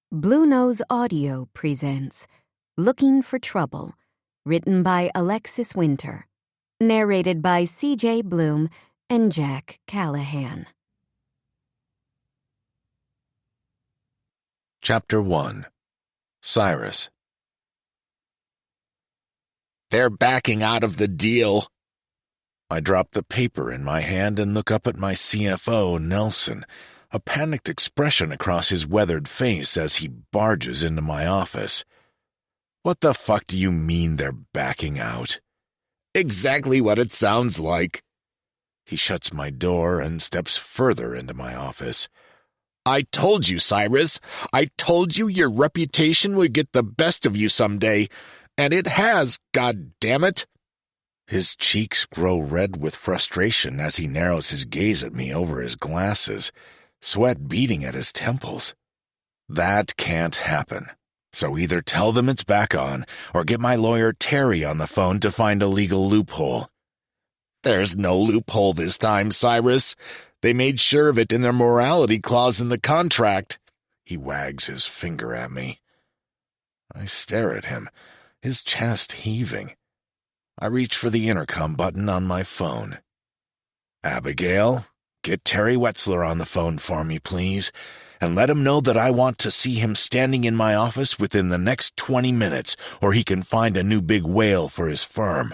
Blue Nose Audio presents Looking for Trouble, written by Alexis Winter, narrated by C.J. Bloom and Jack Callahan. Chapter 1. Cyrus. They're backing out of the deal. I drop the paper in my hand and look up at my CFO, Nelson, a panicked expression across his weathered face as he barges into my office. What the fuck do you mean they're backing out? Exactly what it sounds like. He shuts my door and steps further into my office. I told you, Cyrus. I told you your reputation would get the best of you someday. And it has, God damn it. His cheeks grow red with frustration as he narrows his gaze at me over his glasses, sweat beading at his temples. That can't happen. So either tell them it's back on, or get my lawyer Terry on the phone to find a legal loophole. There's no loophole this time, Cyrus. They made sure of it in their morality clause in the contract. He wags his finger at me. I stare at him, his chest heaving. I reach for the intercom button on my phone. Abigail, get Terry Wetzler on the phone for me, please, and let him know that I want to see him standing in my office within the next 20 minutes, or he can find a new big whale for his firm.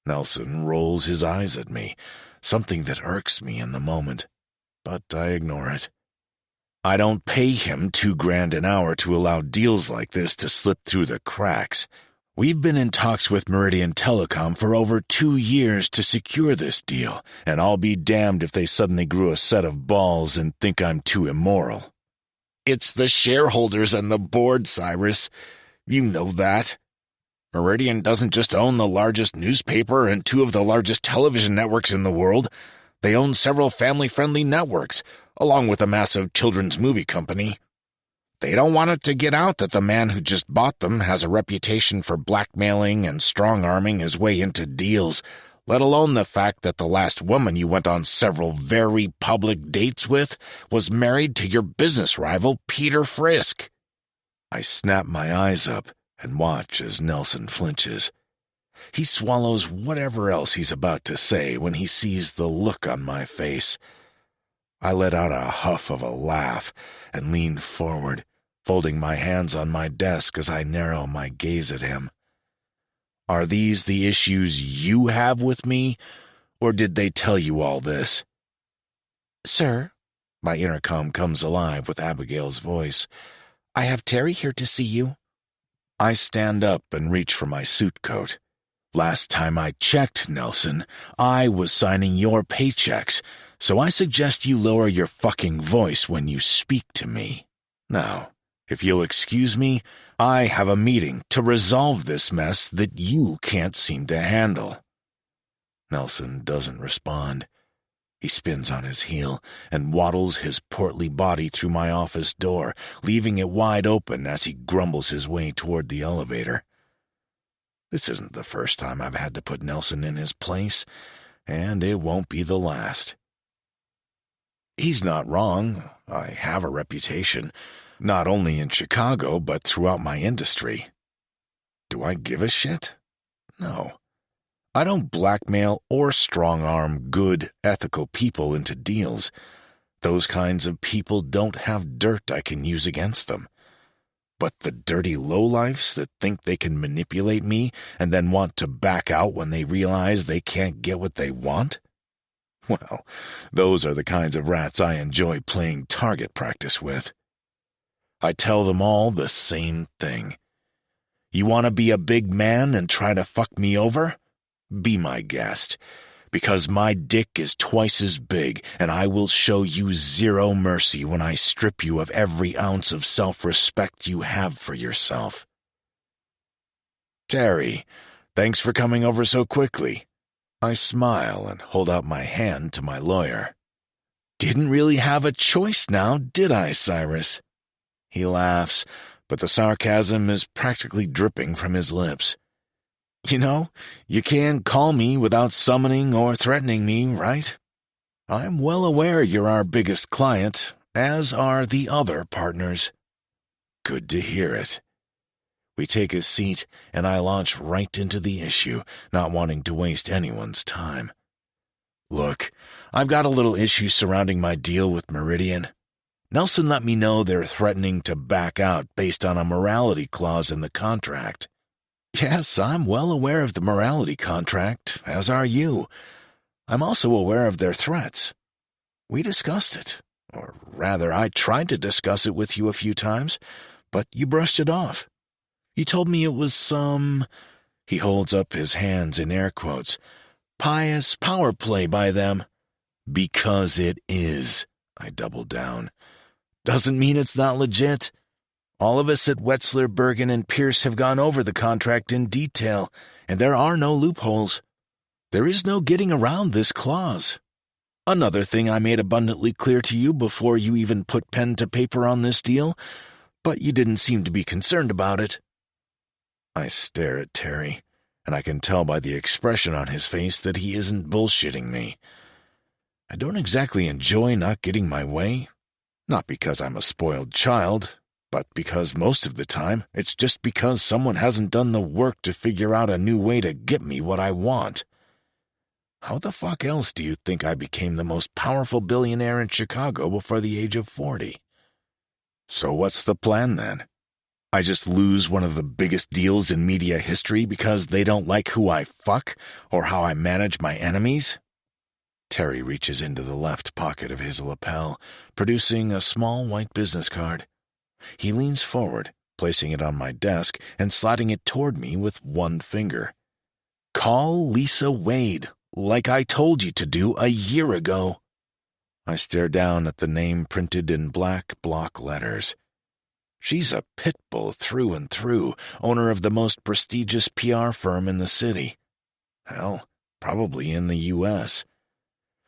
Nelson rolls his eyes at me, something that irks me in the moment, but I ignore it. I don't pay him $2,000 an hour to allow deals like this to slip through the cracks. We've been in talks with Meridian Telecom for over 2 years to secure this deal, and I'll be damned if they suddenly grew a set of balls and think I'm too immoral. It's the shareholders and the board, Cyrus. You know that. Meridian doesn't just own the largest newspaper and 2 of the largest television networks in the world. They own several family-friendly networks, along with a massive children's movie company. They don't want it to get out that the man who just bought them has a reputation for blackmailing and strong-arming his way into deals, let alone the fact that the last woman you went on several very public dates with was married to your business rival, Peter Frisk. I snap my eyes up and watch as Nelson flinches. He swallows whatever else he's about to say when he sees the look on my face. I let out a huff of a laugh and lean forward, folding my hands on my desk as I narrow my gaze at him. Are these the issues you have with me, or did they tell you all this? Sir, my intercom comes alive with Abigail's voice. I have Terry here to see you. I stand up and reach for my suit coat. Last time I checked, Nelson, I was signing your paychecks, so I suggest you lower your fucking voice when you speak to me. Now, if you'll excuse me, I have a meeting to resolve this mess that you can't seem to handle. Nelson doesn't respond. He spins on his heel and waddles his portly body through my office door, leaving it wide open as he grumbles his way toward the elevator. This isn't the first time I've had to put Nelson in his place, and it won't be the last. He's not wrong. I have a reputation, not only in Chicago, but throughout my industry. Do I give a shit? No. I don't blackmail or strong-arm good, ethical people into deals. Those kinds of people don't have dirt I can use against them. But the dirty lowlifes that think they can manipulate me and then want to back out when they realize they can't get what they want? Well, those are the kinds of rats I enjoy playing target practice with. I tell them all the same thing. You want to be a big man and try to fuck me over? Be my guest, because my dick is twice as big, and I will show you zero mercy when I strip you of every ounce of self-respect you have for yourself. Terry, thanks for coming over so quickly. I smile and hold out my hand to my lawyer. Didn't really have a choice now, did I, Cyrus? He laughs, but the sarcasm is practically dripping from his lips. You know, you can't call me without summoning or threatening me, right? I'm well aware you're our biggest client, as are the other partners. Good to hear it. We take a seat, and I launch right into the issue, not wanting to waste anyone's time. Look, I've got a little issue surrounding my deal with Meridian. Nelson let me know they're threatening to back out based on a morality clause in the contract. Yes, I'm well aware of the morality contract, as are you. I'm also aware of their threats. We discussed it, or rather, I tried to discuss it with you a few times, but you brushed it off. You told me it was some, he holds up his hands in air quotes, pious power play by them. Because it is, I double down. Doesn't mean it's not legit. All of us at Wetzler, Bergen, and Pierce have gone over the contract in detail, and there are no loopholes. There is no getting around this clause. Another thing I made abundantly clear to you before you even put pen to paper on this deal, but you didn't seem to be concerned about it. I stare at Terry, and I can tell by the expression on his face that he isn't bullshitting me. I don't exactly enjoy not getting my way, not because I'm a spoiled child, but because most of the time it's just because someone hasn't done the work to figure out a new way to get me what I want. How the fuck else do you think I became the most powerful billionaire in Chicago before the age of 40? So what's the plan then? I just lose one of the biggest deals in media history because they don't like who I fuck or how I manage my enemies? Terry reaches into the left pocket of his lapel, producing a small white business card. He leans forward, placing it on my desk and sliding it toward me with one finger. Call Lisa Wade, like I told you to do a year ago. I stare down at the name printed in black block letters. She's a pit bull through and through, owner of the most prestigious PR firm in the city. Hell, probably in the U.S.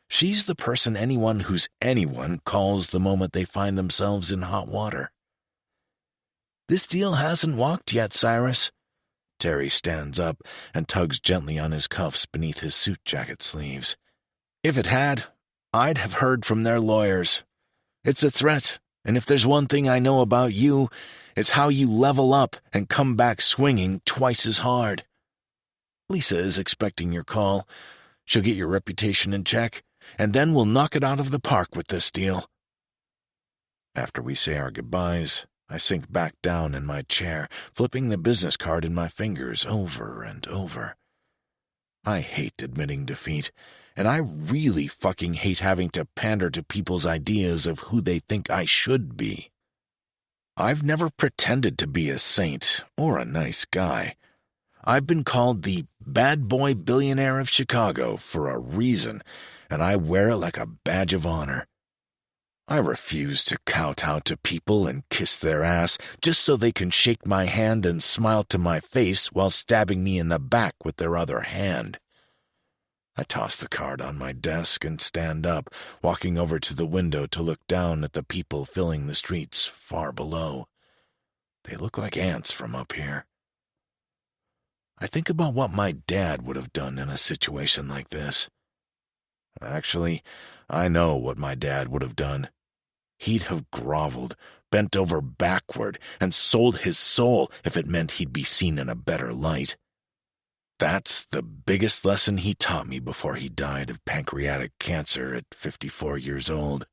She's the person anyone who's anyone calls the moment they find themselves in hot water. This deal hasn't walked yet, Cyrus. Terry stands up and tugs gently on his cuffs beneath his suit jacket sleeves. If it had, I'd have heard from their lawyers. It's a threat. And if there's one thing I know about you, it's how you level up and come back swinging twice as hard. Lisa is expecting your call. She'll get your reputation in check, and then we'll knock it out of the park with this deal. After we say our goodbyes, I sink back down in my chair, flipping the business card in my fingers over and over. I hate admitting defeat, and I really fucking hate having to pander to people's ideas of who they think I should be. I've never pretended to be a saint or a nice guy. I've been called the bad boy billionaire of Chicago for a reason, and I wear it like a badge of honor. I refuse to kowtow to people and kiss their ass just so they can shake my hand and smile to my face while stabbing me in the back with their other hand. I toss the card on my desk and stand up, walking over to the window to look down at the people filling the streets far below. They look like ants from up here. I think about what my dad would have done in a situation like this. Actually, I know what my dad would have done. He'd have groveled, bent over backward, and sold his soul if it meant he'd be seen in a better light. That's the biggest lesson he taught me before he died of pancreatic cancer at 54 years old.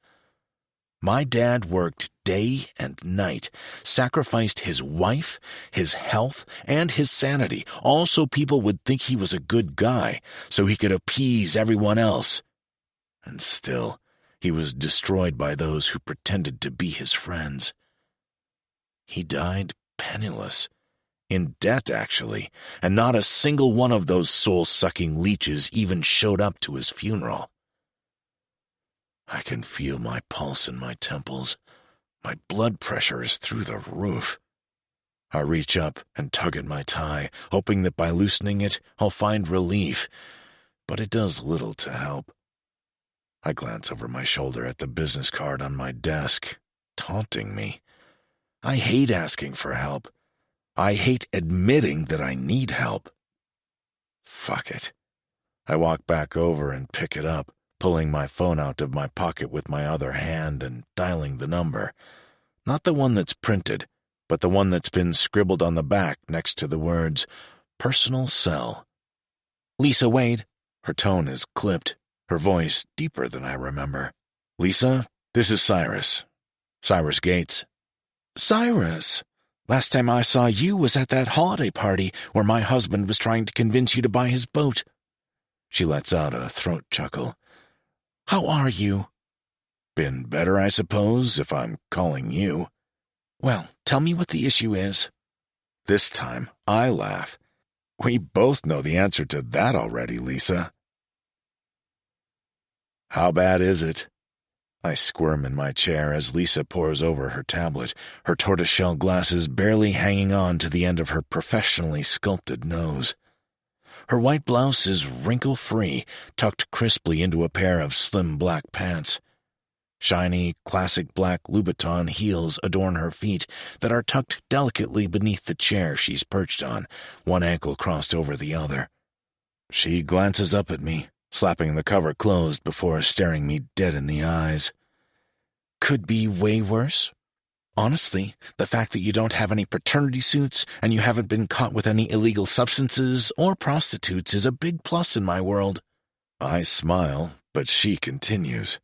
My dad worked day and night, sacrificed his wife, his health, and his sanity, all so people would think he was a good guy, so he could appease everyone else. And still, he was destroyed by those who pretended to be his friends. He died penniless. In debt, actually, and not a single one of those soul-sucking leeches even showed up to his funeral. I can feel my pulse in my temples. My blood pressure is through the roof. I reach up and tug at my tie, hoping that by loosening it, I'll find relief, but it does little to help. I glance over my shoulder at the business card on my desk, taunting me. I hate asking for help. I hate admitting that I need help. Fuck it. I walk back over and pick it up, pulling my phone out of my pocket with my other hand and dialing the number. Not the one that's printed, but the one that's been scribbled on the back next to the words, Personal Cell. Lisa Wade. Her tone is clipped, her voice deeper than I remember. Lisa, this is Cyrus. Cyrus Gates. Cyrus. Last time I saw you was at that holiday party where my husband was trying to convince you to buy his boat. She lets out a throat chuckle. How are you? Been better, I suppose, if I'm calling you. Well, tell me what the issue is. This time, I laugh. We both know the answer to that already, Lisa. How bad is it? I squirm in my chair as Lisa pores over her tablet, her tortoiseshell glasses barely hanging on to the end of her professionally sculpted nose. Her white blouse is wrinkle-free, tucked crisply into a pair of slim black pants. Shiny, classic black Louboutin heels adorn her feet that are tucked delicately beneath the chair she's perched on, one ankle crossed over the other. She glances up at me, slapping the cover closed before staring me dead in the eyes. Could be way worse. Honestly, the fact that you don't have any paternity suits and you haven't been caught with any illegal substances or prostitutes is a big plus in my world. I smile, but she continues.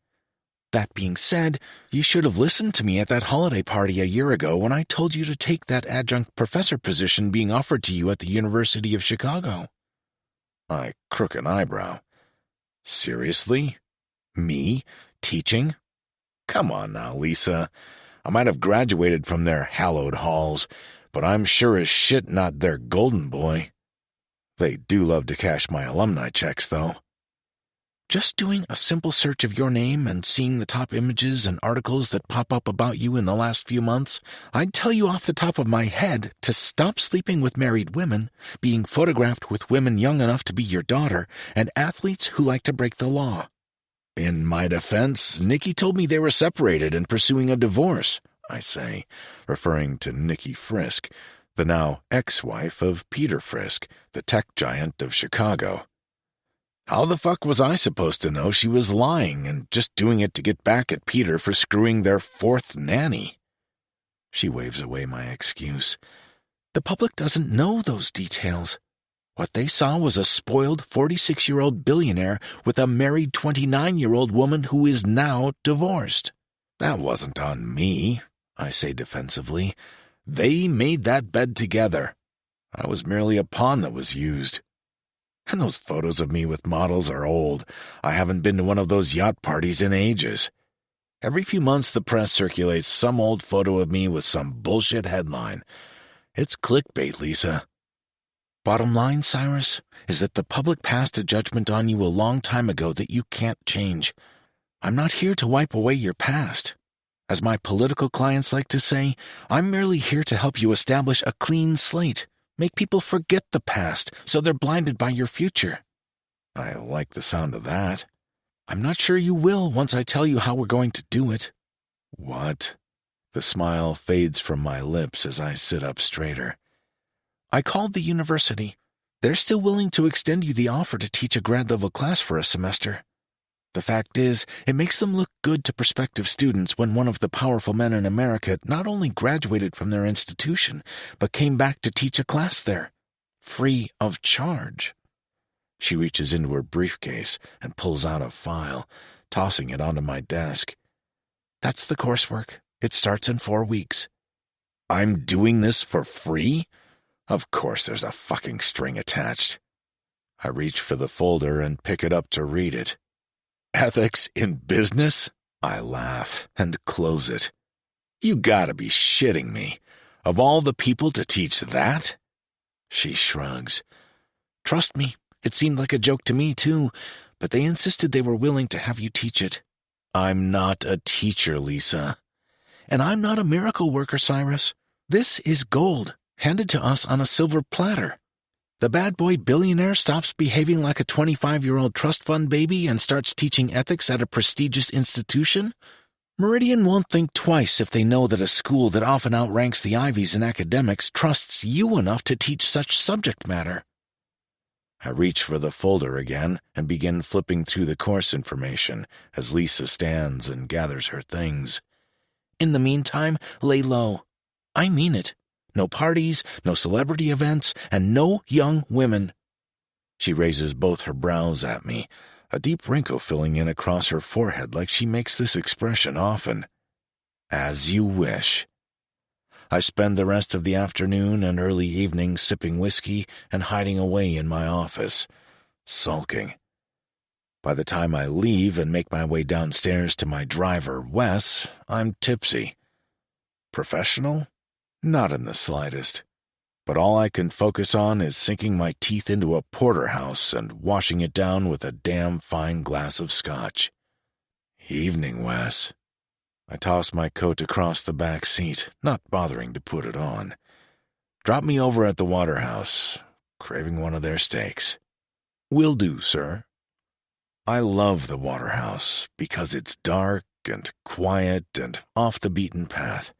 That being said, you should have listened to me at that holiday party a year ago when I told you to take that adjunct professor position being offered to you at the University of Chicago. I crook an eyebrow. Seriously? Me? Teaching? Come on now, Lisa. I might have graduated from their hallowed halls, but I'm sure as shit not their golden boy. They do love to cash my alumni checks, though. Just doing a simple search of your name and seeing the top images and articles that pop up about you in the last few months, I'd tell you off the top of my head to stop sleeping with married women, being photographed with women young enough to be your daughter, and athletes who like to break the law. In my defense, Nikki told me they were separated and pursuing a divorce, I say, referring to Nikki Frisk, the now ex-wife of Peter Frisk, the tech giant of Chicago. How the fuck was I supposed to know she was lying and just doing it to get back at Peter for screwing their fourth nanny? She waves away my excuse. The public doesn't know those details. What they saw was a spoiled 46-year-old billionaire with a married 29-year-old woman who is now divorced. That wasn't on me, I say defensively. They made that bed together. I was merely a pawn that was used. And those photos of me with models are old. I haven't been to one of those yacht parties in ages. Every few months the press circulates some old photo of me with some bullshit headline. It's clickbait, Lisa. Bottom line, Cyrus, is that the public passed a judgment on you a long time ago that you can't change. I'm not here to wipe away your past. As my political clients like to say, I'm merely here to help you establish a clean slate. Make people forget the past so they're blinded by your future. I like the sound of that. I'm not sure you will once I tell you how we're going to do it. What? The smile fades from my lips as I sit up straighter. I called the university. They're still willing to extend you the offer to teach a grad-level class for a semester. The fact is, it makes them look good to prospective students when one of the powerful men in America not only graduated from their institution, but came back to teach a class there, free of charge. She reaches into her briefcase and pulls out a file, tossing it onto my desk. That's the coursework. It starts in 4 weeks. I'm doing this for free? Of course there's a fucking string attached. I reach for the folder and pick it up to read it. Ethics in business? I laugh and close it. You gotta be shitting me. Of all the people to teach that? She shrugs. Trust me, it seemed like a joke to me too, but they insisted they were willing to have you teach it. I'm not a teacher, Lisa. And I'm not a miracle worker, Cyrus. This is gold, handed to us on a silver platter. The bad boy billionaire stops behaving like a 25-year-old trust fund baby and starts teaching ethics at a prestigious institution. Meridian won't think twice if they know that a school that often outranks the Ivies in academics trusts you enough to teach such subject matter. I reach for the folder again and begin flipping through the course information as Lisa stands and gathers her things. In the meantime, lay low. I mean it. no parties, no celebrity events, and no young women. She raises both her brows at me, a deep wrinkle filling in across her forehead like she makes this expression often. As you wish. I spend the rest of the afternoon and early evening sipping whiskey and hiding away in my office, sulking. By the time I leave and make my way downstairs to my driver, Wes, I'm tipsy. Professional? Not in the slightest. But all I can focus on is sinking my teeth into a porterhouse and washing it down with a damn fine glass of scotch. Evening, Wes. I toss my coat across the back seat, not bothering to put it on. Drop me over at the Waterhouse, craving one of their steaks. Will do, sir. I love the Waterhouse because it's dark and quiet and off the beaten path.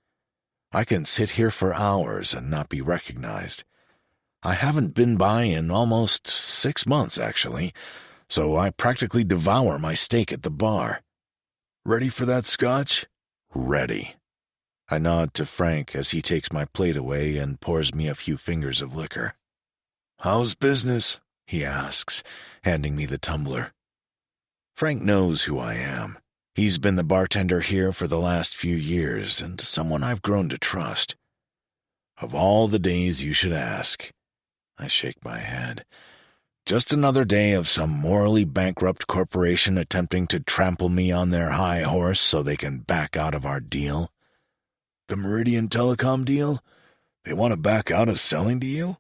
I can sit here for hours and not be recognized. I haven't been by in almost 6 months, actually, so I practically devour my steak at the bar. Ready for that scotch? Ready. I nod to Frank as he takes my plate away and pours me a few fingers of liquor. How's business? He asks, handing me the tumbler. Frank knows who I am. He's been the bartender here for the last few years and someone I've grown to trust. Of all the days you should ask. I shake my head. Just another day of some morally bankrupt corporation attempting to trample me on their high horse so they can back out of our deal. The Meridian Telecom deal? They want to back out of selling to you?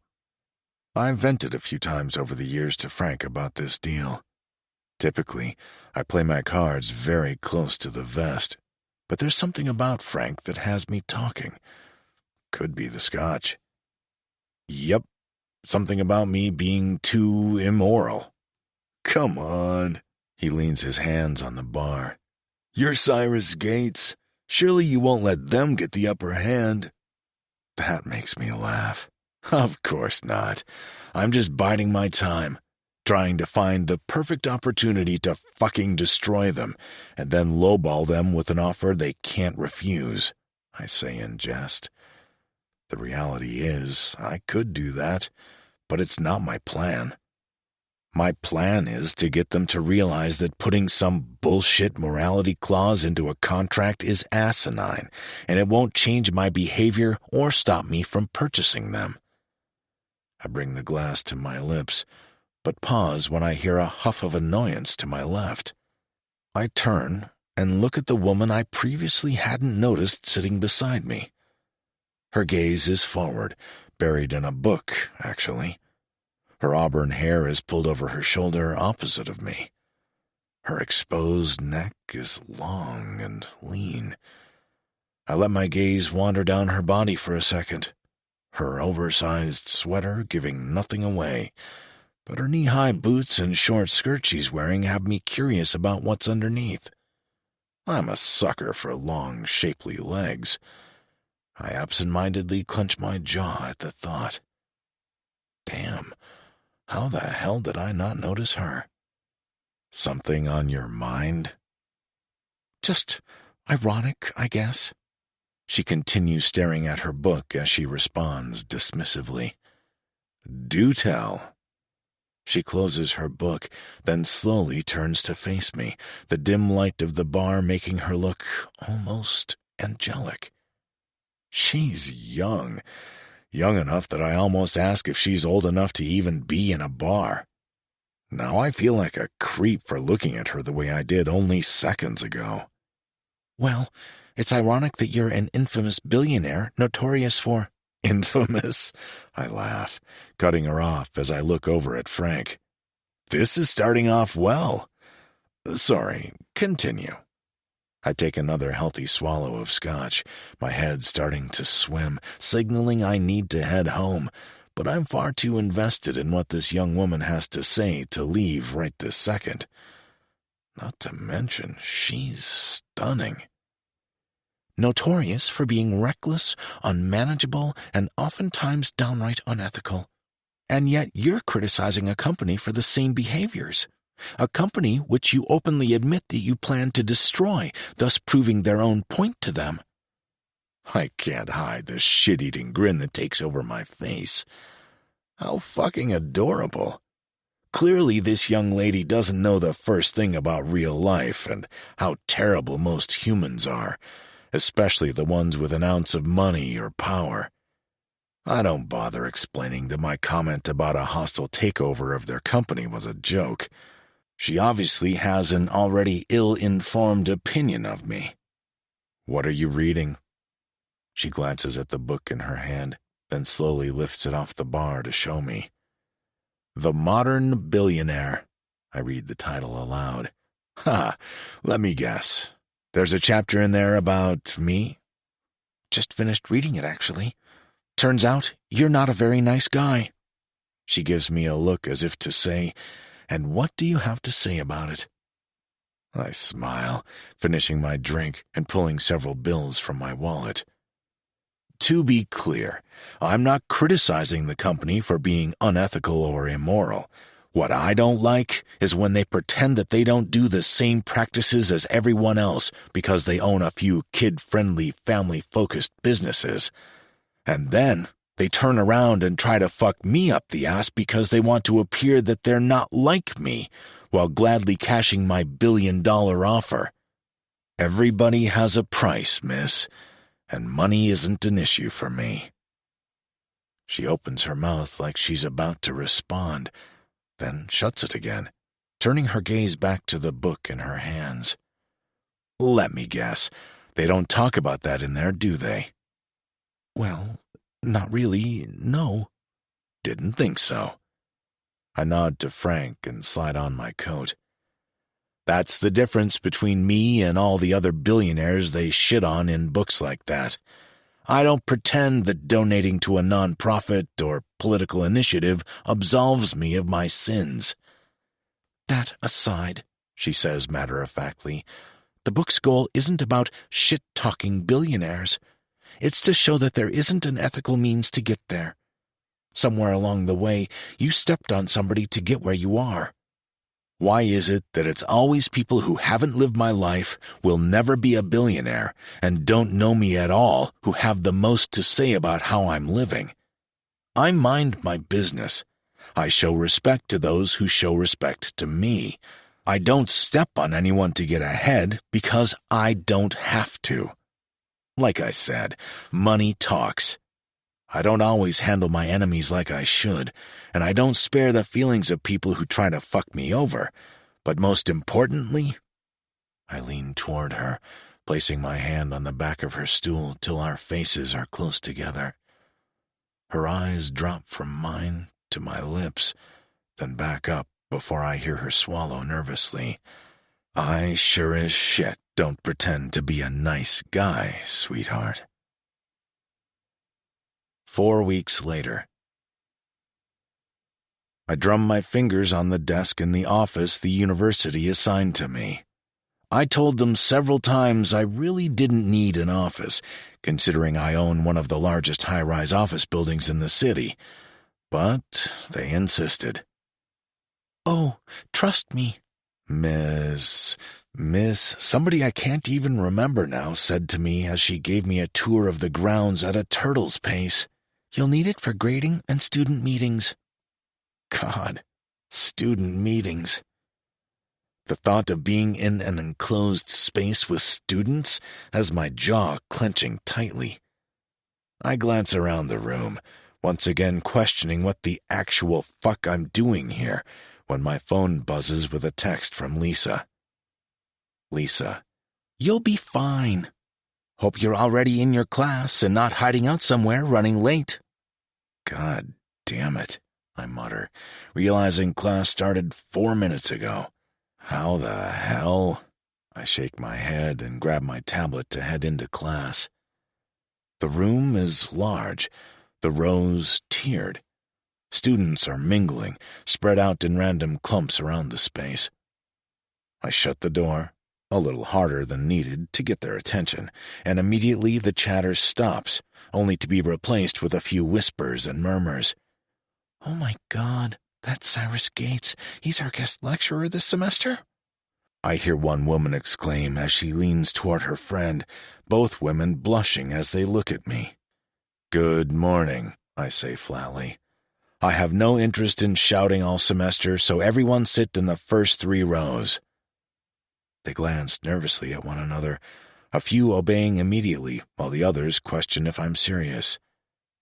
I've vented a few times over the years to Frank about this deal. Typically, I play my cards very close to the vest, but there's something about Frank that has me talking. Could be the scotch. Yep, something about me being too immoral. Come on, he leans his hands on the bar. You're Cyrus Gates. Surely you won't let them get the upper hand. That makes me laugh. Of course not. I'm just biding my time, trying to find the perfect opportunity to fucking destroy them, and then lowball them with an offer they can't refuse, I say in jest. The reality is, I could do that, but it's not my plan. My plan is to get them to realize that putting some bullshit morality clause into a contract is asinine, and it won't change my behavior or stop me from purchasing them. I bring the glass to my lips, but pause when I hear a huff of annoyance to my left. I turn and look at the woman I previously hadn't noticed sitting beside me. Her gaze is forward, buried in a book, actually. Her auburn hair is pulled over her shoulder opposite of me. Her exposed neck is long and lean. I let my gaze wander down her body for a second, her oversized sweater giving nothing away, but her knee-high boots and short skirt she's wearing have me curious about what's underneath. I'm a sucker for long, shapely legs. I absent-mindedly clench my jaw at the thought. Damn, how the hell did I not notice her? Something on your mind? Just ironic, I guess. She continues staring at her book as she responds dismissively. Do tell. She closes her book, then slowly turns to face me, the dim light of the bar making her look almost angelic. She's young enough that I almost ask if she's old enough to even be in a bar. Now I feel like a creep for looking at her the way I did only seconds ago. Well, it's ironic that you're an infamous billionaire notorious for— Infamous? I laugh, cutting her off as I look over at Frank. This is starting off well. Sorry, continue. I take another healthy swallow of scotch, my head starting to swim, signaling I need to head home, but I'm far too invested in what this young woman has to say to leave right this second. Not to mention, she's stunning. Notorious for being reckless, unmanageable, and oftentimes downright unethical. And yet you're criticizing a company for the same behaviors. A company which you openly admit that you plan to destroy, thus proving their own point to them. I can't hide the shit-eating grin that takes over my face. How fucking adorable. Clearly, this young lady doesn't know the first thing about real life and how terrible most humans are, especially the ones with an ounce of money or power. I don't bother explaining that my comment about a hostile takeover of their company was a joke. She obviously has an already ill-informed opinion of me. What are you reading? She glances at the book in her hand, then slowly lifts it off the bar to show me. The Modern Billionaire. I read the title aloud. Ha! Let me guess. There's a chapter in there about me? Just finished reading it, actually. Turns out, you're not a very nice guy. She gives me a look as if to say, and what do you have to say about it? I smile, finishing my drink and pulling several bills from my wallet. To be clear, I'm not criticizing the company for being unethical or immoral. What I don't like is when they pretend that they don't do the same practices as everyone else because they own a few kid-friendly, family-focused businesses. And then they turn around and try to fuck me up the ass because they want to appear that they're not like me, while gladly cashing my billion-dollar offer. Everybody has a price, miss, and money isn't an issue for me. She opens her mouth like she's about to respond, then shuts it again, turning her gaze back to the book in her hands. Let me guess, they don't talk about that in there, do they? Well, not really, no. Didn't think so. I nod to Frank and slide on my coat. That's the difference between me and all the other billionaires they shit on in books like that. I don't pretend that donating to a nonprofit or political initiative absolves me of my sins. That aside, she says matter-of-factly, the book's goal isn't about shit-talking billionaires. It's to show that there isn't an ethical means to get there. Somewhere along the way, you stepped on somebody to get where you are. Why is it that it's always people who haven't lived my life, will never be a billionaire, and don't know me at all who have the most to say about how I'm living? I mind my business. I show respect to those who show respect to me. I don't step on anyone to get ahead because I don't have to. Like I said, money talks. I don't always handle my enemies like I should, and I don't spare the feelings of people who try to fuck me over. But most importantly, I lean toward her, placing my hand on the back of her stool till our faces are close together. Her eyes drop from mine to my lips, then back up before I hear her swallow nervously. I sure as shit don't pretend to be a nice guy, sweetheart. 4 weeks later. I drum my fingers on the desk in the office the university assigned to me. I told them several times I really didn't need an office, considering I own one of the largest high-rise office buildings in the city. But they insisted. Oh, trust me. Miss, somebody I can't even remember now said to me as she gave me a tour of the grounds at a turtle's pace. You'll need it for grading and student meetings. God, student meetings. The thought of being in an enclosed space with students has my jaw clenching tightly. I glance around the room, once again questioning what the actual fuck I'm doing here, when my phone buzzes with a text from Lisa. Lisa, you'll be fine. Hope you're already in your class and not hiding out somewhere running late. God damn it, I mutter, realizing class started 4 minutes ago. How the hell? I shake my head and grab my tablet to head into class. The room is large, the rows tiered. Students are mingling, spread out in random clumps around the space. I shut the door, a little harder than needed to get their attention, and immediately the chatter stops, only to be replaced with a few whispers and murmurs. Oh my God, that's Cyrus Gates. He's our guest lecturer this semester? I hear one woman exclaim as she leans toward her friend, both women blushing as they look at me. "Good morning," I say flatly. "I have no interest in shouting all semester, so everyone sit in the first 3 rows." They glance nervously at one another, a few obeying immediately, while the others question if I'm serious.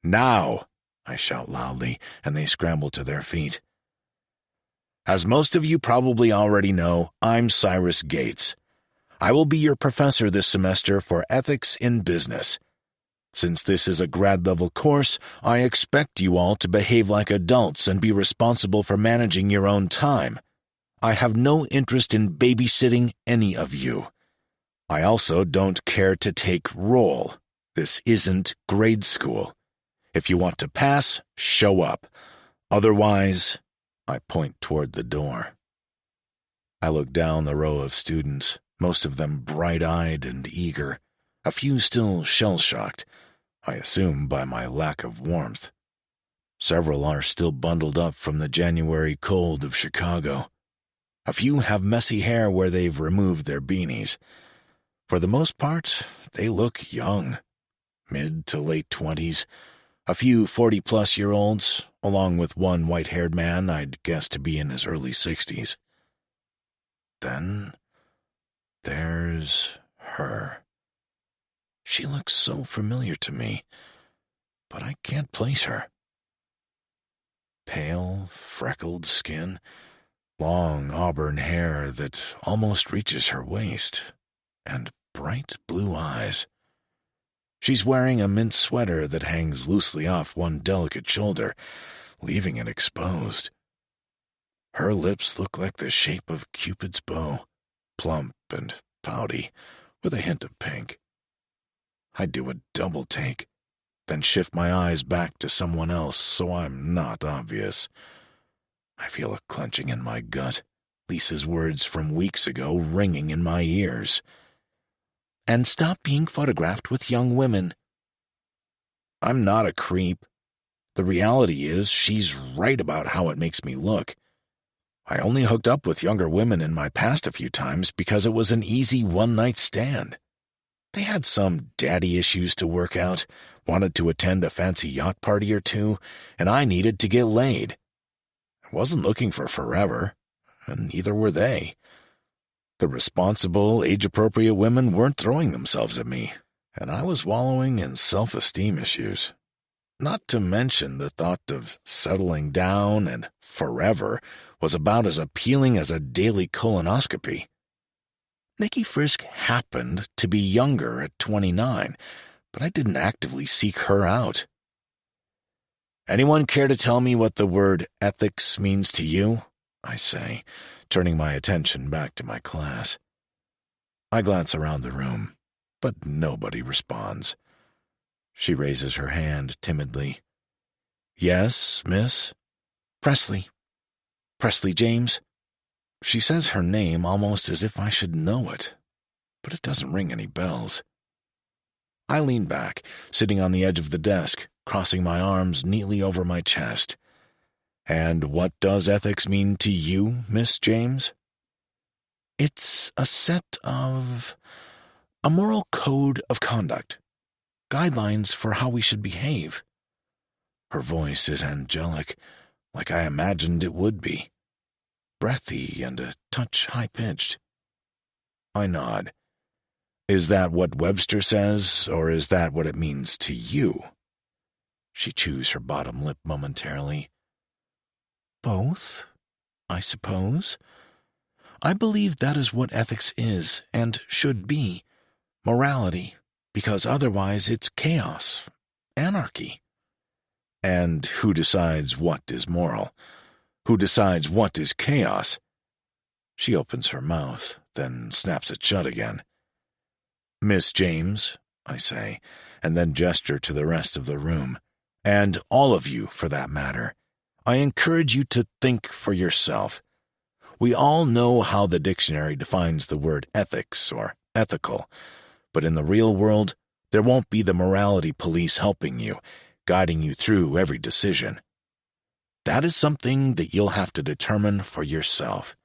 "Now!" I shout loudly, and they scramble to their feet. As most of you probably already know, I'm Cyrus Gates. I will be your professor this semester for Ethics in Business. Since this is a grad-level course, I expect you all to behave like adults and be responsible for managing your own time. I have no interest in babysitting any of you. I also don't care to take roll. This isn't grade school. If you want to pass, show up. Otherwise, I point toward the door. I look down the row of students, most of them bright-eyed and eager, a few still shell-shocked, I assume by my lack of warmth. Several are still bundled up from the January cold of Chicago. A few have messy hair where they've removed their beanies. For the most part, they look young, mid to late 20s, a few 40-plus-year-olds, along with one white-haired man I'd guess to be in his early 60s. Then there's her. She looks so familiar to me, but I can't place her. Pale, freckled skin, long auburn hair that almost reaches her waist, and bright blue eyes. She's wearing a mint sweater that hangs loosely off one delicate shoulder, leaving it exposed. Her lips look like the shape of Cupid's bow, plump and pouty, with a hint of pink. I do a double take, then shift my eyes back to someone else so I'm not obvious. I feel a clenching in my gut, Lisa's words from weeks ago ringing in my ears. "And stop being photographed with young women." I'm not a creep. The reality is she's right about how it makes me look. I only hooked up with younger women in my past a few times because it was an easy one-night stand. They had some daddy issues to work out, wanted to attend a fancy yacht party or two, and I needed to get laid. I wasn't looking for forever, and neither were they. The responsible, age-appropriate women weren't throwing themselves at me, and I was wallowing in self-esteem issues. Not to mention the thought of settling down and forever was about as appealing as a daily colonoscopy. Nikki Frisk happened to be younger at 29, but I didn't actively seek her out. "Anyone care to tell me what the word ethics means to you?" I say, turning my attention back to my class. I glance around the room, but nobody responds. She raises her hand timidly. "Yes, miss?" "Presley. Presley James." She says her name almost as if I should know it, but it doesn't ring any bells. I lean back, sitting on the edge of the desk, crossing my arms neatly over my chest. "And what does ethics mean to you, Miss James?" "It's a moral code of conduct, guidelines for how we should behave." Her voice is angelic, like I imagined it would be, breathy and a touch high-pitched. I nod. "Is that what Webster says, or is that what it means to you?" She chews her bottom lip momentarily. "Both, I suppose. I believe that is what ethics is and should be, morality, because otherwise it's chaos, anarchy." "And who decides what is moral? Who decides what is chaos?" She opens her mouth, then snaps it shut again. "Miss James," I say, and then gesture to the rest of the room, and all of you, for that matter, I encourage you to think for yourself. We all know how the dictionary defines the word ethics or ethical, but in the real world, there won't be the morality police helping you, guiding you through every decision. That is something that you'll have to determine for yourself.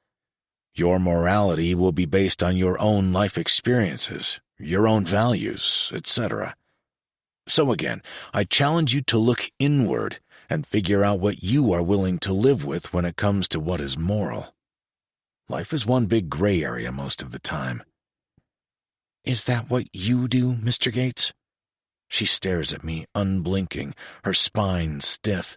Your morality will be based on your own life experiences, your own values, etc. So again, I challenge you to look inward and figure out what you are willing to live with when it comes to what is moral. Life is one big gray area most of the time. Is that what you do, Mr. Gates? She stares at me, unblinking, her spine stiff.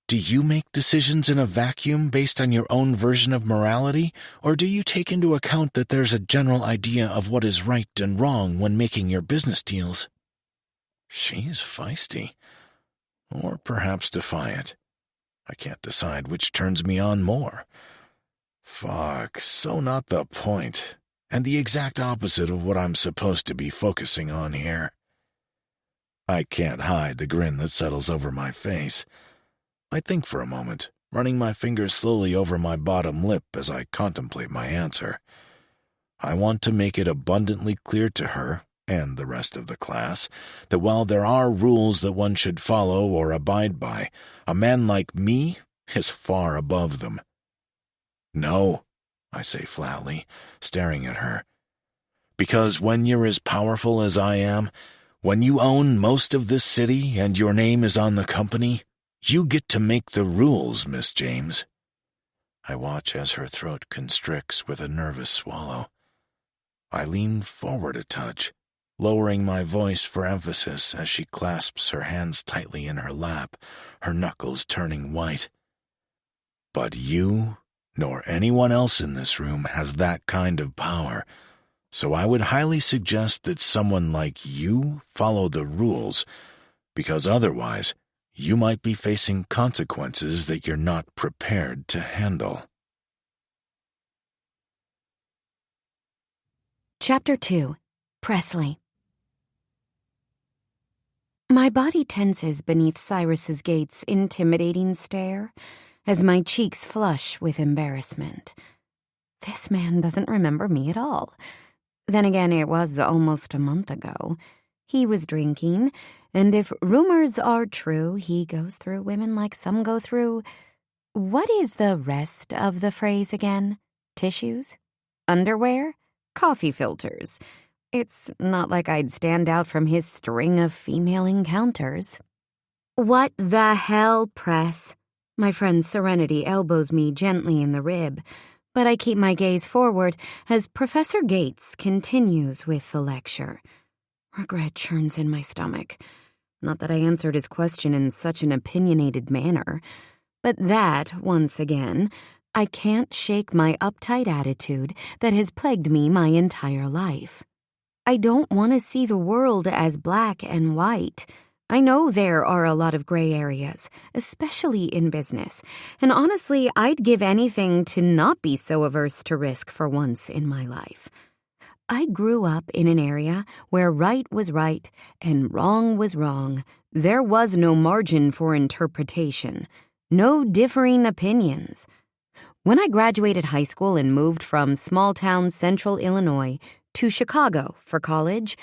Do you make decisions in a vacuum based on your own version of morality, or do you take into account that there's a general idea of what is right and wrong when making your business deals? She's feisty. Or perhaps defiant. I can't decide which turns me on more. Fuck, so not the point, and the exact opposite of what I'm supposed to be focusing on here. I can't hide the grin that settles over my face. I think for a moment, running my fingers slowly over my bottom lip as I contemplate my answer. I want to make it abundantly clear to her, and the rest of the class, that while there are rules that one should follow or abide by, a man like me is far above them. No, I say flatly, staring at her. Because when you're as powerful as I am, when you own most of this city and your name is on the company, you get to make the rules, Miss James. I watch as her throat constricts with a nervous swallow. I lean forward a touch, lowering my voice for emphasis as she clasps her hands tightly in her lap, her knuckles turning white. But you, nor anyone else in this room, has that kind of power, so I would highly suggest that someone like you follow the rules, because otherwise you might be facing consequences that you're not prepared to handle. Chapter 2. Presley. My body tenses beneath Cyrus's Gates' intimidating stare as my cheeks flush with embarrassment. This man doesn't remember me at all. Then again, it was almost a month ago. He was drinking, and if rumors are true, he goes through women like some go through... What is the rest of the phrase again? Tissues? Underwear? Coffee filters. It's not like I'd stand out from his string of female encounters. What the hell, Press? My friend Serenity elbows me gently in the rib, but I keep my gaze forward as Professor Gates continues with the lecture. Regret churns in my stomach. Not that I answered his question in such an opinionated manner, but that, once again, I can't shake my uptight attitude that has plagued me my entire life. I don't want to see the world as black and white. I know there are a lot of gray areas, especially in business, and honestly, I'd give anything to not be so averse to risk for once in my life. I grew up in an area where right was right and wrong was wrong. There was no margin for interpretation, no differing opinions. When I graduated high school and moved from small-town central Illinois to Chicago for college,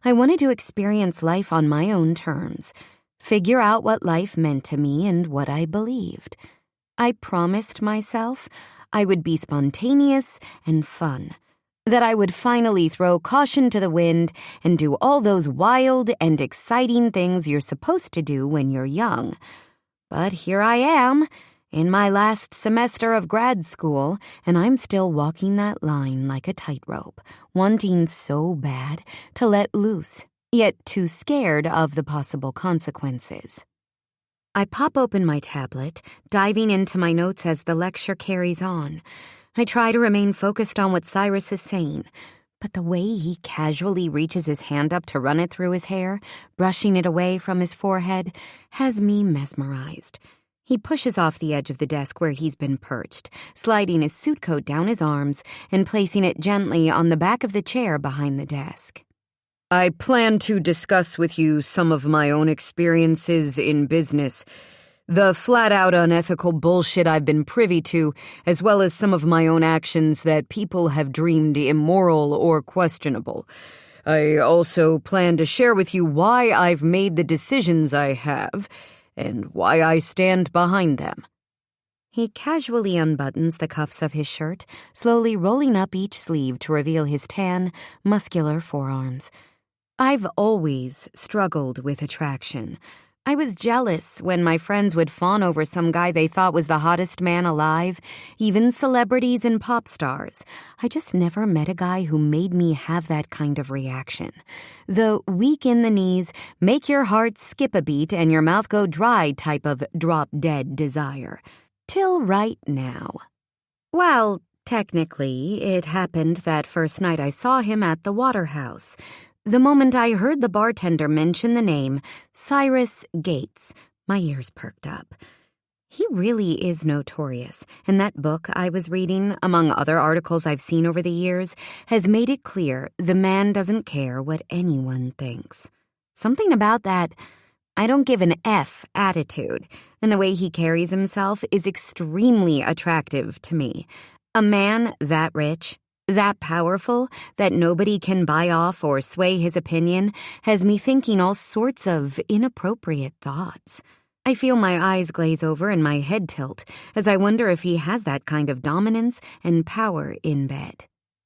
I wanted to experience life on my own terms, figure out what life meant to me and what I believed. I promised myself I would be spontaneous and fun, that I would finally throw caution to the wind and do all those wild and exciting things you're supposed to do when you're young. But here I am, in my last semester of grad school, and I'm still walking that line like a tightrope, wanting so bad to let loose, yet too scared of the possible consequences. I pop open my tablet, diving into my notes as the lecture carries on. I try to remain focused on what Cyrus is saying, but the way he casually reaches his hand up to run it through his hair, brushing it away from his forehead, has me mesmerized. He pushes off the edge of the desk where he's been perched, sliding his suit coat down his arms and placing it gently on the back of the chair behind the desk. I plan to discuss with you some of my own experiences in business, the flat-out unethical bullshit I've been privy to, as well as some of my own actions that people have deemed immoral or questionable. I also plan to share with you why I've made the decisions I have, and why I stand behind them. He casually unbuttons the cuffs of his shirt, slowly rolling up each sleeve to reveal his tan, muscular forearms. I've always struggled with attraction. I was jealous when my friends would fawn over some guy they thought was the hottest man alive, even celebrities and pop stars. I just never met a guy who made me have that kind of reaction. The weak in the knees, make your heart skip a beat and your mouth go dry type of drop-dead desire. Till right now. Well, technically, it happened that first night I saw him at the Waterhouse. The moment I heard the bartender mention the name, Cyrus Gates, my ears perked up. He really is notorious, and that book I was reading, among other articles I've seen over the years, has made it clear the man doesn't care what anyone thinks. Something about that I don't give an F attitude, and the way he carries himself is extremely attractive to me. A man that rich, that powerful, that nobody can buy off or sway his opinion, has me thinking all sorts of inappropriate thoughts. I feel my eyes glaze over and my head tilt as I wonder if he has that kind of dominance and power in bed.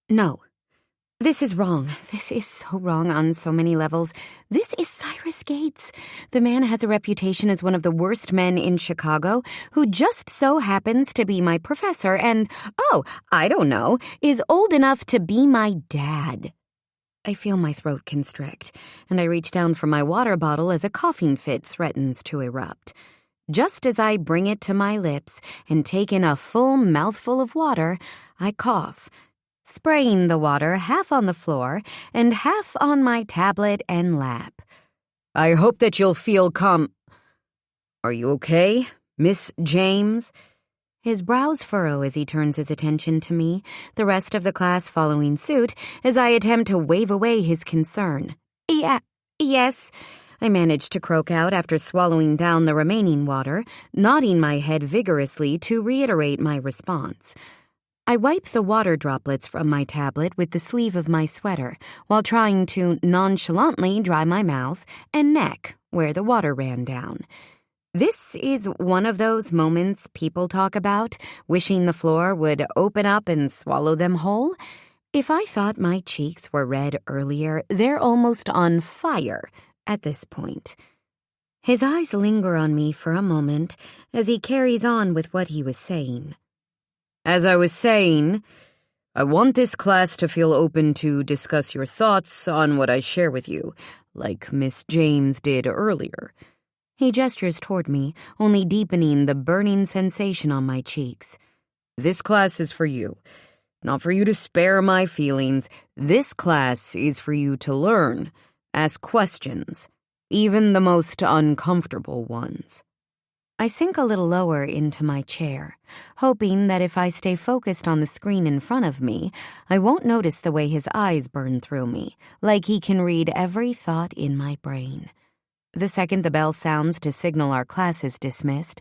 No. This is wrong. This is so wrong on so many levels. This is Cyrus Gates. The man has a reputation as one of the worst men in Chicago, who just so happens to be my professor and, I don't know, is old enough to be my dad. I feel my throat constrict, and I reach down for my water bottle as a coughing fit threatens to erupt. Just as I bring it to my lips and take in a full mouthful of water, I cough, spraying the water half on the floor and half on my tablet and lap. I hope that you'll feel Are you okay, Miss James? His brows furrow as he turns his attention to me, the rest of the class following suit as I attempt to wave away his concern. Yes, I manage to croak out after swallowing down the remaining water, nodding my head vigorously to reiterate my response. I wipe the water droplets from my tablet with the sleeve of my sweater while trying to nonchalantly dry my mouth and neck where the water ran down. This is one of those moments people talk about, wishing the floor would open up and swallow them whole. If I thought my cheeks were red earlier, they're almost on fire at this point. His eyes linger on me for a moment as he carries on with what he was saying. As I was saying, I want this class to feel open to discuss your thoughts on what I share with you, like Miss James did earlier. He gestures toward me, only deepening the burning sensation on my cheeks. This class is for you, not for you to spare my feelings. This class is for you to learn, ask questions, even the most uncomfortable ones. I sink a little lower into my chair, hoping that if I stay focused on the screen in front of me, I won't notice the way his eyes burn through me, like he can read every thought in my brain. The second the bell sounds to signal our class is dismissed,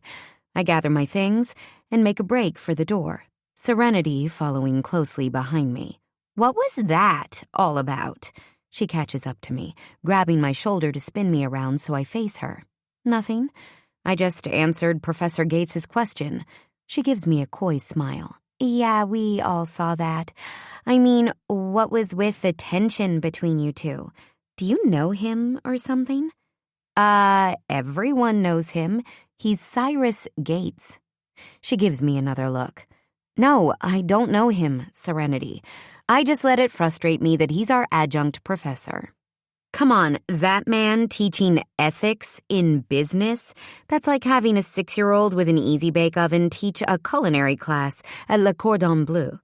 I gather my things and make a break for the door, Serenity following closely behind me. What was that all about? She catches up to me, grabbing my shoulder to spin me around so I face her. Nothing. I just answered Professor Gates's question. She gives me a coy smile. Yeah, we all saw that. I mean, what was with the tension between you two? Do you know him or something? Everyone knows him. He's Cyrus Gates. She gives me another look. No, I don't know him, Serenity. I just let it frustrate me that he's our adjunct professor. Come on, that man teaching ethics in business? That's like having a 6-year-old with an easy bake oven teach a culinary class at Le Cordon Bleu.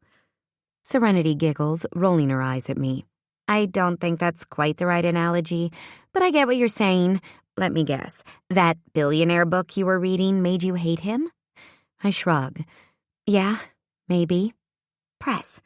Serenity giggles, rolling her eyes at me. I don't think that's quite the right analogy, but I get what you're saying. Let me guess. That Billionaire book you were reading made you hate him? I shrug. Yeah, maybe. Press.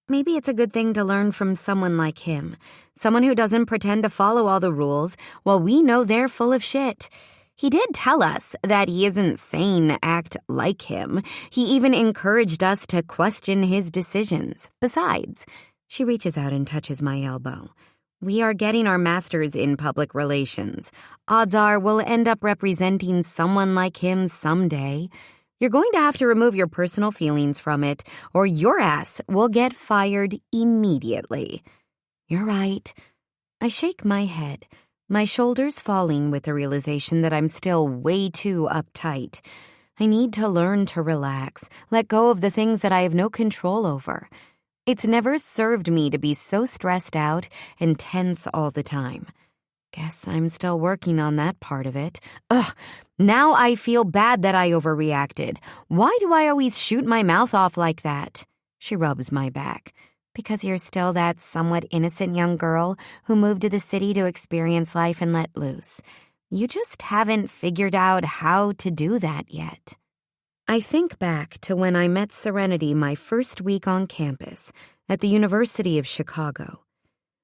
Maybe it's a good thing to learn from someone like him, someone who doesn't pretend to follow all the rules while we know they're full of shit. He did tell us that he isn't sane to act like him. He even encouraged us to question his decisions. Besides, she reaches out and touches my elbow. We are getting our masters in public relations. Odds are we'll end up representing someone like him someday. You're going to have to remove your personal feelings from it, or your ass will get fired immediately. You're right. I shake my head, my shoulders falling with the realization that I'm still way too uptight. I need to learn to relax, let go of the things that I have no control over. It's never served me to be so stressed out and tense all the time. Guess I'm still working on that part of it. Ugh, now I feel bad that I overreacted. Why do I always shoot my mouth off like that? She rubs my back. Because you're still that somewhat innocent young girl who moved to the city to experience life and let loose. You just haven't figured out how to do that yet. I think back to when I met Serenity my first week on campus at the University of Chicago.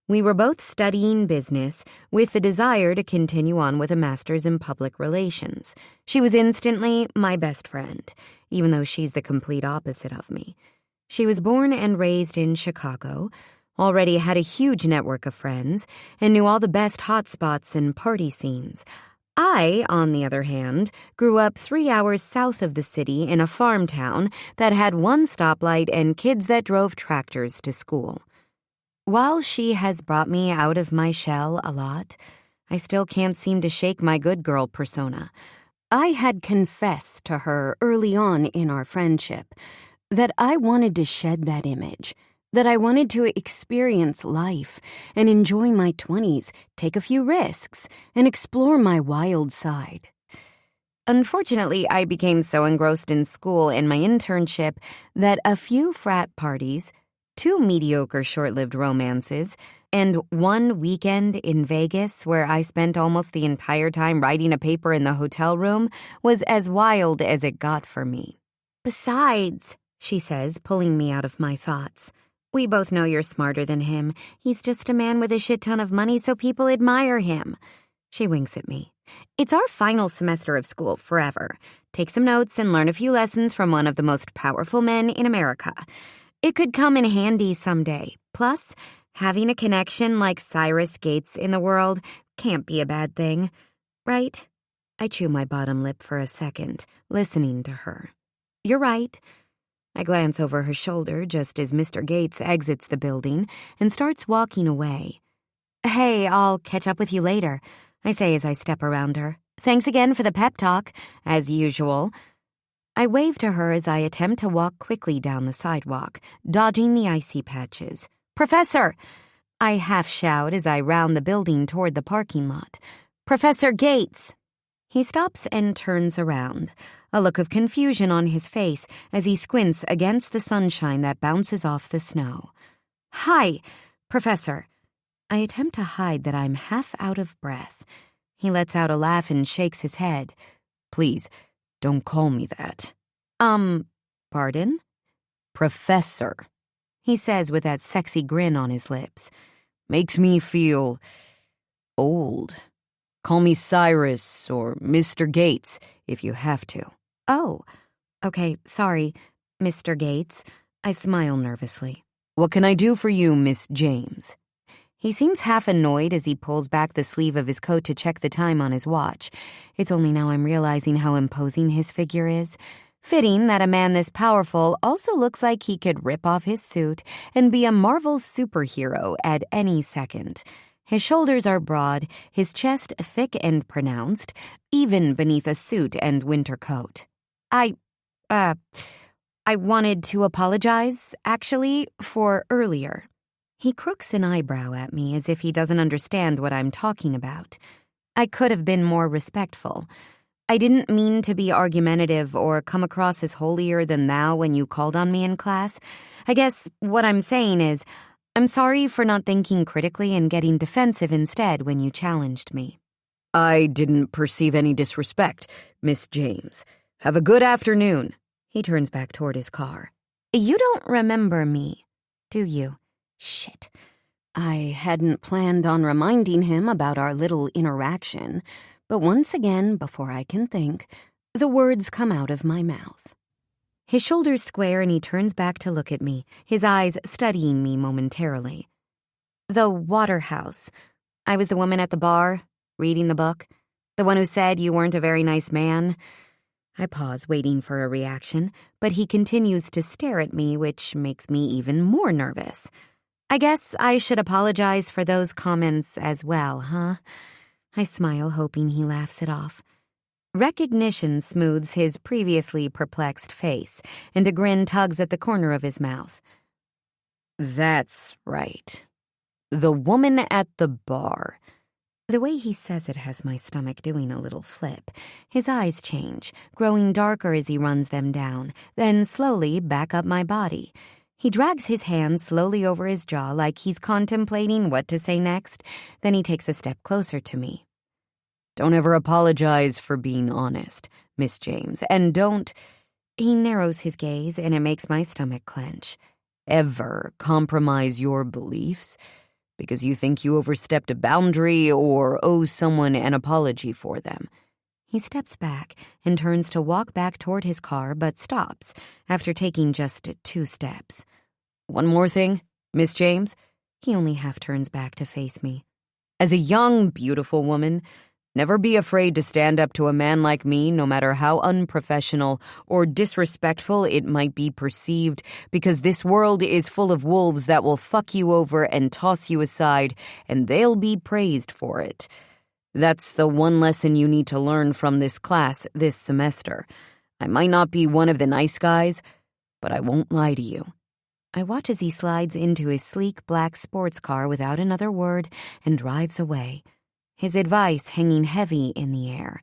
We were both studying business with the desire to continue on with a master's in public relations. She was instantly my best friend, even though she's the complete opposite of me. She was born and raised in Chicago, already had a huge network of friends, and knew all the best hotspots and party scenes. I, on the other hand, grew up 3 hours south of the city in a farm town that had one stoplight and kids that drove tractors to school. While she has brought me out of my shell a lot, I still can't seem to shake my good girl persona. I had confessed to her early on in our friendship that I wanted to shed that image, that I wanted to experience life and enjoy my 20s, take a few risks, and explore my wild side. Unfortunately, I became so engrossed in school and my internship that a few frat parties, 2 mediocre short-lived romances, and 1 weekend in Vegas where I spent almost the entire time writing a paper in the hotel room was as wild as it got for me. Besides, she says, pulling me out of my thoughts, we both know you're smarter than him. He's just a man with a shit ton of money, so people admire him. She winks at me. It's our final semester of school forever. Take some notes and learn a few lessons from one of the most powerful men in America. It could come in handy someday. Plus, having a connection like Cyrus Gates in the world can't be a bad thing, right? I chew my bottom lip for a second, listening to her. You're right. I glance over her shoulder just as Mr. Gates exits the building and starts walking away. Hey, I'll catch up with you later, I say as I step around her. Thanks again for the pep talk, as usual. I wave to her as I attempt to walk quickly down the sidewalk, dodging the icy patches. Professor! I half shout as I round the building toward the parking lot. Professor Gates! He stops and turns around, a look of confusion on his face as he squints against the sunshine that bounces off the snow. Hi, Professor. I attempt to hide that I'm half out of breath. He lets out a laugh and shakes his head. Please, don't call me that. Pardon? Professor, he says with that sexy grin on his lips. Makes me feel old. Call me Cyrus or Mr. Gates if you have to. Oh, okay, sorry, Mr. Gates. I smile nervously. What can I do for you, Miss James? He seems half annoyed as he pulls back the sleeve of his coat to check the time on his watch. It's only now I'm realizing how imposing his figure is. Fitting that a man this powerful also looks like he could rip off his suit and be a Marvel superhero at any second. His shoulders are broad, his chest thick and pronounced, even beneath a suit and winter coat. I wanted to apologize, actually, for earlier. He crooks an eyebrow at me as if he doesn't understand what I'm talking about. I could have been more respectful. I didn't mean to be argumentative or come across as holier-than-thou when you called on me in class. I guess what I'm saying is, I'm sorry for not thinking critically and getting defensive instead when you challenged me. I didn't perceive any disrespect, Miss James. Have a good afternoon. He turns back toward his car. You don't remember me, do you? Shit. I hadn't planned on reminding him about our little interaction, but once again, before I can think, the words come out of my mouth. His shoulders square and he turns back to look at me, his eyes studying me momentarily. The Waterhouse. I was the woman at the bar, reading the book. The one who said you weren't a very nice man. I pause, waiting for a reaction, but he continues to stare at me, which makes me even more nervous. I guess I should apologize for those comments as well, huh? I smile, hoping he laughs it off. Recognition smooths his previously perplexed face, and a grin tugs at the corner of his mouth. That's right. The woman at the bar. The way he says it has my stomach doing a little flip. His eyes change, growing darker as he runs them down, then slowly back up my body. He drags his hand slowly over his jaw like he's contemplating what to say next, then he takes a step closer to me. Don't ever apologize for being honest, Miss James, and don't... He narrows his gaze, and it makes my stomach clench. Ever compromise your beliefs because you think you overstepped a boundary or owe someone an apology for them. He steps back and turns to walk back toward his car, but stops after taking just 2 steps. One more thing, Miss James. He only half turns back to face me. As a young, beautiful woman, never be afraid to stand up to a man like me, no matter how unprofessional or disrespectful it might be perceived, because this world is full of wolves that will fuck you over and toss you aside, and they'll be praised for it. That's the one lesson you need to learn from this class this semester. I might not be one of the nice guys, but I won't lie to you. I watch as he slides into his sleek black sports car without another word and drives away, his advice hanging heavy in the air.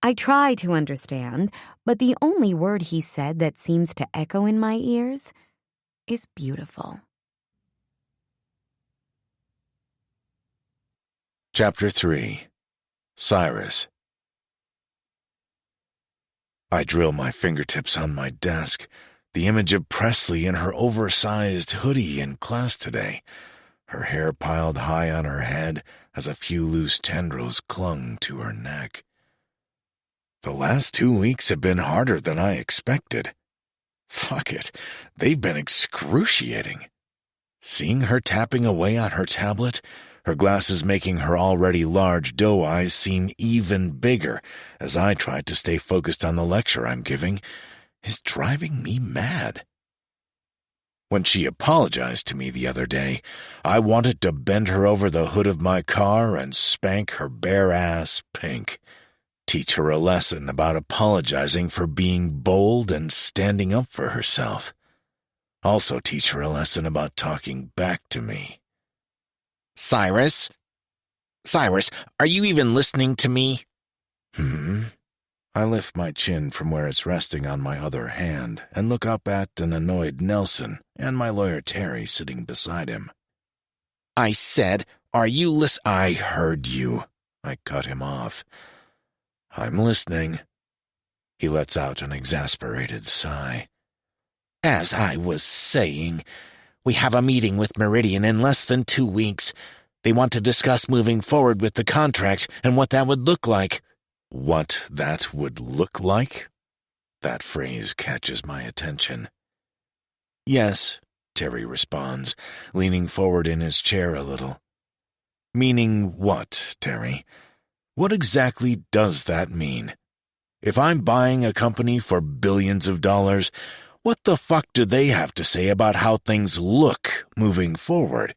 I try to understand, but the only word he said that seems to echo in my ears is beautiful. Chapter 3. Cyrus. I drill my fingertips on my desk, the image of Presley in her oversized hoodie in class today, her hair piled high on her head as a few loose tendrils clung to her neck. The last 2 weeks have been harder than I expected. Fuck it, they've been excruciating. Seeing her tapping away on her tablet, her glasses making her already large doe eyes seem even bigger as I tried to stay focused on the lecture I'm giving, is driving me mad. When she apologized to me the other day, I wanted to bend her over the hood of my car and spank her bare ass pink. Teach her a lesson about apologizing for being bold and standing up for herself. Also teach her a lesson about talking back to me. Cyrus? Cyrus, are you even listening to me? I lift my chin from where it's resting on my other hand and look up at an annoyed Nelson and my lawyer Terry sitting beside him. I said, are you I heard you. I cut him off. I'm listening. He lets out an exasperated sigh. As I was saying, we have a meeting with Meridian in less than 2 weeks. They want to discuss moving forward with the contract and what that would look like. What that would look like? That phrase catches my attention. Yes, Terry responds, leaning forward in his chair a little. Meaning what, Terry? What exactly does that mean? If I'm buying a company for billions of dollars, what the fuck do they have to say about how things look moving forward?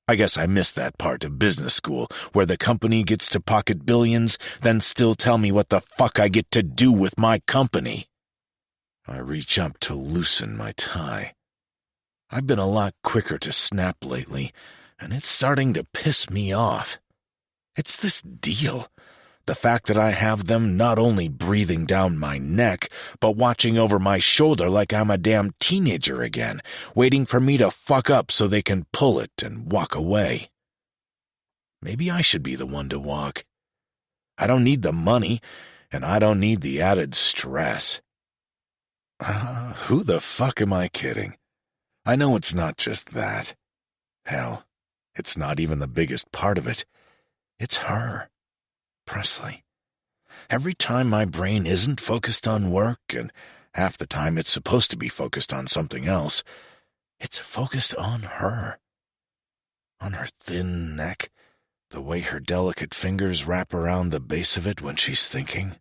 I guess I missed that part of business school, where the company gets to pocket billions, then still tell me what the fuck I get to do with my company. I reach up to loosen my tie. I've been a lot quicker to snap lately, and it's starting to piss me off. It's this deal. The fact that I have them not only breathing down my neck, but watching over my shoulder like I'm a damn teenager again, waiting for me to fuck up so they can pull it and walk away. Maybe I should be the one to walk. I don't need the money, and I don't need the added stress. Who the fuck am I kidding? I know it's not just that. Hell, it's not even the biggest part of it. It's her. Presley. Every time my brain isn't focused on work, and half the time it's supposed to be focused on something else, it's focused on her. On her thin neck, the way her delicate fingers wrap around the base of it when she's thinking.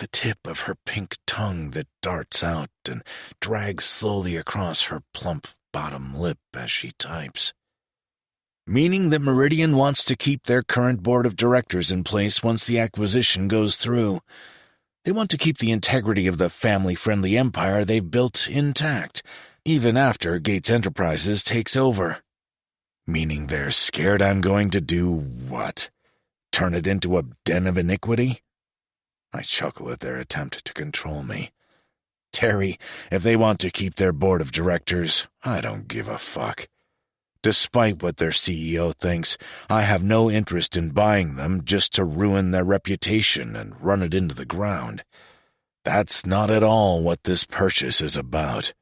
the tip of her pink tongue that darts out and drags slowly across her plump bottom lip as she types. Meaning that Meridian wants to keep their current board of directors in place once the acquisition goes through. They want to keep the integrity of the family-friendly empire they've built intact, even after Gates Enterprises takes over. Meaning they're scared I'm going to do what? Turn it into a den of iniquity? I chuckle at their attempt to control me. Terry, if they want to keep their board of directors, I don't give a fuck. Despite what their CEO thinks, I have no interest in buying them just to ruin their reputation and run it into the ground. That's not at all what this purchase is about.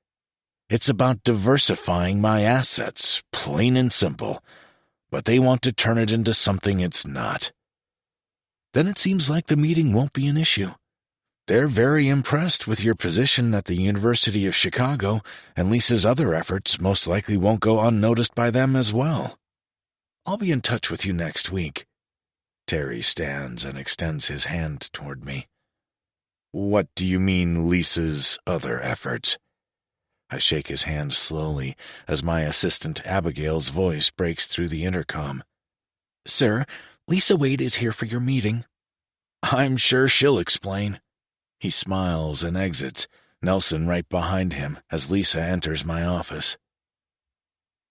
It's about diversifying my assets, plain and simple, but they want to turn it into something it's not. Then it seems like the meeting won't be an issue. They're very impressed with your position at the University of Chicago, and Lisa's other efforts most likely won't go unnoticed by them as well. I'll be in touch with you next week. Terry stands and extends his hand toward me. What do you mean, Lisa's other efforts? I shake his hand slowly as my assistant Abigail's voice breaks through the intercom. Sir, Lisa Wade is here for your meeting. I'm sure she'll explain. He smiles and exits, Nelson right behind him as Lisa enters my office.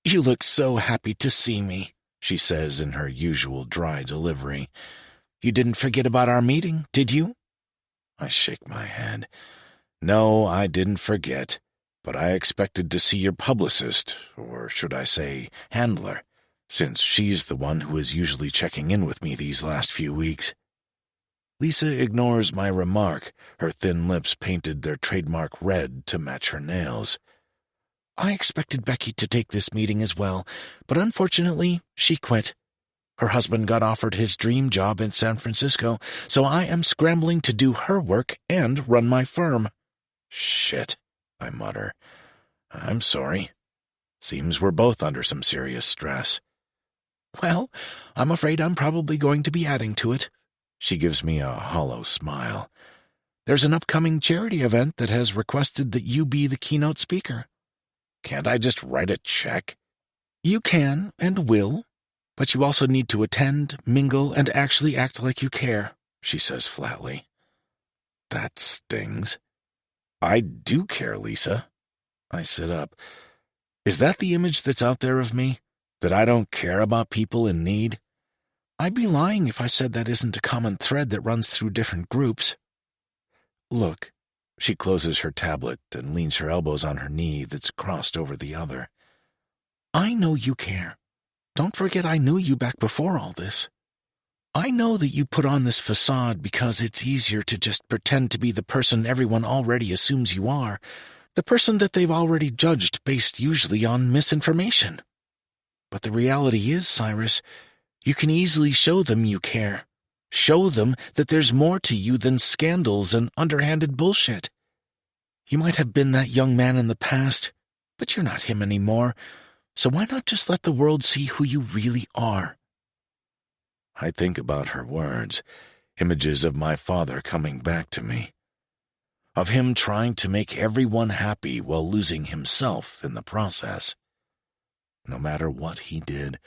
You look so happy to see me, she says in her usual dry delivery. You didn't forget about our meeting, did you? I shake my head. No, I didn't forget, but I expected to see your publicist, or should I say handler, since she's the one who is usually checking in with me these last few weeks. Lisa ignores my remark, her thin lips painted their trademark red to match her nails. I expected Becky to take this meeting as well, but unfortunately, she quit. Her husband got offered his dream job in San Francisco, so I am scrambling to do her work and run my firm. Shit, I mutter. I'm sorry. Seems we're both under some serious stress. Well, I'm afraid I'm probably going to be adding to it. She gives me a hollow smile. There's an upcoming charity event that has requested that you be the keynote speaker. Can't I just write a check? You can and will, but you also need to attend, mingle, and actually act like you care, she says flatly. That stings. I do care, Lisa. I sit up. Is that the image that's out there of me? That I don't care about people in need? I'd be lying if I said that isn't a common thread that runs through different groups. Look, she closes her tablet and leans her elbows on her knee that's crossed over the other. I know you care. Don't forget I knew you back before all this. I know that you put on this facade because it's easier to just pretend to be the person everyone already assumes you are, the person that they've already judged based usually on misinformation. But the reality is, Cyrus, you can easily show them you care. Show them that there's more to you than scandals and underhanded bullshit. You might have been that young man in the past, but you're not him anymore, so why not just let the world see who you really are? I think about her words, images of my father coming back to me, of him trying to make everyone happy while losing himself in the process. No matter what he did,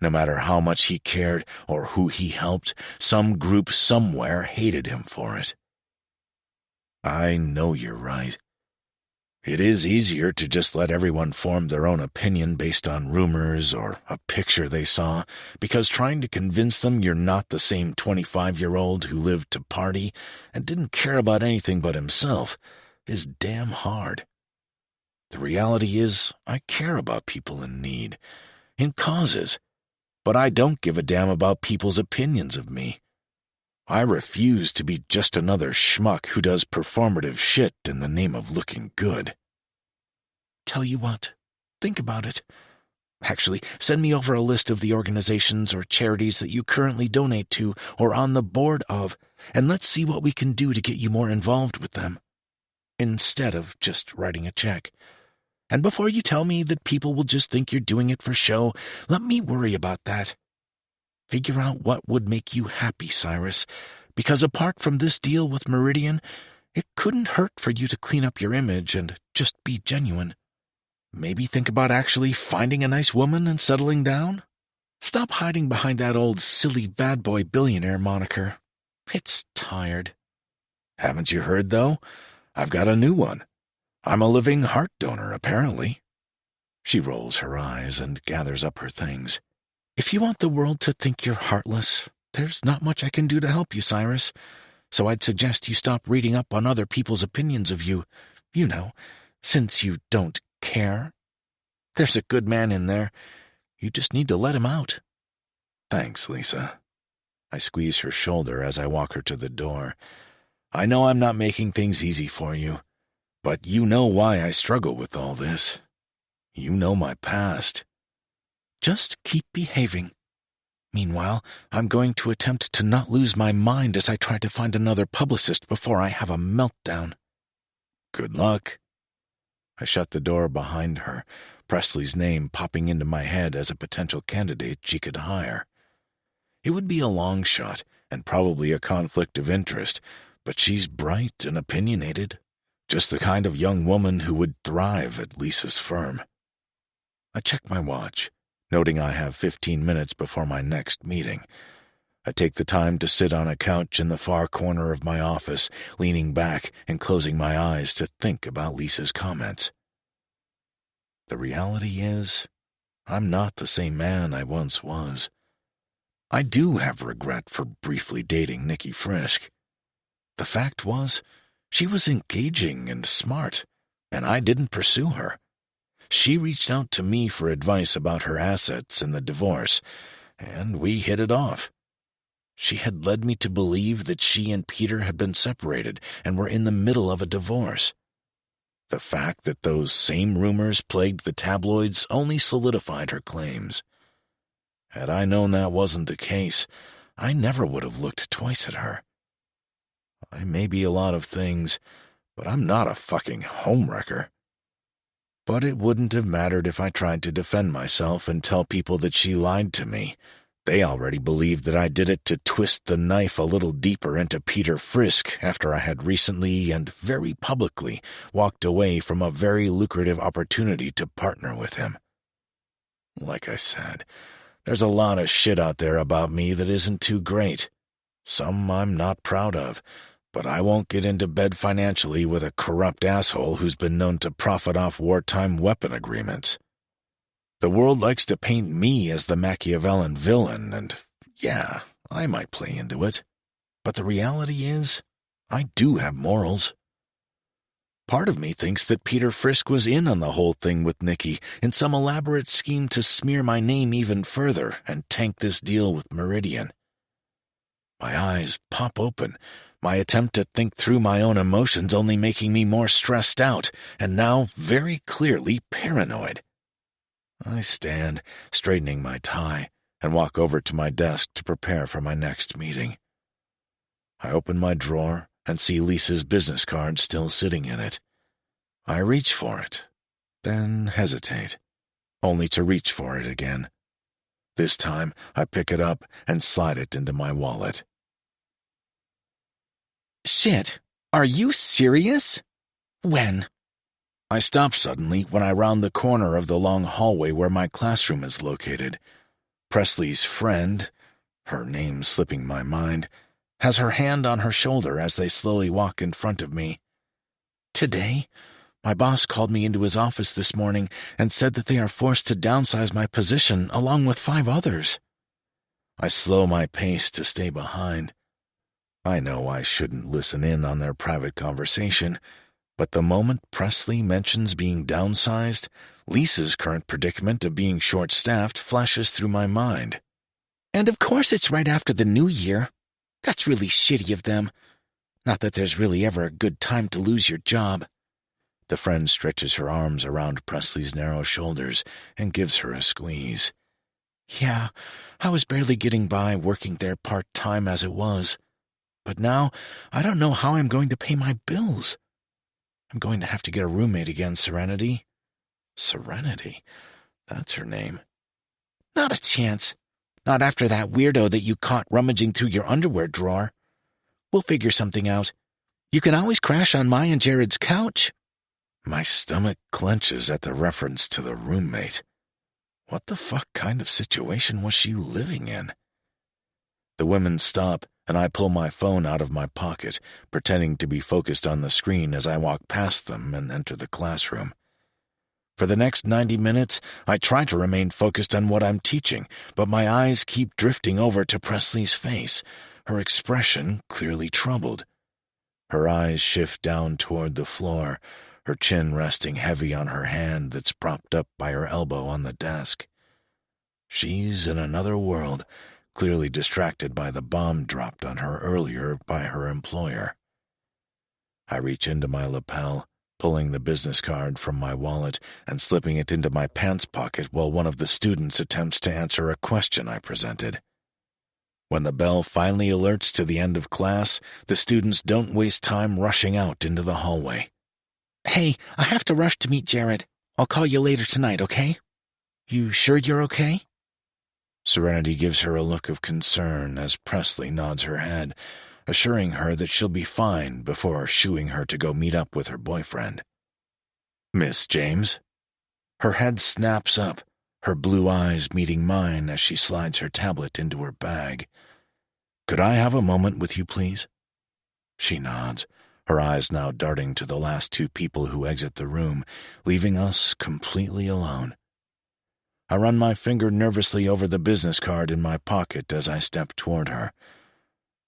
no matter how much he cared or who he helped, some group somewhere hated him for it. I know you're right. It is easier to just let everyone form their own opinion based on rumors or a picture they saw, because trying to convince them you're not the same 25-year-old who lived to party and didn't care about anything but himself is damn hard. The reality is, I care about people in need, in causes, but I don't give a damn about people's opinions of me. I refuse to be just another schmuck who does performative shit in the name of looking good. Tell you what, think about it. Actually, send me over a list of the organizations or charities that you currently donate to or on the board of, and let's see what we can do to get you more involved with them, instead of just writing a check. And before you tell me that people will just think you're doing it for show, let me worry about that. Figure out what would make you happy, Cyrus, Because apart from this deal with Meridian, it couldn't hurt for you to clean up your image and just be genuine. Maybe think about actually finding a nice woman and settling down? Stop hiding behind that old silly bad boy billionaire moniker. It's tired. Haven't you heard, though? I've got a new one. I'm a living heart donor, apparently. She rolls her eyes and gathers up her things. If you want the world to think you're heartless, there's not much I can do to help you, Cyrus. So I'd suggest you stop reading up on other people's opinions of you. You know, since you don't care. There's a good man in there. You just need to let him out. Thanks, Lisa. I squeeze her shoulder as I walk her to the door. I know I'm not making things easy for you, but you know why I struggle with all this. You know my past. Just keep behaving. Meanwhile, I'm going to attempt to not lose my mind as I try to find another publicist before I have a meltdown. Good luck. I shut the door behind her, Presley's name popping into my head as a potential candidate she could hire. It would be a long shot and probably a conflict of interest, but she's bright and opinionated, just the kind of young woman who would thrive at Lisa's firm. I check my watch, noting I have 15 minutes before my next meeting. I take the time to sit on a couch in the far corner of my office, leaning back and closing my eyes to think about Lisa's comments. The reality is, I'm not the same man I once was. I do have regret for briefly dating Nikki Frisk. The fact was, she was engaging and smart, and I didn't pursue her. She reached out to me for advice about her assets and the divorce, and we hit it off. She had led me to believe that she and Peter had been separated and were in the middle of a divorce. The fact that those same rumors plagued the tabloids only solidified her claims. Had I known that wasn't the case, I never would have looked twice at her. I may be a lot of things, but I'm not a fucking homewrecker. But it wouldn't have mattered if I tried to defend myself and tell people that she lied to me. They already believed that I did it to twist the knife a little deeper into Peter Frisk after I had recently and very publicly walked away from a very lucrative opportunity to partner with him. Like I said, there's a lot of shit out there about me that isn't too great. Some I'm not proud of, but I won't get into bed financially with a corrupt asshole who's been known to profit off wartime weapon agreements. The world likes to paint me as the Machiavellian villain, and yeah, I might play into it. But the reality is, I do have morals. Part of me thinks that Peter Frisk was in on the whole thing with Nikki in some elaborate scheme to smear my name even further and tank this deal with Meridian. My eyes pop open, my attempt to think through my own emotions only making me more stressed out, and now very clearly paranoid. I stand, straightening my tie, and walk over to my desk to prepare for my next meeting. I open my drawer and see Lisa's business card still sitting in it. I reach for it, then hesitate, only to reach for it again. This time, I pick it up and slide it into my wallet. Shit, are you serious? When? I stop suddenly when I round the corner of the long hallway where my classroom is located. Presley's friend, her name slipping my mind, has her hand on her shoulder as they slowly walk in front of me. Today, my boss called me into his office this morning and said that they are forced to downsize my position along with 5 others. I slow my pace to stay behind. I know I shouldn't listen in on their private conversation, but the moment Presley mentions being downsized, Lisa's current predicament of being short-staffed flashes through my mind. And of course it's right after the new year. That's really shitty of them. Not that there's really ever a good time to lose your job. The friend stretches her arms around Presley's narrow shoulders and gives her a squeeze. Yeah, I was barely getting by working there part-time as it was. But now, I don't know how I'm going to pay my bills. I'm going to have to get a roommate again, Serenity. Serenity? That's her name. Not a chance. Not after that weirdo that you caught rummaging through your underwear drawer. We'll figure something out. You can always crash on my and Jared's couch. My stomach clenches at the reference to the roommate. What the fuck kind of situation was she living in? The women stop, and I pull my phone out of my pocket, pretending to be focused on the screen as I walk past them and enter the classroom. For the next 90 minutes, I try to remain focused on what I'm teaching, but my eyes keep drifting over to Presley's face, her expression clearly troubled. Her eyes shift down toward the floor, her chin resting heavy on her hand that's propped up by her elbow on the desk. She's in another world, clearly distracted by the bomb dropped on her earlier by her employer. I reach into my lapel, pulling the business card from my wallet and slipping it into my pants pocket while one of the students attempts to answer a question I presented. When the bell finally alerts to the end of class, the students don't waste time rushing out into the hallway. Hey, I have to rush to meet Jared. I'll call you later tonight, okay? You sure you're okay? Serenity gives her a look of concern as Presley nods her head, assuring her that she'll be fine before shooing her to go meet up with her boyfriend. Miss James? Her head snaps up, her blue eyes meeting mine as she slides her tablet into her bag. Could I have a moment with you, please? She nods, her eyes now darting to the last two people who exit the room, leaving us completely alone. I run my finger nervously over the business card in my pocket as I step toward her.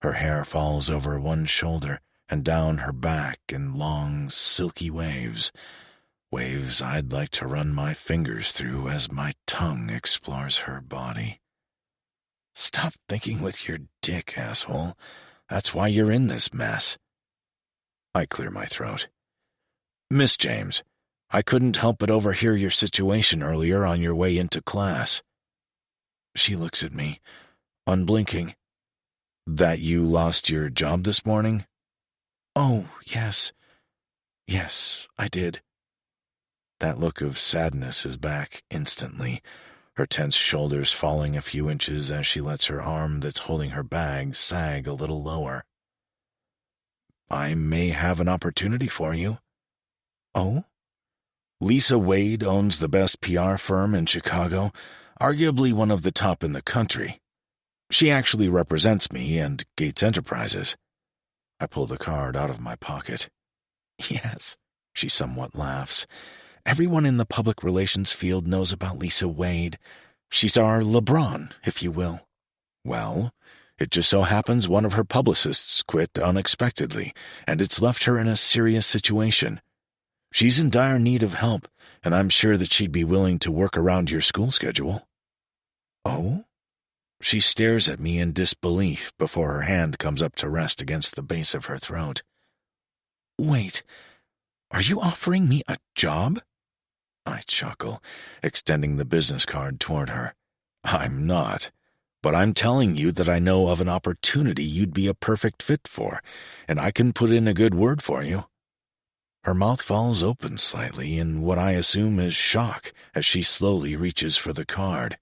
Her hair falls over one shoulder and down her back in long, silky waves. Waves I'd like to run my fingers through as my tongue explores her body. Stop thinking with your dick, asshole. That's why you're in this mess. I clear my throat. Miss James, I couldn't help but overhear your situation earlier on your way into class. She looks at me, unblinking. That you lost your job this morning? Oh, yes. Yes, I did. That look of sadness is back instantly, her tense shoulders falling a few inches as she lets her arm that's holding her bag sag a little lower. I may have an opportunity for you. Oh? Lisa Wade owns the best PR firm in Chicago, arguably one of the top in the country. She actually represents me and Gates Enterprises. I pull the card out of my pocket. Yes, she somewhat laughs. Everyone in the public relations field knows about Lisa Wade. She's our LeBron, if you will. Well, it just so happens one of her publicists quit unexpectedly, and it's left her in a serious situation. She's in dire need of help, and I'm sure that she'd be willing to work around your school schedule. Oh? She stares at me in disbelief before her hand comes up to rest against the base of her throat. Wait, are you offering me a job? I chuckle, extending the business card toward her. I'm not, but I'm telling you that I know of an opportunity you'd be a perfect fit for, and I can put in a good word for you. Her mouth falls open slightly in what I assume is shock as she slowly reaches for the card.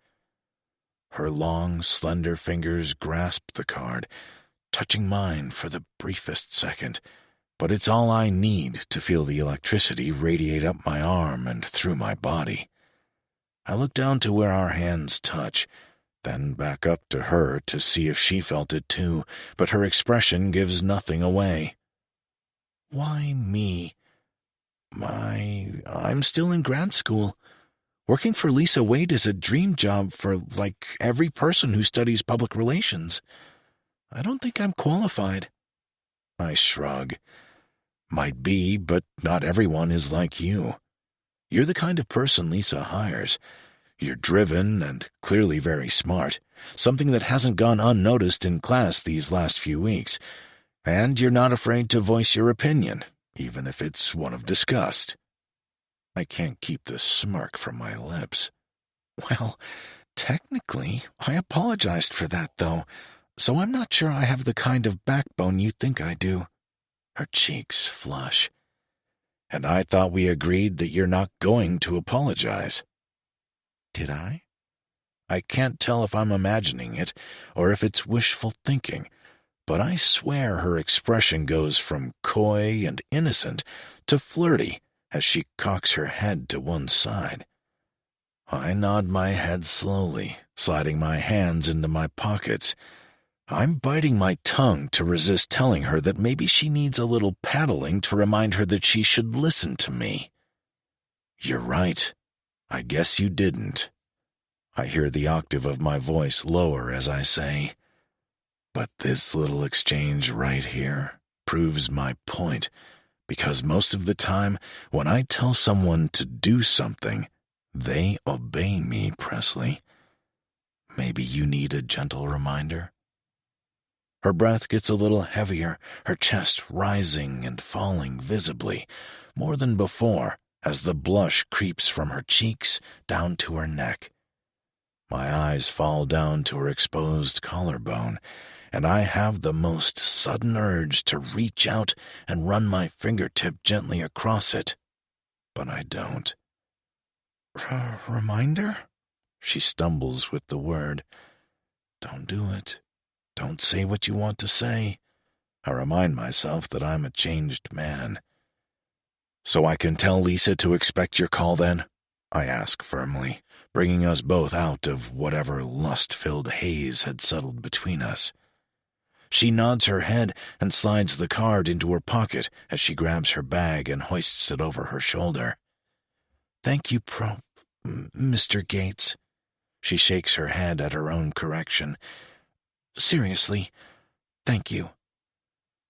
Her long, slender fingers grasp the card, touching mine for the briefest second, but it's all I need to feel the electricity radiate up my arm and through my body. I look down to where our hands touch, then back up to her to see if she felt it too, but her expression gives nothing away. Why me? I'm still in grad school. Working for Lisa Wade is a dream job for, every person who studies public relations. I don't think I'm qualified. I shrug. Might be, but not everyone is like you. You're the kind of person Lisa hires. You're driven and clearly very smart, something that hasn't gone unnoticed in class these last few weeks. And you're not afraid to voice your opinion, even if it's one of disgust. I can't keep the smirk from my lips. Well, technically, I apologized for that, though, so I'm not sure I have the kind of backbone you think I do. Her cheeks flush. And I thought we agreed that you're not going to apologize. Did I? I can't tell if I'm imagining it or if it's wishful thinking, but I swear her expression goes from coy and innocent to flirty as she cocks her head to one side. I nod my head slowly, sliding my hands into my pockets. I'm biting my tongue to resist telling her that maybe she needs a little paddling to remind her that she should listen to me. You're right. I guess you didn't. I hear the octave of my voice lower as I say, but this little exchange right here proves my point, because most of the time, when I tell someone to do something, they obey me, Presley. Maybe you need a gentle reminder? Her breath gets a little heavier, her chest rising and falling visibly, more than before, as the blush creeps from her cheeks down to her neck. My eyes fall down to her exposed collarbone, and I have the most sudden urge to reach out and run my fingertip gently across it. But I don't. Reminder? She stumbles with the word. Don't do it. Don't say what you want to say. I remind myself that I'm a changed man. So I can tell Lisa to expect your call then? I ask firmly, bringing us both out of whatever lust-filled haze had settled between us. She nods her head and slides the card into her pocket as she grabs her bag and hoists it over her shoulder. Thank you, Mr. Gates. She shakes her head at her own correction. Seriously, thank you.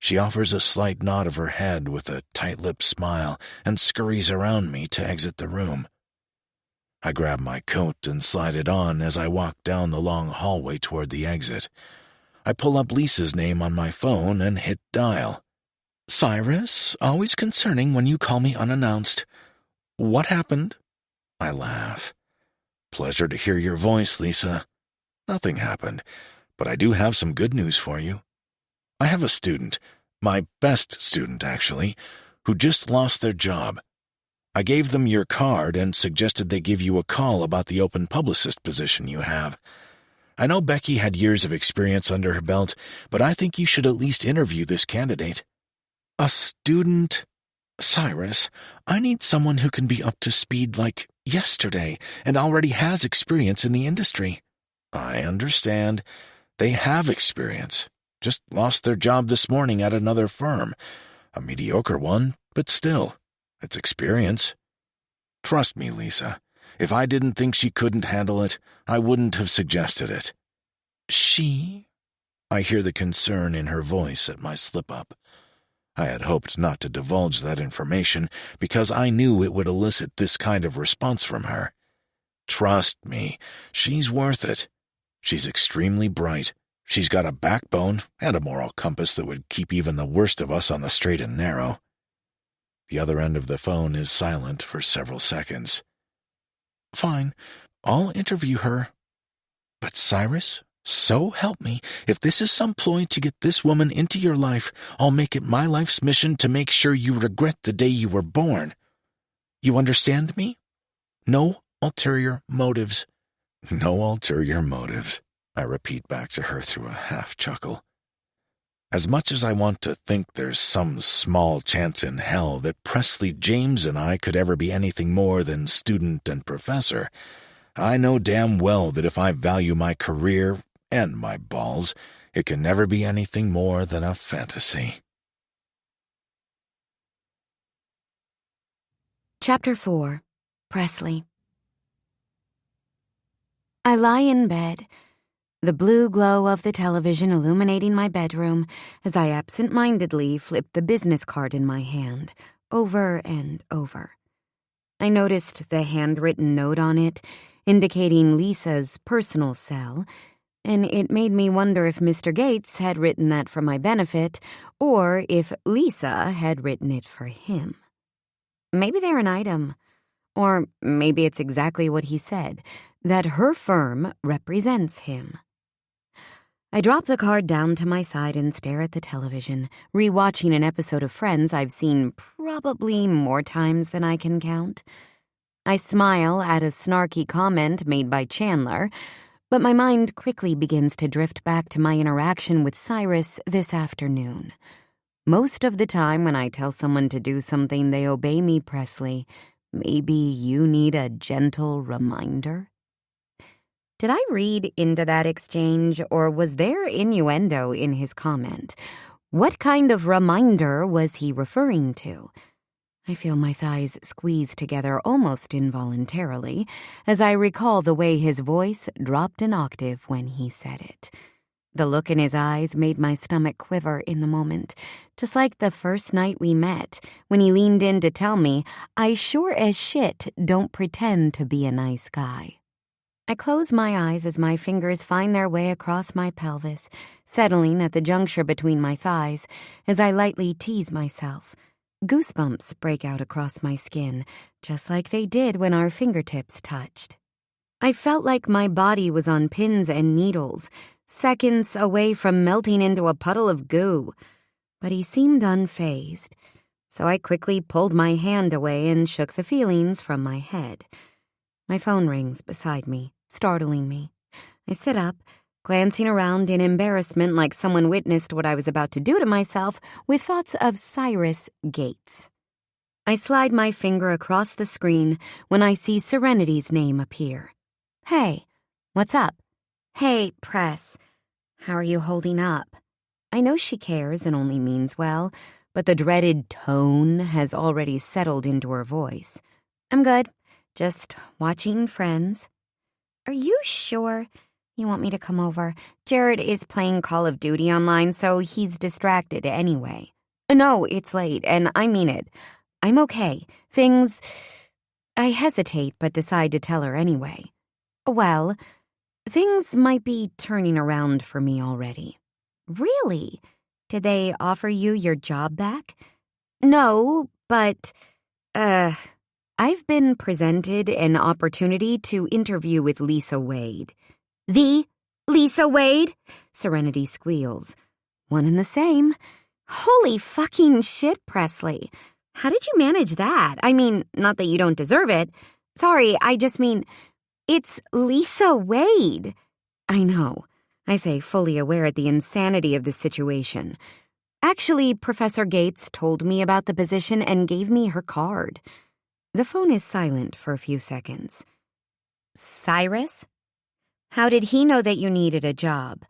She offers a slight nod of her head with a tight-lipped smile and scurries around me to exit the room. I grab my coat and slide it on as I walk down the long hallway toward the exit. I pull up Lisa's name on my phone and hit dial. Cyrus, always concerning when you call me unannounced. What happened? I laugh. Pleasure to hear your voice, Lisa. Nothing happened, but I do have some good news for you. I have a student, my best student actually, who just lost their job. I gave them your card and suggested they give you a call about the open publicist position you have. I know Becky had years of experience under her belt, but I think you should at least interview this candidate. A student? Cyrus, I need someone who can be up to speed like yesterday and already has experience in the industry. I understand. They have experience. Just lost their job this morning at another firm. A mediocre one, but still, it's experience. Trust me, Lisa. If I didn't think she couldn't handle it, I wouldn't have suggested it. She? I hear the concern in her voice at my slip-up. I had hoped not to divulge that information because I knew it would elicit this kind of response from her. Trust me, she's worth it. She's extremely bright. She's got a backbone and a moral compass that would keep even the worst of us on the straight and narrow. The other end of the phone is silent for several seconds. Fine, I'll interview her. But Cyrus, so help me, if this is some ploy to get this woman into your life, I'll make it my life's mission to make sure you regret the day you were born. You understand me? No ulterior motives. No ulterior motives, I repeat back to her through a half-chuckle. As much as I want to think there's some small chance in hell that Presley James and I could ever be anything more than student and professor, I know damn well that if I value my career and my balls, it can never be anything more than a fantasy. Chapter 4. Presley. I lie in bed, the blue glow of the television illuminating my bedroom as I absent-mindedly flip the business card in my hand, over and over. I noticed the handwritten note on it, indicating Lisa's personal cell, and it made me wonder if Mr. Gates had written that for my benefit, or if Lisa had written it for him. Maybe they're an item, or maybe it's exactly what he said, that her firm represents him. I drop the card down to my side and stare at the television, rewatching an episode of Friends I've seen probably more times than I can count. I smile at a snarky comment made by Chandler, But my mind quickly begins to drift back to my interaction with Cyrus this afternoon. Most of the time when I tell someone to do something, they obey me, Presley. Maybe you need a gentle reminder? Did I read into that exchange, or was there innuendo in his comment? What kind of reminder was he referring to? I feel my thighs squeeze together almost involuntarily as I recall the way his voice dropped an octave when he said it. The look in his eyes made my stomach quiver in the moment, just like the first night we met, when he leaned in to tell me, I sure as shit don't pretend to be a nice guy. I close my eyes as my fingers find their way across my pelvis, settling at the juncture between my thighs as I lightly tease myself. Goosebumps break out across my skin, just like they did when our fingertips touched. I felt like my body was on pins and needles, seconds away from melting into a puddle of goo. But he seemed unfazed, so I quickly pulled my hand away and shook the feelings from my head. My phone rings beside me, startling me. I sit up, glancing around in embarrassment like someone witnessed what I was about to do to myself with thoughts of Cyrus Gates. I slide my finger across the screen when I see Serenity's name appear. Hey, what's up? Hey, Press. How are you holding up? I know she cares and only means well, but the dreaded tone has already settled into her voice. I'm good. Just watching Friends. Are you sure you want me to come over? Jared is playing Call of Duty online, so he's distracted anyway. No, it's late, and I mean it. I'm okay. I hesitate but decide to tell her anyway. Well, things might be turning around for me already. Really? Did they offer you your job back? No, but, I've been presented an opportunity to interview with Lisa Wade. The Lisa Wade? Serenity squeals. One and the same. Holy fucking shit, Presley. How did you manage that? I mean, not that you don't deserve it. Sorry, I just mean, it's Lisa Wade. I know, I say, fully aware at the insanity of the situation. Actually, Professor Gates told me about the position and gave me her card. The phone is silent for a few seconds. Cyrus? How did he know that you needed a job?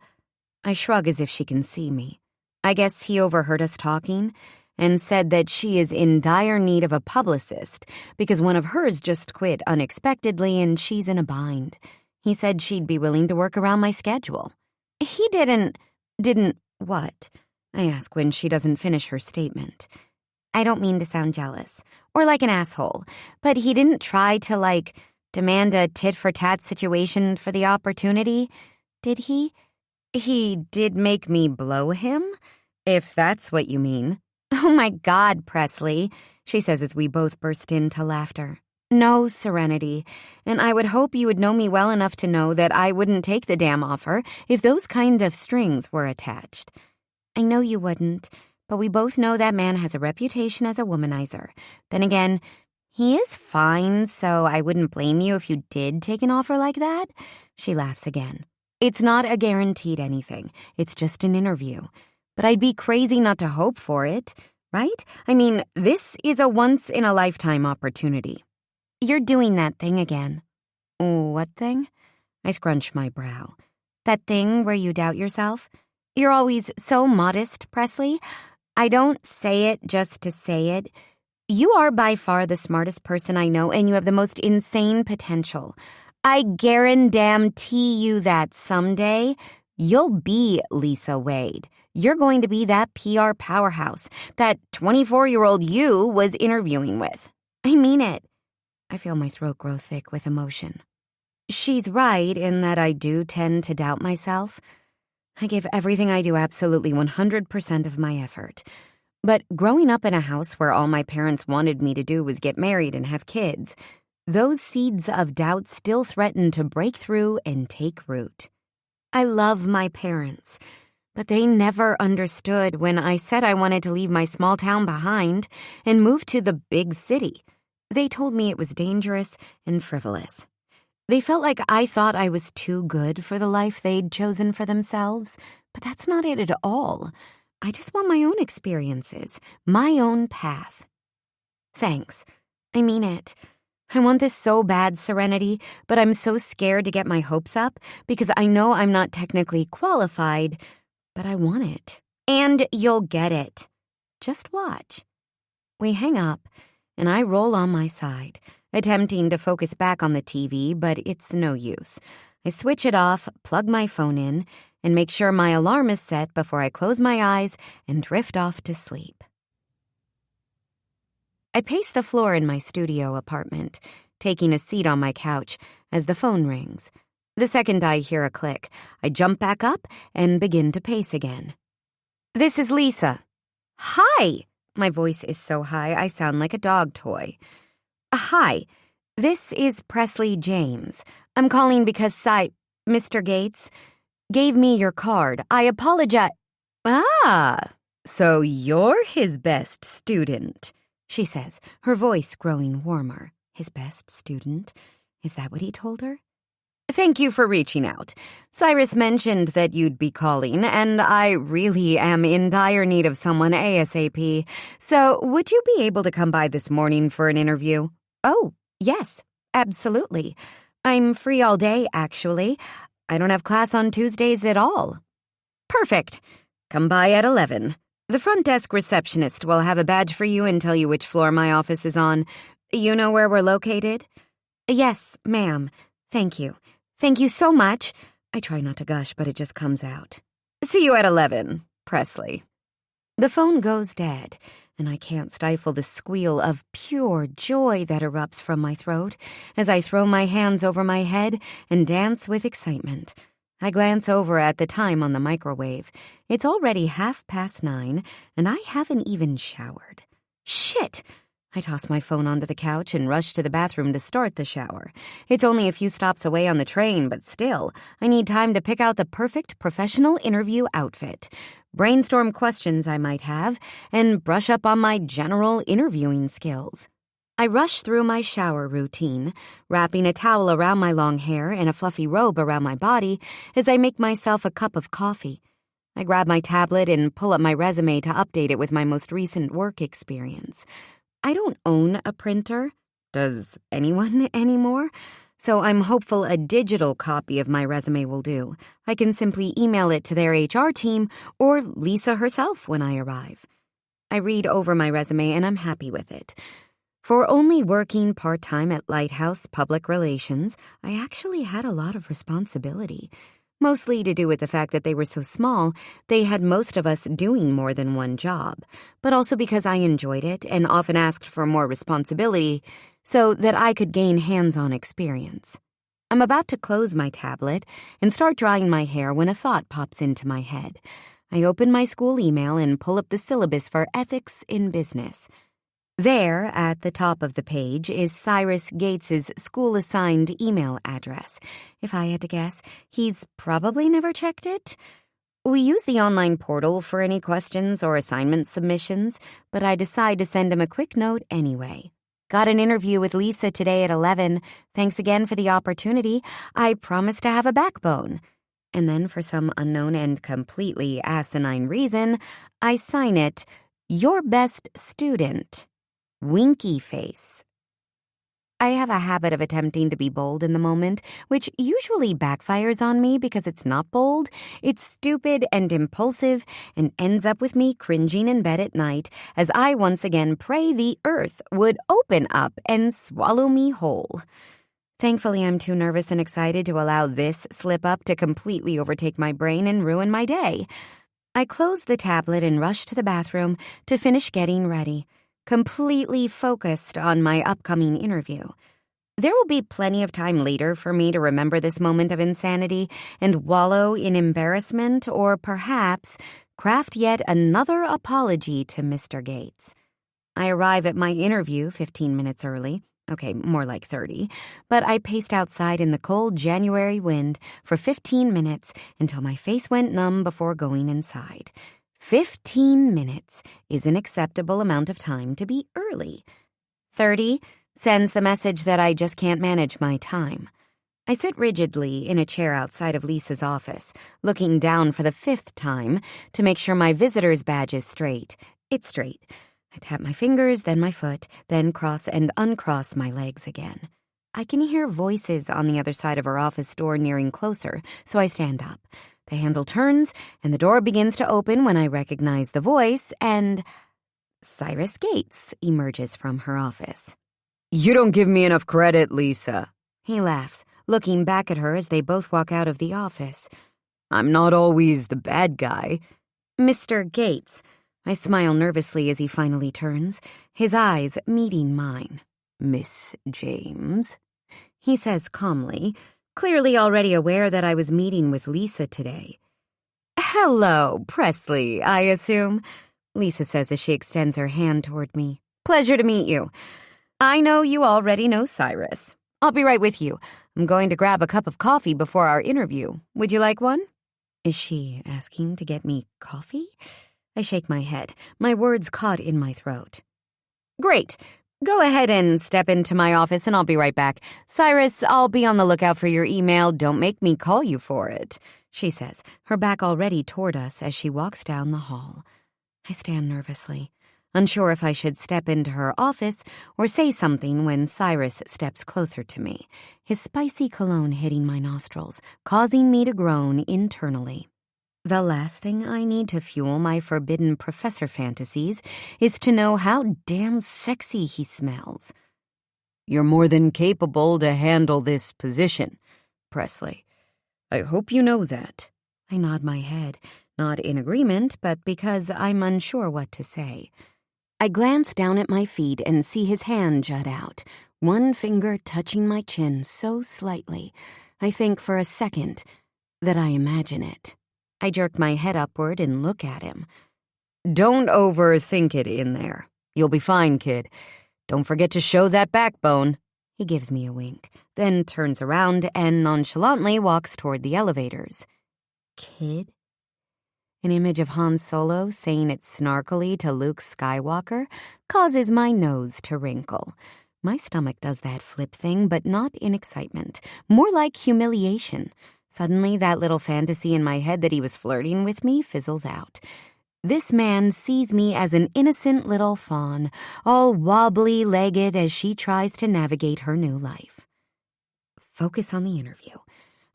I shrug as if she can see me. I guess he overheard us talking and said that she is in dire need of a publicist because one of hers just quit unexpectedly and she's in a bind. He said she'd be willing to work around my schedule. He didn't what? I ask when she doesn't finish her statement. I don't mean to sound jealous or like an asshole, but he didn't try to, demand a tit-for-tat situation for the opportunity, did he? He did make me blow him, if that's what you mean. Oh my God, Presley, she says as we both burst into laughter. No, Serenity, and I would hope you would know me well enough to know that I wouldn't take the damn offer if those kind of strings were attached. I know you wouldn't, but we both know that man has a reputation as a womanizer. Then again, he is fine, so I wouldn't blame you if you did take an offer like that. She laughs again. It's not a guaranteed anything. It's just an interview. But I'd be crazy not to hope for it, right? I mean, this is a once-in-a-lifetime opportunity. You're doing that thing again. What thing? I scrunch my brow. That thing where you doubt yourself? You're always so modest, Presley. I don't say it just to say it. You are by far the smartest person I know, and you have the most insane potential. I guarantee you that someday you'll be Lisa Wade. You're going to be that PR powerhouse that 24-year-old you was interviewing with. I mean it. I feel my throat grow thick with emotion. She's right in that I do tend to doubt myself. I give everything I do absolutely 100% of my effort. But growing up in a house where all my parents wanted me to do was get married and have kids, those seeds of doubt still threaten to break through and take root. I love my parents, but they never understood when I said I wanted to leave my small town behind and move to the big city. They told me it was dangerous and frivolous. They felt like I thought I was too good for the life they'd chosen for themselves, but that's not it at all. I just want my own experiences, my own path. Thanks. I mean it. I want this so bad, Serenity, but I'm so scared to get my hopes up because I know I'm not technically qualified, but I want it. And you'll get it. Just watch. We hang up, and I roll on my side, attempting to focus back on the TV, but it's no use. I switch it off, plug my phone in, and make sure my alarm is set before I close my eyes and drift off to sleep. I pace the floor in my studio apartment, taking a seat on my couch as the phone rings. The second I hear a click, I jump back up and begin to pace again. This is Lisa. Hi! My voice is so high I sound like a dog toy. Hi, this is Presley James. I'm calling because Mr. Gates gave me your card. I apologize. Ah, so you're his best student, she says, her voice growing warmer. His best student? Is that what he told her? Thank you for reaching out. Cyrus mentioned that you'd be calling, and I really am in dire need of someone ASAP. So would you be able to come by this morning for an interview? Oh, yes, absolutely. I'm free all day, actually. I don't have class on Tuesdays at all. Perfect. Come by at 11. The front desk receptionist will have a badge for you and tell you which floor my office is on. You know where we're located? Yes, ma'am. Thank you. Thank you so much. I try not to gush, but it just comes out. See you at 11, Presley. The phone goes dead, and I can't stifle the squeal of pure joy that erupts from my throat as I throw my hands over my head and dance with excitement. I glance over at the time on the microwave. It's already 9:30, and I haven't even showered. Shit! I toss my phone onto the couch and rush to the bathroom to start the shower. It's only a few stops away on the train, but still, I need time to pick out the perfect professional interview outfit, brainstorm questions I might have, and brush up on my general interviewing skills. I rush through my shower routine, wrapping a towel around my long hair and a fluffy robe around my body as I make myself a cup of coffee. I grab my tablet and pull up my resume to update it with my most recent work experience. I don't own a printer. Does anyone anymore? So I'm hopeful a digital copy of my resume will do. I can simply email it to their HR team or Lisa herself when I arrive. I read over my resume and I'm happy with it. For only working part-time at Lighthouse Public Relations, I actually had a lot of responsibility. Mostly to do with the fact that they were so small, they had most of us doing more than one job, but also because I enjoyed it and often asked for more responsibility so that I could gain hands-on experience. I'm about to close my tablet and start drying my hair when a thought pops into my head. I open my school email and pull up the syllabus for ethics in business. There, at the top of the page, is Cyrus Gates's school-assigned email address. If I had to guess, he's probably never checked it. We use the online portal for any questions or assignment submissions, but I decide to send him a quick note anyway. Got an interview with Lisa today at 11. Thanks again for the opportunity. I promise to have a backbone. And then, for some unknown and completely asinine reason, I sign it, Your Best Student. Winky face. I have a habit of attempting to be bold in the moment, which usually backfires on me because it's not bold. It's stupid and impulsive and ends up with me cringing in bed at night as I once again pray the earth would open up and swallow me whole. Thankfully, I'm too nervous and excited to allow this slip-up to completely overtake my brain and ruin my day. I close the tablet and rush to the bathroom to finish getting ready, completely focused on my upcoming interview. There will be plenty of time later for me to remember this moment of insanity and wallow in embarrassment or perhaps craft yet another apology to Mr. Gates. I arrive at my interview 15 minutes early. Okay, more like 30. But I paced outside in the cold January wind for 15 minutes until my face went numb before going inside. 15 minutes is an acceptable amount of time to be early. 30 sends the message that I just can't manage my time. I sit rigidly in a chair outside of Lisa's office, looking down for the 5th time to make sure my visitor's badge is straight. It's straight. I tap my fingers, then my foot, then cross and uncross my legs again. I can hear voices on the other side of her office door nearing closer, so I stand up. The handle turns, and the door begins to open when I recognize the voice, and Cyrus Gates emerges from her office. "You don't give me enough credit, Lisa." He laughs, looking back at her as they both walk out of the office. "I'm not always the bad guy." "Mr. Gates." I smile nervously as he finally turns, his eyes meeting mine. "Miss James," he says calmly, clearly already aware that I was meeting with Lisa today. "Hello, Presley, I assume," Lisa says as she extends her hand toward me. "Pleasure to meet you. I know you already know Cyrus. I'll be right with you. I'm going to grab a cup of coffee before our interview. Would you like one?" Is she asking to get me coffee? I shake my head, my words caught in my throat. "Great. Go ahead and step into my office and I'll be right back. Cyrus, I'll be on the lookout for your email. Don't make me call you for it," she says, her back already toward us as she walks down the hall. I stand nervously, unsure if I should step into her office or say something when Cyrus steps closer to me, his spicy cologne hitting my nostrils, causing me to groan internally. The last thing I need to fuel my forbidden professor fantasies is to know how damn sexy he smells. "You're more than capable to handle this position, Presley. I hope you know that." I nod my head, not in agreement, but because I'm unsure what to say. I glance down at my feet and see his hand jut out, one finger touching my chin so slightly, I think for a second, that I imagine it. I jerk my head upward and look at him. "Don't overthink it in there. You'll be fine, kid. Don't forget to show that backbone." He gives me a wink, then turns around and nonchalantly walks toward the elevators. "Kid?" An image of Han Solo saying it snarkily to Luke Skywalker causes my nose to wrinkle. My stomach does that flip thing, but not in excitement, more like humiliation. Suddenly, that little fantasy in my head that he was flirting with me fizzles out. This man sees me as an innocent little fawn, all wobbly-legged as she tries to navigate her new life. Focus on the interview,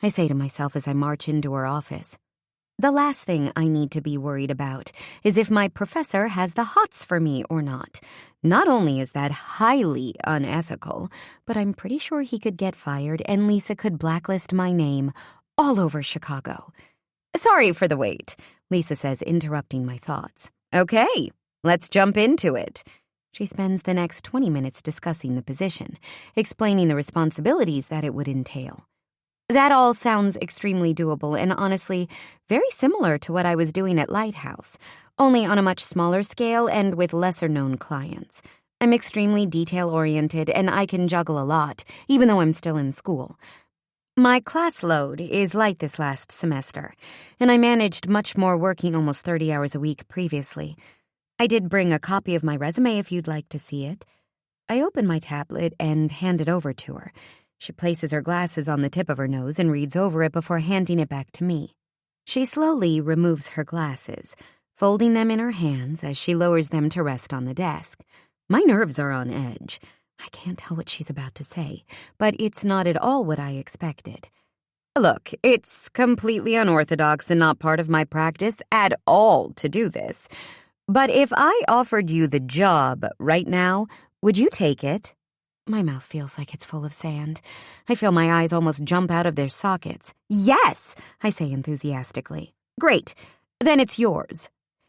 I say to myself as I march into her office. The last thing I need to be worried about is if my professor has the hots for me or not. Not only is that highly unethical, but I'm pretty sure he could get fired and Lisa could blacklist my name all over Chicago. "Sorry for the wait," Lisa says, interrupting my thoughts. "Okay, let's jump into it." She spends the next 20 minutes discussing the position, explaining the responsibilities that it would entail. That all sounds extremely doable and honestly very similar to what I was doing at Lighthouse, only on a much smaller scale and with lesser-known clients. I'm extremely detail-oriented and I can juggle a lot, even though I'm still in school. My class load is light this last semester, and I managed much more working almost 30 hours a week previously. I did bring a copy of my resume if you'd like to see it. I open my tablet and hand it over to her. She places her glasses on the tip of her nose and reads over it before handing it back to me. She slowly removes her glasses, folding them in her hands as she lowers them to rest on the desk. My nerves are on edge. I can't tell what she's about to say, but it's not at all what I expected. Look, it's completely unorthodox and not part of my practice at all to do this. But if I offered you the job right now, would you take it? My mouth feels like it's full of sand. I feel my eyes almost jump out of their sockets. "Yes," I say enthusiastically. "Great, then it's yours."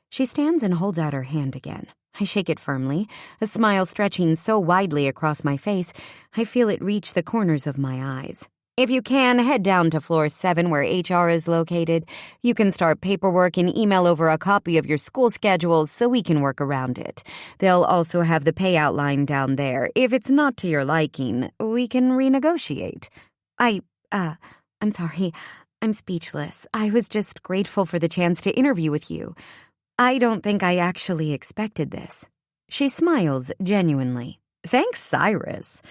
She stands and holds out her hand again. I shake it firmly, a smile stretching so widely across my face, I feel it reach the corners of my eyes. "If you can, head down to floor 7 where HR is located. You can start paperwork and email over a copy of your school schedules so we can work around it. They'll also have the payout line down there. If it's not to your liking, we can renegotiate." I'm sorry. I'm speechless. I was just grateful for the chance to interview with you. I don't think I actually expected this. She smiles genuinely. "Thanks, Cyrus."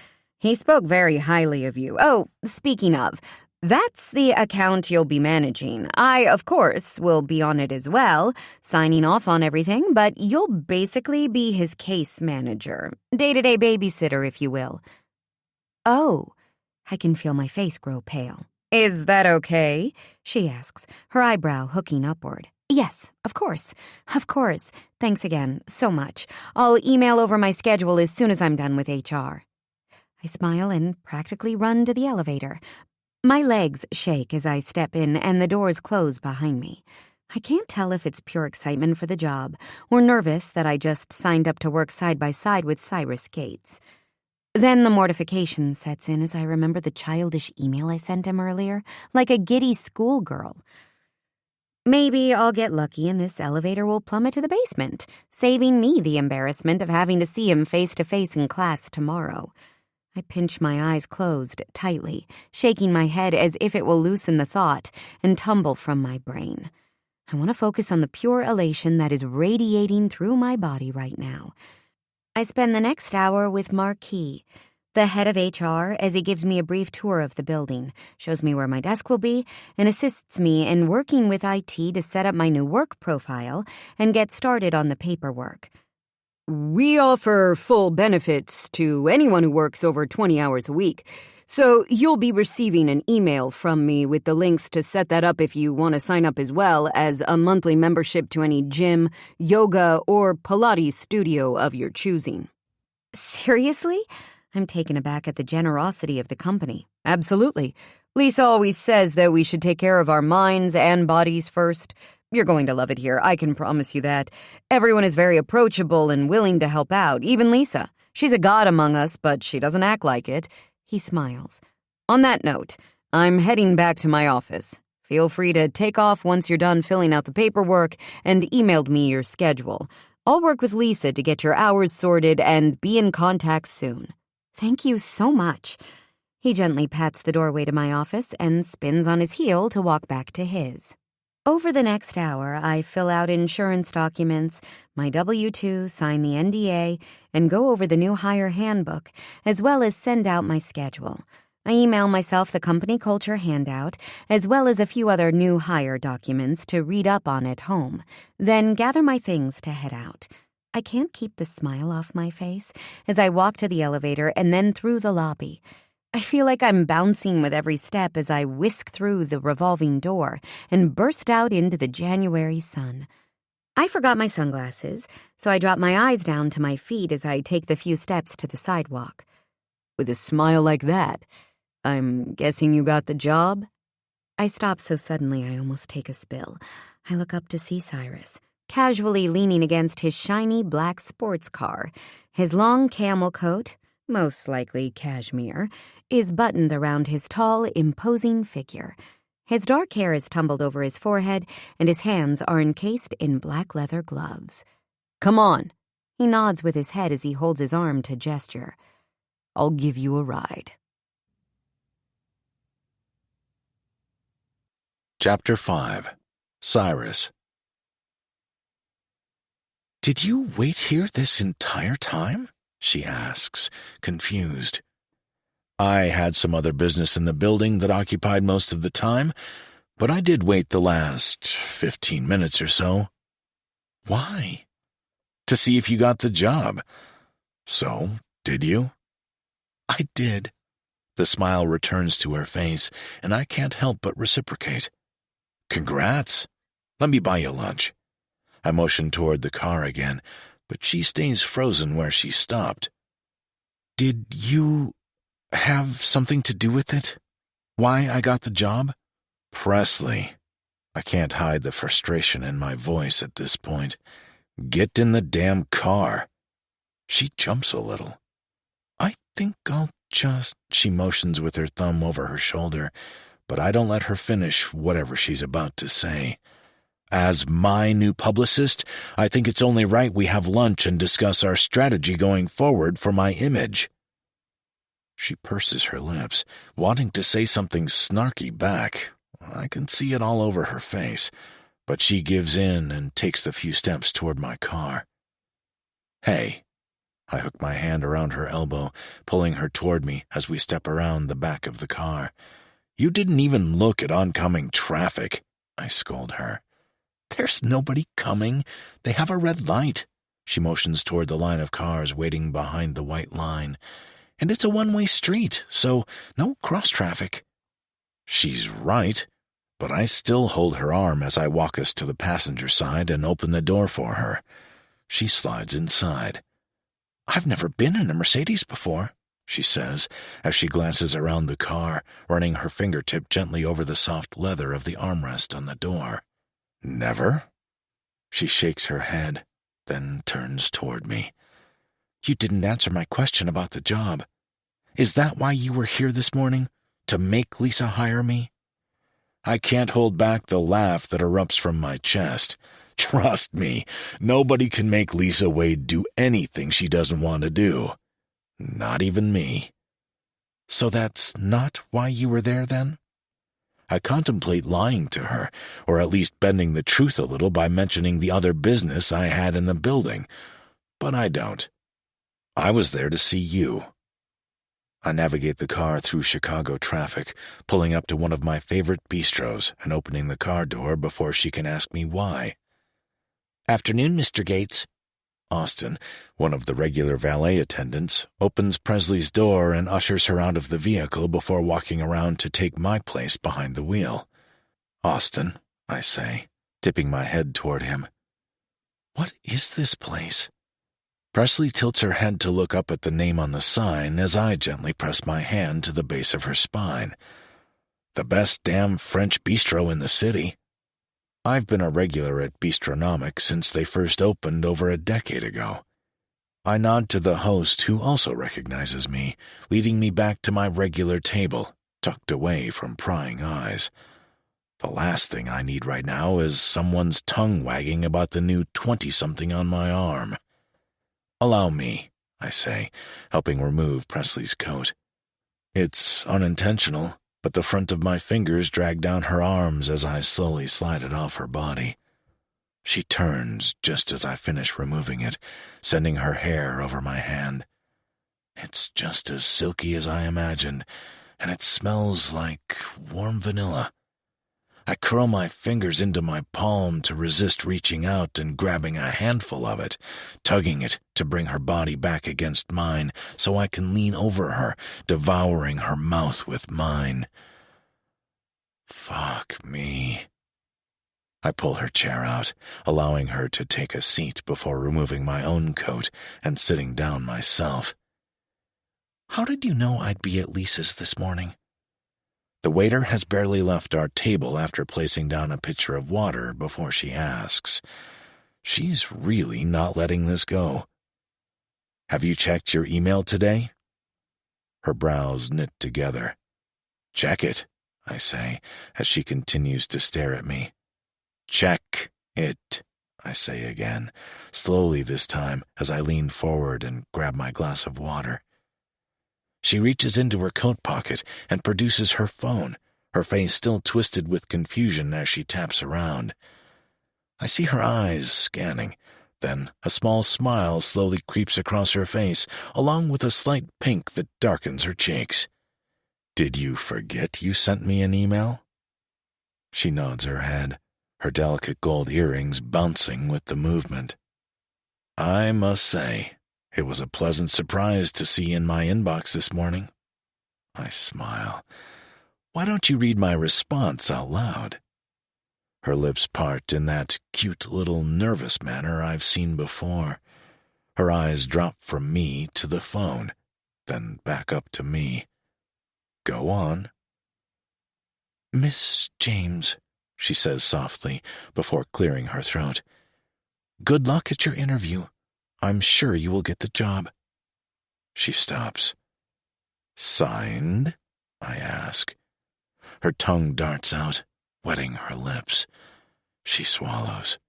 He spoke very highly of you. Oh, speaking of, that's the account you'll be managing. I, of course, will be on it as well, signing off on everything, but you'll basically be his case manager. Day-to-day babysitter, if you will. Oh, I can feel my face grow pale. Is that okay? She asks, her eyebrow hooking upward. Yes, of course. Of course. Thanks again, so much. I'll email over my schedule as soon as I'm done with HR. I smile and practically run to the elevator. My legs shake as I step in and the doors close behind me. I can't tell if it's pure excitement for the job or nervous that I just signed up to work side by side with Cyrus Gates. Then the mortification sets in as I remember the childish email I sent him earlier, like a giddy schoolgirl. Maybe I'll get lucky and this elevator will plummet to the basement, saving me the embarrassment of having to see him face-to-face in class tomorrow. I pinch my eyes closed tightly, shaking my head as if it will loosen the thought and tumble from my brain. I want to focus on the pure elation that is radiating through my body right now. I spend the next hour with Marquis, the head of HR, as he gives me a brief tour of the building, shows me where my desk will be, and assists me in working with IT to set up my new work profile and get started on the paperwork. We offer full benefits to anyone who works over 20 hours a week, so you'll be receiving an email from me with the links to set that up if you want to sign up, as well as a monthly membership to any gym, yoga, or Pilates studio of your choosing. Seriously? I'm taken aback at the generosity of the company. Absolutely. Lisa always says that we should take care of our minds and bodies first. You're going to love it here, I can promise you that. Everyone is very approachable and willing to help out, even Lisa. She's a god among us, but she doesn't act like it. He smiles. On that note, I'm heading back to my office. Feel free to take off once you're done filling out the paperwork and emailed me your schedule. I'll work with Lisa to get your hours sorted and be in contact soon. Thank you so much. He gently pats the doorway to my office and spins on his heel to walk back to his. Over the next hour, I fill out insurance documents, my W-2, sign the NDA, and go over the new hire handbook, as well as send out my schedule. I email myself the company culture handout, as well as a few other new hire documents to read up on at home, then gather my things to head out. I can't keep the smile off my face as I walk to the elevator and then through the lobby. I feel like I'm bouncing with every step as I whisk through the revolving door and burst out into the January sun. I forgot my sunglasses, so I drop my eyes down to my feet as I take the few steps to the sidewalk. With a smile like that, I'm guessing you got the job? I stop so suddenly I almost take a spill. I look up to see Cyrus, casually leaning against his shiny black sports car. His long camel coat, most likely cashmere, is buttoned around his tall, imposing figure. His dark hair is tumbled over his forehead, and his hands are encased in black leather gloves. Come on. He nods with his head as he holds his arm to gesture. I'll give you a ride. Chapter 5. Cyrus. Did you wait here this entire time? She asks, confused. I had some other business in the building that occupied most of the time, but I did wait the last 15 minutes or so. Why? To see if you got the job. So, did you? I did. The smile returns to her face, and I can't help but reciprocate. Congrats. Let me buy you lunch. I motion toward the car again, but she stays frozen where she stopped. Did you have something to do with it? Why I got the job? Presley. I can't hide the frustration in my voice at this point. Get in the damn car. She jumps a little. I think I'll just... She motions with her thumb over her shoulder, but I don't let her finish whatever she's about to say. As my new publicist, I think it's only right we have lunch and discuss our strategy going forward for my image. She purses her lips, wanting to say something snarky back. I can see it all over her face, but she gives in and takes the few steps toward my car. Hey, I hook my hand around her elbow, pulling her toward me as we step around the back of the car. You didn't even look at oncoming traffic, I scold her. There's nobody coming. They have a red light. She motions toward the line of cars waiting behind the white line. And it's a one-way street, so no cross-traffic. She's right, but I still hold her arm as I walk us to the passenger side and open the door for her. She slides inside. I've never been in a Mercedes before, she says, as she glances around the car, running her fingertip gently over the soft leather of the armrest on the door. Never? She shakes her head, then turns toward me. You didn't answer my question about the job. Is that why you were here this morning? To make Lisa hire me? I can't hold back the laugh that erupts from my chest. Trust me, nobody can make Lisa Wade do anything she doesn't want to do. Not even me. So that's not why you were there, then? I contemplate lying to her, or at least bending the truth a little by mentioning the other business I had in the building. But I don't. I was there to see you. I navigate the car through Chicago traffic, pulling up to one of my favorite bistros and opening the car door before she can ask me why. Afternoon, Mr. Gates. Austin, one of the regular valet attendants, opens Presley's door and ushers her out of the vehicle before walking around to take my place behind the wheel. Austin, I say, tipping my head toward him. What is this place? Presley tilts her head to look up at the name on the sign as I gently press my hand to the base of her spine. The best damn French bistro in the city. I've been a regular at Bistronomic since they first opened over a decade ago. I nod to the host, who also recognizes me, leading me back to my regular table, tucked away from prying eyes. The last thing I need right now is someone's tongue wagging about the new 20-something on my arm. Allow me, I say, helping remove Presley's coat. It's unintentional, but the front of my fingers drag down her arms as I slowly slide it off her body. She turns just as I finish removing it, sending her hair over my hand. It's just as silky as I imagined, and it smells like warm vanilla. I curl my fingers into my palm to resist reaching out and grabbing a handful of it, tugging it to bring her body back against mine so I can lean over her, devouring her mouth with mine. Fuck me. I pull her chair out, allowing her to take a seat before removing my own coat and sitting down myself. How did you know I'd be at Lisa's this morning? The waiter has barely left our table after placing down a pitcher of water before she asks. She's really not letting this go. Have you checked your email today? Her brows knit together. Check it, I say, as she continues to stare at me. Check it, I say again, slowly this time as I lean forward and grab my glass of water. She reaches into her coat pocket and produces her phone, her face still twisted with confusion as she taps around. I see her eyes scanning, then a small smile slowly creeps across her face, along with a slight pink that darkens her cheeks. Did you forget you sent me an email? She nods her head, her delicate gold earrings bouncing with the movement. I must say, it was a pleasant surprise to see in my inbox this morning. I smile. Why don't you read my response out loud? Her lips part in that cute little nervous manner I've seen before. Her eyes drop from me to the phone, then back up to me. Go on. Miss James, she says softly before clearing her throat. Good luck at your interview. I'm sure you will get the job. She stops. Signed? I ask. Her tongue darts out, wetting her lips. She swallows.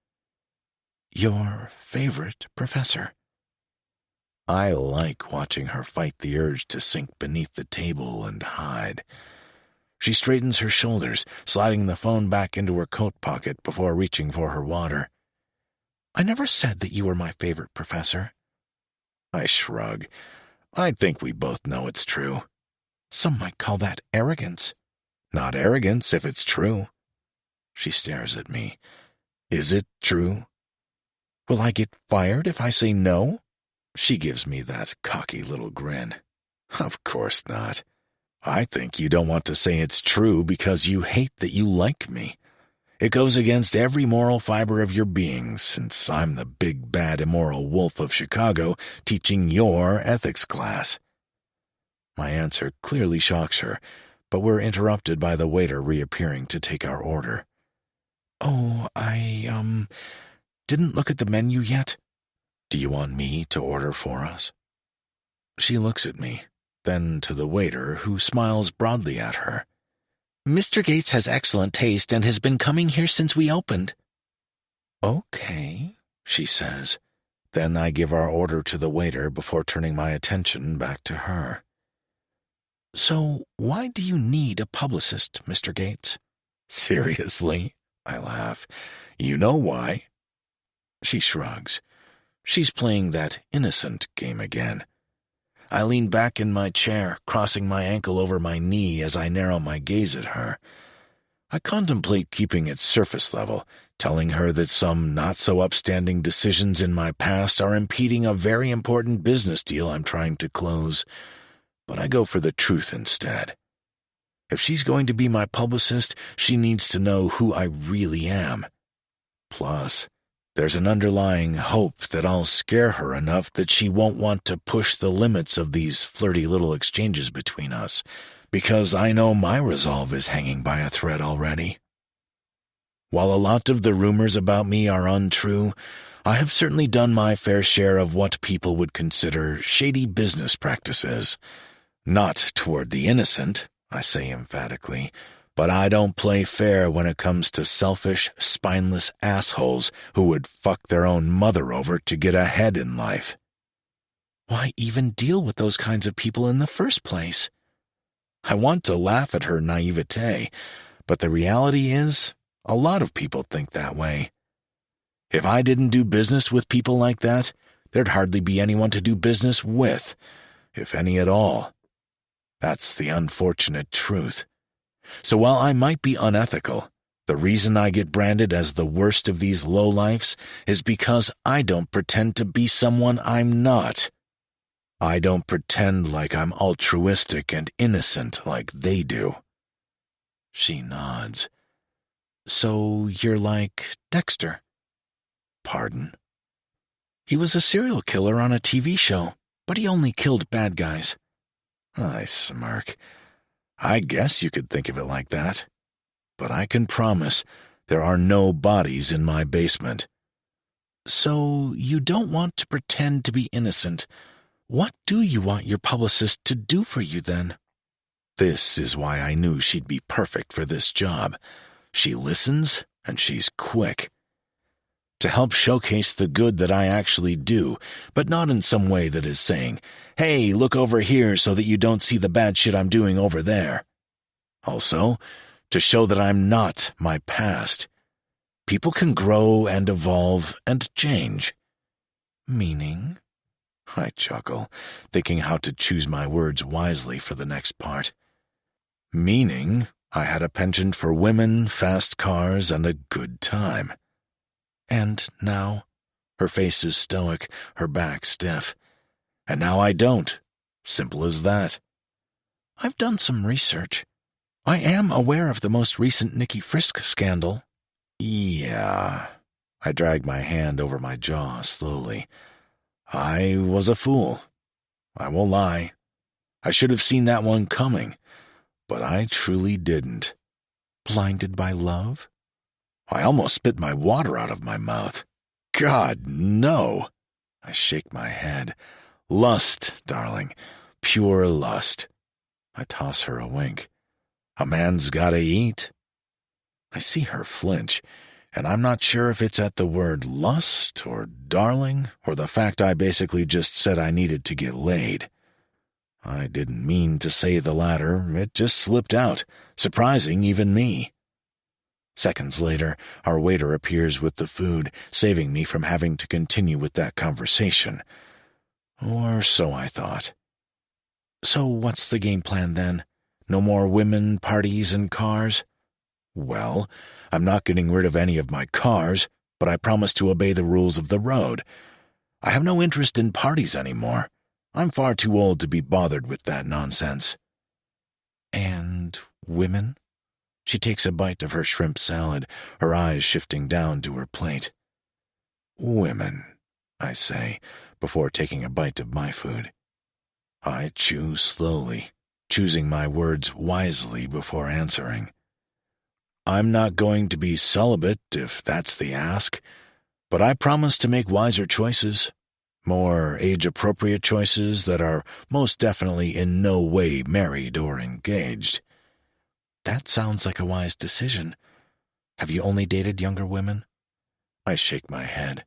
Your favorite professor. I like watching her fight the urge to sink beneath the table and hide. She straightens her shoulders, sliding the phone back into her coat pocket before reaching for her water. I never said that you were my favorite professor. I shrug. I think we both know it's true. Some might call that arrogance. Not arrogance if it's true. She stares at me. Is it true? Will I get fired if I say no? She gives me that cocky little grin. Of course not. I think you don't want to say it's true because you hate that you like me. It goes against every moral fiber of your being, since I'm the big bad immoral wolf of Chicago teaching your ethics class. My answer clearly shocks her, but we're interrupted by the waiter reappearing to take our order. Oh, I didn't look at the menu yet. Do you want me to order for us? She looks at me, then to the waiter, who smiles broadly at her. Mr. Gates has excellent taste and has been coming here since we opened. Okay, she says. Then I give our order to the waiter before turning my attention back to her. So why do you need a publicist, Mr. Gates? Seriously? I laugh. You know why? She shrugs. She's playing that innocent game again. I lean back in my chair, crossing my ankle over my knee as I narrow my gaze at her. I contemplate keeping it surface level, telling her that some not-so-upstanding decisions in my past are impeding a very important business deal I'm trying to close. But I go for the truth instead. If she's going to be my publicist, she needs to know who I really am. Plus, there's an underlying hope that I'll scare her enough that she won't want to push the limits of these flirty little exchanges between us, because I know my resolve is hanging by a thread already. While a lot of the rumors about me are untrue, I have certainly done my fair share of what people would consider shady business practices. Not toward the innocent, I say emphatically, but I don't play fair when it comes to selfish, spineless assholes who would fuck their own mother over to get ahead in life. Why even deal with those kinds of people in the first place? I want to laugh at her naivete, but the reality is, a lot of people think that way. If I didn't do business with people like that, there'd hardly be anyone to do business with, if any at all. That's the unfortunate truth. So while I might be unethical, the reason I get branded as the worst of these lowlifes is because I don't pretend to be someone I'm not. I don't pretend like I'm altruistic and innocent like they do. She nods. So you're like Dexter? Pardon? He was a serial killer on a TV show, but he only killed bad guys. I smirk. I guess you could think of it like that. But I can promise there are no bodies in my basement. So you don't want to pretend to be innocent. What do you want your publicist to do for you then? This is why I knew she'd be perfect for this job. She listens, and she's quick. To help showcase the good that I actually do, but not in some way that is saying, hey, look over here so that you don't see the bad shit I'm doing over there. Also, to show that I'm not my past. People can grow and evolve and change. Meaning? I chuckle, thinking how to choose my words wisely for the next part. Meaning, I had a penchant for women, fast cars, and a good time. And now, her face is stoic, her back stiff. And now I don't. Simple as that. I've done some research. I am aware of the most recent Nikki Frisk scandal. Yeah. I drag my hand over my jaw slowly. I was a fool. I won't lie. I should have seen that one coming, but I truly didn't. Blinded by love? I almost spit my water out of my mouth. God, no. I shake my head. Lust, darling. Pure lust. I toss her a wink. A man's gotta eat. I see her flinch, and I'm not sure if it's at the word lust or darling or the fact I basically just said I needed to get laid. I didn't mean to say the latter. It just slipped out, surprising even me. Seconds later, our waiter appears with the food, saving me from having to continue with that conversation. Or so I thought. So what's the game plan then? No more women, parties, and cars? Well, I'm not getting rid of any of my cars, but I promise to obey the rules of the road. I have no interest in parties anymore. I'm far too old to be bothered with that nonsense. And women? She takes a bite of her shrimp salad, her eyes shifting down to her plate. Women, I say, before taking a bite of my food. I chew slowly, choosing my words wisely before answering. I'm not going to be celibate, if that's the ask, but I promise to make wiser choices, more age-appropriate choices that are most definitely in no way married or engaged. That sounds like a wise decision. Have you only dated younger women? I shake my head.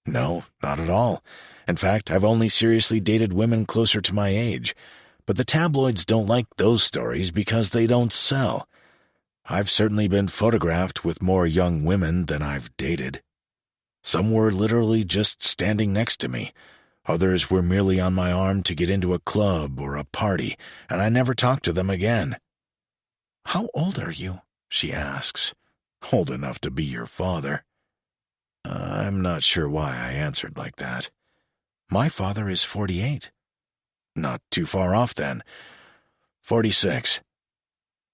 No, not at all. In fact, I've only seriously dated women closer to my age, but the tabloids don't like those stories because they don't sell. I've certainly been photographed with more young women than I've dated. Some were literally just standing next to me. Others were merely on my arm to get into a club or a party, and I never talked to them again. How old are you? She asks. Old enough to be your father. I'm not sure why I answered like that. My father is 48. Not too far off then. 46.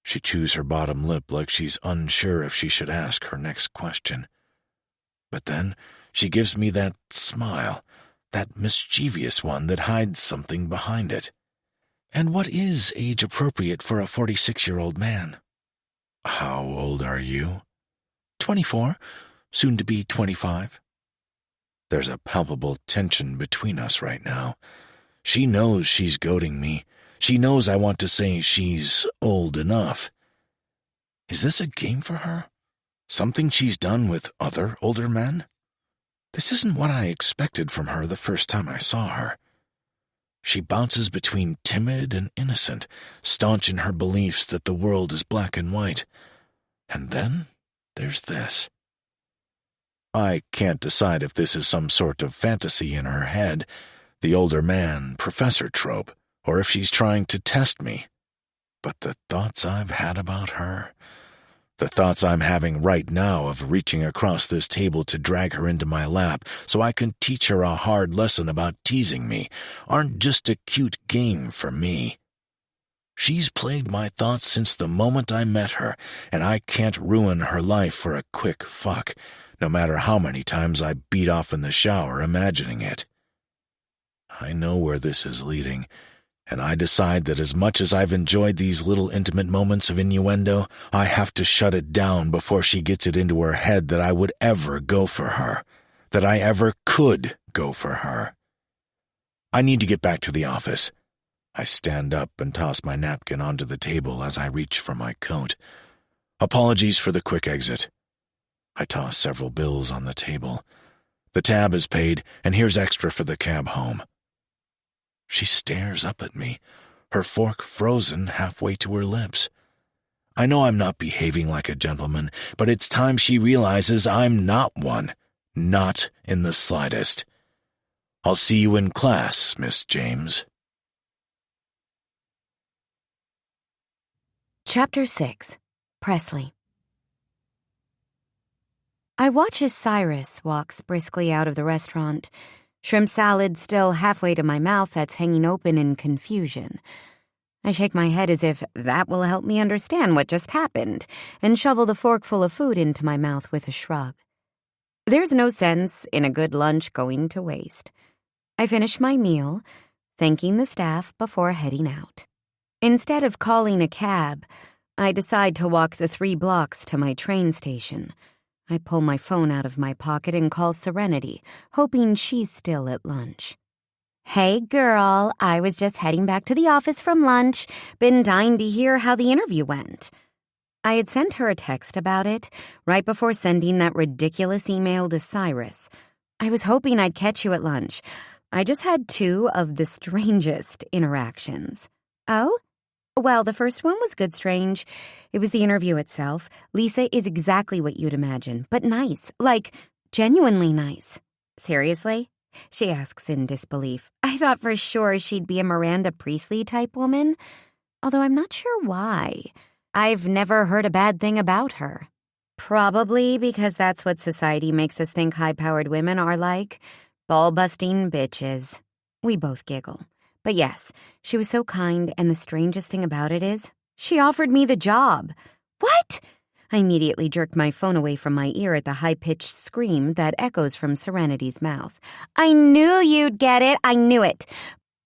She chews her bottom lip like she's unsure if she should ask her next question. But then she gives me that smile, that mischievous one that hides something behind it. And what is age-appropriate for a 46-year-old man? How old are you? 24, soon to be 25. There's a palpable tension between us right now. She knows she's goading me. She knows I want to say she's old enough. Is this a game for her? Something she's done with other older men? This isn't what I expected from her the first time I saw her. She bounces between timid and innocent, staunch in her beliefs that the world is black and white. And then there's this. I can't decide if this is some sort of fantasy in her head, the older man, professor trope, or if she's trying to test me. But the thoughts I've had about her, the thoughts I'm having right now of reaching across this table to drag her into my lap so I can teach her a hard lesson about teasing me, aren't just a cute game for me. She's plagued my thoughts since the moment I met her, and I can't ruin her life for a quick fuck, no matter how many times I beat off in the shower imagining it. I know where this is leading, and I decide that as much as I've enjoyed these little intimate moments of innuendo, I have to shut it down before she gets it into her head that I would ever go for her, that I ever could go for her. I need to get back to the office. I stand up and toss my napkin onto the table as I reach for my coat. Apologies for the quick exit. I toss several bills on the table. The tab is paid, and here's extra for the cab home. She stares up at me, her fork frozen halfway to her lips. I know I'm not behaving like a gentleman, but it's time she realizes I'm not one. Not in the slightest. I'll see you in class, Miss James. Chapter 6. Presley. I watch as Cyrus walks briskly out of the restaurant, shrimp salad still halfway to my mouth that's hanging open in confusion. I shake my head as if that will help me understand what just happened, and shovel the forkful of food into my mouth with a shrug. There's no sense in a good lunch going to waste. I finish my meal, thanking the staff before heading out. Instead of calling a cab, I decide to walk the 3 blocks to my train station. I pull my phone out of my pocket and call Serenity, hoping she's still at lunch. Hey, girl, I was just heading back to the office from lunch. Been dying to hear how the interview went. I had sent her a text about it right before sending that ridiculous email to Cyrus. I was hoping I'd catch you at lunch. I just had 2 of the strangest interactions. Oh? Well, the first one was good strange. It was the interview itself. Lisa is exactly what you'd imagine, but nice. Like, genuinely nice. Seriously? she asks in disbelief. I thought for sure she'd be a Miranda Priestley-type woman, although I'm not sure why. I've never heard a bad thing about her. Probably because that's what society makes us think high-powered women are like. Ball-busting bitches. We both giggle. But yes, she was so kind, and the strangest thing about it is, she offered me the job. What? I immediately jerk my phone away from my ear at the high-pitched scream that echoes from Serenity's mouth. I knew you'd get it. I knew it.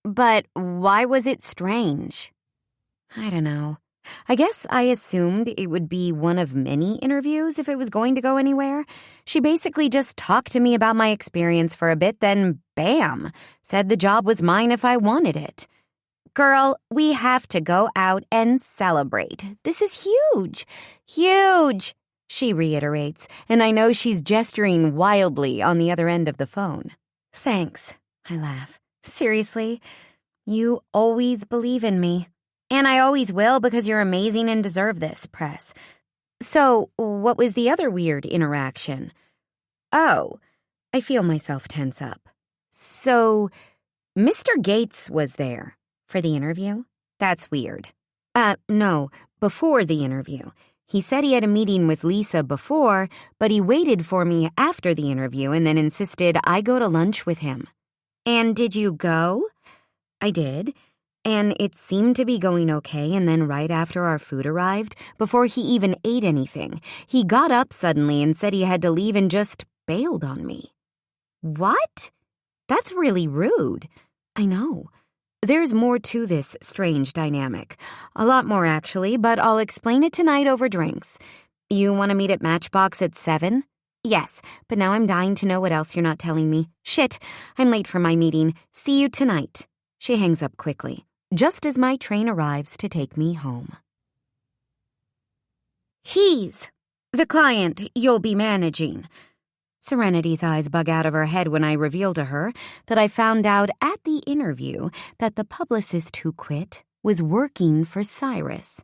But why was it strange? I don't know. I guess I assumed it would be one of many interviews if it was going to go anywhere. She basically just talked to me about my experience for a bit, then bam, said the job was mine if I wanted it. Girl, we have to go out and celebrate. This is huge. Huge, she reiterates, and I know she's gesturing wildly on the other end of the phone. Thanks, I laugh. Seriously, you always believe in me. And I always will because you're amazing and deserve this, Press. So, what was the other weird interaction? Oh, I feel myself tense up. So, Mr. Gates was there for the interview? That's weird. No, before the interview. He said he had a meeting with Lisa before, but he waited for me after the interview and then insisted I go to lunch with him. And did you go? I did. And it seemed to be going okay, and then right after our food arrived, before he even ate anything, he got up suddenly and said he had to leave and just bailed on me. What? That's really rude. I know. There's more to this strange dynamic. A lot more, actually, but I'll explain it tonight over drinks. You want to meet at Matchbox at 7? Yes, but now I'm dying to know what else you're not telling me. Shit, I'm late for my meeting. See you tonight. She hangs up quickly, just as my train arrives to take me home. He's the client you'll be managing. Serenity's eyes bug out of her head when I reveal to her that I found out at the interview that the publicist who quit was working for Cyrus.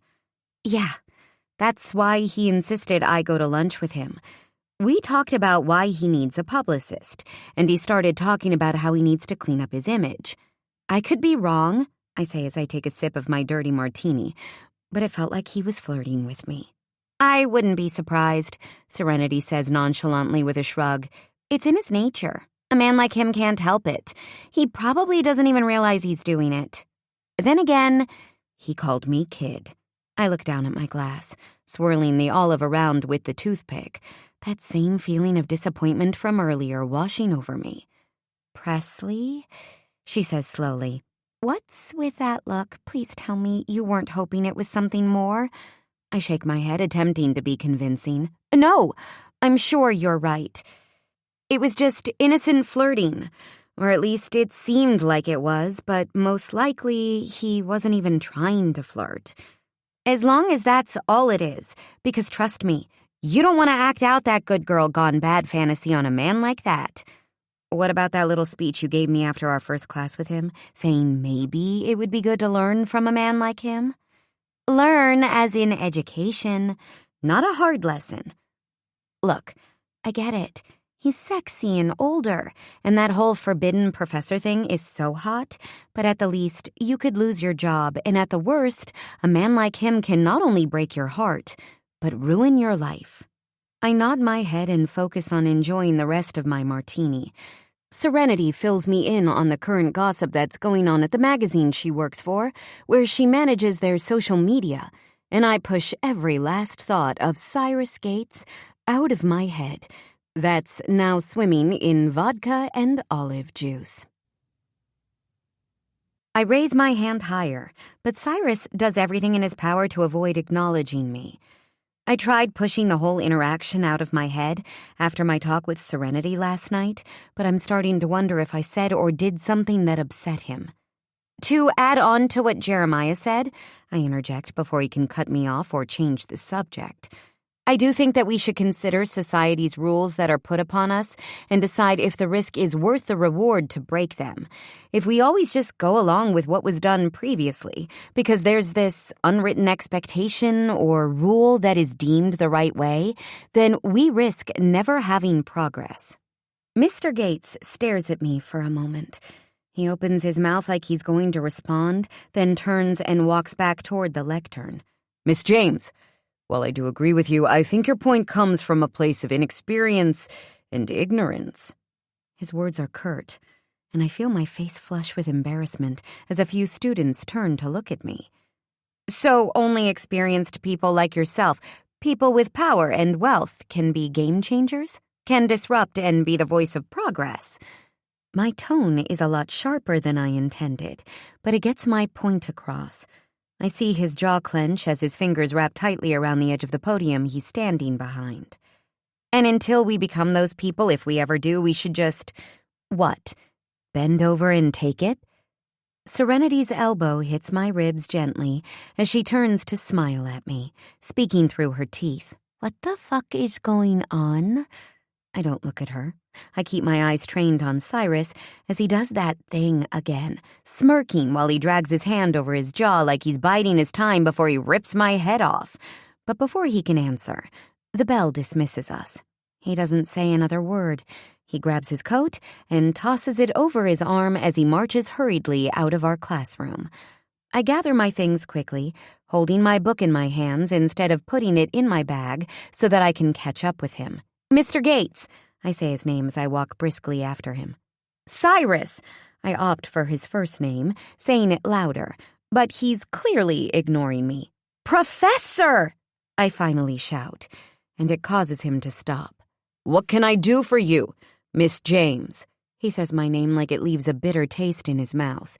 Yeah, that's why he insisted I go to lunch with him. We talked about why he needs a publicist, and he started talking about how he needs to clean up his image. I could be wrong, I say as I take a sip of my dirty martini, but it felt like he was flirting with me. I wouldn't be surprised, Serenity says nonchalantly with a shrug. It's in his nature. A man like him can't help it. He probably doesn't even realize he's doing it. Then again, he called me kid. I look down at my glass, swirling the olive around with the toothpick, that same feeling of disappointment from earlier washing over me. Presley? She says slowly. What's with that look? Please tell me you weren't hoping it was something more. I shake my head, attempting to be convincing. No, I'm sure you're right. It was just innocent flirting. Or at least it seemed like it was, but most likely he wasn't even trying to flirt. As long as that's all it is, because trust me, you don't want to act out that good girl gone bad fantasy on a man like that. What about that little speech you gave me after our first class with him, saying maybe it would be good to learn from a man like him? Learn as in education, not a hard lesson. Look, I get it. He's sexy and older, and that whole forbidden professor thing is so hot, but at the least, you could lose your job, and at the worst, a man like him can not only break your heart, but ruin your life. I nod my head and focus on enjoying the rest of my martini. Serenity fills me in on the current gossip that's going on at the magazine she works for, where she manages their social media, and I push every last thought of Cyrus Gates out of my head that's now swimming in vodka and olive juice. I raise my hand higher, but Cyrus does everything in his power to avoid acknowledging me. I tried pushing the whole interaction out of my head after my talk with Serenity last night, but I'm starting to wonder if I said or did something that upset him. To add on to what Jeremiah said, I interject before he can cut me off or change the subject. I do think that we should consider society's rules that are put upon us and decide if the risk is worth the reward to break them. If we always just go along with what was done previously, because there's this unwritten expectation or rule that is deemed the right way, then we risk never having progress. Mr. Gates stares at me for a moment. He opens his mouth like he's going to respond, then turns and walks back toward the lectern. Miss James, while I do agree with you, I think your point comes from a place of inexperience and ignorance. His words are curt, and I feel my face flush with embarrassment as a few students turn to look at me. So only experienced people like yourself, people with power and wealth, can be game changers? Can disrupt and be the voice of progress? My tone is a lot sharper than I intended, but it gets my point across. I see his jaw clench as his fingers wrap tightly around the edge of the podium he's standing behind. And until we become those people, if we ever do, we should just, what, bend over and take it? Serenity's elbow hits my ribs gently as she turns to smile at me, speaking through her teeth. What the fuck is going on? I don't look at her. I keep my eyes trained on Cyrus as he does that thing again, smirking while he drags his hand over his jaw like he's biding his time before he rips my head off. But before he can answer, the bell dismisses us. He doesn't say another word. He grabs his coat and tosses it over his arm as he marches hurriedly out of our classroom. I gather my things quickly, holding my book in my hands instead of putting it in my bag so that I can catch up with him. Mr. Gates, I say his name as I walk briskly after him. Cyrus, I opt for his first name, saying it louder, but he's clearly ignoring me. Professor, I finally shout, and it causes him to stop. What can I do for you, Miss James? He says my name like it leaves a bitter taste in his mouth.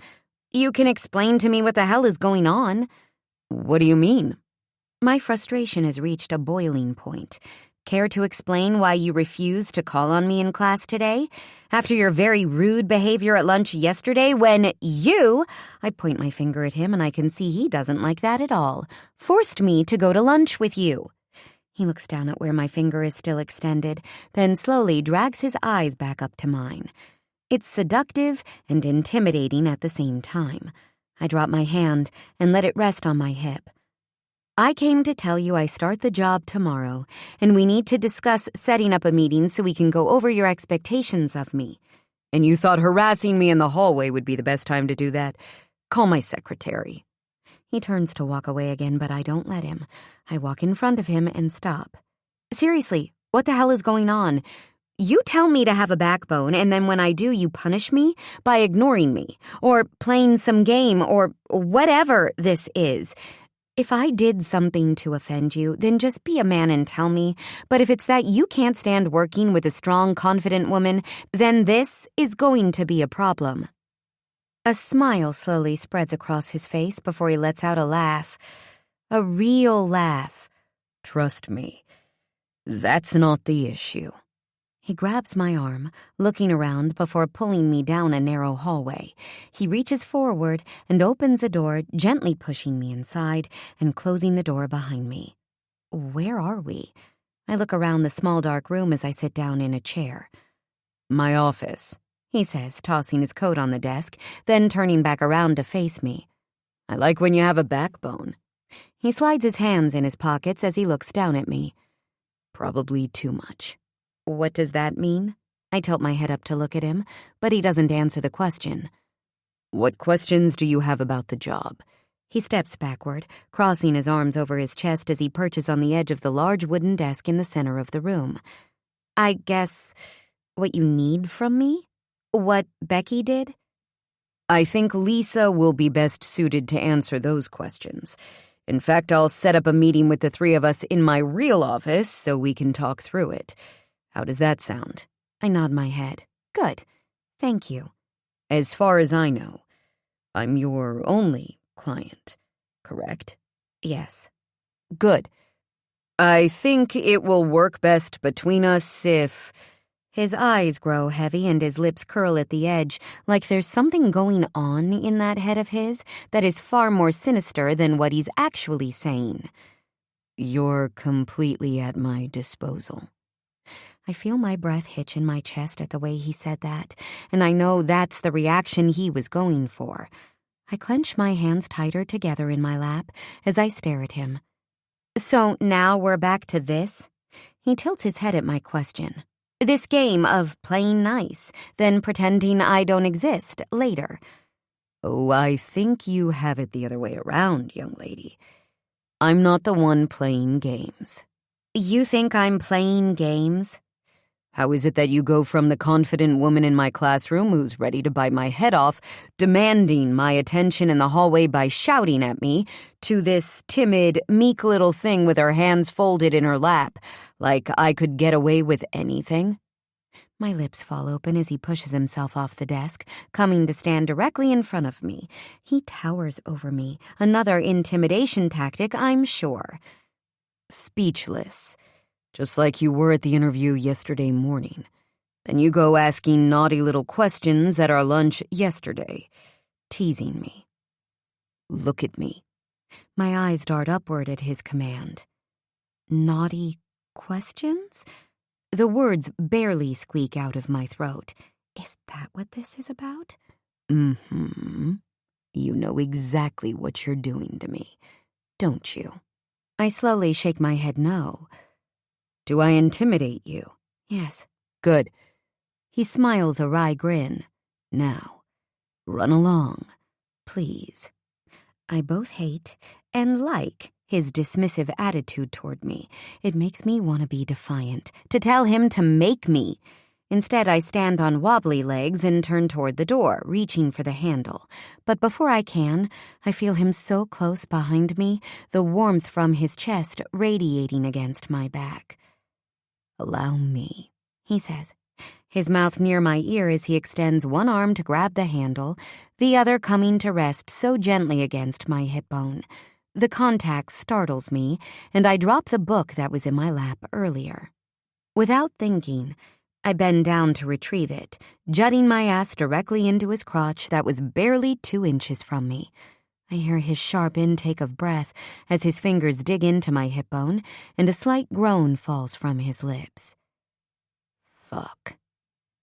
You can explain to me what the hell is going on? What do you mean? My frustration has reached a boiling point. Care to explain why you refused to call on me in class today? After your very rude behavior at lunch yesterday when you, I point my finger at him and I can see he doesn't like that at all, forced me to go to lunch with you. He looks down at where my finger is still extended, then slowly drags his eyes back up to mine. It's seductive and intimidating at the same time. I drop my hand and let it rest on my hip. I came to tell you I start the job tomorrow, and we need to discuss setting up a meeting so we can go over your expectations of me. And you thought harassing me in the hallway would be the best time to do that? Call my secretary. He turns to walk away again, but I don't let him. I walk in front of him and stop. Seriously, what the hell is going on? You tell me to have a backbone, and then when I do, you punish me by ignoring me, or playing some game, or whatever this is. If I did something to offend you, then just be a man and tell me. But if it's that you can't stand working with a strong, confident woman, then this is going to be a problem. A smile slowly spreads across his face before he lets out a laugh. A real laugh. Trust me, that's not the issue. He grabs my arm, looking around before pulling me down a narrow hallway. He reaches forward and opens a door, gently pushing me inside and closing the door behind me. Where are we? I look around the small dark room as I sit down in a chair. My office, he says, tossing his coat on the desk, then turning back around to face me. I like when you have a backbone. He slides his hands in his pockets as he looks down at me. Probably too much. What does that mean? I tilt my head up to look at him, but he doesn't answer the question. What questions do you have about the job? He steps backward, crossing his arms over his chest as he perches on the edge of the large wooden desk in the center of the room. I guess what you need from me? What Becky did? I think Lisa will be best suited to answer those questions. In fact, I'll set up a meeting with the three of us in my real office so we can talk through it. How does that sound? I nod my head. Good. Thank you. As far as I know, I'm your only client, correct? Yes. Good. I think it will work best between us if... His eyes grow heavy and his lips curl at the edge, like there's something going on in that head of his that is far more sinister than what he's actually saying. You're completely at my disposal. I feel my breath hitch in my chest at the way he said that, and I know that's the reaction he was going for. I clench my hands tighter together in my lap as I stare at him. So now we're back to this? He tilts his head at my question. This game of playing nice, then pretending I don't exist later. Oh, I think you have it the other way around, young lady. I'm not the one playing games. You think I'm playing games? How is it that you go from the confident woman in my classroom who's ready to bite my head off, demanding my attention in the hallway by shouting at me, to this timid, meek little thing with her hands folded in her lap, like I could get away with anything? My lips fall open as he pushes himself off the desk, coming to stand directly in front of me. He towers over me, another intimidation tactic, I'm sure. Speechless. Just like you were at the interview yesterday morning. Then you go asking naughty little questions at our lunch yesterday, teasing me. Look at me. My eyes dart upward at his command. Naughty questions? The words barely squeak out of my throat. Is that what this is about? Mm-hmm. You know exactly what you're doing to me, don't you? I slowly shake my head no. Do I intimidate you? Yes. Good. He smiles a wry grin. Now, run along, please. I both hate and like his dismissive attitude toward me. It makes me want to be defiant, to tell him to make me. Instead, I stand on wobbly legs and turn toward the door, reaching for the handle. But before I can, I feel him so close behind me, the warmth from his chest radiating against my back. Allow me, he says, his mouth near my ear as he extends one arm to grab the handle, the other coming to rest so gently against my hip bone. The contact startles me, and I drop the book that was in my lap earlier. Without thinking, I bend down to retrieve it, jutting my ass directly into his crotch that was barely 2 inches from me. I hear his sharp intake of breath as his fingers dig into my hip bone, and a slight groan falls from his lips. Fuck.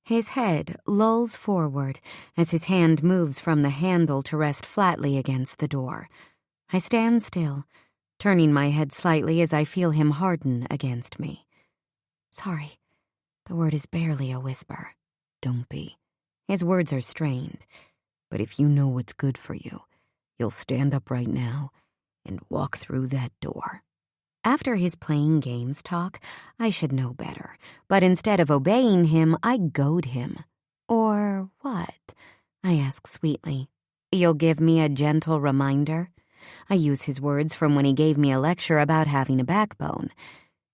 His head lolls forward as his hand moves from the handle to rest flatly against the door. I stand still, turning my head slightly as I feel him harden against me. Sorry. The word is barely a whisper. Don't be. His words are strained. But if you know what's good for you, you'll stand up right now and walk through that door. After his playing games talk, I should know better. But instead of obeying him, I goad him. Or what? I ask sweetly. You'll give me a gentle reminder? I use his words from when he gave me a lecture about having a backbone.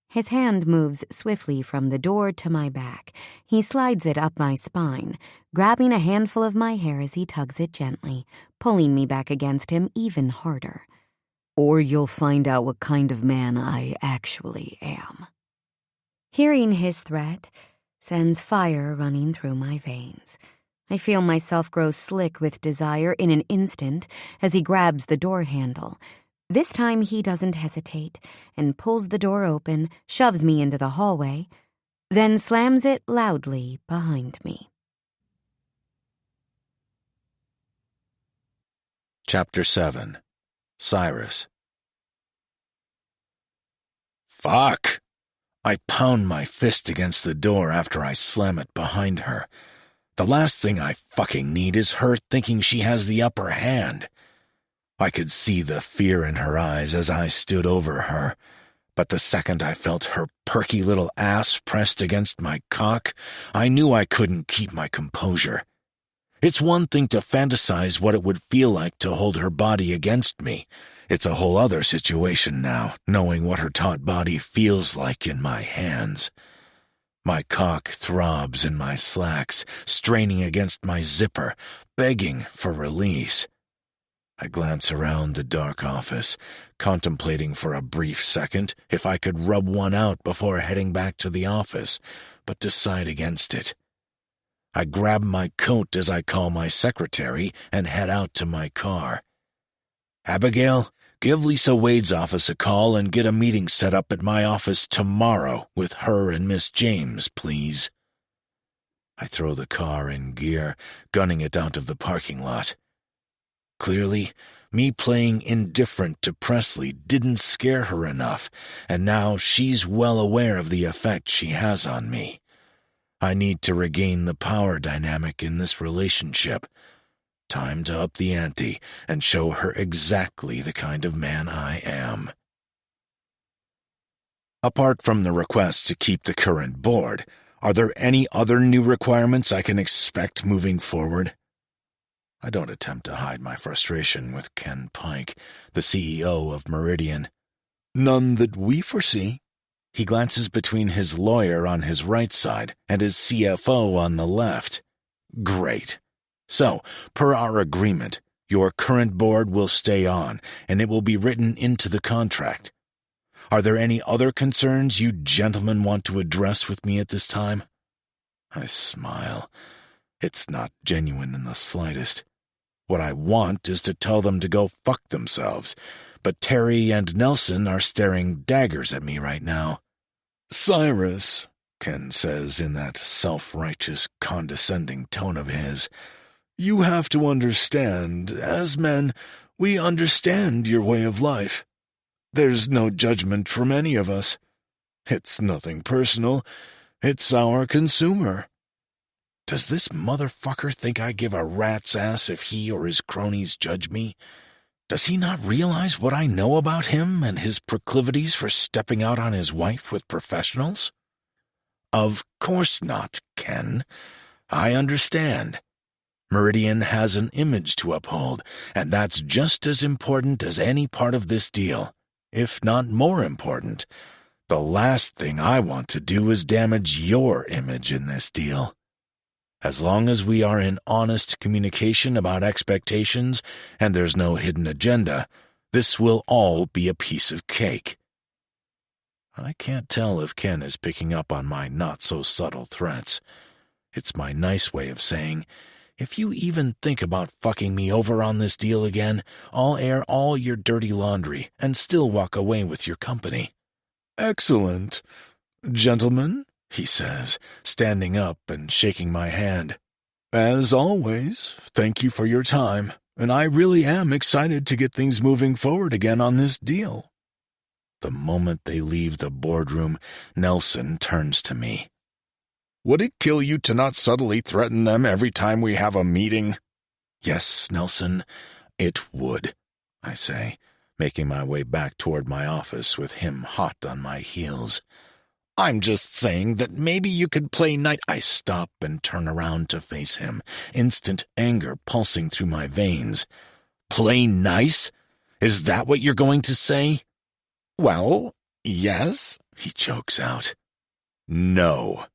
His hand moves swiftly from the door to my back. He slides it up my spine, grabbing a handful of my hair as he tugs it gently, pulling me back against him even harder. Or you'll find out what kind of man I actually am. Hearing his threat sends fire running through my veins. I feel myself grow slick with desire in an instant as he grabs the door handle. This time he doesn't hesitate and pulls the door open, shoves me into the hallway, then slams it loudly behind me. Chapter 7. Cyrus. Fuck! I pound my fist against the door after I slam it behind her. The last thing I fucking need is her thinking she has the upper hand. I could see the fear in her eyes as I stood over her, but the second I felt her perky little ass pressed against my cock, I knew I couldn't keep my composure. It's one thing to fantasize what it would feel like to hold her body against me. It's a whole other situation now, knowing what her taut body feels like in my hands. My cock throbs in my slacks, straining against my zipper, begging for release. I glance around the dark office, contemplating for a brief second if I could rub one out before heading back to the office, but decide against it. I grab my coat as I call my secretary and head out to my car. Abigail, give Lisa Wade's office a call and get a meeting set up at my office tomorrow with her and Miss James, please. I throw the car in gear, gunning it out of the parking lot. Clearly, me playing indifferent to Presley didn't scare her enough, and now she's well aware of the effect she has on me. I need to regain the power dynamic in this relationship. Time to up the ante and show her exactly the kind of man I am. Apart from the request to keep the current board, are there any other new requirements I can expect moving forward? I don't attempt to hide my frustration with Ken Pike, the CEO of Meridian. None that we foresee. He glances between his lawyer on his right side and his CFO on the left. Great. So, per our agreement, your current board will stay on, and it will be written into the contract. Are there any other concerns you gentlemen want to address with me at this time? I smile. It's not genuine in the slightest. What I want is to tell them to go fuck themselves, but Terry and Nelson are staring daggers at me right now. Cyrus, Ken says in that self-righteous, condescending tone of his, you have to understand, as men, we understand your way of life. There's no judgment from any of us. It's nothing personal. It's our consumer. Does this motherfucker think I give a rat's ass if he or his cronies judge me? Does he not realize what I know about him and his proclivities for stepping out on his wife with professionals? Of course not, Ken. I understand. Meridian has an image to uphold, and that's just as important as any part of this deal, if not more important. The last thing I want to do is damage your image in this deal. As long as we are in honest communication about expectations and there's no hidden agenda, this will all be a piece of cake. I can't tell if Ken is picking up on my not-so-subtle threats. It's my nice way of saying, if you even think about fucking me over on this deal again, I'll air all your dirty laundry and still walk away with your company. Excellent. Gentlemen, he says, standing up and shaking my hand. As always, thank you for your time, and I really am excited to get things moving forward again on this deal. The moment they leave the boardroom, Nelson turns to me. Would it kill you to not subtly threaten them every time we have a meeting? Yes, Nelson, it would, I say, making my way back toward my office with him hot on my heels. I'm just saying that maybe you could play night. I stop and turn around to face him, instant anger pulsing through my veins. Play nice? Is that what you're going to say? Well, yes, he chokes out. No.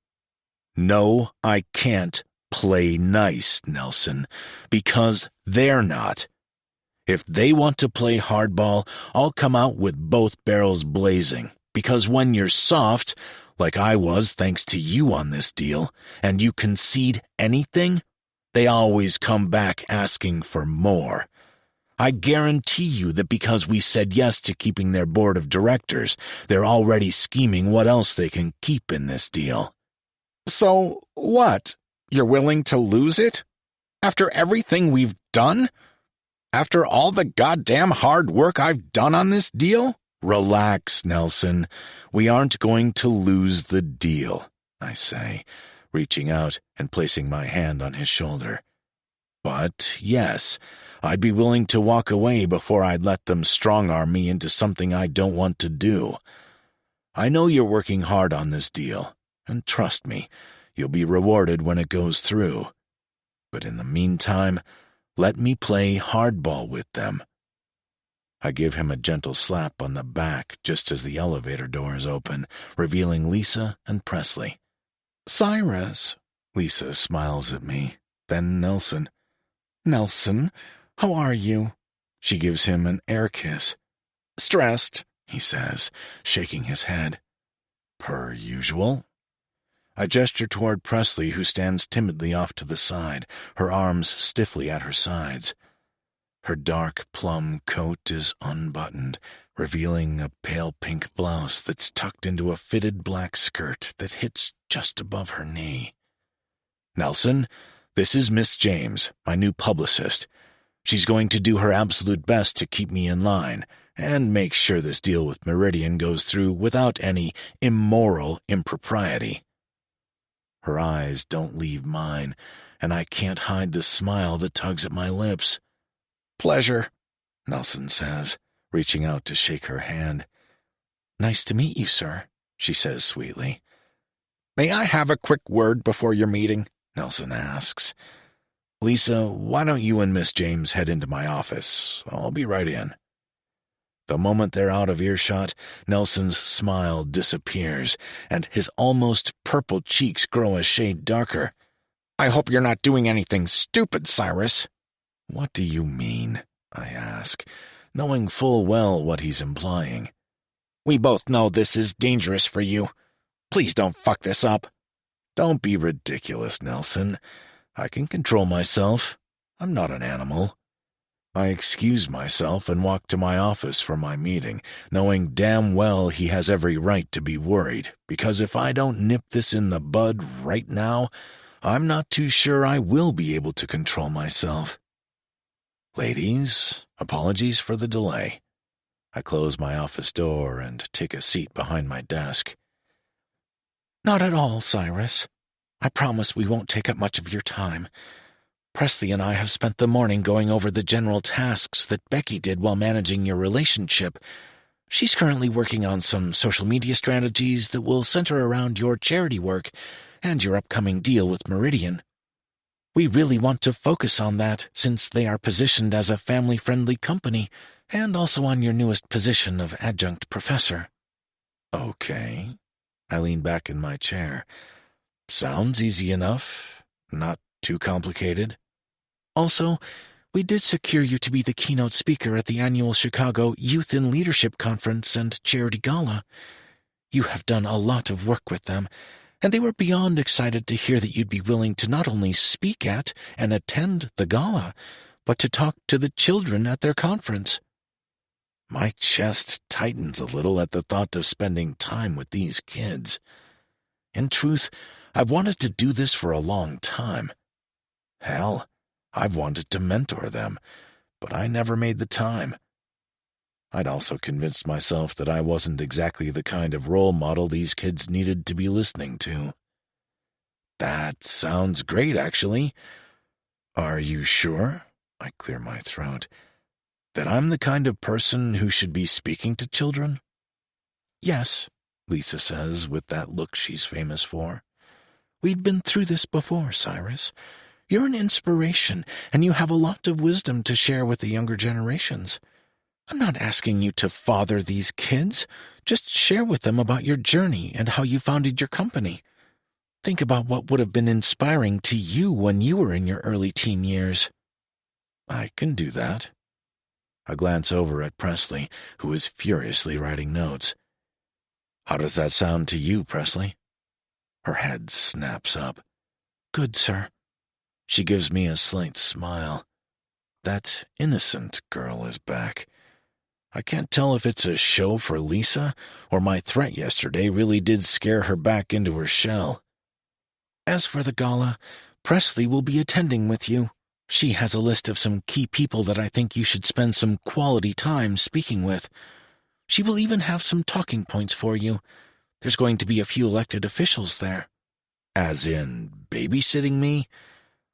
No, I can't play nice, Nelson, because they're not. If they want to play hardball, I'll come out with both barrels blazing. Because when you're soft, like I was thanks to you on this deal, and you concede anything, they always come back asking for more. I guarantee you that because we said yes to keeping their board of directors, they're already scheming what else they can keep in this deal. So what? You're willing to lose it? After everything we've done? After all the goddamn hard work I've done on this deal? Relax, Nelson. We aren't going to lose the deal, I say, reaching out and placing my hand on his shoulder. But, yes, I'd be willing to walk away before I'd let them strong-arm me into something I don't want to do. I know you're working hard on this deal, and trust me, you'll be rewarded when it goes through. But in the meantime, let me play hardball with them. I give him a gentle slap on the back just as the elevator doors open, revealing Lisa and Presley. Cyrus, Lisa smiles at me, then Nelson. Nelson, how are you? She gives him an air kiss. Stressed, he says, shaking his head. Per usual. I gesture toward Presley, who stands timidly off to the side, her arms stiffly at her sides. Her dark plum coat is unbuttoned, revealing a pale pink blouse that's tucked into a fitted black skirt that hits just above her knee. Nelson, this is Miss James, my new publicist. She's going to do her absolute best to keep me in line and make sure this deal with Meridian goes through without any immoral impropriety. Her eyes don't leave mine, and I can't hide the smile that tugs at my lips. "Pleasure," Nelson says, reaching out to shake her hand. "Nice to meet you, sir," she says sweetly. "May I have a quick word before your meeting?" Nelson asks. "Lisa, why don't you and Miss James head into my office? I'll be right in." The moment they're out of earshot, Nelson's smile disappears, and his almost purple cheeks grow a shade darker. "I hope you're not doing anything stupid, Cyrus." "What do you mean?" I ask, knowing full well what he's implying. "We both know this is dangerous for you. Please don't fuck this up." "Don't be ridiculous, Nelson. I can control myself. I'm not an animal." I excuse myself and walk to my office for my meeting, knowing damn well he has every right to be worried, because if I don't nip this in the bud right now, I'm not too sure I will be able to control myself. "Ladies, apologies for the delay." I close my office door and take a seat behind my desk. "Not at all, Cyrus. I promise we won't take up much of your time. Presley and I have spent the morning going over the general tasks that Becky did while managing your relationship. She's currently working on some social media strategies that will center around your charity work and your upcoming deal with Meridian. We really want to focus on that since they are positioned as a family-friendly company and also on your newest position of adjunct professor." "Okay." I lean back in my chair. "Sounds easy enough. Not too complicated." "Also, we did secure you to be the keynote speaker at the annual Chicago Youth in Leadership Conference and Charity Gala. You have done a lot of work with them, and they were beyond excited to hear that you'd be willing to not only speak at and attend the gala, but to talk to the children at their conference." My chest tightens a little at the thought of spending time with these kids. In truth, I've wanted to do this for a long time. Hell, I've wanted to mentor them, but I never made the time. I'd also convinced myself that I wasn't exactly the kind of role model these kids needed to be listening to. "That sounds great, actually. Are you sure?" I clear my throat. "That I'm the kind of person who should be speaking to children?" "Yes," Lisa says with that look she's famous for. "We've been through this before, Cyrus. You're an inspiration, and you have a lot of wisdom to share with the younger generations. I'm not asking you to father these kids. Just share with them about your journey and how you founded your company. Think about what would have been inspiring to you when you were in your early teen years." "I can do that." I glance over at Presley, who is furiously writing notes. "How does that sound to you, Presley?" Her head snaps up. "Good, sir." She gives me a slight smile. That innocent girl is back. I can't tell if it's a show for Lisa or my threat yesterday really did scare her back into her shell. "As for the gala, Presley will be attending with you. She has a list of some key people that I think you should spend some quality time speaking with. She will even have some talking points for you. There's going to be a few elected officials there." "As in babysitting me?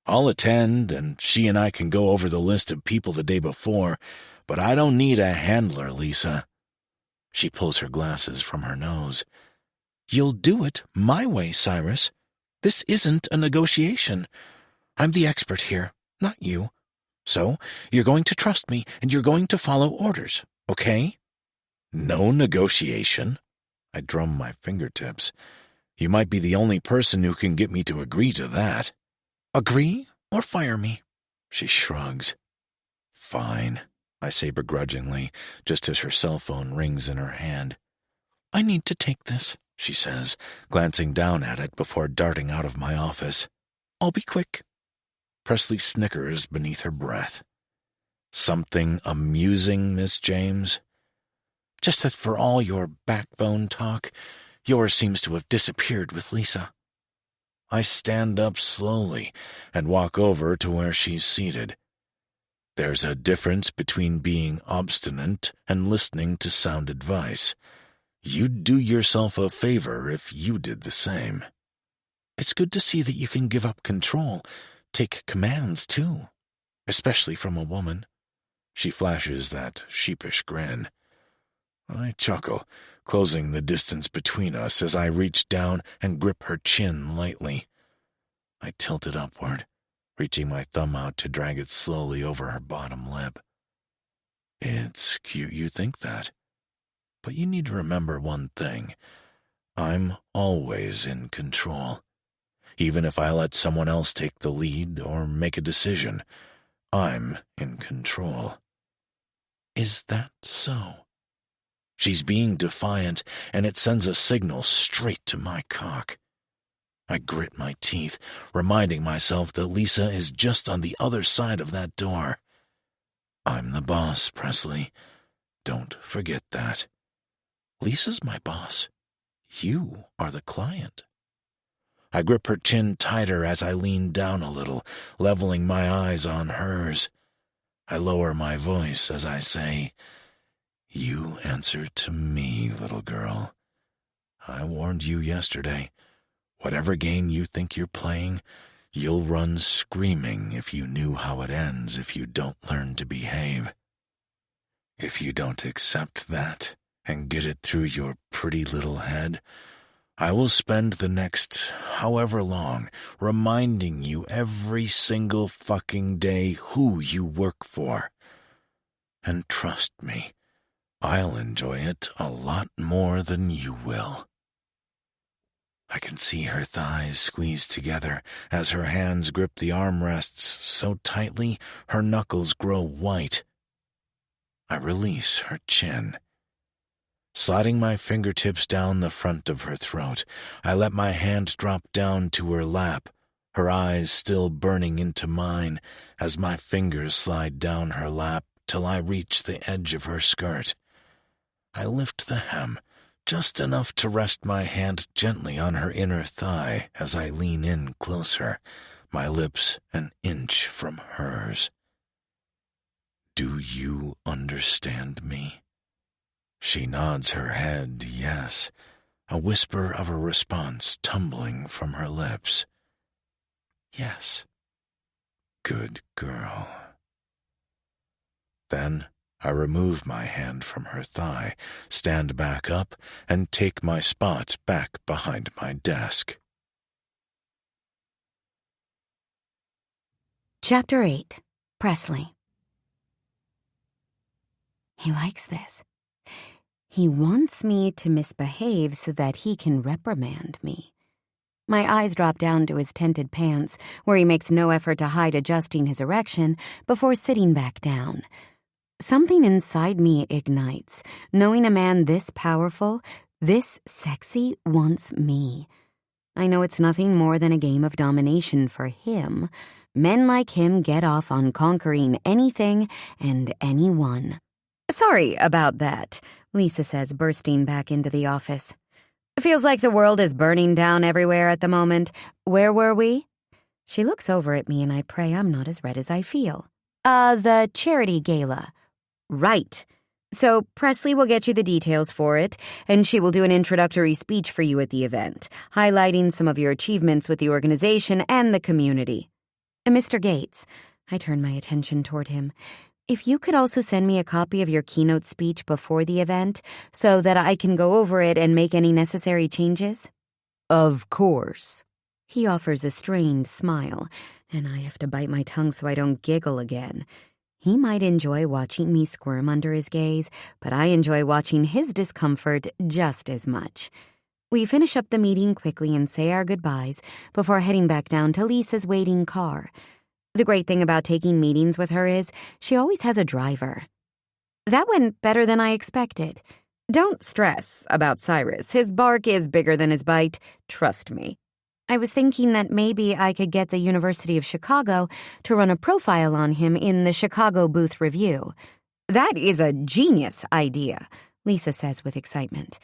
I'll attend, and she and I can go over the list of people the day before, but I don't need a handler, Lisa." She pulls her glasses from her nose. "You'll do it my way, Cyrus. This isn't a negotiation. I'm the expert here, not you. So you're going to trust me, and you're going to follow orders, okay?" "No negotiation?" I drum my fingertips. "You might be the only person who can get me to agree to that." "Agree or fire me?" She shrugs. "Fine," I say begrudgingly, just as her cell phone rings in her hand. "I need to take this," she says, glancing down at it before darting out of my office. "I'll be quick." Presley snickers beneath her breath. "Something amusing, Miss James?" "Just that for all your backbone talk, yours seems to have disappeared with Lisa." I stand up slowly and walk over to where she's seated. There's a difference between being obstinate and listening to sound advice. You'd do yourself a favor if you did the same. It's good to see that you can give up control, take commands, too. Especially from a woman. She flashes that sheepish grin. I chuckle, closing the distance between us as I reach down and grip her chin lightly. I tilt it upward, reaching my thumb out to drag it slowly over her bottom lip. It's cute you think that. But you need to remember one thing. I'm always in control. Even if I let someone else take the lead or make a decision, I'm in control. Is that so? She's being defiant, and it sends a signal straight to my cock. I grit my teeth, reminding myself that Lisa is just on the other side of that door. I'm the boss, Presley. Don't forget that. Lisa's my boss. You are the client. I grip her chin tighter as I lean down a little, leveling my eyes on hers. I lower my voice as I say, "You answer to me, little girl. I warned you yesterday. Whatever game you think you're playing, you'll run screaming if you knew how it ends if you don't learn to behave. If you don't accept that and get it through your pretty little head, I will spend the next however long reminding you every single fucking day who you work for. And trust me, I'll enjoy it a lot more than you will." I can see her thighs squeeze together as her hands grip the armrests so tightly her knuckles grow white. I release her chin. Sliding my fingertips down the front of her throat, I let my hand drop down to her lap, her eyes still burning into mine as my fingers slide down her lap till I reach the edge of her skirt. I lift the hem, just enough to rest my hand gently on her inner thigh as I lean in closer, my lips an inch from hers. "Do you understand me?" She nods her head, yes, a whisper of a response tumbling from her lips. "Yes." Good girl. Then I remove my hand from her thigh, stand back up, and take my spot back behind my desk. Chapter 8. Presley. He likes this. He wants me to misbehave so that he can reprimand me. My eyes drop down to his tented pants, where he makes no effort to hide adjusting his erection before sitting back down. Something inside me ignites, knowing a man this powerful, this sexy, wants me. I know it's nothing more than a game of domination for him. Men like him get off on conquering anything and anyone. "Sorry about that," Lisa says, bursting back into the office. "Feels like the world is burning down everywhere at the moment. Where were we?" She looks over at me and I pray I'm not as red as I feel. The charity gala." "Right. So Presley will get you the details for it, and she will do an introductory speech for you at the event, highlighting some of your achievements with the organization and the community." "Mr. Gates," I turn my attention toward him, "if you could also send me a copy of your keynote speech before the event so that I can go over it and make any necessary changes?" "Of course." He offers a strained smile, and I have to bite my tongue so I don't giggle again. He might enjoy watching me squirm under his gaze, but I enjoy watching his discomfort just as much. We finish up the meeting quickly and say our goodbyes before heading back down to Lisa's waiting car. The great thing about taking meetings with her is she always has a driver. That went better than I expected. Don't stress about Cyrus. His bark is bigger than his bite. Trust me. I was thinking that maybe I could get the University of Chicago to run a profile on him in the Chicago Booth Review. "That is a genius idea," Lisa says with excitement.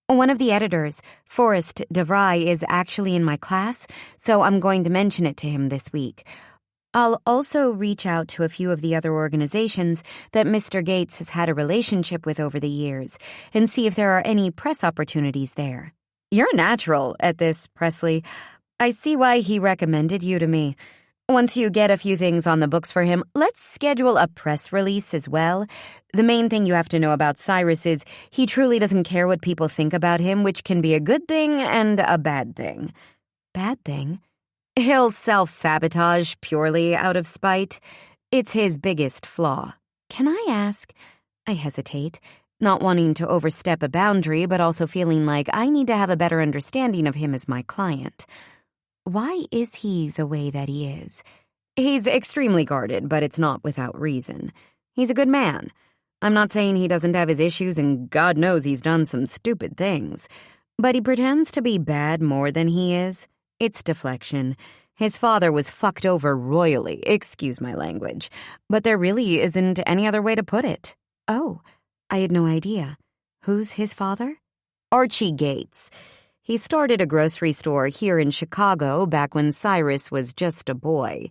"One of the editors, Forrest DeVry, is actually in my class, so I'm going to mention it to him this week. I'll also reach out to a few of the other organizations that Mr. Gates has had a relationship with over the years and see if there are any press opportunities there. You're natural at this, Presley. I see why he recommended you to me. Once you get a few things on the books for him, let's schedule a press release as well. The main thing you have to know about Cyrus is he truly doesn't care what people think about him, which can be a good thing and a bad thing. Bad thing? He'll self-sabotage purely out of spite. It's his biggest flaw. Can I ask? I hesitate, not wanting to overstep a boundary, but also feeling like I need to have a better understanding of him as my client. Why is he the way that he is? He's extremely guarded, but it's not without reason. He's a good man. I'm not saying he doesn't have his issues, and God knows he's done some stupid things. But he pretends to be bad more than he is. It's deflection. His father was fucked over royally, excuse my language. But there really isn't any other way to put it. Oh, I had no idea. Who's his father? Archie Gates. He started a grocery store here in Chicago back when Cyrus was just a boy.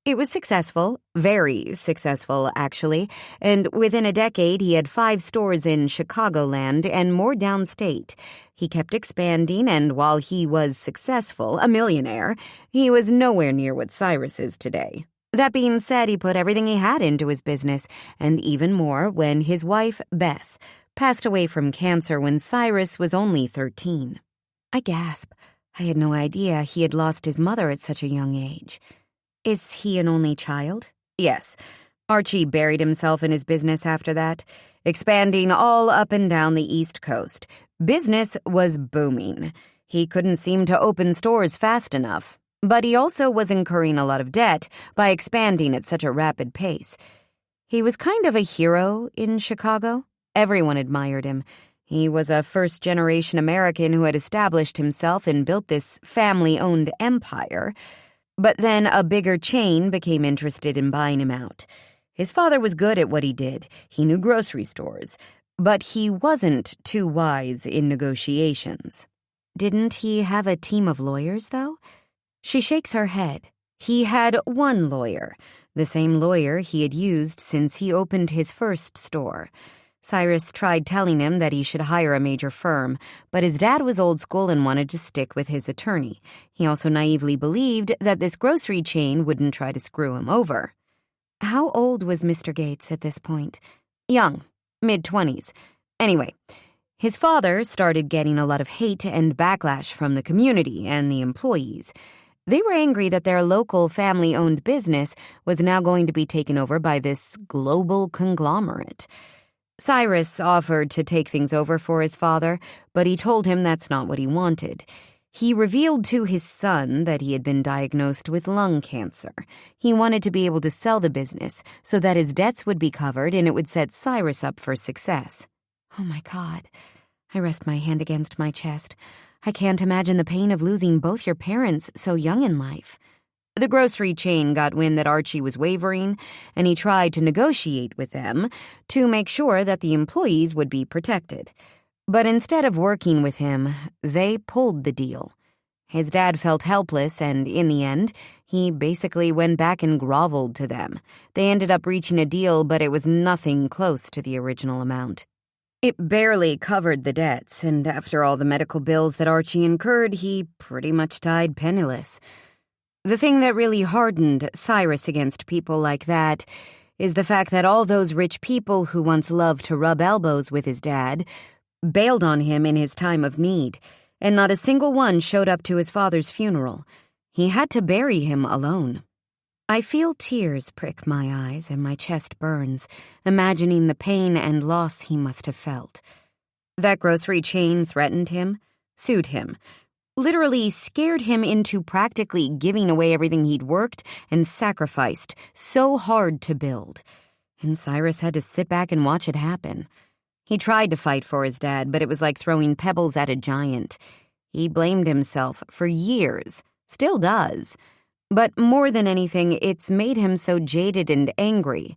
It was successful, very successful, actually, and within a decade he had 5 stores in Chicagoland and more downstate. He kept expanding, and while he was successful, a millionaire, he was nowhere near what Cyrus is today. That being said, he put everything he had into his business, and even more when his wife, Beth, passed away from cancer when Cyrus was only 13. I gasp. I had no idea he had lost his mother at such a young age. Is he an only child? Yes. Archie buried himself in his business after that, expanding all up and down the East Coast. Business was booming. He couldn't seem to open stores fast enough, but he also was incurring a lot of debt by expanding at such a rapid pace. He was kind of a hero in Chicago. Everyone admired him. He was a first-generation American who had established himself and built this family-owned empire. But then a bigger chain became interested in buying him out. His father was good at what he did. He knew grocery stores. But he wasn't too wise in negotiations. Didn't he have a team of lawyers, though? She shakes her head. He had one lawyer, the same lawyer he had used since he opened his first store. Cyrus tried telling him that he should hire a major firm, but his dad was old school and wanted to stick with his attorney. He also naively believed that this grocery chain wouldn't try to screw him over. How old was Mr. Gates at this point? Young, mid-20s. Anyway, his father started getting a lot of hate and backlash from the community and the employees. They were angry that their local family-owned business was now going to be taken over by this global conglomerate. Cyrus offered to take things over for his father, but he told him that's not what he wanted. He revealed to his son that he had been diagnosed with lung cancer. He wanted to be able to sell the business so that his debts would be covered and it would set Cyrus up for success. Oh my God. I rest my hand against my chest. I can't imagine the pain of losing both your parents so young in life. The grocery chain got wind that Archie was wavering, and he tried to negotiate with them to make sure that the employees would be protected. But instead of working with him, they pulled the deal. His dad felt helpless, and in the end, he basically went back and groveled to them. They ended up reaching a deal, but it was nothing close to the original amount. It barely covered the debts, and after all the medical bills that Archie incurred, he pretty much died penniless. The thing that really hardened Cyrus against people like that is the fact that all those rich people who once loved to rub elbows with his dad bailed on him in his time of need, and not a single one showed up to his father's funeral. He had to bury him alone. I feel tears prick my eyes and my chest burns, imagining the pain and loss he must have felt. That grocery chain threatened him, sued him, literally scared him into practically giving away everything he'd worked and sacrificed so hard to build. And Cyrus had to sit back and watch it happen. He tried to fight for his dad, but it was like throwing pebbles at a giant. He blamed himself for years, still does. But more than anything, it's made him so jaded and angry,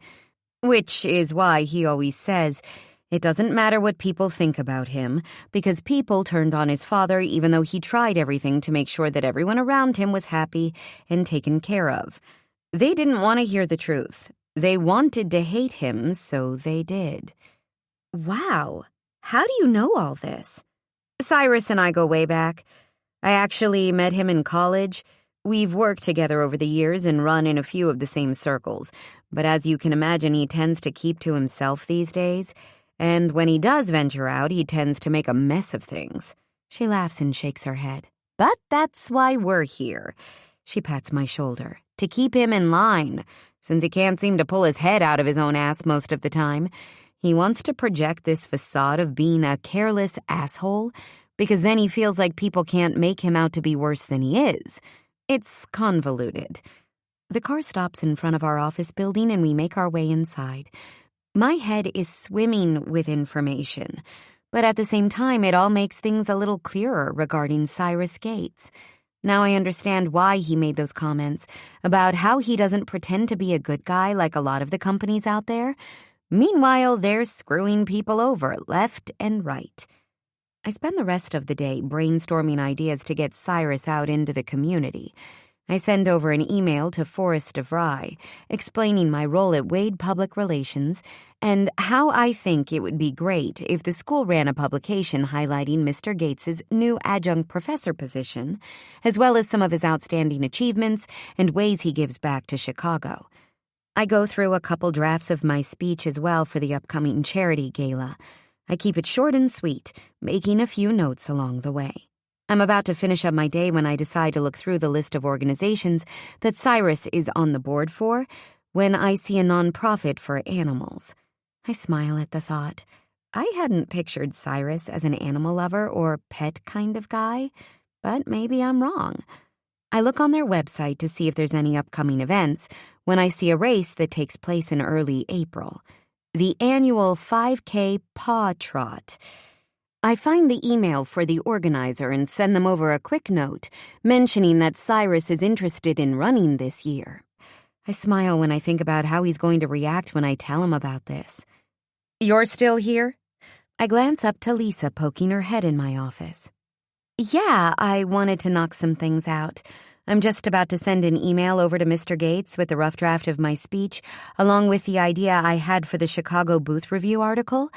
which is why he always says, it doesn't matter what people think about him, because people turned on his father even though he tried everything to make sure that everyone around him was happy and taken care of. They didn't want to hear the truth. They wanted to hate him, so they did. Wow, how do you know all this? Cyrus and I go way back. I actually met him in college. We've worked together over the years and run in a few of the same circles, but as you can imagine, he tends to keep to himself these days, and when he does venture out, he tends to make a mess of things." She laughs and shakes her head. "But that's why we're here." She pats my shoulder. "To keep him in line, since he can't seem to pull his head out of his own ass most of the time. He wants to project this facade of being a careless asshole, because then he feels like people can't make him out to be worse than he is. It's convoluted." The car stops in front of our office building and we make our way inside. My head is swimming with information, but at the same time it all makes things a little clearer regarding Cyrus Gates. Now I understand why he made those comments about how he doesn't pretend to be a good guy like a lot of the companies out there. Meanwhile, they're screwing people over left and right. I spend the rest of the day brainstorming ideas to get Cyrus out into the community. I send over an email to Forrest DeVry explaining my role at Wade Public Relations and how I think it would be great if the school ran a publication highlighting Mr. Gates's new adjunct professor position, as well as some of his outstanding achievements and ways he gives back to Chicago. I go through a couple drafts of my speech as well for the upcoming charity gala. I keep it short and sweet, making a few notes along the way. I'm about to finish up my day when I decide to look through the list of organizations that Cyrus is on the board for when I see a nonprofit for animals. I smile at the thought. I hadn't pictured Cyrus as an animal lover or pet kind of guy, but maybe I'm wrong. I look on their website to see if there's any upcoming events when I see a race that takes place in early April. The annual 5K Paw Trot. I find the email for the organizer and send them over a quick note mentioning that Cyrus is interested in running this year. I smile when I think about how he's going to react when I tell him about this. "You're still here?" I glance up to Lisa poking her head in my office. "Yeah, I wanted to knock some things out. I'm just about to send an email over to Mr. Gates with the rough draft of my speech, along with the idea I had for the Chicago Booth Review article.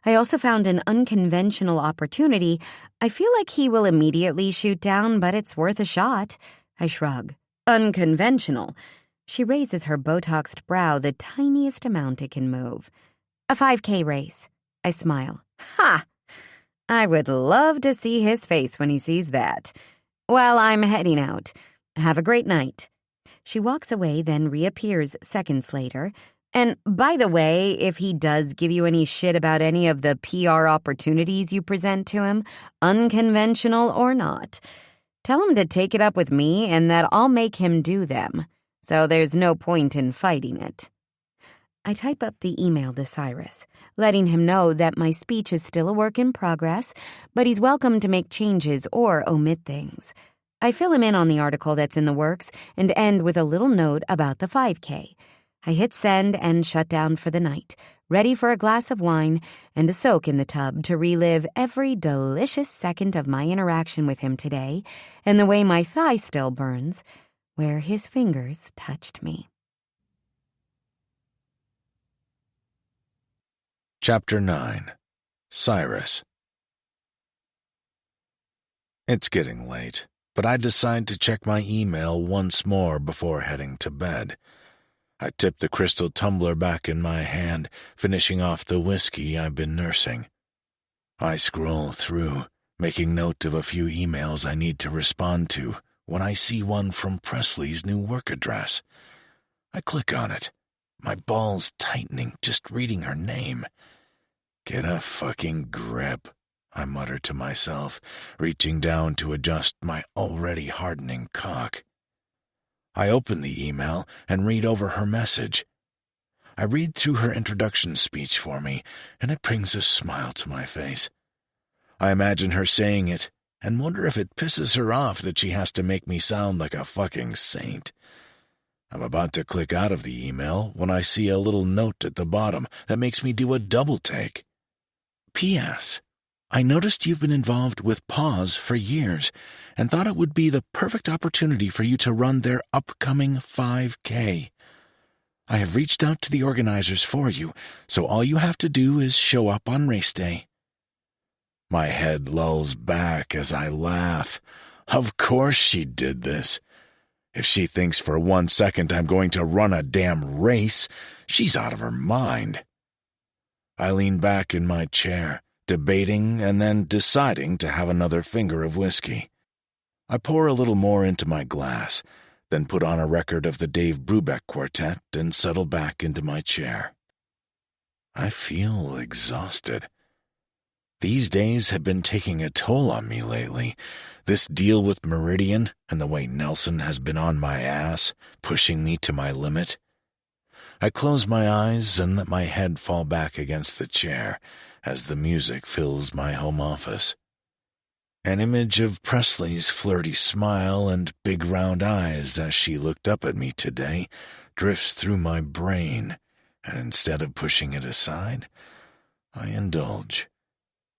I also found an unconventional opportunity I feel like he will immediately shoot down, but it's worth a shot." I shrug. "Unconventional?" She raises her Botoxed brow the tiniest amount it can move. "A 5K race." I smile. "Ha! I would love to see his face when he sees that. Well, I'm heading out. Have a great night." She walks away, then reappears seconds later. "And by the way, if he does give you any shit about any of the PR opportunities you present to him, unconventional or not, tell him to take it up with me and that I'll make him do them. So there's no point in fighting it." I type up the email to Cyrus, letting him know that my speech is still a work in progress, but he's welcome to make changes or omit things. I fill him in on the article that's in the works and end with a little note about the 5K. I hit send and shut down for the night, ready for a glass of wine and a soak in the tub to relive every delicious second of my interaction with him today and the way my thigh still burns, where his fingers touched me. Chapter 9. Cyrus. It's getting late, but I decide to check my email once more before heading to bed. I tip the crystal tumbler back in my hand, finishing off the whiskey I've been nursing. I scroll through, making note of a few emails I need to respond to, when I see one from Presley's new work address. I click on it, my balls tightening just reading her name. Get a fucking grip, I mutter to myself, reaching down to adjust my already hardening cock. I open the email and read over her message. I read through her introduction speech for me, and it brings a smile to my face. I imagine her saying it, and wonder if it pisses her off that she has to make me sound like a fucking saint. I'm about to click out of the email when I see a little note at the bottom that makes me do a double take. P.S. I noticed you've been involved with Paws for years and thought it would be the perfect opportunity for you to run their upcoming 5K. I have reached out to the organizers for you, so all you have to do is show up on race day. My head lolls back as I laugh. Of course she did this. If she thinks for 1 second I'm going to run a damn race, she's out of her mind. I lean back in my chair, debating and then deciding to have another finger of whiskey. I pour a little more into my glass, then put on a record of the Dave Brubeck Quartet and settle back into my chair. I feel exhausted. These days have been taking a toll on me lately. This deal with Meridian and the way Nelson has been on my ass, pushing me to my limit. I close my eyes and let my head fall back against the chair as the music fills my home office. An image of Presley's flirty smile and big round eyes as she looked up at me today drifts through my brain, and instead of pushing it aside, I indulge.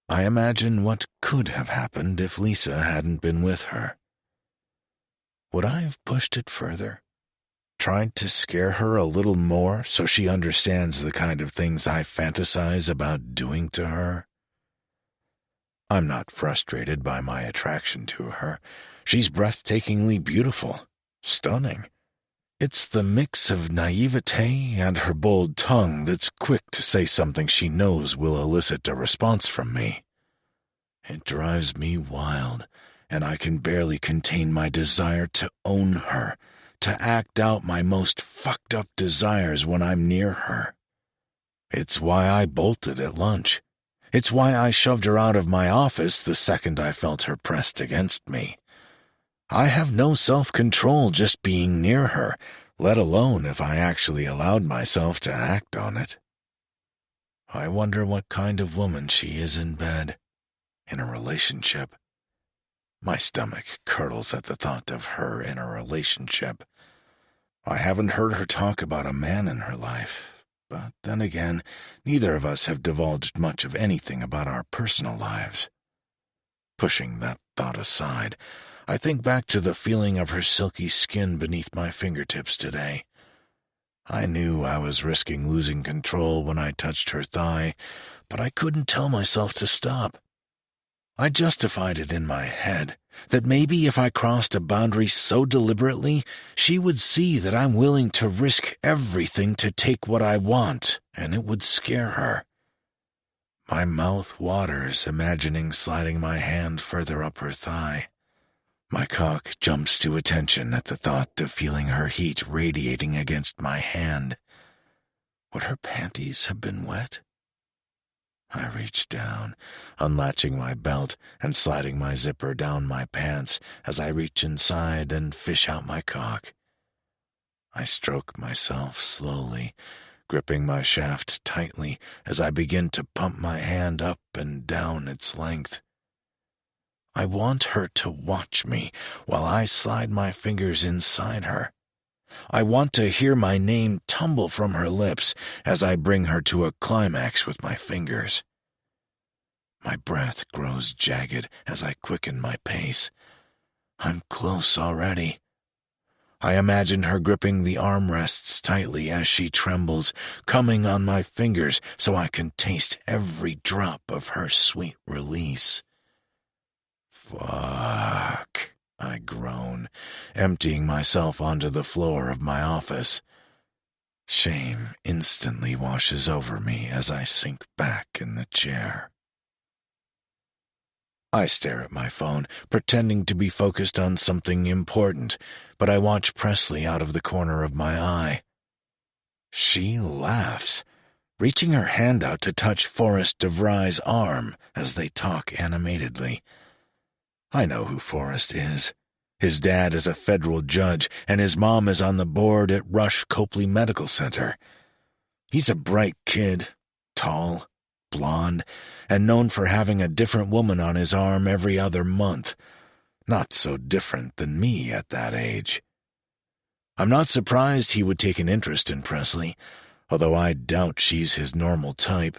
I imagine what could have happened if Lisa hadn't been with her. Would I have pushed it further? Tried to scare her a little more so she understands the kind of things I fantasize about doing to her? I'm not frustrated by my attraction to her. She's breathtakingly beautiful, stunning. It's the mix of naivete and her bold tongue that's quick to say something she knows will elicit a response from me. It drives me wild, and I can barely contain my desire to own her, to act out my most fucked up desires when I'm near her. It's why I bolted at lunch. It's why I shoved her out of my office the second I felt her pressed against me. I have no self-control just being near her, let alone if I actually allowed myself to act on it. I wonder what kind of woman she is in bed, in a relationship. My stomach curdles at the thought of her in a relationship. I haven't heard her talk about a man in her life, but then again, neither of us have divulged much of anything about our personal lives. Pushing that thought aside, I think back to the feeling of her silky skin beneath my fingertips today. I knew I was risking losing control when I touched her thigh, but I couldn't tell myself to stop. I justified it in my head, that maybe if I crossed a boundary so deliberately, she would see that I'm willing to risk everything to take what I want, and it would scare her. My mouth waters, imagining sliding my hand further up her thigh. My cock jumps to attention at the thought of feeling her heat radiating against my hand. Would her panties have been wet? I reach down, unlatching my belt and sliding my zipper down my pants as I reach inside and fish out my cock. I stroke myself slowly, gripping my shaft tightly as I begin to pump my hand up and down its length. I want her to watch me while I slide my fingers inside her. I want to hear my name tumble from her lips as I bring her to a climax with my fingers. My breath grows jagged as I quicken my pace. I'm close already. I imagine her gripping the armrests tightly as she trembles, coming on my fingers so I can taste every drop of her sweet release. Fuck, I groan, emptying myself onto the floor of my office. Shame instantly washes over me as I sink back in the chair. I stare at my phone, pretending to be focused on something important, but I watch Presley out of the corner of my eye. She laughs, reaching her hand out to touch Forrest DeVry's arm as they talk animatedly. I know who Forrest is. His dad is a federal judge, and his mom is on the board at Rush Copley Medical Center. He's a bright kid, tall, blonde, and known for having a different woman on his arm every other month. Not so different than me at that age. I'm not surprised he would take an interest in Presley, although I doubt she's his normal type.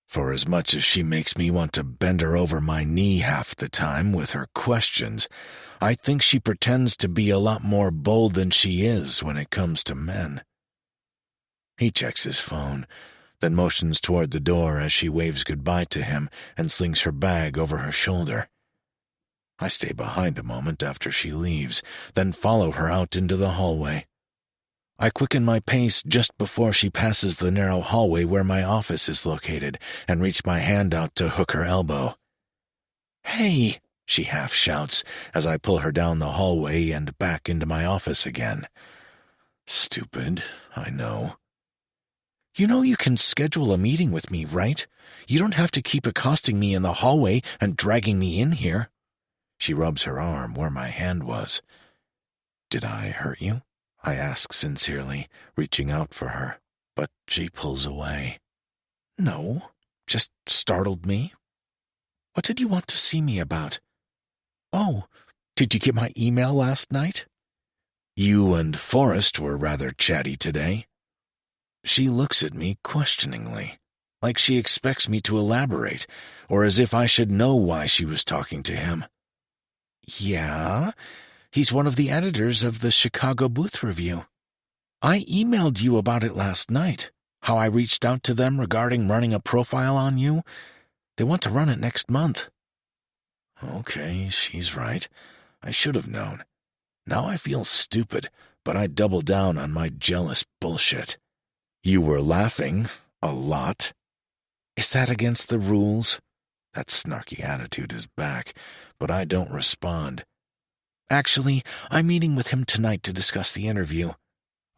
For as much as she makes me want to bend her over my knee half the time with her questions, I think she pretends to be a lot more bold than she is when it comes to men. He checks his phone, then motions toward the door as she waves goodbye to him and slings her bag over her shoulder. I stay behind a moment after she leaves, then follow her out into the hallway. I quicken my pace just before she passes the narrow hallway where my office is located and reach my hand out to hook her elbow. "Hey," she half shouts as I pull her down the hallway and back into my office again. Stupid, I know. "You know you can schedule a meeting with me, right? You don't have to keep accosting me in the hallway and dragging me in here." She rubs her arm where my hand was. "Did I hurt you?" I ask sincerely, reaching out for her, but she pulls away. "No, just startled me. What did you want to see me about? Oh, did you get my email last night?" "You and Forrest were rather chatty today." She looks at me questioningly, like she expects me to elaborate, or as if I should know why she was talking to him. "Yeah, he's one of the editors of the Chicago Booth Review. I emailed you about it last night, how I reached out to them regarding running a profile on you. They want to run it next month." Okay, she's right. I should have known. Now I feel stupid, but I double down on my jealous bullshit. "You were laughing a lot." Is that against the rules? That snarky attitude is back, but I don't respond. "Actually, I'm meeting with him tonight to discuss the interview.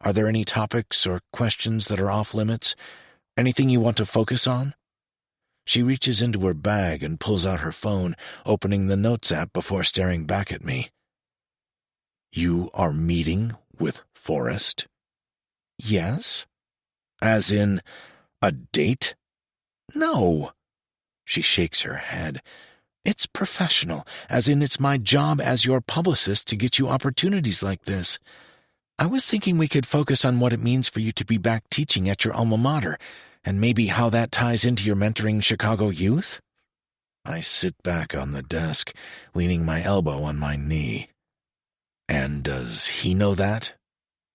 Are there any topics or questions that are off limits? Anything you want to focus on?" She reaches into her bag and pulls out her phone, opening the Notes app before staring back at me. "You are meeting with Forrest?" "Yes." "As in, a date?" "No." She shakes her head. "It's professional, as in it's my job as your publicist to get you opportunities like this. I was thinking we could focus on what it means for you to be back teaching at your alma mater, and maybe how that ties into your mentoring Chicago youth." I sit back on the desk, leaning my elbow on my knee. "And does he know that?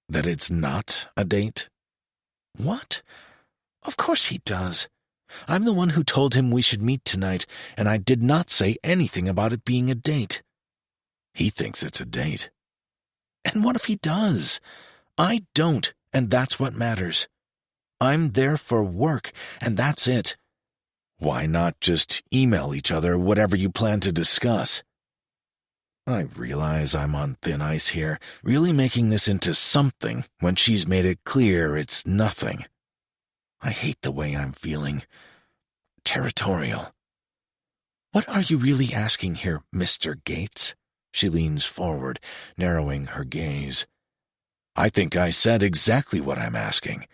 That it's not a date?" "What? Of course he does. I'm the one who told him we should meet tonight, and I did not say anything about it being a date." "He thinks it's a date." "And what if he does? I don't, and that's what matters. I'm there for work, and that's it." "Why not just email each other whatever you plan to discuss?" I realize I'm on thin ice here, really making this into something when she's made it clear it's nothing. I hate the way I'm feeling. Territorial. "What are you really asking here, Mr. Gates?" She leans forward, narrowing her gaze. "I think I said exactly what I'm asking.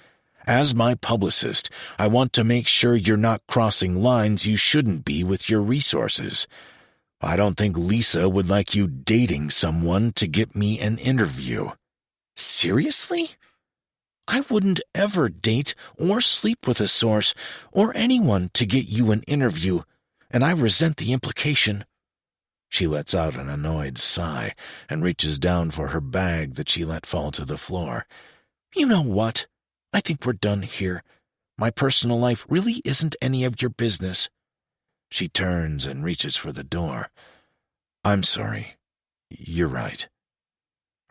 As my publicist, I want to make sure you're not crossing lines you shouldn't be with your resources. I don't think Lisa would like you dating someone to get me an interview." "Seriously? I wouldn't ever date or sleep with a source or anyone to get you an interview, and I resent the implication." She lets out an annoyed sigh and reaches down for her bag that she let fall to the floor. "You know what? I think we're done here. My personal life really isn't any of your business." She turns and reaches for the door. "I'm sorry. You're right."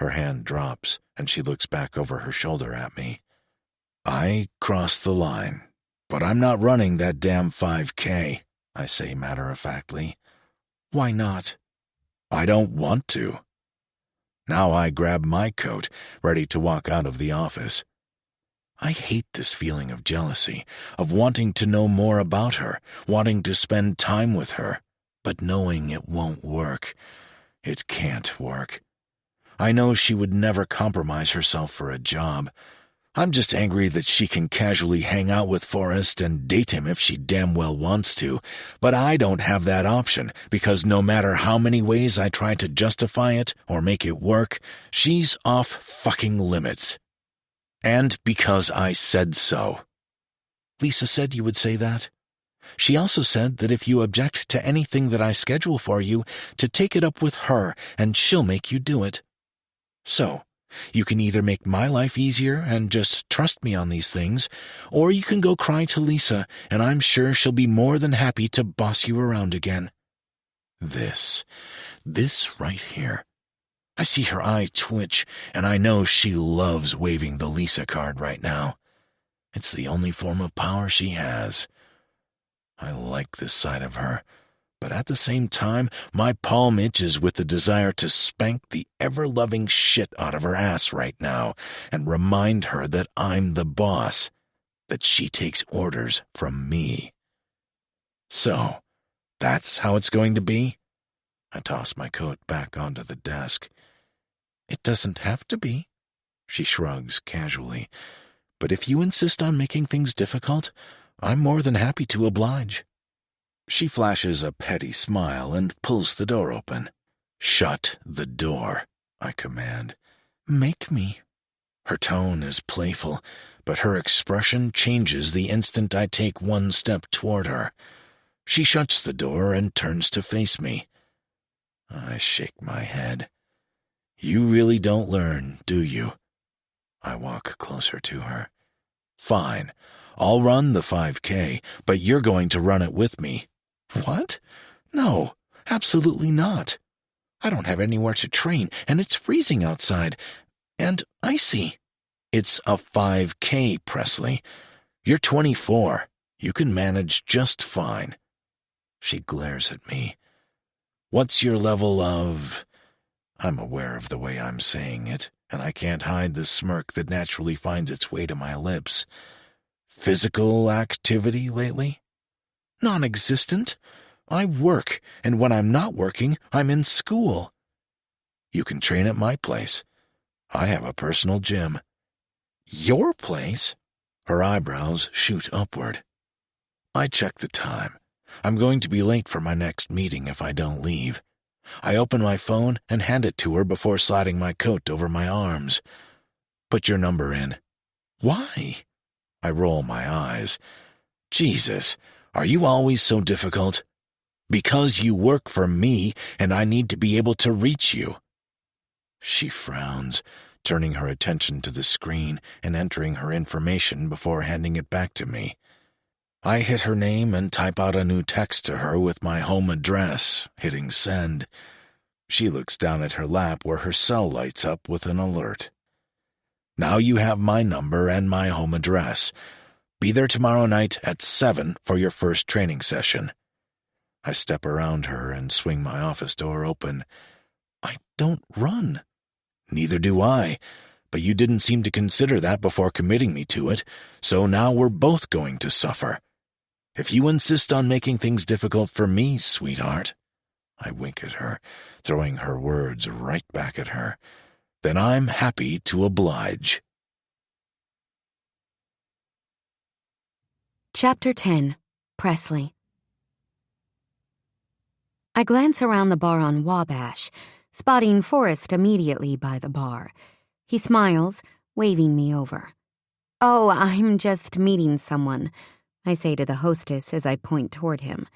Her hand drops, and she looks back over her shoulder at me. "I crossed the line, but I'm not running that damn 5K, I say matter-of-factly. "Why not?" "I don't want to." Now I grab my coat, ready to walk out of the office. I hate this feeling of jealousy, of wanting to know more about her, wanting to spend time with her, but knowing it won't work. It can't work. I know she would never compromise herself for a job. I'm just angry that she can casually hang out with Forrest and date him if she damn well wants to, but I don't have that option because no matter how many ways I try to justify it or make it work, she's off fucking limits. And because I said so. Lisa said you would say that. She also said that if you object to anything that I schedule for you, to take it up with her and she'll make you do it. So, you can either make my life easier and just trust me on these things, or you can go cry to Lisa and I'm sure she'll be more than happy to boss you around again. This right here. I see her eye twitch, and I know she loves waving the Lisa card right now. It's the only form of power she has. I like this side of her, but at the same time, my palm itches with the desire to spank the ever-loving shit out of her ass right now and remind her that I'm the boss, that she takes orders from me. So, that's how it's going to be? I toss my coat back onto the desk. It doesn't have to be, she shrugs casually. But if you insist on making things difficult, I'm more than happy to oblige. She flashes a petty smile and pulls the door open. Shut the door, I command. Make me. Her tone is playful, but her expression changes the instant I take one step toward her. She shuts the door and turns to face me. I shake my head. You really don't learn, do you? I walk closer to her. Fine, I'll run the 5K, but you're going to run it with me. What? No, absolutely not. I don't have anywhere to train, and it's freezing outside. And icy. It's a 5K, Presley. You're 24. You can manage just fine. She glares at me. What's your level of... I'm aware of the way I'm saying it, and I can't hide the smirk that naturally finds its way to my lips. Physical activity lately? Non-existent. I work, and when I'm not working, I'm in school. You can train at my place. I have a personal gym. Your place? Her eyebrows shoot upward. I check the time. I'm going to be late for my next meeting if I don't leave. I open my phone and hand it to her before sliding my coat over my arms. Put your number in. Why? I roll my eyes. Jesus, are you always so difficult? Because you work for me and I need to be able to reach you. She frowns, turning her attention to the screen and entering her information before handing it back to me. I hit her name and type out a new text to her with my home address, hitting send. She looks down at her lap where her cell lights up with an alert. Now you have my number and my home address. Be there tomorrow night at 7 for your first training session. I step around her and swing my office door open. I don't run. Neither do I, but you didn't seem to consider that before committing me to it, so now we're both going to suffer. If you insist on making things difficult for me, sweetheart, I wink at her, throwing her words right back at her, then I'm happy to oblige. Chapter 10. Presley. I glance around the bar on Wabash, spotting Forrest immediately by the bar. He smiles, waving me over. Oh, I'm just meeting someone, I say to the hostess as I point toward him.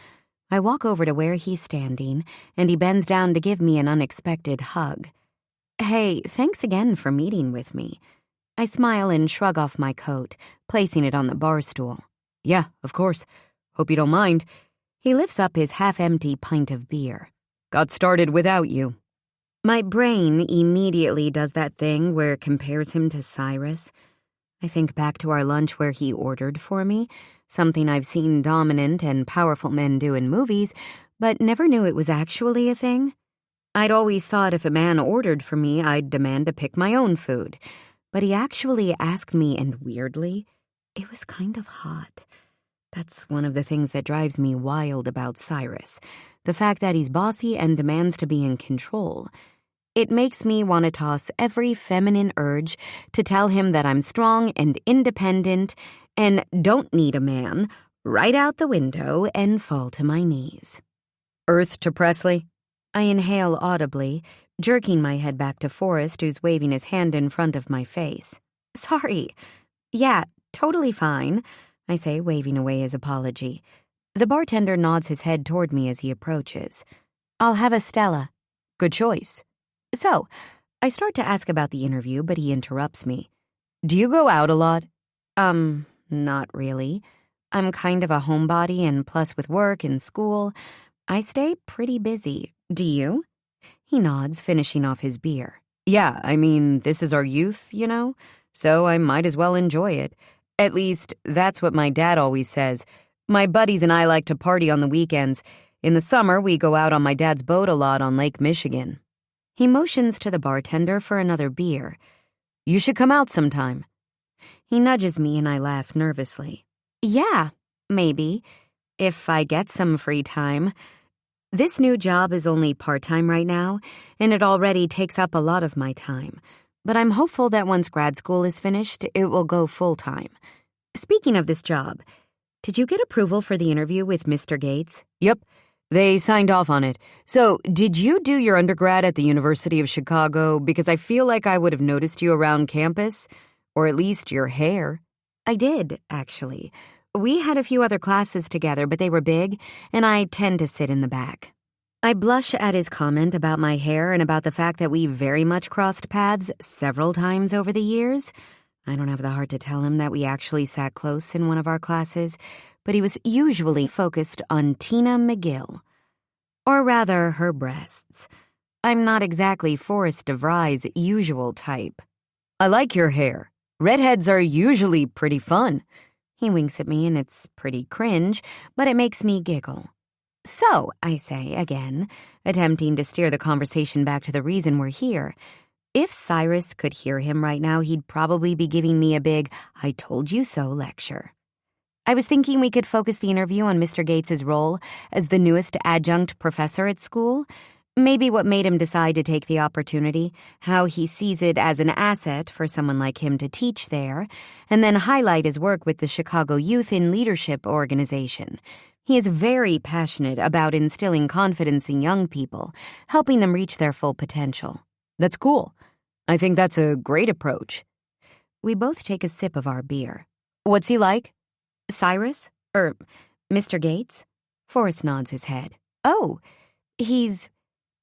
I walk over to where he's standing, and he bends down to give me an unexpected hug. Hey, thanks again for meeting with me. I smile and shrug off my coat, placing it on the bar stool. Yeah, of course. Hope you don't mind. He lifts up his half-empty pint of beer. Got started without you. My brain immediately does that thing where it compares him to Cyrus. I think back to our lunch where he ordered for me, something I've seen dominant and powerful men do in movies, but never knew it was actually a thing. I'd always thought if a man ordered for me, I'd demand to pick my own food. But he actually asked me, and weirdly, it was kind of hot. That's one of the things that drives me wild about Cyrus, the fact that he's bossy and demands to be in control. It makes me want to toss every feminine urge to tell him that I'm strong and independent and don't need a man right out the window and fall to my knees. Earth to Presley. I inhale audibly, jerking my head back to Forrest, who's waving his hand in front of my face. Sorry. Yeah, totally fine, I say, waving away his apology. The bartender nods his head toward me as he approaches. I'll have a Stella. Good choice. So, I start to ask about the interview, but he interrupts me. Do you go out a lot? Not really. I'm kind of a homebody, and plus with work and school, I stay pretty busy. Do you? He nods, finishing off his beer. Yeah, I mean, this is our youth, you know? So I might as well enjoy it. At least, that's what my dad always says. My buddies and I like to party on the weekends. In the summer, we go out on my dad's boat a lot on Lake Michigan. He motions to the bartender for another beer. You should come out sometime. He nudges me and I laugh nervously. Yeah, maybe, if I get some free time. This new job is only part-time right now, and it already takes up a lot of my time. But I'm hopeful that once grad school is finished, it will go full-time. Speaking of this job, did you get approval for the interview with Mr. Gates? Yep, they signed off on it. So, did you do your undergrad at the University of Chicago? Because I feel like I would have noticed you around campus, or at least your hair. I did, actually. We had a few other classes together, but they were big, and I tend to sit in the back. I blush at his comment about my hair and about the fact that we very much crossed paths several times over the years. I don't have the heart to tell him that we actually sat close in one of our classes, but he was usually focused on Tina McGill. Or rather, her breasts. I'm not exactly Forrest DeVry's usual type. I like your hair. Redheads are usually pretty fun. He winks at me and it's pretty cringe, but it makes me giggle. So, I say again, attempting to steer the conversation back to the reason we're here. If Cyrus could hear him right now, he'd probably be giving me a big "I told you so" lecture. I was thinking we could focus the interview on Mr. Gates's role as the newest adjunct professor at school. Maybe what made him decide to take the opportunity, how he sees it as an asset for someone like him to teach there, and then highlight his work with the Chicago Youth in Leadership organization. He is very passionate about instilling confidence in young people, helping them reach their full potential. That's cool. I think that's a great approach. We both take a sip of our beer. What's he like? Cyrus? Mr. Gates? Forrest nods his head. Oh, he's...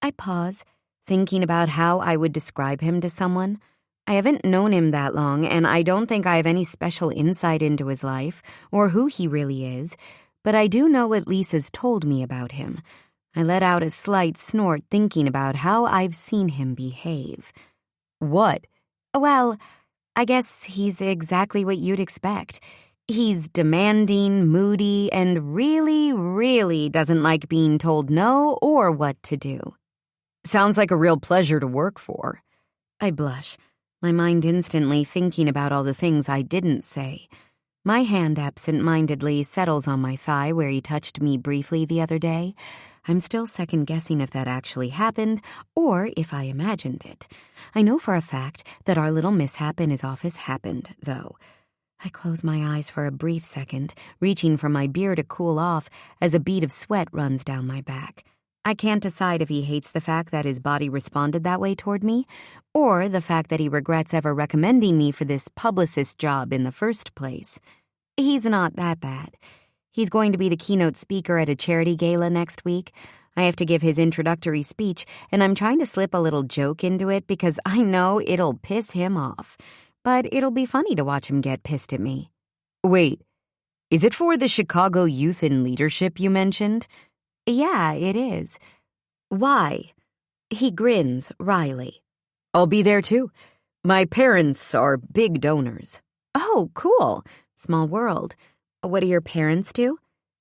I pause, thinking about how I would describe him to someone. I haven't known him that long, and I don't think I have any special insight into his life or who he really is, but I do know what Lisa's told me about him. I let out a slight snort thinking about how I've seen him behave. What? Well, I guess he's exactly what you'd expect. He's demanding, moody, and really, really doesn't like being told no or what to do. Sounds like a real pleasure to work for. I blush, my mind instantly thinking about all the things I didn't say. My hand absent-mindedly settles on my thigh where he touched me briefly the other day. I'm still second-guessing if that actually happened or if I imagined it. I know for a fact that our little mishap in his office happened, though. I close my eyes for a brief second, reaching for my beer to cool off as a bead of sweat runs down my back. I can't decide if he hates the fact that his body responded that way toward me, or the fact that he regrets ever recommending me for this publicist job in the first place. He's not that bad. He's going to be the keynote speaker at a charity gala next week. I have to give his introductory speech, and I'm trying to slip a little joke into it because I know it'll piss him off. But it'll be funny to watch him get pissed at me. Wait, is it for the Chicago Youth in Leadership you mentioned? Yeah, it is. Why? He grins wryly. I'll be there too. My parents are big donors. Oh, cool. Small world. What do your parents do?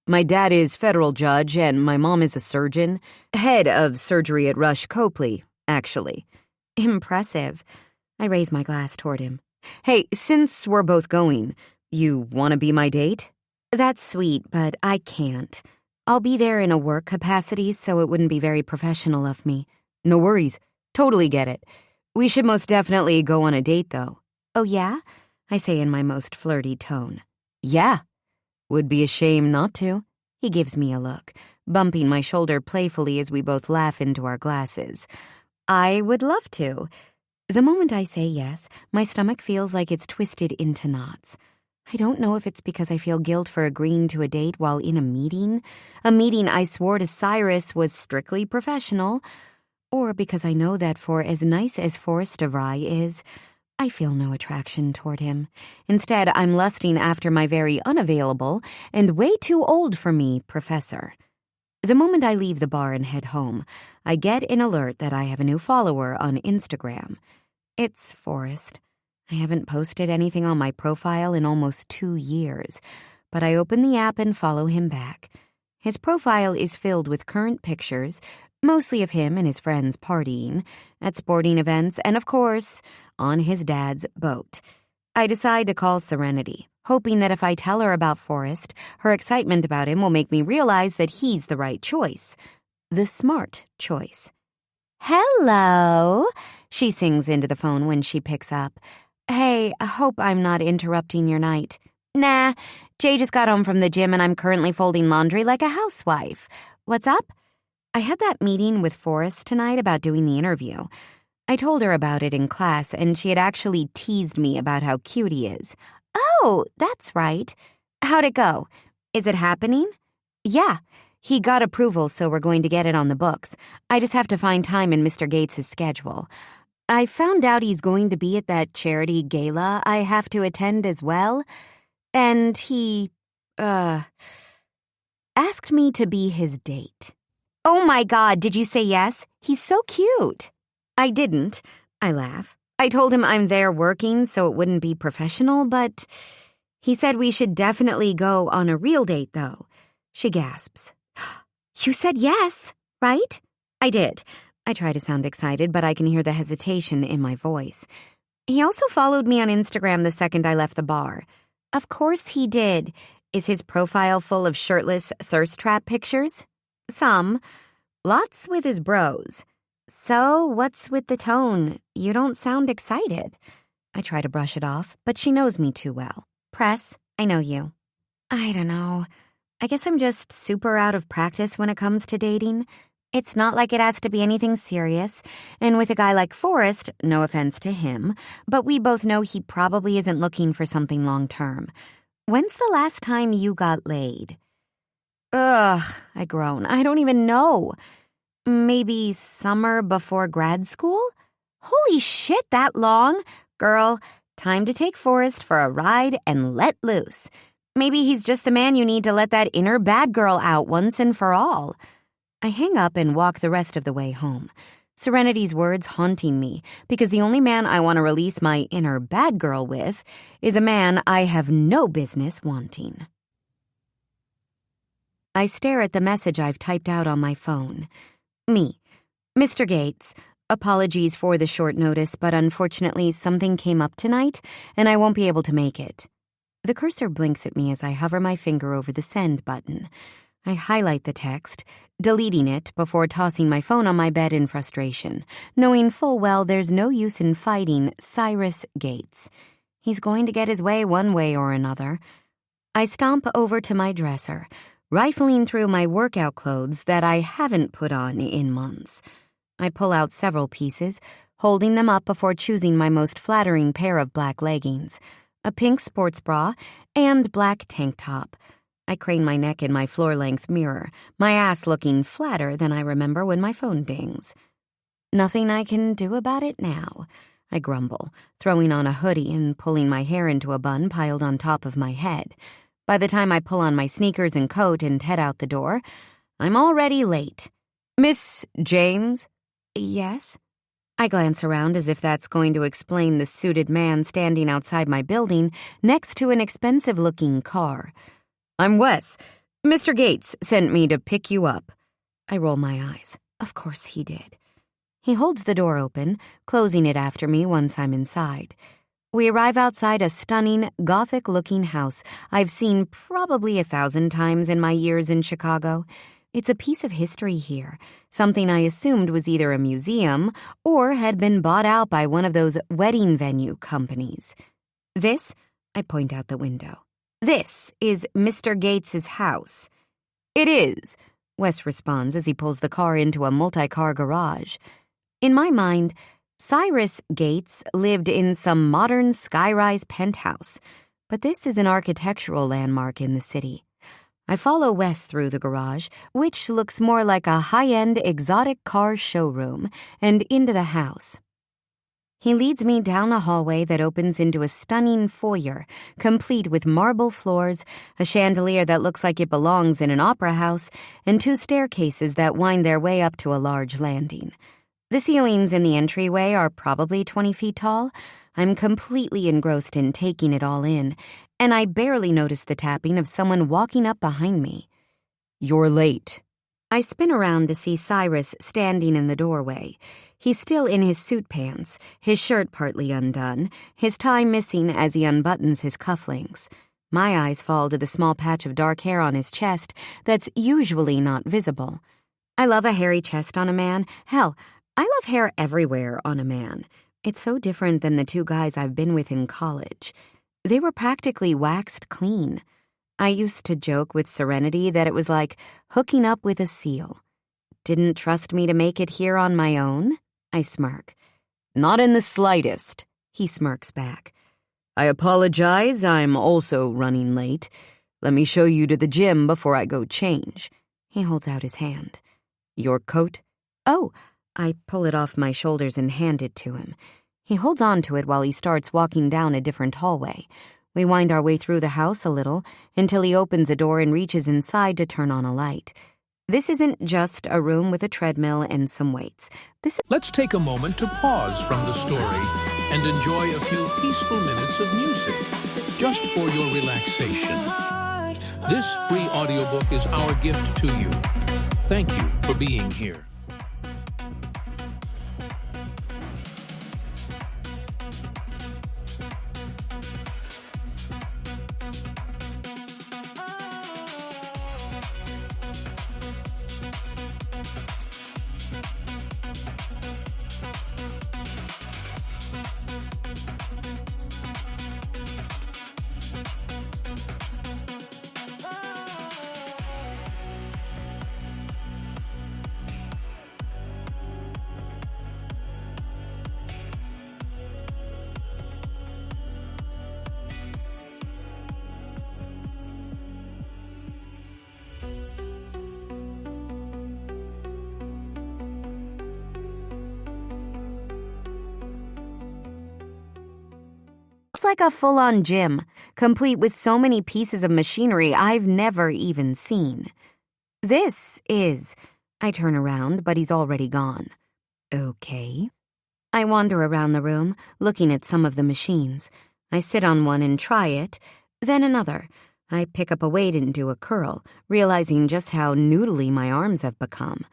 My dad is federal judge and my mom is a surgeon. Head of surgery at Rush Copley, actually. Impressive. I raise my glass toward him. Hey, since we're both going, you want to be my date? That's sweet, but I can't. I'll be there in a work capacity, so it wouldn't be very professional of me. No worries. Totally get it. We should most definitely go on a date, though. Oh, yeah? I say in my most flirty tone. Yeah. Would be a shame not to. He gives me a look, bumping my shoulder playfully as we both laugh into our glasses. I would love to. The moment I say yes, my stomach feels like it's twisted into knots. I don't know if it's because I feel guilt for agreeing to a date while in a meeting I swore to Cyrus was strictly professional, or because I know that for as nice as Forrest DeVry is, I feel no attraction toward him. Instead, I'm lusting after my very unavailable and way too old for me professor. The moment I leave the bar and head home, I get an alert that I have a new follower on Instagram. It's Forrest. I haven't posted anything on my profile in almost 2 years, but I open the app and follow him back. His profile is filled with current pictures, mostly of him and his friends partying, at sporting events, and of course, on his dad's boat. I decide to call Serenity, hoping that if I tell her about Forrest, her excitement about him will make me realize that he's the right choice. The smart choice. "Hello," she sings into the phone when she picks up. "Hey, I hope I'm not interrupting your night." "Nah, Jay just got home from the gym and I'm currently folding laundry like a housewife. What's up?" I had that meeting with Forrest tonight about doing the interview. I told her about it in class, and she had actually teased me about how cute he is. "Oh, that's right. How'd it go? Is it happening?" "Yeah. He got approval, so we're going to get it on the books. I just have to find time in Mr. Gates' schedule. I found out he's going to be at that charity gala I have to attend as well, and he, asked me to be his date." "Oh my God, did you say yes? He's so cute." "I didn't," I laugh. "I told him I'm there working so it wouldn't be professional, but he said we should definitely go on a real date, though." She gasps. "You said yes, right?" "I did." I try to sound excited, but I can hear the hesitation in my voice. "He also followed me on Instagram the second I left the bar." "Of course he did. Is his profile full of shirtless thirst trap pictures?" "Some. Lots with his bros." "So what's with the tone? You don't sound excited." I try to brush it off, but she knows me too well. "Press, I know you." I don't know. I guess I'm just super out of practice when it comes to dating. It's not like it has to be anything serious, and with a guy like Forrest, no offense to him, but we both know he probably isn't looking for something long-term. When's the last time you got laid? Ugh, I groan. I don't even know. Maybe summer before grad school? Holy shit, that long? Girl, time to take Forrest for a ride and let loose. Maybe he's just the man you need to let that inner bad girl out once and for all. I hang up and walk the rest of the way home. Serenity's words haunting me because the only man I want to release my inner bad girl with is a man I have no business wanting. I stare at the message I've typed out on my phone. Me. Mr. Gates, apologies for the short notice, but unfortunately something came up tonight and I won't be able to make it. The cursor blinks at me as I hover my finger over the send button. I highlight the text, deleting it before tossing my phone on my bed in frustration, knowing full well there's no use in fighting Cyrus Gates. He's going to get his way one way or another. I stomp over to my dresser, rifling through my workout clothes that I haven't put on in months. I pull out several pieces, holding them up before choosing my most flattering pair of black leggings, a pink sports bra, and black tank top. I crane my neck in my floor-length mirror, my ass looking flatter than I remember when my phone dings. Nothing I can do about it now, I grumble, throwing on a hoodie and pulling my hair into a bun piled on top of my head. By the time I pull on my sneakers and coat and head out the door, I'm already late. "Miss James?" "Yes?" I glance around as if that's going to explain the suited man standing outside my building next to an expensive-looking car. "I'm Wes. Mr. Gates sent me to pick you up." I roll my eyes. Of course he did. He holds the door open, closing it after me once I'm inside. We arrive outside a stunning, Gothic-looking house I've seen probably 1,000 times in my years in Chicago. It's a piece of history here, something I assumed was either a museum or had been bought out by one of those wedding venue companies. "This," I point out the window, "this is Mr. Gates's house." "It is," Wes responds as he pulls the car into a multi-car garage. In my mind, Cyrus Gates lived in some modern skyrise penthouse, but this is an architectural landmark in the city. I follow Wes through the garage, which looks more like a high-end exotic car showroom, and into the house. He leads me down a hallway that opens into a stunning foyer, complete with marble floors, a chandelier that looks like it belongs in an opera house, and 2 staircases that wind their way up to a large landing. The ceilings in the entryway are probably 20 feet tall. I'm completely engrossed in taking it all in, and I barely notice the tapping of someone walking up behind me. "You're late." I spin around to see Cyrus standing in the doorway. He's still in his suit pants, his shirt partly undone, his tie missing as he unbuttons his cufflinks. My eyes fall to the small patch of dark hair on his chest that's usually not visible. I love a hairy chest on a man. Hell, I love hair everywhere on a man. It's so different than the 2 guys I've been with in college. They were practically waxed clean. I used to joke with Serenity that it was like hooking up with a seal. Didn't trust me to make it here on my own? I smirk. "Not in the slightest," he smirks back. "I apologize, I'm also running late. Let me show you to the gym before I go change." He holds out his hand. "Your coat?" "Oh," I pull it off my shoulders and hand it to him. He holds on to it while he starts walking down a different hallway. We wind our way through the house a little until he opens a door and reaches inside to turn on a light. This isn't just a room with a treadmill and some weights. Let's take a moment to pause from the story and enjoy a few peaceful minutes of music, just for your relaxation. This free audiobook is our gift to you. Thank you for being here. Looks like a full-on gym, complete with so many pieces of machinery I've never even seen. This is... I turn around, but he's already gone. Okay. I wander around the room, looking at some of the machines. I sit on one and try it, then another. I pick up a weight and do a curl, realizing just how noodly my arms have become.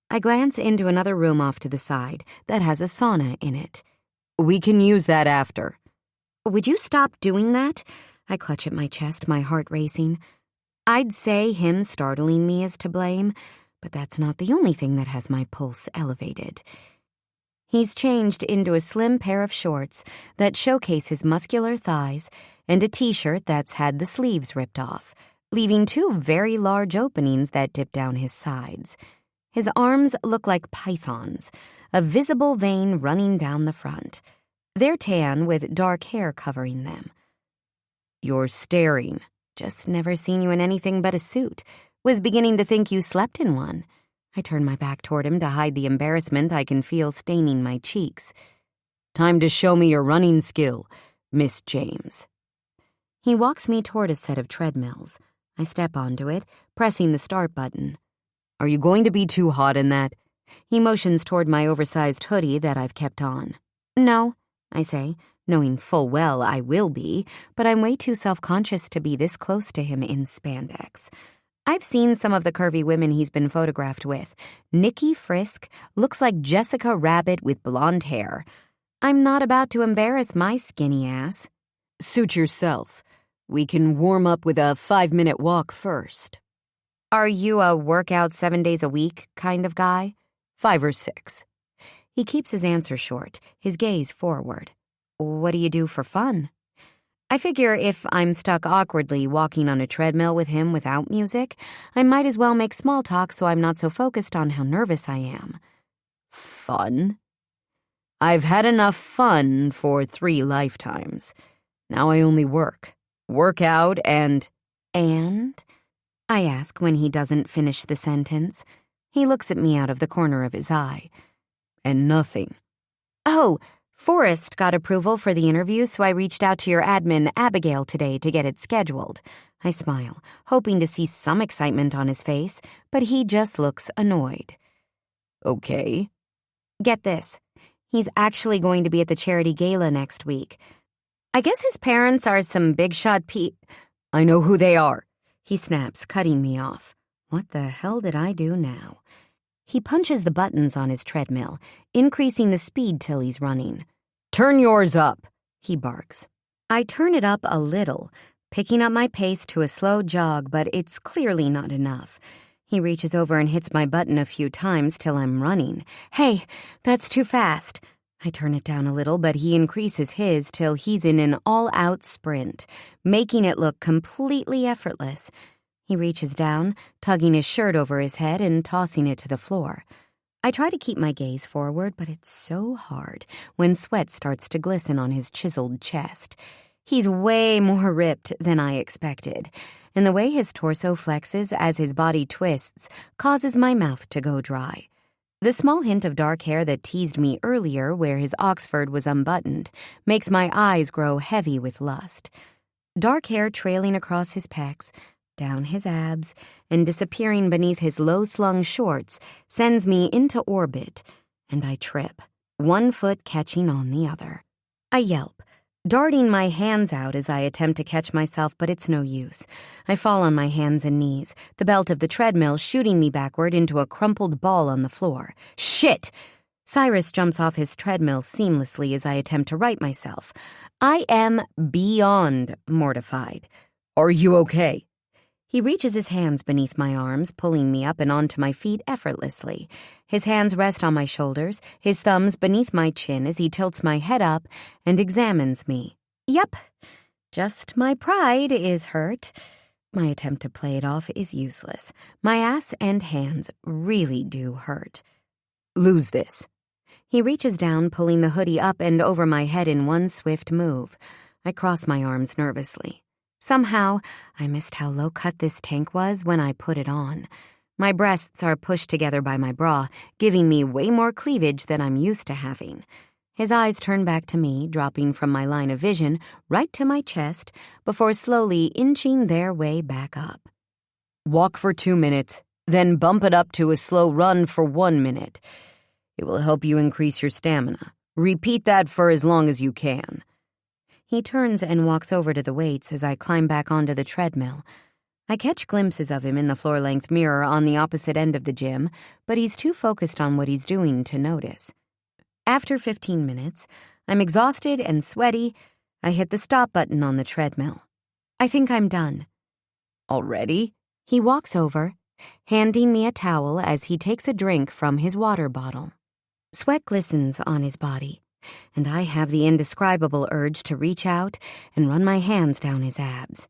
I glance into another room off to the side that has a sauna in it. "We can use that after." Would you stop doing that? I clutch at my chest, my heart racing. I'd say him startling me is to blame, but that's not the only thing that has my pulse elevated. He's changed into a slim pair of shorts that showcase his muscular thighs and a t-shirt that's had the sleeves ripped off, leaving 2 very large openings that dip down his sides. His arms look like pythons, a visible vein running down the front. They're tan with dark hair covering them. "You're staring." Just never seen you in anything but a suit. Was beginning to think you slept in one. I turn my back toward him to hide the embarrassment I can feel staining my cheeks. "Time to show me your running skill, Miss James." He walks me toward a set of treadmills. I step onto it, pressing the start button. "Are you going to be too hot in that?" He motions toward my oversized hoodie that I've kept on. "No," I say, knowing full well I will be, but I'm way too self-conscious to be this close to him in spandex. I've seen some of the curvy women he's been photographed with. Nikki Frisk looks like Jessica Rabbit with blonde hair. I'm not about to embarrass my skinny ass. "Suit yourself. We can warm up with a 5-minute walk first." Are you a workout 7 days a week kind of guy? 5 or 6. He keeps his answer short, his gaze forward. What do you do for fun? I figure if I'm stuck awkwardly walking on a treadmill with him without music, I might as well make small talk so I'm not so focused on how nervous I am. Fun? I've had enough fun for 3 lifetimes. Now I only work. Work out and... And? I ask when he doesn't finish the sentence. He looks at me out of the corner of his eye. And nothing. Oh, Forrest got approval for the interview, so I reached out to your admin, Abigail, today to get it scheduled. I smile, hoping to see some excitement on his face, but he just looks annoyed. Okay. Get this. He's actually going to be at the charity gala next week. I guess his parents are some big-shot I know who they are. He snaps, cutting me off. What the hell did I do now? He punches the buttons on his treadmill, increasing the speed till he's running. Turn yours up, he barks. I turn it up a little, picking up my pace to a slow jog, but it's clearly not enough. He reaches over and hits my button a few times till I'm running. Hey, that's too fast. I turn it down a little, but he increases his till he's in an all-out sprint, making it look completely effortless. He reaches down, tugging his shirt over his head and tossing it to the floor. I try to keep my gaze forward, but it's so hard when sweat starts to glisten on his chiseled chest. He's way more ripped than I expected, and the way his torso flexes as his body twists causes my mouth to go dry. The small hint of dark hair that teased me earlier where his Oxford was unbuttoned makes my eyes grow heavy with lust. Dark hair trailing across his pecs, down his abs, and disappearing beneath his low-slung shorts sends me into orbit, and I trip, one foot catching on the other. I yelp, darting my hands out as I attempt to catch myself, but it's no use. I fall on my hands and knees, the belt of the treadmill shooting me backward into a crumpled ball on the floor. Shit! Cyrus jumps off his treadmill seamlessly as I attempt to right myself. I am beyond mortified. Are you okay? He reaches his hands beneath my arms, pulling me up and onto my feet effortlessly. His hands rest on my shoulders, his thumbs beneath my chin as he tilts my head up and examines me. Yep, just my pride is hurt. My attempt to play it off is useless. My ass and hands really do hurt. Lose this. He reaches down, pulling the hoodie up and over my head in one swift move. I cross my arms nervously. Somehow, I missed how low-cut this tank was when I put it on. My breasts are pushed together by my bra, giving me way more cleavage than I'm used to having. His eyes turn back to me, dropping from my line of vision right to my chest, before slowly inching their way back up. Walk for 2 minutes, then bump it up to a slow run for 1 minute. It will help you increase your stamina. Repeat that for as long as you can. He turns and walks over to the weights as I climb back onto the treadmill. I catch glimpses of him in the floor-length mirror on the opposite end of the gym, but he's too focused on what he's doing to notice. After 15 minutes, I'm exhausted and sweaty. I hit the stop button on the treadmill. I think I'm done. Already? He walks over, handing me a towel as he takes a drink from his water bottle. Sweat glistens on his body, and I have the indescribable urge to reach out and run my hands down his abs.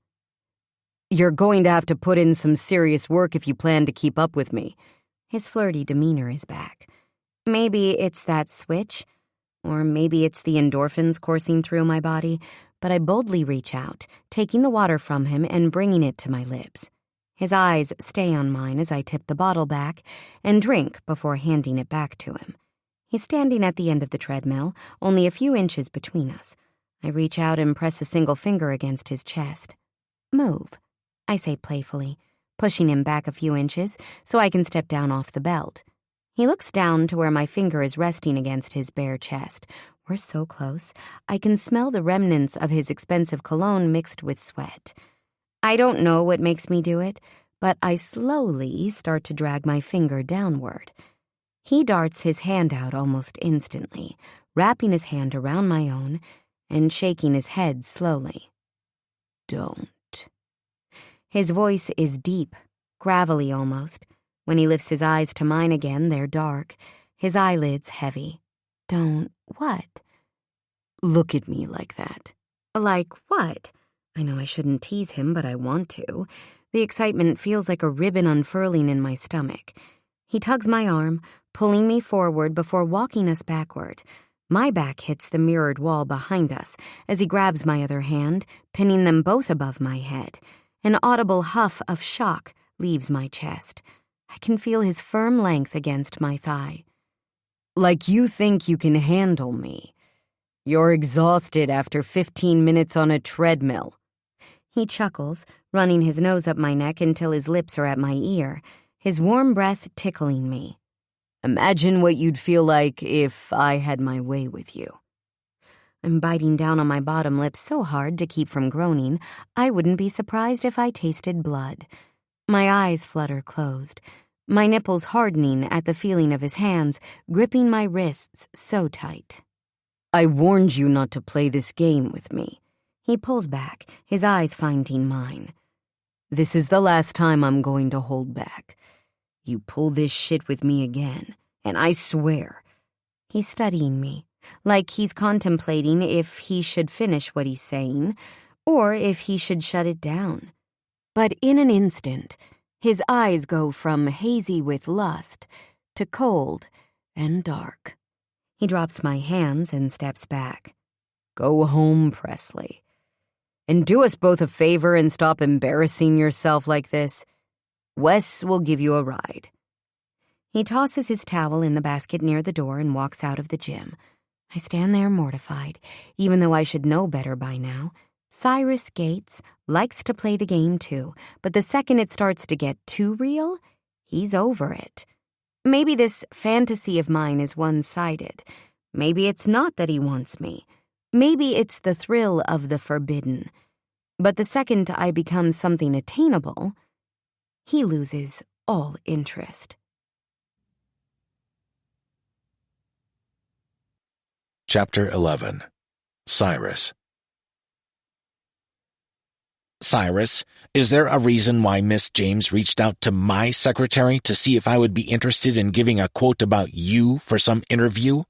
You're going to have to put in some serious work if you plan to keep up with me. His flirty demeanor is back. Maybe it's that switch, or maybe it's the endorphins coursing through my body, but I boldly reach out, taking the water from him and bringing it to my lips. His eyes stay on mine as I tip the bottle back and drink before handing it back to him. He's standing at the end of the treadmill, only a few inches between us. I reach out and press a single finger against his chest. Move, I say playfully, pushing him back a few inches so I can step down off the belt. He looks down to where my finger is resting against his bare chest. We're so close, I can smell the remnants of his expensive cologne mixed with sweat. I don't know what makes me do it, but I slowly start to drag my finger downward. He darts his hand out almost instantly, wrapping his hand around my own and shaking his head slowly. Don't. His voice is deep, gravelly almost. When he lifts his eyes to mine again, they're dark, his eyelids heavy. Don't what? Look at me like that. Like what? I know I shouldn't tease him, but I want to. The excitement feels like a ribbon unfurling in my stomach. He tugs my arm, pulling me forward before walking us backward. My back hits the mirrored wall behind us as he grabs my other hand, pinning them both above my head. An audible huff of shock leaves my chest. I can feel his firm length against my thigh. Like you think you can handle me. You're exhausted after 15 minutes on a treadmill. He chuckles, running his nose up my neck until his lips are at my ear, his warm breath tickling me. Imagine what you'd feel like if I had my way with you. I'm biting down on my bottom lip so hard to keep from groaning, I wouldn't be surprised if I tasted blood. My eyes flutter closed, my nipples hardening at the feeling of his hands gripping my wrists so tight. I warned you not to play this game with me. He pulls back, his eyes finding mine. This is the last time I'm going to hold back. You pull this shit with me again, and I swear. He's studying me, like he's contemplating if he should finish what he's saying, or if he should shut it down. But in an instant, his eyes go from hazy with lust to cold and dark. He drops my hands and steps back. Go home, Presley. And do us both a favor and stop embarrassing yourself like this. Wes will give you a ride. He tosses his towel in the basket near the door and walks out of the gym. I stand there mortified, even though I should know better by now. Cyrus Gates likes to play the game too, but the second it starts to get too real, he's over it. Maybe this fantasy of mine is one-sided. Maybe it's not that he wants me. Maybe it's the thrill of the forbidden. But the second I become something attainable, he loses all interest. Chapter 11. Cyrus. Cyrus, is there a reason why Miss James reached out to my secretary to see if I would be interested in giving a quote about you for some interview?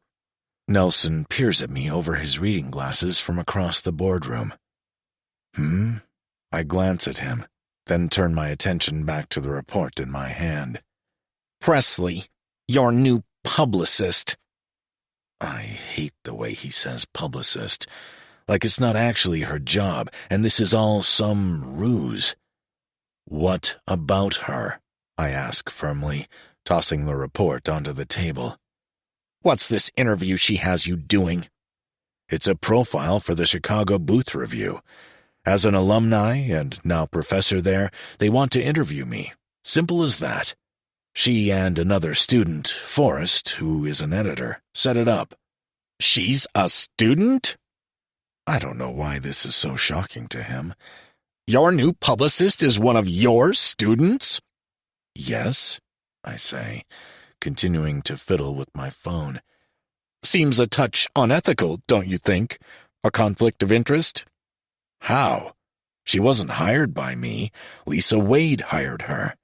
Nelson peers at me over his reading glasses from across the boardroom. I glance at him, then turn my attention back to the report in my hand. Presley, your new publicist. I hate the way he says publicist, like it's not actually her job, and this is all some ruse. What about her? I ask firmly, tossing the report onto the table. What's this interview she has you doing? It's a profile for the Chicago Booth Review. As an alumni and now professor there, they want to interview me. Simple as that. She and another student, Forrest, who is an editor, set it up. She's a student? I don't know why this is so shocking to him. Your new publicist is one of your students? Yes, I say, continuing to fiddle with my phone. Seems a touch unethical, don't you think? A conflict of interest? How? She wasn't hired by me. Lisa Wade hired her.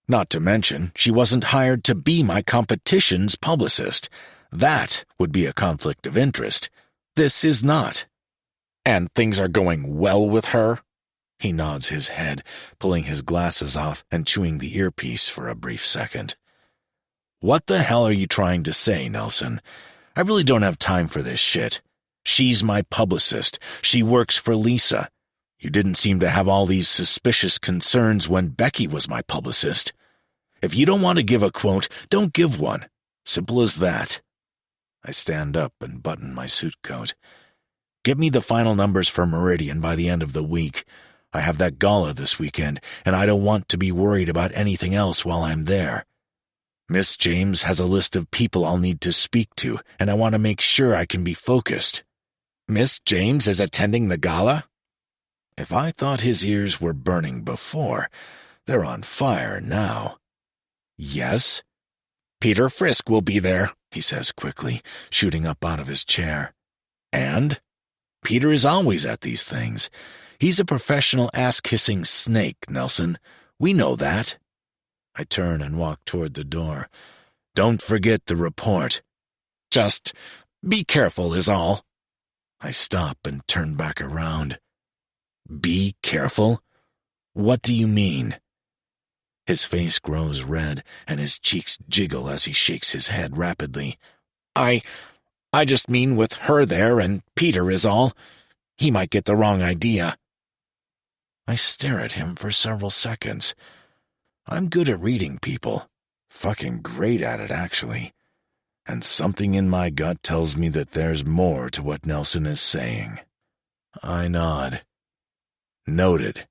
Not to mention, she wasn't hired to be my competition's publicist. That would be a conflict of interest. This is not. And things are going well with her? He nods his head, pulling his glasses off and chewing the earpiece for a brief second. What the hell are you trying to say, Nelson? I really don't have time for this shit. She's my publicist. She works for Lisa. You didn't seem to have all these suspicious concerns when Becky was my publicist. If you don't want to give a quote, don't give one. Simple as that. I stand up and button my suit coat. Get me the final numbers for Meridian by the end of the week. I have that gala this weekend, and I don't want to be worried about anything else while I'm there. Miss James has a list of people I'll need to speak to, and I want to make sure I can be focused. Miss James is attending the gala? If I thought his ears were burning before, they're on fire now. Yes? Peter Frisk will be there, he says quickly, shooting up out of his chair. And? Peter is always at these things. He's a professional ass-kissing snake, Nelson. We know that. I turn and walk toward the door. Don't forget the report. Just be careful is all. I stop and turn back around. Be careful? What do you mean? His face grows red, and his cheeks jiggle as he shakes his head rapidly. I just mean with her there and Peter is all. He might get the wrong idea. I stare at him for several seconds. I'm good at reading people. Fucking great at it, actually. and something in my gut tells me that there's more to what Nelson is saying. I nod. Noted.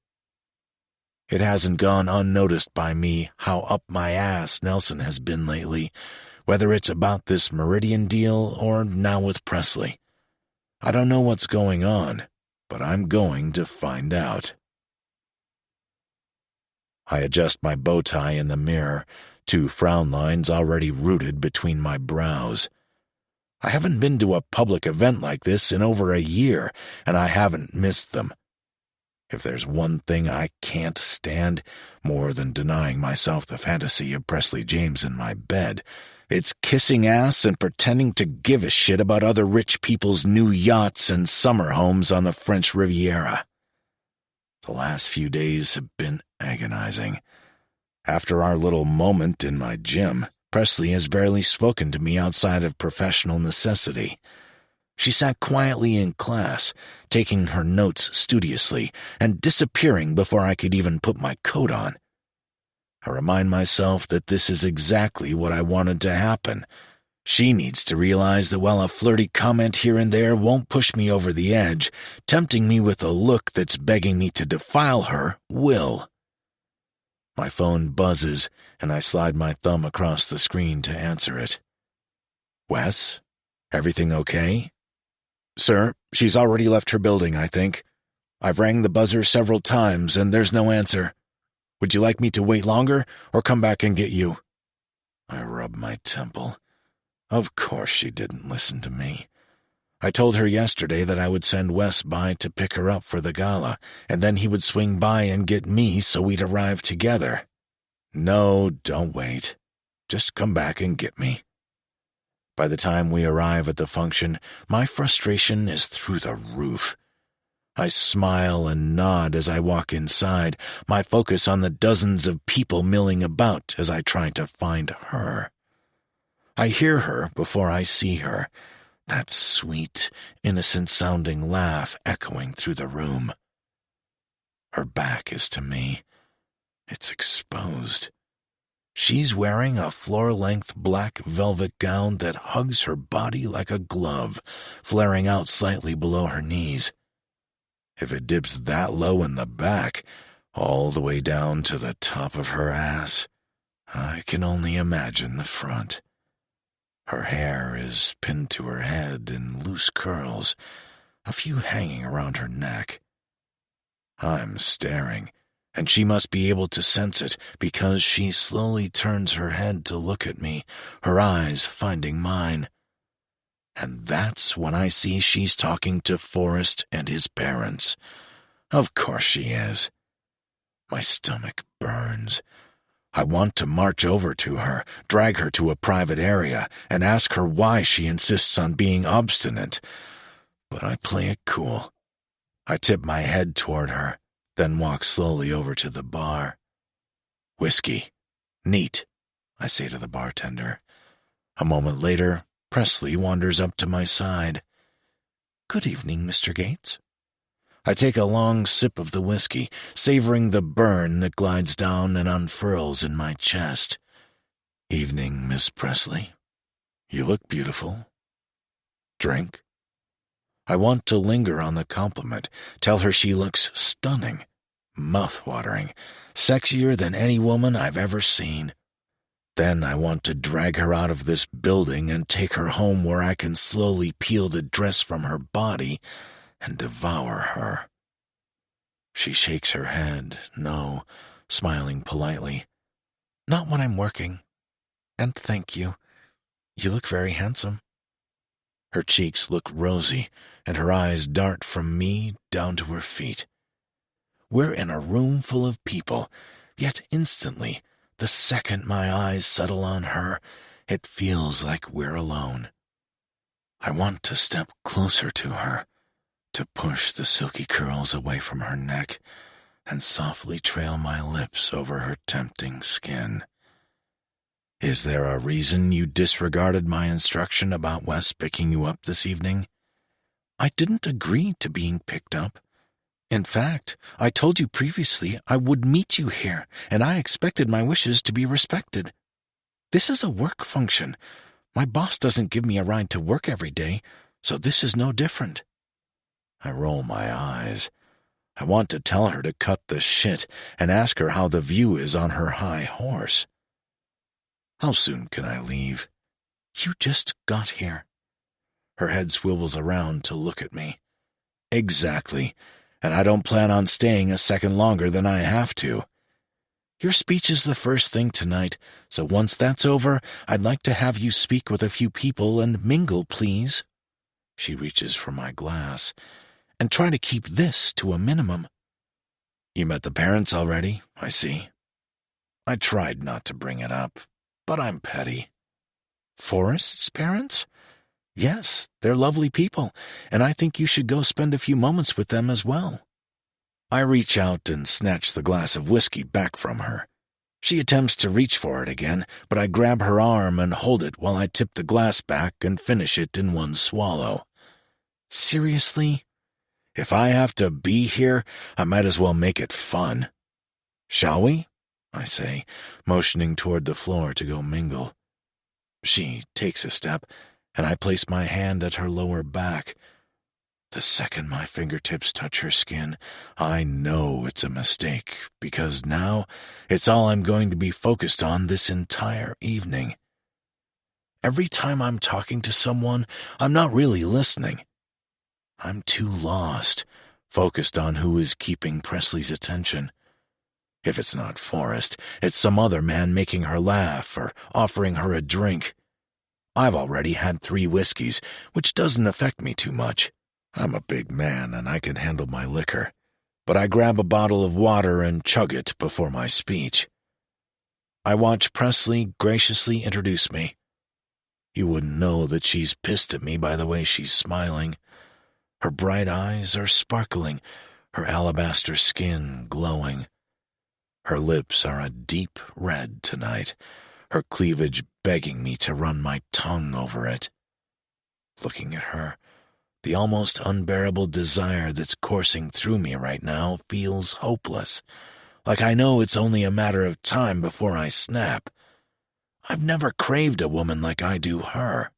It hasn't gone unnoticed by me how up my ass Nelson has been lately, whether it's about this Meridian deal or now with Presley. I don't know what's going on, but I'm going to find out. I adjust my bow tie in the mirror, 2 frown lines already rooted between my brows. I haven't been to a public event like this in over a year, and I haven't missed them. If there's one thing I can't stand, more than denying myself the fantasy of Presley James in my bed, it's kissing ass and pretending to give a shit about other rich people's new yachts and summer homes on the French Riviera. The last few days have been agonizing. After our little moment in my gym, Presley has barely spoken to me outside of professional necessity. She sat quietly in class, taking her notes studiously, and disappearing before I could even put my coat on. I remind myself that this is exactly what I wanted to happen. She needs to realize that while a flirty comment here and there won't push me over the edge, tempting me with a look that's begging me to defile her will. My phone buzzes, and I slide my thumb across the screen to answer it. Wes? Everything okay? Sir, she's already left her building, I think. I've rang the buzzer several times, and there's no answer. Would you like me to wait longer, or come back and get you? I rub my temple. Of course she didn't listen to me. I told her yesterday that I would send Wes by to pick her up for the gala, and then he would swing by and get me so we'd arrive together. No, don't wait. Just come back and get me. By the time we arrive at the function, my frustration is through the roof. I smile and nod as I walk inside, my focus on the dozens of people milling about as I try to find her. I hear her before I see her, that sweet, innocent-sounding laugh echoing through the room. Her back is to me. It's exposed. She's wearing a floor-length black velvet gown that hugs her body like a glove, flaring out slightly below her knees. If it dips that low in the back, all the way down to the top of her ass, I can only imagine the front. Her hair is pinned to her head in loose curls, a few hanging around her neck. I'm staring, and she must be able to sense it because she slowly turns her head to look at me, her eyes finding mine. And that's when I see she's talking to Forrest and his parents. Of course she is. My stomach burns. I want to march over to her, drag her to a private area, and ask her why she insists on being obstinate. But I play it cool. I tip my head toward her, then walk slowly over to the bar. Whiskey. Neat, I say to the bartender. A moment later, Presley wanders up to my side. Good evening, Mr. Gates. I take a long sip of the whiskey, savoring the burn that glides down and unfurls in my chest. Evening, Miss Presley. You look beautiful. Drink? I want to linger on the compliment, tell her she looks stunning, mouth-watering, sexier than any woman I've ever seen. Then I want to drag her out of this building and take her home where I can slowly peel the dress from her body and devour her. She shakes her head, no, smiling politely. Not when I'm working. And thank you. You look very handsome. Her cheeks look rosy, and her eyes dart from me down to her feet. We're in a room full of people, yet instantly, the second my eyes settle on her, it feels like we're alone. I want to step closer to her, to push the silky curls away from her neck and softly trail my lips over her tempting skin. Is there a reason you disregarded my instruction about Wes picking you up this evening? I didn't agree to being picked up. In fact, I told you previously I would meet you here, and I expected my wishes to be respected. This is a work function. My boss doesn't give me a ride to work every day, so this is no different. I roll my eyes. I want to tell her to cut the shit and ask her how the view is on her high horse. How soon can I leave? You just got here. Her head swivels around to look at me. Exactly, and I don't plan on staying a second longer than I have to. Your speech is the first thing tonight, so once that's over, I'd like to have you speak with a few people and mingle, please. She reaches for my glass. And try to keep this to a minimum. You met the parents already, I see. I tried not to bring it up, but I'm petty. Forrest's parents? Yes, they're lovely people, and I think you should go spend a few moments with them as well. I reach out and snatch the glass of whiskey back from her. She attempts to reach for it again, but I grab her arm and hold it while I tip the glass back and finish it in one swallow. Seriously? If I have to be here, I might as well make it fun. Shall we? I say, motioning toward the floor to go mingle. She takes a step, and I place my hand at her lower back. The second my fingertips touch her skin, I know it's a mistake, because now it's all I'm going to be focused on this entire evening. Every time I'm talking to someone, I'm not really listening. I'm too lost, focused on who is keeping Presley's attention. If it's not Forrest, it's some other man making her laugh or offering her a drink. I've already had 3 whiskeys, which doesn't affect me too much. I'm a big man and I can handle my liquor, but I grab a bottle of water and chug it before my speech. I watch Presley graciously introduce me. You wouldn't know that she's pissed at me by the way she's smiling. Her bright eyes are sparkling, her alabaster skin glowing. Her lips are a deep red tonight, her cleavage begging me to run my tongue over it. Looking at her, the almost unbearable desire that's coursing through me right now feels hopeless, like I know it's only a matter of time before I snap. I've never craved a woman like I do her.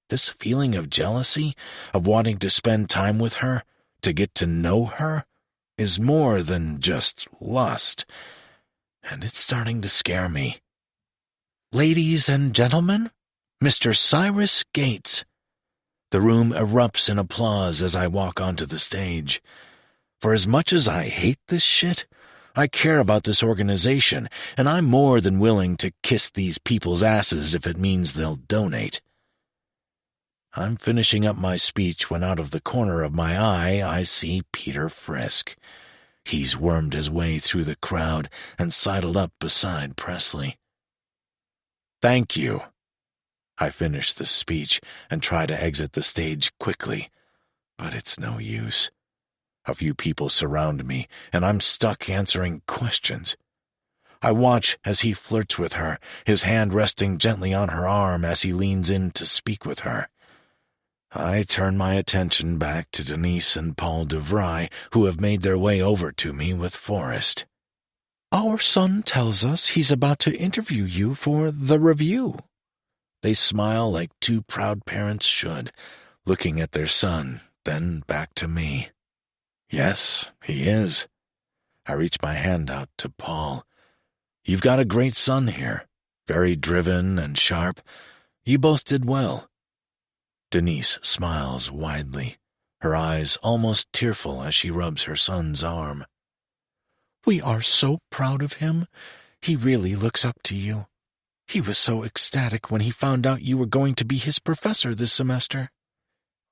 This feeling of jealousy, of wanting to spend time with her, to get to know her, is more than just lust, and it's starting to scare me. Ladies and gentlemen, Mr. Cyrus Gates. The room erupts in applause as I walk onto the stage. For as much as I hate this shit, I care about this organization, and I'm more than willing to kiss these people's asses if it means they'll donate. I'm finishing up my speech when out of the corner of my eye I see Peter Frisk. He's wormed his way through the crowd and sidled up beside Presley. Thank you. I finish the speech and try to exit the stage quickly, but it's no use. A few people surround me, and I'm stuck answering questions. I watch as he flirts with her, his hand resting gently on her arm as he leans in to speak with her. I turn my attention back to Denise and Paul DeVry, who have made their way over to me with Forrest. Our son tells us he's about to interview you for the review. They smile like 2 proud parents should, looking at their son, then back to me. Yes, he is. I reach my hand out to Paul. You've got a great son here, very driven and sharp. You both did well. Denise smiles widely, her eyes almost tearful as she rubs her son's arm. We are so proud of him. He really looks up to you. He was so ecstatic when he found out you were going to be his professor this semester.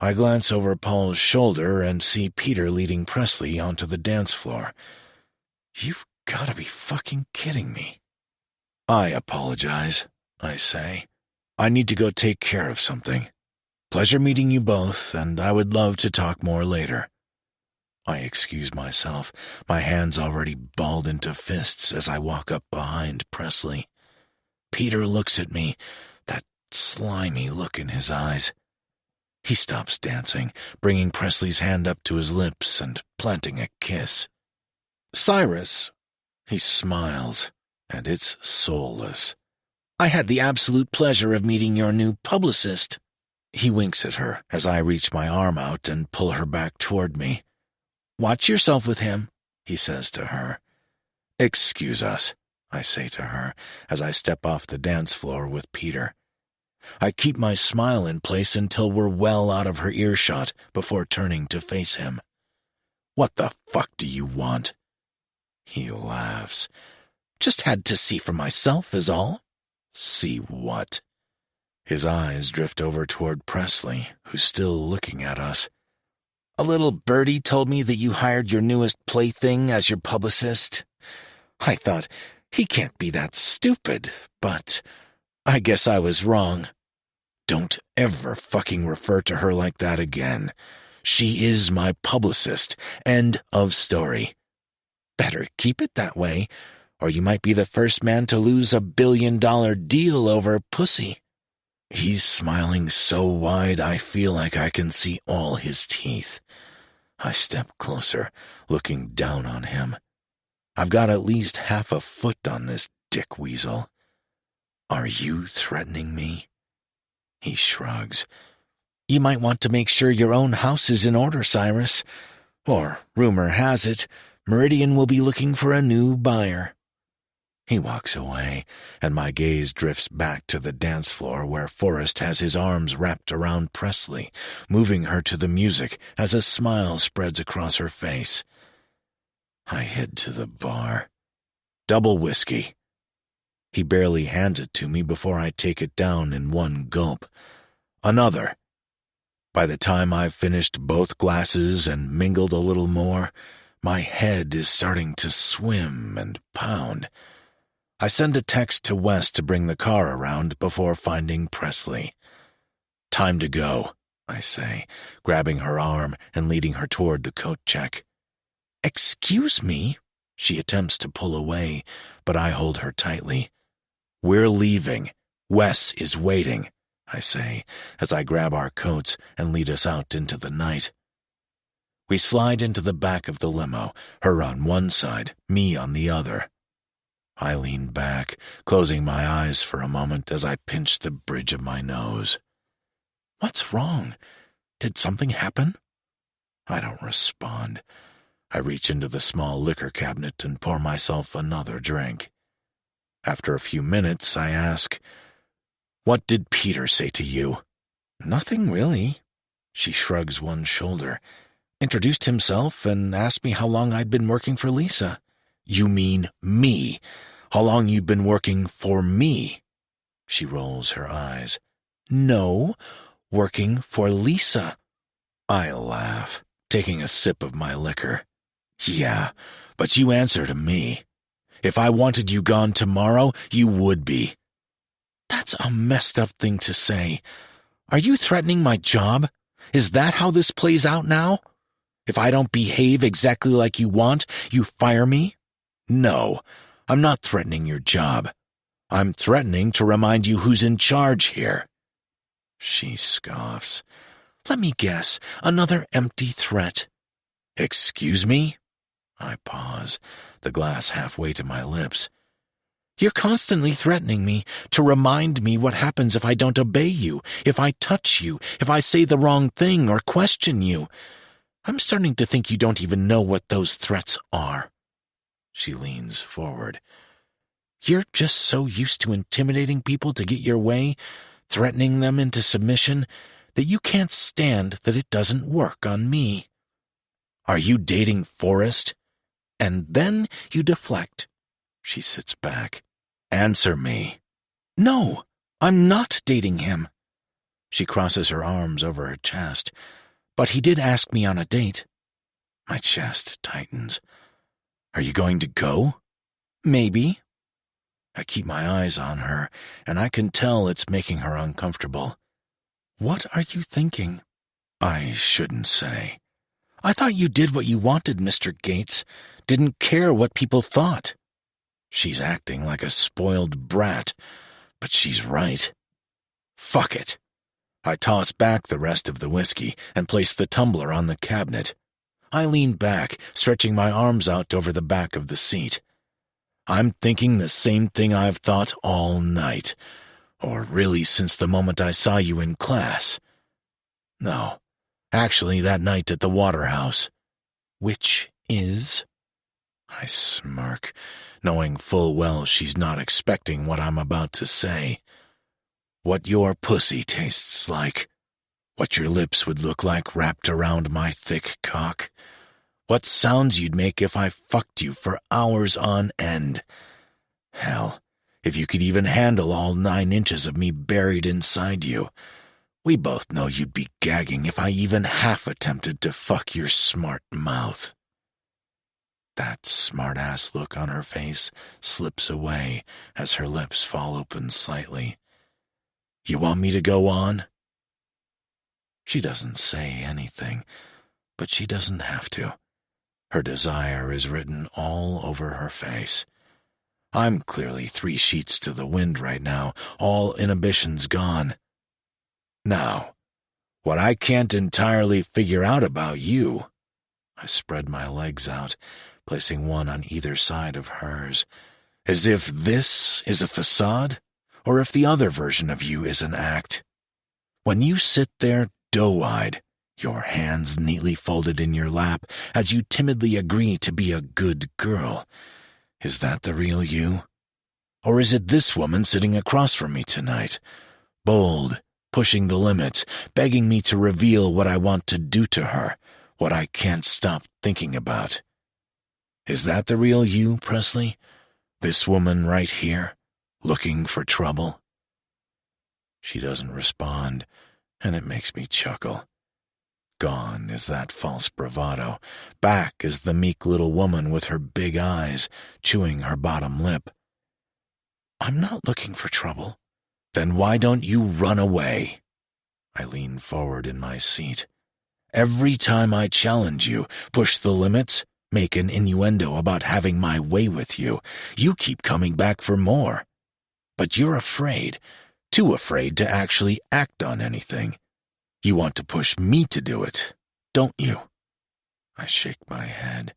I glance over Paul's shoulder and see Peter leading Presley onto the dance floor. You've got to be fucking kidding me. I apologize, I say. I need to go take care of something. Pleasure meeting you both, and I would love to talk more later. I excuse myself, my hands already balled into fists as I walk up behind Presley. Peter looks at me, that slimy look in his eyes. He stops dancing, bringing Presley's hand up to his lips and planting a kiss. Cyrus, he smiles, and it's soulless. I had the absolute pleasure of meeting your new publicist." He winks at her as I reach my arm out and pull her back toward me. "Watch yourself with him," he says to her. "Excuse us," I say to her as I step off the dance floor with Peter. I keep my smile in place until we're well out of her earshot before turning to face him. "What the fuck do you want?" He laughs. "Just had to see for myself is all." "See what?" His eyes drift over toward Presley, who's still looking at us. "A little birdie told me that you hired your newest plaything as your publicist. I thought, he can't be that stupid, but I guess I was wrong." "Don't ever fucking refer to her like that again. She is my publicist. End of story." "Better keep it that way, or you might be the first man to lose $1 billion deal over pussy." He's smiling so wide I feel like I can see all his teeth. I step closer, looking down on him. I've got at least half a foot on this dick weasel. "Are you threatening me?" He shrugs. "You might want to make sure your own house is in order, Cyrus. Or, rumor has it, Meridian will be looking for a new buyer." He walks away, and my gaze drifts back to the dance floor where Forrest has his arms wrapped around Presley, moving her to the music as a smile spreads across her face. I head to the bar. "Double whiskey." He barely hands it to me before I take it down in one gulp. "Another." By the time I've finished both glasses and mingled a little more, my head is starting to swim and pound. I send a text to Wes to bring the car around before finding Presley. "Time to go," I say, grabbing her arm and leading her toward the coat check. "Excuse me?" She attempts to pull away, but I hold her tightly. "We're leaving. Wes is waiting," I say, as I grab our coats and lead us out into the night. We slide into the back of the limo, her on one side, me on the other. I lean back, closing my eyes for a moment as I pinch the bridge of my nose. "What's wrong? Did something happen?" I don't respond. I reach into the small liquor cabinet and pour myself another drink. After a few minutes, I ask, "What did Peter say to you?" "Nothing really." She shrugs one shoulder. "Introduced himself and asked me how long I'd been working for Lisa." "You mean me? How long you've been working for me?" She rolls her eyes. "No, working for Lisa." I laugh, taking a sip of my liquor. "Yeah, but you answer to me. If I wanted you gone tomorrow, you would be." "That's a messed up thing to say. Are you threatening my job? Is that how this plays out now? If I don't behave exactly like you want, you fire me?" "No, I'm not threatening your job. I'm threatening to remind you who's in charge here." She scoffs. "Let me guess, another empty threat." "Excuse me?" I pause, the glass halfway to my lips. "You're constantly threatening me to remind me what happens if I don't obey you, if I touch you, if I say the wrong thing or question you. I'm starting to think you don't even know what those threats are." She leans forward. "You're just so used to intimidating people to get your way, threatening them into submission, that you can't stand that it doesn't work on me. Are you dating Forrest?" And then you deflect. She sits back. "Answer me." "No, I'm not dating him." She crosses her arms over her chest. "But he did ask me on a date." My chest tightens. "Are you going to go?" "Maybe." I keep my eyes on her, and I can tell it's making her uncomfortable. "What are you thinking?" I shouldn't say. "I thought you did what you wanted, Mr. Gates. Didn't care what people thought." She's acting like a spoiled brat, but she's right. Fuck it. I toss back the rest of the whiskey and place the tumbler on the cabinet. I lean back, stretching my arms out over the back of the seat. I'm thinking the same thing I've thought all night, or really since the moment I saw you in class. No, actually that night at the Waterhouse. Which is? I smirk, knowing full well she's not expecting what I'm about to say. What your pussy tastes like. What your lips would look like wrapped around my thick cock. What sounds you'd make if I fucked you for hours on end. Hell, if you could even handle all 9 inches of me buried inside you. We both know you'd be gagging if I even half attempted to fuck your smart mouth. That smart-ass look on her face slips away as her lips fall open slightly. You want me to go on? She doesn't say anything, but she doesn't have to. Her desire is written all over her face. I'm clearly 3 sheets to the wind right now, all inhibitions gone. Now, what I can't entirely figure out about you, I spread my legs out, placing one on either side of hers, is if this is a facade, or if the other version of you is an act. When you sit there doe-eyed, your hands neatly folded in your lap as you timidly agree to be a good girl, is that the real you? Or is it this woman sitting across from me tonight, bold, pushing the limits, begging me to reveal what I want to do to her, what I can't stop thinking about? Is that the real you, Presley? This woman right here, looking for trouble? She doesn't respond, and it makes me chuckle. Gone is that false bravado. Back is the meek little woman with her big eyes, chewing her bottom lip. I'm not looking for trouble. Then why don't you run away? I lean forward in my seat. Every time I challenge you, push the limits, make an innuendo about having my way with you, you keep coming back for more. But you're afraid, too afraid to actually act on anything. You want to push me to do it, don't you? I shake my head.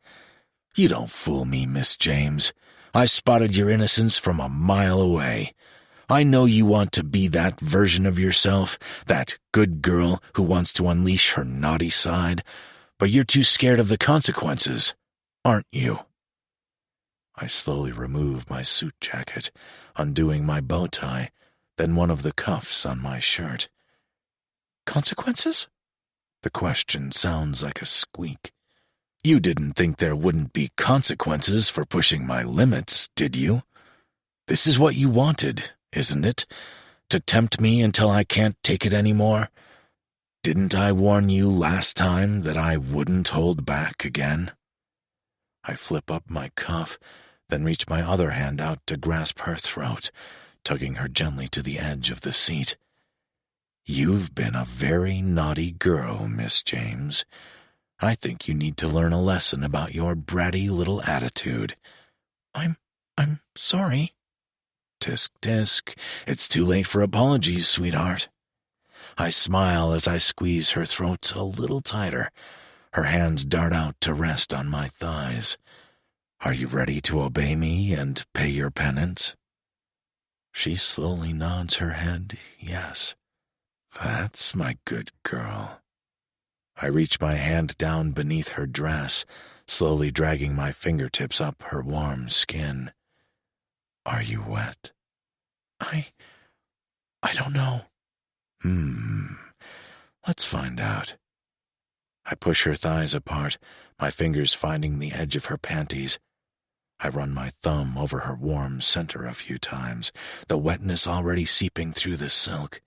You don't fool me, Miss James. I spotted your innocence from a mile away. I know you want to be that version of yourself, that good girl who wants to unleash her naughty side, but you're too scared of the consequences, aren't you? I slowly remove my suit jacket, undoing my bow tie, then one of the cuffs on my shirt. Consequences? The question sounds like a squeak. You didn't think there wouldn't be consequences for pushing my limits, did you? This is what you wanted, isn't it? To tempt me until I can't take it anymore? Didn't I warn you last time that I wouldn't hold back again? I flip up my cuff, then reach my other hand out to grasp her throat, tugging her gently to the edge of the seat. You've been a very naughty girl, Miss James. I think you need to learn a lesson about your bratty little attitude. I'm sorry. Tisk, tisk. It's too late for apologies, sweetheart. I smile as I squeeze her throat a little tighter. Her hands dart out to rest on my thighs. Are you ready to obey me and pay your penance? She slowly nods her head, yes. That's my good girl. I reach my hand down beneath her dress, slowly dragging my fingertips up her warm skin. Are you wet? I don't know. Let's find out. I push her thighs apart, my fingers finding the edge of her panties. I run my thumb over her warm center a few times, the wetness already seeping through the silk.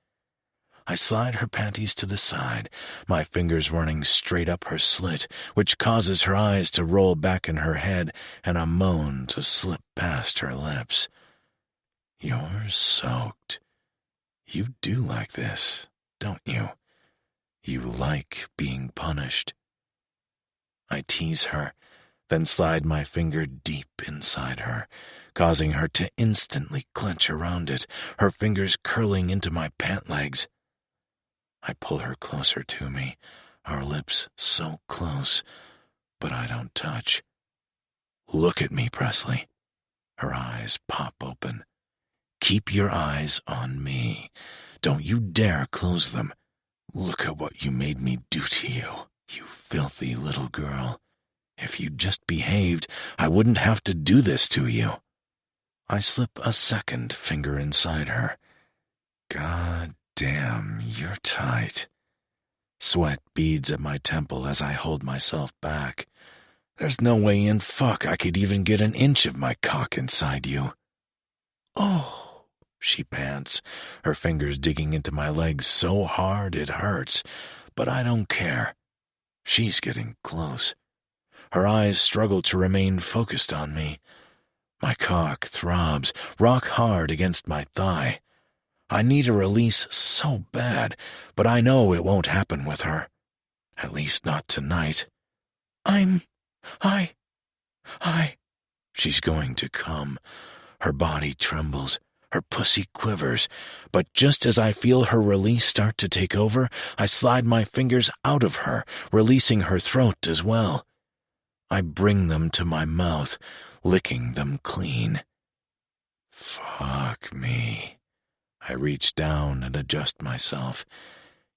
I slide her panties to the side, my fingers running straight up her slit, which causes her eyes to roll back in her head and a moan to slip past her lips. You're soaked. You do like this, don't you? You like being punished. I tease her, then slide my finger deep inside her, causing her to instantly clench around it, her fingers curling into my pant legs. I pull her closer to me, our lips so close, but I don't touch. Look at me, Presley. Her eyes pop open. Keep your eyes on me. Don't you dare close them. Look at what you made me do to you, you filthy little girl. If you'd just behaved, I wouldn't have to do this to you. I slip a second finger inside her. God damn, you're tight. Sweat beads at my temple as I hold myself back. There's no way in fuck I could even get an inch of my cock inside you. Oh, she pants, her fingers digging into my legs so hard it hurts, but I don't care. She's getting close. Her eyes struggle to remain focused on me. My cock throbs, rock hard against my thigh. I need a release so bad, but I know it won't happen with her. At least not tonight. She's going to come. Her body trembles. Her pussy quivers. But just as I feel her release start to take over, I slide my fingers out of her, releasing her throat as well. I bring them to my mouth, licking them clean. Fuck me. I reach down and adjust myself.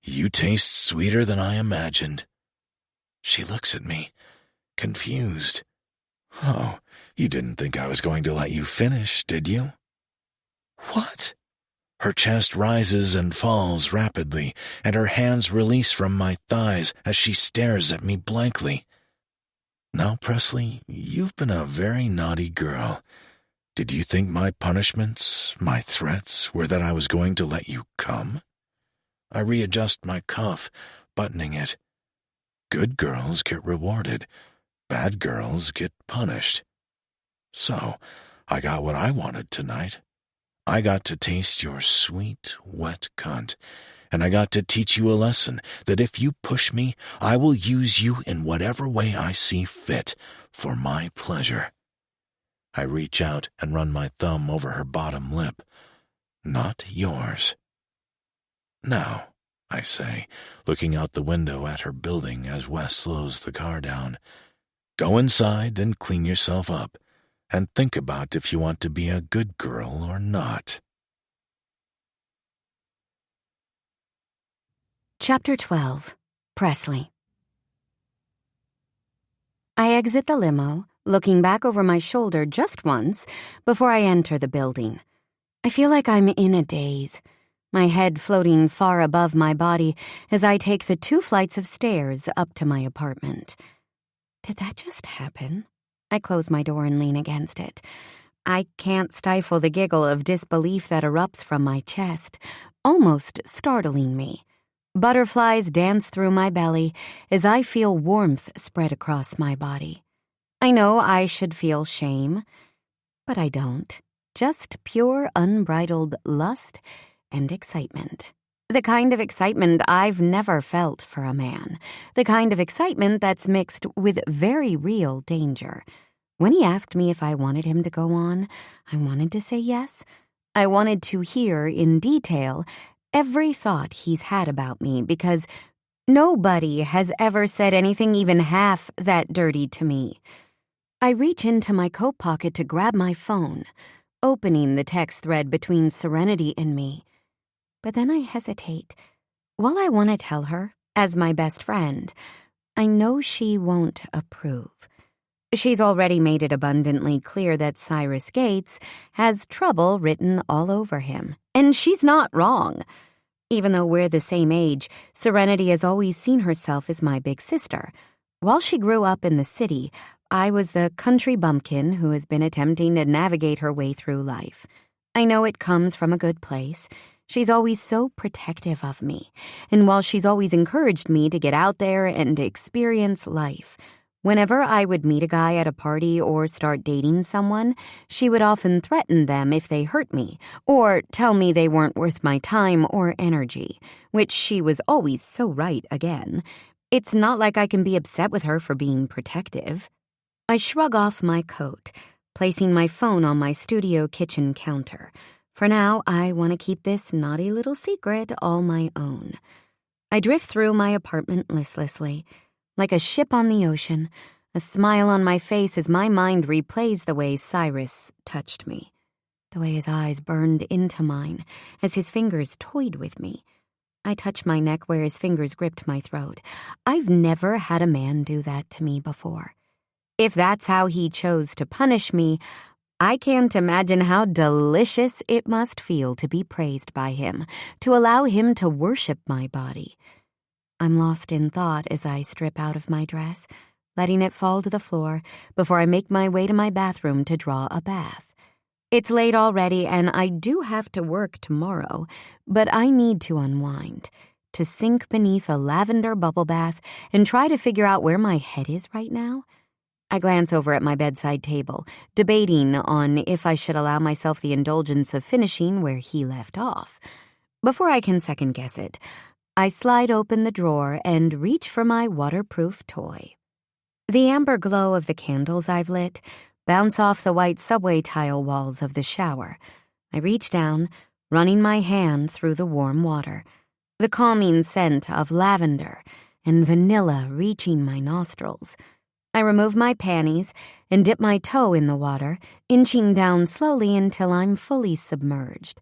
You taste sweeter than I imagined. She looks at me, confused. Oh, you didn't think I was going to let you finish, did you? What? Her chest rises and falls rapidly, and her hands release from my thighs as she stares at me blankly. Now, Presley, you've been a very naughty girl. Did you think my punishments, my threats, were that I was going to let you come? I readjust my cuff, buttoning it. Good girls get rewarded. Bad girls get punished. So, I got what I wanted tonight. I got to taste your sweet, wet cunt, and I got to teach you a lesson that if you push me, I will use you in whatever way I see fit, for my pleasure. I reach out and run my thumb over her bottom lip. Not yours. Now, I say, looking out the window at her building as Wes slows the car down, go inside and clean yourself up, and think about if you want to be a good girl or not. Chapter 12. Presley. I exit the limo, looking back over my shoulder just once before I enter the building. I feel like I'm in a daze, my head floating far above my body as I take the 2 flights of stairs up to my apartment. Did that just happen? I close my door and lean against it. I can't stifle the giggle of disbelief that erupts from my chest, almost startling me. Butterflies dance through my belly as I feel warmth spread across my body. I know I should feel shame, but I don't. Just pure, unbridled lust and excitement. The kind of excitement I've never felt for a man. The kind of excitement that's mixed with very real danger. When he asked me if I wanted him to go on, I wanted to say yes. I wanted to hear in detail every thought he's had about me because nobody has ever said anything even half that dirty to me. I reach into my coat pocket to grab my phone, opening the text thread between Serenity and me. But then I hesitate. While I want to tell her, as my best friend, I know she won't approve. She's already made it abundantly clear that Cyrus Gates has trouble written all over him, and she's not wrong. Even though we're the same age, Serenity has always seen herself as my big sister. While she grew up in the city, I was the country bumpkin who has been attempting to navigate her way through life. I know it comes from a good place. She's always so protective of me, and while she's always encouraged me to get out there and experience life, whenever I would meet a guy at a party or start dating someone, she would often threaten them if they hurt me, or tell me they weren't worth my time or energy, which she was always so right again. It's not like I can be upset with her for being protective. I shrug off my coat, placing my phone on my studio kitchen counter. For now, I want to keep this naughty little secret all my own. I drift through my apartment listlessly. Like a ship on the ocean, a smile on my face as my mind replays the way Cyrus touched me, the way his eyes burned into mine as his fingers toyed with me. I touched my neck where his fingers gripped my throat. I've never had a man do that to me before. If that's how he chose to punish me, I can't imagine how delicious it must feel to be praised by him, to allow him to worship my body. I'm lost in thought as I strip out of my dress, letting it fall to the floor before I make my way to my bathroom to draw a bath. It's late already, and I do have to work tomorrow, but I need to unwind, to sink beneath a lavender bubble bath and try to figure out where my head is right now. I glance over at my bedside table, debating on if I should allow myself the indulgence of finishing where he left off. Before I can second-guess it, I slide open the drawer and reach for my waterproof toy. The amber glow of the candles I've lit bounce off the white subway tile walls of the shower. I reach down, running my hand through the warm water, the calming scent of lavender and vanilla reaching my nostrils. I remove my panties and dip my toe in the water, inching down slowly until I'm fully submerged.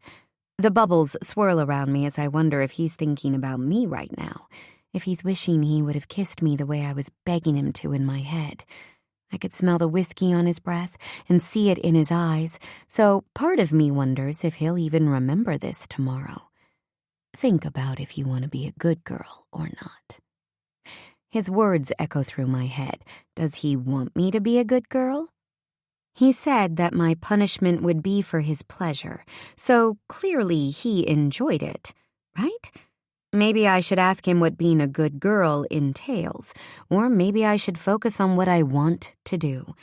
The bubbles swirl around me as I wonder if he's thinking about me right now, if he's wishing he would have kissed me the way I was begging him to in my head. I could smell the whiskey on his breath and see it in his eyes, so part of me wonders if he'll even remember this tomorrow. Think about if you want to be a good girl or not. His words echo through my head. Does he want me to be a good girl? He said that my punishment would be for his pleasure, so clearly he enjoyed it, right? Maybe I should ask him what being a good girl entails, or maybe I should focus on what I want to do.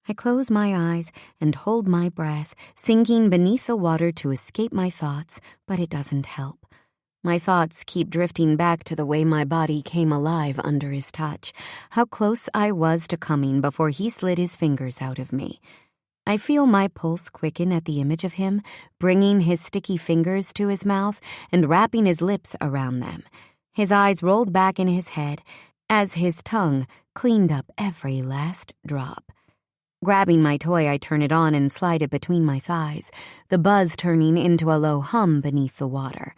I close my eyes and hold my breath, sinking beneath the water to escape my thoughts, but it doesn't help. My thoughts keep drifting back to the way my body came alive under his touch, how close I was to coming before he slid his fingers out of me. I feel my pulse quicken at the image of him, bringing his sticky fingers to his mouth and wrapping his lips around them. His eyes rolled back in his head as his tongue cleaned up every last drop. Grabbing my toy, I turn it on and slide it between my thighs, the buzz turning into a low hum beneath the water.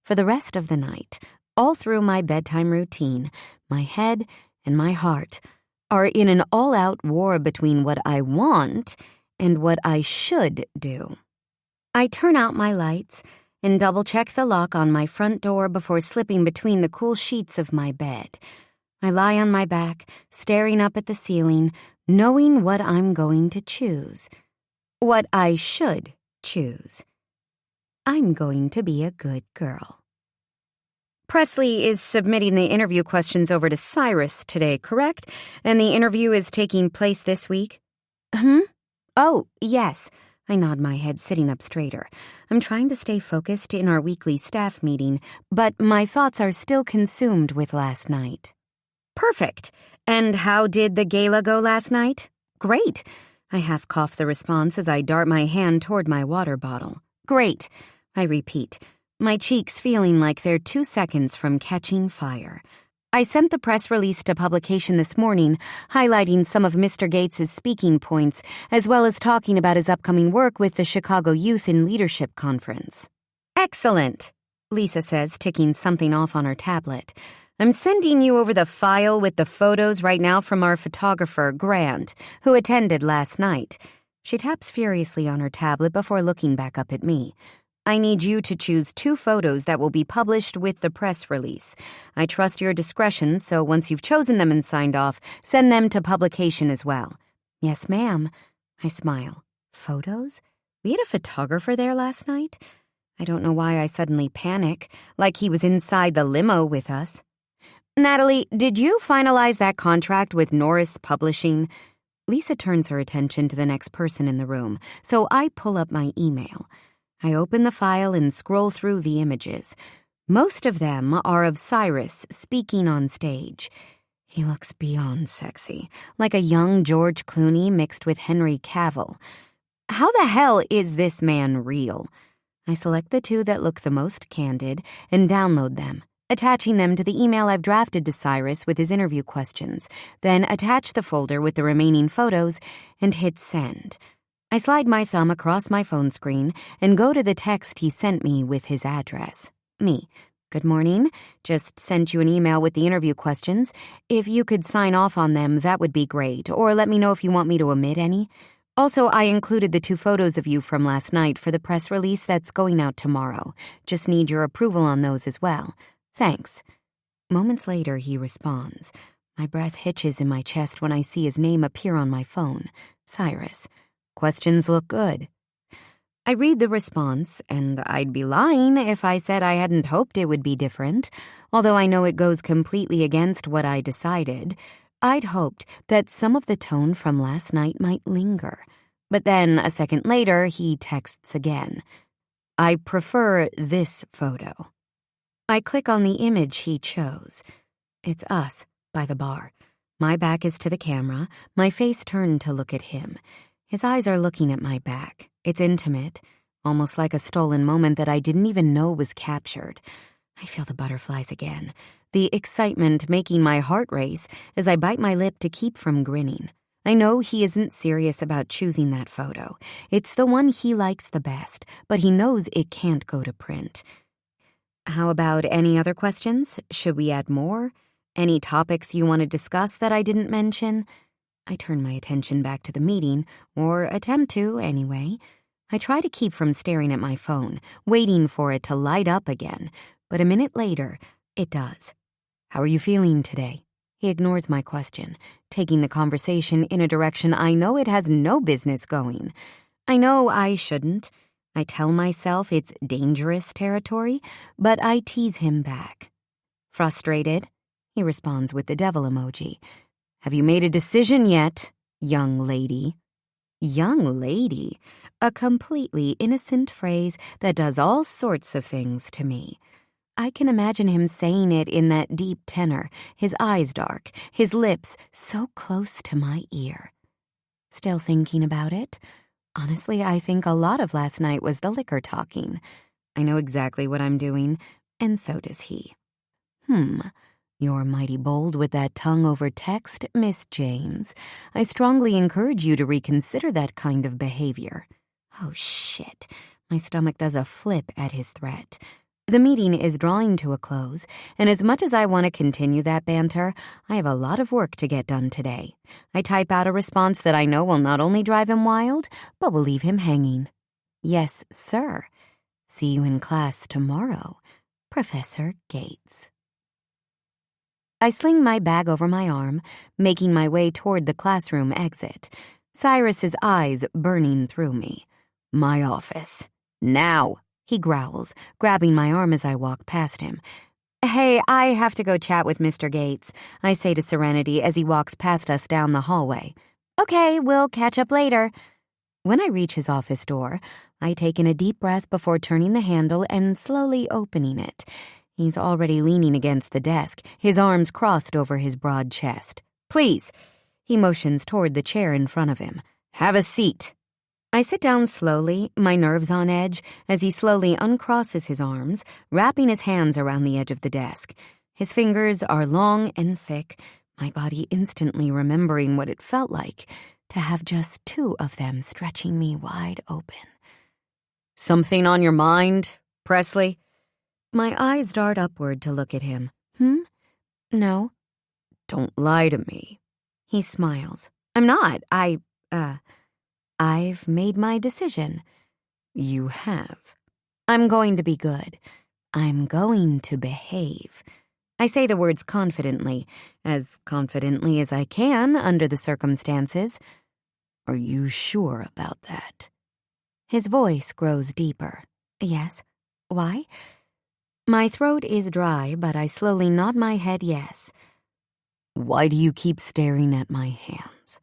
For the rest of the night, all through my bedtime routine, my head and my heart are in an all-out war between what I want and what I should do. I turn out my lights and double-check the lock on my front door before slipping between the cool sheets of my bed. I lie on my back, staring up at the ceiling, knowing what I'm going to choose. What I should choose. I'm going to be a good girl. Presley is submitting the interview questions over to Cyrus today, correct? And the interview is taking place this week? Oh, yes. I nod my head, sitting up straighter. I'm trying to stay focused in our weekly staff meeting, but my thoughts are still consumed with last night. Perfect. And how did the gala go last night? Great. I half cough the response as I dart my hand toward my water bottle. Great. I repeat, my cheeks feeling like they're 2 seconds from catching fire. I sent the press release to publication this morning, highlighting some of Mr. Gates's speaking points, as well as talking about his upcoming work with the Chicago Youth in Leadership Conference. Excellent, Lisa says, ticking something off on her tablet. I'm sending you over the file with the photos right now from our photographer, Grant, who attended last night. She taps furiously on her tablet before looking back up at me. I need you to choose 2 photos that will be published with the press release. I trust your discretion, so once you've chosen them and signed off, send them to publication as well. Yes, ma'am. I smile. Photos? We had a photographer there last night? I don't know why I suddenly panic, like he was inside the limo with us. Natalie, did you finalize that contract with Norris Publishing? Lisa turns her attention to the next person in the room, so I pull up my email. I open the file and scroll through the images. Most of them are of Cyrus speaking on stage. He looks beyond sexy, like a young George Clooney mixed with Henry Cavill. How the hell is this man real? I select the 2 that look the most candid and download them, attaching them to the email I've drafted to Cyrus with his interview questions, then attach the folder with the remaining photos and hit send. I slide my thumb across my phone screen and go to the text he sent me with his address. Me. Good morning. Just sent you an email with the interview questions. If you could sign off on them, that would be great, or let me know if you want me to omit any. Also, I included the 2 photos of you from last night for the press release that's going out tomorrow. Just need your approval on those as well. Thanks. Moments later, he responds. My breath hitches in my chest when I see his name appear on my phone. Cyrus. Questions look good. I read the response, and I'd be lying if I said I hadn't hoped it would be different. Although I know it goes completely against what I decided, I'd hoped that some of the tone from last night might linger. But then, a second later, he texts again. I prefer this photo. I click on the image he chose. It's us, by the bar. My back is to the camera, my face turned to look at him. His eyes are looking at my back. It's intimate, almost like a stolen moment that I didn't even know was captured. I feel the butterflies again, the excitement making my heart race as I bite my lip to keep from grinning. I know he isn't serious about choosing that photo. It's the one he likes the best, but he knows it can't go to print. How about any other questions? Should we add more? Any topics you want to discuss that I didn't mention? I turn my attention back to the meeting, or attempt to, anyway. I try to keep from staring at my phone, waiting for it to light up again, but a minute later, it does. How are you feeling today? He ignores my question, taking the conversation in a direction I know it has no business going. I know I shouldn't. I tell myself it's dangerous territory, but I tease him back. Frustrated? He responds with the devil emoji. Have you made a decision yet, young lady? Young lady? A completely innocent phrase that does all sorts of things to me. I can imagine him saying it in that deep tenor, his eyes dark, his lips so close to my ear. Still thinking about it? Honestly, I think a lot of last night was the liquor talking. I know exactly what I'm doing, and so does he. You're mighty bold with that tongue over text, Miss James. I strongly encourage you to reconsider that kind of behavior. Oh, shit. My stomach does a flip at his threat. The meeting is drawing to a close, and as much as I want to continue that banter, I have a lot of work to get done today. I type out a response that I know will not only drive him wild, but will leave him hanging. Yes, sir. See you in class tomorrow, Professor Gates. I sling my bag over my arm, making my way toward the classroom exit, Cyrus's eyes burning through me. My office. Now, he growls, grabbing my arm as I walk past him. Hey, I have to go chat with Mr. Gates, I say to Serenity as he walks past us down the hallway. Okay, we'll catch up later. When I reach his office door, I take in a deep breath before turning the handle and slowly opening it. He's already leaning against the desk, his arms crossed over his broad chest. Please. He motions toward the chair in front of him. Have a seat. I sit down slowly, my nerves on edge, as he slowly uncrosses his arms, wrapping his hands around the edge of the desk. His fingers are long and thick, my body instantly remembering what it felt like to have just 2 of them stretching me wide open. Something on your mind, Presley? My eyes dart upward to look at him. No. Don't lie to me. He smiles. I'm not. I've made my decision. You have. I'm going to be good. I'm going to behave. I say the words confidently as I can under the circumstances. Are you sure about that? His voice grows deeper. Yes. Why? My throat is dry, but I slowly nod my head yes. Why do you keep staring at my hands?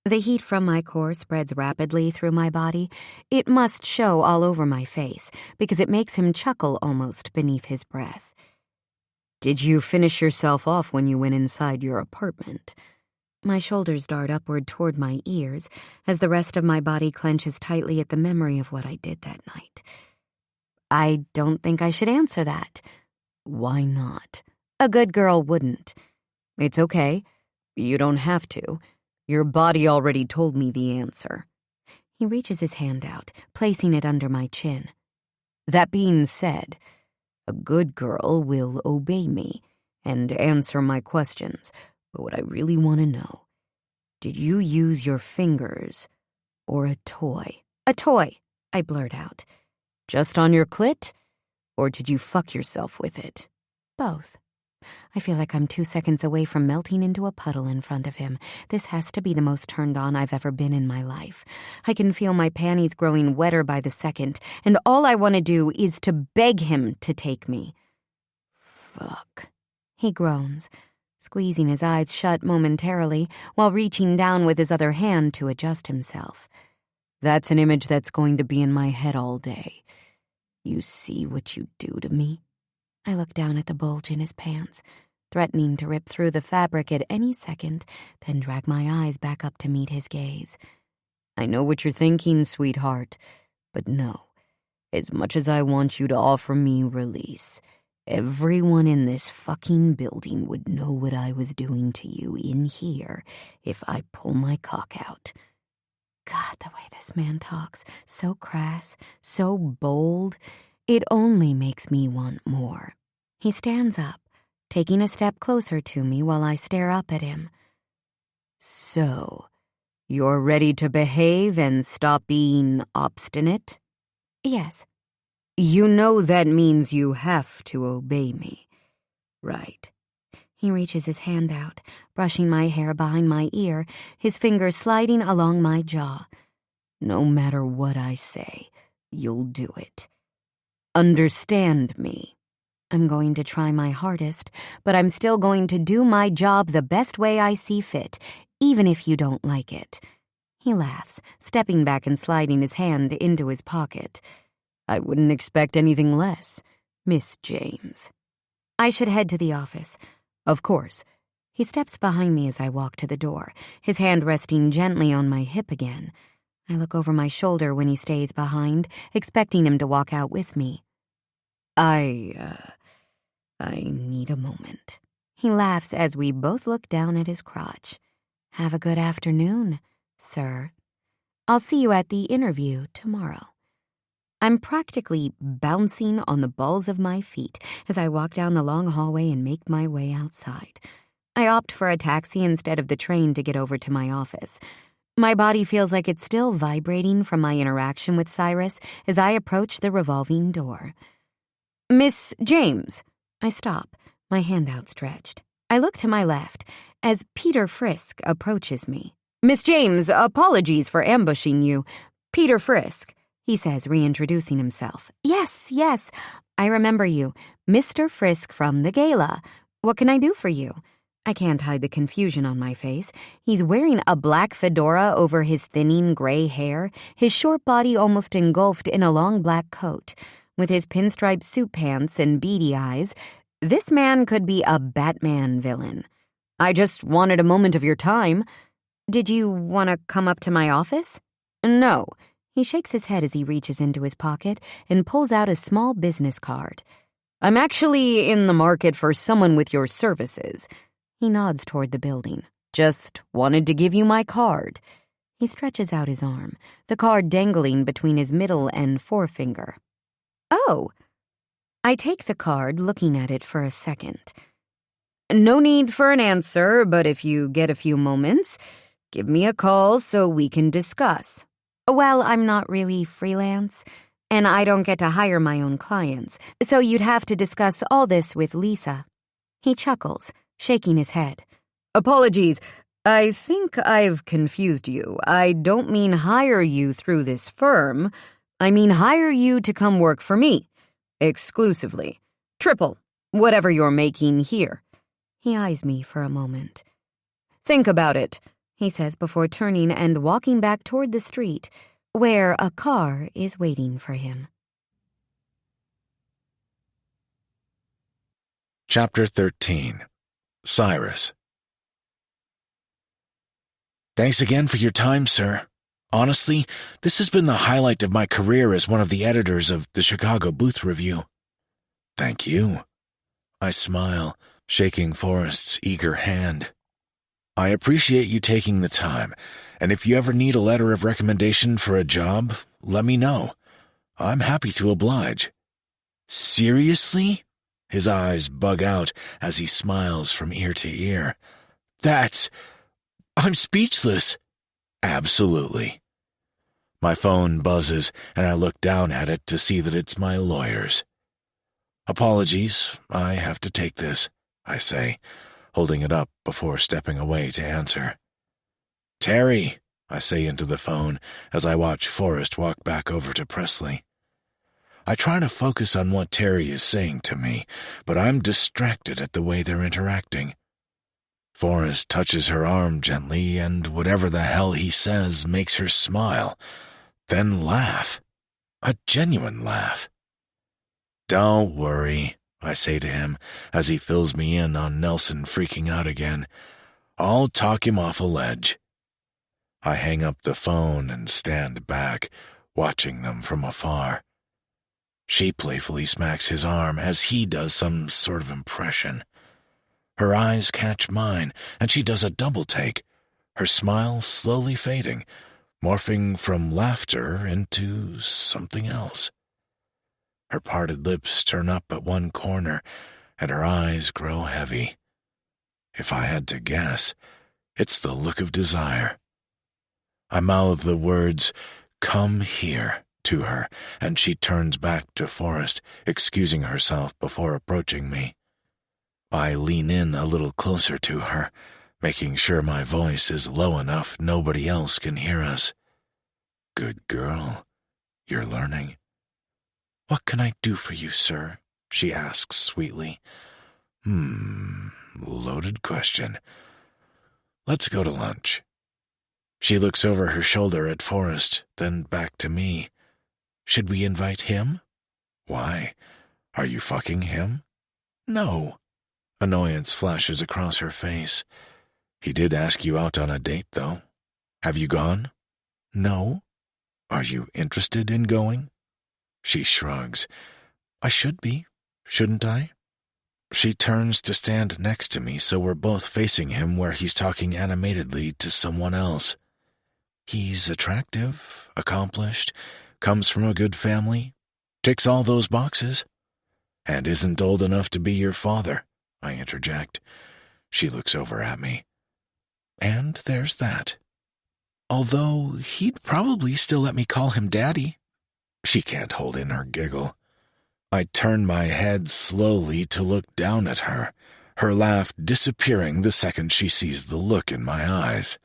The heat from my core spreads rapidly through my body. It must show all over my face, because it makes him chuckle almost beneath his breath. Did you finish yourself off when you went inside your apartment? My shoulders dart upward toward my ears, as the rest of my body clenches tightly at the memory of what I did that night. I don't think I should answer that. Why not? A good girl wouldn't. It's okay. You don't have to. Your body already told me the answer. He reaches his hand out, placing it under my chin. That being said, a good girl will obey me and answer my questions, but what I really want to know, did you use your fingers or a toy? A toy, I blurt out. Just on your clit? Or did you fuck yourself with it? Both. I feel like I'm 2 seconds away from melting into a puddle in front of him. This has to be the most turned on I've ever been in my life. I can feel my panties growing wetter by the second, and all I want to do is to beg him to take me. Fuck. He groans, squeezing his eyes shut momentarily while reaching down with his other hand to adjust himself. That's an image that's going to be in my head all day. You see what you do to me? I look down at the bulge in his pants, threatening to rip through the fabric at any second, then drag my eyes back up to meet his gaze. I know what you're thinking, sweetheart, but no. As much as I want you to offer me release, everyone in this fucking building would know what I was doing to you in here if I pull my cock out. God, the way this man talks, so crass, so bold, it only makes me want more. He stands up, taking a step closer to me while I stare up at him. So, you're ready to behave and stop being obstinate? Yes. You know that means you have to obey me, right? He reaches his hand out, brushing my hair behind my ear, his fingers sliding along my jaw. No matter what I say, you'll do it. Understand me. I'm going to try my hardest, but I'm still going to do my job the best way I see fit, even if you don't like it. He laughs, stepping back and sliding his hand into his pocket. I wouldn't expect anything less, Miss James. I should head to the office. Of course. He steps behind me as I walk to the door, his hand resting gently on my hip again. I look over my shoulder when he stays behind, expecting him to walk out with me. I need a moment. He laughs as we both look down at his crotch. Have a good afternoon, sir. I'll see you at the interview tomorrow. I'm practically bouncing on the balls of my feet as I walk down the long hallway and make my way outside. I opt for a taxi instead of the train to get over to my office. My body feels like it's still vibrating from my interaction with Cyrus as I approach the revolving door. Miss James. I stop, my hand outstretched. I look to my left as Peter Frisk approaches me. Miss James, apologies for ambushing you. Peter Frisk, he says, reintroducing himself. Yes, I remember you. Mr. Frisk from the gala. What can I do for you? I can't hide the confusion on my face. He's wearing a black fedora over his thinning gray hair, his short body almost engulfed in a long black coat. With his pinstripe suit pants and beady eyes, this man could be a Batman villain. I just wanted a moment of your time. Did you want to come up to my office? No. He shakes his head as he reaches into his pocket and pulls out a small business card. I'm actually in the market for someone with your services. He nods toward the building. Just wanted to give you my card. He stretches out his arm, the card dangling between his middle and forefinger. Oh. I take the card, looking at it for a second. No need for an answer, but if you get a few moments, give me a call so we can discuss. Well, I'm not really freelance, and I don't get to hire my own clients, so you'd have to discuss all this with Lisa. He chuckles, shaking his head. Apologies, I think I've confused you. I don't mean hire you through this firm. I mean hire you to come work for me. Exclusively. Triple, whatever you're making here. He eyes me for a moment. Think about it, he says before turning and walking back toward the street, where a car is waiting for him. Chapter 13. Cyrus. Thanks again for your time, sir. Honestly, this has been the highlight of my career as one of the editors of the Chicago Booth Review. Thank you. I smile, shaking Forrest's eager hand. I appreciate you taking the time, and if you ever need a letter of recommendation for a job, let me know. I'm happy to oblige. Seriously? His eyes bug out as he smiles from ear to ear. I'm speechless. Absolutely. My phone buzzes, and I look down at it to see that it's my lawyer's. Apologies, I have to take this, I say, holding it up before stepping away to answer. Terry, I say into the phone as I watch Forrest walk back over to Presley. I try to focus on what Terry is saying to me, but I'm distracted at the way they're interacting. Forrest touches her arm gently, and whatever the hell he says makes her smile, then laugh. A genuine laugh. Don't worry, I say to him as he fills me in on Nelson freaking out again. I'll talk him off a ledge. I hang up the phone and stand back, watching them from afar. She playfully smacks his arm as he does some sort of impression. Her eyes catch mine, and she does a double take, her smile slowly fading, morphing from laughter into something else. Her parted lips turn up at one corner, and her eyes grow heavy. If I had to guess, it's the look of desire. I mouth the words, "Come here," to her, and she turns back to Forrest, excusing herself before approaching me. I lean in a little closer to her, making sure my voice is low enough nobody else can hear us. Good girl, you're learning. What can I do for you, sir? She asks sweetly. Loaded question. Let's go to lunch. She looks over her shoulder at Forrest, then back to me. Should we invite him? Why? Are you fucking him? No. Annoyance flashes across her face. He did ask you out on a date, though. Have you gone? No. Are you interested in going? She shrugs. I should be, shouldn't I? She turns to stand next to me so we're both facing him where he's talking animatedly to someone else. He's attractive, accomplished, comes from a good family, ticks all those boxes, and isn't old enough to be your father, I interject. She looks over at me. And there's that. Although he'd probably still let me call him Daddy. She can't hold in her giggle. I turn my head slowly to look down at her, her laugh disappearing the second she sees the look in my eyes.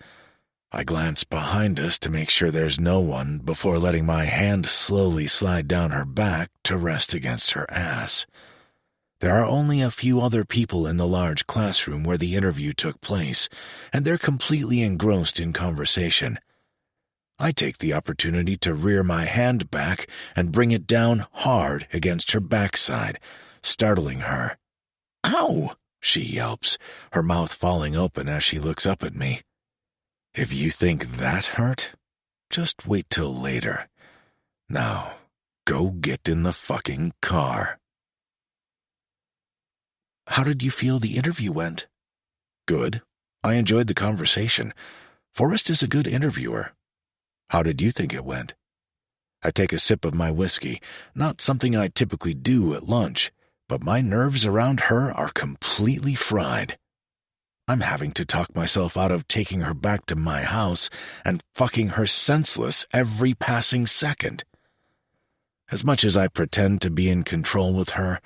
I glance behind us to make sure there's no one before letting my hand slowly slide down her back to rest against her ass. There are only a few other people in the large classroom where the interview took place, and they're completely engrossed in conversation. I take the opportunity to rear my hand back and bring it down hard against her backside, startling her. Ow! She yelps, her mouth falling open as she looks up at me. If you think that hurt, just wait till later. Now, go get in the fucking car. How did you feel the interview went? Good. I enjoyed the conversation. Forrest is a good interviewer. How did you think it went? I take a sip of my whiskey, not something I typically do at lunch, but my nerves around her are completely fried. I'm having to talk myself out of taking her back to my house and fucking her senseless every passing second. As much as I pretend to be in control with her,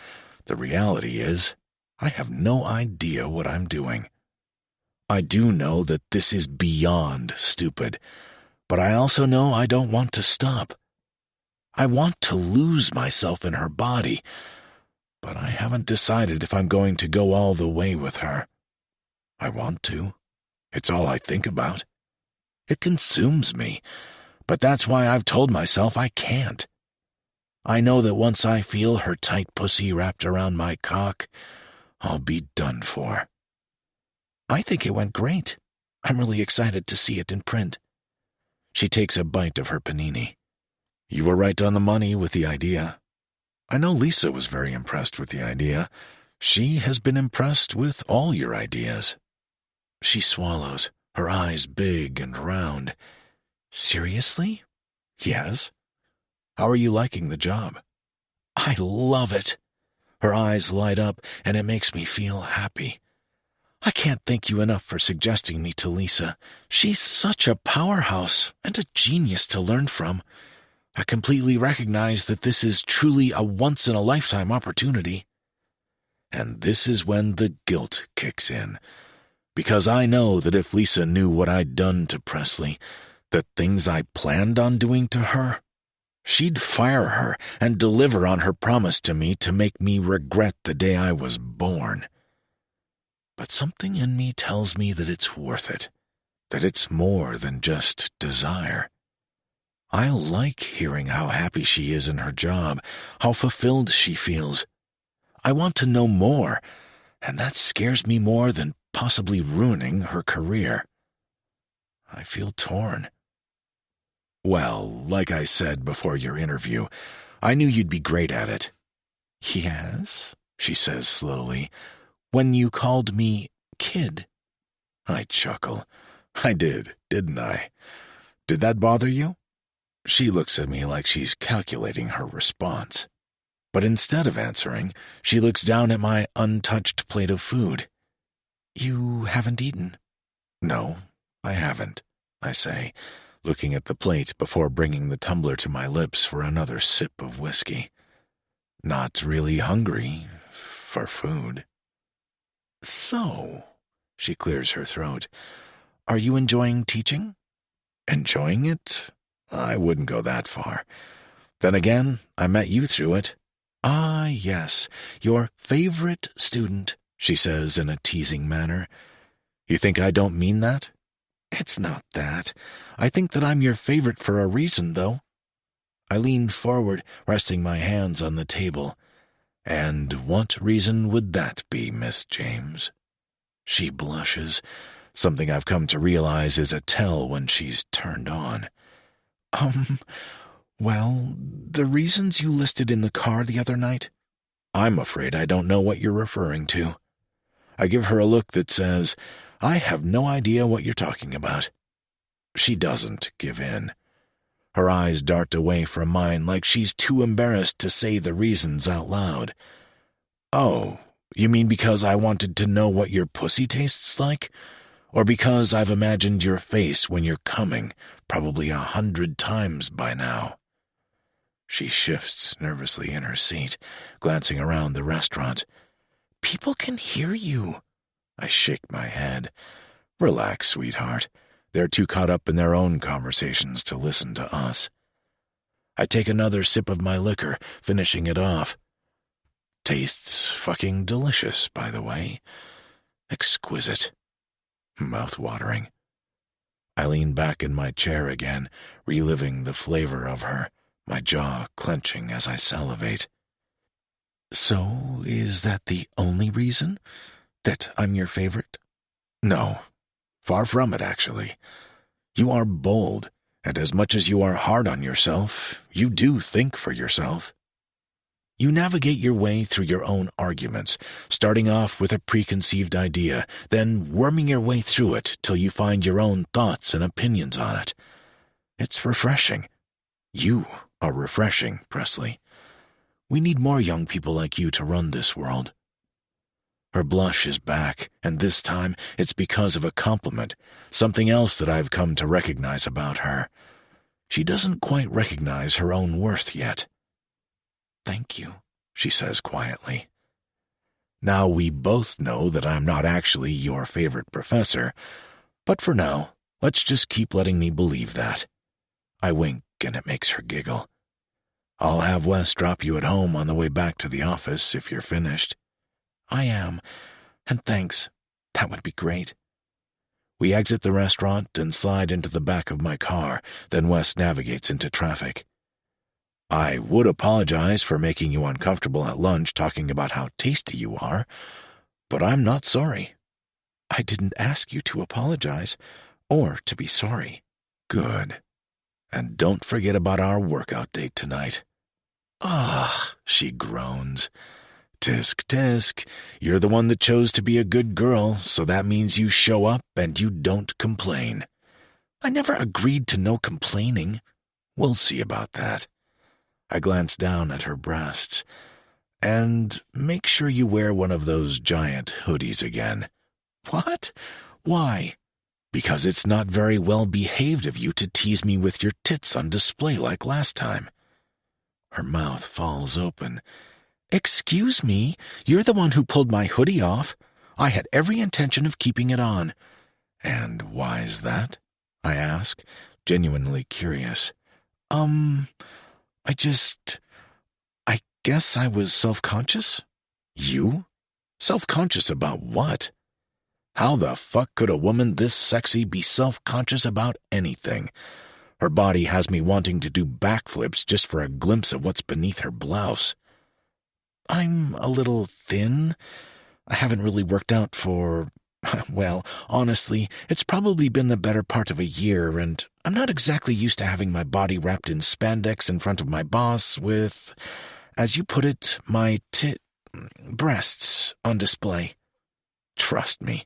the reality is, I have no idea what I'm doing. I do know that this is beyond stupid, but I also know I don't want to stop. I want to lose myself in her body, but I haven't decided if I'm going to go all the way with her. I want to. It's all I think about. It consumes me, but that's why I've told myself I can't. I know that once I feel her tight pussy wrapped around my cock, I'll be done for. I think it went great. I'm really excited to see it in print. She takes a bite of her panini. You were right on the money with the idea. I know Lisa was very impressed with the idea. She has been impressed with all your ideas. She swallows, her eyes big and round. Seriously? Yes. How are you liking the job? I love it. Her eyes light up, and it makes me feel happy. I can't thank you enough for suggesting me to Lisa. She's such a powerhouse and a genius to learn from. I completely recognize that this is truly a once-in-a-lifetime opportunity. And this is when the guilt kicks in, because I know that if Lisa knew what I'd done to Presley, the things I planned on doing to her, she'd fire her and deliver on her promise to me to make me regret the day I was born. But something in me tells me that it's worth it, that it's more than just desire. I like hearing how happy she is in her job, how fulfilled she feels. I want to know more, and that scares me more than possibly ruining her career. I feel torn. Well, like I said before your interview, I knew you'd be great at it. Yes, she says slowly, when you called me kid. I chuckle. I did, didn't I? Did that bother you? She looks at me like she's calculating her response. But instead of answering, she looks down at my untouched plate of food. You haven't eaten? No, I haven't, I say, looking at the plate before bringing the tumbler to my lips for another sip of whiskey. Not really hungry for food. So, she clears her throat, are you enjoying teaching? Enjoying it? I wouldn't go that far. Then again, I met you through it. Ah, yes, your favorite student, she says in a teasing manner. You think I don't mean that? It's not that. I think that I'm your favorite for a reason, though. I lean forward, resting my hands on the table. And what reason would that be, Miss James? She blushes. Something I've come to realize is a tell when she's turned on. Well, the reasons you listed in the car the other night? I'm afraid I don't know what you're referring to. I give her a look that says, I have no idea what you're talking about. She doesn't give in. Her eyes dart away from mine like she's too embarrassed to say the reasons out loud. Oh, you mean because I wanted to know what your pussy tastes like? Or because I've imagined your face when you're coming, probably 100 times by now? She shifts nervously in her seat, glancing around the restaurant. People can hear you. I shake my head. Relax, sweetheart. They're too caught up in their own conversations to listen to us. I take another sip of my liquor, finishing it off. Tastes fucking delicious, by the way. Exquisite. Mouth-watering. I lean back in my chair again, reliving the flavor of her, my jaw clenching as I salivate. So, is that the only reason? That I'm your favorite? No. Far from it, actually. You are bold, and as much as you are hard on yourself, you do think for yourself. You navigate your way through your own arguments, starting off with a preconceived idea, then worming your way through it till you find your own thoughts and opinions on it. It's refreshing. You are refreshing, Presley. We need more young people like you to run this world. Her blush is back, and this time it's because of a compliment, something else that I've come to recognize about her. She doesn't quite recognize her own worth yet. Thank you, she says quietly. Now we both know that I'm not actually your favorite professor, but for now, let's just keep letting me believe that. I wink, and it makes her giggle. I'll have Wes drop you at home on the way back to the office if you're finished. I am, and thanks. That would be great. We exit the restaurant and slide into the back of my car, then Wes navigates into traffic. I would apologize for making you uncomfortable at lunch talking about how tasty you are, but I'm not sorry. I didn't ask you to apologize, or to be sorry. Good. And don't forget about our workout date tonight. Ah, she groans. Tisk, tisk. You're the one that chose to be a good girl, so that means you show up and you don't complain. I never agreed to no complaining. We'll see about that. I glance down at her breasts. And make sure you wear one of those giant hoodies again. What? Why? Because it's not very well behaved of you to tease me with your tits on display like last time. Her mouth falls open. Excuse me, you're the one who pulled my hoodie off. I had every intention of keeping it on. And why's that? I ask, genuinely curious. I guess I was self-conscious? You? Self-conscious about what? How the fuck could a woman this sexy be self-conscious about anything? Her body has me wanting to do backflips just for a glimpse of what's beneath her blouse. I'm a little thin. I haven't really worked out for, well, honestly, it's probably been the better part of a year, and I'm not exactly used to having my body wrapped in spandex in front of my boss with, as you put it, my breasts on display. Trust me,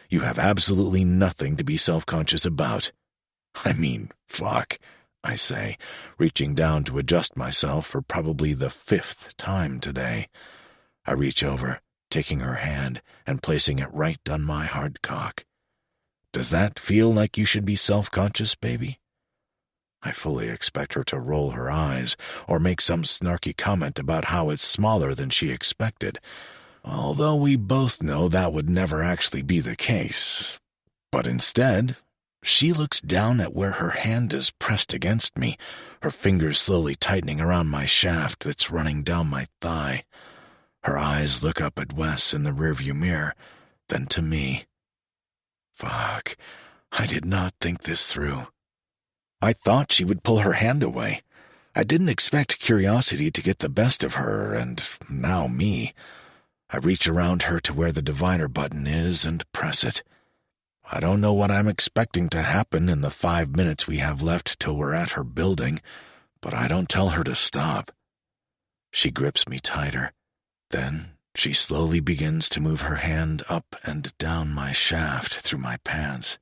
you have absolutely nothing to be self-conscious about. I mean, fuck, I say, reaching down to adjust myself for probably the 5th time today. I reach over, taking her hand and placing it right on my hard cock. Does that feel like you should be self-conscious, baby? I fully expect her to roll her eyes or make some snarky comment about how it's smaller than she expected, although we both know that would never actually be the case. But instead, she looks down at where her hand is pressed against me, her fingers slowly tightening around my shaft that's running down my thigh. Her eyes look up at Wes in the rearview mirror, then to me. Fuck, I did not think this through. I thought she would pull her hand away. I didn't expect curiosity to get the best of her, and now me. I reach around her to where the divider button is and press it. I don't know what I'm expecting to happen in the 5 minutes we have left till we're at her building, but I don't tell her to stop. She grips me tighter. Then she slowly begins to move her hand up and down my shaft through my pants.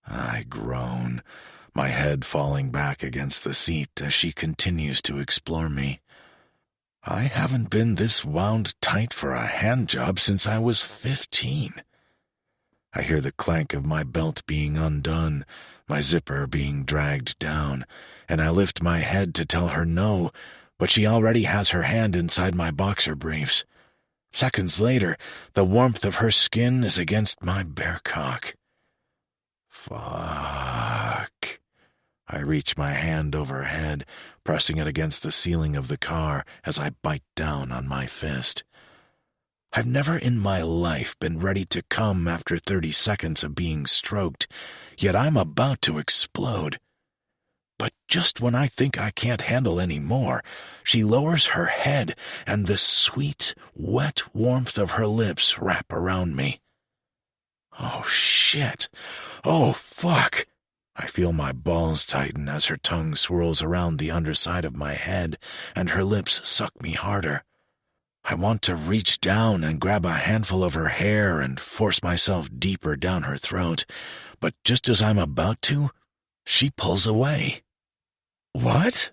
I groan, my head falling back against the seat as she continues to explore me. I haven't been this wound tight for a hand job since I was 15. I hear the clank of my belt being undone, my zipper being dragged down, and I lift my head to tell her no, but she already has her hand inside my boxer briefs. Seconds later, the warmth of her skin is against my bare cock. Fuck. I reach my hand overhead, pressing it against the ceiling of the car as I bite down on my fist. I've never in my life been ready to come after 30 seconds of being stroked, yet I'm about to explode. But just when I think I can't handle any more, she lowers her head and the sweet, wet warmth of her lips wrap around me. Oh, shit. Oh, fuck. I feel my balls tighten as her tongue swirls around the underside of my head and her lips suck me harder. I want to reach down and grab a handful of her hair and force myself deeper down her throat, but just as I'm about to, she pulls away. What?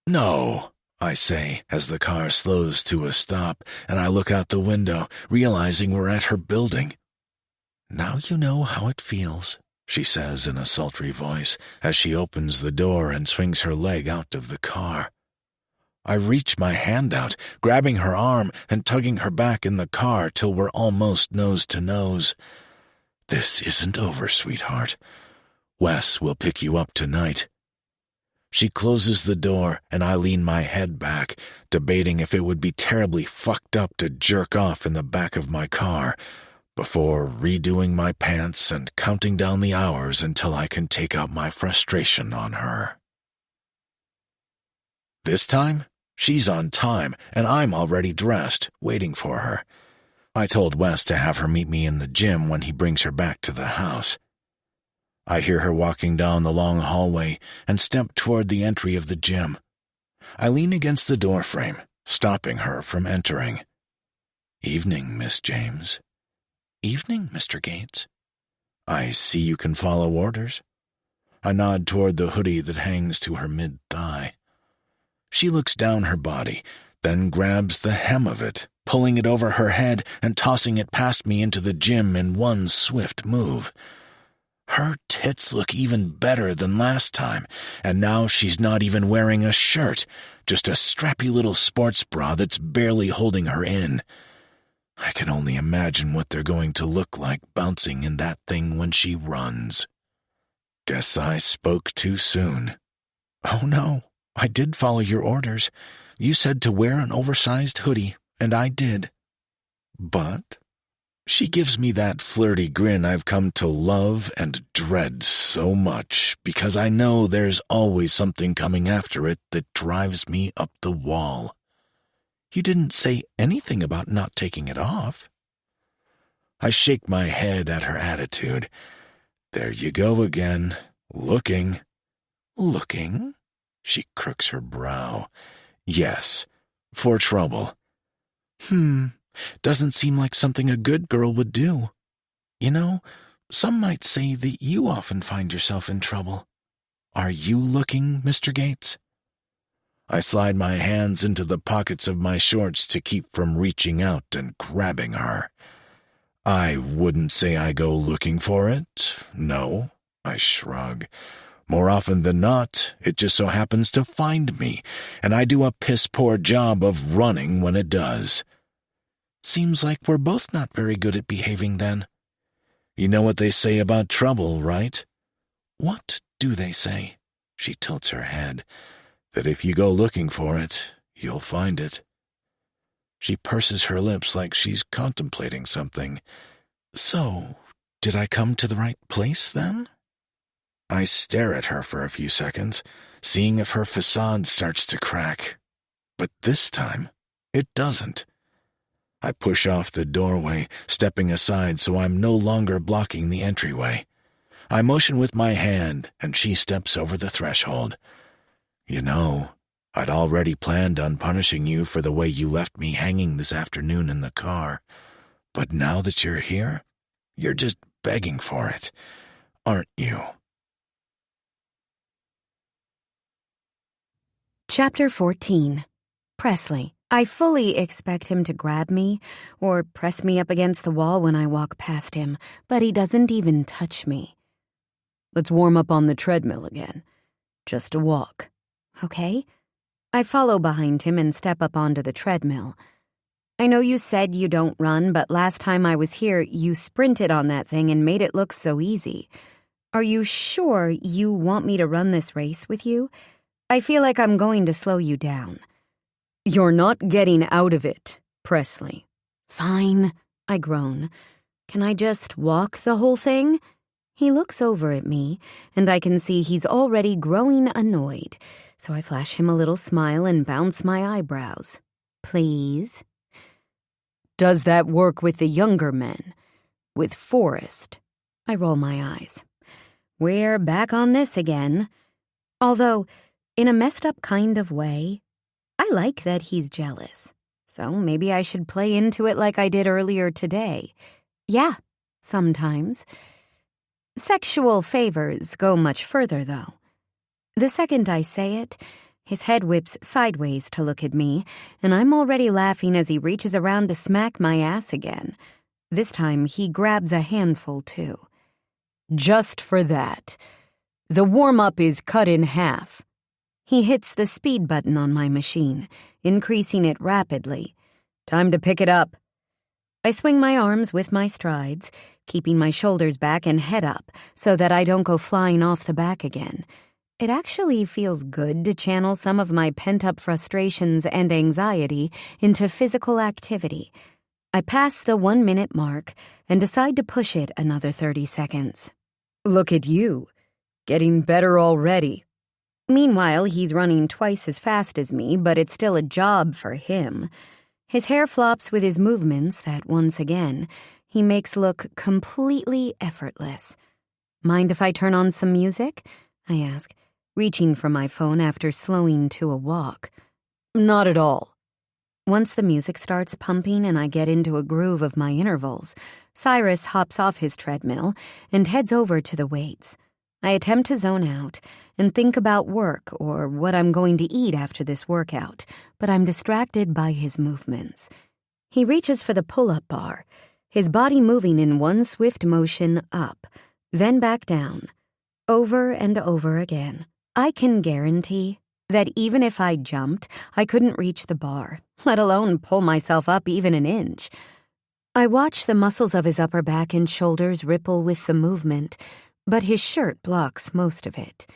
No, I say as the car slows to a stop and I look out the window, realizing we're at her building. Now you know how it feels, she says in a sultry voice as she opens the door and swings her leg out of the car. I reach my hand out, grabbing her arm and tugging her back in the car till we're almost nose to nose. This isn't over, sweetheart. Wes will pick you up tonight. She closes the door and I lean my head back, debating if it would be terribly fucked up to jerk off in the back of my car, before redoing my pants and counting down the hours until I can take out my frustration on her. This time, she's on time, and I'm already dressed, waiting for her. I told Wes to have her meet me in the gym when he brings her back to the house. I hear her walking down the long hallway and step toward the entry of the gym. I lean against the doorframe, stopping her from entering. Evening, Miss James. Evening, Mr. Gates. I see you can follow orders. I nod toward the hoodie that hangs to her mid-thigh. She looks down her body, then grabs the hem of it, pulling it over her head and tossing it past me into the gym in one swift move. Her tits look even better than last time, and now she's not even wearing a shirt, just a strappy little sports bra that's barely holding her in. I can only imagine what they're going to look like bouncing in that thing when she runs. Guess I spoke too soon. Oh no, I did follow your orders. You said to wear an oversized hoodie, and I did. But she gives me that flirty grin I've come to love and dread so much because I know there's always something coming after it that drives me up the wall. You didn't say anything about not taking it off. I shake my head at her attitude. There you go again, looking. Looking? She crooks her brow. Yes, for trouble. Doesn't seem like something a good girl would do. You know, some might say that you often find yourself in trouble. Are you looking, Mr. Gates? I slide my hands into the pockets of my shorts to keep from reaching out and grabbing her. I wouldn't say I go looking for it. No, I shrug. More often than not, it just so happens to find me, and I do a piss-poor job of running when it does. Seems like we're both not very good at behaving then. You know what they say about trouble, right? What do they say? She tilts her head. That if you go looking for it, you'll find it. She purses her lips like she's contemplating something. So, did I come to the right place then? I stare at her for a few seconds, seeing if her facade starts to crack. But this time, it doesn't. I push off the doorway, stepping aside so I'm no longer blocking the entryway. I motion with my hand, and she steps over the threshold. You know, I'd already planned on punishing you for the way you left me hanging this afternoon in the car. But now that you're here, you're just begging for it, aren't you? Chapter 14. Presley. I fully expect him to grab me or press me up against the wall when I walk past him, but he doesn't even touch me. Let's warm up on the treadmill again. Just a walk. Okay? I follow behind him and step up onto the treadmill. I know you said you don't run, but last time I was here, you sprinted on that thing and made it look so easy. Are you sure you want me to run this race with you? I feel like I'm going to slow you down. You're not getting out of it, Presley. Fine, I groan. Can I just walk the whole thing? He looks over at me, and I can see he's already growing annoyed, so I flash him a little smile and bounce my eyebrows. Please? Does that work with the younger men? With Forrest? I roll my eyes. We're back on this again. Although, in a messed up kind of way, I like that he's jealous. So maybe I should play into it like I did earlier today. Yeah, sometimes. Sexual favors go much further, though. The second I say it, his head whips sideways to look at me, and I'm already laughing as he reaches around to smack my ass again. This time, he grabs a handful, too. Just for that. The warm-up is cut in half. He hits the speed button on my machine, increasing it rapidly. Time to pick it up. I swing my arms with my strides, keeping my shoulders back and head up so that I don't go flying off the back again. It actually feels good to channel some of my pent-up frustrations and anxiety into physical activity. I pass the 1-minute mark and decide to push it another 30 seconds. Look at you, getting better already. Meanwhile, he's running twice as fast as me, but it's still a job for him. His hair flops with his movements that, once again, he makes look completely effortless. Mind if I turn on some music? I ask, reaching for my phone after slowing to a walk. Not at all. Once the music starts pumping and I get into a groove of my intervals, Cyrus hops off his treadmill and heads over to the weights. I attempt to zone out and think about work or what I'm going to eat after this workout, but I'm distracted by his movements. He reaches for the pull-up bar, his body moving in one swift motion up, then back down, over and over again. I can guarantee that even if I jumped, I couldn't reach the bar, let alone pull myself up even an inch. I watch the muscles of his upper back and shoulders ripple with the movement, but his shirt blocks most of it.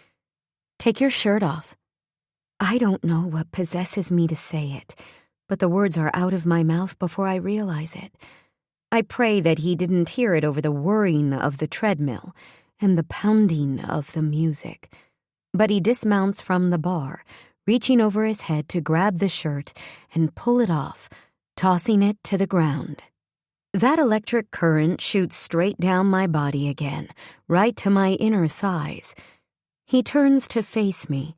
"Take your shirt off." I don't know what possesses me to say it, but the words are out of my mouth before I realize it. I pray that he didn't hear it over the whirring of the treadmill and the pounding of the music. But he dismounts from the bar, reaching over his head to grab the shirt and pull it off, tossing it to the ground. That electric current shoots straight down my body again, right to my inner thighs. He turns to face me,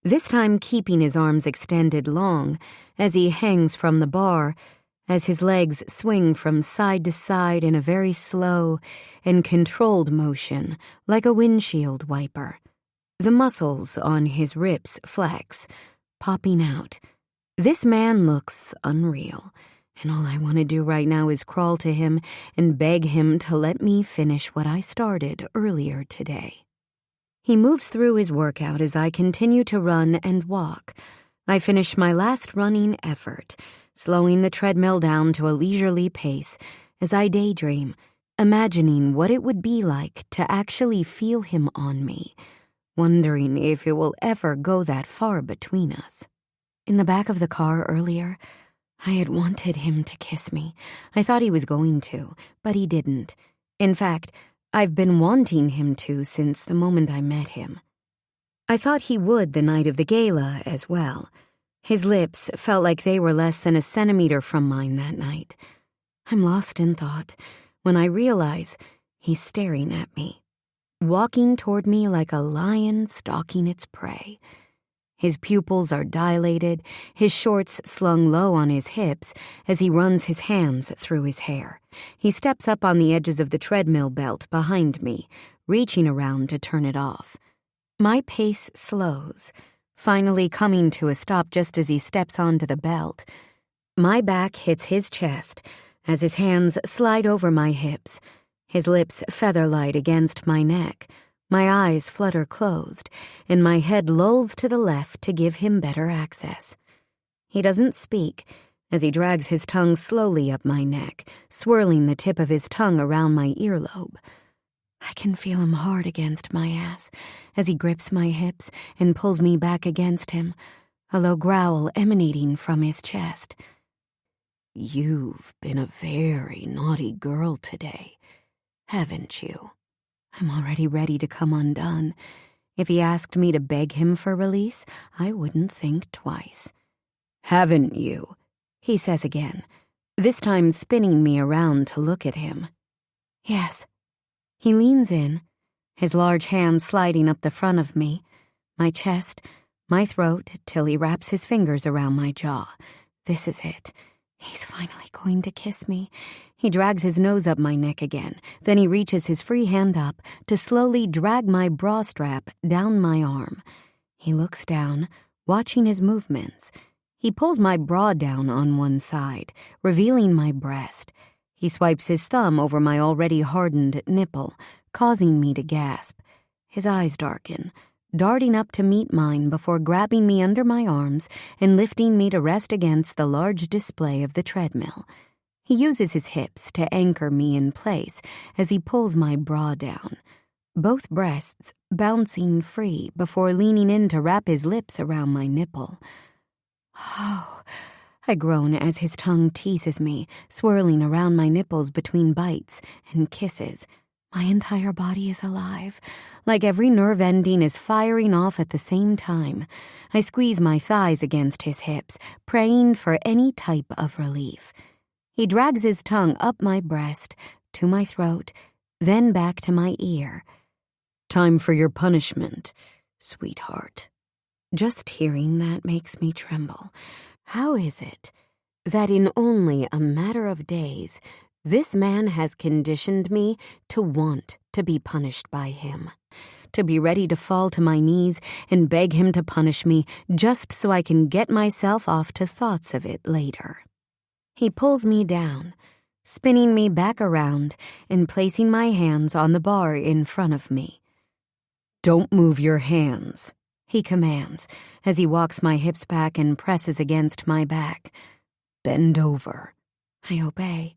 this time keeping his arms extended long as he hangs from the bar, as his legs swing from side to side in a very slow and controlled motion, like a windshield wiper. The muscles on his ribs flex, popping out. This man looks unreal, and all I want to do right now is crawl to him and beg him to let me finish what I started earlier today. He moves through his workout as I continue to run and walk. I finish my last running effort, slowing the treadmill down to a leisurely pace as I daydream, imagining what it would be like to actually feel him on me, wondering if it will ever go that far between us. In the back of the car earlier, I had wanted him to kiss me. I thought he was going to, but he didn't. In fact, I've been wanting him to since the moment I met him. I thought he would the night of the gala as well. His lips felt like they were less than a centimeter from mine that night. I'm lost in thought when I realize he's staring at me, walking toward me like a lion stalking its prey. His pupils are dilated, his shorts slung low on his hips as he runs his hands through his hair. He steps up on the edges of the treadmill belt behind me, reaching around to turn it off. My pace slows, finally coming to a stop just as he steps onto the belt. My back hits his chest as his hands slide over my hips, his lips feather-light against my neck. My eyes flutter closed, and my head lolls to the left to give him better access. He doesn't speak as he drags his tongue slowly up my neck, swirling the tip of his tongue around my earlobe. I can feel him hard against my ass as he grips my hips and pulls me back against him, a low growl emanating from his chest. "You've been a very naughty girl today, haven't you?" I'm already ready to come undone. If he asked me to beg him for release, I wouldn't think twice. "Haven't you?" he says again, this time spinning me around to look at him. "Yes." He leans in, his large hand sliding up the front of me, my chest, my throat, till he wraps his fingers around my jaw. This is it. He's finally going to kiss me. He drags his nose up my neck again, then he reaches his free hand up to slowly drag my bra strap down my arm. He looks down, watching his movements. He pulls my bra down on one side, revealing my breast. He swipes his thumb over my already hardened nipple, causing me to gasp. His eyes darken, darting up to meet mine before grabbing me under my arms and lifting me to rest against the large display of the treadmill. He uses his hips to anchor me in place as he pulls my bra down, both breasts bouncing free before leaning in to wrap his lips around my nipple. "Oh," I groan as his tongue teases me, swirling around my nipples between bites and kisses. My entire body is alive, like every nerve ending is firing off at the same time. I squeeze my thighs against his hips, praying for any type of relief. He drags his tongue up my breast, to my throat, then back to my ear. "Time for your punishment, sweetheart." Just hearing that makes me tremble. How is it that in only a matter of days, this man has conditioned me to want to be punished by him, to be ready to fall to my knees and beg him to punish me just so I can get myself off to thoughts of it later. He pulls me down, spinning me back around and placing my hands on the bar in front of me. "Don't move your hands," he commands as he walks my hips back and presses against my back. "Bend over." I obey,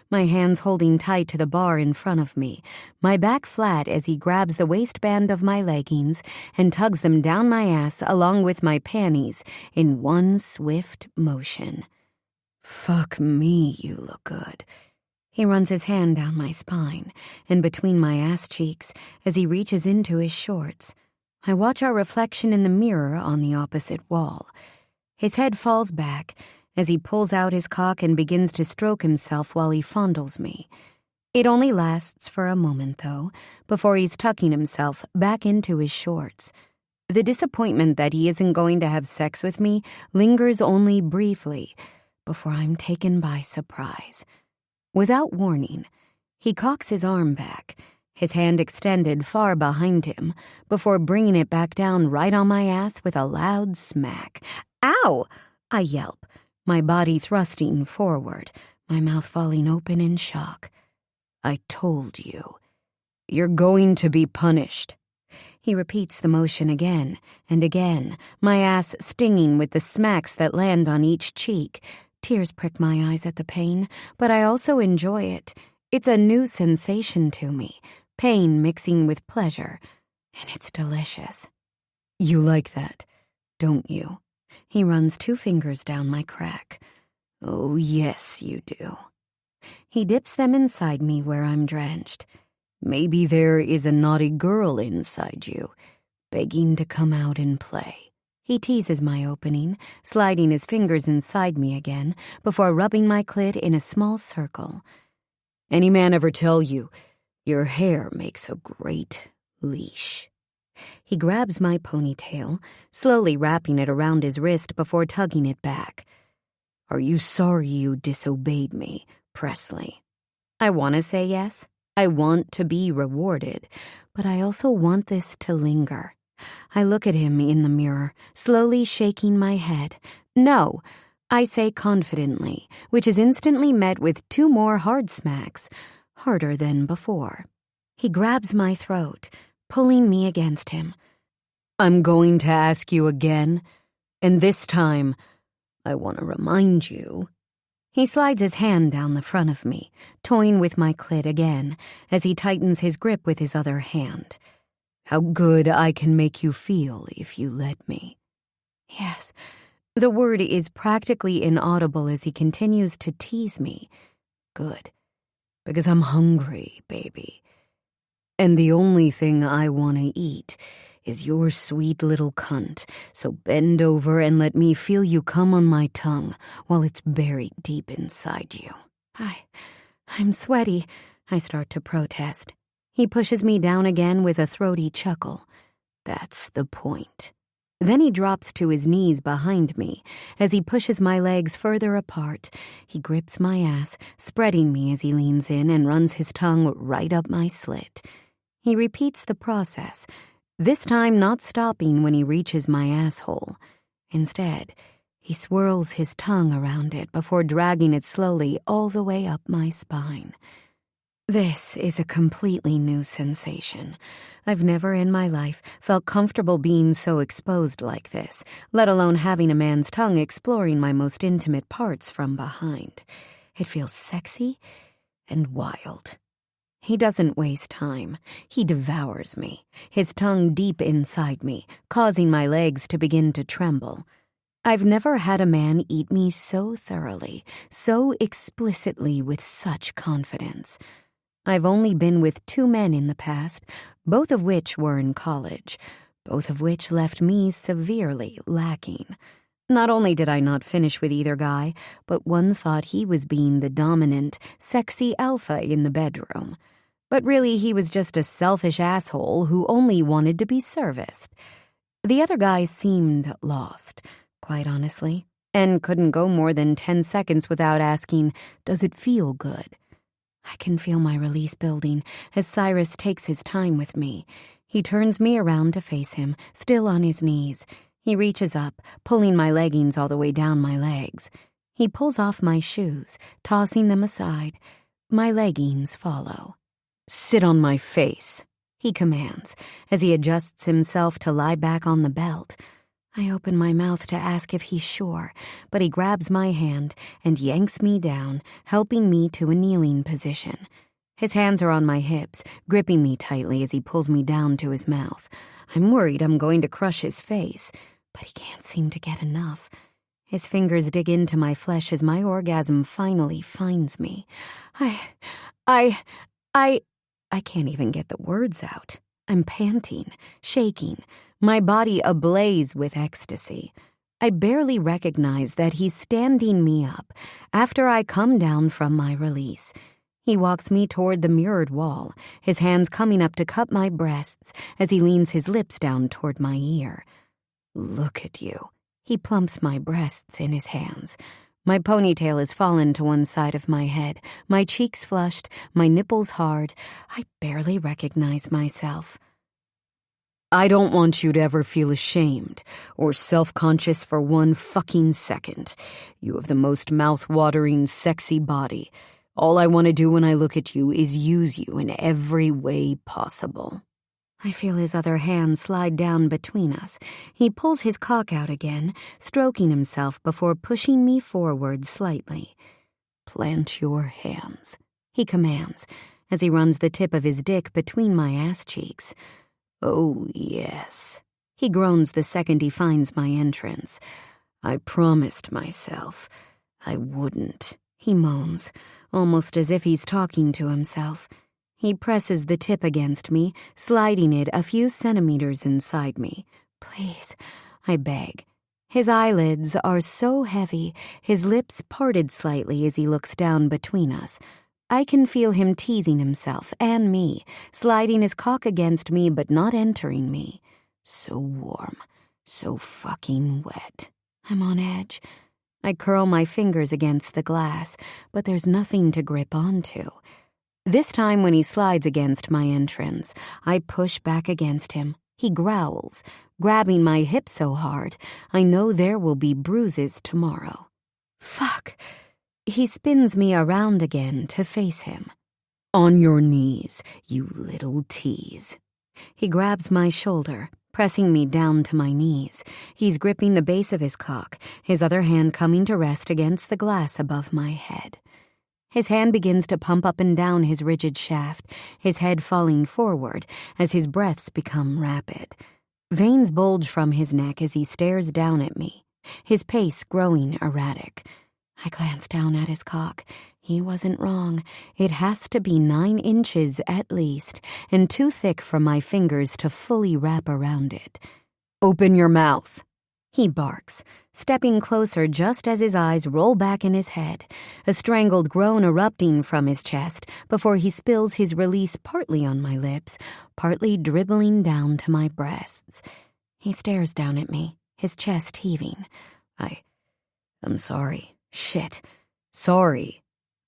my hands holding tight to the bar in front of me, my back flat as he grabs the waistband of my leggings and tugs them down my ass along with my panties in one swift motion. "Fuck me, you look good." He runs his hand down my spine and between my ass cheeks as he reaches into his shorts. I watch our reflection in the mirror on the opposite wall. His head falls back as he pulls out his cock and begins to stroke himself while he fondles me. It only lasts for a moment, though, before he's tucking himself back into his shorts. The disappointment that he isn't going to have sex with me lingers only briefly before I'm taken by surprise. Without warning, he cocks his arm back, his hand extended far behind him, before bringing it back down right on my ass with a loud smack. "Ow!" I yelp, my body thrusting forward, my mouth falling open in shock. "I told you. You're going to be punished." He repeats the motion again and again, my ass stinging with the smacks that land on each cheek. Tears prick my eyes at the pain, but I also enjoy it. It's a new sensation to me, pain mixing with pleasure, and it's delicious. "You like that, don't you?" He runs 2 fingers down my crack. "Oh, yes, you do." He dips them inside me where I'm drenched. "Maybe there is a naughty girl inside you, begging to come out and play." He teases my opening, sliding his fingers inside me again before rubbing my clit in a small circle. "Any man ever tell you your hair makes a great leash?" He grabs my ponytail, slowly wrapping it around his wrist before tugging it back. "Are you sorry you disobeyed me, Presley?" I want to say yes. I want to be rewarded, but I also want this to linger. I look at him in the mirror, slowly shaking my head. "No," I say confidently, which is instantly met with 2 more hard smacks, harder than before. He grabs my throat, pulling me against him. "I'm going to ask you again, and this time, I want to remind you." He slides his hand down the front of me, toying with my clit again, as he tightens his grip with his other hand. "How good I can make you feel if you let me." Yes, the word is practically inaudible as he continues to tease me. Good, because I'm hungry, baby. And the only thing I want to eat is your sweet little cunt, so bend over and let me feel you come on my tongue while it's buried deep inside you. I'm sweaty, I start to protest. He pushes me down again with a throaty chuckle. "That's the point." Then he drops to his knees behind me. As he pushes my legs further apart, he grips my ass, spreading me as he leans in and runs his tongue right up my slit. He repeats the process, this time not stopping when he reaches my asshole. Instead, he swirls his tongue around it before dragging it slowly all the way up my spine. This is a completely new sensation. I've never in my life felt comfortable being so exposed like this, let alone having a man's tongue exploring my most intimate parts from behind. It feels sexy and wild. He doesn't waste time. He devours me, his tongue deep inside me, causing my legs to begin to tremble. I've never had a man eat me so thoroughly, so explicitly with such confidence. I've only been with 2 men in the past, both of which were in college, both of which left me severely lacking. Not only did I not finish with either guy, but one thought he was being the dominant, sexy alpha in the bedroom. But really he was just a selfish asshole who only wanted to be serviced. The other guy seemed lost, quite honestly. and couldn't go more than 10 seconds without asking, "Does it feel good?" I can feel my release building as Cyrus takes his time with me. He turns me around to face him, still on his knees. He reaches up, pulling my leggings all the way down my legs. He pulls off my shoes, tossing them aside. My leggings follow. "Sit on my face," he commands, as he adjusts himself to lie back on the belt. I open my mouth to ask if he's sure, but he grabs my hand and yanks me down, helping me to a kneeling position. His hands are on my hips, gripping me tightly as he pulls me down to his mouth. I'm worried I'm going to crush his face, but he can't seem to get enough. His fingers dig into my flesh as my orgasm finally finds me. I can't even get the words out. I'm panting, shaking, my body ablaze with ecstasy. I barely recognize that he's standing me up after I come down from my release. He walks me toward the mirrored wall, his hands coming up to cup my breasts as he leans his lips down toward my ear. "Look at you." He plumps my breasts in his hands. My ponytail has fallen to one side of my head, my cheeks flushed, my nipples hard. I barely recognize myself. "I don't want you to ever feel ashamed or self-conscious for one fucking second. You have the most mouth-watering, sexy body. All I want to do when I look at you is use you in every way possible." I feel his other hand slide down between us. He pulls his cock out again, stroking himself before pushing me forward slightly. "Plant your hands," he commands, as he runs the tip of his dick between my ass cheeks. "Oh, yes," he groans the second he finds my entrance. "I promised myself I wouldn't," he moans, almost as if he's talking to himself. He presses the tip against me, sliding it a few centimeters inside me. "Please," I beg. His eyelids are so heavy, his lips parted slightly as he looks down between us. I can feel him teasing himself and me, sliding his cock against me but not entering me. So warm, so fucking wet. I'm on edge. I curl my fingers against the glass, but there's nothing to grip onto. This time when he slides against my entrance, I push back against him. He growls, grabbing my hip so hard, I know there will be bruises tomorrow. Fuck. He spins me around again to face him. "On your knees, you little tease." He grabs my shoulder, pressing me down to my knees. He's gripping the base of his cock, his other hand coming to rest against the glass above my head. His hand begins to pump up and down his rigid shaft, his head falling forward as his breaths become rapid. Veins bulge from his neck as he stares down at me, his pace growing erratic. I glance down at his cock. He wasn't wrong. It has to be 9 inches at least, and too thick for my fingers to fully wrap around it. "Open your mouth," he barks, stepping closer just as his eyes roll back in his head, a strangled groan erupting from his chest before he spills his release partly on my lips, partly dribbling down to my breasts. He stares down at me, his chest heaving. I'm sorry. Shit. Sorry.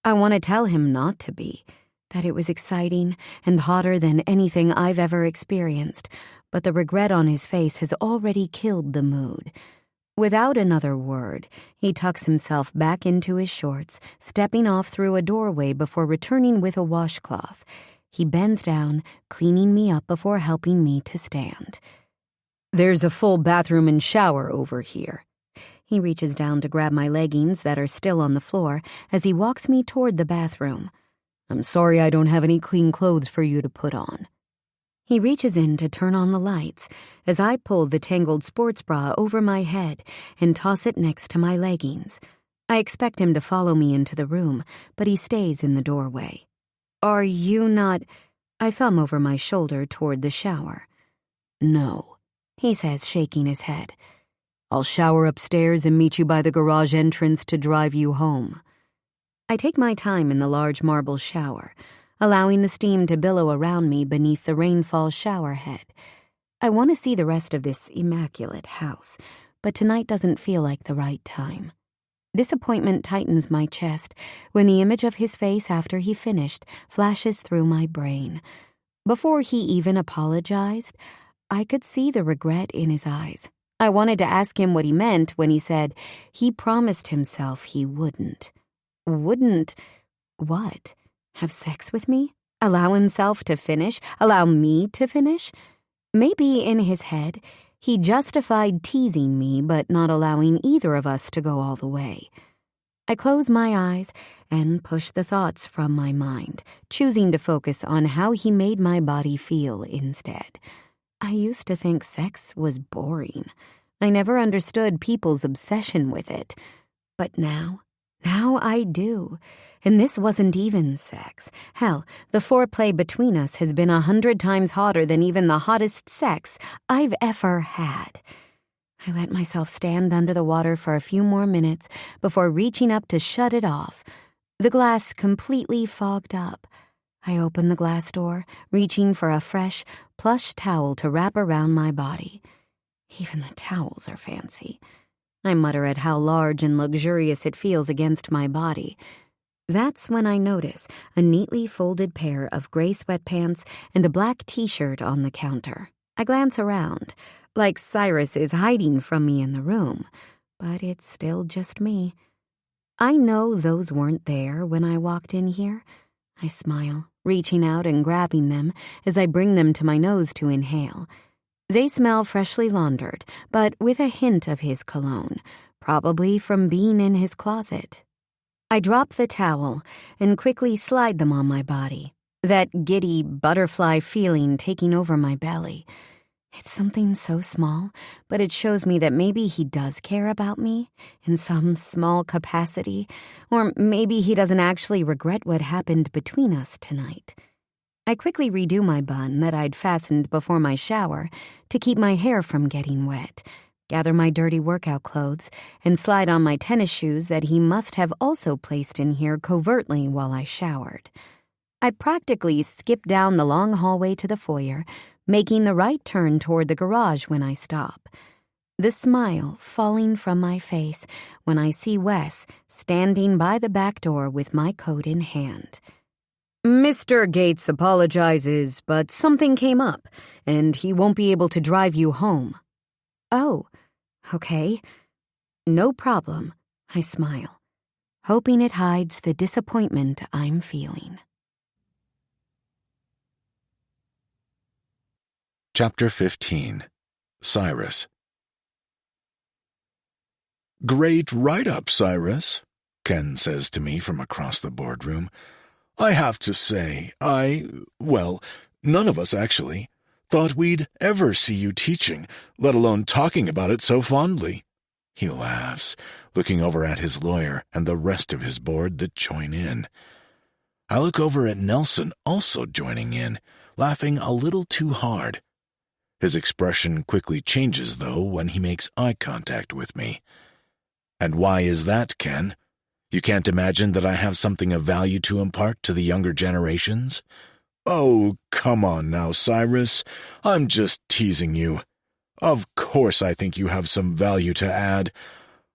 I want to tell him not to be, that it was exciting and hotter than anything I've ever experienced, but the regret on his face has already killed the mood. Without another word, he tucks himself back into his shorts, stepping off through a doorway before returning with a washcloth. He bends down, cleaning me up before helping me to stand. "There's a full bathroom and shower over here." He reaches down to grab my leggings that are still on the floor as he walks me toward the bathroom. "I'm sorry I don't have any clean clothes for you to put on." He reaches in to turn on the lights as I pull the tangled sports bra over my head and toss it next to my leggings. I expect him to follow me into the room, but he stays in the doorway. "Are you not—" I thumb over my shoulder toward the shower. "No," he says, shaking his head. "I'll shower upstairs and meet you by the garage entrance to drive you home." I take my time in the large marble shower, allowing the steam to billow around me beneath the rainfall shower head. I want to see the rest of this immaculate house, but tonight doesn't feel like the right time. Disappointment tightens my chest when the image of his face after he finished flashes through my brain. Before he even apologized, I could see the regret in his eyes. I wanted to ask him what he meant when he said he promised himself he wouldn't. Wouldn't what? Have sex with me? Allow himself to finish? Allow me to finish? Maybe in his head, he justified teasing me but not allowing either of us to go all the way. I close my eyes and push the thoughts from my mind, choosing to focus on how he made my body feel instead. I used to think sex was boring. I never understood people's obsession with it. But now I do. And this wasn't even sex. Hell, the foreplay between us has been 100 times hotter than even the hottest sex I've ever had. I let myself stand under the water for a few more minutes before reaching up to shut it off. The glass completely fogged up. I opened the glass door, reaching for a fresh, plush towel to wrap around my body. Even the towels are fancy. I mutter at how large and luxurious it feels against my body. That's when I notice a neatly folded pair of gray sweatpants and a black t-shirt on the counter. I glance around, like Cyrus is hiding from me in the room, but it's still just me. I know those weren't there when I walked in here. I smile, reaching out and grabbing them as I bring them to my nose to inhale. They smell freshly laundered, but with a hint of his cologne, probably from being in his closet. I drop the towel and quickly slide them on my body, that giddy butterfly feeling taking over my belly. It's something so small, but it shows me that maybe he does care about me in some small capacity, or maybe he doesn't actually regret what happened between us tonight. I quickly redo my bun that I'd fastened before my shower to keep my hair from getting wet, gather my dirty workout clothes, and slide on my tennis shoes that he must have also placed in here covertly while I showered. I practically skip down the long hallway to the foyer, making the right turn toward the garage when I stop. The smile falling from my face when I see Wes standing by the back door with my coat in hand. Mr. Gates apologizes, but something came up, and he won't be able to drive you home. Oh, okay. No problem, I smile, hoping it hides the disappointment I'm feeling. Chapter 15. Cyrus. "Great write-up, Cyrus," Ken says to me from across the boardroom. "I have to say, none of us actually, thought we'd ever see you teaching, let alone talking about it so fondly." He laughs, looking over at his lawyer and the rest of his board that join in. I look over at Nelson also joining in, laughing a little too hard. His expression quickly changes, though, when he makes eye contact with me. "And why is that, Ken? You can't imagine that I have something of value to impart to the younger generations?" "Oh, come on now, Cyrus. I'm just teasing you. Of course I think you have some value to add.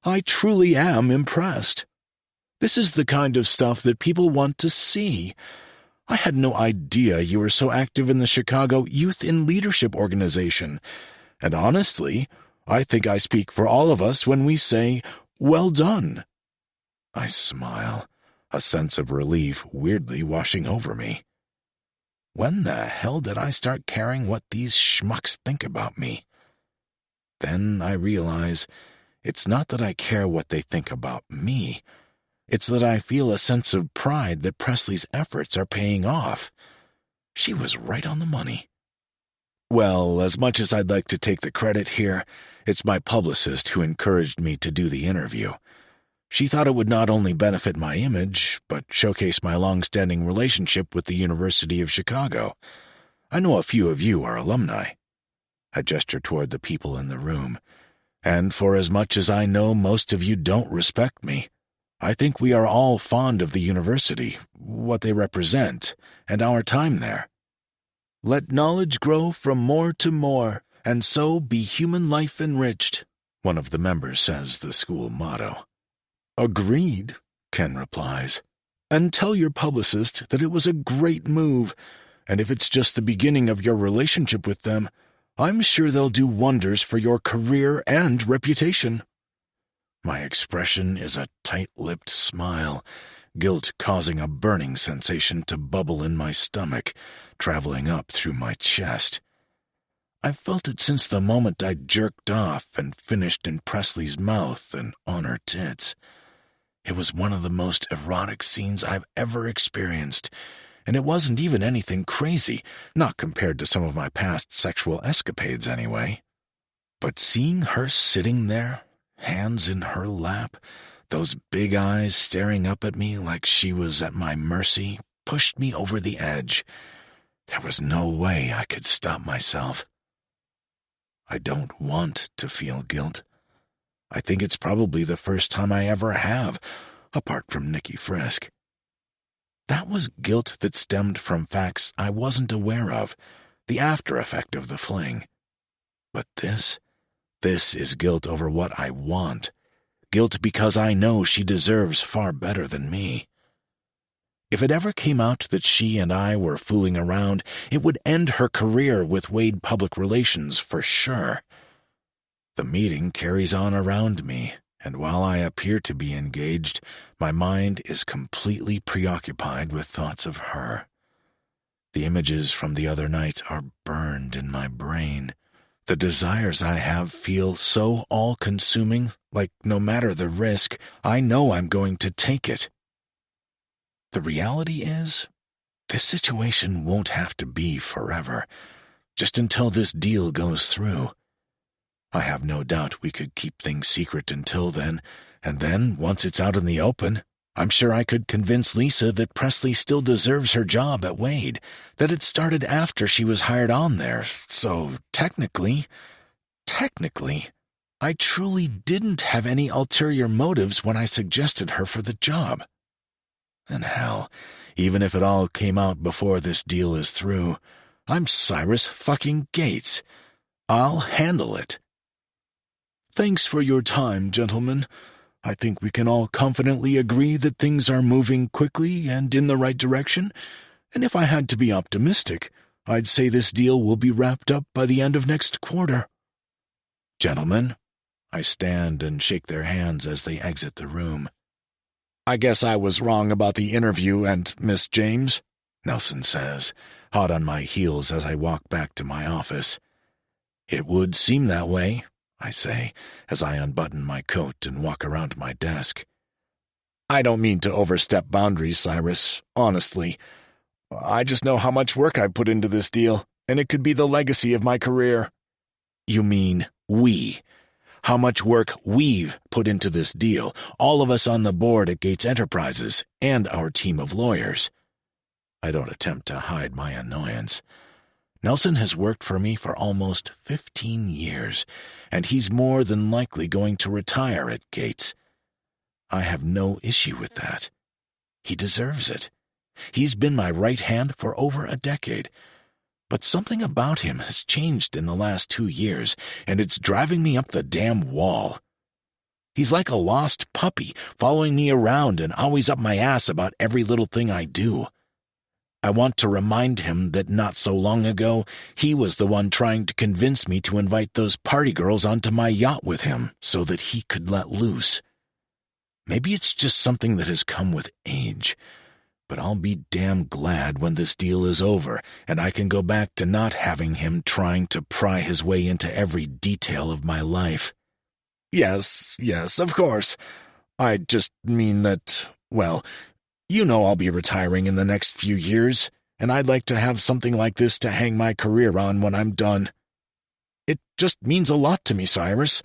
I truly am impressed. This is the kind of stuff that people want to see. I had no idea you were so active in the Chicago Youth in Leadership Organization. And honestly, I think I speak for all of us when we say, well done." I smile, a sense of relief weirdly washing over me. When the hell did I start caring what these schmucks think about me? Then I realize it's not that I care what they think about me. It's that I feel a sense of pride that Presley's efforts are paying off. She was right on the money. Well, as much as I'd like to take the credit here, it's my publicist who encouraged me to do the interview. She thought it would not only benefit my image, but showcase my long-standing relationship with the University of Chicago. I know a few of you are alumni. I gesture toward the people in the room. And for as much as I know most of you don't respect me, I think we are all fond of the university, what they represent, and our time there. Let knowledge grow from more to more, and so be human life enriched. one of the members says the school motto. Agreed, Ken replies. And tell your publicist that it was a great move, and if it's just the beginning of your relationship with them, I'm sure they'll do wonders for your career and reputation. My expression is a tight-lipped smile, guilt causing a burning sensation to bubble in my stomach, traveling up through my chest. I've felt it since the moment I jerked off and finished in Presley's mouth and on her tits. It was one of the most erotic scenes I've ever experienced, and it wasn't even anything crazy, not compared to some of my past sexual escapades anyway. But seeing her sitting there, hands in her lap, those big eyes staring up at me like she was at my mercy, pushed me over the edge. There was no way I could stop myself. I don't want to feel guilt. I think it's probably the first time I ever have, apart from Nikki Frisk. That was guilt that stemmed from facts I wasn't aware of, the after effect of the fling. But this is guilt over what I want, guilt because I know she deserves far better than me. If it ever came out that she and I were fooling around, it would end her career with Wade Public Relations for sure. The meeting carries on around me, and while I appear to be engaged, my mind is completely preoccupied with thoughts of her. The images from the other night are burned in my brain. The desires I have feel so all-consuming, like no matter the risk, I know I'm going to take it. The reality is, this situation won't have to be forever, just until this deal goes through. I have no doubt we could keep things secret until then, and then, once it's out in the open, I'm sure I could convince Lisa that Presley still deserves her job at Wade, that it started after she was hired on there, so technically, I truly didn't have any ulterior motives when I suggested her for the job. And hell, even if it all came out before this deal is through, I'm Cyrus fucking Gates. I'll handle it. Thanks for your time, gentlemen. I think we can all confidently agree that things are moving quickly and in the right direction, and if I had to be optimistic, I'd say this deal will be wrapped up by the end of next quarter. Gentlemen, I stand and shake their hands as they exit the room. I guess I was wrong about the interview and Miss James, Nelson says, hot on my heels as I walk back to my office. It would seem that way, I say, as I unbutton my coat and walk around my desk. I don't mean to overstep boundaries, Cyrus, honestly. I just know how much work I put into this deal, and it could be the legacy of my career. You mean we? How much work we've put into this deal, all of us on the board at Gates Enterprises, and our team of lawyers. I don't attempt to hide my annoyance. Nelson has worked for me for almost 15 years, and he's more than likely going to retire at Gates. I have no issue with that. He deserves it. He's been my right hand for over a decade. But something about him has changed in the last 2 years, and it's driving me up the damn wall. He's like a lost puppy, following me around and always up my ass about every little thing I do. I want to remind him that not so long ago, he was the one trying to convince me to invite those party girls onto my yacht with him so that he could let loose. Maybe it's just something that has come with age, but I'll be damn glad when this deal is over and I can go back to not having him trying to pry his way into every detail of my life. Yes, of course. I just mean that, well, you know I'll be retiring in the next few years, and I'd like to have something like this to hang my career on when I'm done. It just means a lot to me, Cyrus.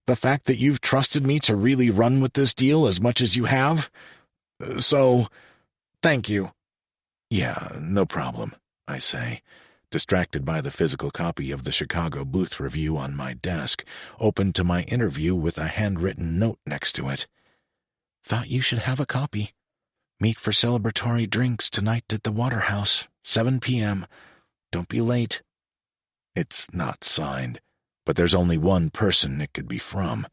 The fact that you've trusted me to really run with this deal as much as you have. So, thank you. Yeah, no problem, I say, distracted by the physical copy of the Chicago Booth Review on my desk, open to my interview with a handwritten note next to it. Thought you should have a copy. Meet for celebratory drinks tonight at the Waterhouse, 7 p.m. Don't be late. It's not signed, But there's only one person it could be from.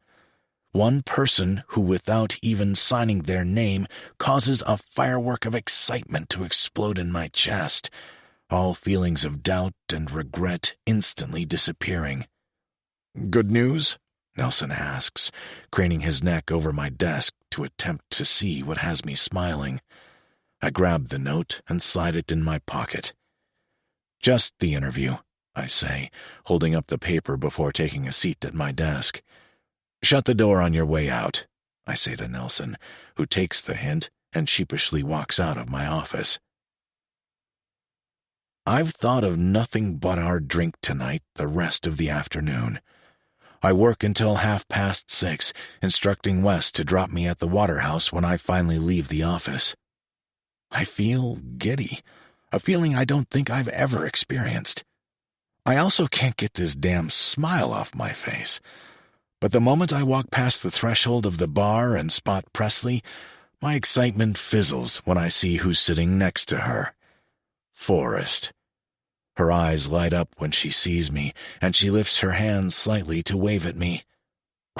One person who, without even signing their name, causes a firework of excitement to explode in my chest, all feelings of doubt and regret instantly disappearing. "Good news?" Nelson asks, craning his neck over my desk to attempt to see what has me smiling. I grab the note and slide it in my pocket. "Just the interview," I say, holding up the paper before taking a seat at my desk. "Shut the door on your way out," I say to Nelson, who takes the hint and sheepishly walks out of my office. I've thought of nothing but our drink tonight the rest of the afternoon. I work until 6:30, instructing Wes to drop me at the Waterhouse when I finally leave the office. I feel giddy, a feeling I don't think I've ever experienced. I also can't get this damn smile off my face. But the moment I walk past the threshold of the bar and spot Presley, my excitement fizzles when I see who's sitting next to her. Forrest. Her eyes light up when she sees me, and she lifts her hands slightly to wave at me.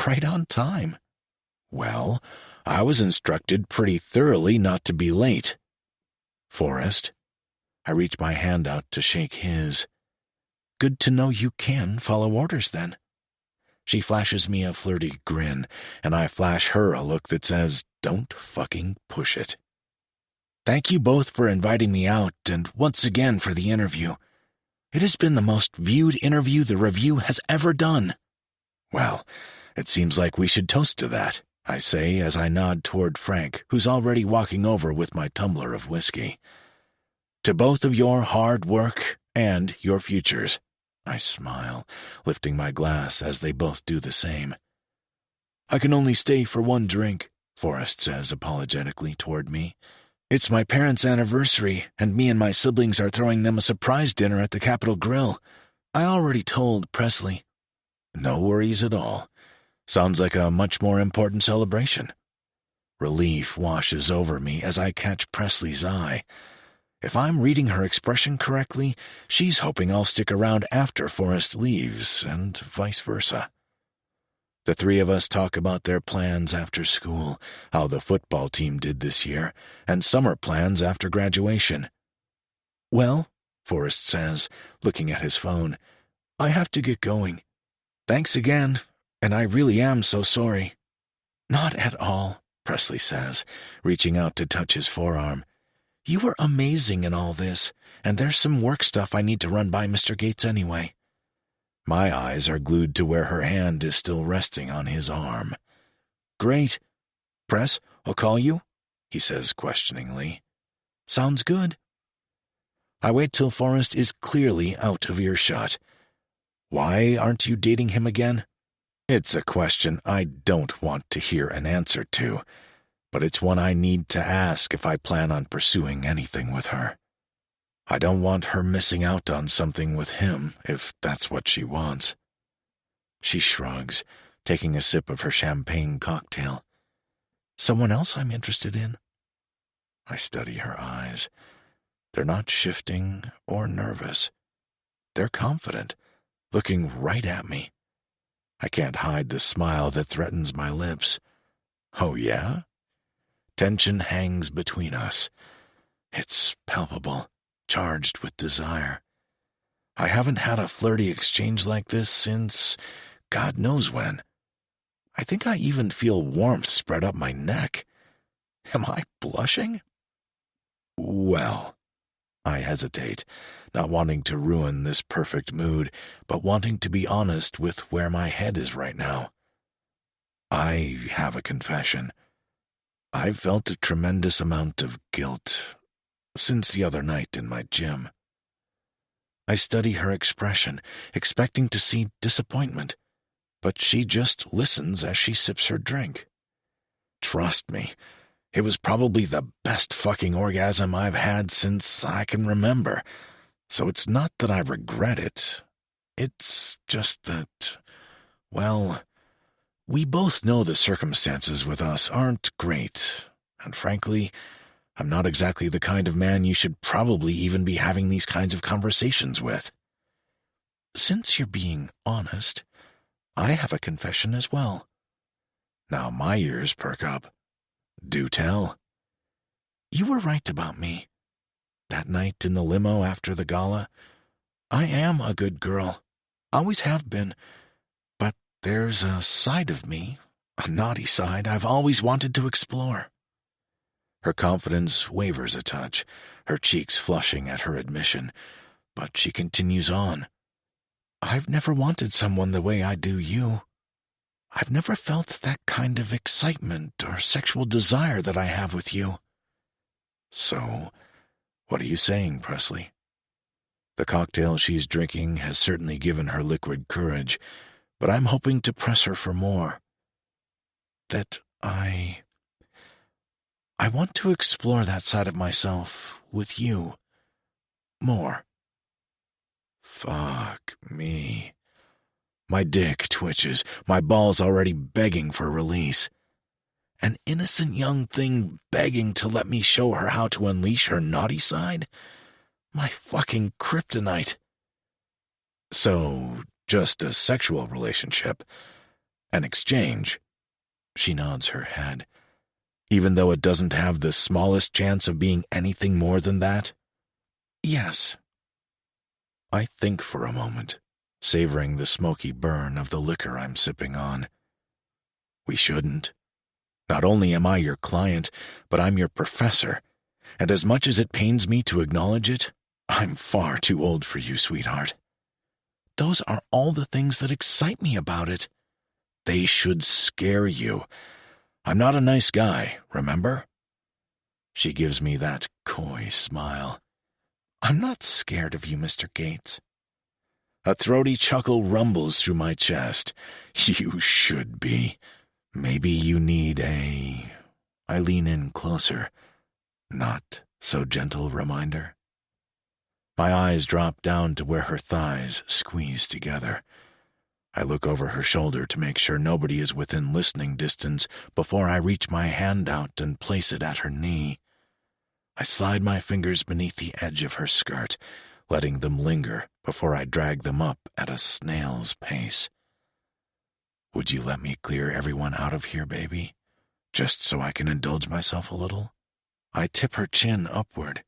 Right on time. Well, I was instructed pretty thoroughly not to be late. "Forrest." I reach my hand out to shake his. "Good to know you can follow orders, then." She flashes me a flirty grin, and I flash her a look that says, "Don't fucking push it." "Thank you both for inviting me out, and once again for the interview. It has been the most viewed interview the review has ever done." "Well, it seems like we should toast to that," I say as I nod toward Frank, who's already walking over with my tumbler of whiskey. "To both of your hard work and your futures," I smile, lifting my glass as they both do the same. "I can only stay for one drink," Forrest says apologetically toward me. "It's my parents' anniversary, and me and my siblings are throwing them a surprise dinner at the Capitol Grill. I already told Presley." "No worries at all. Sounds like a much more important celebration." Relief washes over me as I catch Presley's eye. If I'm reading her expression correctly, she's hoping I'll stick around after Forrest leaves, and vice versa. The three of us talk about their plans after school, how the football team did this year, and summer plans after graduation. "Well," Forrest says, looking at his phone, "I have to get going. Thanks again, and I really am so sorry." "Not at all," Presley says, reaching out to touch his forearm. "You were amazing in all this, and there's some work stuff I need to run by Mr. Gates anyway." My eyes are glued to where her hand is still resting on his arm. "Great. Press, I'll call you?" he says questioningly. "Sounds good." I wait till Forrest is clearly out of earshot. "Why aren't you dating him again?" It's a question I don't want to hear an answer to, but it's one I need to ask if I plan on pursuing anything with her. I don't want her missing out on something with him, if that's what she wants. She shrugs, taking a sip of her champagne cocktail. "Someone else I'm interested in?" I study her eyes. They're not shifting or nervous. They're confident, looking right at me. I can't hide the smile that threatens my lips. "Oh, yeah?" Tension hangs between us. It's palpable, charged with desire. I haven't had a flirty exchange like this since God knows when. I think I even feel warmth spread up my neck. Am I blushing? "Well," I hesitate, not wanting to ruin this perfect mood, but wanting to be honest with where my head is right now. I have a confession. I've felt a tremendous amount of guilt since the other night in my gym. I study her expression, expecting to see disappointment, but she just listens as she sips her drink. Trust me, it was probably the best fucking orgasm I've had since I can remember, so it's not that I regret it. It's just that, well, we both know the circumstances with us aren't great, and frankly, I'm not exactly the kind of man you should probably even be having these kinds of conversations with." "Since you're being honest, I have a confession as well. Now my ears perk up. Do tell. You were right about me. That night in the limo after the gala, I am a good girl. Always have been. But there's a side of me, a naughty side I've always wanted to explore. Her confidence wavers a touch, her cheeks flushing at her admission, but she continues on. I've never wanted someone the way I do you. I've never felt that kind of excitement or sexual desire that I have with you. So, what are you saying, Presley? The cocktail she's drinking has certainly given her liquid courage, but I'm hoping to press her for more. That I want to explore that side of myself with you more. Fuck me. My dick twitches, my balls already begging for release. An innocent young thing begging to let me show her how to unleash her naughty side? My fucking kryptonite. So, just a sexual relationship. An exchange. She nods her head. Even though it doesn't have the smallest chance of being anything more than that? Yes. I think for a moment, savoring the smoky burn of the liquor I'm sipping on. We shouldn't. Not only am I your client, but I'm your professor, and as much as it pains me to acknowledge it, I'm far too old for you, sweetheart. Those are all the things that excite me about it. They should scare you. I'm not a nice guy, remember? She gives me that coy smile. I'm not scared of you, Mr. Gates. A throaty chuckle rumbles through my chest. You should be. Maybe you need a... I lean in closer. Not so gentle reminder. My eyes drop down to where her thighs squeeze together. I look over her shoulder to make sure nobody is within listening distance before I reach my hand out and place it at her knee. I slide my fingers beneath the edge of her skirt, letting them linger before I drag them up at a snail's pace. Would you let me clear everyone out of here, baby? Just so I can indulge myself a little? I tip her chin upward.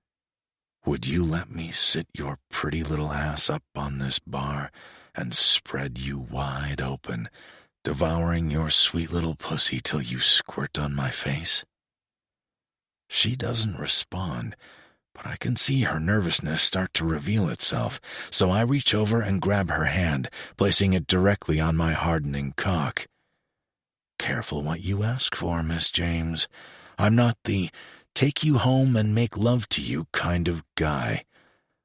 Would you let me sit your pretty little ass up on this bar and spread you wide open, devouring your sweet little pussy till you squirt on my face? She doesn't respond, but I can see her nervousness start to reveal itself, so I reach over and grab her hand, placing it directly on my hardening cock. Careful what you ask for, Miss James. I'm not the take you home and make love to you kind of guy.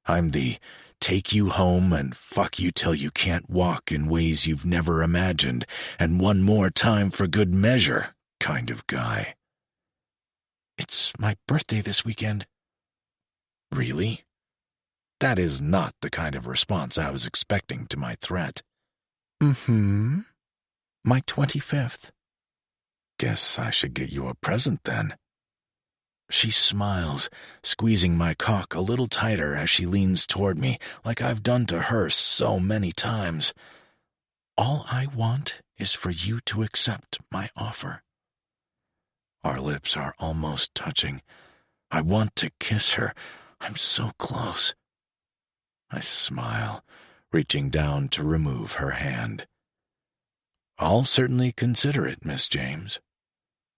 I'm the take you home and fuck you till you can't walk in ways you've never imagined, and one more time for good measure kind of guy. It's my birthday this weekend. Really? That is not the kind of response I was expecting to my threat. My 25th. Guess I should get you a present then. She smiles, squeezing my cock a little tighter as she leans toward me, like I've done to her so many times. All I want is for you to accept my offer. Our lips are almost touching. I want to kiss her. I'm so close. I smile, reaching down to remove her hand. I'll certainly consider it, Miss James.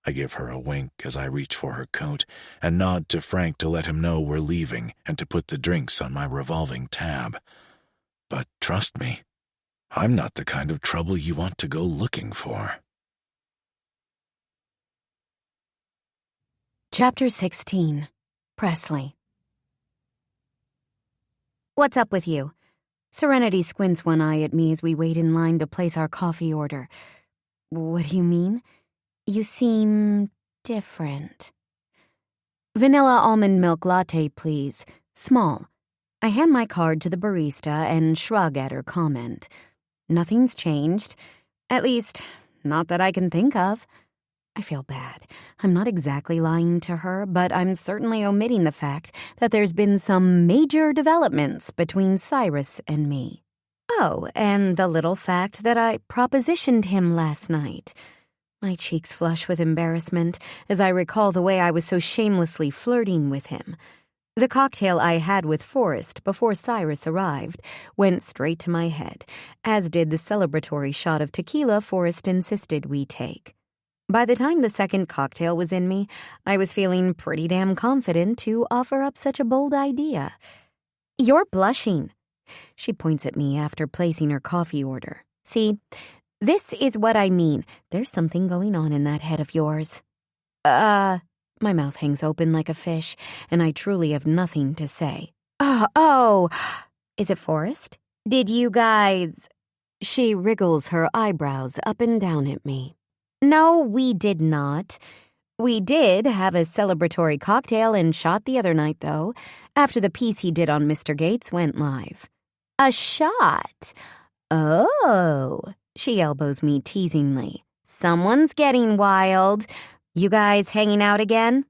I give her a wink as I reach for her coat and nod to Frank to let him know we're leaving and to put the drinks on my revolving tab. But trust me, I'm not the kind of trouble you want to go looking for. Chapter 16. Presley. What's up with you? Serenity squints one eye at me as we wait in line to place our coffee order. What do you mean? You seem different. Vanilla almond milk latte, please. Small. I hand my card to the barista and shrug at her comment. Nothing's changed. At least, not that I can think of. I feel bad. I'm not exactly lying to her, but I'm certainly omitting the fact that there's been some major developments between Cyrus and me. Oh, and the little fact that I propositioned him last night. My cheeks flush with embarrassment as I recall the way I was so shamelessly flirting with him. The cocktail I had with Forrest before Cyrus arrived went straight to my head, as did the celebratory shot of tequila Forrest insisted we take. By the time the second cocktail was in me, I was feeling pretty damn confident to offer up such a bold idea. "You're blushing." She points at me after placing her coffee order. "See, this is what I mean. There's something going on in that head of yours." My mouth hangs open like a fish, and I truly have nothing to say. Oh, is it Forrest? Did you guys... She wriggles her eyebrows up and down at me. No, we did not. We did have a celebratory cocktail and shot the other night, though, after the piece he did on Mr. Gates went live. A shot? Oh, she elbows me teasingly. Someone's getting wild. You guys hanging out again?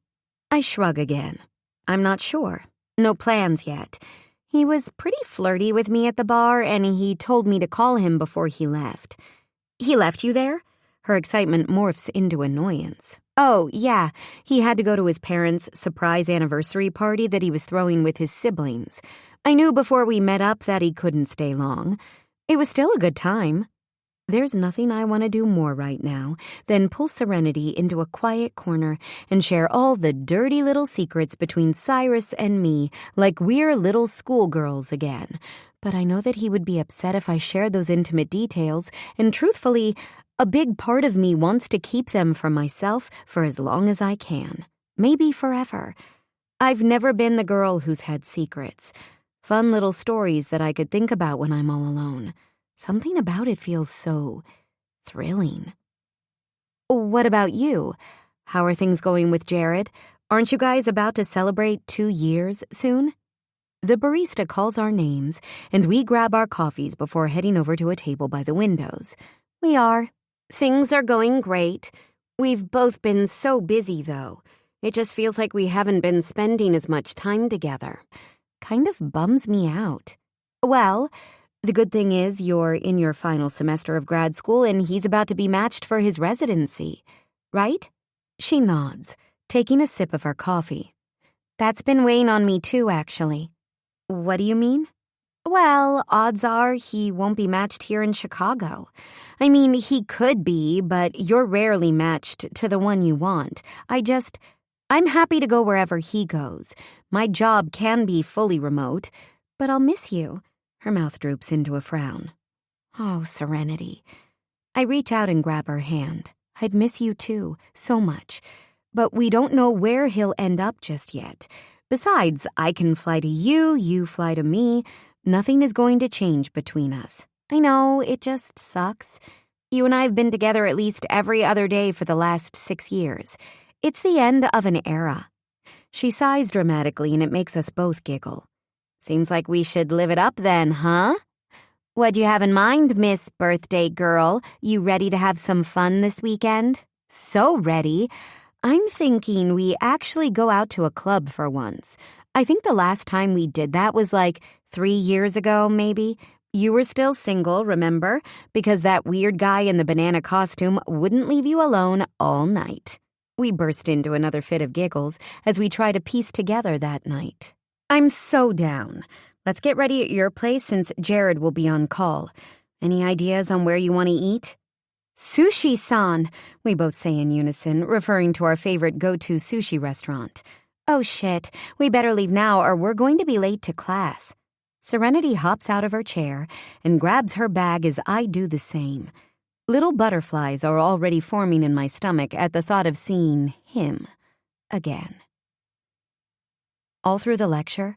I shrug again. I'm not sure. No plans yet. He was pretty flirty with me at the bar, and he told me to call him before he left. He left you there? Her excitement morphs into annoyance. Oh, yeah. He had to go to his parents' surprise anniversary party that he was throwing with his siblings. I knew before we met up that he couldn't stay long. It was still a good time. There's nothing I want to do more right now than pull Serenity into a quiet corner and share all the dirty little secrets between Cyrus and me like we're little schoolgirls again. But I know that he would be upset if I shared those intimate details, and truthfully, a big part of me wants to keep them for myself for as long as I can. Maybe forever. I've never been the girl who's had secrets. Fun little stories that I could think about when I'm all alone. Something about it feels so thrilling. What about you? How are things going with Jared? Aren't you guys about to celebrate 2 years soon? The barista calls our names, and we grab our coffees before heading over to a table by the windows. We are. Things are going great. We've both been so busy, though. It just feels like we haven't been spending as much time together. Kind of bums me out. Well, the good thing is you're in your final semester of grad school and he's about to be matched for his residency, right? She nods, taking a sip of her coffee. That's been weighing on me too, actually. What do you mean? Well, odds are he won't be matched here in Chicago. I mean, he could be, but you're rarely matched to the one you want. I'm happy to go wherever he goes. My job can be fully remote, but I'll miss you. Her mouth droops into a frown. Oh, Serenity. I reach out and grab her hand. I'd miss you too, so much. But we don't know where he'll end up just yet. Besides, I can fly to you, you fly to me. Nothing is going to change between us. I know, it just sucks. You and I have been together at least every other day for the last 6 years. It's the end of an era. She sighs dramatically and it makes us both giggle. Seems like we should live it up then, huh? What'd you have in mind, Miss Birthday Girl? You ready to have some fun this weekend? So ready. I'm thinking we actually go out to a club for once. I think the last time we did that was like 3 years ago, maybe. You were still single, remember? Because that weird guy in the banana costume wouldn't leave you alone all night. We burst into another fit of giggles as we try to piece together that night. I'm so down. Let's get ready at your place since Jared will be on call. Any ideas on where you want to eat? Sushi-san, we both say in unison, referring to our favorite go-to sushi restaurant. Oh shit, we better leave now or we're going to be late to class. Serenity hops out of her chair and grabs her bag as I do the same. Little butterflies are already forming in my stomach at the thought of seeing him again. All through the lecture,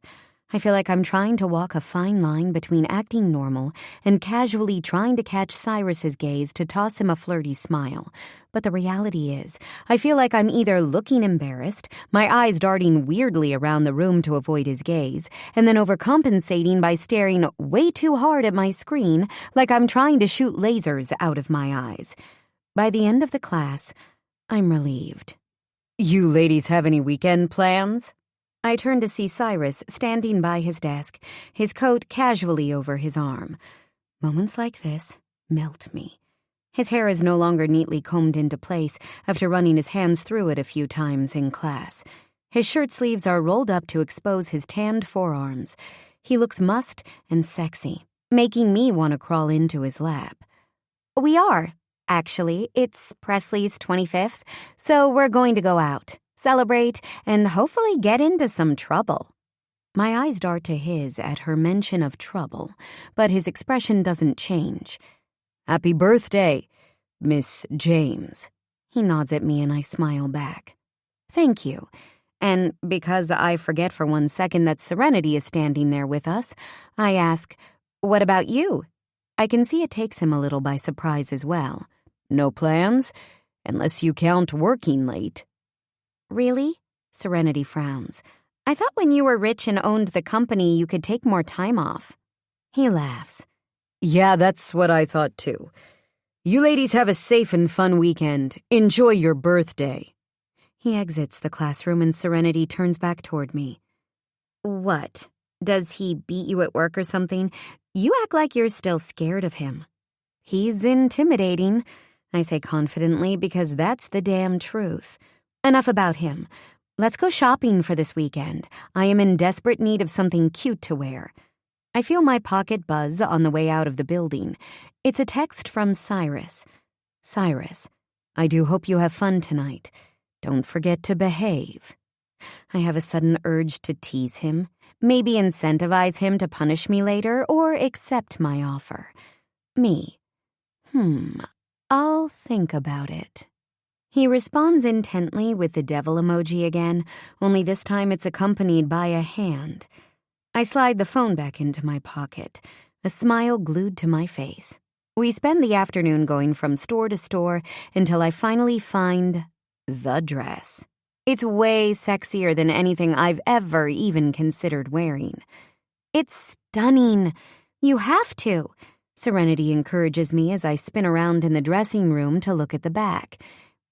I feel like I'm trying to walk a fine line between acting normal and casually trying to catch Cyrus's gaze to toss him a flirty smile. But the reality is, I feel like I'm either looking embarrassed, my eyes darting weirdly around the room to avoid his gaze, and then overcompensating by staring way too hard at my screen like I'm trying to shoot lasers out of my eyes. By the end of the class, I'm relieved. You ladies have any weekend plans? I turn to see Cyrus standing by his desk, his coat casually over his arm. Moments like this melt me. His hair is no longer neatly combed into place after running his hands through it a few times in class. His shirt sleeves are rolled up to expose his tanned forearms. He looks mussed and sexy, making me want to crawl into his lap. We are, actually. It's Presley's 25th, so we're going to go out, celebrate, and hopefully get into some trouble. My eyes dart to his at her mention of trouble, but his expression doesn't change. Happy birthday, Miss James. He nods at me and I smile back. Thank you. And because I forget for 1 second that Serenity is standing there with us, I ask, what about you? I can see it takes him a little by surprise as well. No plans? Unless you count working late. Really? Serenity frowns. I thought when you were rich and owned the company, you could take more time off. He laughs. Yeah, that's what I thought too. You ladies have a safe and fun weekend. Enjoy your birthday. He exits the classroom and Serenity turns back toward me. What? Does he beat you at work or something? You act like you're still scared of him. He's intimidating, I say confidently because that's the damn truth. Enough about him. Let's go shopping for this weekend. I am in desperate need of something cute to wear. I feel my pocket buzz on the way out of the building. It's a text from Cyrus. Cyrus, I do hope you have fun tonight. Don't forget to behave. I have a sudden urge to tease him, maybe incentivize him to punish me later or accept my offer. Me. I'll think about it. He responds intently with the devil emoji again, only this time it's accompanied by a hand. I slide the phone back into my pocket, a smile glued to my face. We spend the afternoon going from store to store until I finally find the dress. It's way sexier than anything I've ever even considered wearing. It's stunning. You have to. Serenity encourages me as I spin around in the dressing room to look at the back.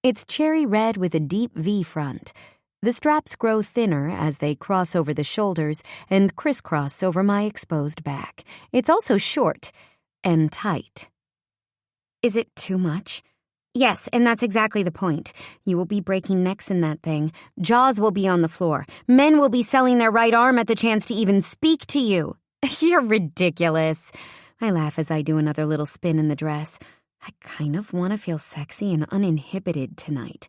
It's cherry red with a deep V front. The straps grow thinner as they cross over the shoulders and crisscross over my exposed back. It's also short and tight. Is it too much? Yes, and that's exactly the point. You will be breaking necks in that thing. Jaws will be on the floor. Men will be selling their right arm at the chance to even speak to you. You're ridiculous. I laugh as I do another little spin in the dress. I kind of want to feel sexy and uninhibited tonight.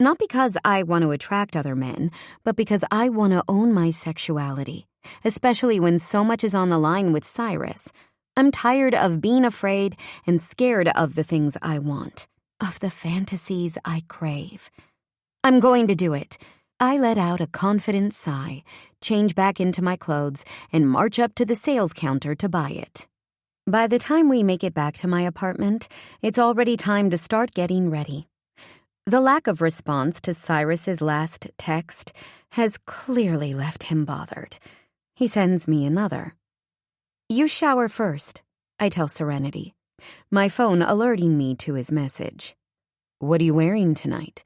Not because I want to attract other men, but because I want to own my sexuality, especially when so much is on the line with Cyrus. I'm tired of being afraid and scared of the things I want, of the fantasies I crave. I'm going to do it. I let out a confident sigh, change back into my clothes, and march up to the sales counter to buy it. By the time we make it back to my apartment, it's already time to start getting ready. The lack of response to Cyrus's last text has clearly left him bothered. He sends me another. You shower first, I tell Serenity, my phone alerting me to his message. What are you wearing tonight?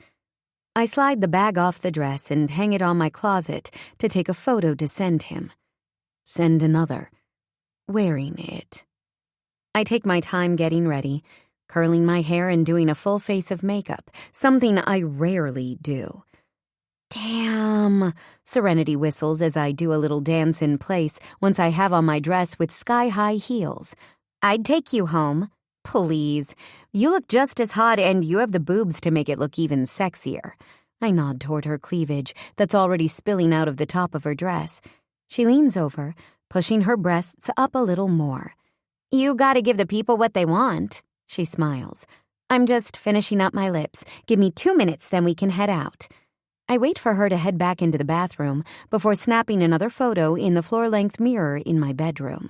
I slide the bag off the dress and hang it on my closet to take a photo to send him. Send another. Wearing it. I take my time getting ready, curling my hair and doing a full face of makeup, something I rarely do. Damn, Serenity whistles as I do a little dance in place once I have on my dress with sky-high heels. I'd take you home. Please. You look just as hot and you have the boobs to make it look even sexier. I nod toward her cleavage that's already spilling out of the top of her dress. She leans over, pushing her breasts up a little more. You gotta give the people what they want. She smiles. I'm just finishing up my lips. Give me 2 minutes, then we can head out. I wait for her to head back into the bathroom before snapping another photo in the floor-length mirror in my bedroom.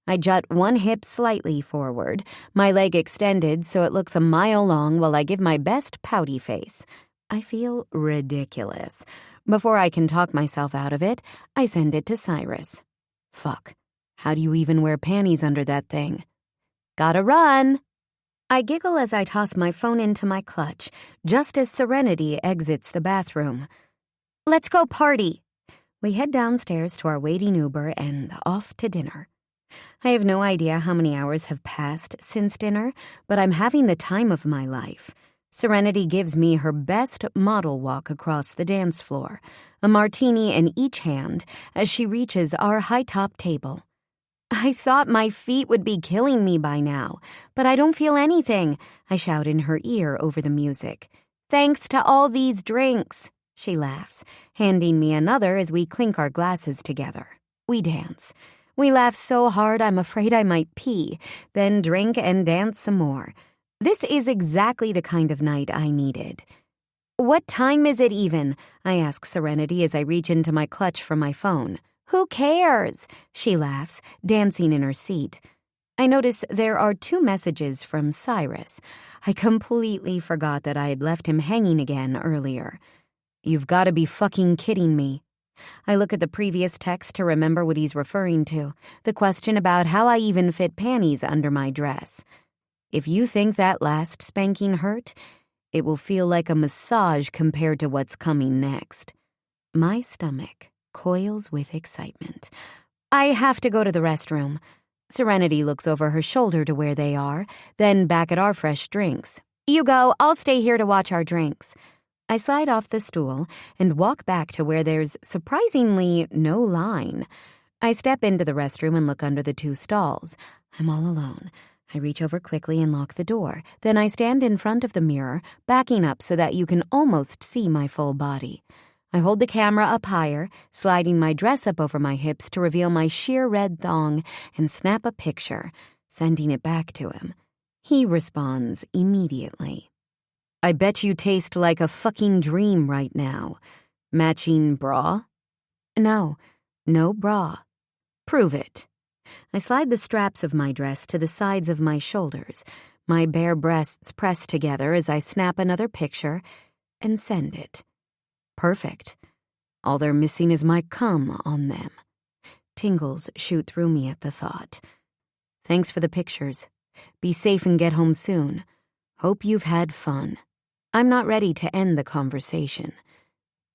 I jut one hip slightly forward, my leg extended so it looks a mile long while I give my best pouty face. I feel ridiculous. Before I can talk myself out of it, I send it to Cyrus. Fuck. How do you even wear panties under that thing? Gotta run. I giggle as I toss my phone into my clutch, just as Serenity exits the bathroom. Let's go party. We head downstairs to our waiting Uber and off to dinner. I have no idea how many hours have passed since dinner, but I'm having the time of my life. Serenity gives me her best model walk across the dance floor, a martini in each hand as she reaches our high-top table. I thought my feet would be killing me by now, but I don't feel anything, I shout in her ear over the music. Thanks to all these drinks, she laughs, handing me another as we clink our glasses together. We dance. We laugh so hard I'm afraid I might pee, then drink and dance some more. This is exactly the kind of night I needed. What time is it even? I ask Serenity as I reach into my clutch for my phone. Who cares? She laughs, dancing in her seat. I notice there are 2 messages from Cyrus. I completely forgot that I had left him hanging again earlier. You've got to be fucking kidding me. I look at the previous text to remember what he's referring to, the question about how I even fit panties under my dress. If you think that last spanking hurt, it will feel like a massage compared to what's coming next. My stomach coils with excitement. I have to go to the restroom. Serenity looks over her shoulder to where they are, then back at our fresh drinks. You go, I'll stay here to watch our drinks. I slide off the stool and walk back to where there's surprisingly no line. I step into the restroom and look under the 2 stalls. I'm all alone. I reach over quickly and lock the door. Then I stand in front of the mirror, backing up so that you can almost see my full body. I hold the camera up higher, sliding my dress up over my hips to reveal my sheer red thong and snap a picture, sending it back to him. He responds immediately. I bet you taste like a fucking dream right now. Matching bra? No bra. Prove it. I slide the straps of my dress to the sides of my shoulders, my bare breasts pressed together as I snap another picture and send it. Perfect. All they're missing is my cum on them. Tingles shoot through me at the thought. Thanks for the pictures. Be safe and get home soon. Hope you've had fun. I'm not ready to end the conversation.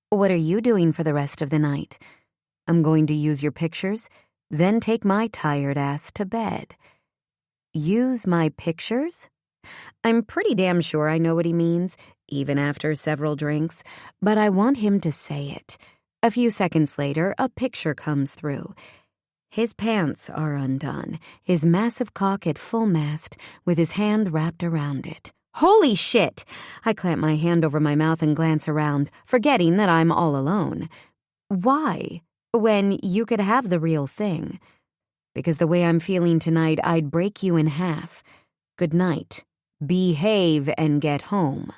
What are you doing for the rest of the night? I'm going to use your pictures, then take my tired ass to bed. Use my pictures? I'm pretty damn sure I know what he means, even after several drinks, but I want him to say it. A few seconds later, a picture comes through. His pants are undone, his massive cock at full mast, with his hand wrapped around it. Holy shit! I clamp my hand over my mouth and glance around, forgetting that I'm all alone. Why? When you could have the real thing. Because the way I'm feeling tonight, I'd break you in half. Good night. Behave and get home.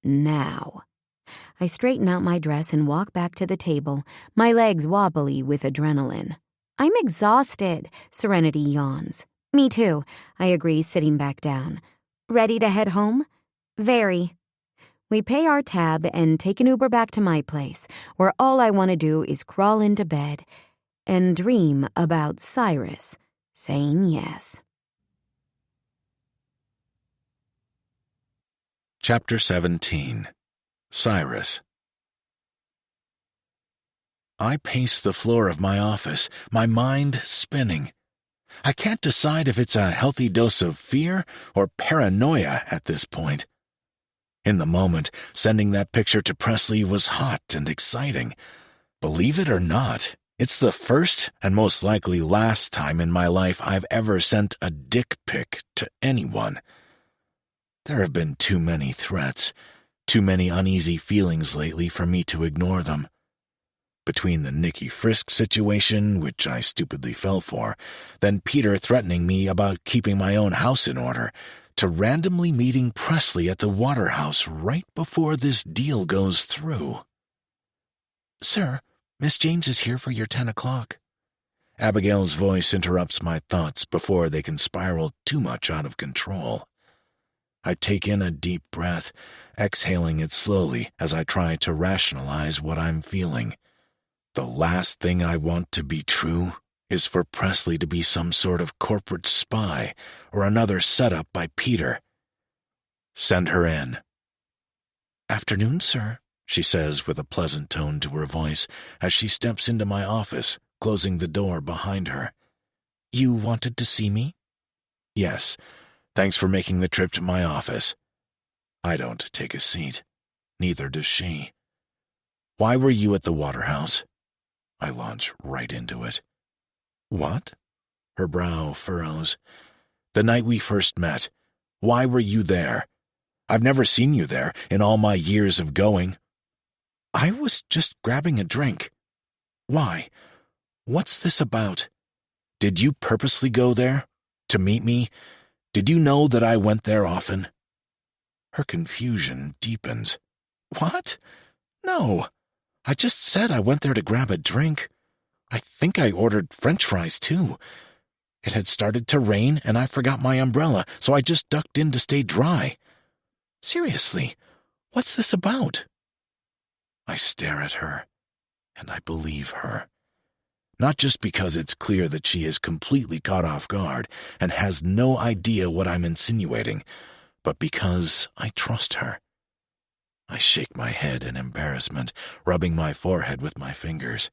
Now. I straighten out my dress and walk back to the table, my legs wobbly with adrenaline. I'm exhausted, Serenity yawns. Me too, I agree, sitting back down. Ready to head home? Very. We pay our tab and take an Uber back to my place, where all I want to do is crawl into bed and dream about Cyrus saying yes. Chapter 17. Cyrus. I pace the floor of my office, my mind spinning. I can't decide if it's a healthy dose of fear or paranoia at this point. In the moment, sending that picture to Presley was hot and exciting. Believe it or not, it's the first and most likely last time in my life I've ever sent a dick pic to anyone. There have been too many threats, too many uneasy feelings lately for me to ignore them. Between the Nikki Frisk situation, which I stupidly fell for, then Peter threatening me about keeping my own house in order, to randomly meeting Presley at the Waterhouse right before this deal goes through. "Sir, Miss James is here for your 10 o'clock. Abigail's voice interrupts my thoughts before they can spiral too much out of control. I take in a deep breath, exhaling it slowly as I try to rationalize what I'm feeling. The last thing I want to be true is for Presley to be some sort of corporate spy or another setup by Peter. Send her in. "Afternoon, sir," she says with a pleasant tone to her voice as she steps into my office, closing the door behind her. You wanted to see me? Yes. Thanks for making the trip to my office. I don't take a seat. Neither does she. Why were you at the Waterhouse? I launch right into it. What? Her brow furrows. The night we first met. Why were you there? I've never seen you there in all my years of going. I was just grabbing a drink. Why? What's this about? Did you purposely go there? To meet me? Did you know that I went there often? Her confusion deepens. What? No. I just said I went there to grab a drink. I think I ordered French fries, too. It had started to rain, and I forgot my umbrella, so I just ducked in to stay dry. Seriously, what's this about? I stare at her, and I believe her. Not just because it's clear that she is completely caught off guard and has no idea what I'm insinuating, but because I trust her. I shake my head in embarrassment, rubbing my forehead with my fingers.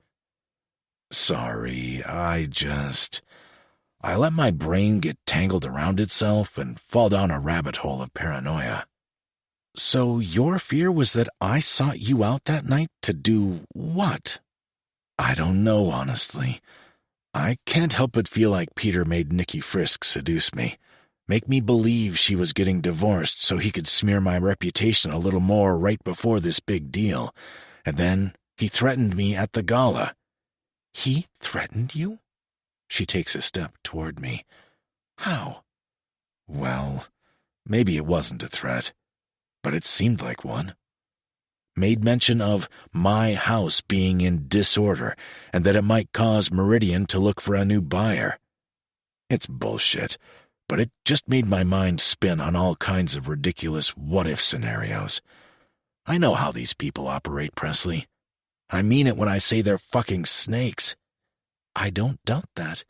Sorry, I let my brain get tangled around itself and fall down a rabbit hole of paranoia. So your fear was that I sought you out that night to do what? I don't know, honestly. I can't help but feel like Peter made Nikki Frisk seduce me, make me believe she was getting divorced so he could smear my reputation a little more right before this big deal, and then he threatened me at the gala. He threatened you? She takes a step toward me. How? Well, maybe it wasn't a threat, but it seemed like one. Made mention of my house being in disorder and that it might cause Meridian to look for a new buyer. It's bullshit, but it just made my mind spin on all kinds of ridiculous what-if scenarios. I know how these people operate, Presley. I mean it when I say they're fucking snakes. I don't doubt that,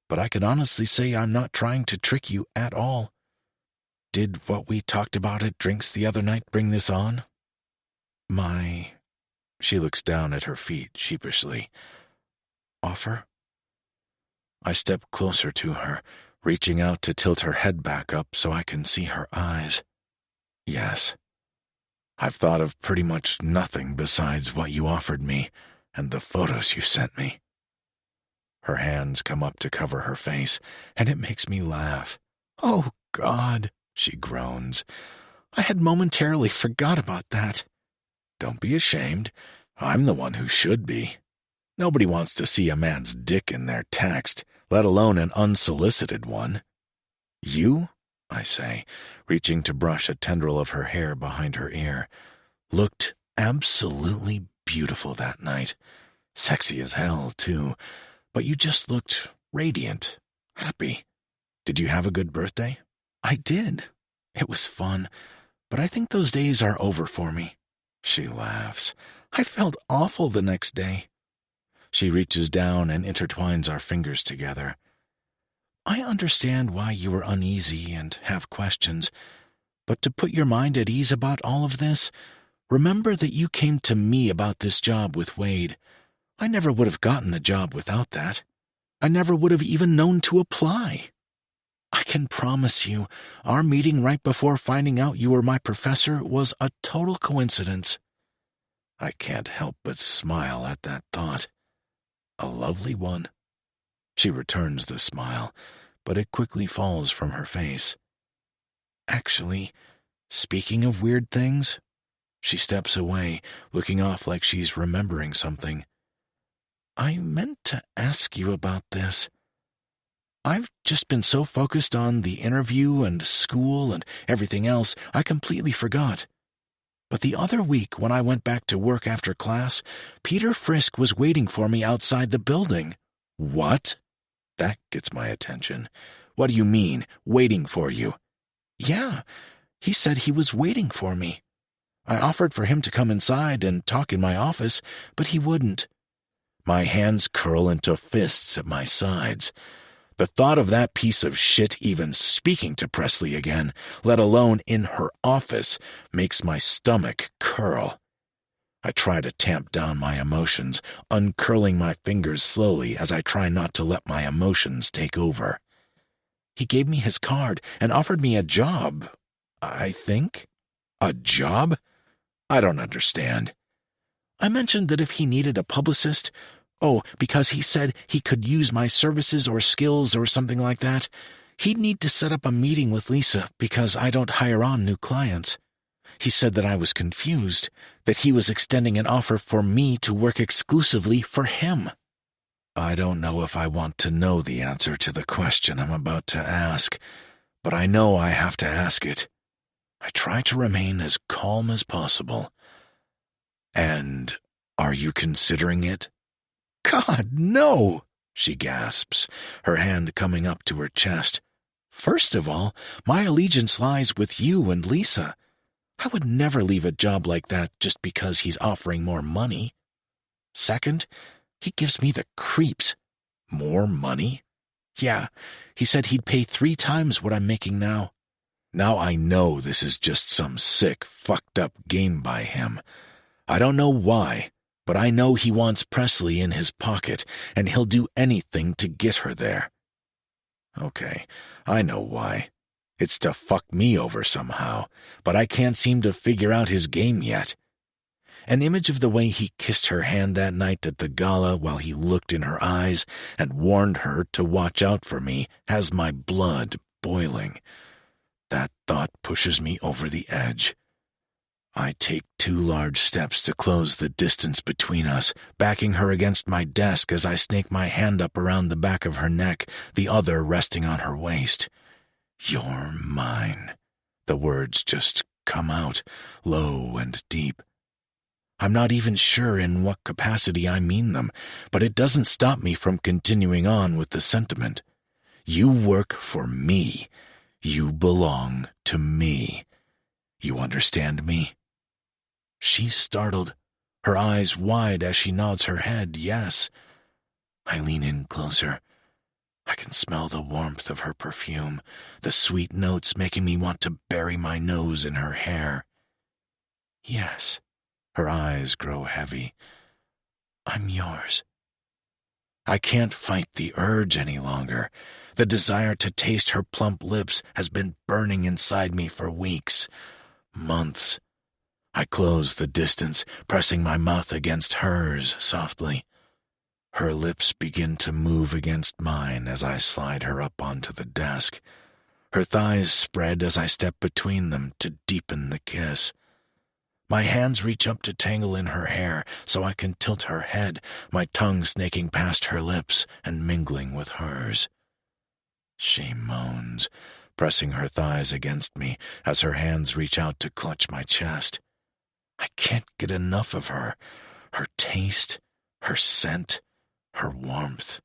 but I can honestly say I'm not trying to trick you at all. Did what we talked about at drinks the other night bring this on? She looks down at her feet sheepishly. Offer? I step closer to her, reaching out to tilt her head back up so I can see her eyes. Yes. I've thought of pretty much nothing besides what you offered me and the photos you sent me. Her hands come up to cover her face, and it makes me laugh. Oh, God, she groans. I had momentarily forgot about that. Don't be ashamed. I'm the one who should be. Nobody wants to see a man's dick in their text, let alone an unsolicited one. You, I say, reaching to brush a tendril of her hair behind her ear, looked absolutely beautiful that night. Sexy as hell, too. But you just looked radiant, happy. Did you have a good birthday? I did. It was fun, but I think those days are over for me. She laughs. I felt awful the next day. She reaches down and intertwines our fingers together. I understand why you were uneasy and have questions, but to put your mind at ease about all of this, remember that you came to me about this job with Wade. I never would have gotten the job without that. I never would have even known to apply. I can promise you, our meeting right before finding out you were my professor was a total coincidence. I can't help but smile at that thought. A lovely one. She returns the smile, but it quickly falls from her face. Actually, speaking of weird things, she steps away, looking off like she's remembering something. I meant to ask you about this. I've just been so focused on the interview and school and everything else, I completely forgot. But the other week when I went back to work after class, Peter Frisk was waiting for me outside the building. What? That gets my attention. What do you mean, waiting for you? Yeah, he said he was waiting for me. I offered for him to come inside and talk in my office, but he wouldn't. My hands curl into fists at my sides. The thought of that piece of shit even speaking to Presley again, let alone in her office, makes my stomach curl. I try to tamp down my emotions, uncurling my fingers slowly as I try not to let my emotions take over. He gave me his card and offered me a job, I think. A job? I don't understand. I mentioned that if he needed a publicist, because he said he could use my services or skills or something like that, he'd need to set up a meeting with Lisa because I don't hire on new clients. He said that I was confused, that he was extending an offer for me to work exclusively for him. I don't know if I want to know the answer to the question I'm about to ask, but I know I have to ask it. I try to remain as calm as possible. And are you considering it? God, no, she gasps, her hand coming up to her chest. First of all, my allegiance lies with you and Lisa. I would never leave a job like that just because he's offering more money. Second, he gives me the creeps. More money? Yeah, he said he'd pay 3 times what I'm making now. Now I know this is just some sick, fucked up game by him. I don't know why, but I know he wants Presley in his pocket, and he'll do anything to get her there. Okay, I know why. It's to fuck me over somehow, but I can't seem to figure out his game yet. An image of the way he kissed her hand that night at the gala while he looked in her eyes and warned her to watch out for me has my blood boiling. That thought pushes me over the edge. I take 2 large steps to close the distance between us, backing her against my desk as I snake my hand up around the back of her neck, the other resting on her waist. You're mine. The words just come out, low and deep. I'm not even sure in what capacity I mean them, but it doesn't stop me from continuing on with the sentiment. You work for me. You belong to me. You understand me? She's startled, her eyes wide as she nods her head, yes. I lean in closer. I can smell the warmth of her perfume, the sweet notes making me want to bury my nose in her hair. Yes. Her eyes grow heavy. I'm yours. I can't fight the urge any longer. The desire to taste her plump lips has been burning inside me for weeks, months. I close the distance, pressing my mouth against hers softly. Her lips begin to move against mine as I slide her up onto the desk. Her thighs spread as I step between them to deepen the kiss. My hands reach up to tangle in her hair so I can tilt her head, my tongue snaking past her lips and mingling with hers. She moans, pressing her thighs against me as her hands reach out to clutch my chest. I can't get enough of her taste, her scent, her warmth.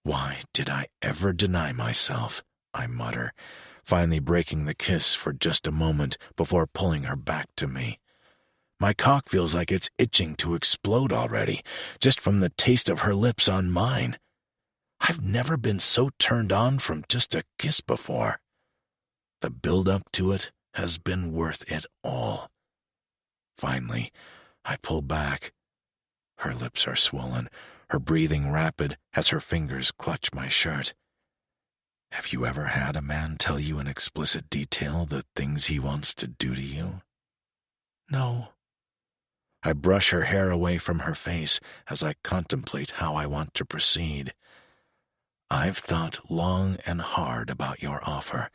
Why did I ever deny myself? I mutter, finally breaking the kiss for just a moment before pulling her back to me. My cock feels like it's itching to explode already, just from the taste of her lips on mine. I've never been so turned on from just a kiss before. The build-up to it has been worth it all. Finally, I pull back. Her lips are swollen, her breathing rapid as her fingers clutch my shirt. Have you ever had a man tell you in explicit detail the things he wants to do to you? No. I brush her hair away from her face as I contemplate how I want to proceed. I've thought long and hard about your offer,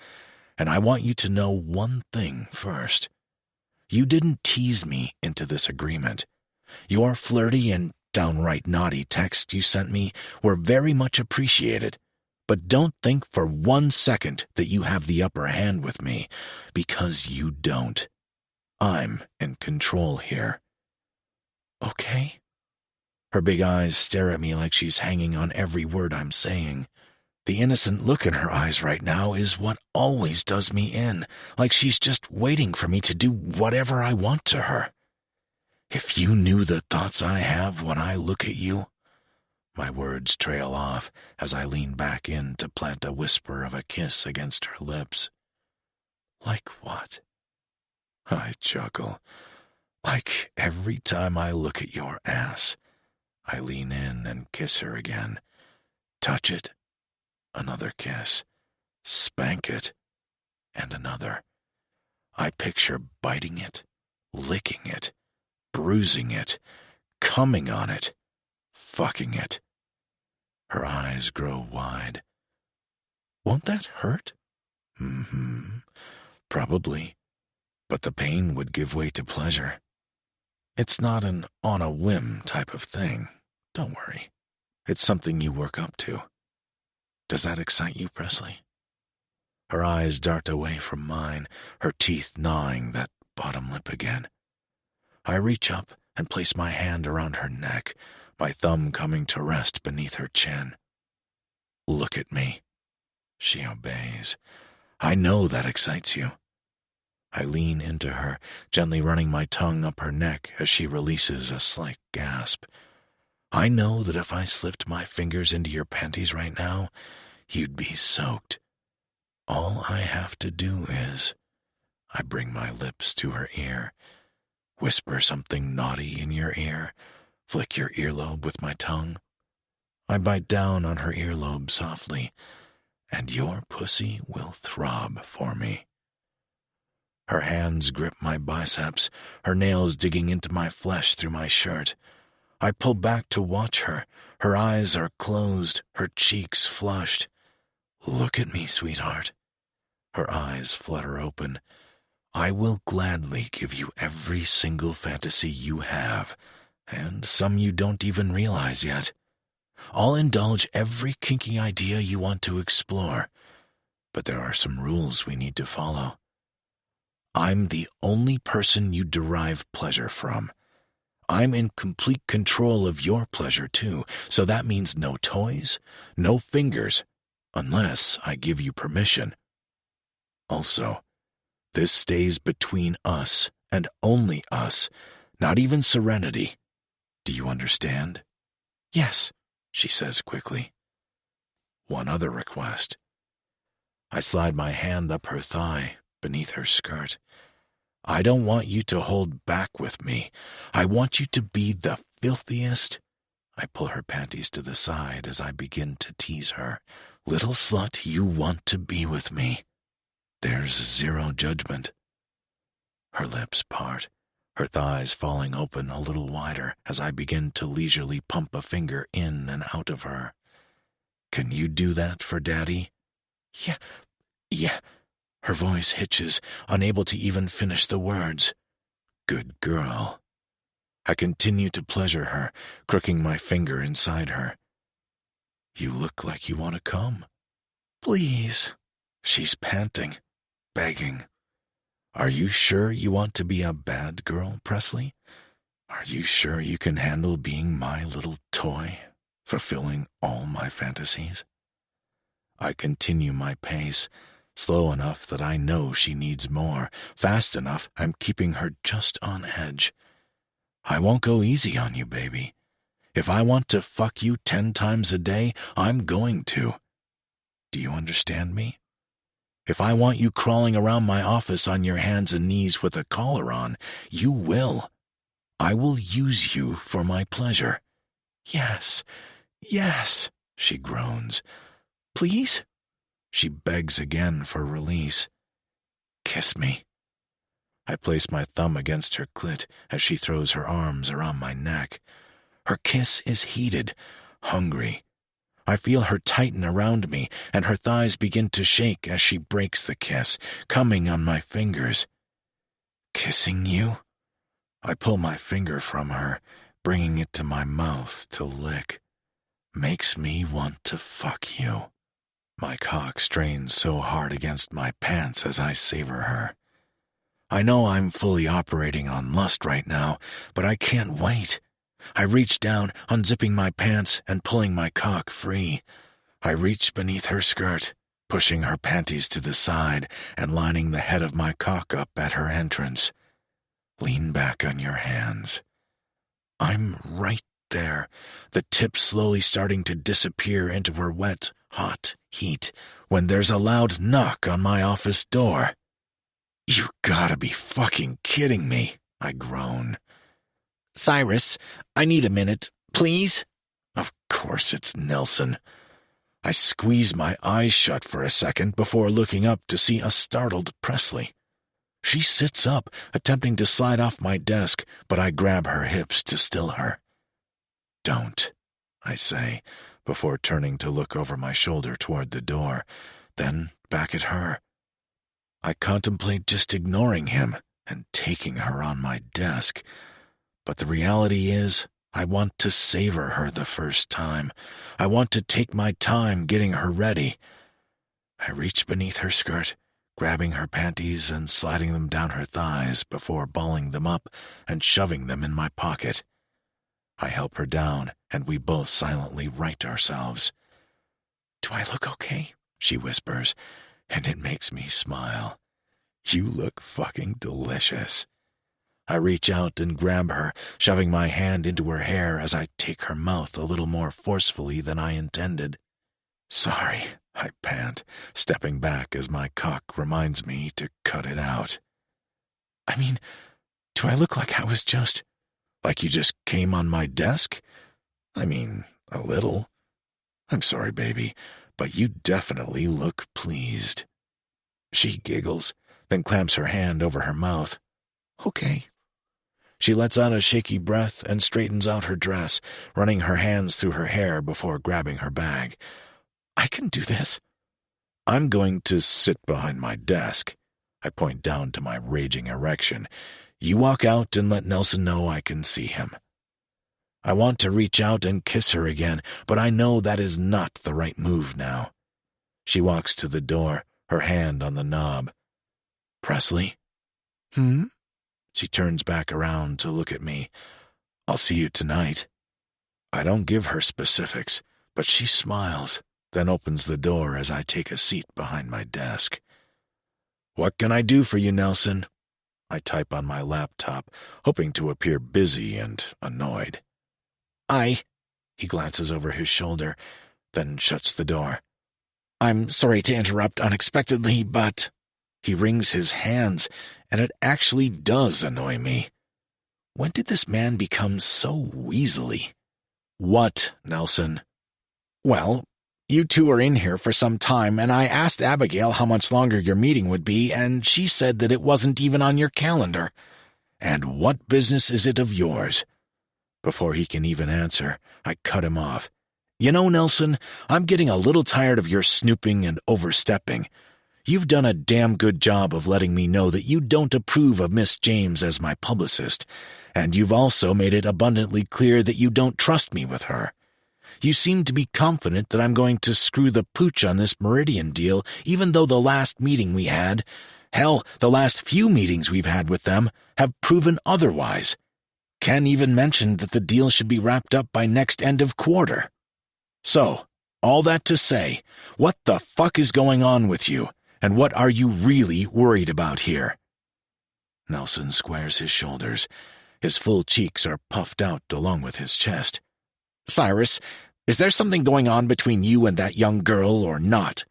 and I want you to know one thing first. You didn't tease me into this agreement. Your flirty and downright naughty texts you sent me were very much appreciated, but don't think for 1 second that you have the upper hand with me, because you don't. I'm in control here. Okay? Her big eyes stare at me like she's hanging on every word I'm saying. The innocent look in her eyes right now is what always does me in, like she's just waiting for me to do whatever I want to her. If you knew the thoughts I have when I look at you. My words trail off as I lean back in to plant a whisper of a kiss against her lips. Like what? I chuckle. Like every time I look at your ass, I lean in and kiss her again. Touch it, another kiss. Spank it, and another. I picture biting it, licking it, bruising it, coming on it, fucking it. Her eyes grow wide. Won't that hurt? Probably. But the pain would give way to pleasure. It's not an on-a-whim type of thing. Don't worry. It's something you work up to. Does that excite you, Presley? Her eyes dart away from mine, her teeth gnawing that bottom lip again. I reach up and place my hand around her neck, my thumb coming to rest beneath her chin. Look at me. She obeys. I know that excites you. I lean into her, gently running my tongue up her neck as she releases a slight gasp. I know that if I slipped my fingers into your panties right now, you'd be soaked. All I have to do is... I bring my lips to her ear, whisper something naughty in your ear, flick your earlobe with my tongue. I bite down on her earlobe softly, and your pussy will throb for me. Her hands grip my biceps, her nails digging into my flesh through my shirt. I pull back to watch her. Her eyes are closed, her cheeks flushed. Look at me, sweetheart. Her eyes flutter open. I will gladly give you every single fantasy you have, and some you don't even realize yet. I'll indulge every kinky idea you want to explore, but there are some rules we need to follow. I'm the only person you derive pleasure from. I'm in complete control of your pleasure, too, so that means no toys, no fingers, unless I give you permission. Also, this stays between us and only us, not even Serenity. Do you understand? Yes, she says quickly. One other request. I slide my hand up her thigh, beneath her skirt. I don't want you to hold back with me. I want you to be the filthiest. I pull her panties to the side as I begin to tease her. Little slut, you want to be with me. There's zero judgment. Her lips part, her thighs falling open a little wider as I begin to leisurely pump a finger in and out of her. Can you do that for Daddy? Yeah. Her voice hitches, unable to even finish the words. Good girl. I continue to pleasure her, crooking my finger inside her. You look like you want to come. Please. She's panting, begging. Are you sure you want to be a bad girl, Presley? Are you sure you can handle being my little toy, fulfilling all my fantasies? I continue my pace, slow enough that I know she needs more, fast enough I'm keeping her just on edge. I won't go easy on you, baby. If I want to fuck you 10 times a day, I'm going to. Do you understand me? If I want you crawling around my office on your hands and knees with a collar on, you will. I will use you for my pleasure. Yes, she groans. Please? She begs again for release. Kiss me. I place my thumb against her clit as she throws her arms around my neck. Her kiss is heated, hungry. I feel her tighten around me, and her thighs begin to shake as she breaks the kiss, coming on my fingers. Kissing you? I pull my finger from her, bringing it to my mouth to lick. Makes me want to fuck you. My cock strains so hard against my pants as I savor her. I know I'm fully operating on lust right now, but I can't wait. I reach down, unzipping my pants and pulling my cock free. I reach beneath her skirt, pushing her panties to the side and lining the head of my cock up at her entrance. Lean back on your hands. I'm right there, the tip slowly starting to disappear into her wet, hot heat, when there's a loud knock on my office door. You gotta be fucking kidding me, I groan. Cyrus, I need a minute, please. Of course it's Nelson. I squeeze my eyes shut for a second before looking up to see a startled Presley. She sits up, attempting to slide off my desk, but I grab her hips to still her. Don't, I say, before turning to look over my shoulder toward the door, then back at her. I contemplate just ignoring him and taking her on my desk, but the reality is, I want to savor her the first time. I want to take my time getting her ready. I reach beneath her skirt, grabbing her panties and sliding them down her thighs before balling them up and shoving them in my pocket. I help her down, and we both silently right ourselves. "Do I look okay?" she whispers, and it makes me smile. "You look fucking delicious." I reach out and grab her, shoving my hand into her hair as I take her mouth a little more forcefully than I intended. "Sorry," I pant, stepping back as my cock reminds me to cut it out. "I mean, do I look like I was just... like you just came on my desk? I mean, a little. I'm sorry, baby, but you definitely look pleased." She giggles, then clamps her hand over her mouth. "Okay." She lets out a shaky breath and straightens out her dress, running her hands through her hair before grabbing her bag. "I can do this." I'm going to sit behind my desk. I point down to my raging erection. You walk out and let Nelson know I can see him. I want to reach out and kiss her again, but I know that is not the right move now. She walks to the door, her hand on the knob. "Presley?" "Hmm?" She turns back around to look at me. "I'll see you tonight." I don't give her specifics, but she smiles, then opens the door as I take a seat behind my desk. "What can I do for you, Nelson?" I type on my laptop, hoping to appear busy and annoyed. He glances over his shoulder, then shuts the door. "I'm sorry to interrupt unexpectedly, but..." He wrings his hands, and it actually does annoy me. When did this man become so weaselly? "What, Nelson?" "Well, you two are in here for some time, and I asked Abigail how much longer your meeting would be, and she said that it wasn't even on your calendar." "And what business is it of yours?" Before he can even answer, I cut him off. "You know, Nelson, I'm getting a little tired of your snooping and overstepping. You've done a damn good job of letting me know that you don't approve of Miss James as my publicist, and you've also made it abundantly clear that you don't trust me with her. You seem to be confident that I'm going to screw the pooch on this Meridian deal, even though the last meeting we had, hell, the last few meetings we've had with them, have proven otherwise. Ken even mentioned that the deal should be wrapped up by next end of quarter. So, all that to say, what the fuck is going on with you, and what are you really worried about here?" Nelson squares his shoulders. His full cheeks are puffed out along with his chest. "Cyrus, is there something going on between you and that young girl or not?"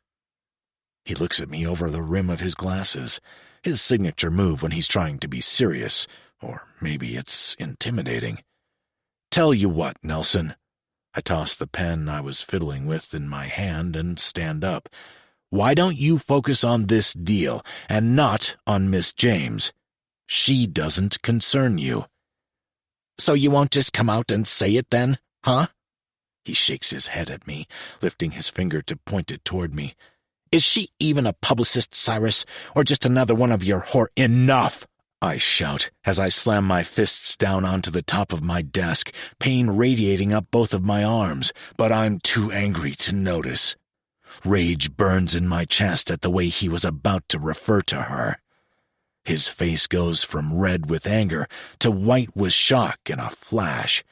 He looks at me over the rim of his glasses, his signature move when he's trying to be serious, or maybe it's intimidating. "Tell you what, Nelson." I toss the pen I was fiddling with in my hand and stand up. "Why don't you focus on this deal and not on Miss James? She doesn't concern you." "So you won't just come out and say it then, huh?" He shakes his head at me, lifting his finger to point it toward me. "Is she even a publicist, Cyrus, or just another one of your Enough!" I shout as I slam my fists down onto the top of my desk, pain radiating up both of my arms, but I'm too angry to notice. Rage burns in my chest at the way he was about to refer to her. His face goes from red with anger to white with shock in a flash.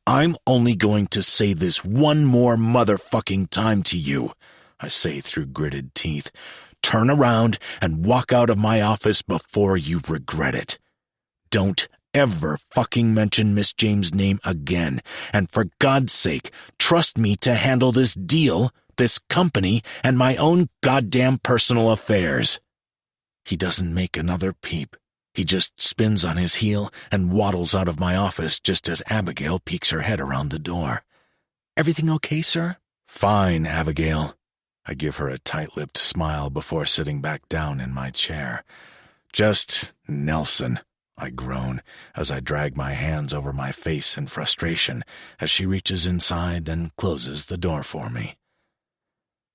"I'm only going to say this one more motherfucking time to you," I say through gritted teeth. "Turn around and walk out of my office before you regret it. Don't ever fucking mention Miss James' name again, and for God's sake, trust me to handle this deal, this company, and my own goddamn personal affairs." He doesn't make another peep, He just spins on his heel and waddles out of my office just as Abigail peeks her head around the door. "Everything okay, sir?" "Fine, Abigail." I give her a tight-lipped smile before sitting back down in my chair. "Just Nelson," I groan as I drag my hands over my face in frustration as she reaches inside and closes the door for me.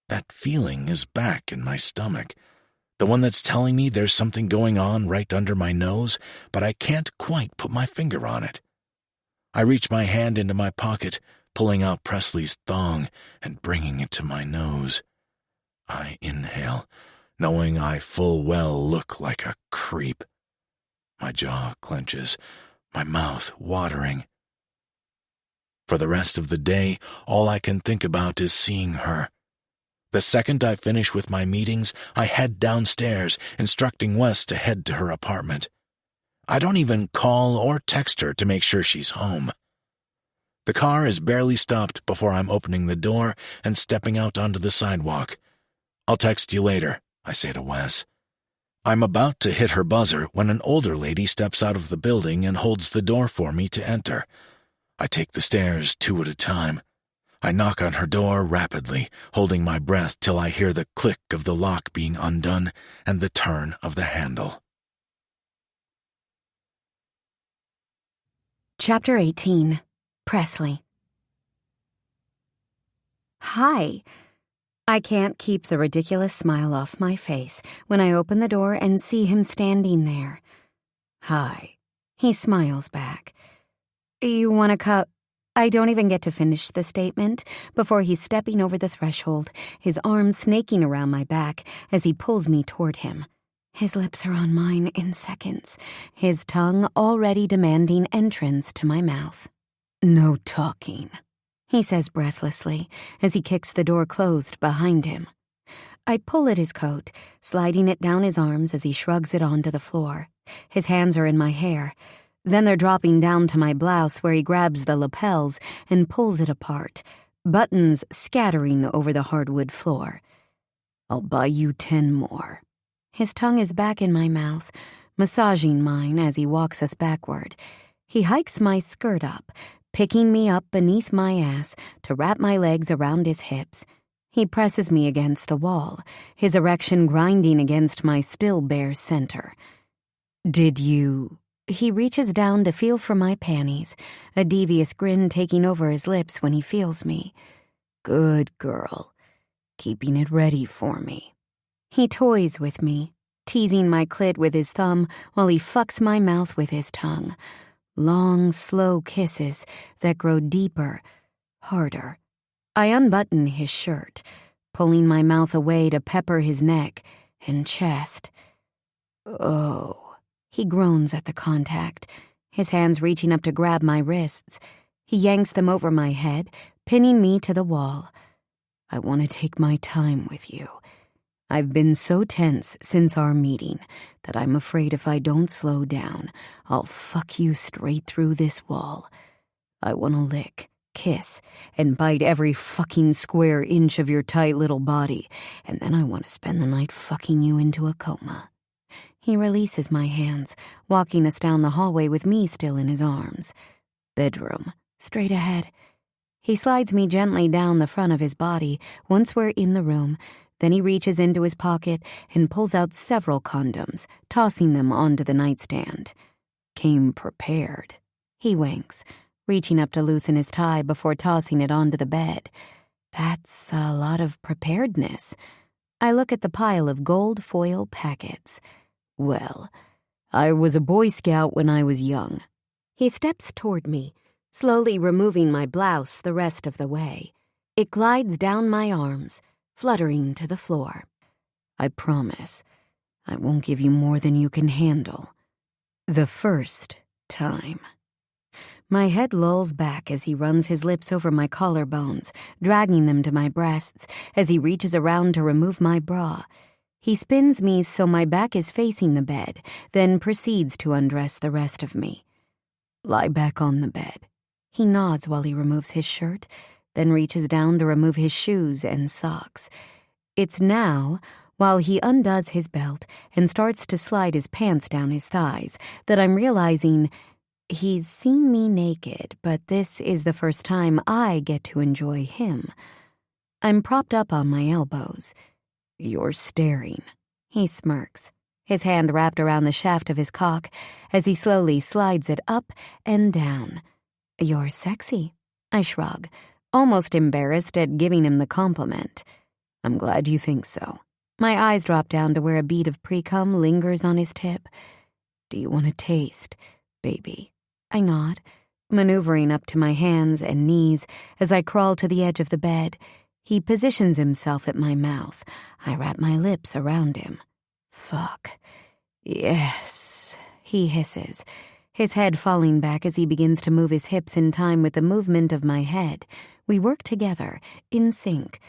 That feeling is back in my stomach, the one that's telling me there's something going on right under my nose, but I can't quite put my finger on it. I reach my hand into my pocket, pulling out Presley's thong and bringing it to my nose. I inhale, knowing I full well look like a creep. My jaw clenches, my mouth watering. For the rest of the day, all I can think about is seeing her. The second I finish with my meetings, I head downstairs, instructing Wes to head to her apartment. I don't even call or text her to make sure she's home. The car is barely stopped before I'm opening the door and stepping out onto the sidewalk. "I'll text you later," I say to Wes. I'm about to hit her buzzer when an older lady steps out of the building and holds the door for me to enter. I take the stairs 2 at a time. I knock on her door rapidly, holding my breath till I hear the click of the lock being undone and the turn of the handle. Chapter 18. Presley. Hi. I can't keep the ridiculous smile off my face when I open the door and see him standing there. Hi. He smiles back. "You want a cup?" I don't even get to finish the statement before he's stepping over the threshold, his arms snaking around my back as he pulls me toward him. His lips are on mine in seconds, his tongue already demanding entrance to my mouth. "No talking," he says breathlessly as he kicks the door closed behind him. I pull at his coat, sliding it down his arms as he shrugs it onto the floor. His hands are in my hair. Then they're dropping down to my blouse where he grabs the lapels and pulls it apart, buttons scattering over the hardwood floor. "I'll buy you 10 more. His tongue is back in my mouth, massaging mine as he walks us backward. He hikes my skirt up, picking me up beneath my ass to wrap my legs around his hips. He presses me against the wall, his erection grinding against my still bare center. "Did you..." He reaches down to feel for my panties, a devious grin taking over his lips when he feels me. "Good girl, keeping it ready for me." He toys with me, teasing my clit with his thumb while he fucks my mouth with his tongue. Long, slow kisses that grow deeper, harder. I unbutton his shirt, pulling my mouth away to pepper his neck and chest. "Oh." He groans at the contact, his hands reaching up to grab my wrists. He yanks them over my head, pinning me to the wall. "I want to take my time with you. I've been so tense since our meeting that I'm afraid if I don't slow down, I'll fuck you straight through this wall. I want to lick, kiss, and bite every fucking square inch of your tight little body, and then I want to spend the night fucking you into a coma." He releases my hands, walking us down the hallway with me still in his arms. "Bedroom, straight ahead." He slides me gently down the front of his body once we're in the room. Then he reaches into his pocket and pulls out several condoms, tossing them onto the nightstand. "Came prepared." He winks, reaching up to loosen his tie before tossing it onto the bed. That's a lot of preparedness. I look at the pile of gold foil packets. "Well, I was a Boy Scout when I was young." He steps toward me, slowly removing my blouse the rest of the way. It glides down my arms, fluttering to the floor. "I promise, I won't give you more than you can handle. The first time." My head lolls back as he runs his lips over my collarbones, dragging them to my breasts as he reaches around to remove my bra. He spins me so my back is facing the bed, then proceeds to undress the rest of me. "Lie back on the bed." He nods while he removes his shirt, then reaches down to remove his shoes and socks. It's now while he undoes his belt and starts to slide his pants down his thighs, that I'm realizing he's seen me naked, but this is the first time I get to enjoy him. I'm propped up on my elbows. "You're staring," he smirks, his hand wrapped around the shaft of his cock as he slowly slides it up and down. "You're sexy," I shrug, almost embarrassed at giving him the compliment. "I'm glad you think so." My eyes drop down to where a bead of pre-cum lingers on his tip. "Do you want to taste, baby?" I nod, maneuvering up to my hands and knees as I crawl to the edge of the bed. He positions himself at my mouth. I wrap my lips around him. "Fuck. Yes," he hisses, his head falling back as he begins to move his hips in time with the movement of my head. We work together, in sync.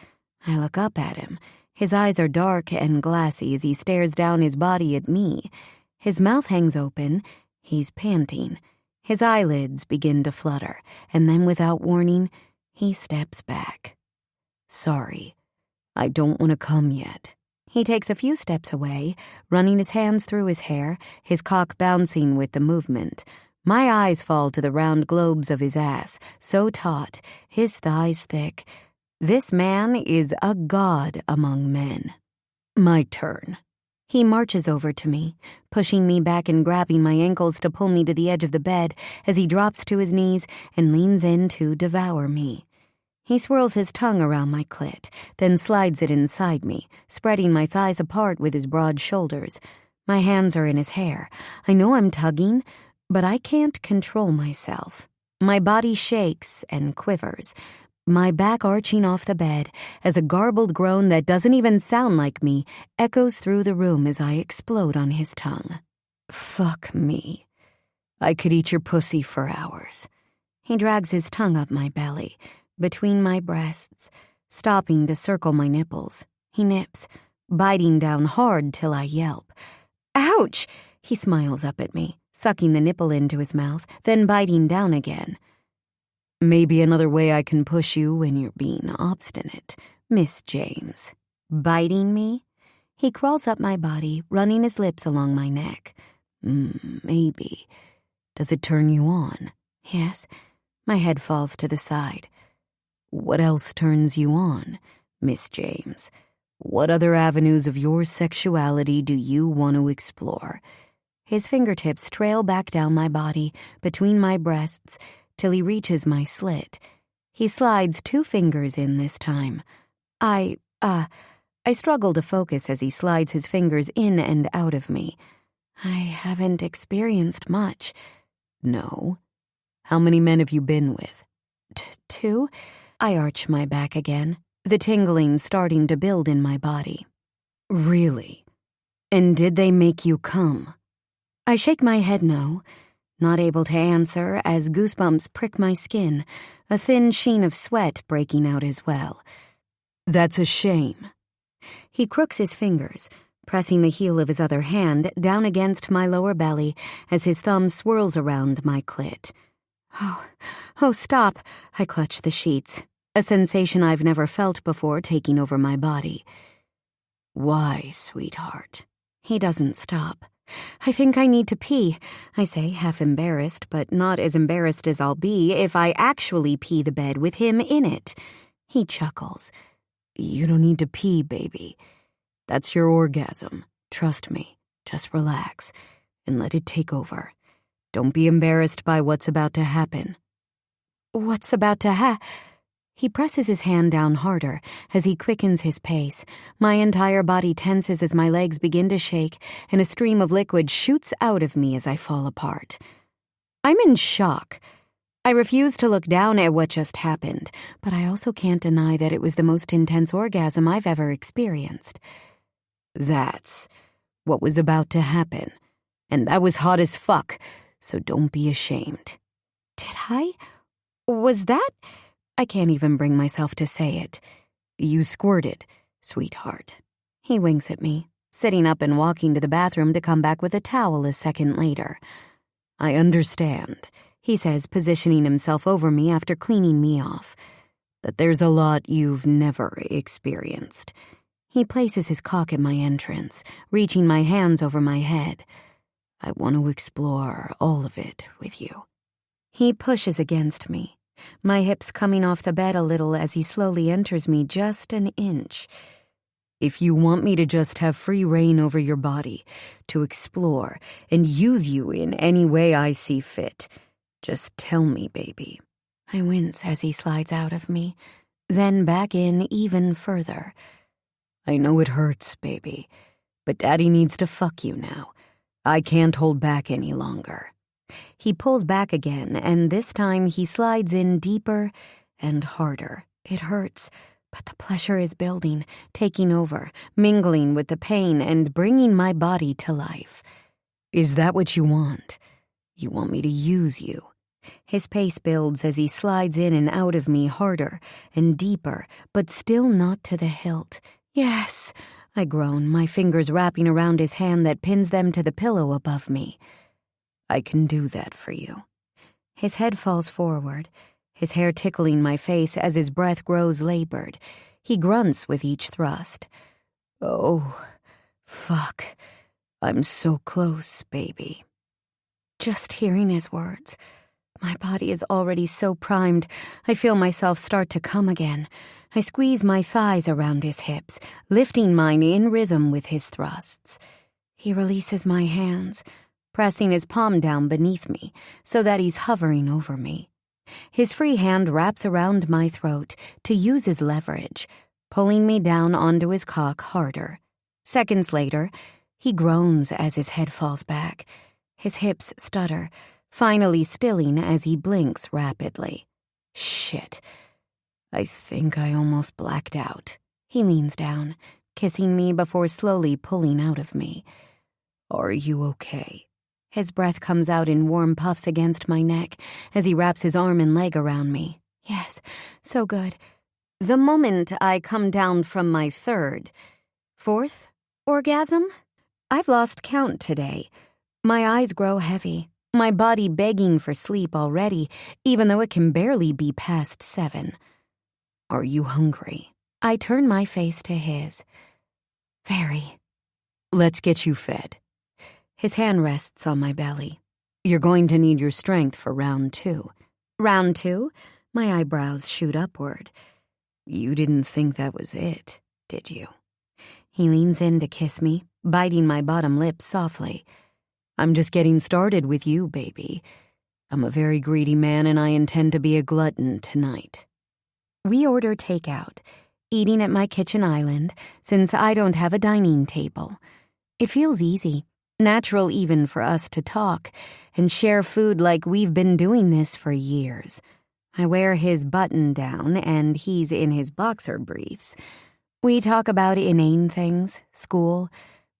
I look up at him. His eyes are dark and glassy as he stares down his body at me. His mouth hangs open. He's panting. His eyelids begin to flutter, and then without warning, he steps back. "Sorry, I don't want to come yet." He takes a few steps away, running his hands through his hair, his cock bouncing with the movement. My eyes fall to the round globes of his ass, so taut, his thighs thick. This man is a god among men. My turn. He marches over to me, pushing me back and grabbing my ankles to pull me to the edge of the bed as he drops to his knees and leans in to devour me. He swirls his tongue around my clit, then slides it inside me, spreading my thighs apart with his broad shoulders. My hands are in his hair. I know I'm tugging, but I can't control myself. My body shakes and quivers, my back arching off the bed as a garbled groan that doesn't even sound like me echoes through the room as I explode on his tongue. "Fuck me. I could eat your pussy for hours." He drags his tongue up my belly, between my breasts, stopping to circle my nipples. He nips, biting down hard till I yelp. "Ouch!" He smiles up at me, sucking the nipple into his mouth, then biting down again. "Maybe another way I can push you when you're being obstinate, Miss James." Biting me? He crawls up my body, running his lips along my neck. Maybe. Does it turn you on?" "Yes." My head falls to the side. "What else turns you on, Miss James? What other avenues of your sexuality do you want to explore?" His fingertips trail back down my body, between my breasts, till he reaches my slit. He slides 2 fingers in this time. I struggle to focus as he slides his fingers in and out of me. "I haven't experienced much." "No? How many men have you been with?" 2. I arch my back again, the tingling starting to build in my body. "Really? And did they make you come?" I shake my head no, not able to answer as goosebumps prick my skin, a thin sheen of sweat breaking out as well. "That's a shame." He crooks his fingers, pressing the heel of his other hand down against my lower belly as his thumb swirls around my clit. Oh, stop. I clutch the sheets, a sensation I've never felt before taking over my body. "Why, sweetheart?" He doesn't stop. "I think I need to pee," I say, half embarrassed, but not as embarrassed as I'll be if I actually pee the bed with him in it. He chuckles. "You don't need to pee, baby. That's your orgasm. Trust me. Just relax and let it take over. Don't be embarrassed by what's about to happen." "What's about to He presses his hand down harder as he quickens his pace. My entire body tenses as my legs begin to shake, and a stream of liquid shoots out of me as I fall apart. I'm in shock. I refuse to look down at what just happened, but I also can't deny that it was the most intense orgasm I've ever experienced. That's what was about to happen, and that was hot as fuck, so don't be ashamed. Did I? Was that? I can't even bring myself to say it. You squirted, sweetheart. He winks at me, sitting up and walking to the bathroom to come back with a towel a second later. I understand, he says, positioning himself over me after cleaning me off, that there's a lot you've never experienced. He places his cock at my entrance, reaching my hands over my head. I want to explore all of it with you. He pushes against me, my hips coming off the bed a little as he slowly enters me just an inch. If you want me to just have free reign over your body, to explore and use you in any way I see fit, just tell me, baby. I wince as he slides out of me, then back in even further. I know it hurts, baby, but Daddy needs to fuck you now. I can't hold back any longer. He pulls back again, and this time he slides in deeper and harder. It hurts, but the pleasure is building, taking over, mingling with the pain and bringing my body to life. Is that what you want? You want me to use you? His pace builds as he slides in and out of me harder and deeper, but still not to the hilt. Yes, I groan, my fingers wrapping around his hand that pins them to the pillow above me. I can do that for you. His head falls forward, his hair tickling my face as his breath grows labored. He grunts with each thrust. Oh, fuck. I'm so close, baby. Just hearing his words, my body is already so primed, I feel myself start to come again. I squeeze my thighs around his hips, lifting mine in rhythm with his thrusts. He releases my hands, pressing his palm down beneath me so that he's hovering over me. His free hand wraps around my throat to use his leverage, pulling me down onto his cock harder. Seconds later, he groans as his head falls back. His hips stutter, finally stilling as he blinks rapidly. Shit. I think I almost blacked out. He leans down, kissing me before slowly pulling out of me. Are you okay? His breath comes out in warm puffs against my neck as he wraps his arm and leg around me. Yes, so good. The moment I come down from my fourth orgasm? I've lost count today. My eyes grow heavy, my body begging for sleep already, even though it can barely be past 7. Are you hungry? I turn my face to his. Very. Let's get you fed. His hand rests on my belly. You're going to need your strength for round 2. Round 2? My eyebrows shoot upward. You didn't think that was it, did you? He leans in to kiss me, biting my bottom lip softly. I'm just getting started with you, baby. I'm a very greedy man and I intend to be a glutton tonight. We order takeout, eating at my kitchen island since I don't have a dining table. It feels easy, natural even for us to talk and share food like we've been doing this for years. I wear his button down and he's in his boxer briefs. We talk about inane things, school,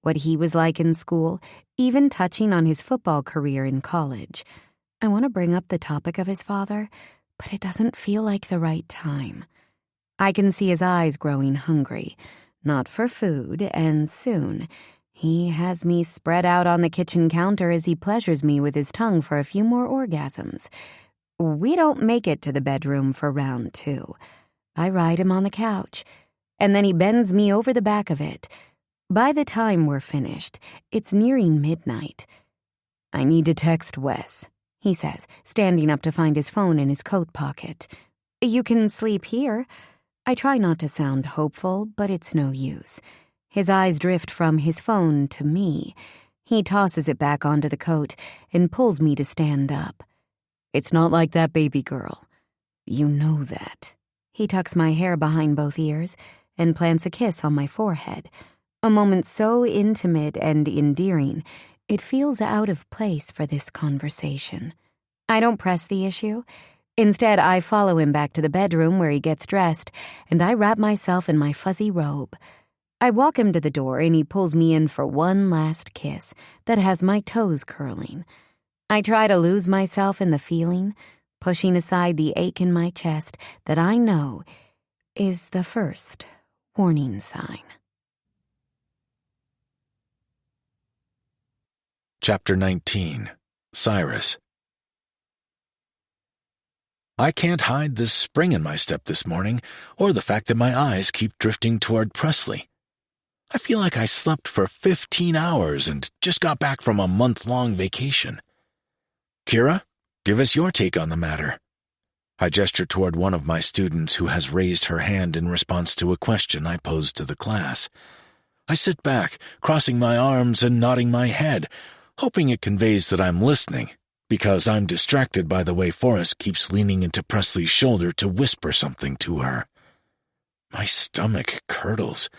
what he was like in school, even touching on his football career in college. I want to bring up the topic of his father, but it doesn't feel like the right time. I can see his eyes growing hungry, not for food, and soon he has me spread out on the kitchen counter as he pleasures me with his tongue for a few more orgasms. We don't make it to the bedroom for round 2. I ride him on the couch, and then he bends me over the back of it. By the time we're finished, it's nearing midnight. I need to text Wes, he says, standing up to find his phone in his coat pocket. You can sleep here. I try not to sound hopeful, but it's no use. His eyes drift from his phone to me. He tosses it back onto the coat and pulls me to stand up. It's not like that, baby girl. You know that. He tucks my hair behind both ears and plants a kiss on my forehead. A moment so intimate and endearing, it feels out of place for this conversation. I don't press the issue. Instead, I follow him back to the bedroom where he gets dressed, and I wrap myself in my fuzzy robe. I walk him to the door, and he pulls me in for one last kiss that has my toes curling. I try to lose myself in the feeling, pushing aside the ache in my chest that I know is the first warning sign. Chapter 19. Cyrus. I can't hide the spring in my step this morning, or the fact that my eyes keep drifting toward Presley. I feel like I slept for 15 hours and just got back from a month-long vacation. Kira, give us your take on the matter. I gesture toward one of my students who has raised her hand in response to a question I posed to the class. I sit back, crossing my arms and nodding my head, hoping it conveys that I'm listening, because I'm distracted by the way Forrest keeps leaning into Presley's shoulder to whisper something to her. My stomach curdles,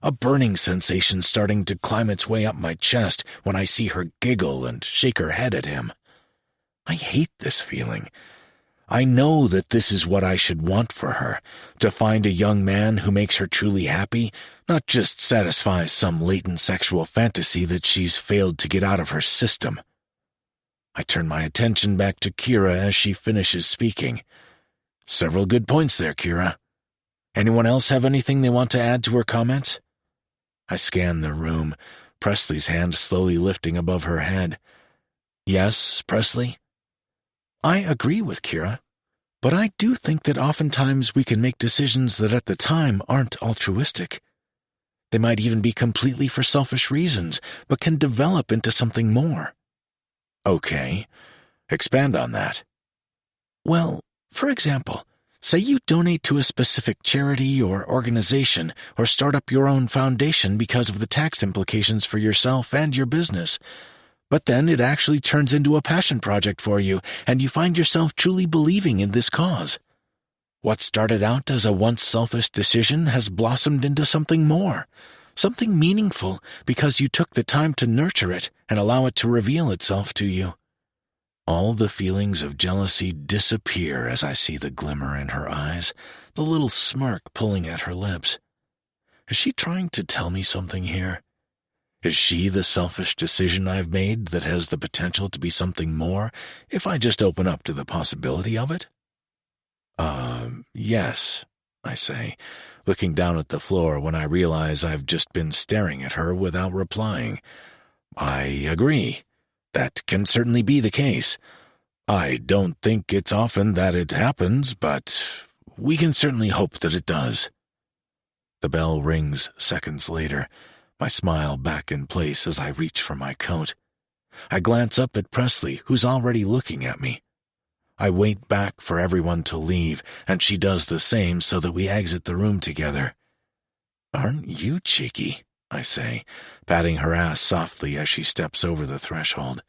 a burning sensation starting to climb its way up my chest when I see her giggle and shake her head at him. I hate this feeling. I know that this is what I should want for her, to find a young man who makes her truly happy, not just satisfies some latent sexual fantasy that she's failed to get out of her system. I turn my attention back to Kira as she finishes speaking. Several good points there, Kira. Anyone else have anything they want to add to her comments? I scan the room, Presley's hand slowly lifting above her head. Yes, Presley? I agree with Kira, but I do think that oftentimes we can make decisions that at the time aren't altruistic. They might even be completely for selfish reasons, but can develop into something more. Okay, expand on that. Well, for example, say you donate to a specific charity or organization or start up your own foundation because of the tax implications for yourself and your business. But then it actually turns into a passion project for you, and you find yourself truly believing in this cause. What started out as a once selfish decision has blossomed into something more, something meaningful because you took the time to nurture it and allow it to reveal itself to you. All the feelings of jealousy disappear as I see the glimmer in her eyes, the little smirk pulling at her lips. Is she trying to tell me something here? Is she the selfish decision I've made that has the potential to be something more if I just open up to the possibility of it? Yes, I say, looking down at the floor when I realize I've just been staring at her without replying. I agree. That can certainly be the case. I don't think it's often that it happens, but we can certainly hope that it does. The bell rings seconds later, my smile back in place as I reach for my coat. I glance up at Presley, who's already looking at me. I wait back for everyone to leave, and she does the same so that we exit the room together. Aren't you cheeky? I say, patting her ass softly as she steps over the threshold.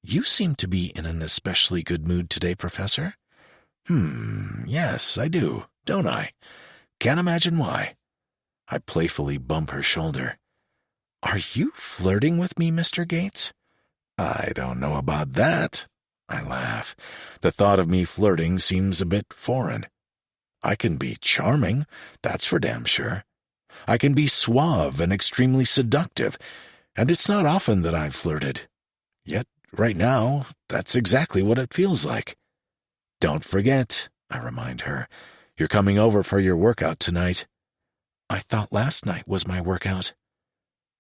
You seem to be in an especially good mood today, Professor. Yes, I do, don't I? Can't imagine why. I playfully bump her shoulder. Are you flirting with me, Mr. Gates? I don't know about that. I laugh. The thought of me flirting seems a bit foreign. I can be charming, that's for damn sure. I can be suave and extremely seductive, and it's not often that I've flirted. Yet, right now, that's exactly what it feels like. Don't forget, I remind her, you're coming over for your workout tonight. I thought last night was my workout.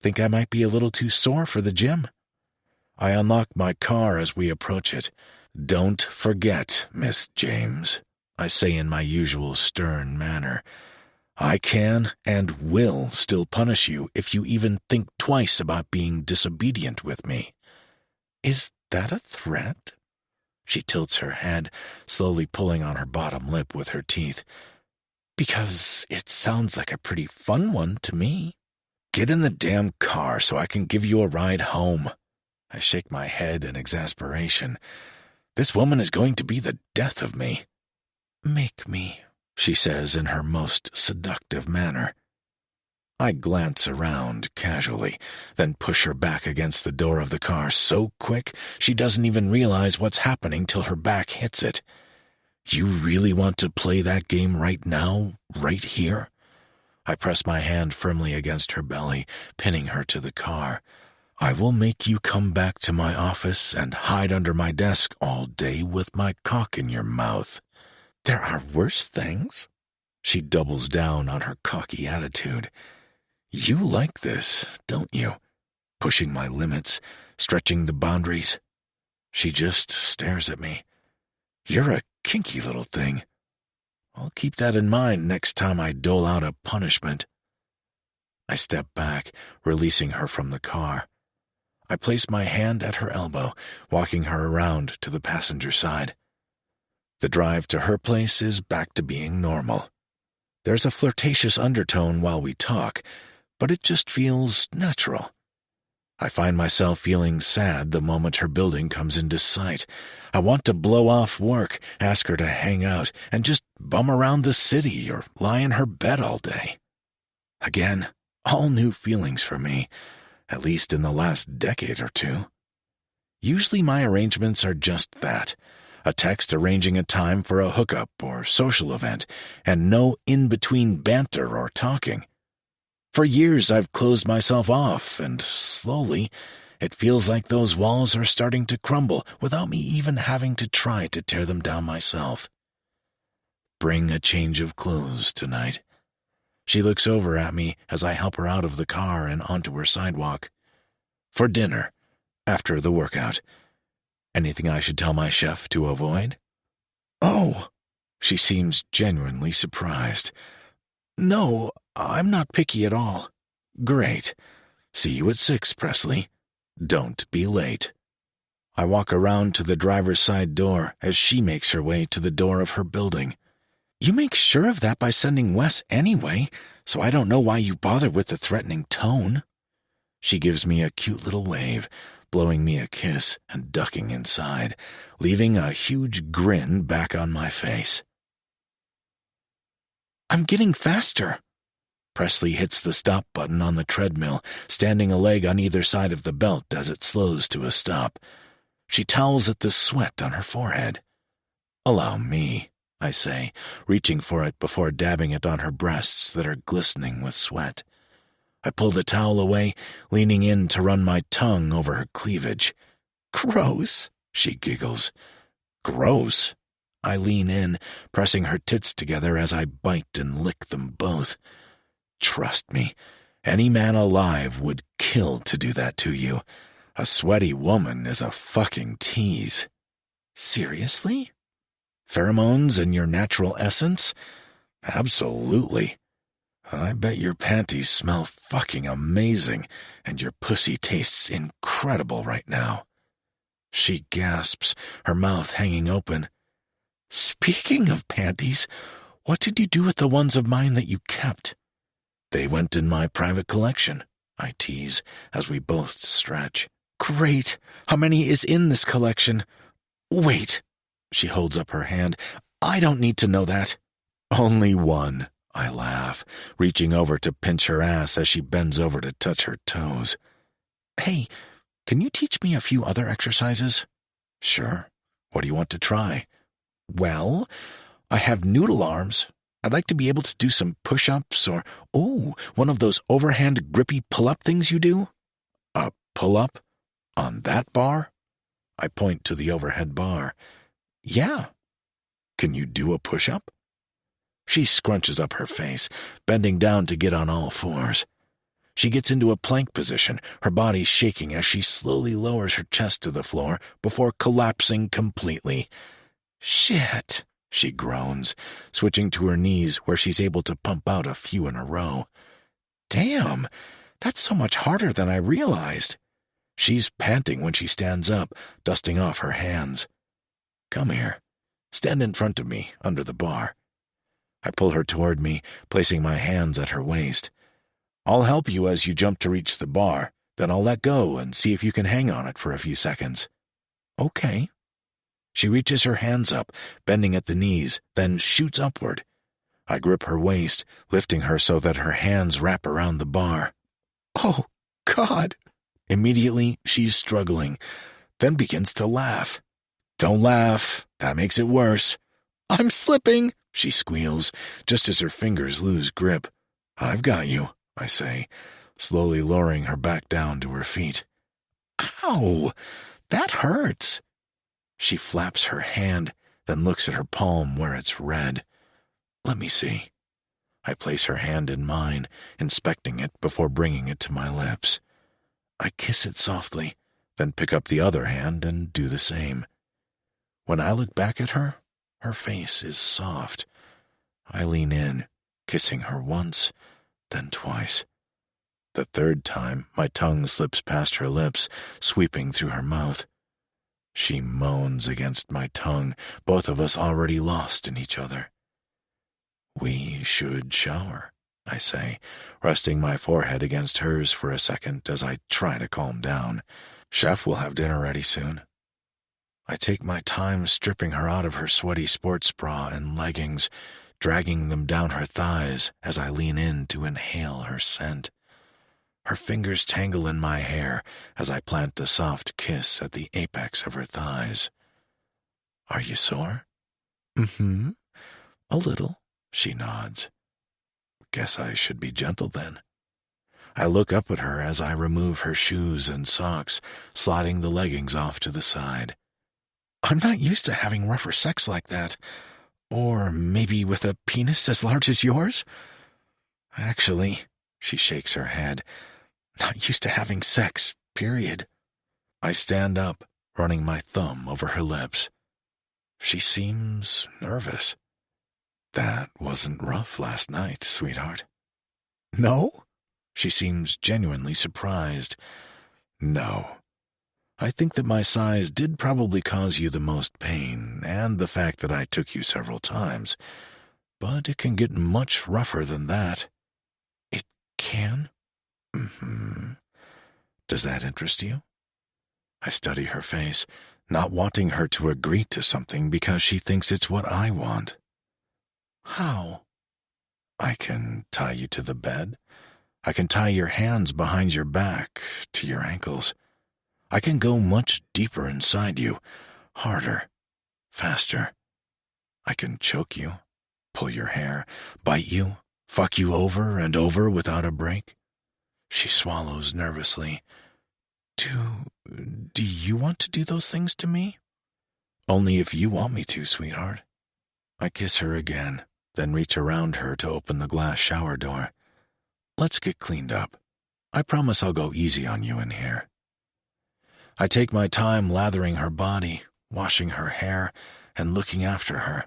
Think I might be a little too sore for the gym. I unlock my car as we approach it. Don't forget, Miss James, I say in my usual stern manner. I can and will still punish you if you even think twice about being disobedient with me. Is that a threat? She tilts her head, slowly pulling on her bottom lip with her teeth. Because it sounds like a pretty fun one to me. Get in the damn car so I can give you a ride home. I shake my head in exasperation. This woman is going to be the death of me. Make me, she says in her most seductive manner. I glance around casually, then push her back against the door of the car so quick she doesn't even realize what's happening till her back hits it. You really want to play that game right now, right here? I press my hand firmly against her belly, pinning her to the car. I will make you come back to my office and hide under my desk all day with my cock in your mouth. There are worse things. She doubles down on her cocky attitude. You like this, don't you? Pushing my limits, stretching the boundaries. She just stares at me. You're a kinky little thing. I'll keep that in mind next time I dole out a punishment. I step back, releasing her from the car. I place my hand at her elbow, walking her around to the passenger side. The drive to her place is back to being normal. There's a flirtatious undertone while we talk, but it just feels natural. I find myself feeling sad the moment her building comes into sight. I want to blow off work, ask her to hang out, and just bum around the city or lie in her bed all day. Again, all new feelings for me, at least in the last decade or two. Usually my arrangements are just that, a text arranging a time for a hookup or social event, and no in-between banter or talking. For years I've closed myself off, and slowly, it feels like those walls are starting to crumble without me even having to try to tear them down myself. Bring a change of clothes tonight. She looks over at me as I help her out of the car and onto her sidewalk. For dinner, after the workout. Anything I should tell my chef to avoid? Oh, she seems genuinely surprised. No, I'm not picky at all. Great. See you at 6, Presley. Don't be late. I walk around to the driver's side door as she makes her way to the door of her building. You make sure of that by sending Wes anyway, so I don't know why you bother with the threatening tone. She gives me a cute little wave, blowing me a kiss and ducking inside, leaving a huge grin back on my face. I'm getting faster. Presley hits the stop button on the treadmill, standing a leg on either side of the belt as it slows to a stop. She towels at the sweat on her forehead. Allow me, I say, reaching for it before dabbing it on her breasts that are glistening with sweat. I pull the towel away, leaning in to run my tongue over her cleavage. Gross, she giggles. Gross? I lean in, pressing her tits together as I bite and lick them both. Trust me, any man alive would kill to do that to you. A sweaty woman is a fucking tease. Seriously? Pheromones and your natural essence? Absolutely. I bet your panties smell fucking amazing, and your pussy tastes incredible right now. She gasps, her mouth hanging open. Speaking of panties, what did you do with the ones of mine that you kept? They went in my private collection, I tease, as we both stretch. Great! How many is in this collection? Wait! She holds up her hand. I don't need to know that. Only one, I laugh, reaching over to pinch her ass as she bends over to touch her toes. Hey, can you teach me a few other exercises? Sure. What do you want to try? Well, I have noodle arms. I'd like to be able to do some push-ups or, one of those overhand grippy pull-up things you do. A pull-up? On that bar? I point to the overhead bar. Yeah. Can you do a push-up? She scrunches up her face, bending down to get on all fours. She gets into a plank position, her body shaking as she slowly lowers her chest to the floor before collapsing completely. Shit, she groans, switching to her knees where she's able to pump out a few in a row. Damn, that's so much harder than I realized. She's panting when she stands up, dusting off her hands. Come here. Stand in front of me, under the bar. I pull her toward me, placing my hands at her waist. I'll help you as you jump to reach the bar, then I'll let go and see if you can hang on it for a few seconds. Okay. She reaches her hands up, bending at the knees, then shoots upward. I grip her waist, lifting her so that her hands wrap around the bar. Oh, God! Immediately, she's struggling, then begins to laugh. Don't laugh. That makes it worse. I'm slipping, she squeals, just as her fingers lose grip. I've got you, I say, slowly lowering her back down to her feet. Ow! That hurts. She flaps her hand, then looks at her palm where it's red. Let me see. I place her hand in mine, inspecting it before bringing it to my lips. I kiss it softly, then pick up the other hand and do the same. When I look back at her, her face is soft. I lean in, kissing her once, then twice. The third time, my tongue slips past her lips, sweeping through her mouth. She moans against my tongue, both of us already lost in each other. We should shower, I say, resting my forehead against hers for a second as I try to calm down. Chef will have dinner ready soon. I take my time stripping her out of her sweaty sports bra and leggings, dragging them down her thighs as I lean in to inhale her scent. Her fingers tangle in my hair as I plant a soft kiss at the apex of her thighs. Are you sore? Mm-hmm. A little, she nods. Guess I should be gentle then. I look up at her as I remove her shoes and socks, sliding the leggings off to the side. I'm not used to having rougher sex like that. Or maybe with a penis as large as yours? Actually, she shakes her head, not used to having sex, period. I stand up, running my thumb over her lips. She seems nervous. That wasn't rough last night, sweetheart. No? She seems genuinely surprised. No. I think that my size did probably cause you the most pain, and the fact that I took you several times. But it can get much rougher than that. It can? Mm-hmm. Does that interest you? I study her face, not wanting her to agree to something because she thinks it's what I want. How? I can tie you to the bed. I can tie your hands behind your back, to your ankles. I can go much deeper inside you, harder, faster. I can choke you, pull your hair, bite you, fuck you over and over without a break. She swallows nervously. Do you want to do those things to me? Only if you want me to, sweetheart. I kiss her again, then reach around her to open the glass shower door. Let's get cleaned up. I promise I'll go easy on you in here. I take my time lathering her body, washing her hair, and looking after her.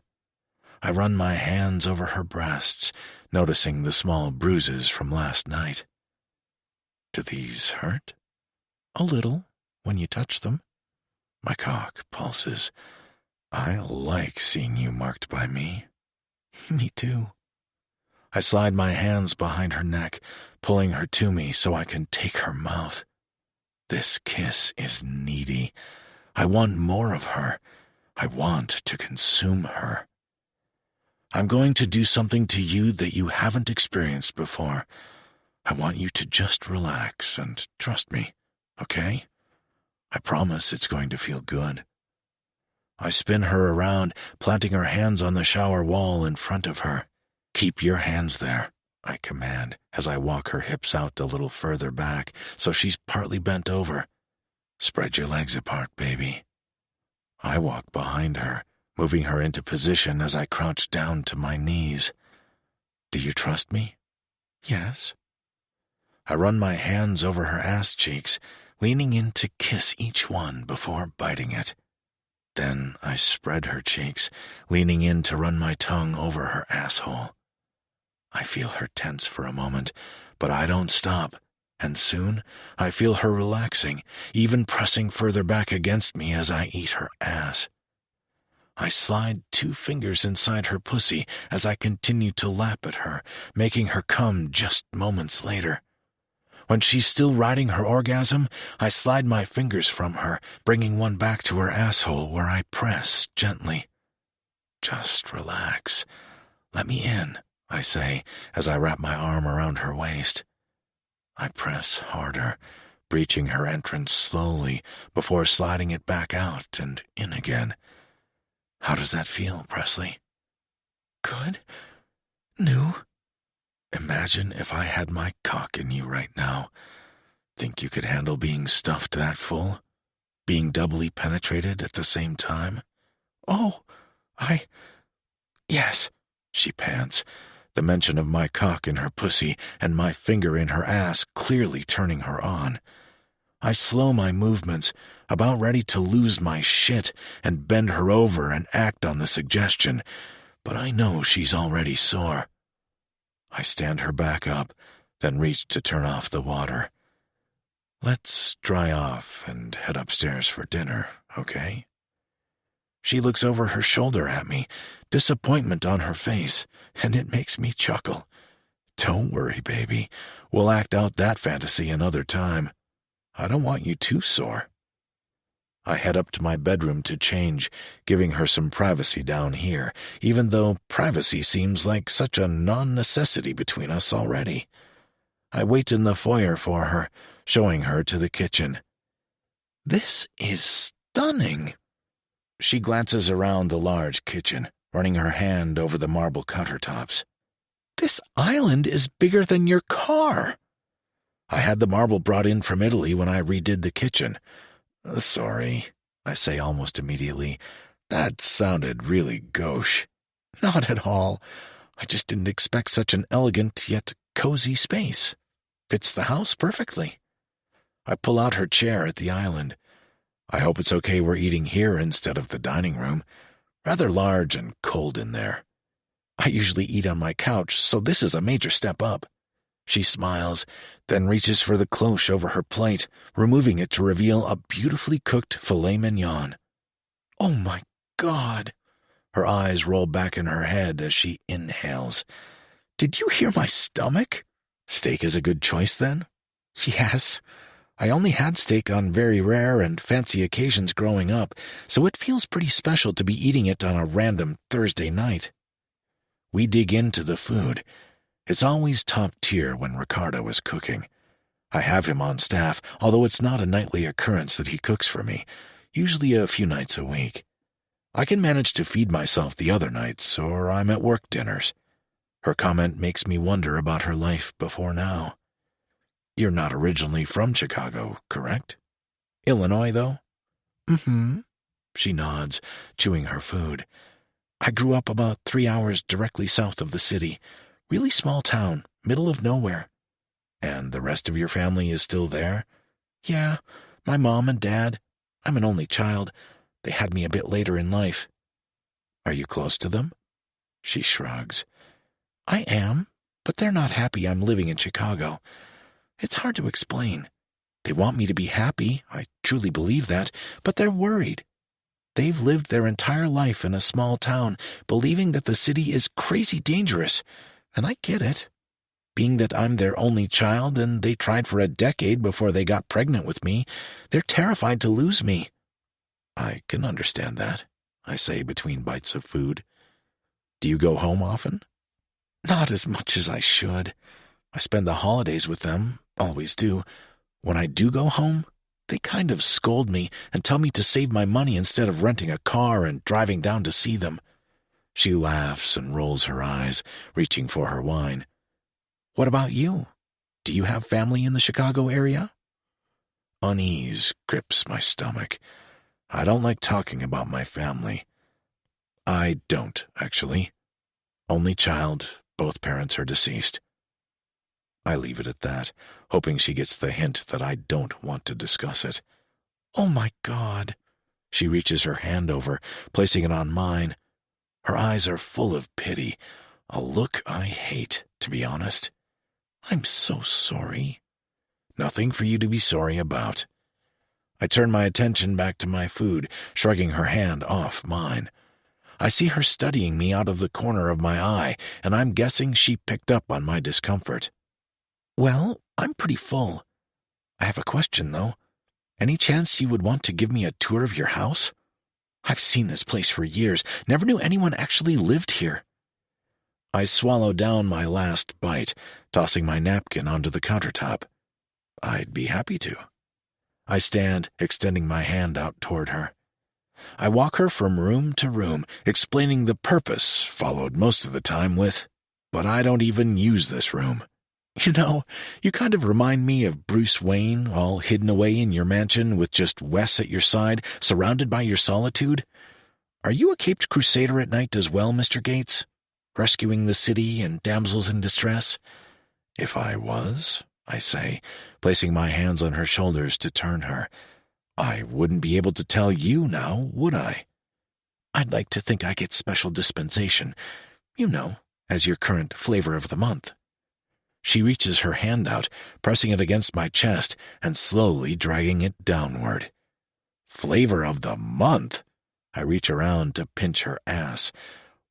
I run my hands over her breasts, noticing the small bruises from last night. Do these hurt? A little, when you touch them. My cock pulses. I like seeing you marked by me. Me too. I slide my hands behind her neck, pulling her to me so I can take her mouth. This kiss is needy. I want more of her. I want to consume her. I'm going to do something to you that you haven't experienced before. I want you to just relax and trust me, okay? I promise it's going to feel good. I spin her around, planting her hands on the shower wall in front of her. Keep your hands there, I command, as I walk her hips out a little further back so she's partly bent over. Spread your legs apart, baby. I walk behind her, moving her into position as I crouch down to my knees. Do you trust me? Yes. I run my hands over her ass cheeks, leaning in to kiss each one before biting it. Then I spread her cheeks, leaning in to run my tongue over her asshole. I feel her tense for a moment, but I don't stop, and soon I feel her relaxing, even pressing further back against me as I eat her ass. I slide 2 fingers inside her pussy as I continue to lap at her, making her come just moments later. When she's still riding her orgasm, I slide my fingers from her, bringing one back to her asshole where I press gently. Just relax. Let me in, I say as I wrap my arm around her waist. I press harder, breaching her entrance slowly before sliding it back out and in again. How does that feel, Presley? Good? New? Imagine if I had my cock in you right now. Think you could handle being stuffed that full? Being doubly penetrated at the same time? Oh, yes, she pants, the mention of my cock in her pussy and my finger in her ass clearly turning her on. I slow my movements, about ready to lose my shit and bend her over and act on the suggestion, but I know she's already sore. I stand her back up, then reached to turn off the water. Let's dry off and head upstairs for dinner, okay? She looks over her shoulder at me, disappointment on her face, and it makes me chuckle. Don't worry, baby. We'll act out that fantasy another time. I don't want you too sore. I head up to my bedroom to change, giving her some privacy down here, even though privacy seems like such a non-necessity between us already. I wait in the foyer for her, showing her to the kitchen. This is stunning. She glances around the large kitchen, running her hand over the marble countertops. This island is bigger than your car. I had the marble brought in from Italy when I redid the kitchen. Sorry, I say almost immediately. That sounded really gauche. Not at all. I just didn't expect such an elegant yet cozy space. Fits the house perfectly. I pull out her chair at the island. I hope it's okay we're eating here instead of the dining room. Rather large and cold in there. I usually eat on my couch, so this is a major step up. She smiles, then reaches for the cloche over her plate, removing it to reveal a beautifully cooked filet mignon. Oh my God! Her eyes roll back in her head as she inhales. Did you hear my stomach? Steak is a good choice, then? Yes. I only had steak on very rare and fancy occasions growing up, so it feels pretty special to be eating it on a random Thursday night. We dig into the food. It's always top tier when Ricardo is cooking. I have him on staff, although it's not a nightly occurrence that he cooks for me, usually a few nights a week. I can manage to feed myself the other nights, or I'm at work dinners. Her comment makes me wonder about her life before now. You're not originally from Chicago, correct? Illinois, though? Mm-hmm. She nods, chewing her food. I grew up about 3 hours directly south of the city. Really small town, middle of nowhere. And the rest of your family is still there? Yeah, my mom and dad. I'm an only child. They had me a bit later in life. Are you close to them? She shrugs. I am, but they're not happy I'm living in Chicago. It's hard to explain. They want me to be happy, I truly believe that, but they're worried. They've lived their entire life in a small town, believing that the city is crazy dangerous, and I get it. Being that I'm their only child and they tried for a decade before they got pregnant with me, they're terrified to lose me. I can understand that, I say between bites of food. Do you go home often? Not as much as I should. I spend the holidays with them, always do. When I do go home, they kind of scold me and tell me to save my money instead of renting a car and driving down to see them. She laughs and rolls her eyes, reaching for her wine. What about you? Do you have family in the Chicago area? Unease grips my stomach. I don't like talking about my family. I don't, actually. Only child, both parents are deceased. I leave it at that, hoping she gets the hint that I don't want to discuss it. Oh my God. She reaches her hand over, placing it on mine. Her eyes are full of pity, a look I hate, to be honest. I'm so sorry. Nothing for you to be sorry about. I turn my attention back to my food, shrugging her hand off mine. I see her studying me out of the corner of my eye, and I'm guessing she picked up on my discomfort. Well, I'm pretty full. I have a question, though. Any chance you would want to give me a tour of your house? I've seen this place for years, never knew anyone actually lived here. I swallow down my last bite, tossing my napkin onto the countertop. I'd be happy to. I stand, extending my hand out toward her. I walk her from room to room, explaining the purpose, followed most of the time with, "But I don't even use this room. You know, you kind of remind me of Bruce Wayne, all hidden away in your mansion with just Wes at your side, surrounded by your solitude. Are you a caped crusader at night as well, Mr. Gates? Rescuing the city and damsels in distress?" If I was, I say, placing my hands on her shoulders to turn her, I wouldn't be able to tell you now, would I? I'd like to think I get special dispensation, you know, as your current flavor of the month. She reaches her hand out, pressing it against my chest and slowly dragging it downward. Flavor of the month! I reach around to pinch her ass.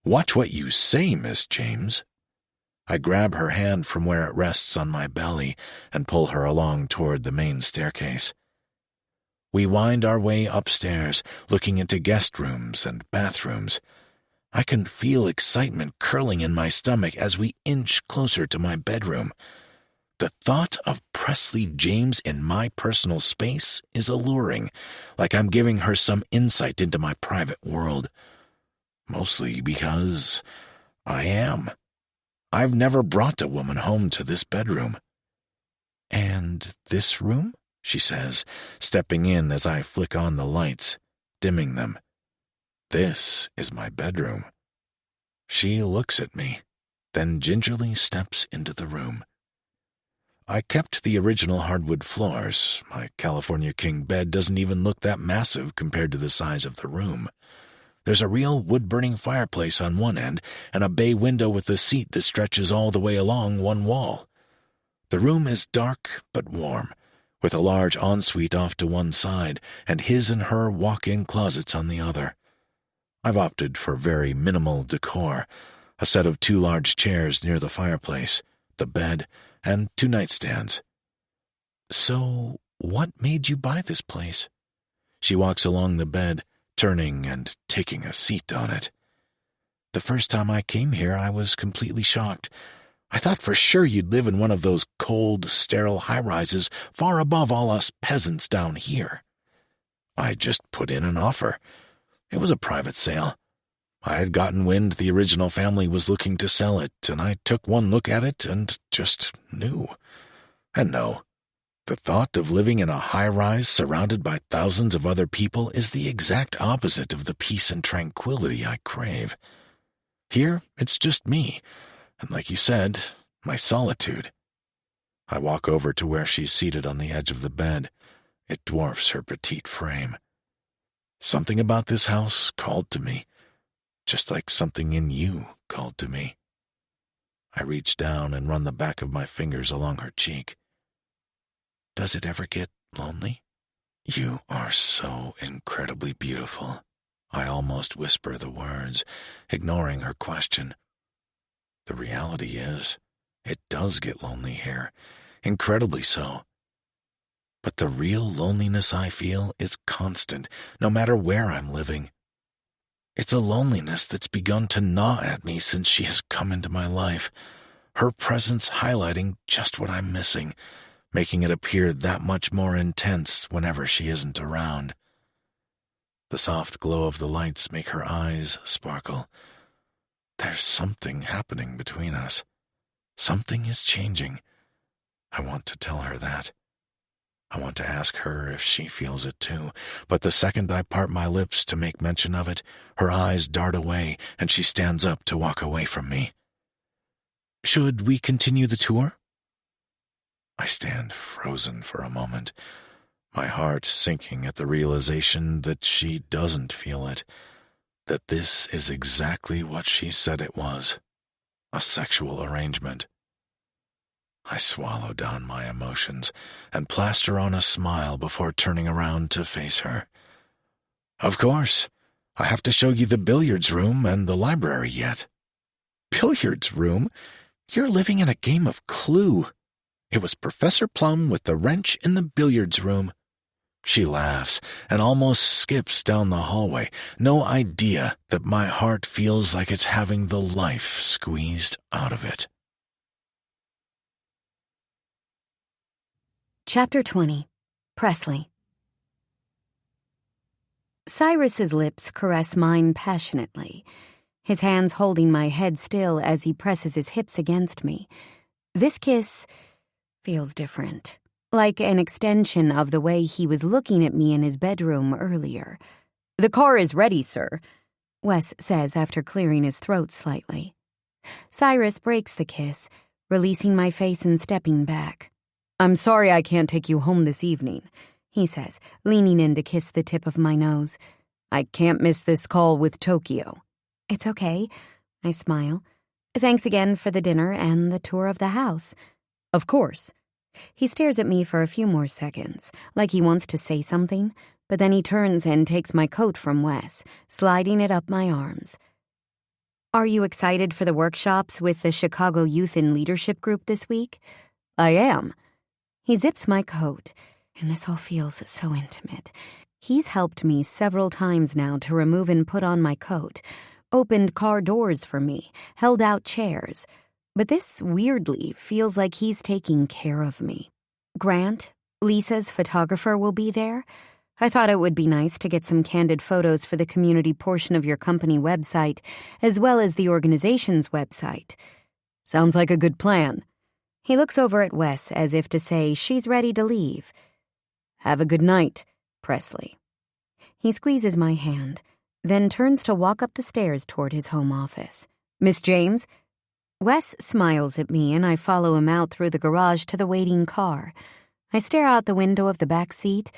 Watch what you say, Miss James. I grab her hand from where it rests on my belly and pull her along toward the main staircase. We wind our way upstairs, looking into guest rooms and bathrooms. I can feel excitement curling in my stomach as we inch closer to my bedroom. The thought of Presley James in my personal space is alluring, like I'm giving her some insight into my private world. Mostly because I am. I've never brought a woman home to this bedroom. And this room? She says, stepping in as I flick on the lights, dimming them. This is my bedroom. She looks at me, then gingerly steps into the room. I kept the original hardwood floors. My California king bed doesn't even look that massive compared to the size of the room. There's a real wood-burning fireplace on one end and a bay window with a seat that stretches all the way along one wall. The room is dark but warm, with a large ensuite off to one side and his and her walk-in closets on the other. I've opted for very minimal decor, a set of 2 large chairs near the fireplace, the bed, and 2 nightstands. So, what made you buy this place? She walks along the bed, turning and taking a seat on it. The first time I came here, I was completely shocked. I thought for sure you'd live in one of those cold, sterile high-rises far above all us peasants down here. I just put in an offer. It was a private sale. I had gotten wind the original family was looking to sell it, and I took one look at it and just knew. And no, the thought of living in a high-rise surrounded by thousands of other people is the exact opposite of the peace and tranquility I crave. Here, it's just me, and like you said, my solitude. I walk over to where she's seated on the edge of the bed. It dwarfs her petite frame. Something about this house called to me, just like something in you called to me. I reach down and run the back of my fingers along her cheek. Does it ever get lonely? You are so incredibly beautiful. I almost whisper the words, ignoring her question. The reality is, it does get lonely here, incredibly so. But the real loneliness I feel is constant, no matter where I'm living. It's a loneliness that's begun to gnaw at me since she has come into my life, her presence highlighting just what I'm missing, making it appear that much more intense whenever she isn't around. The soft glow of the lights make her eyes sparkle. There's something happening between us. Something is changing. I want to tell her that. I want to ask her if she feels it too, but the second I part my lips to make mention of it, her eyes dart away and she stands up to walk away from me. Should we continue the tour? I stand frozen for a moment, my heart sinking at the realization that she doesn't feel it, that this is exactly what she said it was, a sexual arrangement. I swallow down my emotions and plaster on a smile before turning around to face her. Of course, I have to show you the billiards room and the library yet. Billiards room? You're living in a game of Clue. It was Professor Plum with the wrench in the billiards room. She laughs and almost skips down the hallway, no idea that my heart feels like it's having the life squeezed out of it. Chapter 20. Presley. Cyrus's lips caress mine passionately, his hands holding my head still as he presses his hips against me. This kiss feels different, like an extension of the way he was looking at me in his bedroom earlier. "The car is ready, sir," Wes says after clearing his throat slightly. Cyrus breaks the kiss, releasing my face and stepping back. "I'm sorry I can't take you home this evening," he says, leaning in to kiss the tip of my nose. "I can't miss this call with Tokyo." "It's okay," I smile. "Thanks again for the dinner and the tour of the house. Of course. He stares at me for a few more seconds, like he wants to say something, but then he turns and takes my coat from Wes, sliding it up my arms. Are you excited for the workshops with the Chicago Youth in Leadership Group this week? I am. He zips my coat, and this all feels so intimate. He's helped me several times now to remove and put on my coat, opened car doors for me, held out chairs. But this, weirdly, feels like he's taking care of me. Grant, Lisa's photographer, will be there. I thought it would be nice to get some candid photos for the community portion of your company website, as well as the organization's website. Sounds like a good plan. He looks over at Wes as if to say she's ready to leave. Have a good night, Presley. He squeezes my hand, then turns to walk up the stairs toward his home office. Miss James? Wes smiles at me, and I follow him out through the garage to the waiting car. I stare out the window of the back seat,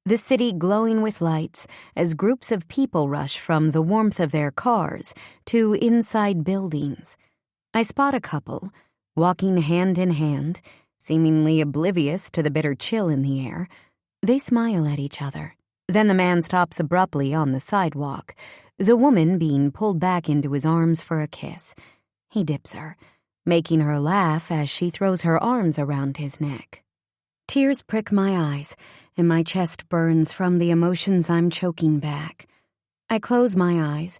the city glowing with lights as groups of people rush from the warmth of their cars to inside buildings. I spot a couple, walking hand in hand, seemingly oblivious to the bitter chill in the air. They smile at each other. Then the man stops abruptly on the sidewalk, the woman being pulled back into his arms for a kiss. He dips her, making her laugh as she throws her arms around his neck. Tears prick my eyes, and my chest burns from the emotions I'm choking back. I close my eyes,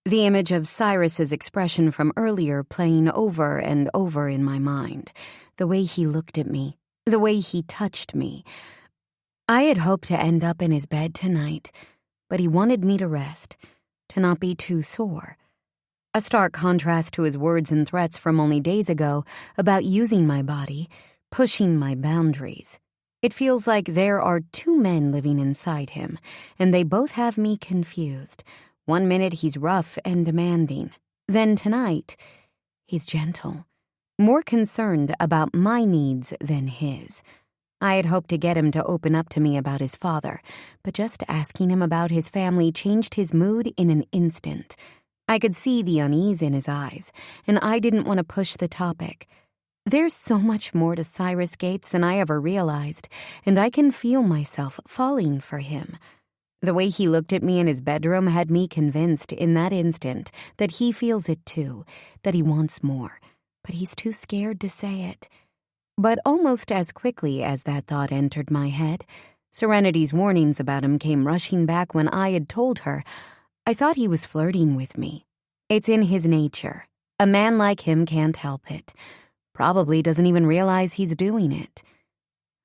the image of Cyrus's expression from earlier playing over and over in my mind, the way he looked at me, the way he touched me. I had hoped to end up in his bed tonight, but he wanted me to rest, to not be too sore. A stark contrast to his words and threats from only days ago about using my body, pushing my boundaries. It feels like there are two men living inside him, and they both have me confused. One minute he's rough and demanding. Then tonight, he's gentle, more concerned about my needs than his. I had hoped to get him to open up to me about his father, but just asking him about his family changed his mood in an instant. I could see the unease in his eyes, and I didn't want to push the topic. There's so much more to Cyrus Gates than I ever realized, and I can feel myself falling for him. The way he looked at me in his bedroom had me convinced in that instant that he feels it too, that he wants more, but he's too scared to say it. But almost as quickly as that thought entered my head, Serenity's warnings about him came rushing back when I had told her I thought he was flirting with me. It's in his nature. A man like him can't help it. Probably doesn't even realize he's doing it.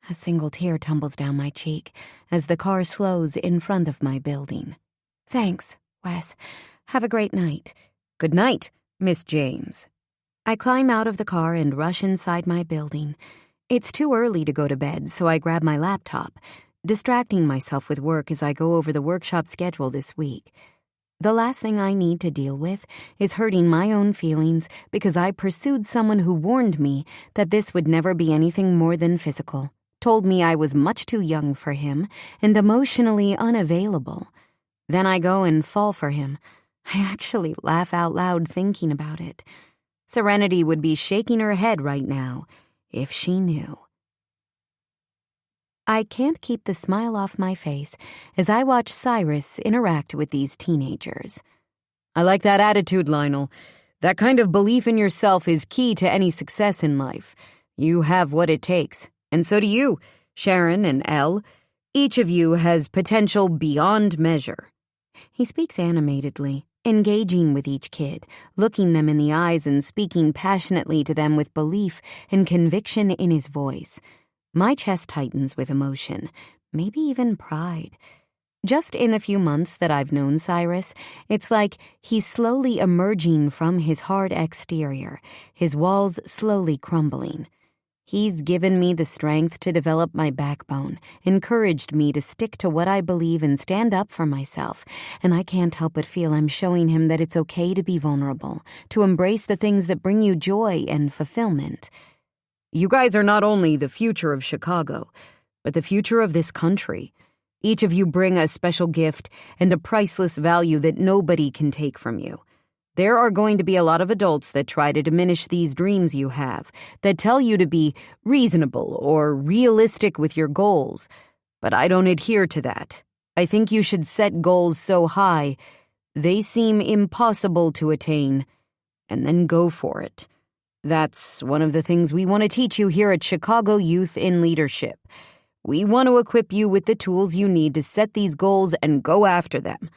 A single tear tumbles down my cheek as the car slows in front of my building. Thanks, Wes. Have a great night. Good night, Miss James. I climb out of the car and rush inside my building. It's too early to go to bed, so I grab my laptop, distracting myself with work as I go over the workshop schedule this week. The last thing I need to deal with is hurting my own feelings because I pursued someone who warned me that this would never be anything more than physical, told me I was much too young for him and emotionally unavailable. Then I go and fall for him. I actually laugh out loud thinking about it. Serenity would be shaking her head right now if she knew. I can't keep the smile off my face as I watch Cyrus interact with these teenagers. I like that attitude, Lionel. That kind of belief in yourself is key to any success in life. You have what it takes, and so do you, Sharon and Elle. Each of you has potential beyond measure. He speaks animatedly, engaging with each kid, looking them in the eyes and speaking passionately to them with belief and conviction in his voice. My chest tightens with emotion, maybe even pride. Just in the few months that I've known Cyrus, it's like he's slowly emerging from his hard exterior, his walls slowly crumbling. He's given me the strength to develop my backbone, encouraged me to stick to what I believe and stand up for myself, and I can't help but feel I'm showing him that it's okay to be vulnerable, to embrace the things that bring you joy and fulfillment. You guys are not only the future of Chicago, but the future of this country. Each of you bring a special gift and a priceless value that nobody can take from you. There are going to be a lot of adults that try to diminish these dreams you have, that tell you to be reasonable or realistic with your goals. But I don't adhere to that. I think you should set goals so high they seem impossible to attain, and then go for it. That's one of the things we want to teach you here at Chicago Youth in Leadership. We want to equip you with the tools you need to set these goals and go after them.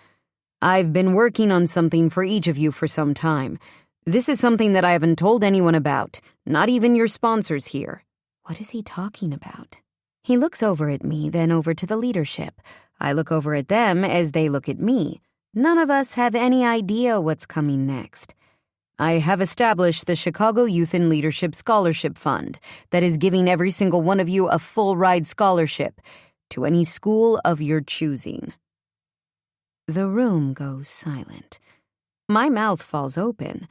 I've been working on something for each of you for some time. This is something that I haven't told anyone about, not even your sponsors here. What is he talking about? He looks over at me, then over to the leadership. I look over at them as they look at me. None of us have any idea what's coming next. I have established the Chicago Youth in Leadership Scholarship Fund that is giving every single one of you a full-ride scholarship to any school of your choosing. The room goes silent. My mouth falls open.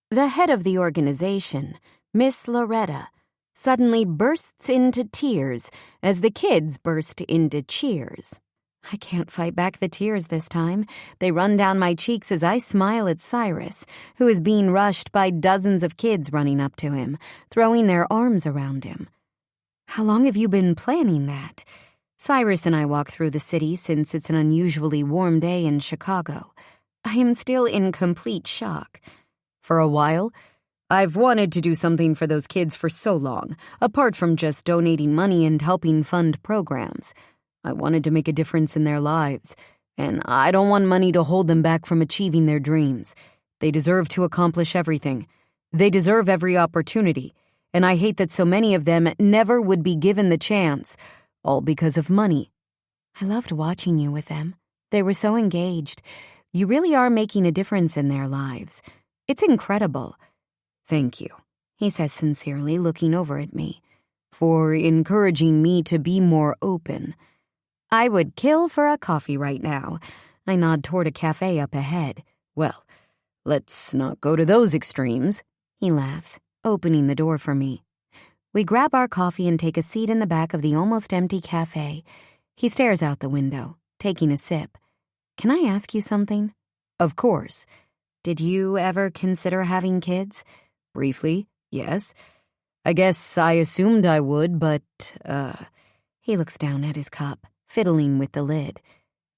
The head of the organization, Miss Loretta, suddenly bursts into tears as the kids burst into cheers. I can't fight back the tears this time. They run down my cheeks as I smile at Cyrus, who is being rushed by dozens of kids running up to him, throwing their arms around him. How long have you been planning that? Cyrus and I walk through the city since it's an unusually warm day in Chicago. I am still in complete shock. For a while, I've wanted to do something for those kids for so long, apart from just donating money and helping fund programs. I wanted to make a difference in their lives, and I don't want money to hold them back from achieving their dreams. They deserve to accomplish everything. They deserve every opportunity, and I hate that so many of them never would be given the chance, all because of money. I loved watching you with them. They were so engaged. You really are making a difference in their lives. It's incredible. Thank you, he says sincerely, looking over at me, for encouraging me to be more open. I would kill for a coffee right now. I nod toward a cafe up ahead. Well, let's not go to those extremes, he laughs, opening the door for me. We grab our coffee and take a seat in the back of the almost empty cafe. He stares out the window, taking a sip. Can I ask you something? Of course. Did you ever consider having kids? Briefly, yes. I guess I assumed I would, but, He looks down at his cup, fiddling with the lid.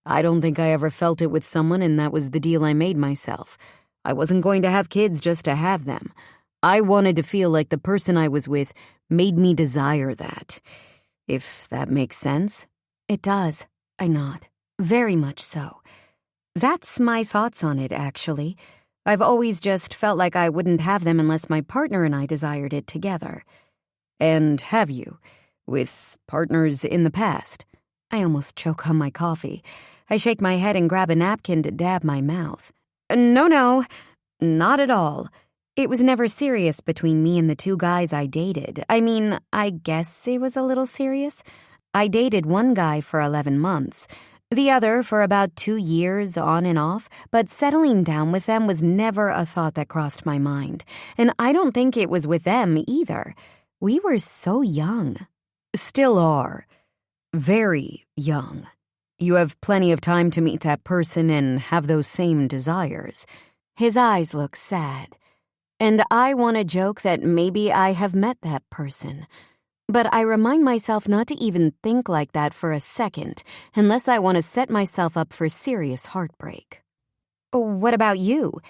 I don't think I ever felt it with someone, and that was the deal I made myself. I wasn't going to have kids just to have them. I wanted to feel like the person I was with made me desire that. If that makes sense? It does, I nod. Very much so. That's my thoughts on it, actually. I've always just felt like I wouldn't have them unless my partner and I desired it together. And have you? With partners in the past? I almost choke on my coffee. I shake my head and grab a napkin to dab my mouth. No, not at all. It was never serious between me and the two guys I dated. I mean, I guess it was a little serious. I dated one guy for 11 months, the other for about 2 years on and off, but settling down with them was never a thought that crossed my mind. And I don't think it was with them either. We were so young. Still are. Very young. You have plenty of time to meet that person and have those same desires. His eyes look sad. And I want to joke that maybe I have met that person. But I remind myself not to even think like that for a second, unless I want to set myself up for serious heartbreak. What about you?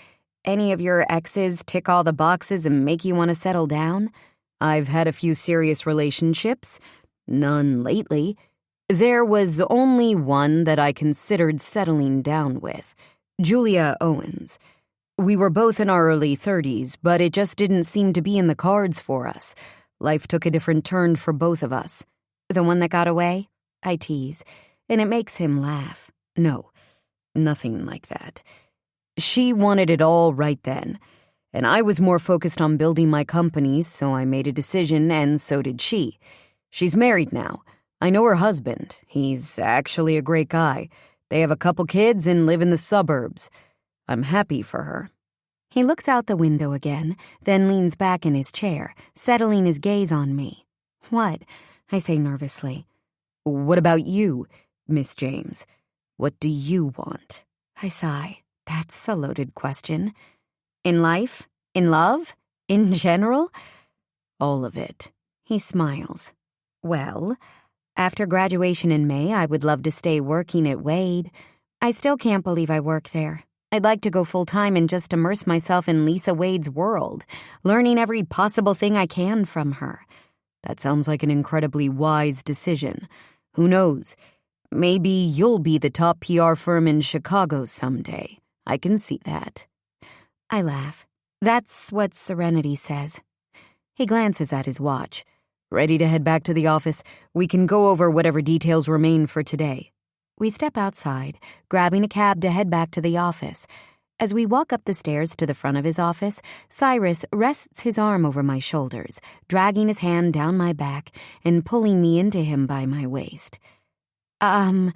Any of your exes tick all the boxes and make you want to settle down? I've had a few serious relationships. None lately. There was only one that I considered settling down with, Julia Owens. We were both in our early 30s, but it just didn't seem to be in the cards for us. Life took a different turn for both of us. The one that got away? I tease, and it makes him laugh. No, nothing like that. She wanted it all right then, and I was more focused on building my company, so I made a decision, and so did she. She's married now. I know her husband. He's actually a great guy. They have a couple kids and live in the suburbs. I'm happy for her. He looks out the window again, then leans back in his chair, settling his gaze on me. What? I say nervously. What about you, Miss James? What do you want? I sigh. That's a loaded question. In life? In love? In general? All of it. He smiles. Well, after graduation in May, I would love to stay working at Wade. I still can't believe I work there. I'd like to go full-time and just immerse myself in Lisa Wade's world, learning every possible thing I can from her. That sounds like an incredibly wise decision. Who knows? Maybe you'll be the top PR firm in Chicago someday. I can see that. I laugh. That's what Serenity says. He glances at his watch. Ready to head back to the office? We can go over whatever details remain for today. We step outside, grabbing a cab to head back to the office. As we walk up the stairs to the front of his office, Cyrus rests his arm over my shoulders, dragging his hand down my back and pulling me into him by my waist. I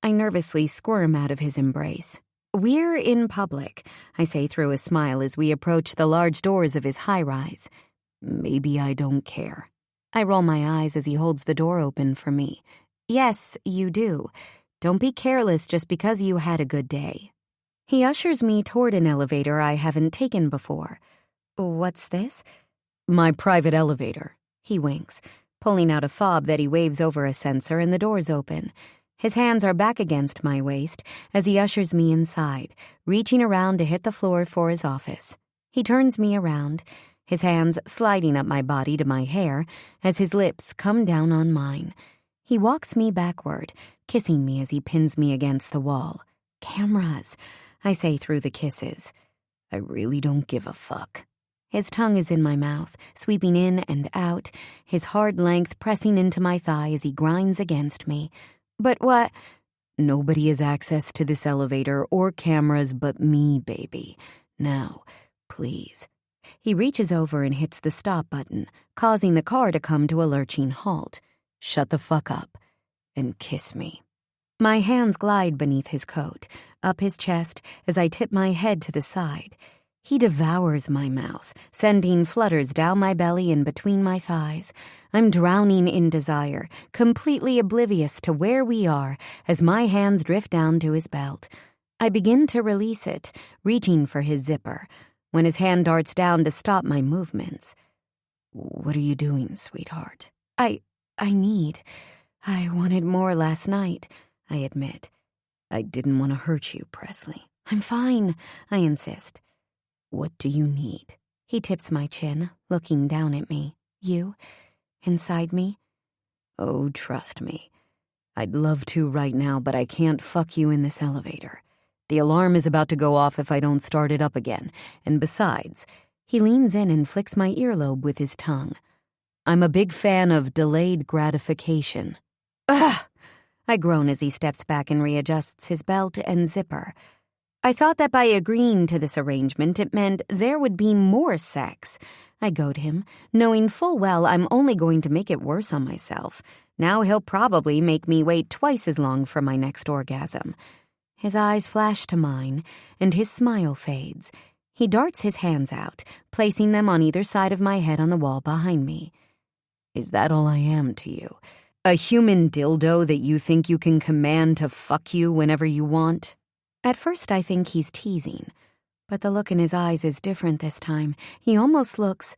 nervously squirm out of his embrace. We're in public, I say through a smile as we approach the large doors of his high-rise. Maybe I don't care. I roll my eyes as he holds the door open for me. Yes, you do. Don't be careless just because you had a good day. He ushers me toward an elevator I haven't taken before. What's this? My private elevator. He winks, pulling out a fob that he waves over a sensor, and the doors open. His hands are back against my waist as he ushers me inside, reaching around to hit the floor for his office. He turns me around, his hands sliding up my body to my hair as his lips come down on mine. He walks me backward, kissing me as he pins me against the wall. Cameras, I say through the kisses. I really don't give a fuck. His tongue is in my mouth, sweeping in and out, his hard length pressing into my thigh as he grinds against me. But what? Nobody has access to this elevator or cameras but me, baby. Now, please. He reaches over and hits the stop button, causing the car to come to a lurching halt. Shut the fuck up and kiss me. My hands glide beneath his coat, up his chest as I tip my head to the side. He devours my mouth, sending flutters down my belly and between my thighs. I'm drowning in desire, completely oblivious to where we are as my hands drift down to his belt. I begin to release it, reaching for his zipper, when his hand darts down to stop my movements. What are you doing, sweetheart? I wanted more last night, I admit. I didn't want to hurt you, Presley. I'm fine, I insist. What do you need? He tips my chin, looking down at me. You? Inside me? Oh, trust me. I'd love to right now, but I can't fuck you in this elevator. The alarm is about to go off if I don't start it up again. And besides, he leans in and flicks my earlobe with his tongue. I'm a big fan of delayed gratification. Ugh! I groan as he steps back and readjusts his belt and zipper. I thought that by agreeing to this arrangement it meant there would be more sex. I goad him, knowing full well I'm only going to make it worse on myself. Now he'll probably make me wait twice as long for my next orgasm. His eyes flash to mine, and his smile fades. He darts his hands out, placing them on either side of my head on the wall behind me. Is that all I am to you? A human dildo that you think you can command to fuck you whenever you want? At first I think he's teasing, but the look in his eyes is different this time. He almost looks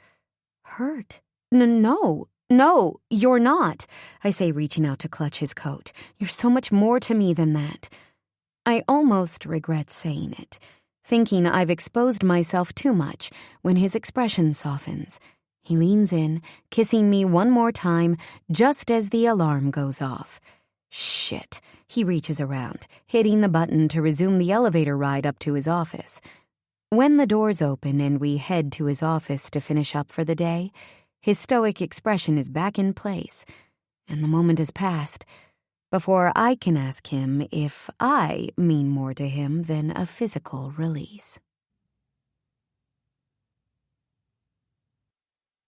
hurt. No, you're not, I say, reaching out to clutch his coat. You're so much more to me than that. I almost regret saying it, thinking I've exposed myself too much when his expression softens. He leans in, kissing me one more time just as the alarm goes off. Shit. He reaches around, hitting the button to resume the elevator ride up to his office. When the doors open and we head to his office to finish up for the day, his stoic expression is back in place, and the moment has passed before I can ask him if I mean more to him than a physical release.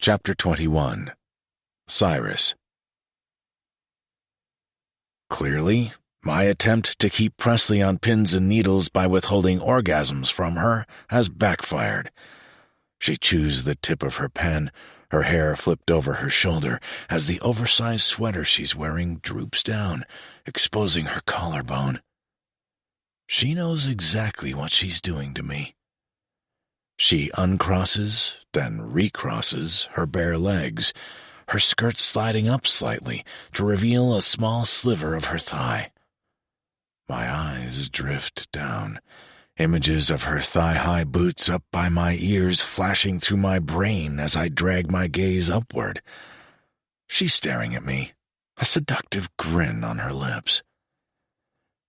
Chapter 21. Cyrus. Clearly, my attempt to keep Presley on pins and needles by withholding orgasms from her has backfired. She chews the tip of her pen, her hair flipped over her shoulder as the oversized sweater she's wearing droops down, exposing her collarbone. She knows exactly what she's doing to me. She uncrosses, then recrosses her bare legs, her skirt sliding up slightly to reveal a small sliver of her thigh. My eyes drift down, images of her thigh-high boots up by my ears flashing through my brain as I drag my gaze upward. She's staring at me, a seductive grin on her lips.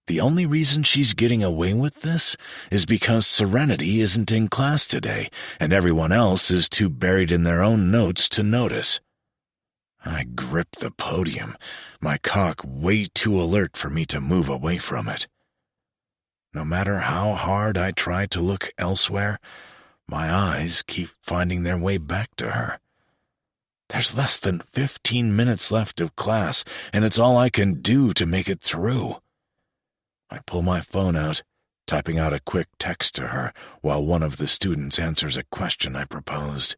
The only reason she's getting away with this is because Serenity isn't in class today, and everyone else is too buried in their own notes to notice. I grip the podium, my cock way too alert for me to move away from it. No matter how hard I try to look elsewhere, my eyes keep finding their way back to her. There's less than 15 minutes left of class, and it's all I can do to make it through. I pull my phone out, typing out a quick text to her while one of the students answers a question I proposed.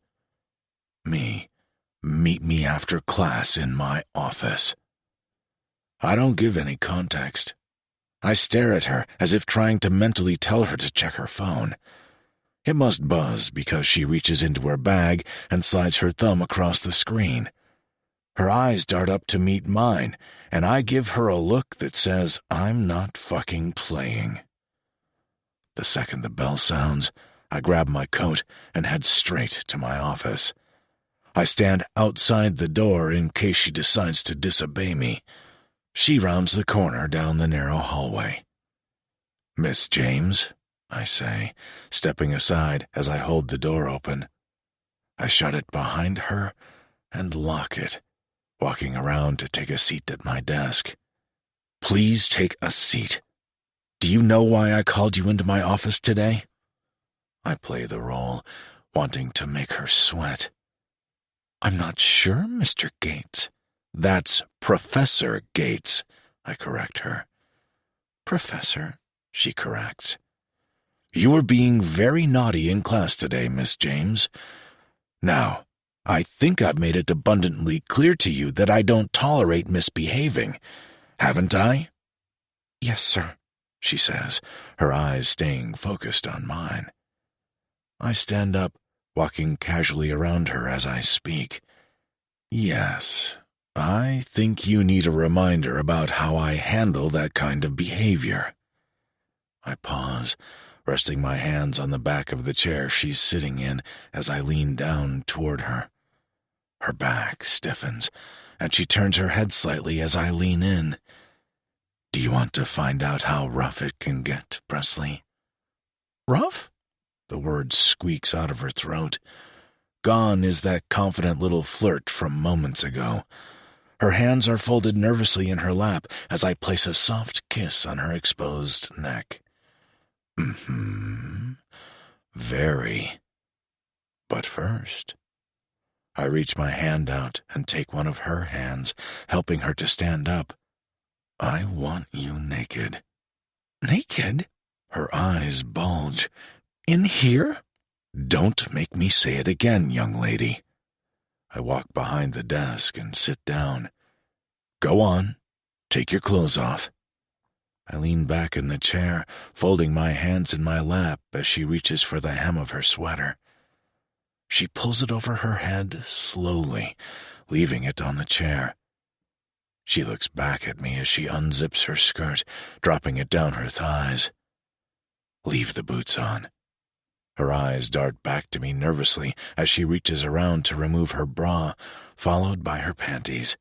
Meet me after class in my office. I don't give any context. I stare at her as if trying to mentally tell her to check her phone. It must buzz because she reaches into her bag and slides her thumb across the screen. Her eyes dart up to meet mine, and I give her a look that says I'm not fucking playing. The second the bell sounds, I grab my coat and head straight to my office. I stand outside the door in case she decides to disobey me. She rounds the corner down the narrow hallway. "Miss James," I say, stepping aside as I hold the door open. I shut it behind her and lock it, walking around to take a seat at my desk. "Please take a seat. Do you know why I called you into my office today?" I play the role, wanting to make her sweat. "I'm not sure, Mr. Gates." "That's Professor Gates," I correct her. "Professor," she corrects. "You were being very naughty in class today, Miss James. Now, I think I've made it abundantly clear to you that I don't tolerate misbehaving. Haven't I?" "Yes, sir," she says, her eyes staying focused on mine. I stand up, walking casually around her as I speak. "Yes, I think you need a reminder about how I handle that kind of behavior." I pause, resting my hands on the back of the chair she's sitting in as I lean down toward her. Her back stiffens, and she turns her head slightly as I lean in. "Do you want to find out how rough it can get, Presley?" "Rough?" The word squeaks out of her throat. Gone is that confident little flirt from moments ago. Her hands are folded nervously in her lap as I place a soft kiss on her exposed neck. Very. But first, I reach my hand out and take one of her hands, helping her to stand up. "I want you naked." "Naked?" Her eyes bulge. "In here?" "Don't make me say it again, young lady." I walk behind the desk and sit down. "Go on. Take your clothes off." I lean back in the chair, folding my hands in my lap as she reaches for the hem of her sweater. She pulls it over her head slowly, leaving it on the chair. She looks back at me as she unzips her skirt, dropping it down her thighs. "Leave the boots on." Her eyes dart back to me nervously as she reaches around to remove her bra, followed by her panties.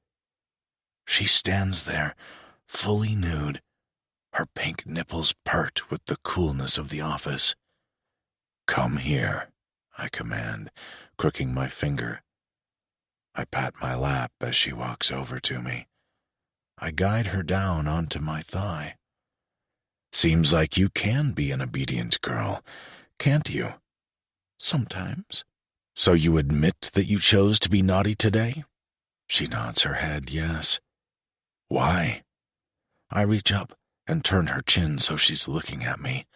She stands there, fully nude, her pink nipples pert with the coolness of the office. "Come here," I command, crooking my finger. I pat my lap as she walks over to me. I guide her down onto my thigh. "Seems like you can be an obedient girl, can't you?" "Sometimes." "So you admit that you chose to be naughty today?" She nods her head, yes. "Why?" I reach up and turn her chin so she's looking at me.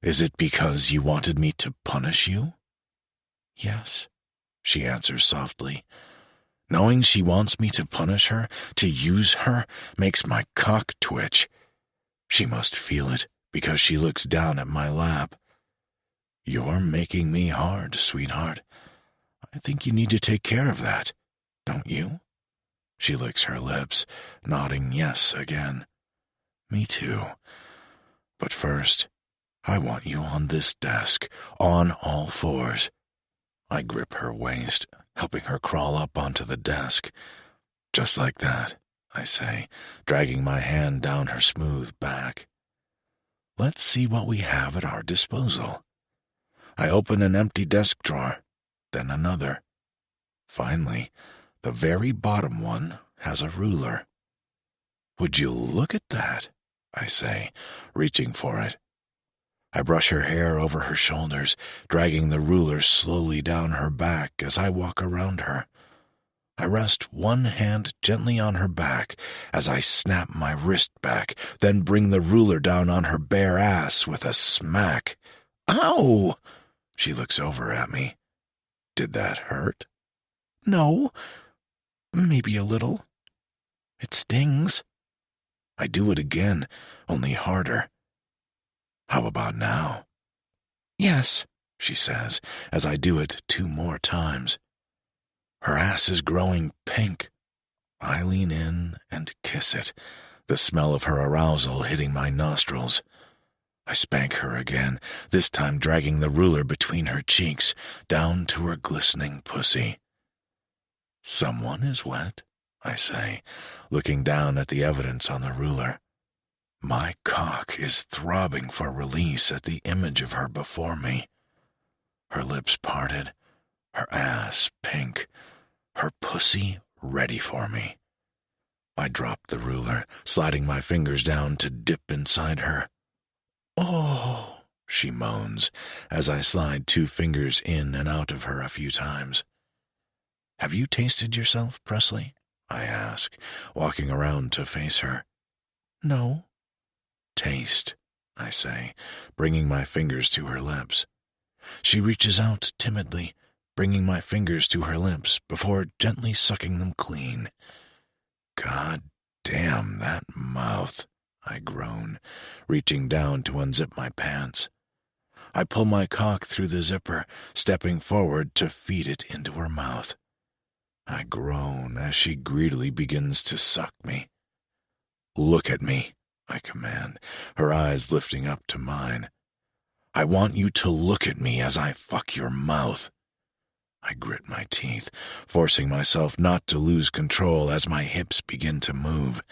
"Is it because you wanted me to punish you?" "Yes," she answers softly. Knowing she wants me to punish her, to use her, makes my cock twitch. She must feel it because she looks down at my lap. You're making me hard, sweetheart. I think you need to take care of that, don't you? She licks her lips, nodding yes again. Me too. But first, I want you on this desk, on all fours. I grip her waist, helping her crawl up onto the desk. Just like that, I say, dragging my hand down her smooth back. Let's see what we have at our disposal. I open an empty desk drawer, then another. Finally, the very bottom one has a ruler. Would you look at that? I say, reaching for it. I brush her hair over her shoulders, dragging the ruler slowly down her back as I walk around her. I rest one hand gently on her back as I snap my wrist back, then bring the ruler down on her bare ass with a smack. Ow! She looks over at me. Did that hurt? No. Maybe a little. It stings. I do it again, only harder. How about now? Yes, she says, as I do it 2 more times. Her ass is growing pink. I lean in and kiss it, the smell of her arousal hitting my nostrils. I spank her again, this time dragging the ruler between her cheeks, down to her glistening pussy. Someone is wet, I say, looking down at the evidence on the ruler. My cock is throbbing for release at the image of her before me. Her lips parted, her ass pink, her pussy ready for me. I drop the ruler, sliding my fingers down to dip inside her. Oh, she moans, as I slide 2 fingers in and out of her a few times. Have you tasted yourself, Presley? I ask, walking around to face her. No. Taste, I say, bringing my fingers to her lips. She reaches out timidly, bringing my fingers to her lips before gently sucking them clean. God damn that mouth, I groan, reaching down to unzip my pants. I pull my cock through the zipper, stepping forward to feed it into her mouth. I groan as she greedily begins to suck me. Look at me, I command, her eyes lifting up to mine. I want you to look at me as I fuck your mouth. I grit my teeth, forcing myself not to lose control as my hips begin to move.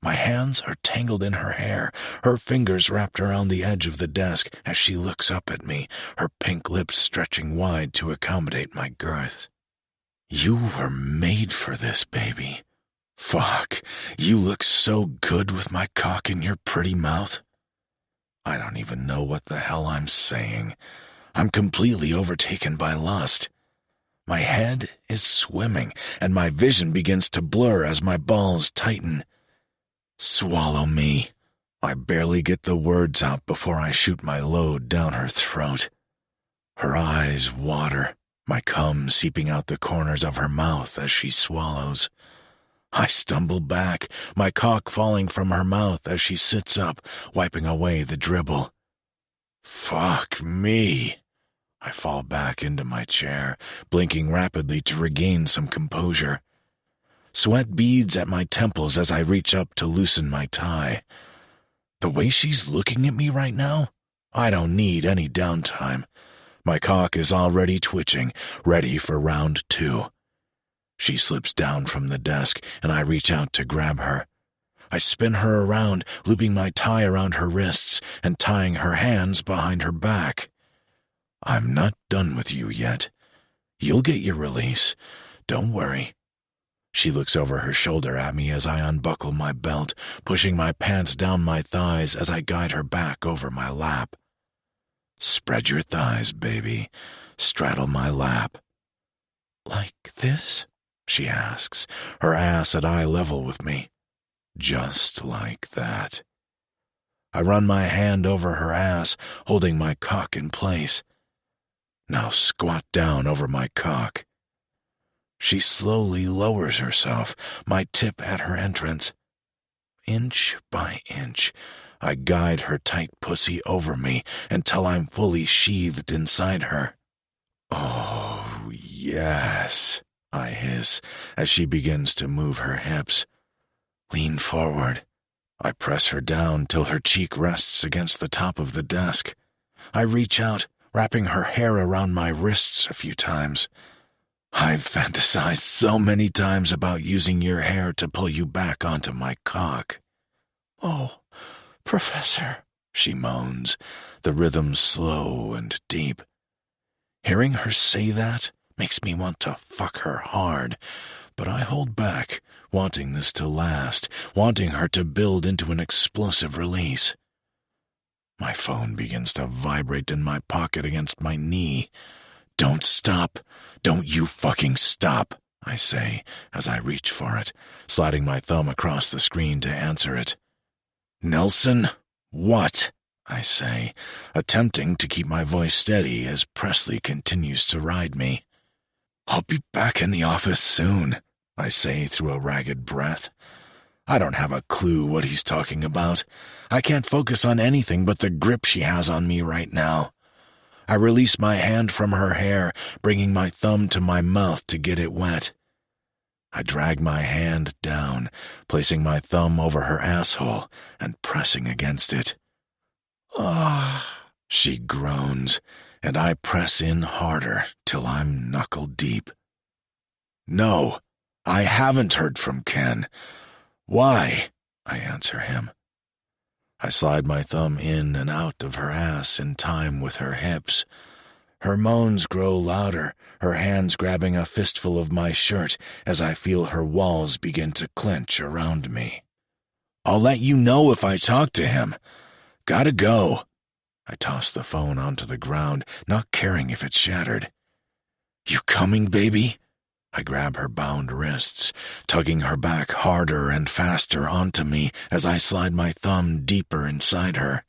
My hands are tangled in her hair, her fingers wrapped around the edge of the desk as she looks up at me, her pink lips stretching wide to accommodate my girth. You were made for this, baby. Fuck, you look so good with my cock in your pretty mouth. I don't even know what the hell I'm saying. I'm completely overtaken by lust. My head is swimming, and my vision begins to blur as my balls tighten. Swallow me. I barely get the words out before I shoot my load down her throat. Her eyes water, my cum seeping out the corners of her mouth as she swallows. I stumble back, my cock falling from her mouth as she sits up, wiping away the dribble. Fuck me. I fall back into my chair, blinking rapidly to regain some composure. Sweat beads at my temples as I reach up to loosen my tie. The way she's looking at me right now, I don't need any downtime. My cock is already twitching, ready for round 2. She slips down from the desk, and I reach out to grab her. I spin her around, looping my tie around her wrists and tying her hands behind her back. I'm not done with you yet. You'll get your release. Don't worry. She looks over her shoulder at me as I unbuckle my belt, pushing my pants down my thighs as I guide her back over my lap. Spread your thighs, baby. Straddle my lap. Like this? She asks, her ass at eye level with me. Just like that. I run my hand over her ass, holding my cock in place. Now squat down over my cock. She slowly lowers herself, my tip at her entrance. Inch by inch, I guide her tight pussy over me until I'm fully sheathed inside her. Oh, yes, I hiss as she begins to move her hips. Lean forward. I press her down till her cheek rests against the top of the desk. I reach out, wrapping her hair around my wrists a few times. I've fantasized so many times about using your hair to pull you back onto my cock. Oh, Professor, she moans, the rhythm slow and deep. Hearing her say that makes me want to fuck her hard, but I hold back, wanting this to last, wanting her to build into an explosive release. My phone begins to vibrate in my pocket against my knee. Don't stop. Don't you fucking stop, I say as I reach for it, sliding my thumb across the screen to answer it. Nelson, what? I say, attempting to keep my voice steady as Presley continues to ride me. I'll be back in the office soon, I say through a ragged breath. I don't have a clue what he's talking about. I can't focus on anything but the grip she has on me right now. I release my hand from her hair, bringing my thumb to my mouth to get it wet. I drag my hand down, placing my thumb over her asshole and pressing against it. Ah, she groans, and I press in harder till I'm knuckle deep. No, I haven't heard from Ken. Why? I answer him. I slide my thumb in and out of her ass in time with her hips. Her moans grow louder, her hands grabbing a fistful of my shirt as I feel her walls begin to clench around me. I'll let you know if I talk to him. Gotta go. I toss the phone onto the ground, not caring if it's shattered. You coming, baby? I grab her bound wrists, tugging her back harder and faster onto me as I slide my thumb deeper inside her.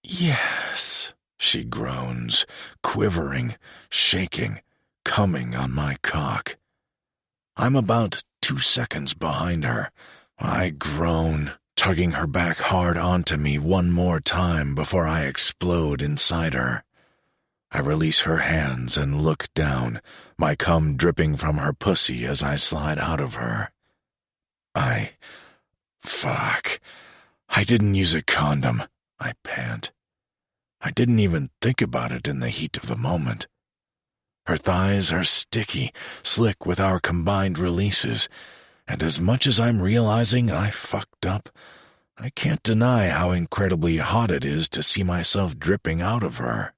Yes, she groans, quivering, shaking, coming on my cock. I'm about 2 seconds behind her. I groan, tugging her back hard onto me one more time before I explode inside her. I release her hands and look down, my cum dripping from her pussy as I slide out of her. Fuck. I didn't use a condom, I pant. I didn't even think about it in the heat of the moment. Her thighs are sticky, slick with our combined releases, and as much as I'm realizing I fucked up, I can't deny how incredibly hot it is to see myself dripping out of her.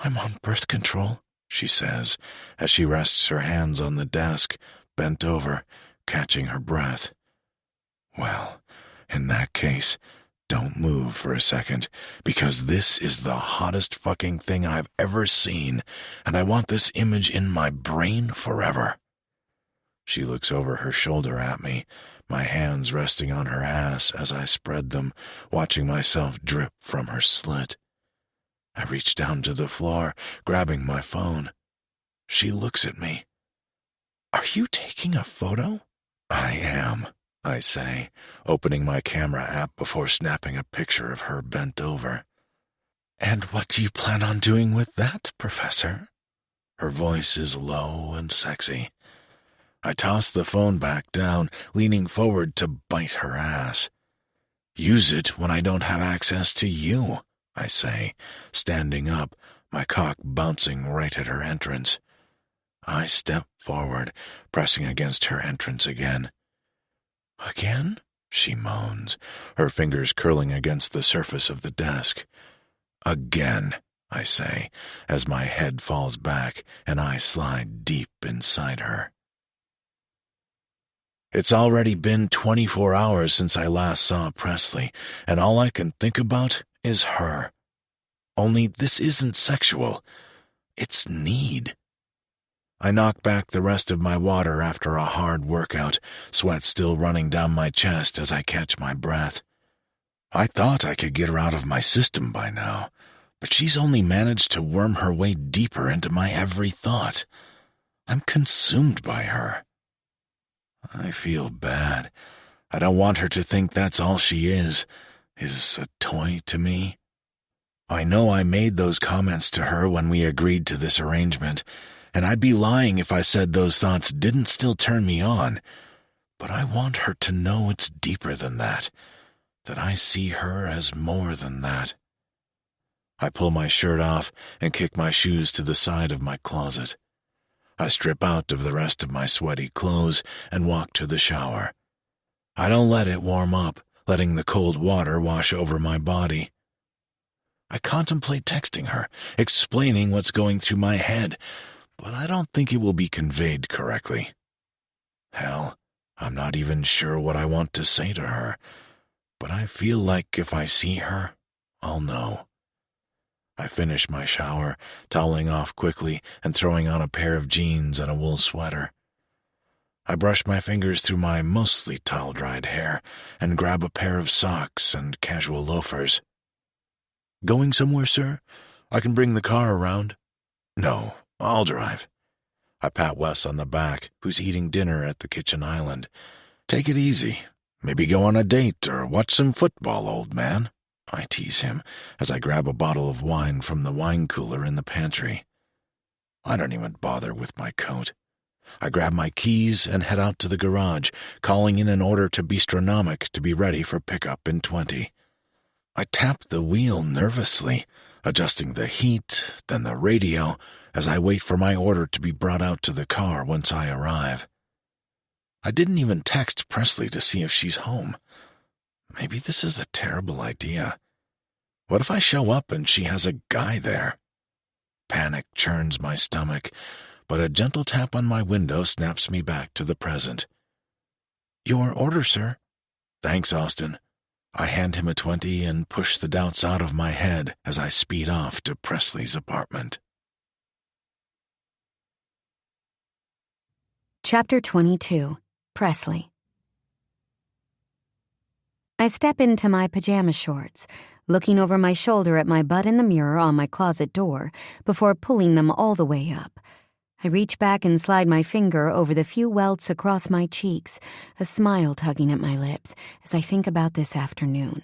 I'm on birth control, she says, as she rests her hands on the desk, bent over, catching her breath. Well, in that case, don't move for a second, because this is the hottest fucking thing I've ever seen, and I want this image in my brain forever. She looks over her shoulder at me, my hands resting on her ass as I spread them, watching myself drip from her slit. I reach down to the floor, grabbing my phone. She looks at me. Are you taking a photo? I am, I say, opening my camera app before snapping a picture of her bent over. And what do you plan on doing with that, Professor? Her voice is low and sexy. I toss the phone back down, leaning forward to bite her ass. Use it when I don't have access to you, I say, standing up, my cock bouncing right at her entrance. I step forward, pressing against her entrance again. Again? She moans, her fingers curling against the surface of the desk. Again, I say, as my head falls back and I slide deep inside her. It's already been 24 hours since I last saw Presley, and all I can think about is her. Only this isn't sexual. It's need. I knock back the rest of my water after a hard workout, sweat still running down my chest as I catch my breath. I thought I could get her out of my system by now, but she's only managed to worm her way deeper into my every thought. I'm consumed by her. I feel bad. I don't want her to think that's all she is. is a toy to me. I know I made those comments to her when we agreed to this arrangement, and I'd be lying if I said those thoughts didn't still turn me on, but I want her to know it's deeper than that I see her as more than that. I pull my shirt off and kick my shoes to the side of my closet. I strip out of the rest of my sweaty clothes and walk to the shower. I don't let it warm up, letting the cold water wash over my body. I contemplate texting her, explaining what's going through my head, but I don't think it will be conveyed correctly. Hell, I'm not even sure what I want to say to her, but I feel like if I see her, I'll know. I finish my shower, toweling off quickly and throwing on a pair of jeans and a wool sweater. I brush my fingers through my mostly towel-dried hair and grab a pair of socks and casual loafers. "Going somewhere, sir? I can bring the car around." "No, I'll drive." I pat Wes on the back, who's eating dinner at the kitchen island. "Take it easy. Maybe go on a date or watch some football, old man," I tease him as I grab a bottle of wine from the wine cooler in the pantry. I don't even bother with my coat. I grab my keys and head out to the garage, calling in an order to Bistronomic to be ready for pickup in 20. I tap the wheel nervously, adjusting the heat, then the radio, as I wait for my order to be brought out to the car once I arrive. I didn't even text Presley to see if she's home. Maybe this is a terrible idea. What if I show up and she has a guy there? Panic churns my stomach, but a gentle tap on my window snaps me back to the present. "Your order, sir." "Thanks, Austin." I hand him a 20 and push the doubts out of my head as I speed off to Presley's apartment. Chapter 22. Presley. I step into my pajama shorts, looking over my shoulder at my butt in the mirror on my closet door before pulling them all the way up. I reach back and slide my finger over the few welts across my cheeks, a smile tugging at my lips as I think about this afternoon.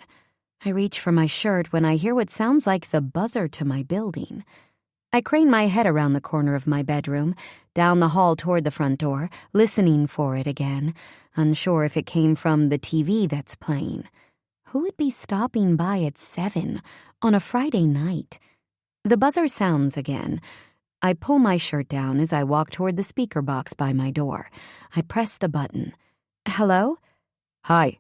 I reach for my shirt when I hear what sounds like the buzzer to my building. I crane my head around the corner of my bedroom, down the hall toward the front door, listening for it again, unsure if it came from the TV that's playing. Who would be stopping by at 7 on a Friday night? The buzzer sounds again. I pull my shirt down as I walk toward the speaker box by my door. I press the button. "Hello?" "Hi."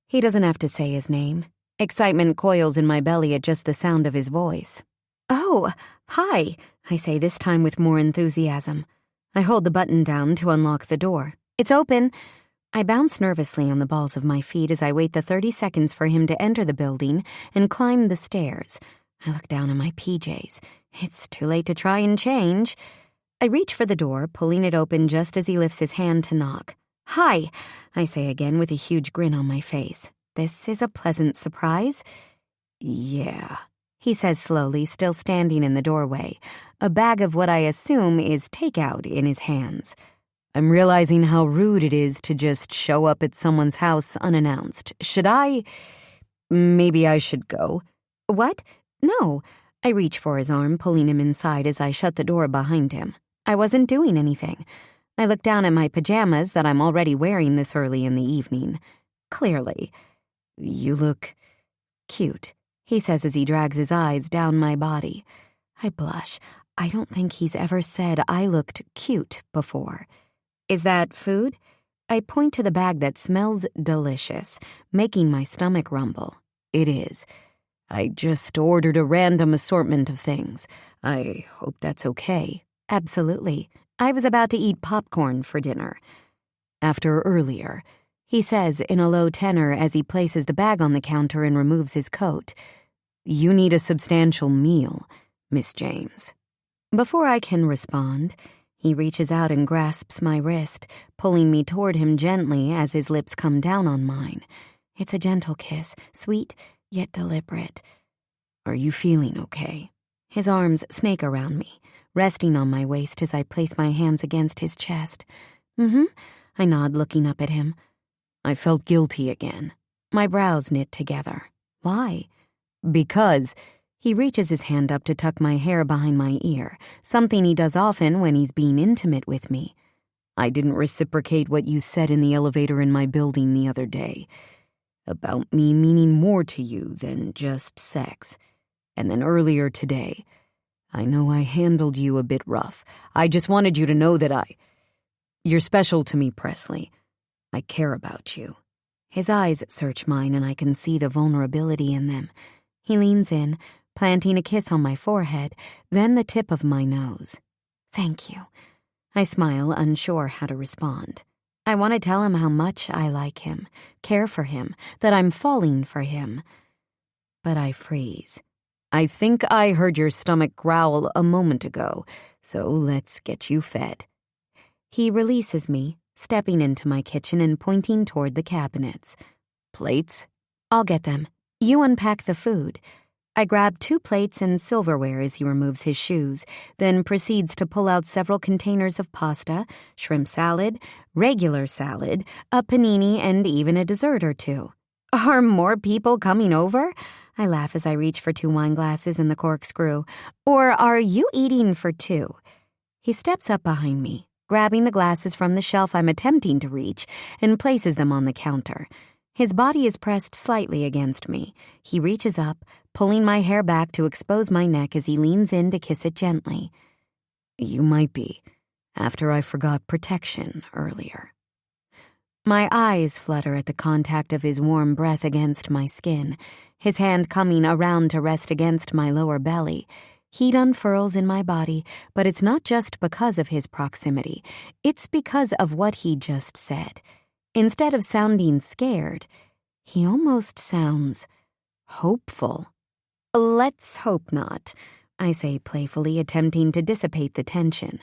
He doesn't have to say his name. Excitement coils in my belly at just the sound of his voice. "Oh, hi," I say, this time with more enthusiasm. I hold the button down to unlock the door. "It's open." I bounce nervously on the balls of my feet as I wait the 30 seconds for him to enter the building and climb the stairs. I look down at my PJs. It's too late to try and change. I reach for the door, pulling it open just as he lifts his hand to knock. "Hi," I say again with a huge grin on my face. This is a pleasant surprise. "Yeah," he says slowly, still standing in the doorway, a bag of what I assume is takeout in his hands. I'm realizing how rude it is to just show up at someone's house unannounced. Maybe I should go. "What? No." I reach for his arm, pulling him inside as I shut the door behind him. I wasn't doing anything. I look down at my pajamas that I'm already wearing this early in the evening. Clearly. "You look cute," he says as he drags his eyes down my body. I blush. I don't think he's ever said I looked cute before. "Is that food?" I point to the bag that smells delicious, making my stomach rumble. "It is. I just ordered a random assortment of things. I hope that's okay." "Absolutely. I was about to eat popcorn for dinner." "After earlier," he says in a low tenor as he places the bag on the counter and removes his coat. "You need a substantial meal, Miss James." Before I can respond, he reaches out and grasps my wrist, pulling me toward him gently as his lips come down on mine. It's a gentle kiss, sweet yet deliberate. "Are you feeling okay?" His arms snake around me, resting on my waist as I place my hands against his chest. "Mm-hmm," I nod, looking up at him. I felt guilty again. My brows knit together. Why? Because he reaches his hand up to tuck my hair behind my ear, something he does often when he's being intimate with me. I didn't reciprocate what you said in the elevator in my building the other day. About me meaning more to you than just sex. And then earlier today, I know I handled you a bit rough. I just wanted you to know that you're special to me, Presley. I care about you. His eyes search mine and I can see the vulnerability in them. He leans in, planting a kiss on my forehead, then the tip of my nose. Thank you. I smile, unsure how to respond. I want to tell him how much I like him, care for him, that I'm falling for him. But I freeze. I think I heard your stomach growl a moment ago, so let's get you fed. He releases me, stepping into my kitchen and pointing toward the cabinets. Plates? I'll get them. You unpack the food. I grab 2 plates and silverware as he removes his shoes, then proceeds to pull out several containers of pasta, shrimp salad, regular salad, a panini, and even a dessert or 2. Are more people coming over? I laugh as I reach for 2 wine glasses and the corkscrew. Or are you eating for 2? He steps up behind me, grabbing the glasses from the shelf I'm attempting to reach, and places them on the counter. His body is pressed slightly against me. He reaches up, pulling my hair back to expose my neck as he leans in to kiss it gently. You might be, after I forgot protection earlier. My eyes flutter at the contact of his warm breath against my skin, his hand coming around to rest against my lower belly. Heat unfurls in my body, but it's not just because of his proximity. It's because of what he just said. Instead of sounding scared, he almost sounds hopeful. Let's hope not, I say playfully, attempting to dissipate the tension.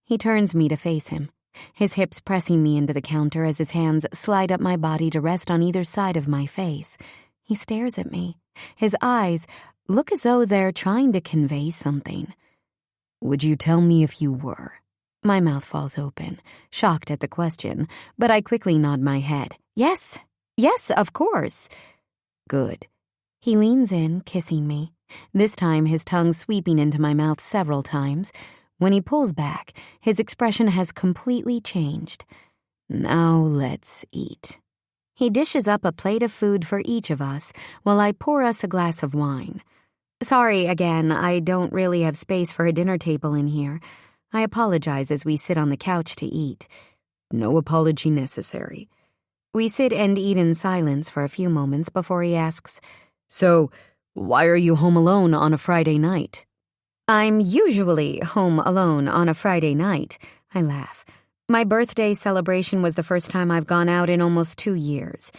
He turns me to face him, his hips pressing me into the counter as his hands slide up my body to rest on either side of my face. He stares at me. His eyes look as though they're trying to convey something. Would you tell me if you were? My mouth falls open, shocked at the question, but I quickly nod my head. Yes, of course. Good. He leans in, kissing me, this time his tongue sweeping into my mouth several times. When he pulls back, his expression has completely changed. Now let's eat. He dishes up a plate of food for each of us while I pour us a glass of wine. Sorry again, I don't really have space for a dinner table in here. I apologize as we sit on the couch to eat. No apology necessary. We sit and eat in silence for a few moments before he asks, So, why are you home alone on a Friday night? I'm usually home alone on a Friday night. I laugh. My birthday celebration was the first time I've gone out in almost 2 years.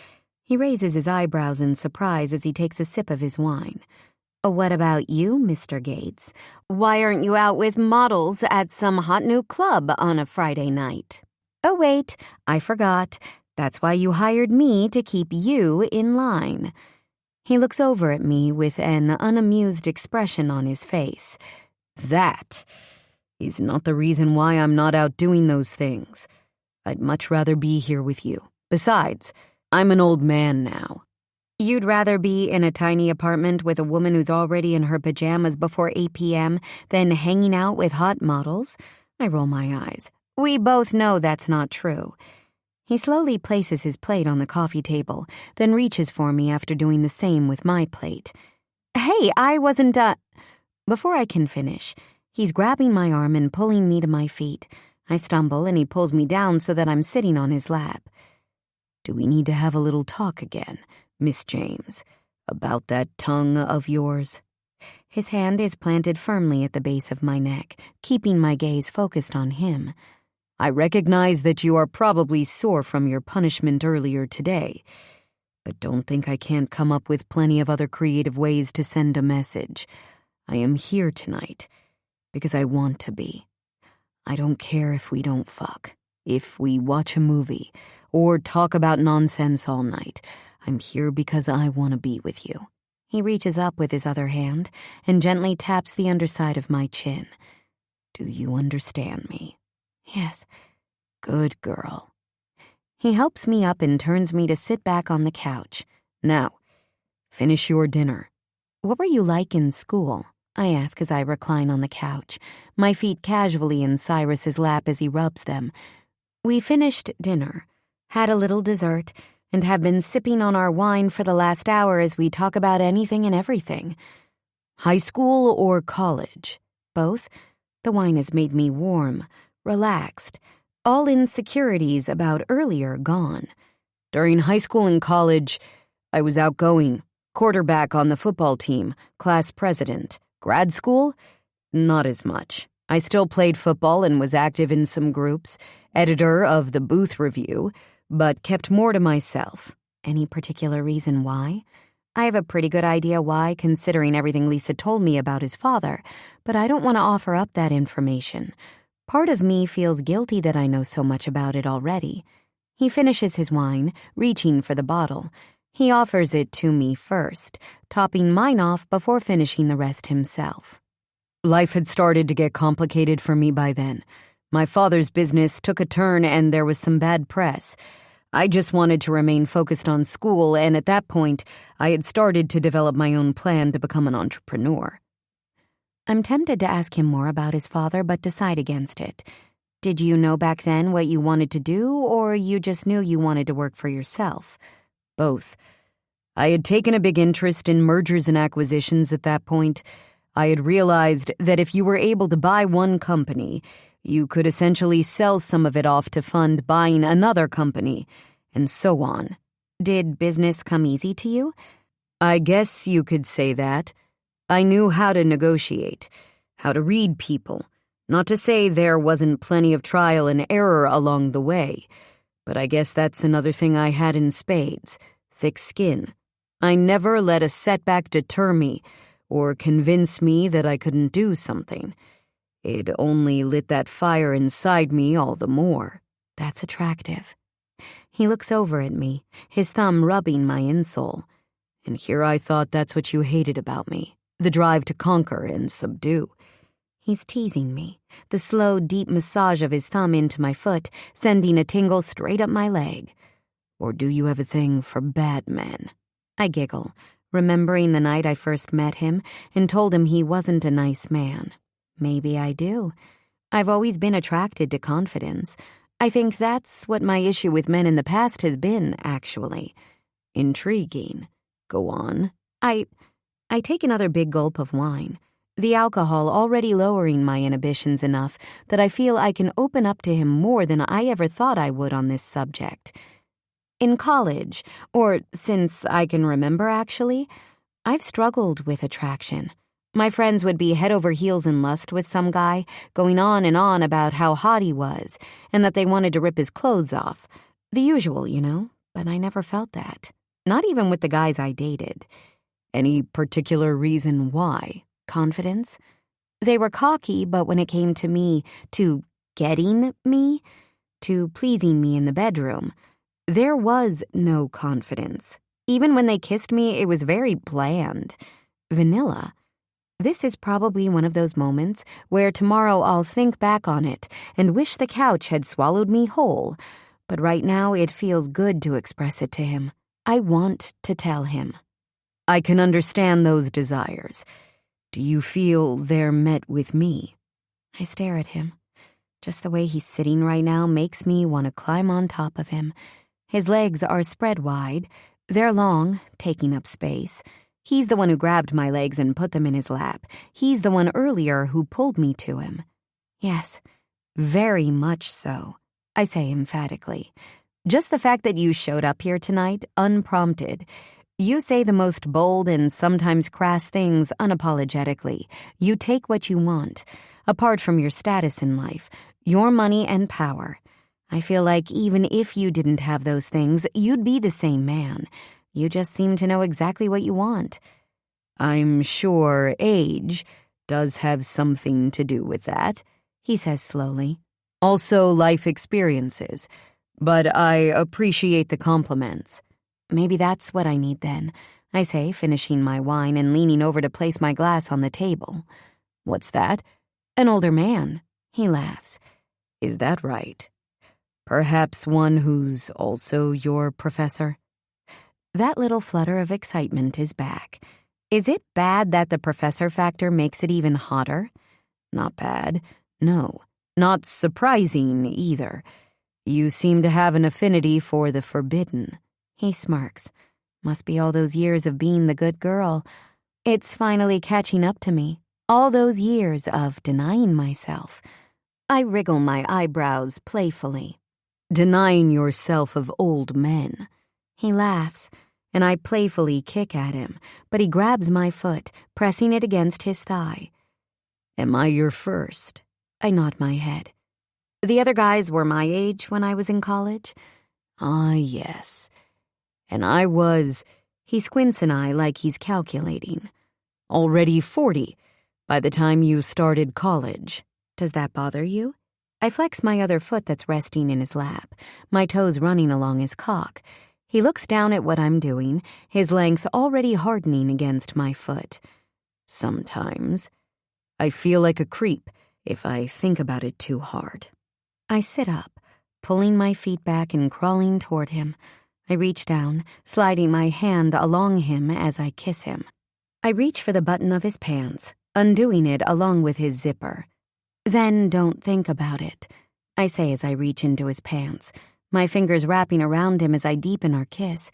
He raises his eyebrows in surprise as he takes a sip of his wine. What about you, Mr. Gates? Why aren't you out with models at some hot new club on a Friday night? Oh, wait, I forgot. That's why you hired me to keep you in line. He looks over at me with an unamused expression on his face. That is not the reason why I'm not out doing those things. I'd much rather be here with you. Besides, I'm an old man now. You'd rather be in a tiny apartment with a woman who's already in her pajamas before 8 p.m. than hanging out with hot models? I roll my eyes. We both know that's not true. He slowly places his plate on the coffee table, then reaches for me after doing the same with my plate. Hey, I wasn't, Before I can finish, he's grabbing my arm and pulling me to my feet. I stumble and he pulls me down so that I'm sitting on his lap. Do we need to have a little talk again, Miss James, about that tongue of yours? His hand is planted firmly at the base of my neck, keeping my gaze focused on him. I recognize that you are probably sore from your punishment earlier today, but don't think I can't come up with plenty of other creative ways to send a message. I am here tonight because I want to be. I don't care if we don't fuck, if we watch a movie, or talk about nonsense all night. I'm here because I want to be with you. He reaches up with his other hand and gently taps the underside of my chin. Do you understand me? Yes. Good girl. He helps me up and turns me to sit back on the couch. Now, Finish your dinner. What were you like in school? I ask as I recline on the couch, my feet casually in Cyrus's lap as he rubs them. We finished dinner, had a little dessert, and have been sipping on our wine for the last hour as we talk about anything and everything. High school or college? Both. The wine has made me warm, relaxed, all insecurities about earlier gone. During high school and college, I was outgoing, quarterback on the football team, class president. Grad school? Not as much. I still played football and was active in some groups, editor of the Booth Review, but kept more to myself. Any particular reason why? I have a pretty good idea why, considering everything Lisa told me about his father, but I don't want to offer up that information. Part of me feels guilty that I know so much about it already. He finishes his wine, reaching for the bottle. He offers it to me first, topping mine off before finishing the rest himself. Life had started to get complicated for me by then. My father's business took a turn and there was some bad press. I just wanted to remain focused on school, and at that point, I had started to develop my own plan to become an entrepreneur. I'm tempted to ask him more about his father, but decide against it. Did you know back then what you wanted to do, or you just knew you wanted to work for yourself? Both. I had taken a big interest in mergers and acquisitions at that point. I had realized that if you were able to buy one company, you could essentially sell some of it off to fund buying another company, and so on. Did business come easy to you? I guess you could say that. I knew how to negotiate, how to read people. Not to say there wasn't plenty of trial and error along the way, but I guess that's another thing I had in spades, thick skin. I never let a setback deter me or convince me that I couldn't do something. It only lit that fire inside me all the more. That's attractive. He looks over at me, his thumb rubbing my insole. And here I thought that's what you hated about me, the drive to conquer and subdue. He's teasing me, the slow, deep massage of his thumb into my foot, sending a tingle straight up my leg. Or do you have a thing for bad men? I giggle, remembering the night I first met him and told him he wasn't a nice man. Maybe I do. I've always been attracted to confidence. I think that's what my issue with men in the past has been, actually. Intriguing. Go on. I take another big gulp of wine, the alcohol already lowering my inhibitions enough that I feel I can open up to him more than I ever thought I would on this subject. In college, or since I can remember actually, I've struggled with attraction. My friends would be head over heels in lust with some guy, going on and on about how hot he was, and that they wanted to rip his clothes off. The usual, you know, but I never felt that. Not even with the guys I dated. Any particular reason why? Confidence? They were cocky, but when it came to me, to getting me, to pleasing me in the bedroom, there was no confidence. Even when they kissed me, it was very bland. Vanilla. This is probably one of those moments where tomorrow I'll think back on it and wish the couch had swallowed me whole, but right now it feels good to express it to him. I want to tell him. I can understand those desires. Do you feel they're met with me? I stare at him. Just the way he's sitting right now makes me want to climb on top of him. His legs are spread wide. They're long, taking up space. He's the one who grabbed my legs and put them in his lap. He's the one earlier who pulled me to him. Yes, very much so, I say emphatically. Just the fact that you showed up here tonight, unprompted. You say the most bold and sometimes crass things unapologetically. You take what you want, apart from your status in life, your money and power. I feel like even if you didn't have those things, you'd be the same man. You just seem to know exactly what you want. I'm sure age does have something to do with that, he says slowly. Also life experiences, but I appreciate the compliments. Maybe that's what I need then, I say, finishing my wine and leaning over to place my glass on the table. What's that? An older man, he laughs. Is that right? Perhaps one who's also your professor? That little flutter of excitement is back. Is it bad that the professor factor makes it even hotter? Not bad. No. Not surprising, either. You seem to have an affinity for the forbidden. He smirks. Must be all those years of being the good girl. It's finally catching up to me. All those years of denying myself. I wriggle my eyebrows playfully. Denying yourself of old men. He laughs, and I playfully kick at him, but he grabs my foot, pressing it against his thigh. Am I your first? I nod my head. The other guys were my age when I was in college? Ah, yes. And I was, he squints an eye like he's calculating, already 40 by the time you started college. Does that bother you? I flex my other foot that's resting in his lap, my toes running along his cock. He looks down at what I'm doing, his length already hardening against my foot. Sometimes. I feel like a creep if I think about it too hard. I sit up, pulling my feet back and crawling toward him. I reach down, sliding my hand along him as I kiss him. I reach for the button of his pants, undoing it along with his zipper. Then don't think about it, I say as I reach into his pants, my fingers wrapping around him as I deepen our kiss.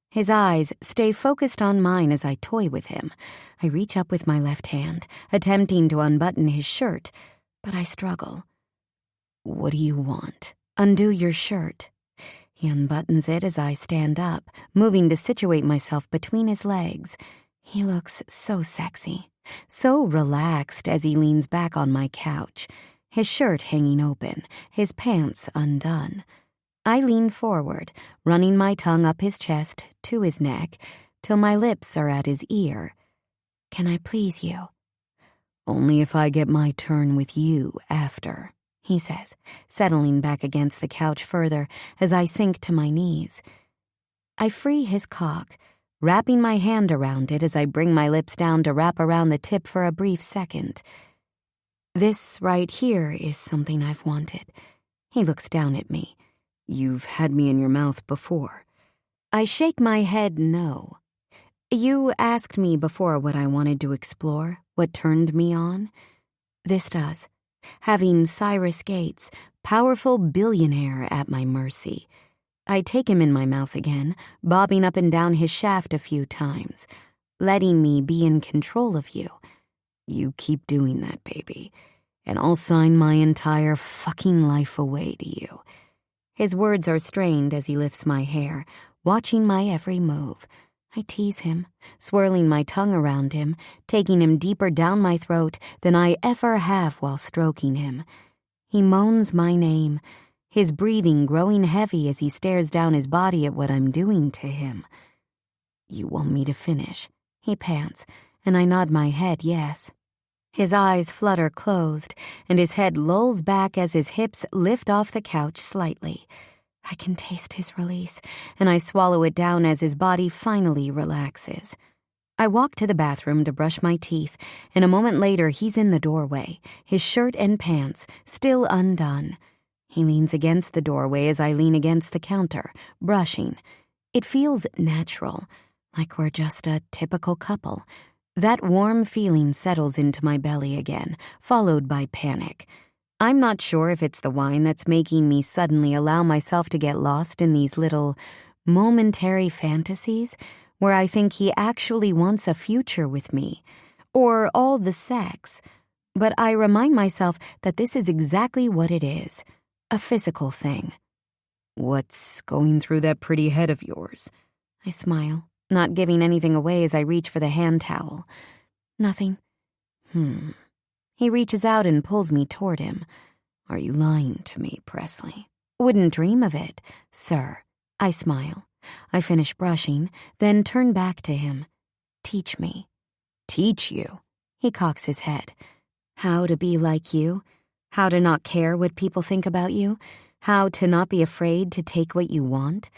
His eyes stay focused on mine as I toy with him. I reach up with my left hand, attempting to unbutton his shirt, but I struggle. What do you want? Undo your shirt. He unbuttons it as I stand up, moving to situate myself between his legs. He looks so sexy, so relaxed as he leans back on my couch, his shirt hanging open, his pants undone. I lean forward, running my tongue up his chest to his neck, till my lips are at his ear. Can I please you? Only if I get my turn with you after, he says, settling back against the couch further as I sink to my knees. I free his cock, wrapping my hand around it as I bring my lips down to wrap around the tip for a brief second. This right here is something I've wanted. He looks down at me. You've had me in your mouth before. I shake my head no. You asked me before what I wanted to explore, what turned me on. This does. Having Cyrus Gates, powerful billionaire, at my mercy. I take him in my mouth again, bobbing up and down his shaft a few times, letting me be in control of you. You keep doing that, baby, and I'll sign my entire fucking life away to you. His words are strained as he lifts my hair, watching my every move. I tease him, swirling my tongue around him, taking him deeper down my throat than I ever have while stroking him. He moans my name, his breathing growing heavy as he stares down his body at what I'm doing to him. You want me to finish, he pants, and I nod my head yes. His eyes flutter closed, and his head lolls back as his hips lift off the couch slightly. I can taste his release, and I swallow it down as his body finally relaxes. I walk to the bathroom to brush my teeth, and a moment later he's in the doorway, his shirt and pants still undone. He leans against the doorway as I lean against the counter, brushing. It feels natural, like we're just a typical couple. That warm feeling settles into my belly again, followed by panic. I'm not sure if it's the wine that's making me suddenly allow myself to get lost in these little, momentary fantasies where I think he actually wants a future with me, or all the sex. But I remind myself that this is exactly what it is, a physical thing. What's going through that pretty head of yours? I smile, not giving anything away as I reach for the hand towel. Nothing. He reaches out and pulls me toward him. Are you lying to me, Presley? Wouldn't dream of it, sir. I smile. I finish brushing, then turn back to him. Teach me. Teach you? He cocks his head. How to be like you? How to not care what people think about you? How to not be afraid to take what you want?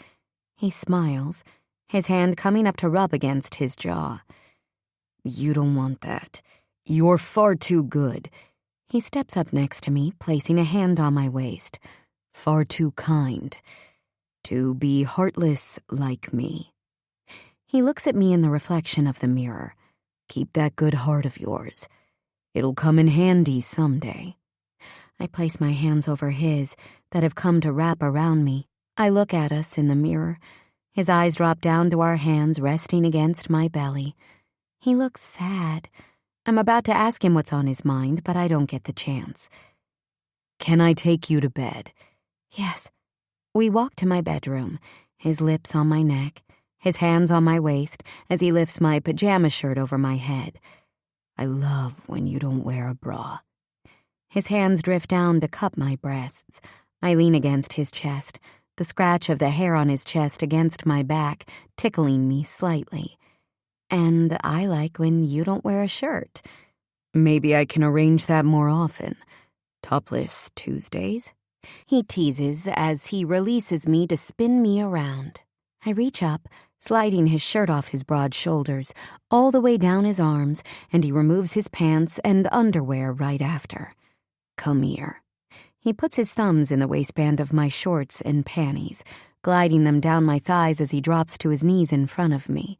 He smiles, his hand coming up to rub against his jaw. You don't want that. You're far too good. He steps up next to me, placing a hand on my waist. Far too kind. To be heartless like me. He looks at me in the reflection of the mirror. Keep that good heart of yours. It'll come in handy someday. I place my hands over his that have come to wrap around me. I look at us in the mirror. His eyes drop down to our hands resting against my belly. He looks sad. I'm about to ask him what's on his mind, but I don't get the chance. Can I take you to bed? Yes. We walk to my bedroom, his lips on my neck, his hands on my waist as he lifts my pajama shirt over my head. I love when you don't wear a bra. His hands drift down to cup my breasts. I lean against his chest, the scratch of the hair on his chest against my back tickling me slightly. And I like when you don't wear a shirt. Maybe I can arrange that more often. Topless Tuesdays? He teases as he releases me to spin me around. I reach up, sliding his shirt off his broad shoulders, all the way down his arms, and he removes his pants and underwear right after. Come here. He puts his thumbs in the waistband of my shorts and panties, gliding them down my thighs as he drops to his knees in front of me.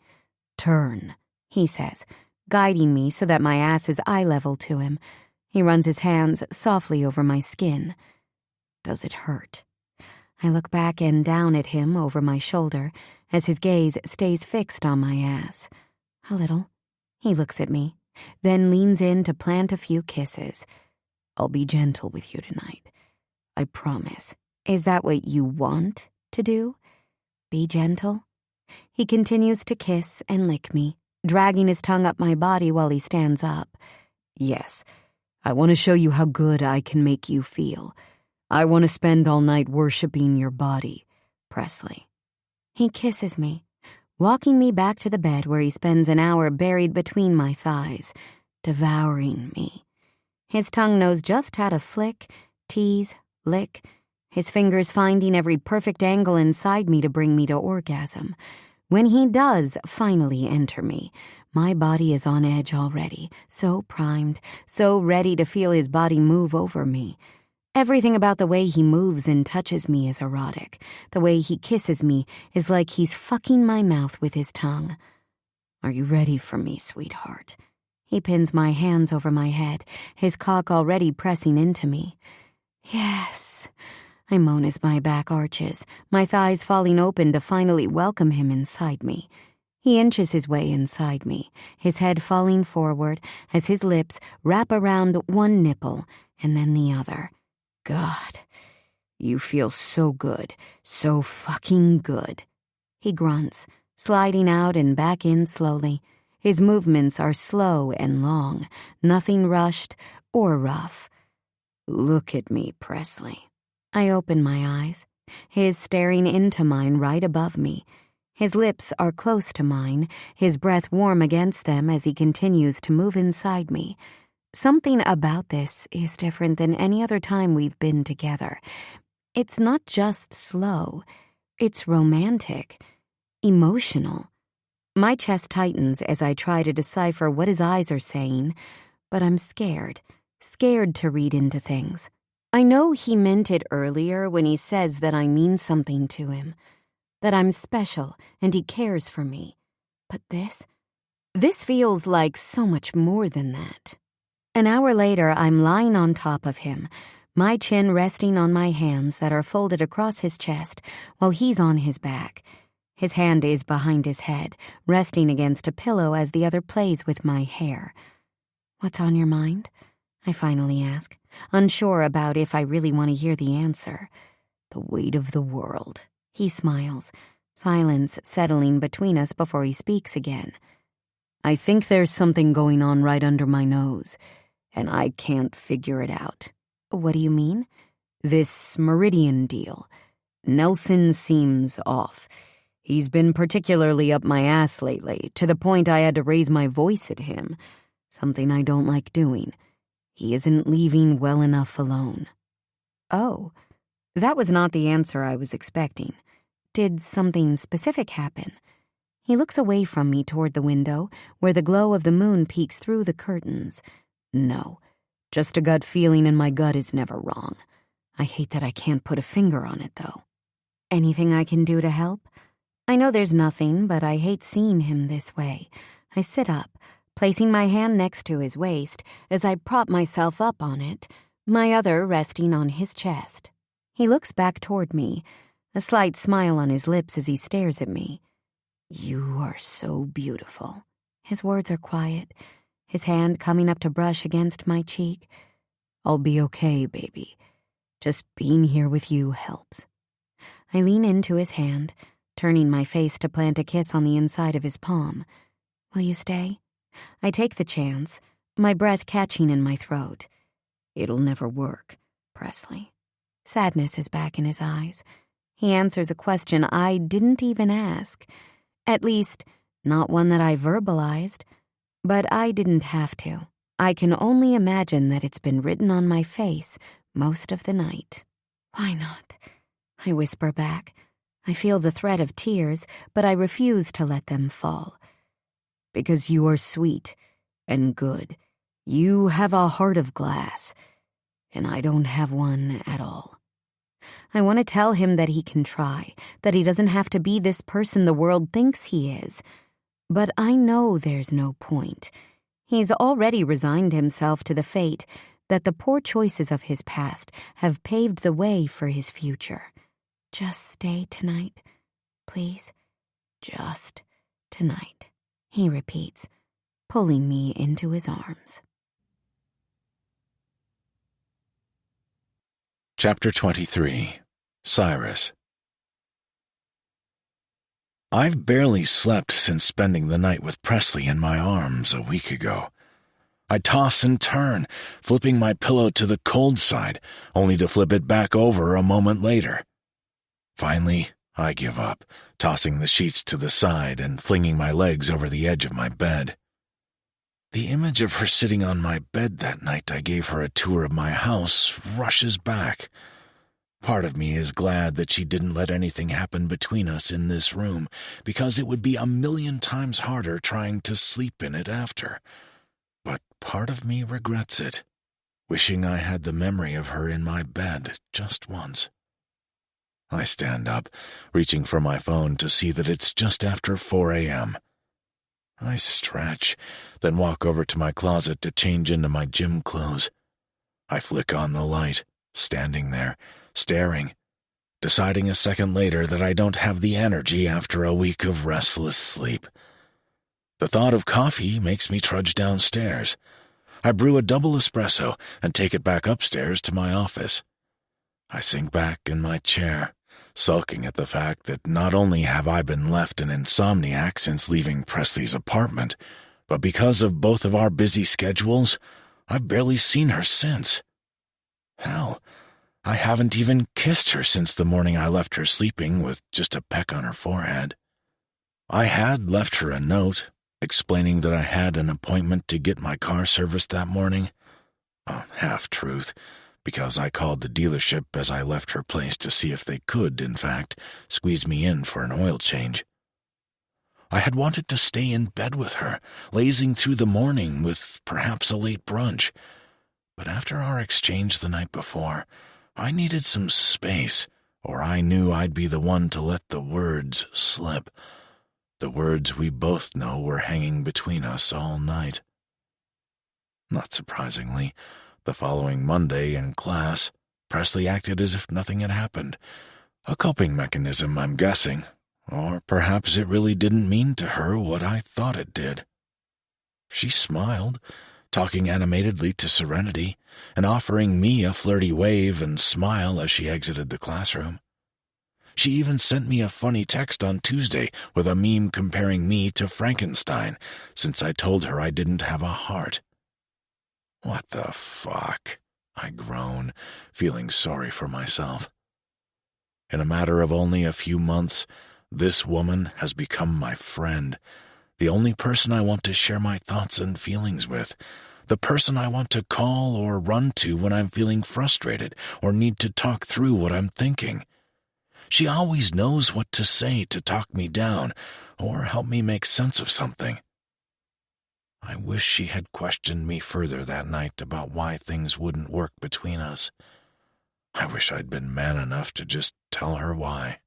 Turn, he says, guiding me so that my ass is eye level to him. He runs his hands softly over my skin. Does it hurt? I look back and down at him over my shoulder as his gaze stays fixed on my ass. A little. He looks at me, then leans in to plant a few kisses. I'll be gentle with you tonight. I promise. Is that what you want to do? Be gentle? He continues to kiss and lick me, dragging his tongue up my body while he stands up. Yes, I want to show you how good I can make you feel. I want to spend all night worshiping your body, Presley. He kisses me, walking me back to the bed where he spends an hour buried between my thighs, devouring me. His tongue knows just how to flick, tease, lick, his fingers finding every perfect angle inside me to bring me to orgasm. When he does finally enter me, my body is on edge already, so primed, so ready to feel his body move over me. Everything about the way he moves and touches me is erotic. The way he kisses me is like he's fucking my mouth with his tongue. Are you ready for me, sweetheart? He pins my hands over my head, his cock already pressing into me. Yes, I moan as my back arches, my thighs falling open to finally welcome him inside me. He inches his way inside me, his head falling forward as his lips wrap around one nipple and then the other. God, you feel so good, so fucking good. He grunts, sliding out and back in slowly. His movements are slow and long, nothing rushed or rough. Look at me, Presley. I open my eyes, his staring into mine right above me. His lips are close to mine, his breath warm against them as he continues to move inside me. Something about this is different than any other time we've been together. It's not just slow, it's romantic, emotional. My chest tightens as I try to decipher what his eyes are saying, but I'm scared to read into things. I know he meant it earlier when he says that I mean something to him, that I'm special and he cares for me. But this feels like so much more than that. An hour later, I'm lying on top of him, my chin resting on my hands that are folded across his chest while he's on his back. His hand is behind his head, resting against a pillow as the other plays with my hair. What's on your mind? I finally ask, unsure about if I really want to hear the answer. The weight of the world. He smiles, silence settling between us before he speaks again. I think there's something going on right under my nose, and I can't figure it out. What do you mean? This Meridian deal. Nelson seems off. He's been particularly up my ass lately, to the point I had to raise my voice at him, something I don't like doing. He isn't leaving well enough alone. Oh, that was not the answer I was expecting. Did something specific happen? He looks away from me toward the window, where the glow of the moon peeks through the curtains. No, just a gut feeling, and my gut is never wrong. I hate that I can't put a finger on it, though. Anything I can do to help? I know there's nothing, but I hate seeing him this way. I sit up, placing my hand next to his waist as I prop myself up on it, my other resting on his chest. He looks back toward me, a slight smile on his lips as he stares at me. "You are so beautiful." His words are quiet, his hand coming up to brush against my cheek. "I'll be okay, baby. Just being here with you helps." I lean into his hand, turning my face to plant a kiss on the inside of his palm. "Will you stay?" I take the chance, my breath catching in my throat. "It'll never work, Presley." Sadness is back in his eyes. He answers a question I didn't even ask. At least, not one that I verbalized. But I didn't have to. I can only imagine that it's been written on my face most of the night. "Why not?" I whisper back. I feel the threat of tears, but I refuse to let them fall. "Because you are sweet and good. You have a heart of glass, and I don't have one at all." I want to tell him that he can try, that he doesn't have to be this person the world thinks he is. But I know there's no point. He's already resigned himself to the fate that the poor choices of his past have paved the way for his future. "Just stay tonight, please. Just tonight," he repeats, pulling me into his arms. Chapter 23. Cyrus. I've barely slept since spending the night with Presley in my arms a week ago. I toss and turn, flipping my pillow to the cold side, only to flip it back over a moment later. Finally, I give up, tossing the sheets to the side and flinging my legs over the edge of my bed. The image of her sitting on my bed that night I gave her a tour of my house rushes back. Part of me is glad that she didn't let anything happen between us in this room, because it would be 1,000,000 times harder trying to sleep in it after. But part of me regrets it, wishing I had the memory of her in my bed just once. I stand up, reaching for my phone to see that it's just after 4 a.m. I stretch, then walk over to my closet to change into my gym clothes. I flick on the light, standing there, staring, deciding a second later that I don't have the energy after a week of restless sleep. The thought of coffee makes me trudge downstairs. I brew a double espresso and take it back upstairs to my office. I sink back in my chair, sulking at the fact that not only have I been left an insomniac since leaving Presley's apartment, but because of both of our busy schedules, I've barely seen her since. Hell, I haven't even kissed her since the morning I left her sleeping with just a peck on her forehead. I had left her a note, explaining that I had an appointment to get my car serviced that morning. A half-truth, because I called the dealership as I left her place to see if they could, in fact, squeeze me in for an oil change. I had wanted to stay in bed with her, lazing through the morning with perhaps a late brunch. But after our exchange the night before, I needed some space, or I knew I'd be the one to let the words slip. The words we both know were hanging between us all night. Not surprisingly, the following Monday in class, Presley acted as if nothing had happened. A coping mechanism, I'm guessing. Or perhaps it really didn't mean to her what I thought it did. She smiled, talking animatedly to Serenity, and offering me a flirty wave and smile as she exited the classroom. She even sent me a funny text on Tuesday with a meme comparing me to Frankenstein, since I told her I didn't have a heart. What the fuck? I groan, feeling sorry for myself. In a matter of only a few months, this woman has become my friend, the only person I want to share my thoughts and feelings with, the person I want to call or run to when I'm feeling frustrated or need to talk through what I'm thinking. She always knows what to say to talk me down or help me make sense of something. I wish she had questioned me further that night about why things wouldn't work between us. I wish I'd been man enough to just tell her why.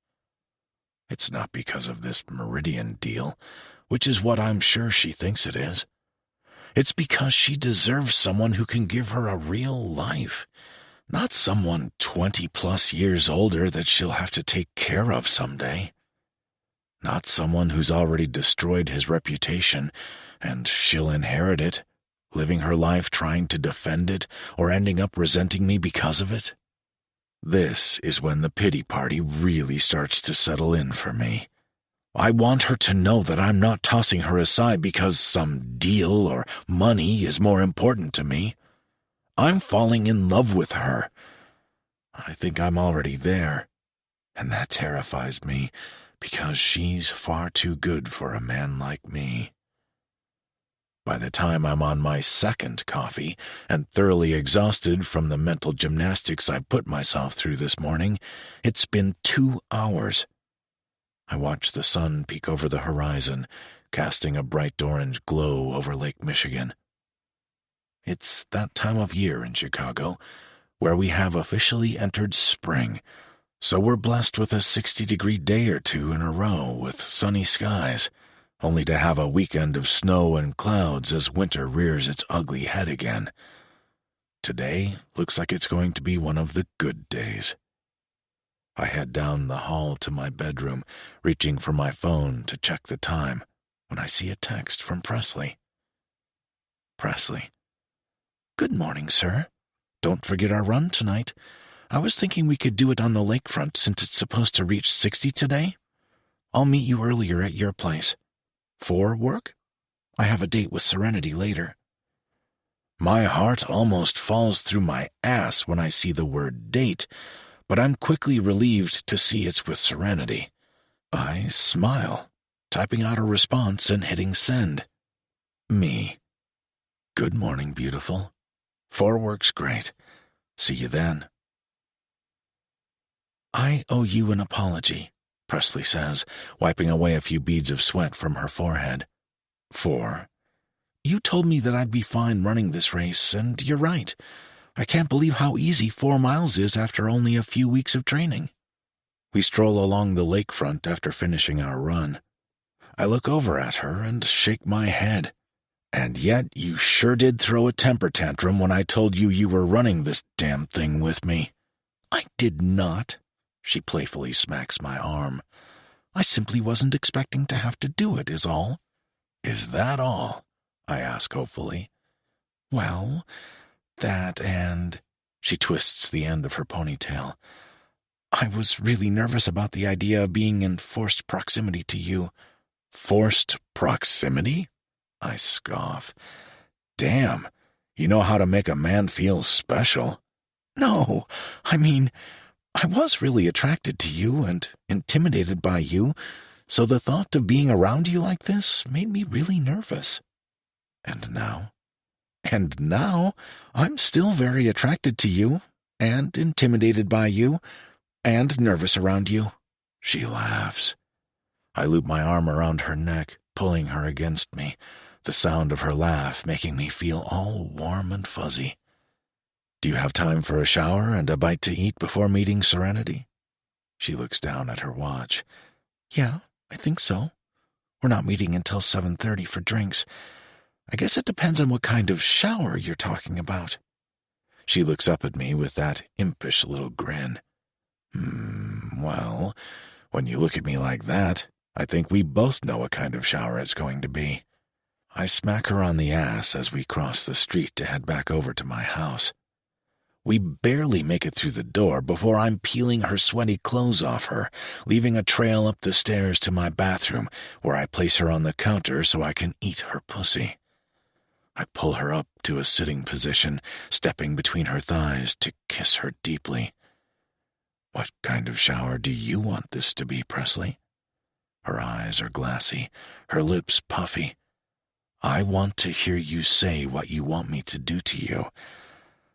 It's not because of this Meridian deal, which is what I'm sure she thinks it is. It's because she deserves someone who can give her a real life, not someone 20-plus years older that she'll have to take care of someday. Not someone who's already destroyed his reputation, and she'll inherit it, living her life trying to defend it or ending up resenting me because of it. This is when the pity party really starts to settle in for me. I want her to know that I'm not tossing her aside because some deal or money is more important to me. I'm falling in love with her. I think I'm already there, and that terrifies me because she's far too good for a man like me. By the time I'm on my second coffee and thoroughly exhausted from the mental gymnastics I put myself through this morning, it's been 2 hours. I watch the sun peek over the horizon, casting a bright orange glow over Lake Michigan. It's that time of year in Chicago where we have officially entered spring, so we're blessed with a 60-degree day or two in a row with sunny skies, only to have a weekend of snow and clouds as winter rears its ugly head again. Today looks like it's going to be one of the good days. I head down the hall to my bedroom, reaching for my phone to check the time, when I see a text from Presley. Presley. Good morning, sir. Don't forget our run tonight. I was thinking we could do it on the lakefront since it's supposed to reach 60 today. I'll meet you earlier at your place. 4 work? I have a date with Serenity later. My heart almost falls through my ass when I see the word date, but I'm quickly relieved to see it's with Serenity. I smile, typing out a response and hitting send. Me. Good morning, beautiful. 4 works great. See you then. I owe you an apology, Presley says, wiping away a few beads of sweat from her forehead. 4. You told me that I'd be fine running this race, and you're right. I can't believe how easy 4 miles is after only a few weeks of training. We stroll along the lakefront after finishing our run. I look over at her and shake my head. And yet you sure did throw a temper tantrum when I told you you were running this damn thing with me. I did not. She playfully smacks my arm. I simply wasn't expecting to have to do it, is all. Is that all? I ask hopefully. Well, that and... She twists the end of her ponytail. I was really nervous about the idea of being in forced proximity to you. Forced proximity? I scoff. Damn, you know how to make a man feel special. No, I mean, I was really attracted to you and intimidated by you, so the thought of being around you like this made me really nervous. And now, I'm still very attracted to you, and intimidated by you, and nervous around you. She laughs. I loop my arm around her neck, pulling her against me, the sound of her laugh making me feel all warm and fuzzy. Do you have time for a shower and a bite to eat before meeting Serenity? She looks down at her watch. Yeah, I think so. We're not meeting until 7:30 for drinks. I guess it depends on what kind of shower you're talking about. She looks up at me with that impish little grin. Well, when you look at me like that, I think we both know what kind of shower it's going to be. I smack her on the ass as we cross the street to head back over to my house. We barely make it through the door before I'm peeling her sweaty clothes off her, leaving a trail up the stairs to my bathroom, where I place her on the counter so I can eat her pussy. I pull her up to a sitting position, stepping between her thighs to kiss her deeply. What kind of shower do you want this to be, Presley? Her eyes are glassy, her lips puffy. I want to hear you say what you want me to do to you.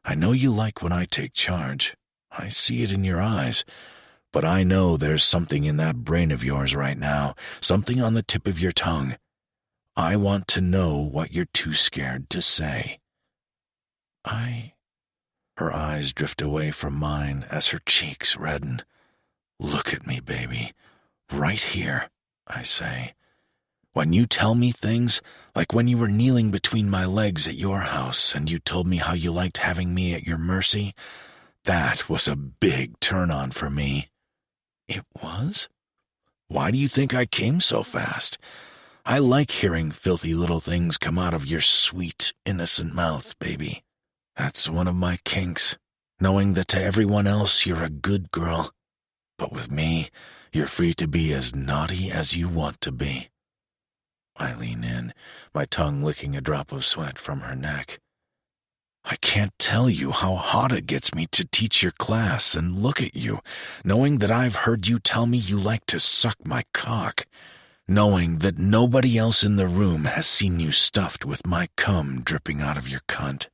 I know you like when I take charge. I see it in your eyes. But I know there's something in that brain of yours right now, something on the tip of your tongue. I want to know what you're too scared to say. Her eyes drift away from mine as her cheeks redden. Look at me, baby. Right here, I say. When you tell me things, like when you were kneeling between my legs at your house and you told me how you liked having me at your mercy, that was a big turn-on for me. It was? Why do you think I came so fast? I like hearing filthy little things come out of your sweet, innocent mouth, baby. That's one of my kinks, knowing that to everyone else you're a good girl. But with me, you're free to be as naughty as you want to be. I lean in, my tongue licking a drop of sweat from her neck. I can't tell you how hot it gets me to teach your class and look at you, knowing that I've heard you tell me you like to suck my cock, knowing that nobody else in the room has seen you stuffed with my cum dripping out of your cunt.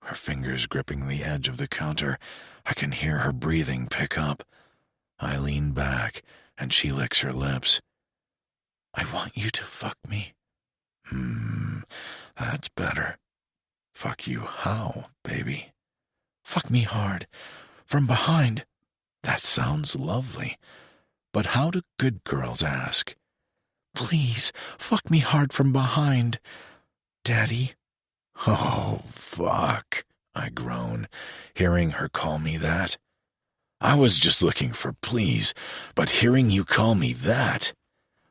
Her fingers gripping the edge of the counter, I can hear her breathing pick up. I lean back, and she licks her lips. I want you to fuck me. That's better. Fuck you how, baby? Fuck me hard. From behind. That sounds lovely. But how do good girls ask? Please, fuck me hard from behind, Daddy. Oh, fuck, I groan, hearing her call me that. I was just looking for please, but hearing you call me that...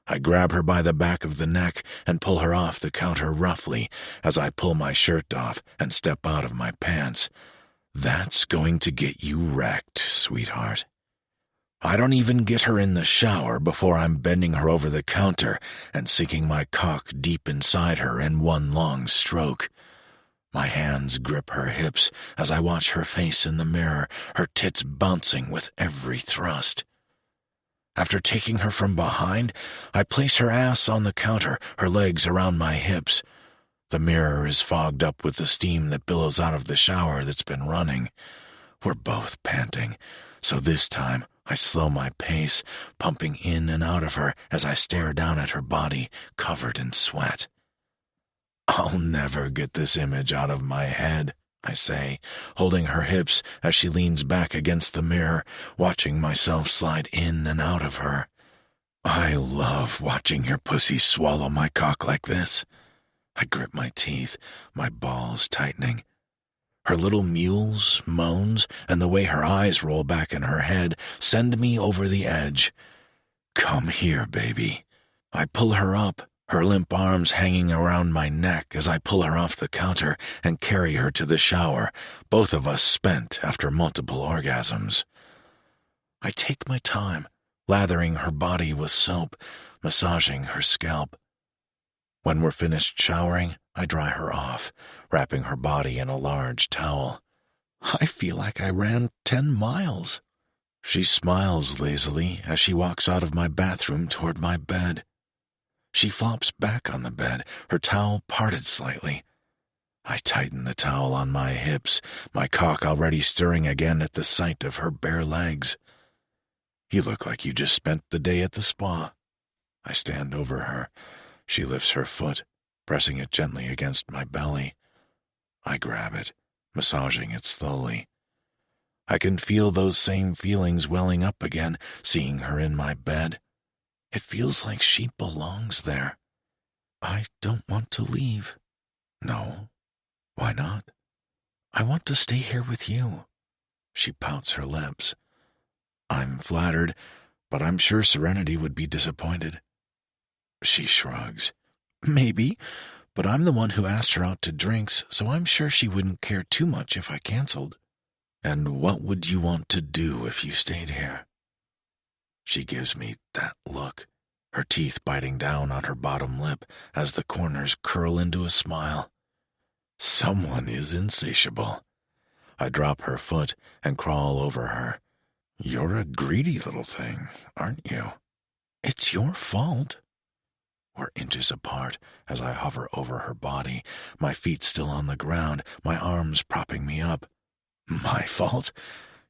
I grab her by the back of the neck and pull her off the counter roughly as I pull my shirt off and step out of my pants. That's going to get you wrecked, sweetheart. I don't even get her in the shower before I'm bending her over the counter and sinking my cock deep inside her in one long stroke. My hands grip her hips as I watch her face in the mirror, her tits bouncing with every thrust. After taking her from behind, I place her ass on the counter, her legs around my hips. The mirror is fogged up with the steam that billows out of the shower that's been running. We're both panting, so this time I slow my pace, pumping in and out of her as I stare down at her body covered in sweat. I'll never get this image out of my head, I say, holding her hips as she leans back against the mirror, watching myself slide in and out of her. I love watching your pussy swallow my cock like this. I grip my teeth, my balls tightening. Her little mewls, moans, and the way her eyes roll back in her head send me over the edge. Come here, baby. I pull her up, her limp arms hanging around my neck as I pull her off the counter and carry her to the shower, both of us spent after multiple orgasms. I take my time, lathering her body with soap, massaging her scalp. When we're finished showering, I dry her off, wrapping her body in a large towel. I feel like I ran 10 miles. She smiles lazily as she walks out of my bathroom toward my bed. She flops back on the bed, her towel parted slightly. I tighten the towel on my hips, my cock already stirring again at the sight of her bare legs. You look like you just spent the day at the spa. I stand over her. She lifts her foot, pressing it gently against my belly. I grab it, massaging it slowly. I can feel those same feelings welling up again, seeing her in my bed. It feels like she belongs there. I don't want to leave. No. Why not? I want to stay here with you. She pouts her lips. I'm flattered, but I'm sure Serenity would be disappointed. She shrugs. Maybe, but I'm the one who asked her out to drinks, so I'm sure she wouldn't care too much if I canceled. And what would you want to do if you stayed here? She gives me that look, her teeth biting down on her bottom lip as the corners curl into a smile. Someone is insatiable. I drop her foot and crawl over her. You're a greedy little thing, aren't you? It's your fault. We're inches apart as I hover over her body, my feet still on the ground, my arms propping me up. My fault?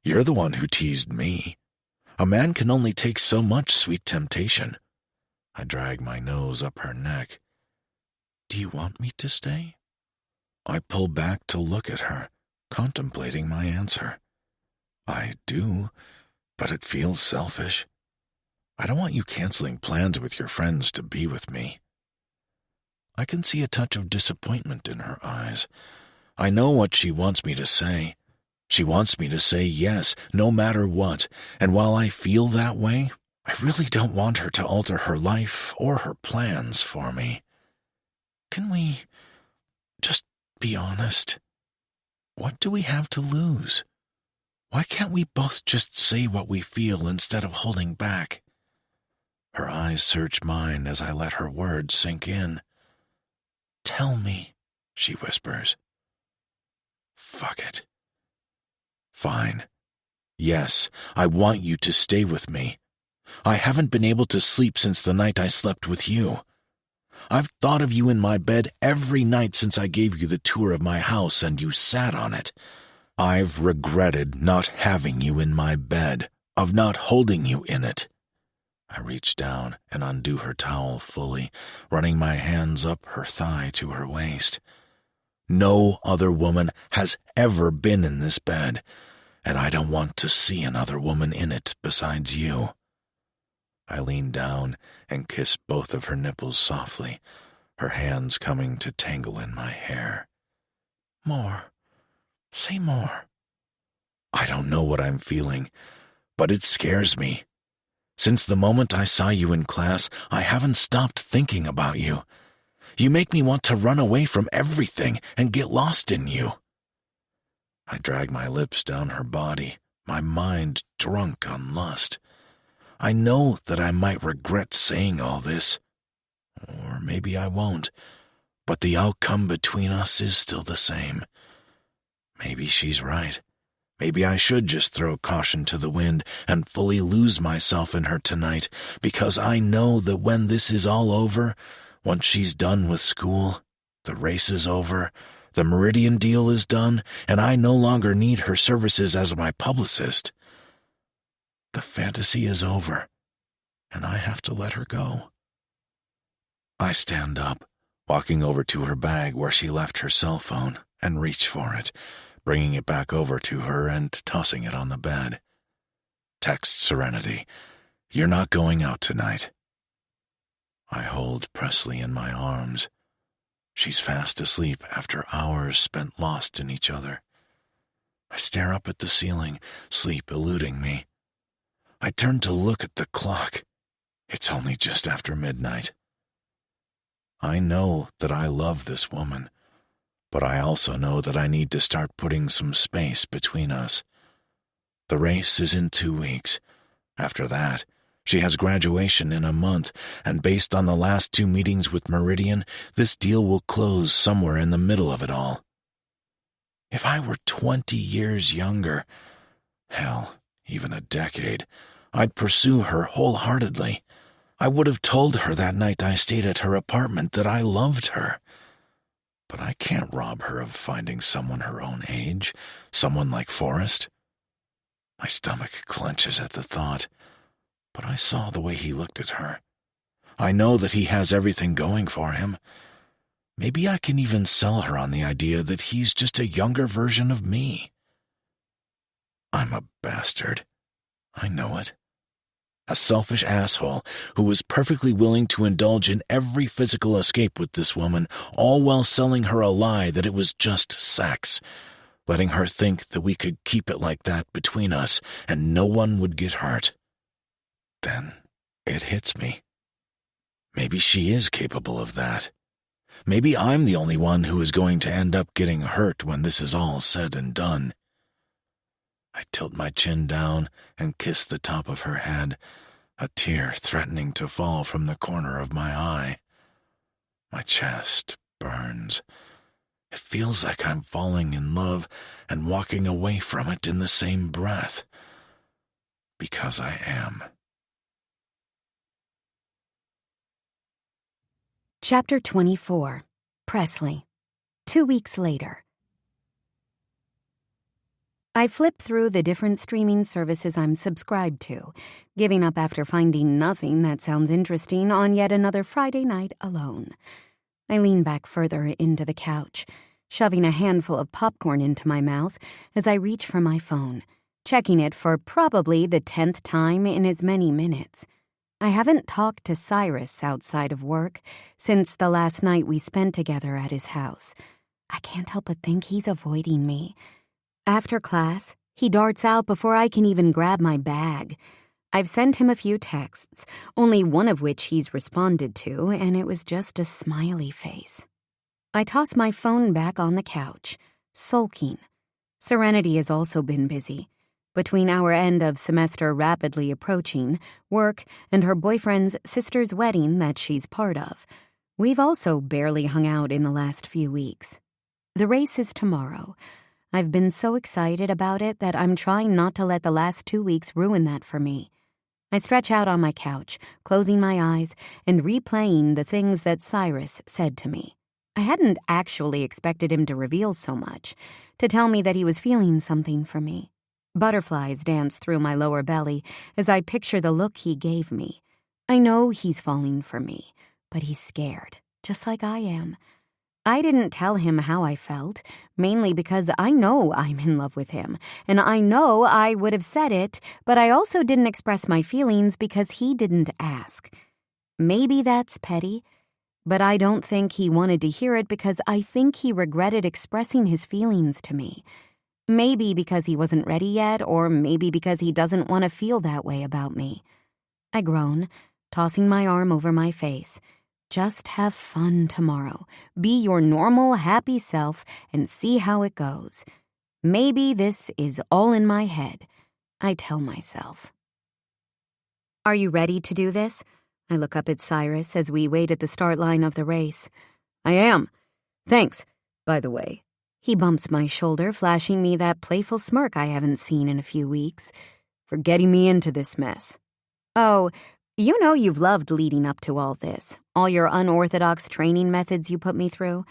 You're the one who teased me. A man can only take so much sweet temptation. I drag my nose up her neck. Do you want me to stay? I pull back to look at her, contemplating my answer. I do, but it feels selfish. I don't want you canceling plans with your friends to be with me." I can see a touch of disappointment in her eyes. I know what she wants me to say. She wants me to say yes, no matter what, and while I feel that way, I really don't want her to alter her life or her plans for me. Can we just be honest? What do we have to lose? Why can't we both just say what we feel instead of holding back? Her eyes search mine as I let her words sink in. "Tell me," she whispers. Fuck it. Fine. Yes, I want you to stay with me. I haven't been able to sleep since the night I slept with you. I've thought of you in my bed every night since I gave you the tour of my house and you sat on it. I've regretted not having you in my bed, of not holding you in it. I reach down and undo her towel fully, running my hands up her thigh to her waist. No other woman has ever been in this bed, and I don't want to see another woman in it besides you. I lean down and kiss both of her nipples softly, her hands coming to tangle in my hair. More. Say more. I don't know what I'm feeling, but it scares me. Since the moment I saw you in class, I haven't stopped thinking about you. You make me want to run away from everything and get lost in you. I drag my lips down her body, my mind drunk on lust. I know that I might regret saying all this, or maybe I won't, but the outcome between us is still the same. Maybe she's right. Maybe I should just throw caution to the wind and fully lose myself in her tonight, because I know that when this is all over, once she's done with school, the race is over, the Meridian deal is done, and I no longer need her services as my publicist. The fantasy is over, and I have to let her go. I stand up, walking over to her bag where she left her cell phone, and reach for it, bringing it back over to her and tossing it on the bed. Text Serenity, "You're not going out tonight." I hold Presley in my arms. She's fast asleep after hours spent lost in each other. I stare up at the ceiling, sleep eluding me. I turn to look at the clock. It's only just after midnight. I know that I love this woman, but I also know that I need to start putting some space between us. The race is in 2 weeks. After that, she has graduation in a month, and based on the last 2 meetings with Meridian, this deal will close somewhere in the middle of it all. If I were 20 years younger, hell, even a decade, I'd pursue her wholeheartedly. I would have told her that night I stayed at her apartment that I loved her. But I can't rob her of finding someone her own age, someone like Forrest. My stomach clenches at the thought, but I saw the way he looked at her. I know that he has everything going for him. Maybe I can even sell her on the idea that he's just a younger version of me. I'm a bastard. I know it. A selfish asshole who was perfectly willing to indulge in every physical escape with this woman, all while selling her a lie that it was just sex, letting her think that we could keep it like that between us and no one would get hurt. Then it hits me. Maybe she is capable of that. Maybe I'm the only one who is going to end up getting hurt when this is all said and done. I tilt my chin down and kiss the top of her head, a tear threatening to fall from the corner of my eye. My chest burns. It feels like I'm falling in love and walking away from it in the same breath. Because I am. Chapter 24. Presley. 2 weeks later. I flip through the different streaming services I'm subscribed to, giving up after finding nothing that sounds interesting on yet another Friday night alone. I lean back further into the couch, shoving a handful of popcorn into my mouth as I reach for my phone, checking it for probably the 10th time in as many minutes. I haven't talked to Cyrus outside of work since the last night we spent together at his house. I can't help but think he's avoiding me. After class, he darts out before I can even grab my bag. I've sent him a few texts, only one of which he's responded to, and it was just a smiley face. I toss my phone back on the couch, sulking. Serenity has also been busy. Between our end of semester rapidly approaching, work, and her boyfriend's sister's wedding that she's part of, we've also barely hung out in the last few weeks. The race is tomorrow. I've been so excited about it that I'm trying not to let the last 2 weeks ruin that for me. I stretch out on my couch, closing my eyes and replaying the things that Cyrus said to me. I hadn't actually expected him to reveal so much, to tell me that he was feeling something for me. Butterflies dance through my lower belly as I picture the look he gave me. I know he's falling for me, but he's scared, just like I am. I didn't tell him how I felt, mainly because I know I'm in love with him, and I know I would have said it, but I also didn't express my feelings because he didn't ask. Maybe that's petty, but I don't think he wanted to hear it because I think he regretted expressing his feelings to me. Maybe because he wasn't ready yet, or maybe because he doesn't want to feel that way about me. I groan, tossing my arm over my face. Just have fun tomorrow. Be your normal, happy self and see how it goes. Maybe this is all in my head, I tell myself. Are you ready to do this? I look up at Cyrus as we wait at the start line of the race. I am. Thanks, by the way. He bumps my shoulder, flashing me that playful smirk I haven't seen in a few weeks, for getting me into this mess. Oh, you know you've loved leading up to all this, all your unorthodox training methods you put me through.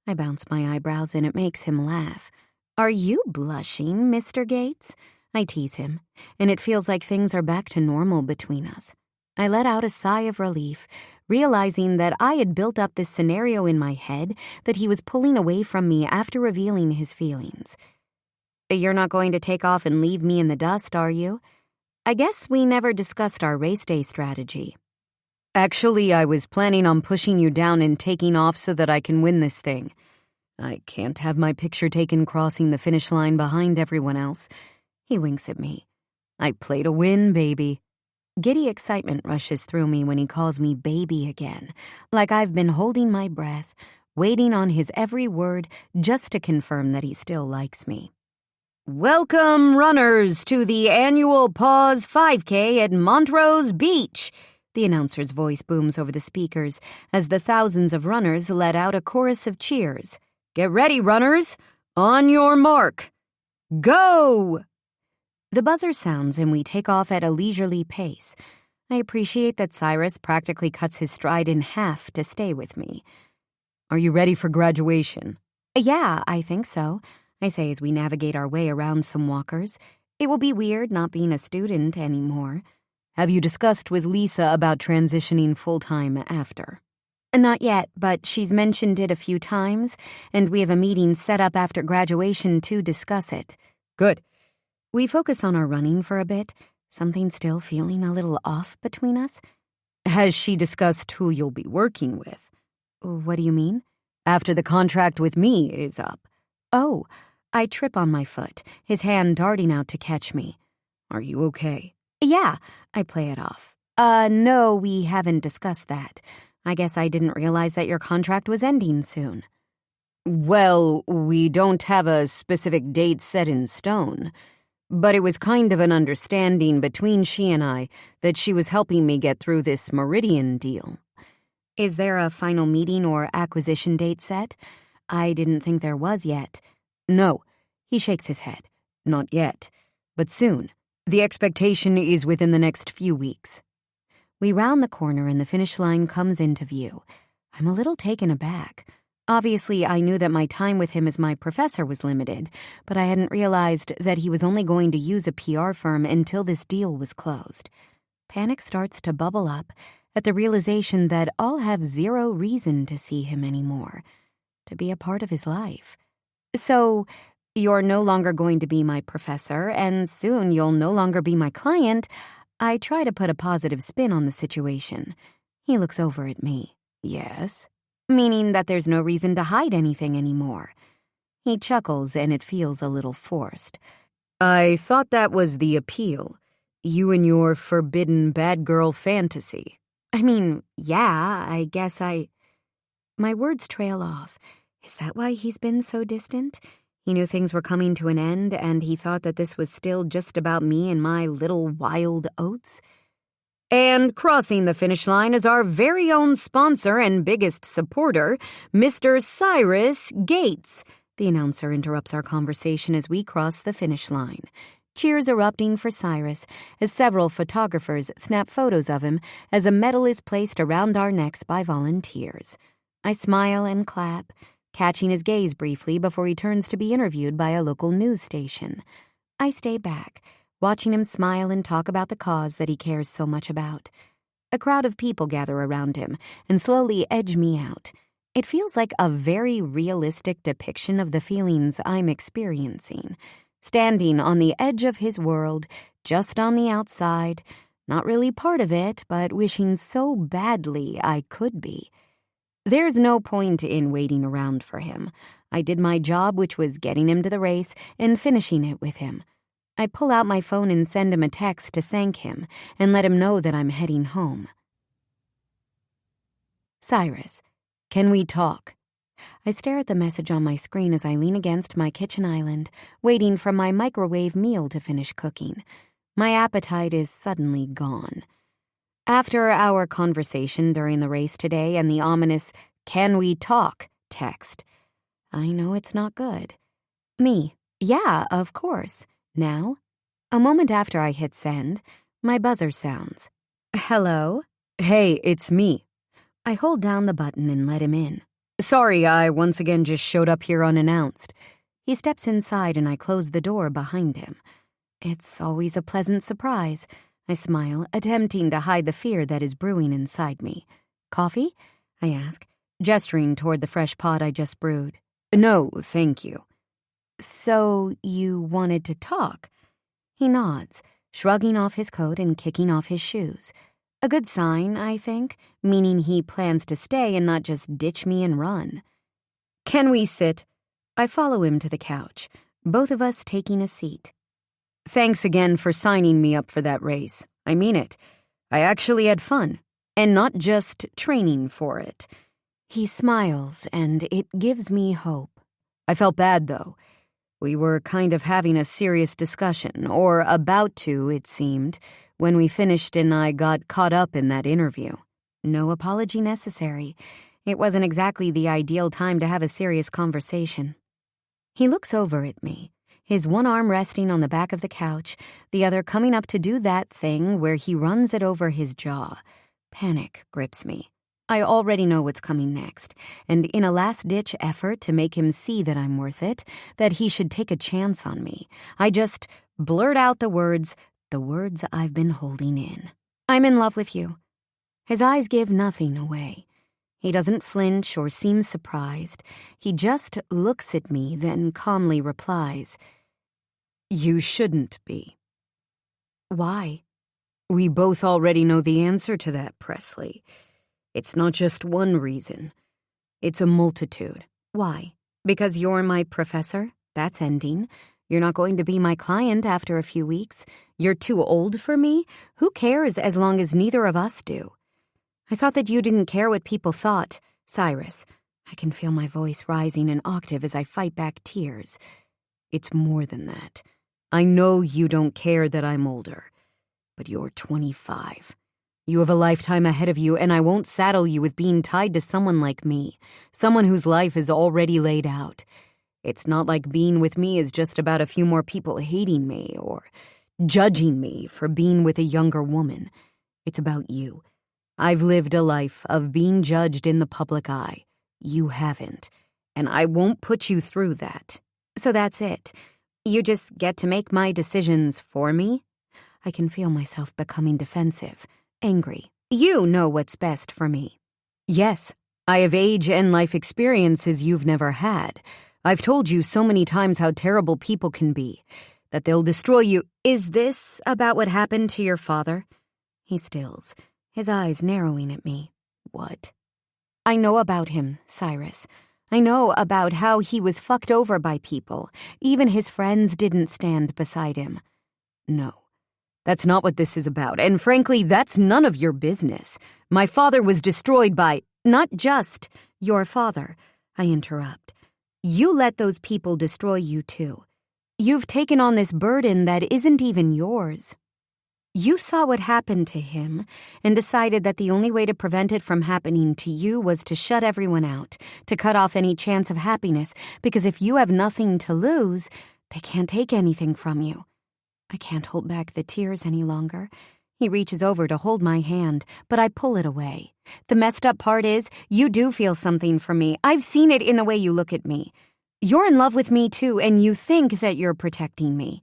I bounce my eyebrows and it makes him laugh. Are you blushing, Mr. Gates? I tease him, and it feels like things are back to normal between us. I let out a sigh of relief, realizing that I had built up this scenario in my head that he was pulling away from me after revealing his feelings. You're not going to take off and leave me in the dust, are you? I guess we never discussed our race day strategy. Actually, I was planning on pushing you down and taking off so that I can win this thing. I can't have my picture taken crossing the finish line behind everyone else. He winks at me. I play to win, baby. Giddy excitement rushes through me when he calls me baby again, like I've been holding my breath, waiting on his every word just to confirm that he still likes me. Welcome, runners, to the annual Pause 5K at Montrose Beach. The announcer's voice booms over the speakers as the thousands of runners let out a chorus of cheers. Get ready, runners. On your mark. Go! The buzzer sounds and we take off at a leisurely pace. I appreciate that Cyrus practically cuts his stride in half to stay with me. Are you ready for graduation? Yeah, I think so, I say as we navigate our way around some walkers. It will be weird not being a student anymore. Have you discussed with Lisa about transitioning full-time after? Not yet, but she's mentioned it a few times, and we have a meeting set up after graduation to discuss it. Good. We focus on our running for a bit, something still feeling a little off between us. Has she discussed who you'll be working with? What do you mean? After the contract with me is up. Oh, I trip on my foot, his hand darting out to catch me. Are you okay? Yeah, I play it off. No, we haven't discussed that. I guess I didn't realize that your contract was ending soon. Well, we don't have a specific date set in stone. But it was kind of an understanding between she and I that she was helping me get through this Meridian deal. Is there a final meeting or acquisition date set? I didn't think there was yet. No, he shakes his head. Not yet, but soon. The expectation is within the next few weeks. We round the corner and the finish line comes into view. I'm a little taken aback. Obviously, I knew that my time with him as my professor was limited, but I hadn't realized that he was only going to use a PR firm until this deal was closed. Panic starts to bubble up at the realization that I'll have zero reason to see him anymore, to be a part of his life. So, you're no longer going to be my professor, and soon you'll no longer be my client. I try to put a positive spin on the situation. He looks over at me. Yes? Meaning that there's no reason to hide anything anymore. He chuckles and it feels a little forced. I thought that was the appeal. You and your forbidden bad girl fantasy. I mean, yeah, I guess My words trail off. Is that why he's been so distant? He knew things were coming to an end, and he thought that this was still just about me and my little wild oats? And crossing the finish line is our very own sponsor and biggest supporter, Mr. Cyrus Gates. The announcer interrupts our conversation as we cross the finish line. Cheers erupting for Cyrus as several photographers snap photos of him as a medal is placed around our necks by volunteers. I smile and clap, catching his gaze briefly before he turns to be interviewed by a local news station. I stay back, watching him smile and talk about the cause that he cares so much about. A crowd of people gather around him and slowly edge me out. It feels like a very realistic depiction of the feelings I'm experiencing. Standing on the edge of his world, just on the outside, not really part of it, but wishing so badly I could be. There's no point in waiting around for him. I did my job, which was getting him to the race and finishing it with him. I pull out my phone and send him a text to thank him and let him know that I'm heading home. Cyrus, can we talk? I stare at the message on my screen as I lean against my kitchen island, waiting for my microwave meal to finish cooking. My appetite is suddenly gone. After our conversation during the race today and the ominous "Can we talk?" text, I know it's not good. Me, yeah, of course. Now? A moment after I hit send, my buzzer sounds. Hello? Hey, it's me. I hold down the button and let him in. Sorry, I once again just showed up here unannounced. He steps inside and I close the door behind him. It's always a pleasant surprise. I smile, attempting to hide the fear that is brewing inside me. Coffee? I ask, gesturing toward the fresh pot I just brewed. No, thank you. So you wanted to talk? He nods, shrugging off his coat and kicking off his shoes. A good sign, I think, meaning he plans to stay and not just ditch me and run. Can we sit? I follow him to the couch, both of us taking a seat. Thanks again for signing me up for that race. I mean it. I actually had fun, and not just training for it. He smiles, and it gives me hope. I felt bad, though. We were kind of having a serious discussion, or about to, it seemed, when we finished and I got caught up in that interview. No apology necessary. It wasn't exactly the ideal time to have a serious conversation. He looks over at me, his one arm resting on the back of the couch, the other coming up to do that thing where he runs it over his jaw. Panic grips me. I already know what's coming next, and in a last-ditch effort to make him see that I'm worth it, that he should take a chance on me, I just blurt out the words I've been holding in. I'm in love with you. His eyes give nothing away. He doesn't flinch or seem surprised. He just looks at me, then calmly replies, You shouldn't be. Why? We both already know the answer to that, Presley. It's not just one reason. It's a multitude. Why? Because you're my professor? That's ending. You're not going to be my client after a few weeks. You're too old for me? Who cares as long as neither of us do? I thought that you didn't care what people thought. Cyrus, I can feel my voice rising an octave as I fight back tears. It's more than that. I know you don't care that I'm older, but you're 25. You have a lifetime ahead of you, and I won't saddle you with being tied to someone like me, someone whose life is already laid out. It's not like being with me is just about a few more people hating me or judging me for being with a younger woman. It's about you. I've lived a life of being judged in the public eye. You haven't, and I won't put you through that. So that's it. You just get to make my decisions for me? I can feel myself becoming defensive, angry. You know what's best for me. Yes, I have age and life experiences you've never had. I've told you so many times how terrible people can be. that they'll destroy you. Is this about what happened to your father? He stills, his eyes narrowing at me. What? I know about him, Cyrus. I know about how he was fucked over by people. Even his friends didn't stand beside him. No, that's not what this is about, and frankly, that's none of your business. My father was destroyed by, not just your father, I interrupt. You let those people destroy you too. You've taken on this burden that isn't even yours. You saw what happened to him and decided that the only way to prevent it from happening to you was to shut everyone out, to cut off any chance of happiness, because if you have nothing to lose, they can't take anything from you. I can't hold back the tears any longer. He reaches over to hold my hand, but I pull it away. The messed up part is, you do feel something for me. I've seen it in the way you look at me. You're in love with me too, and you think that you're protecting me.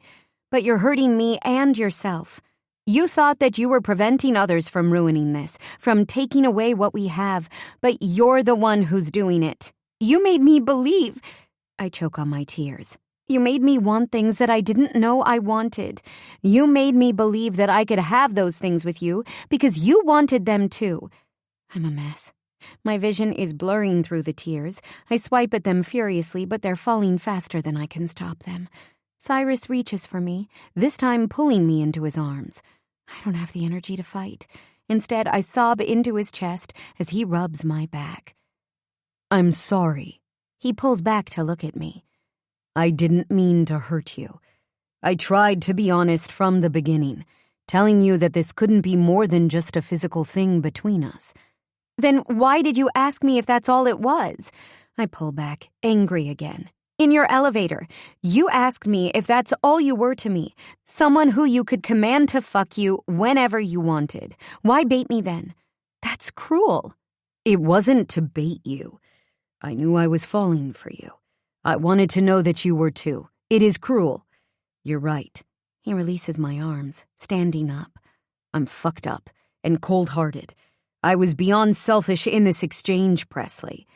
But you're hurting me and yourself. You thought that you were preventing others from ruining this, from taking away what we have, but you're the one who's doing it. You made me believe. I choke on my tears. You made me want things that I didn't know I wanted. You made me believe that I could have those things with you because you wanted them too. I'm a mess. My vision is blurring through the tears. I swipe at them furiously, but they're falling faster than I can stop them. Cyrus reaches for me, this time pulling me into his arms. I don't have the energy to fight. Instead, I sob into his chest as he rubs my back. I'm sorry. He pulls back to look at me. I didn't mean to hurt you. I tried to be honest from the beginning, telling you that this couldn't be more than just a physical thing between us. Then why did you ask me if that's all it was? I pull back, angry again. In your elevator, you asked me if that's all you were to me, someone who you could command to fuck you whenever you wanted. Why bait me then? That's cruel. It wasn't to bait you. I knew I was falling for you. I wanted to know that you were too. It is cruel. You're right. He releases my arms, standing up. I'm fucked up and cold-hearted. I was beyond selfish in this exchange, Presley.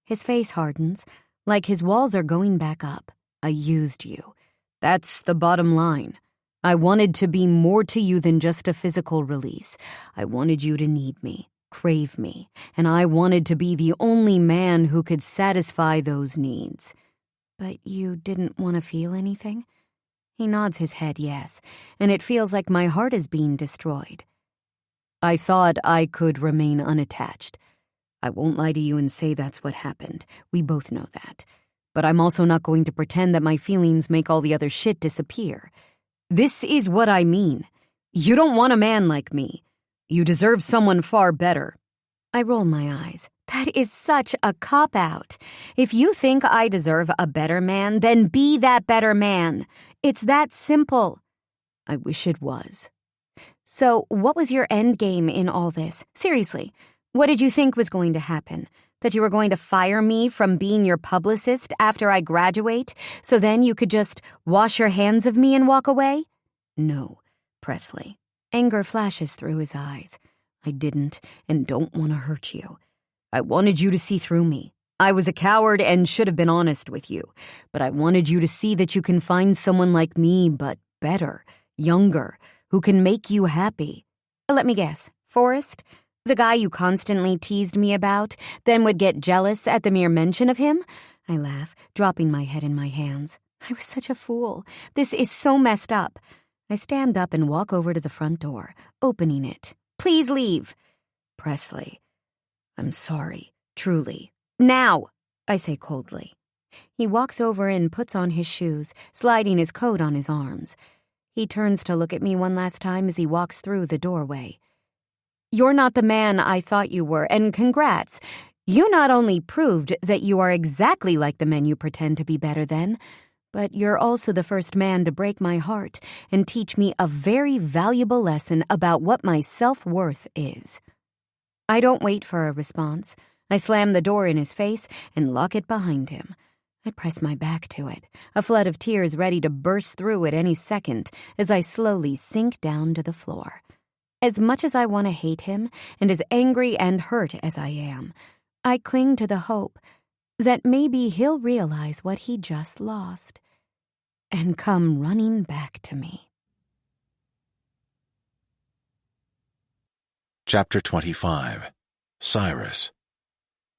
His face hardens, like his walls are going back up. I used you. That's the bottom line. I wanted to be more to you than just a physical release. I wanted you to need me, crave me, and I wanted to be the only man who could satisfy those needs. But you didn't want to feel anything? He nods his head yes, and it feels like my heart is being destroyed. I thought I could remain unattached. I won't lie to you and say that's what happened. We both know that. But I'm also not going to pretend that my feelings make all the other shit disappear. This is what I mean. You don't want a man like me. You deserve someone far better. I roll my eyes. That is such a cop-out. If you think I deserve a better man, then be that better man. It's that simple. I wish it was. So, what was your end game in all this? Seriously, what did you think was going to happen? That you were going to fire me from being your publicist after I graduate, so then you could just wash your hands of me and walk away? No, Presley. Anger flashes through his eyes. I didn't and don't want to hurt you. I wanted you to see through me. I was a coward and should have been honest with you, but I wanted you to see that you can find someone like me, but better, younger, who can make you happy. Let me guess, Forrest? The guy you constantly teased me about, then would get jealous at the mere mention of him? I laugh, dropping my head in my hands. I was such a fool. This is so messed up. I stand up and walk over to the front door, opening it. Please leave. Presley, I'm sorry, truly. Now, I say coldly. He walks over and puts on his shoes, sliding his coat on his arms. He turns to look at me one last time as he walks through the doorway. You're not the man I thought you were, and congrats. You not only proved that you are exactly like the men you pretend to be better than, but you're also the first man to break my heart and teach me a very valuable lesson about what my self-worth is. I don't wait for a response. I slam the door in his face and lock it behind him. I press my back to it, a flood of tears ready to burst through at any second as I slowly sink down to the floor. As much as I want to hate him, and as angry and hurt as I am, I cling to the hope that maybe he'll realize what he just lost. and come running back to me. Chapter 25. Cyrus.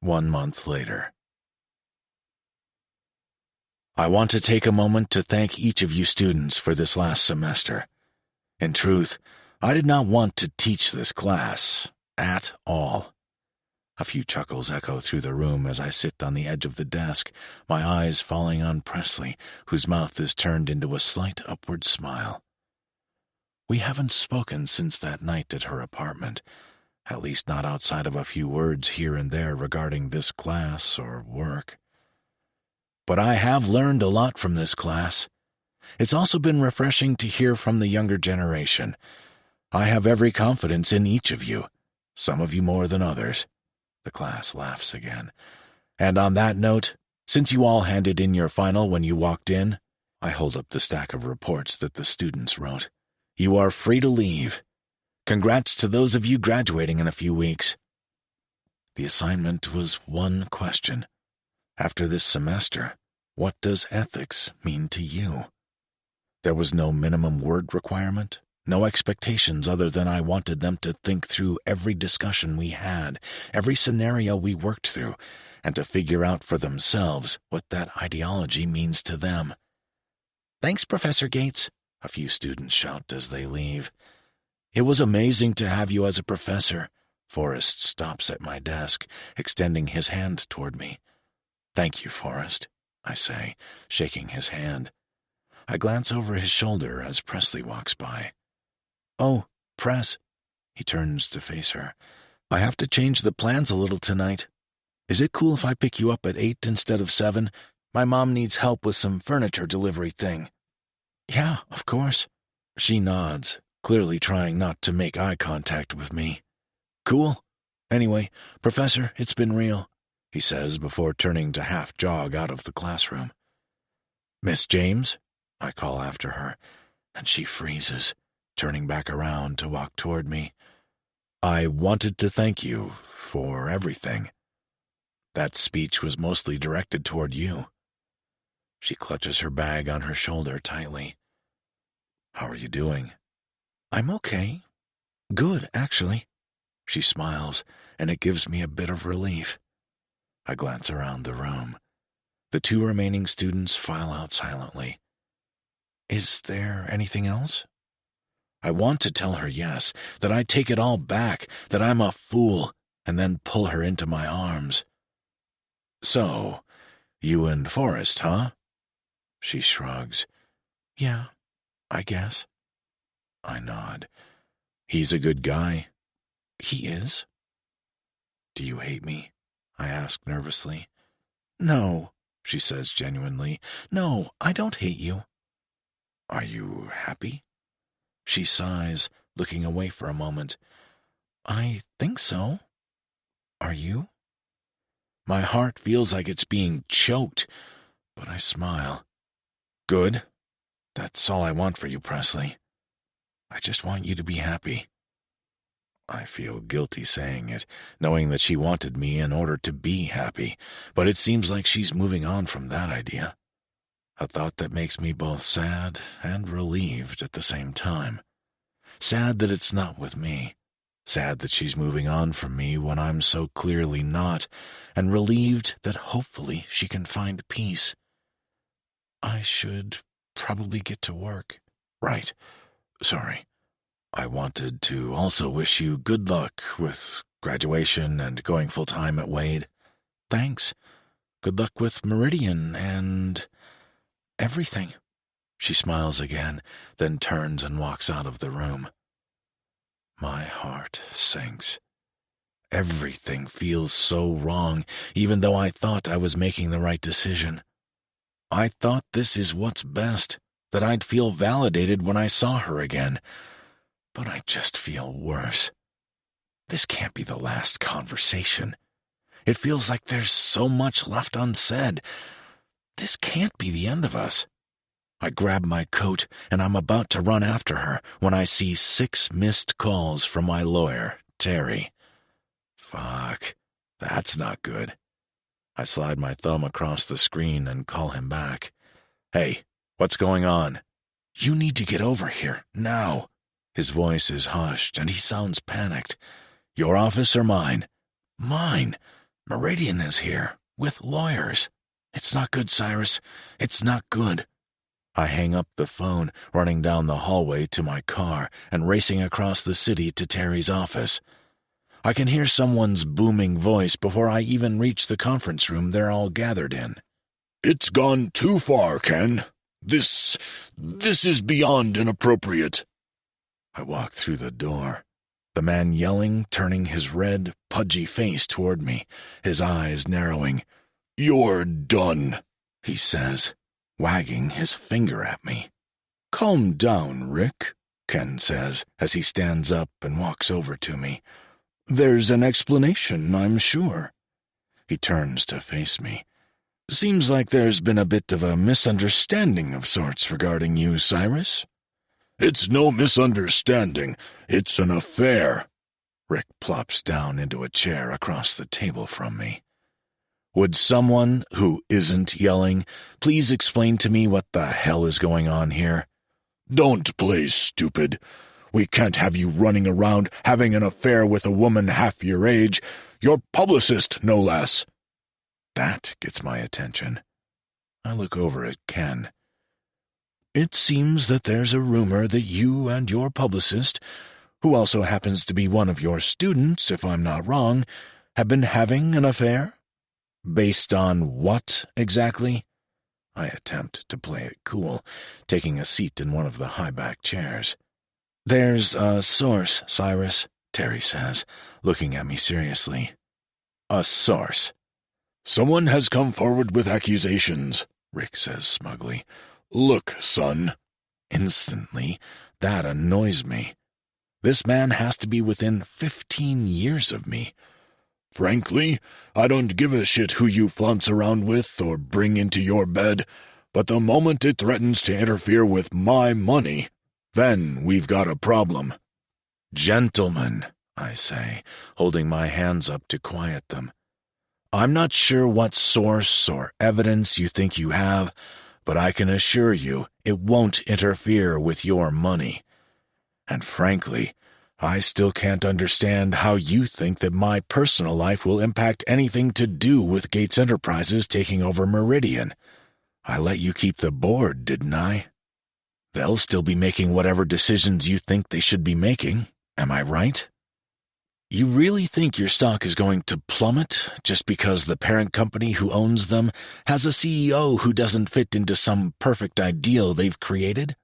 1 month later. I want to take a moment to thank each of you students for this last semester. In truth, I did not want to teach this class at all. A few chuckles echo through the room as I sit on the edge of the desk, my eyes falling on Presley, whose mouth is turned into a slight upward smile. We haven't spoken since that night at her apartment, at least not outside of a few words here and there regarding this class or work. But I have learned a lot from this class. It's also been refreshing to hear from the younger generation. I have every confidence in each of you, some of you more than others. The class laughs again. And on that note, since you all handed in your final when you walked in, I hold up the stack of reports that the students wrote. You are free to leave. Congrats to those of you graduating in a few weeks. The assignment was one question. After this semester, what does ethics mean to you? There was no minimum word requirement, no expectations other than I wanted them to think through every discussion we had, every scenario we worked through, and to figure out for themselves what that ideology means to them. Thanks, Professor Gates, a few students shout as they leave. It was amazing to have you as a professor. Forrest stops at my desk, extending his hand toward me. Thank you, Forrest, I say, shaking his hand. I glance over his shoulder as Presley walks by. Oh, Press. He turns to face her. I have to change the plans a little tonight. Is it cool if I pick you up at 8 instead of 7? My mom needs help with some furniture delivery thing. Yeah, of course. She nods, clearly trying not to make eye contact with me. Cool. Anyway, Professor, it's been real, he says before turning to half jog out of the classroom. Miss James? I call after her, and she freezes, turning back around to walk toward me. I wanted to thank you for everything. That speech was mostly directed toward you. She clutches her bag on her shoulder tightly. How are you doing? I'm okay. Good, actually. She smiles, and it gives me a bit of relief. I glance around the room. The 2 remaining students file out silently. Is there anything else? I want to tell her yes, that I take it all back, that I'm a fool, and then pull her into my arms. So, you and Forrest, huh? She shrugs. Yeah, I guess. I nod. He's a good guy. He is. Do you hate me? I ask nervously. No, she says genuinely. No, I don't hate you. Are you happy? She sighs, looking away for a moment. I think so. Are you? My heart feels like it's being choked, but I smile. Good. That's all I want for you, Presley. I just want you to be happy. I feel guilty saying it, knowing that she wanted me in order to be happy, but it seems like she's moving on from that idea. A thought that makes me both sad and relieved at the same time. Sad that it's not with me. Sad that she's moving on from me when I'm so clearly not, and relieved that hopefully she can find peace. I should probably get to work. Right. Sorry. I wanted to also wish you good luck with graduation and going full-time at Wade. Thanks. Good luck with Meridian and everything. She smiles again, then turns and walks out of the room. My heart sinks. Everything feels so wrong, even though I thought I was making the right decision. I thought this is what's best, that I'd feel validated when I saw her again. But I just feel worse. This can't be the last conversation. It feels like there's so much left unsaid. This can't be the end of us. I grab my coat, and I'm about to run after her when I see 6 missed calls from my lawyer, Terry. Fuck, that's not good. I slide my thumb across the screen and call him back. Hey, What's going on? You need to get over here, now. His voice is hushed, and he sounds panicked. Your office or mine? Mine. Meridian is here, with lawyers. It's not good, Cyrus. It's not good. I hang up the phone, running down the hallway to my car and racing across the city to Terry's office. I can hear someone's booming voice before I even reach the conference room they're all gathered in. It's gone too far, Ken. This is beyond inappropriate. I walk through the door, the man yelling, turning his red, pudgy face toward me, his eyes narrowing. You're done, he says, wagging his finger at me. Calm down, Rick, Ken says as he stands up and walks over to me. There's an explanation, I'm sure. He turns to face me. Seems like there's been a bit of a misunderstanding of sorts regarding you, Cyrus. It's no misunderstanding. It's an affair. Rick plops down into a chair across the table from me. Would someone who isn't yelling please explain to me what the hell is going on here? Don't play stupid. We can't have you running around having an affair with a woman half your age. Your publicist, no less. That gets my attention. I look over at Ken. It seems that there's a rumor that you and your publicist, who also happens to be one of your students, if I'm not wrong, have been having an affair? Based on what, exactly? I attempt to play it cool, taking a seat in one of the high-back chairs. There's a source, Cyrus, Terry says, looking at me seriously. A source. Someone has come forward with accusations, Rick says smugly. Look, son. Instantly, that annoys me. This man has to be within 15 years of me. Frankly, I don't give a shit who you flounce around with or bring into your bed, but the moment it threatens to interfere with my money, then we've got a problem. Gentlemen, I say, holding my hands up to quiet them. I'm not sure what source or evidence you think you have, but I can assure you it won't interfere with your money. And frankly, I still can't understand how you think that my personal life will impact anything to do with Gates Enterprises taking over Meridian. I let you keep the board, didn't I? They'll still be making whatever decisions you think they should be making, am I right? You really think your stock is going to plummet just because the parent company who owns them has a CEO who doesn't fit into some perfect ideal they've created?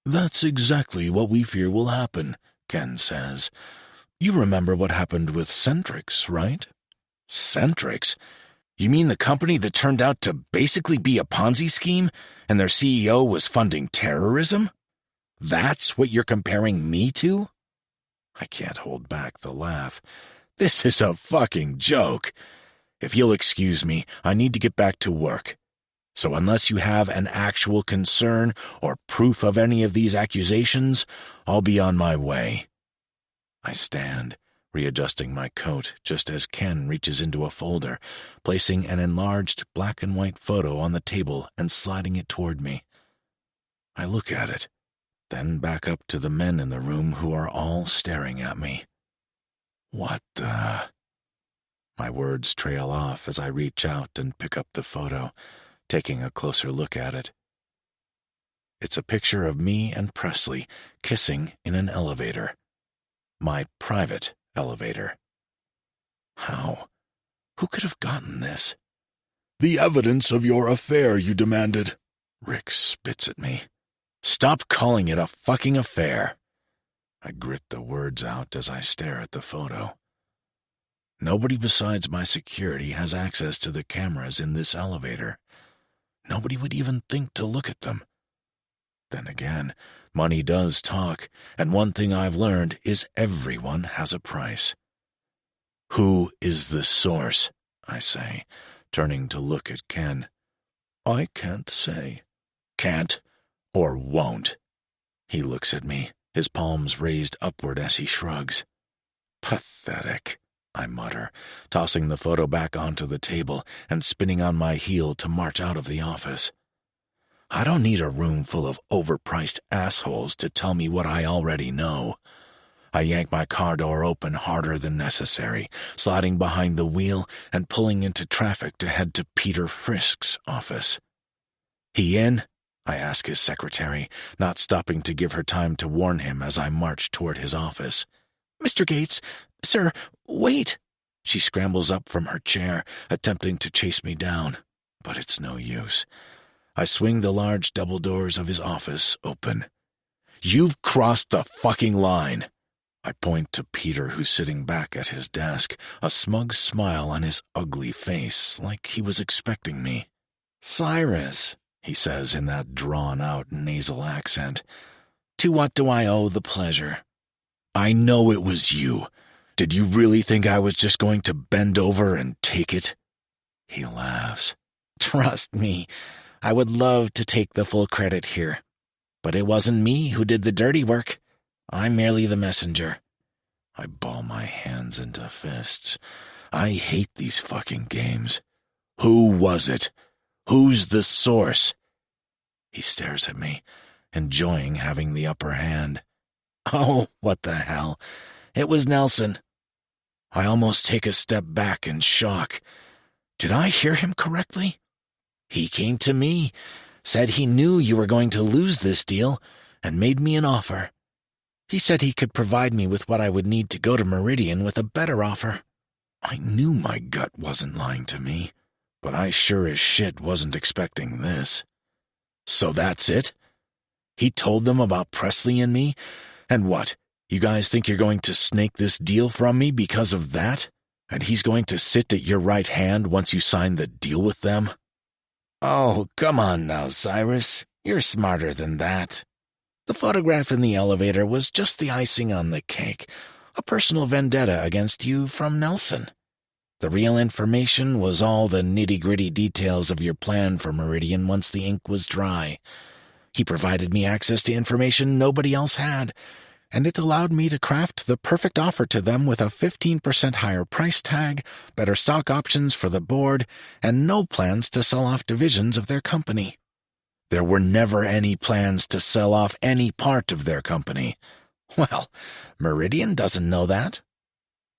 That's exactly what we fear will happen, Ken says. You remember what happened with Centrix, right? Centrix? You mean the company that turned out to basically be a Ponzi scheme and their CEO was funding terrorism? That's what you're comparing me to? I can't hold back the laugh. This is a fucking joke. If you'll excuse me, I need to get back to work. So unless you have an actual concern or proof of any of these accusations, I'll be on my way. I stand, readjusting my coat just as Ken reaches into a folder, placing an enlarged black and white photo on the table and sliding it toward me. I look at it, then back up to the men in the room who are all staring at me. What the... My words trail off as I reach out and pick up the photo, taking a closer look at it. It's a picture of me and Presley kissing in an elevator. My private elevator. How? Who could have gotten this? The evidence of your affair you demanded. Rick spits at me. Stop calling it a fucking affair. I grit the words out as I stare at the photo. Nobody besides my security has access to the cameras in this elevator. Nobody would even think to look at them. Then again, money does talk, and one thing I've learned is everyone has a price. Who is the source? I say, turning to look at Ken. I can't say. Can't or won't. He looks at me, his palms raised upward as he shrugs. Pathetic, I mutter, tossing the photo back onto the table and spinning on my heel to march out of the office. I don't need a room full of overpriced assholes to tell me what I already know. I yank my car door open harder than necessary, sliding behind the wheel and pulling into traffic to head to Peter Frisk's office. "He in?" I ask his secretary, not stopping to give her time to warn him as I march toward his office. "Mr. Gates, sir, wait!" She scrambles up from her chair, attempting to chase me down, but it's no use. I swing the large double doors of his office open. "You've crossed the fucking line!" I point to Peter, who's sitting back at his desk, a smug smile on his ugly face, like he was expecting me. "Cyrus," he says in that drawn-out nasal accent, "to what do I owe the pleasure?" "I know it was you. Did you really think I was just going to bend over and take it?" He laughs. "Trust me, I would love to take the full credit here. But it wasn't me who did the dirty work. I'm merely the messenger." I ball my hands into fists. I hate these fucking games. "Who was it? Who's the source?" He stares at me, enjoying having the upper hand. "Oh, what the hell. It was Nelson." I almost take a step back in shock. Did I hear him correctly? "He came to me, said he knew you were going to lose this deal, and made me an offer. He said he could provide me with what I would need to go to Meridian with a better offer." I knew my gut wasn't lying to me, but I sure as shit wasn't expecting this. "So that's it? He told them about Presley and me? And what, you guys think you're going to snake this deal from me because of that? And he's going to sit at your right hand once you sign the deal with them?" "Oh, come on now, Cyrus. You're smarter than that. The photograph in the elevator was just the icing on the cake, a personal vendetta against you from Nelson. The real information was all the nitty-gritty details of your plan for Meridian once the ink was dry. He provided me access to information nobody else had, and it allowed me to craft the perfect offer to them with a 15% higher price tag, better stock options for the board, and no plans to sell off divisions of their company. There were never any plans to sell off any part of their company. Well, Meridian doesn't know that.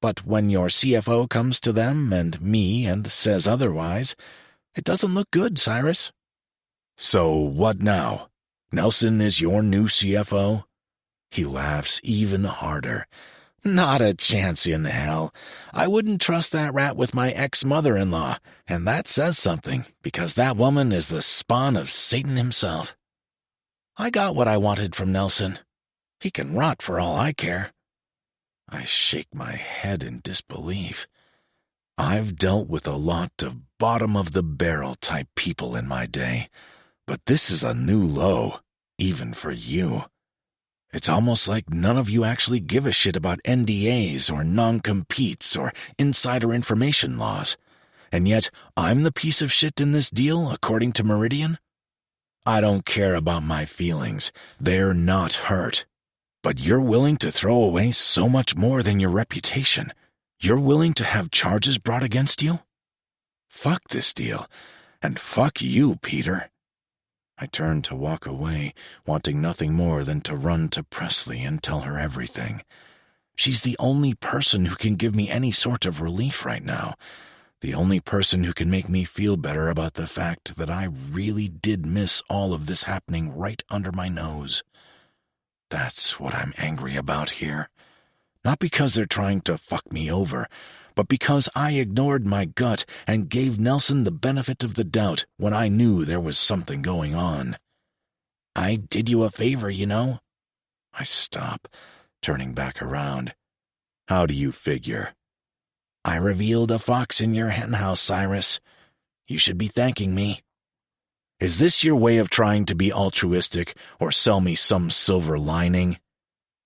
But when your CFO comes to them and me and says otherwise, it doesn't look good, Cyrus." "So what now? Nelson is your new CFO?" He laughs even harder. "Not a chance in hell. I wouldn't trust that rat with my ex-mother-in-law, and that says something, because that woman is the spawn of Satan himself. I got what I wanted from Nelson. He can rot for all I care." I shake my head in disbelief. I've dealt with a lot of bottom-of-the-barrel type people in my day, but this is a new low, even for you. It's almost like none of you actually give a shit about NDAs or non-competes or insider information laws. And yet, I'm the piece of shit in this deal, according to Meridian? I don't care about my feelings. They're not hurt. But you're willing to throw away so much more than your reputation. You're willing to have charges brought against you? Fuck this deal. And fuck you, Peter. I turned to walk away, wanting nothing more than to run to Presley and tell her everything. She's the only person who can give me any sort of relief right now. The only person who can make me feel better about the fact that I really did miss all of this happening right under my nose. That's what I'm angry about here. Not because they're trying to fuck me over, but because I ignored my gut and gave Nelson the benefit of the doubt when I knew there was something going on. I did you a favor, you know. I stop, turning back around. How do you figure? I revealed a fox in your henhouse, Cyrus. You should be thanking me. Is this your way of trying to be altruistic or sell me some silver lining?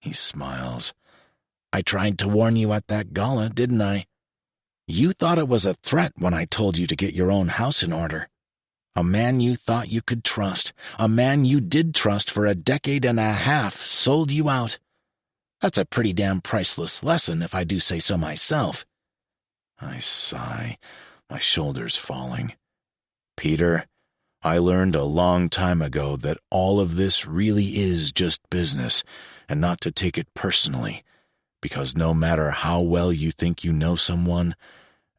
He smiles. I tried to warn you at that gala, didn't I? You thought it was a threat when I told you to get your own house in order. A man you thought you could trust, a man you did trust for a decade and a half, sold you out. That's a pretty damn priceless lesson, if I do say so myself. I sigh, my shoulders falling. Peter, I learned a long time ago that all of this really is just business, and not to take it personally, because no matter how well you think you know someone,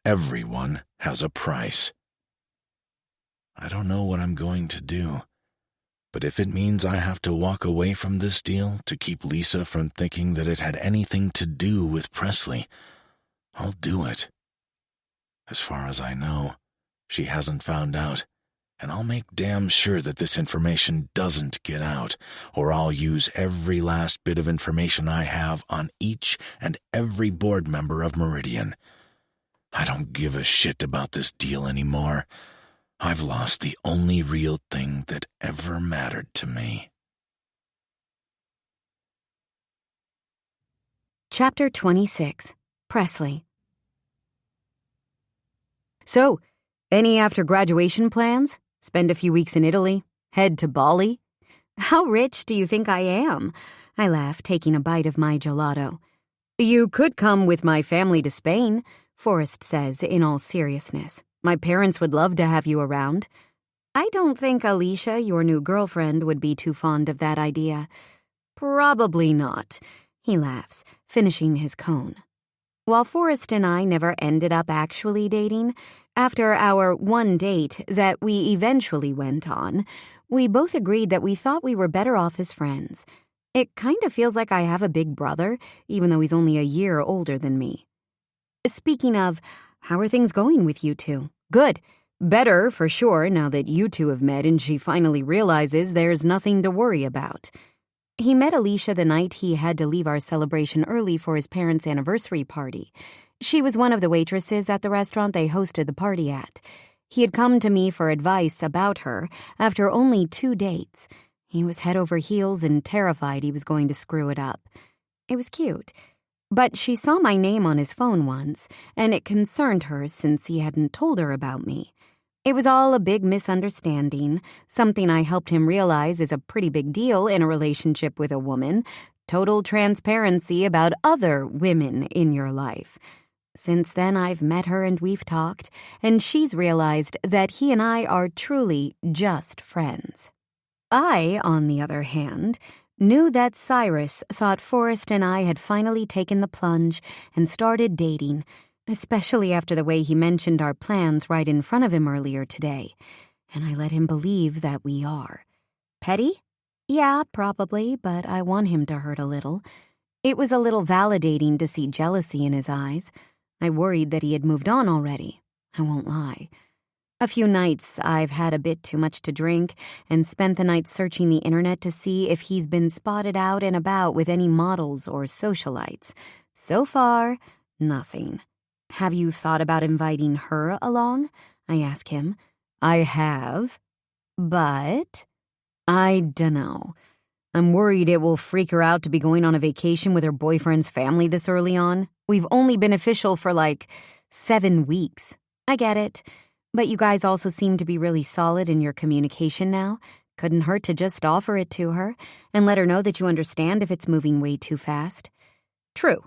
everyone has a price. I don't know what I'm going to do, but if it means I have to walk away from this deal to keep Lisa from thinking that it had anything to do with Presley, I'll do it. As far as I know, she hasn't found out, and I'll make damn sure that this information doesn't get out, or I'll use every last bit of information I have on each and every board member of Meridian. I don't give a shit about this deal anymore. I've lost the only real thing that ever mattered to me. Chapter 26. Presley. So, any after-graduation plans? Spend a few weeks in Italy? Head to Bali? How rich do you think I am? I laugh, taking a bite of my gelato. You could come with my family to Spain, Forrest says in all seriousness. My parents would love to have you around. I don't think Alicia, your new girlfriend, would be too fond of that idea. Probably not, he laughs, finishing his cone. While Forrest and I never ended up actually dating, after our one date that we eventually went on, we both agreed that we thought we were better off as friends. It kind of feels like I have a big brother, even though he's only a year older than me. Speaking of, how are things going with you two? Good. Better, for sure, now that you two have met and she finally realizes there's nothing to worry about. He met Alicia the night he had to leave our celebration early for his parents' anniversary party. She was one of the waitresses at the restaurant they hosted the party at. He had come to me for advice about her after only 2 dates. He was head over heels and terrified he was going to screw it up. It was cute. But she saw my name on his phone once, and it concerned her since he hadn't told her about me. It was all a big misunderstanding, something I helped him realize is a pretty big deal in a relationship with a woman. Total transparency about other women in your life. Since then, I've met her and we've talked, and she's realized that he and I are truly just friends. I, on the other hand, knew that Cyrus thought Forrest and I had finally taken the plunge and started dating, especially after the way he mentioned our plans right in front of him earlier today, and I let him believe that we are. Petty? Yeah, probably, but I want him to hurt a little. It was a little validating to see jealousy in his eyes. I worried that he had moved on already. I won't lie. A few nights I've had a bit too much to drink and spent the night searching the internet to see if he's been spotted out and about with any models or socialites. So far, nothing. Have you thought about inviting her along? I ask him. I have. But? I dunno. I'm worried it will freak her out to be going on a vacation with her boyfriend's family this early on. We've only been official for 7 weeks. I get it. But you guys also seem to be really solid in your communication now. Couldn't hurt to just offer it to her and let her know that you understand if it's moving way too fast. True.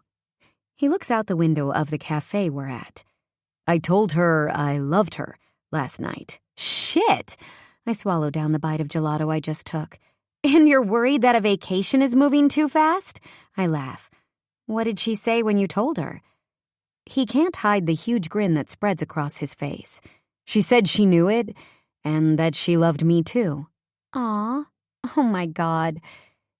He looks out the window of the cafe we're at. I told her I loved her last night. Shit! I swallow down the bite of gelato I just took. And you're worried that a vacation is moving too fast? I laugh. What did she say when you told her? He can't hide the huge grin that spreads across his face. She said she knew it, and that she loved me too. Aw. Oh my God.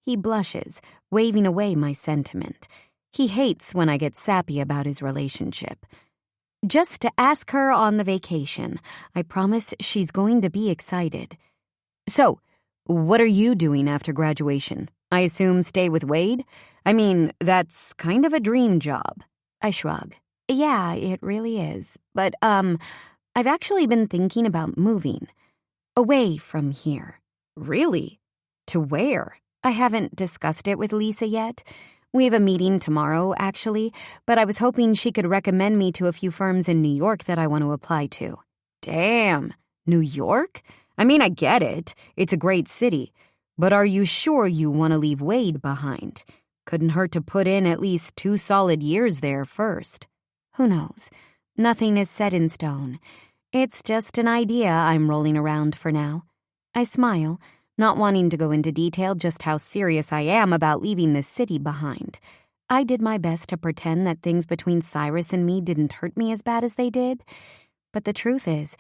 He blushes, waving away my sentiment. He hates when I get sappy about his relationship. Just to ask her on the vacation. I promise she's going to be excited. So, what are you doing after graduation? I assume stay with Wade? I mean, that's kind of a dream job. I shrug. Yeah, it really is. But, I've actually been thinking about moving. Away from here. Really? To where? I haven't discussed it with Lisa yet. We have a meeting tomorrow, actually, but I was hoping she could recommend me to a few firms in New York that I want to apply to. Damn. New York? I mean, I get it. It's a great city. But are you sure you want to leave Wade behind? Couldn't hurt to put in at least 2 solid years there first. Who knows? Nothing is set in stone. It's just an idea I'm rolling around for now. I smile, not wanting to go into detail just how serious I am about leaving this city behind. I did my best to pretend that things between Cyrus and me didn't hurt me as bad as they did. But the truth is,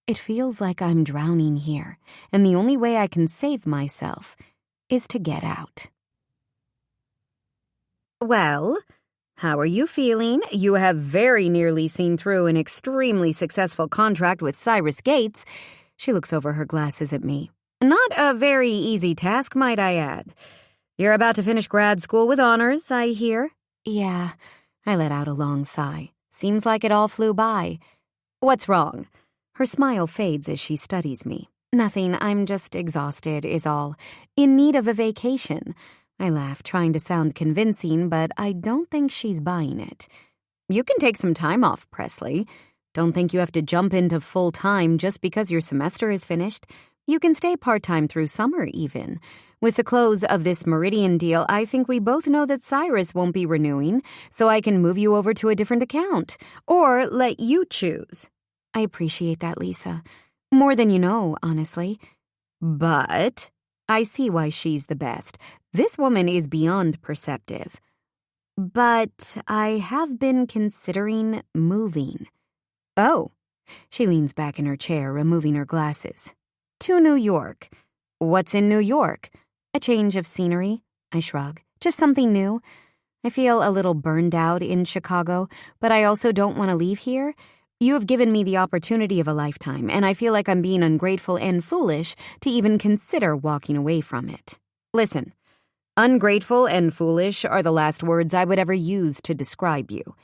it feels like I'm drowning here, and the only way I can save myself is to get out. Well, how are you feeling? You have very nearly seen through an extremely successful contract with Cyrus Gates. She looks over her glasses at me. Not a very easy task, might I add. You're about to finish grad school with honors, I hear. Yeah, I let out a long sigh. Seems like it all flew by. What's wrong? Her smile fades as she studies me. Nothing, I'm just exhausted, is all. In need of a vacation. I laugh, trying to sound convincing, but I don't think she's buying it. You can take some time off, Presley. Don't think you have to jump into full-time just because your semester is finished. You can stay part-time through summer, even. With the close of this Meridian deal, I think we both know that Cyrus won't be renewing, so I can move you over to a different account, or let you choose. I appreciate that, Lisa. More than you know, honestly. But I see why she's the best. This woman is beyond perceptive. But I have been considering moving. Oh. She leans back in her chair, removing her glasses. To New York. What's in New York? A change of scenery. I shrug. Just something new. I feel a little burned out in Chicago, but I also don't want to leave here. You have given me the opportunity of a lifetime, and I feel like I'm being ungrateful and foolish to even consider walking away from it. Listen, ungrateful and foolish are the last words I would ever use to describe you.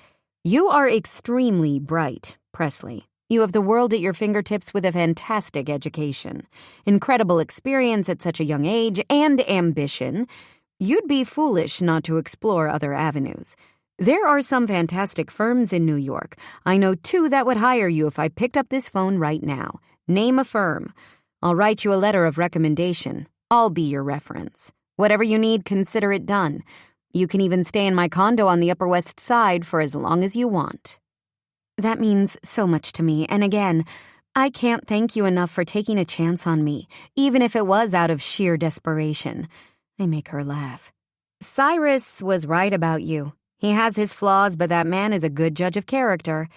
You are extremely bright, Presley. You have the world at your fingertips with a fantastic education, incredible experience at such a young age, and ambition. You'd be foolish not to explore other avenues. There are some fantastic firms in New York. I know 2 that would hire you if I picked up this phone right now. Name a firm. I'll write you a letter of recommendation. I'll be your reference. Whatever you need, consider it done. You can even stay in my condo on the Upper West Side for as long as you want. That means so much to me, and again, I can't thank you enough for taking a chance on me, even if it was out of sheer desperation. I make her laugh. Cyrus was right about you. He has his flaws, but that man is a good judge of character.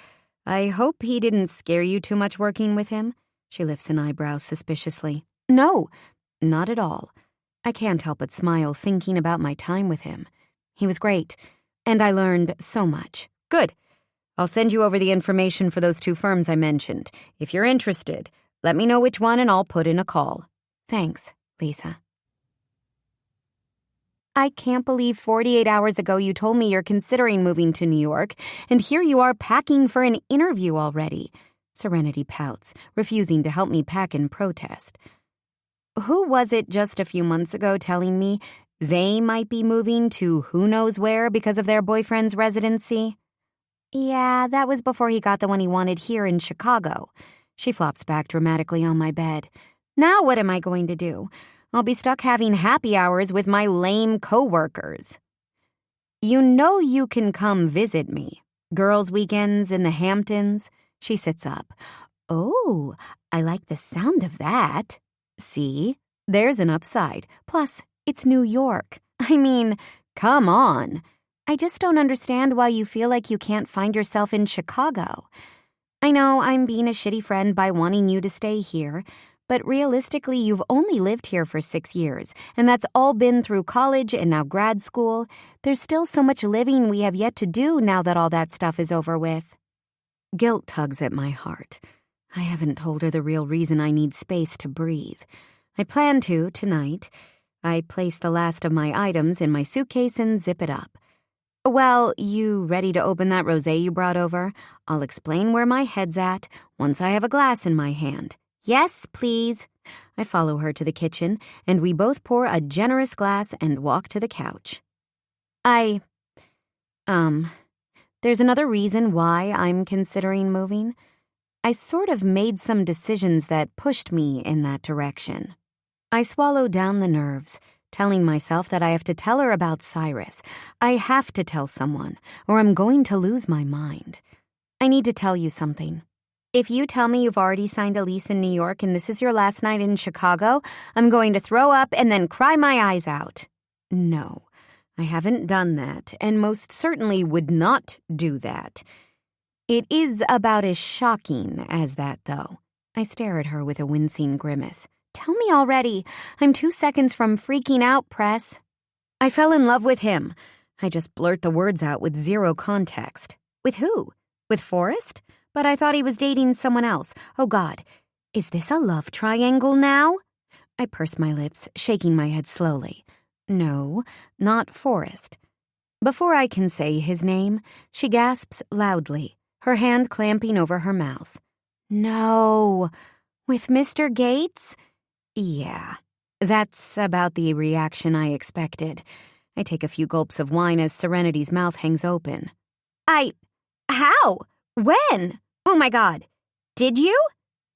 I hope he didn't scare you too much working with him. She lifts an eyebrow suspiciously. No, not at all. I can't help but smile thinking about my time with him. He was great, and I learned so much. Good. I'll send you over the information for those 2 firms I mentioned. If you're interested, let me know which one and I'll put in a call. Thanks, Lisa. I can't believe 48 hours ago you told me you're considering moving to New York, and here you are packing for an interview already. Serenity pouts, refusing to help me pack in protest. Who was it just a few months ago telling me they might be moving to who knows where because of their boyfriend's residency? Yeah, that was before he got the one he wanted here in Chicago. She flops back dramatically on my bed. Now what am I going to do? I'll be stuck having happy hours with my lame coworkers. You know you can come visit me. Girls' weekends in the Hamptons. She sits up. Oh, I like the sound of that. See? There's an upside. Plus, it's New York. I mean, come on. I just don't understand why you feel like you can't find yourself in Chicago. I know I'm being a shitty friend by wanting you to stay here, but realistically, you've only lived here for 6 years, and that's all been through college and now grad school. There's still so much living we have yet to do now that all that stuff is over with. Guilt tugs at my heart. I haven't told her the real reason I need space to breathe. I plan to tonight. I place the last of my items in my suitcase and zip it up. Well, you ready to open that rosé you brought over? I'll explain where my head's at once I have a glass in my hand. Yes, please. I follow her to the kitchen, and we both pour a generous glass and walk to the couch. There's another reason why I'm considering moving. I sort of made some decisions that pushed me in that direction. I swallow down the nerves, telling myself that I have to tell her about Cyrus. I have to tell someone, or I'm going to lose my mind. I need to tell you something. If you tell me you've already signed a lease in New York and this is your last night in Chicago, I'm going to throw up and then cry my eyes out. No, I haven't done that, and most certainly would not do that. It is about as shocking as that, though. I stare at her with a wincing grimace. Tell me already. I'm 2 seconds from freaking out, Press. I fell in love with him. I just blurt the words out with zero context. With who? With Forrest? But I thought he was dating someone else. Oh, God. Is this a love triangle now? I purse my lips, shaking my head slowly. No, not Forrest. Before I can say his name, she gasps loudly, her hand clamping over her mouth. No. With Mr. Gates? Yeah. That's about the reaction I expected. I take a few gulps of wine as Serenity's mouth hangs open. How? When? Oh my God. Did you?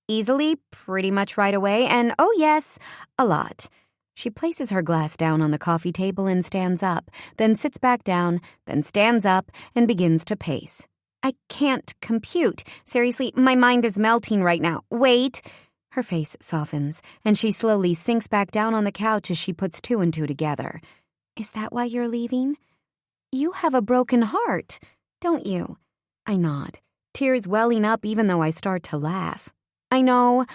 Easily, pretty much right away, and oh yes, a lot. She places her glass down on the coffee table and stands up, then sits back down, then stands up and begins to pace. I can't compute. Seriously, my mind is melting right now. Wait. Her face softens, and she slowly sinks back down on the couch as she puts 2 and 2 together. Is that why you're leaving? You have a broken heart, don't you? I nod, tears welling up even though I start to laugh. I know.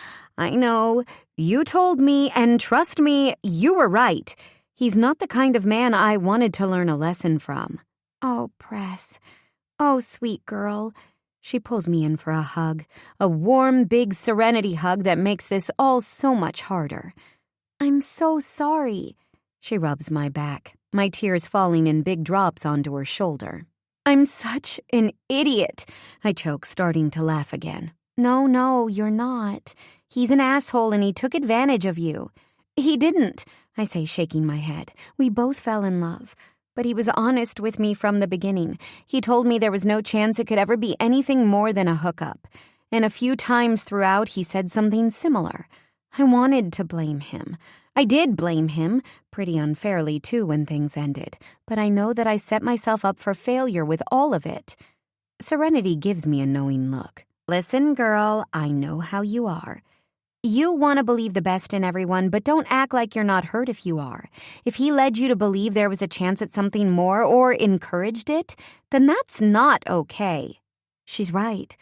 You told me, and trust me, you were right. He's not the kind of man I wanted to learn a lesson from. Oh, Press. Oh, sweet girl. She pulls me in for a hug, a warm, big Serenity hug that makes this all so much harder. I'm so sorry. She rubs my back, my tears falling in big drops onto her shoulder. I'm such an idiot. I choke, starting to laugh again. No, you're not. He's an asshole and he took advantage of you. He didn't, I say, shaking my head. We both fell in love. But he was honest with me from the beginning. He told me there was no chance it could ever be anything more than a hookup. And a few times throughout, he said something similar. I wanted to blame him. I did blame him, pretty unfairly too when things ended. But I know that I set myself up for failure with all of it. Serenity gives me a knowing look. Listen, girl, I know how you are. You want to believe the best in everyone, but don't act like you're not hurt if you are. If he led you to believe there was a chance at something more or encouraged it, then that's not okay. She's right.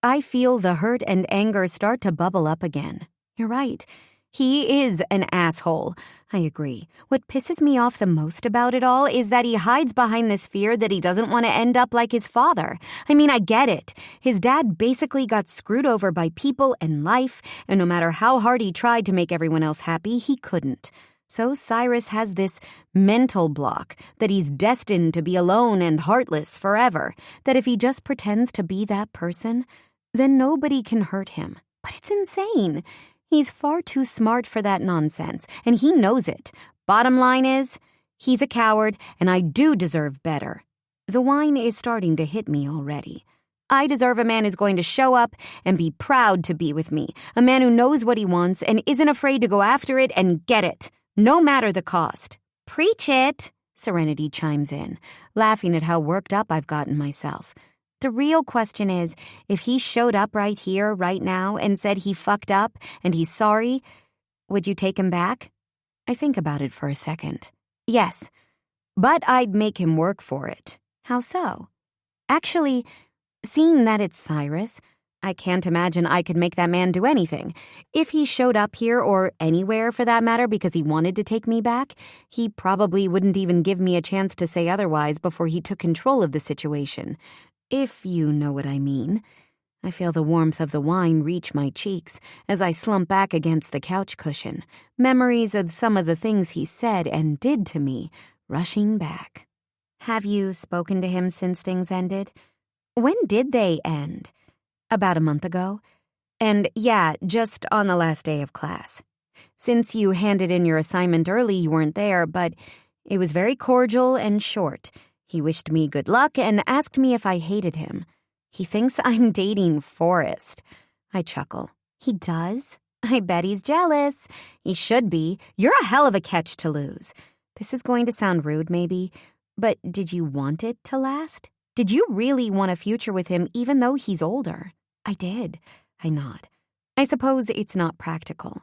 I feel the hurt and anger start to bubble up again. You're right. He is an asshole. I agree. What pisses me off the most about it all is that he hides behind this fear that he doesn't want to end up like his father. I mean, I get it. His dad basically got screwed over by people and life, and no matter how hard he tried to make everyone else happy, he couldn't. So Cyrus has this mental block that he's destined to be alone and heartless forever, that if he just pretends to be that person, then nobody can hurt him. But it's insane. He's far too smart for that nonsense, and he knows it. Bottom line is, he's a coward, and I do deserve better. The wine is starting to hit me already. I deserve a man who's going to show up and be proud to be with me, a man who knows what he wants and isn't afraid to go after it and get it, no matter the cost. Preach it, Serenity chimes in, laughing at how worked up I've gotten myself. The real question is, if he showed up right here, right now, and said he fucked up and he's sorry, would you take him back? I think about it for a second. Yes, but I'd make him work for it. How so? Actually, seeing that it's Cyrus, I can't imagine I could make that man do anything. If he showed up here, or anywhere for that matter, because he wanted to take me back, he probably wouldn't even give me a chance to say otherwise before he took control of the situation. If you know what I mean. I feel the warmth of the wine reach my cheeks as I slump back against the couch cushion, memories of some of the things he said and did to me rushing back. Have you spoken to him since things ended? When did they end? About a month ago. And yeah, just on the last day of class. Since you handed in your assignment early, you weren't there, but it was very cordial and short. He wished me good luck and asked me if I hated him. He thinks I'm dating Forrest. I chuckle. He does? I bet he's jealous. He should be. You're a hell of a catch to lose. This is going to sound rude, maybe, but did you want it to last? Did you really want a future with him even though he's older? I did. I nod. I suppose it's not practical,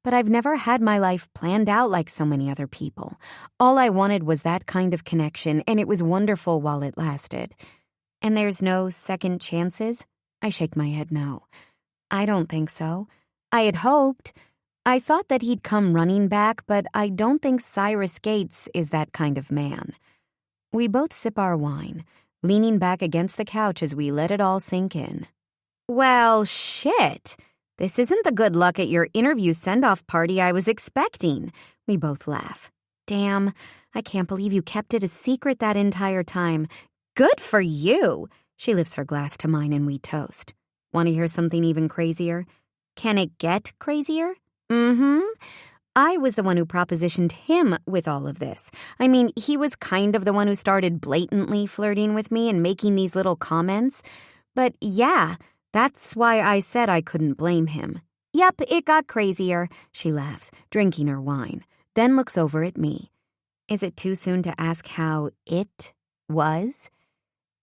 but I've never had my life planned out like so many other people. All I wanted was that kind of connection, and it was wonderful while it lasted. And there's no second chances? I shake my head no. I don't think so. I had hoped. I thought that he'd come running back, but I don't think Cyrus Gates is that kind of man. We both sip our wine, leaning back against the couch as we let it all sink in. Well, shit. This isn't the good luck at your interview send-off party I was expecting. We both laugh. Damn, I can't believe you kept it a secret that entire time. Good for you. She lifts her glass to mine and we toast. Want to hear something even crazier? Can it get crazier? Mm-hmm. I was the one who propositioned him with all of this. I mean, he was kind of the one who started blatantly flirting with me and making these little comments. But yeah, that's why I said I couldn't blame him. Yep, it got crazier, she laughs, drinking her wine, then looks over at me. Is it too soon to ask how it was?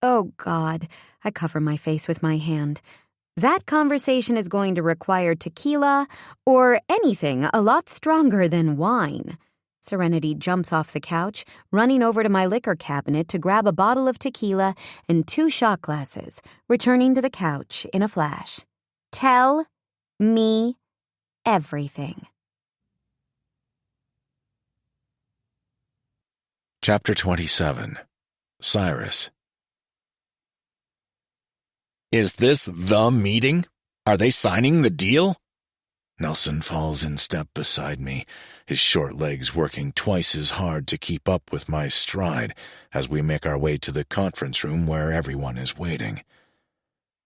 Oh, God, I cover my face with my hand. That conversation is going to require tequila or anything a lot stronger than wine. Serenity jumps off the couch, running over to my liquor cabinet to grab a bottle of tequila and 2 shot glasses, returning to the couch in a flash. Tell me everything. Chapter 27. Cyrus. Is this the meeting? Are they signing the deal? Nelson falls in step beside me, his short legs working twice as hard to keep up with my stride as we make our way to the conference room where everyone is waiting.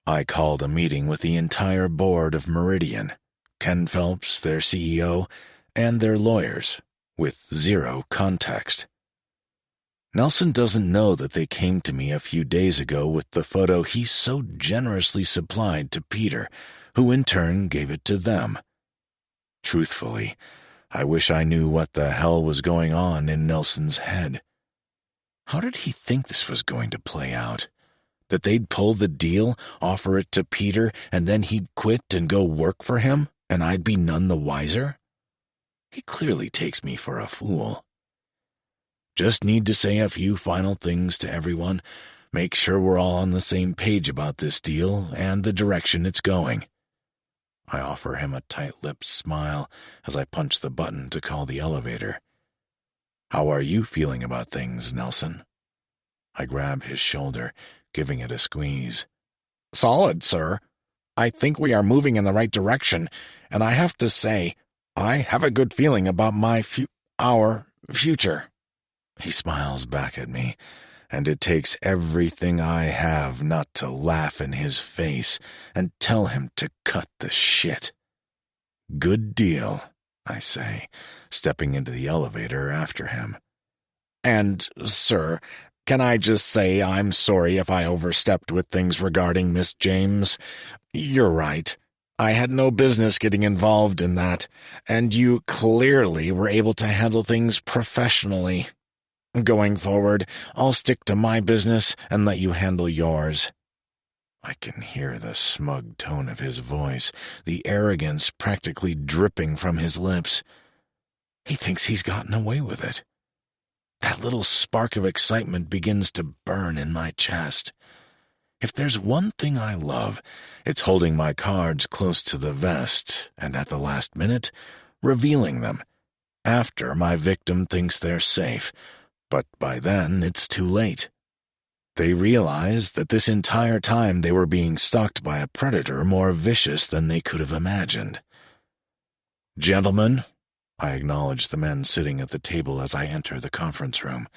I called a meeting with the entire board of Meridian, Ken Phelps, their CEO, and their lawyers, with 0 context. Nelson doesn't know that they came to me a few days ago with the photo he so generously supplied to Peter, who in turn gave it to them. Truthfully, I wish I knew what the hell was going on in Nelson's head. How did he think this was going to play out? That they'd pull the deal, offer it to Peter, and then he'd quit and go work for him, and I'd be none the wiser? He clearly takes me for a fool. Just need to say a few final things to everyone, make sure we're all on the same page about this deal and the direction it's going. I offer him a tight-lipped smile as I punch the button to call the elevator. How are you feeling about things, Nelson? I grab his shoulder, giving it a squeeze. Solid, sir. I think we are moving in the right direction, and I have to say, I have a good feeling about our future. He smiles back at me, and it takes everything I have not to laugh in his face and tell him to cut the shit. Good deal, I say, stepping into the elevator after him. And, sir, can I just say I'm sorry if I overstepped with things regarding Miss James? You're right. I had no business getting involved in that, and you clearly were able to handle things professionally. Going forward, I'll stick to my business and let you handle yours. I can hear the smug tone of his voice, the arrogance practically dripping from his lips. He thinks he's gotten away with it. That little spark of excitement begins to burn in my chest. If there's one thing I love, it's holding my cards close to the vest and at the last minute, revealing them, after my victim thinks they're safe. But by then, it's too late. They realized that this entire time they were being stalked by a predator more vicious than they could have imagined. Gentlemen, I acknowledge the men sitting at the table as I enter the conference room.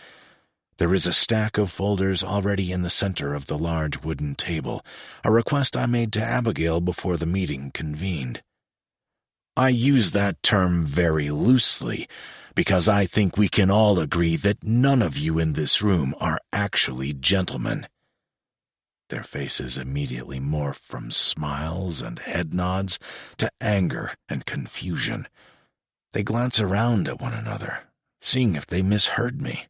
There is a stack of folders already in the center of the large wooden table, a request I made to Abigail before the meeting convened. I use that term very loosely, because I think we can all agree that none of you in this room are actually gentlemen. Their faces immediately morph from smiles and head nods to anger and confusion. They glance around at one another, seeing if they misheard me.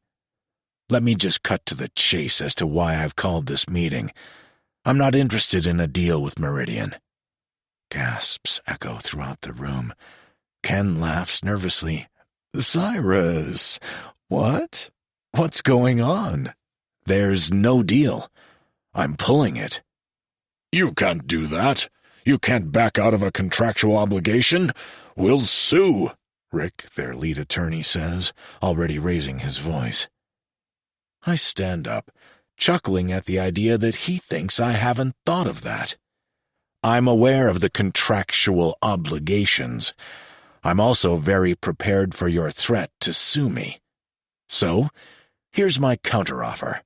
Let me just cut to the chase as to why I've called this meeting. I'm not interested in a deal with Meridian. Gasps echo throughout the room. Ken laughs nervously. Cyrus, what? What's going on? There's no deal. I'm pulling it. You can't do that. You can't back out of a contractual obligation. We'll sue, Rick, their lead attorney, says, already raising his voice. I stand up, chuckling at the idea that he thinks I haven't thought of that. I'm aware of the contractual obligations. I'm also very prepared for your threat to sue me. So, here's my counteroffer.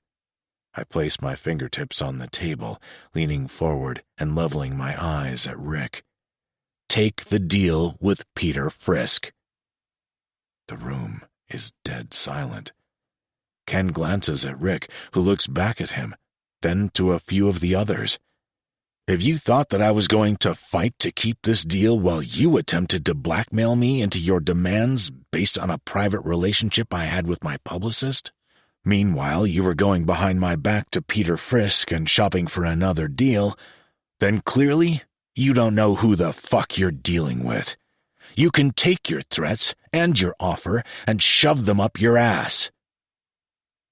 I place my fingertips on the table, leaning forward and leveling my eyes at Rick. Take the deal with Peter Frisk. The room is dead silent. Ken glances at Rick, who looks back at him, then to a few of the others. If you thought that I was going to fight to keep this deal while you attempted to blackmail me into your demands based on a private relationship I had with my publicist, meanwhile you were going behind my back to Peter Frisk and shopping for another deal, then clearly you don't know who the fuck you're dealing with. You can take your threats and your offer and shove them up your ass.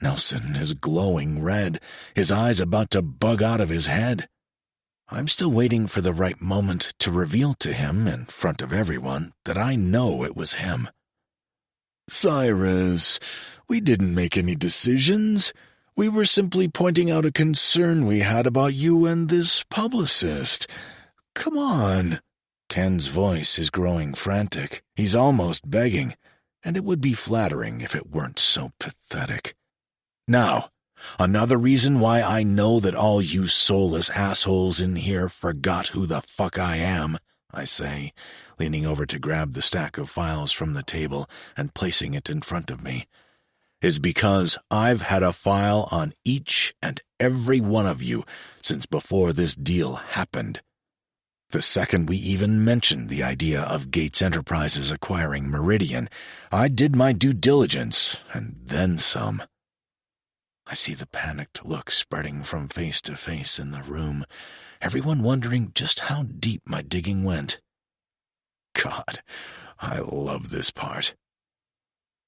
Nelson is glowing red, his eyes about to bug out of his head. I'm still waiting for the right moment to reveal to him, in front of everyone, that I know it was him. Cyrus, we didn't make any decisions. We were simply pointing out a concern we had about you and this publicist. Come on. Ken's voice is growing frantic. He's almost begging, and it would be flattering if it weren't so pathetic. Now, another reason why I know that all you soulless assholes in here forgot who the fuck I am, I say, leaning over to grab the stack of files from the table and placing it in front of me, is because I've had a file on each and every one of you since before this deal happened. The second we even mentioned the idea of Gates Enterprises acquiring Meridian, I did my due diligence, and then some. I see the panicked look spreading from face to face in the room, everyone wondering just how deep my digging went. God, I love this part.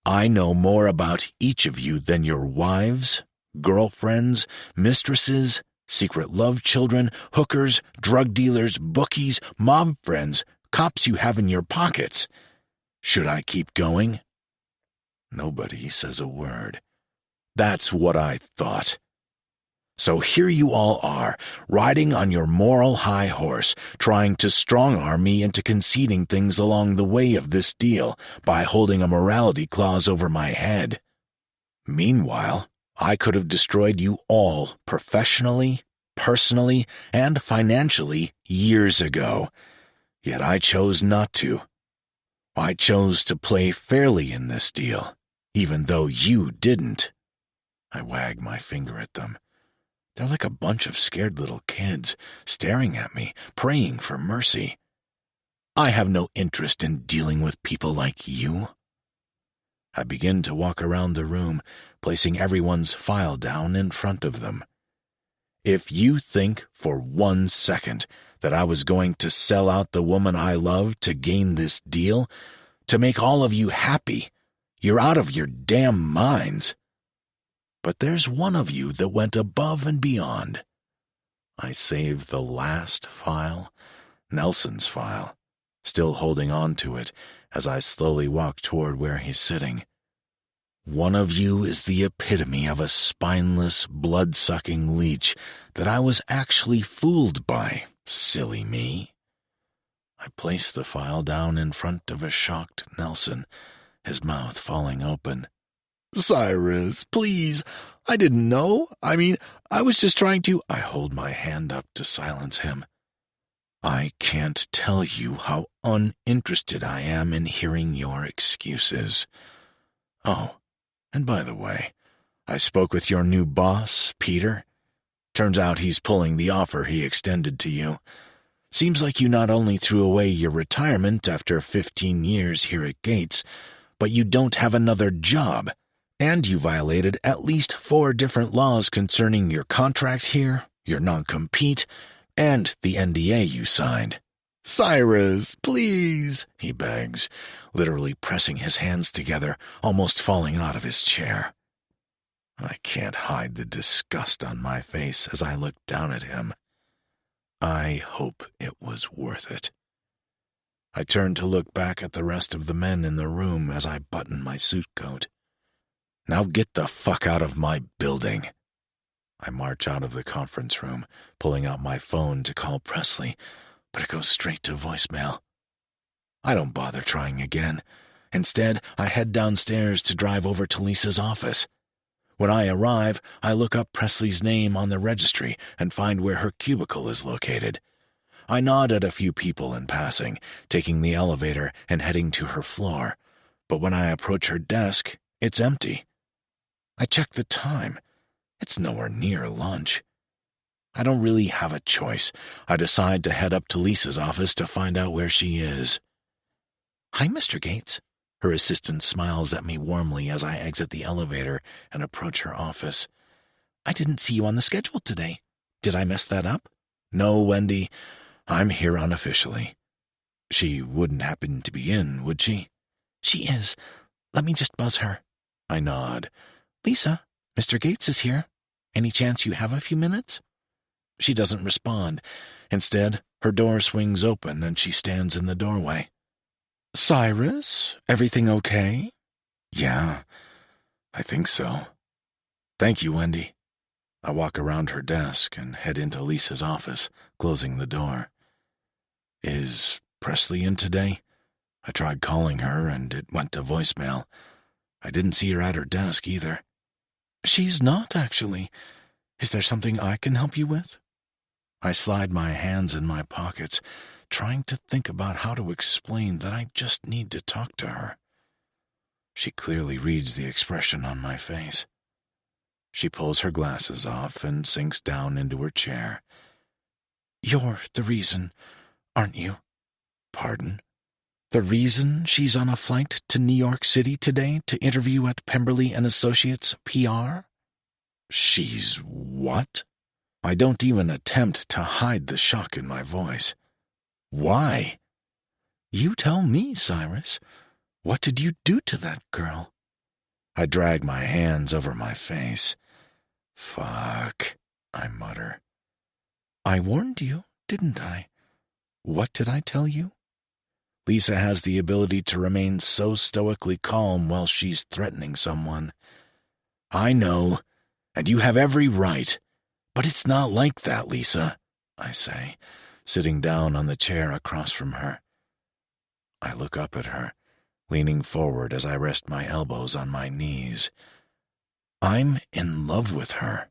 I know more about each of you than your wives, girlfriends, mistresses, secret love children, hookers, drug dealers, bookies, mob friends, cops you have in your pockets. Should I keep going? Nobody says a word. That's what I thought. So here you all are, riding on your moral high horse, trying to strong-arm me into conceding things along the way of this deal by holding a morality clause over my head. Meanwhile, I could have destroyed you all professionally, personally, and financially years ago. Yet I chose not to. I chose to play fairly in this deal, even though you didn't. I wag my finger at them. They're like a bunch of scared little kids, staring at me, praying for mercy. I have no interest in dealing with people like you. I begin to walk around the room, placing everyone's file down in front of them. If you think for 1 second that I was going to sell out the woman I love to gain this deal, to make all of you happy, you're out of your damn minds. But there's one of you that went above and beyond. I save the last file, Nelson's file, still holding on to it as I slowly walk toward where he's sitting. One of you is the epitome of a spineless, blood-sucking leech that I was actually fooled by, silly me. I place the file down in front of a shocked Nelson, his mouth falling open. Cyrus, please, I didn't know. I was just trying to— I hold my hand up to silence him. I can't tell you how uninterested I am in hearing your excuses. Oh, and by the way, I spoke with your new boss, Peter. Turns out he's pulling the offer he extended to you. Seems like you not only threw away your retirement after 15 years here at Gates, but you don't have another job. And you violated at least 4 different laws concerning your contract here, your non-compete, and the NDA you signed. Cyrus, please, he begs, literally pressing his hands together, almost falling out of his chair. I can't hide the disgust on my face as I look down at him. I hope it was worth it. I turn to look back at the rest of the men in the room as I button my suit coat. Now get the fuck out of my building. I march out of the conference room, pulling out my phone to call Presley, but it goes straight to voicemail. I don't bother trying again. Instead, I head downstairs to drive over to Lisa's office. When I arrive, I look up Presley's name on the registry and find where her cubicle is located. I nod at a few people in passing, taking the elevator and heading to her floor, but when I approach her desk, it's empty. I check the time. It's nowhere near lunch. I don't really have a choice. I decide to head up to Lisa's office to find out where she is. "Hi, Mr. Gates." Her assistant smiles at me warmly as I exit the elevator and approach her office. "I didn't see you on the schedule today. Did I mess that up?" "No, Wendy. I'm here unofficially." "She wouldn't happen to be in, would she?" "She is. Let me just buzz her." I nod. "Lisa, Mr. Gates is here. Any chance you have a few minutes?" She doesn't respond. Instead, her door swings open and she stands in the doorway. "Cyrus, everything okay?" "Yeah, I think so." "Thank you, Wendy." I walk around her desk and head into Lisa's office, closing the door. "Is Presley in today?" I tried calling her and it went to voicemail. I didn't see her at her desk either. "She's not, actually. Is there something I can help you with?" I slide my hands in my pockets, trying to think about how to explain that I just need to talk to her. She clearly reads the expression on my face. She pulls her glasses off and sinks down into her chair. "You're the reason, aren't you?" "Pardon?" "The reason she's on a flight to New York City today to interview at Pemberley & Associates PR?" "She's what?" I don't even attempt to hide the shock in my voice. "Why?" "You tell me, Cyrus. What did you do to that girl?" I drag my hands over my face. "Fuck," I mutter. "I warned you, didn't I? What did I tell you?" Lisa has the ability to remain so stoically calm while she's threatening someone. "I know, and you have every right. But it's not like that, Lisa," I say, sitting down on the chair across from her. I look up at her, leaning forward as I rest my elbows on my knees. I'm in love with her.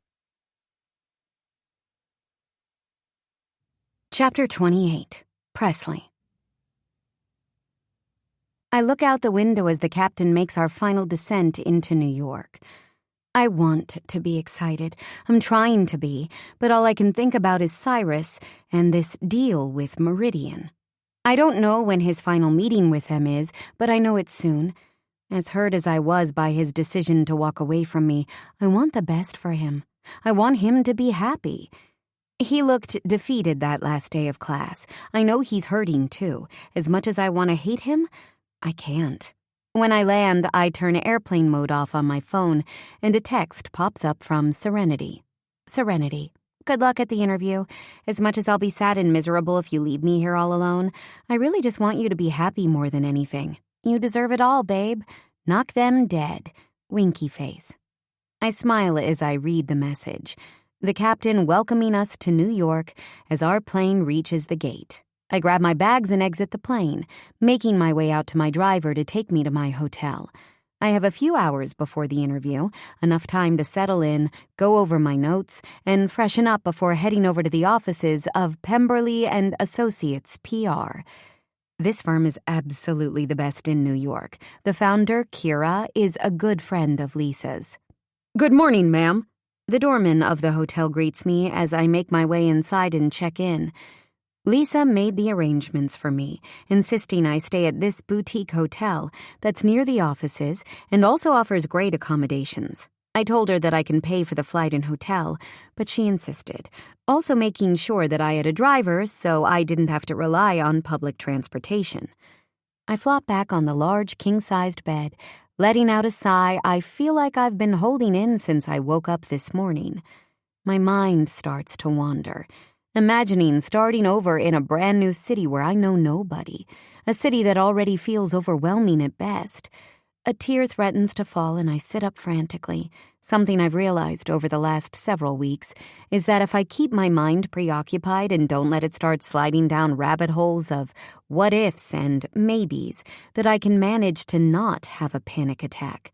Chapter 28. Presley. I look out the window as the captain makes our final descent into New York. I want to be excited. I'm trying to be, but all I can think about is Cyrus and this deal with Meridian. I don't know when his final meeting with him is, but I know it's soon. As hurt as I was by his decision to walk away from me, I want the best for him. I want him to be happy. He looked defeated that last day of class. I know he's hurting too. As much as I want to hate him, I can't. When I land, I turn airplane mode off on my phone, and a text pops up from Serenity. "Serenity, good luck at the interview. As much as I'll be sad and miserable if you leave me here all alone, I really just want you to be happy more than anything. You deserve it all, babe. Knock them dead. Winky face." I smile as I read the message. The captain welcoming us to New York as our plane reaches the gate. I grab my bags and exit the plane, making my way out to my driver to take me to my hotel. I have a few hours before the interview, enough time to settle in, go over my notes, and freshen up before heading over to the offices of Pemberley and Associates PR. This firm is absolutely the best in New York. The founder, Kira, is a good friend of Lisa's. "Good morning, ma'am." The doorman of the hotel greets me as I make my way inside and check in. Lisa made the arrangements for me, insisting I stay at this boutique hotel that's near the offices and also offers great accommodations. I told her that I can pay for the flight and hotel, but she insisted, also making sure that I had a driver so I didn't have to rely on public transportation. I flop back on the large king-sized bed, letting out a sigh I feel like I've been holding in since I woke up this morning. My mind starts to wander, imagining starting over in a brand new city where I know nobody, a city that already feels overwhelming at best. A tear threatens to fall and I sit up frantically. Something I've realized over the last several weeks is that if I keep my mind preoccupied and don't let it start sliding down rabbit holes of what-ifs and maybes, that I can manage to not have a panic attack.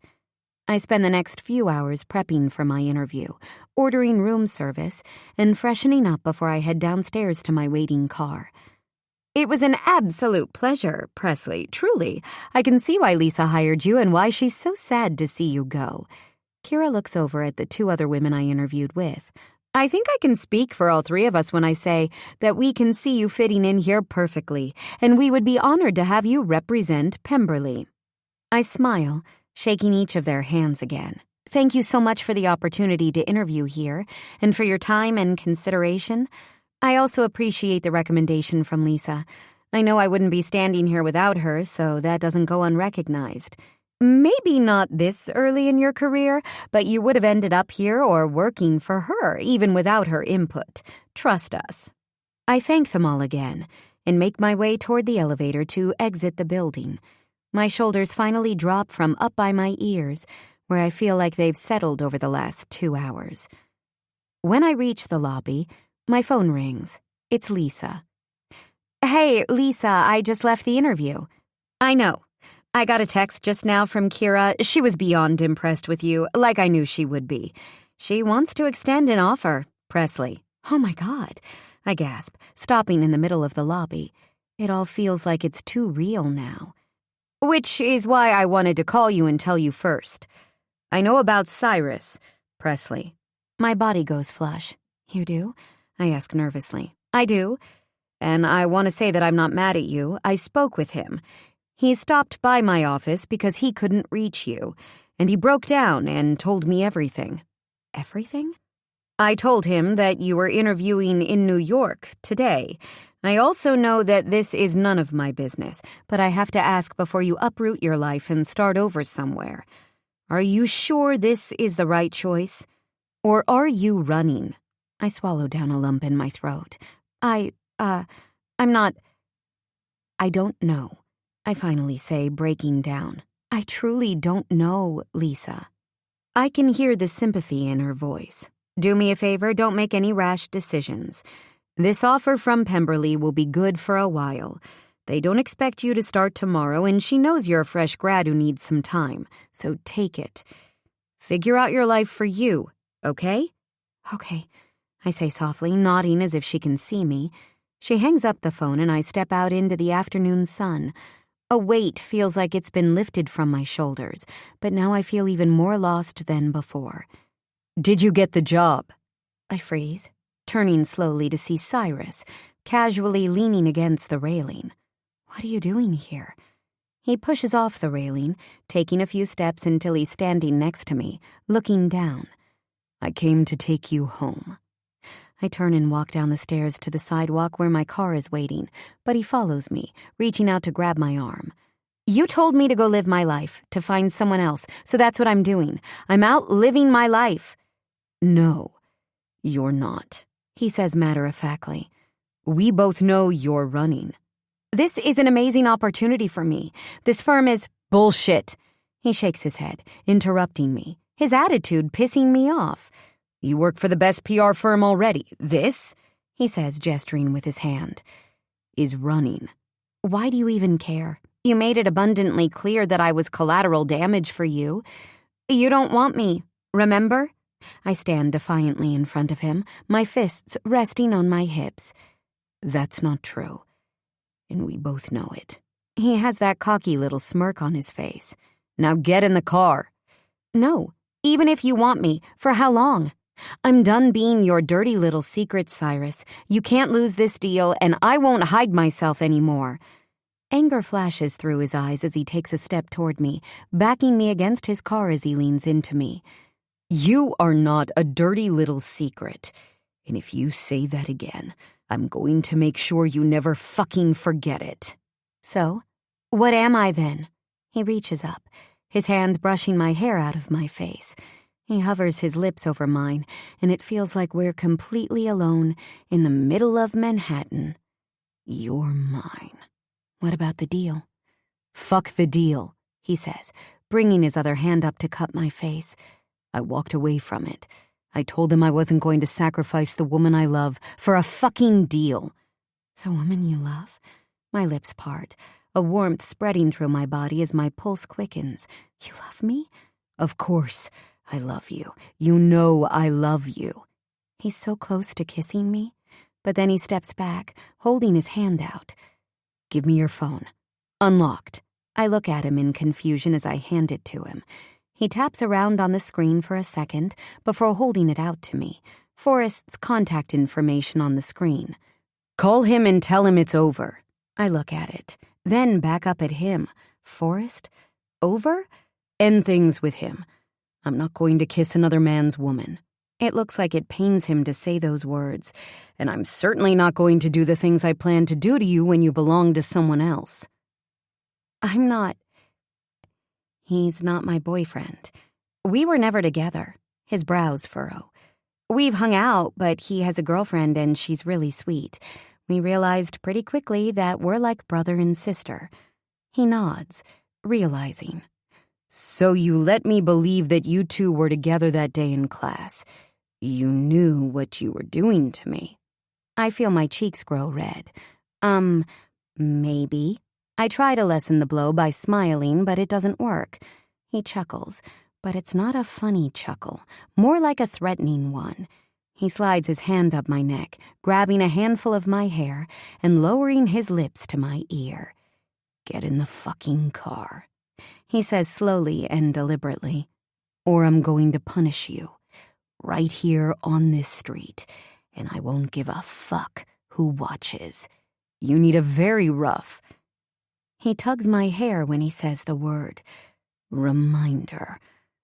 I spend the next few hours prepping for my interview, ordering room service, and freshening up before I head downstairs to my waiting car. It was an absolute pleasure, Presley, truly. I can see why Lisa hired you and why she's so sad to see you go. Kira looks over at the two other women I interviewed with. I think I can speak for all three of us when I say that we can see you fitting in here perfectly, and we would be honored to have you represent Pemberley. I smile, shaking each of their hands again. Thank you so much for the opportunity to interview here, and for your time and consideration. I also appreciate the recommendation from Lisa. I know I wouldn't be standing here without her, so that doesn't go unrecognized. Maybe not this early in your career, but you would have ended up here or working for her, even without her input. Trust us. I thank them all again and make my way toward the elevator to exit the building. My shoulders finally drop from up by my ears, where I feel like they've settled over the last 2 hours. When I reach the lobby, my phone rings. It's Lisa. Hey, Lisa, I just left the interview. I know. I got a text just now from Kira. She was beyond impressed with you, like I knew she would be. She wants to extend an offer, Presley. Oh my God, I gasp, stopping in the middle of the lobby. It all feels like it's too real now. Which is why I wanted to call you and tell you first. I know about Cyrus, Presley. My body goes flush. You do? I ask nervously. I do. And I want to say that I'm not mad at you. I spoke with him. He stopped by my office because he couldn't reach you, and he broke down and told me everything. Everything? I told him that you were interviewing in New York today. I also know that this is none of my business, but I have to ask before you uproot your life and start over somewhere. Are you sure this is the right choice? Or are you running? I swallow down a lump in my throat. I'm not... I don't know, I finally say, breaking down. I truly don't know, Lisa. I can hear the sympathy in her voice. Do me a favor, don't make any rash decisions. This offer from Pemberley will be good for a while. They don't expect you to start tomorrow, and she knows you're a fresh grad who needs some time, so take it. Figure out your life for you, okay? Okay, I say softly, nodding as if she can see me. She hangs up the phone and I step out into the afternoon sun. A weight feels like it's been lifted from my shoulders, but now I feel even more lost than before. Did you get the job? I freeze, turning slowly to see Cyrus, casually leaning against the railing. What are you doing here? He pushes off the railing, taking a few steps until he's standing next to me, looking down. I came to take you home. I turn and walk down the stairs to the sidewalk where my car is waiting, but he follows me, reaching out to grab my arm. You told me to go live my life, to find someone else, so that's what I'm doing. I'm out living my life. No, you're not, he says matter-of-factly. We both know you're running. This is an amazing opportunity for me. This firm is bullshit. He shakes his head, interrupting me, his attitude pissing me off. You work for the best PR firm already. This, he says, gesturing with his hand, is running. Why do you even care? You made it abundantly clear that I was collateral damage for you. You don't want me, remember? I stand defiantly in front of him, my fists resting on my hips. That's not true. And we both know it. He has that cocky little smirk on his face. Now get in the car. No, even if you want me, for how long? I'm done being your dirty little secret, Cyrus. You can't lose this deal, and I won't hide myself anymore. Anger flashes through his eyes as he takes a step toward me, backing me against his car as he leans into me. You are not a dirty little secret. And if you say that again, I'm going to make sure you never fucking forget it. So, what am I then? He reaches up, his hand brushing my hair out of my face. He hovers his lips over mine, and it feels like we're completely alone in the middle of Manhattan. You're mine. What about the deal? Fuck the deal, he says, bringing his other hand up to cup my face. I walked away from it. I told him I wasn't going to sacrifice the woman I love for a fucking deal. The woman you love? My lips part, a warmth spreading through my body as my pulse quickens. You love me? Of course, I love you. You know I love you. He's so close to kissing me, but then he steps back, holding his hand out. Give me your phone. Unlocked. I look at him in confusion as I hand it to him. He taps around on the screen for a second before holding it out to me. Forrest's contact information on the screen. Call him and tell him it's over. I look at it, then back up at him. Forrest? Over? End things with him. I'm not going to kiss another man's woman. It looks like it pains him to say those words, and I'm certainly not going to do the things I plan to do to you when you belong to someone else. I'm not. He's not my boyfriend. We were never together. His brows furrow. We've hung out, but he has a girlfriend and she's really sweet. We realized pretty quickly that we're like brother and sister. He nods, realizing. So you let me believe that you two were together that day in class. You knew what you were doing to me. I feel my cheeks grow red. Maybe. I try to lessen the blow by smiling, but it doesn't work. He chuckles, but it's not a funny chuckle, more like a threatening one. He slides his hand up my neck, grabbing a handful of my hair and lowering his lips to my ear. Get in the fucking car, he says slowly and deliberately. Or I'm going to punish you, right here on this street, and I won't give a fuck who watches. You need a very rough... He tugs my hair when he says the word. Reminder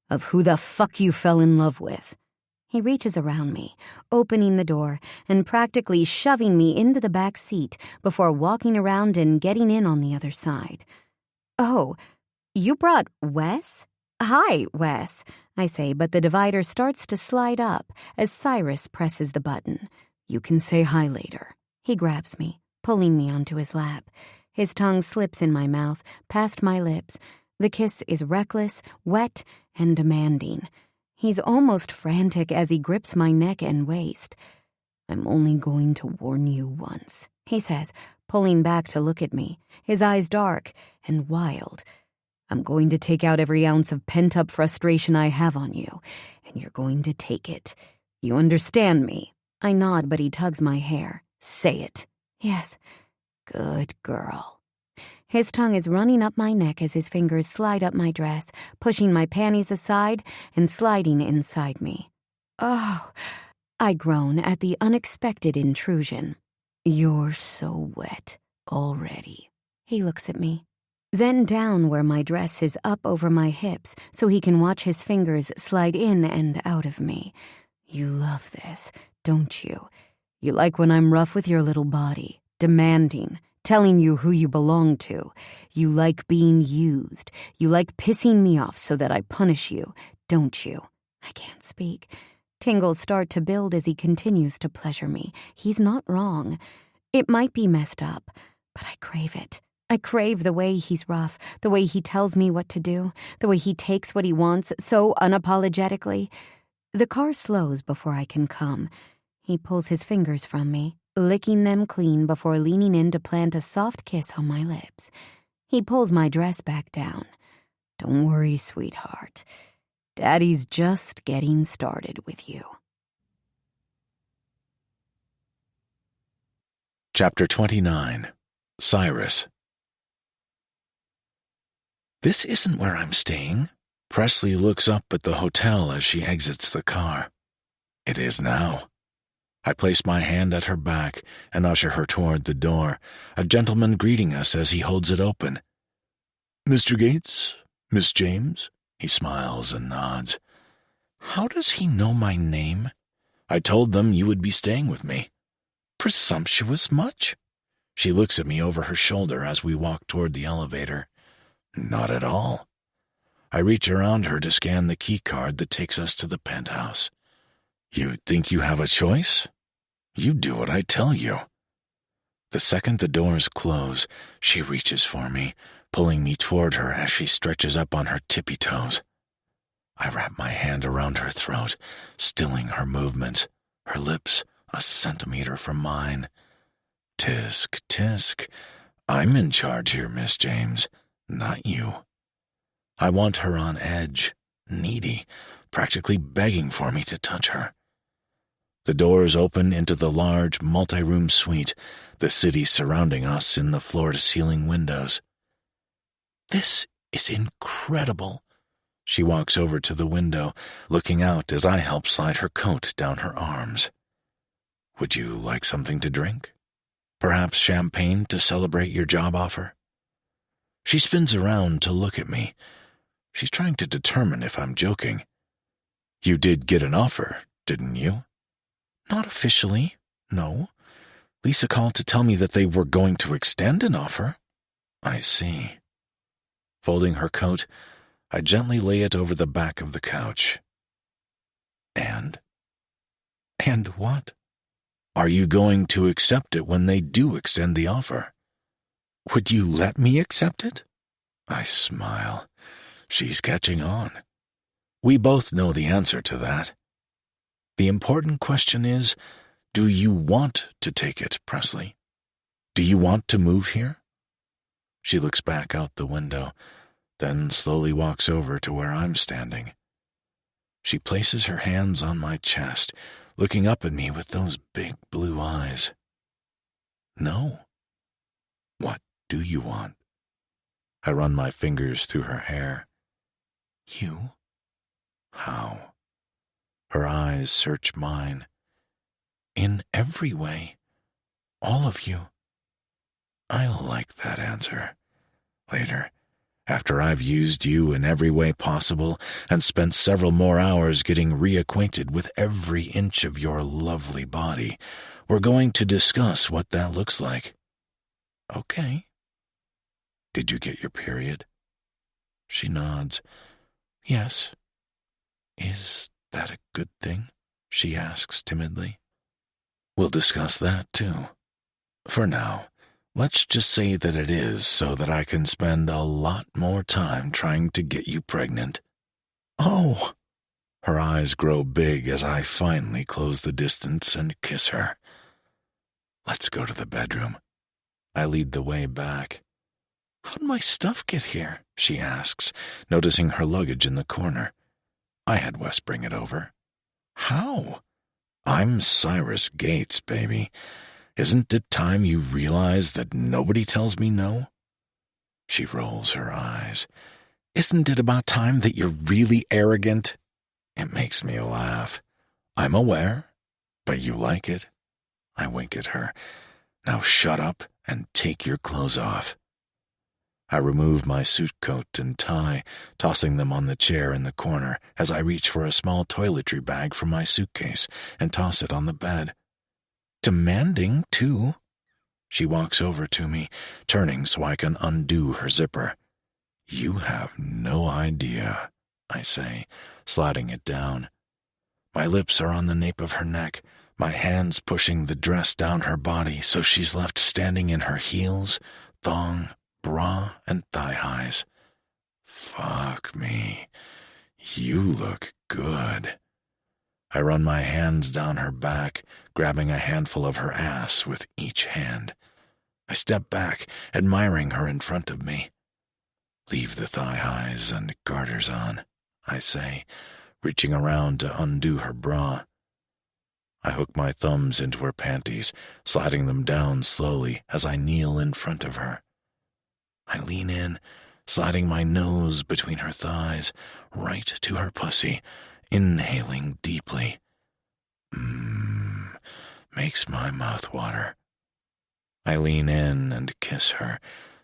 of who the fuck you fell in love with. He reaches around me, opening the door and practically shoving me into the back seat before walking around and getting in on the other side. Oh, you brought Wes? Hi, Wes, I say, but the divider starts to slide up as Cyrus presses the button. You can say hi later. He grabs me, pulling me onto his lap. His tongue slips in my mouth, past my lips. The kiss is reckless, wet, and demanding. He's almost frantic as he grips my neck and waist. I'm only going to warn you once, he says, pulling back to look at me, his eyes dark and wild. I'm going to take out every ounce of pent-up frustration I have on you, and you're going to take it. You understand me? I nod, but he tugs my hair. Say it. Yes. Good girl. His tongue is running up my neck as his fingers slide up my dress, pushing my panties aside and sliding inside me. Oh, I groan at the unexpected intrusion. You're so wet already. He looks at me, then down where my dress is up over my hips so he can watch his fingers slide in and out of me. You love this, don't you? You like when I'm rough with your little body. Demanding, telling you who you belong to. You like being used. You like pissing me off so that I punish you, don't you? I can't speak. Tingles start to build as he continues to pleasure me. He's not wrong. It might be messed up, but I crave it. I crave the way he's rough, the way he tells me what to do, the way he takes what he wants so unapologetically. The car slows before I can come. He pulls his fingers from me, licking them clean before leaning in to plant a soft kiss on my lips. He pulls my dress back down. Don't worry, sweetheart. Daddy's just getting started with you. Chapter 29. Cyrus. This isn't where I'm staying. Presley looks up at the hotel as she exits the car. It is now. I place my hand at her back and usher her toward the door, a gentleman greeting us as he holds it open. Mr. Gates? Miss James? He smiles and nods. How does he know my name? I told them you would be staying with me. Presumptuous much? She looks at me over her shoulder as we walk toward the elevator. Not at all. I reach around her to scan the key card that takes us to the penthouse. You think you have a choice? You do what I tell you. The second the doors close, she reaches for me, pulling me toward her as she stretches up on her tippy toes. I wrap my hand around her throat, stilling her movements, her lips a centimeter from mine. Tisk, tisk. I'm in charge here, Miss James, not you. I want her on edge, needy, practically begging for me to touch her. The doors open into the large, multi-room suite, the city surrounding us in the floor-to-ceiling windows. This is incredible. She walks over to the window, looking out as I help slide her coat down her arms. Would you like something to drink? Perhaps champagne to celebrate your job offer? She spins around to look at me. She's trying to determine if I'm joking. You did get an offer, didn't you? Not officially, no. Lisa called to tell me that they were going to extend an offer. I see. Folding her coat, I gently lay it over the back of the couch. And? And what? Are you going to accept it when they do extend the offer? Would you let me accept it? I smile. She's catching on. We both know the answer to that. The important question is, do you want to take it, Presley? Do you want to move here? She looks back out the window, then slowly walks over to where I'm standing. She places her hands on my chest, looking up at me with those big blue eyes. No. What do you want? I run my fingers through her hair. You? How? Her eyes search mine. In every way. All of you. I'll like that answer. Later, after I've used you in every way possible and spent several more hours getting reacquainted with every inch of your lovely body, we're going to discuss what that looks like. Okay. Did you get your period? She nods. Yes. Is that a good thing? She asks timidly. We'll discuss that too. For now, let's just say that it is so that I can spend a lot more time trying to get you pregnant. Oh! Her eyes grow big as I finally close the distance and kiss her. Let's go to the bedroom. I lead the way back. How'd my stuff get here? She asks, noticing her luggage in the corner. I had Wes bring it over. How? I'm Cyrus Gates, baby. Isn't it time you realize that nobody tells me no? She rolls her eyes. Isn't it about time that you're really arrogant? It makes me laugh. I'm aware, but you like it. I wink at her. Now shut up and take your clothes off. I remove my suit coat and tie, tossing them on the chair in the corner as I reach for a small toiletry bag from my suitcase and toss it on the bed. Demanding, too. She walks over to me, turning so I can undo her zipper. You have no idea, I say, sliding it down. My lips are on the nape of her neck, my hands pushing the dress down her body so she's left standing in her heels, thong, bra, and thigh-highs. Fuck me. You look good. I run my hands down her back, grabbing a handful of her ass with each hand. I step back, admiring her in front of me. Leave the thigh-highs and garters on, I say, reaching around to undo her bra. I hook my thumbs into her panties, sliding them down slowly as I kneel in front of her. I lean in, sliding my nose between her thighs, right to her pussy, inhaling deeply. Makes my mouth water. I lean in and kiss her,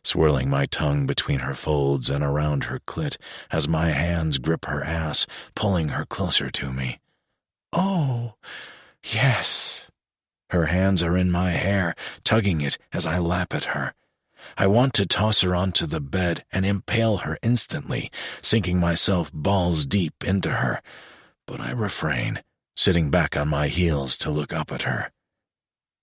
swirling my tongue between her folds and around her clit as my hands grip her ass, pulling her closer to me. Oh, yes. Her hands are in my hair, tugging it as I lap at her. I want to toss her onto the bed and impale her instantly, sinking myself balls deep into her, but I refrain, sitting back on my heels to look up at her.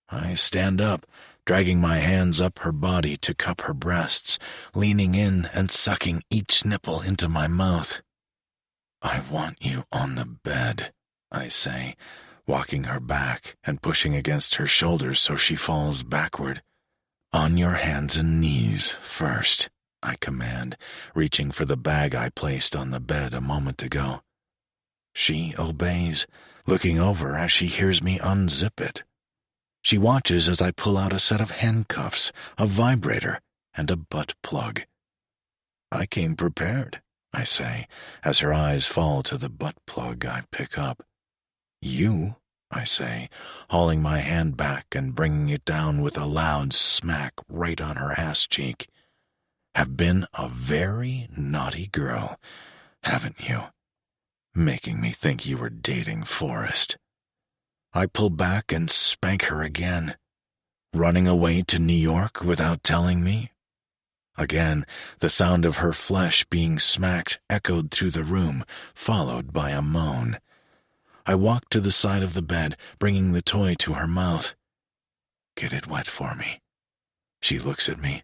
I stand up, dragging my hands up her body to cup her breasts, leaning in and sucking each nipple into my mouth. I want you on the bed, I say, walking her back and pushing against her shoulders so she falls backward. On your hands and knees first, I command, reaching for the bag I placed on the bed a moment ago. She obeys, looking over as she hears me unzip it. She watches as I pull out a set of handcuffs, a vibrator, and a butt plug. I came prepared, I say, as her eyes fall to the butt plug I pick up. You, I say, hauling my hand back and bringing it down with a loud smack right on her ass cheek, have been a very naughty girl, haven't you? Making me think you were dating Forrest. I pull back and spank her again. Running away to New York without telling me? Again, the sound of her flesh being smacked echoed through the room, followed by a moan. I walk to the side of the bed, bringing the toy to her mouth. Get it wet for me. She looks at me,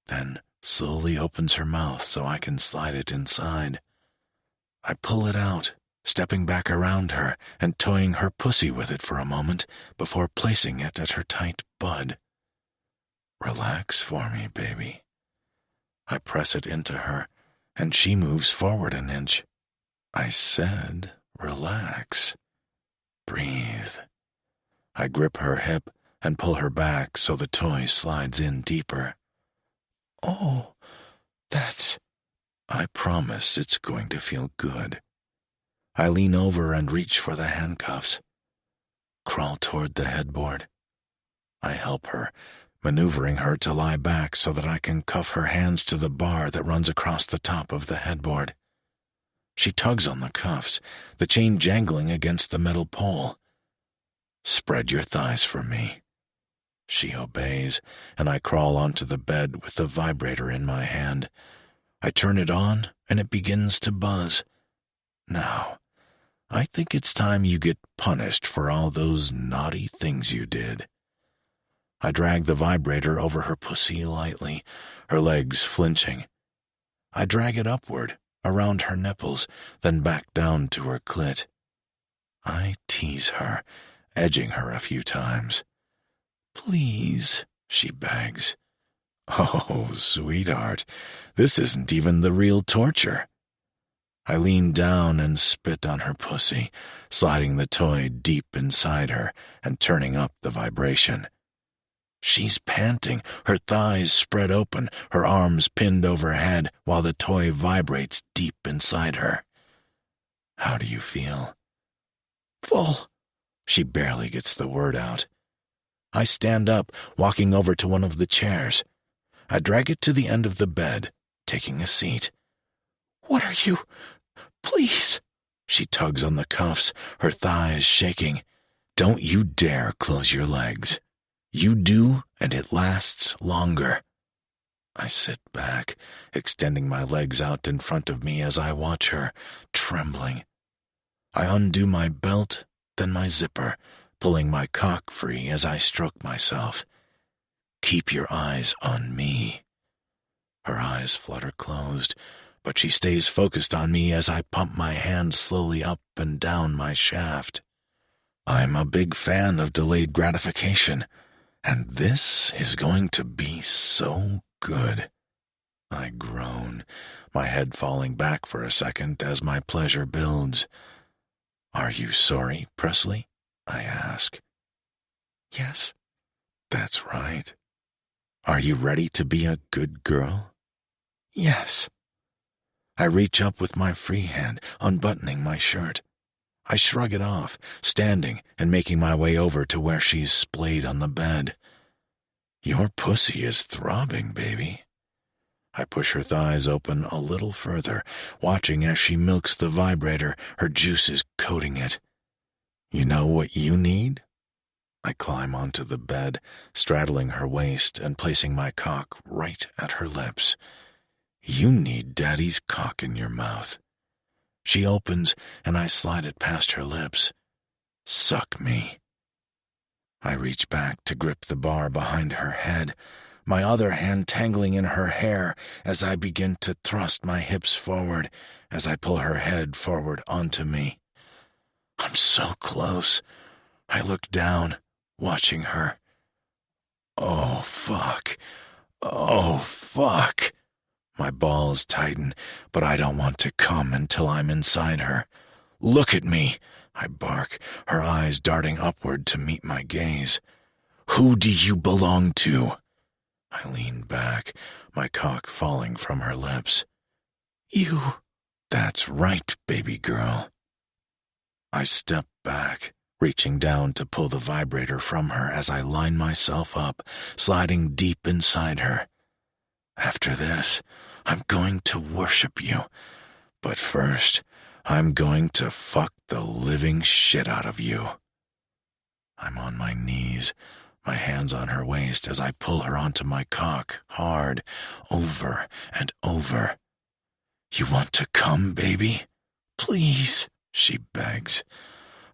then slowly opens her mouth so I can slide it inside. I pull it out, stepping back around her and toying her pussy with it for a moment before placing it at her tight bud. Relax for me, baby. I press it into her, and she moves forward an inch. I said, relax. Breathe. I grip her hip and pull her back so the toy slides in deeper. Oh, that's... I promise it's going to feel good. I lean over and reach for the handcuffs. Crawl toward the headboard. I help her, maneuvering her to lie back so that I can cuff her hands to the bar that runs across the top of the headboard. She tugs on the cuffs, the chain jangling against the metal pole. Spread your thighs for me. She obeys, and I crawl onto the bed with the vibrator in my hand. I turn it on, and it begins to buzz. Now, I think it's time you get punished for all those naughty things you did. I drag the vibrator over her pussy lightly, her legs flinching. I drag it upward, around her nipples, then back down to her clit. I tease her, edging her a few times. Please, she begs. Oh, sweetheart, this isn't even the real torture. I lean down and spit on her pussy, sliding the toy deep inside her and turning up the vibration. She's panting, her thighs spread open, her arms pinned overhead while the toy vibrates deep inside her. How do you feel? Full. She barely gets the word out. I stand up, walking over to one of the chairs. I drag it to the end of the bed, taking a seat. What are you? Please. She tugs on the cuffs, her thighs shaking. Don't you dare close your legs. You do, and it lasts longer. I sit back, extending my legs out in front of me as I watch her, trembling. I undo my belt, then my zipper, pulling my cock free as I stroke myself. Keep your eyes on me. Her eyes flutter closed, but she stays focused on me as I pump my hand slowly up and down my shaft. I'm a big fan of delayed gratification, and this is going to be so good. I groan, my head falling back for a second as my pleasure builds. Are you sorry, Presley? I ask. Yes. That's right. Are you ready to be a good girl? Yes. I reach up with my free hand, unbuttoning my shirt. I shrug it off, standing and making my way over to where she's splayed on the bed. Your pussy is throbbing, baby. I push her thighs open a little further, watching as she milks the vibrator, her juices coating it. You know what you need? I climb onto the bed, straddling her waist and placing my cock right at her lips. You need Daddy's cock in your mouth. She opens, and I slide it past her lips. Suck me. I reach back to grip the bar behind her head, my other hand tangling in her hair as I begin to thrust my hips forward as I pull her head forward onto me. I'm so close. I look down, watching her. Oh, fuck. Oh, fuck. My balls tighten, but I don't want to come until I'm inside her. Look at me, I bark, her eyes darting upward to meet my gaze. Who do you belong to? I lean back, my cock falling from her lips. You. That's right, baby girl. I step back, reaching down to pull the vibrator from her as I line myself up, sliding deep inside her. After this, I'm going to worship you. But first, I'm going to fuck the living shit out of you. I'm on my knees, my hands on her waist as I pull her onto my cock, hard, over and over. You want to come, baby? Please, she begs.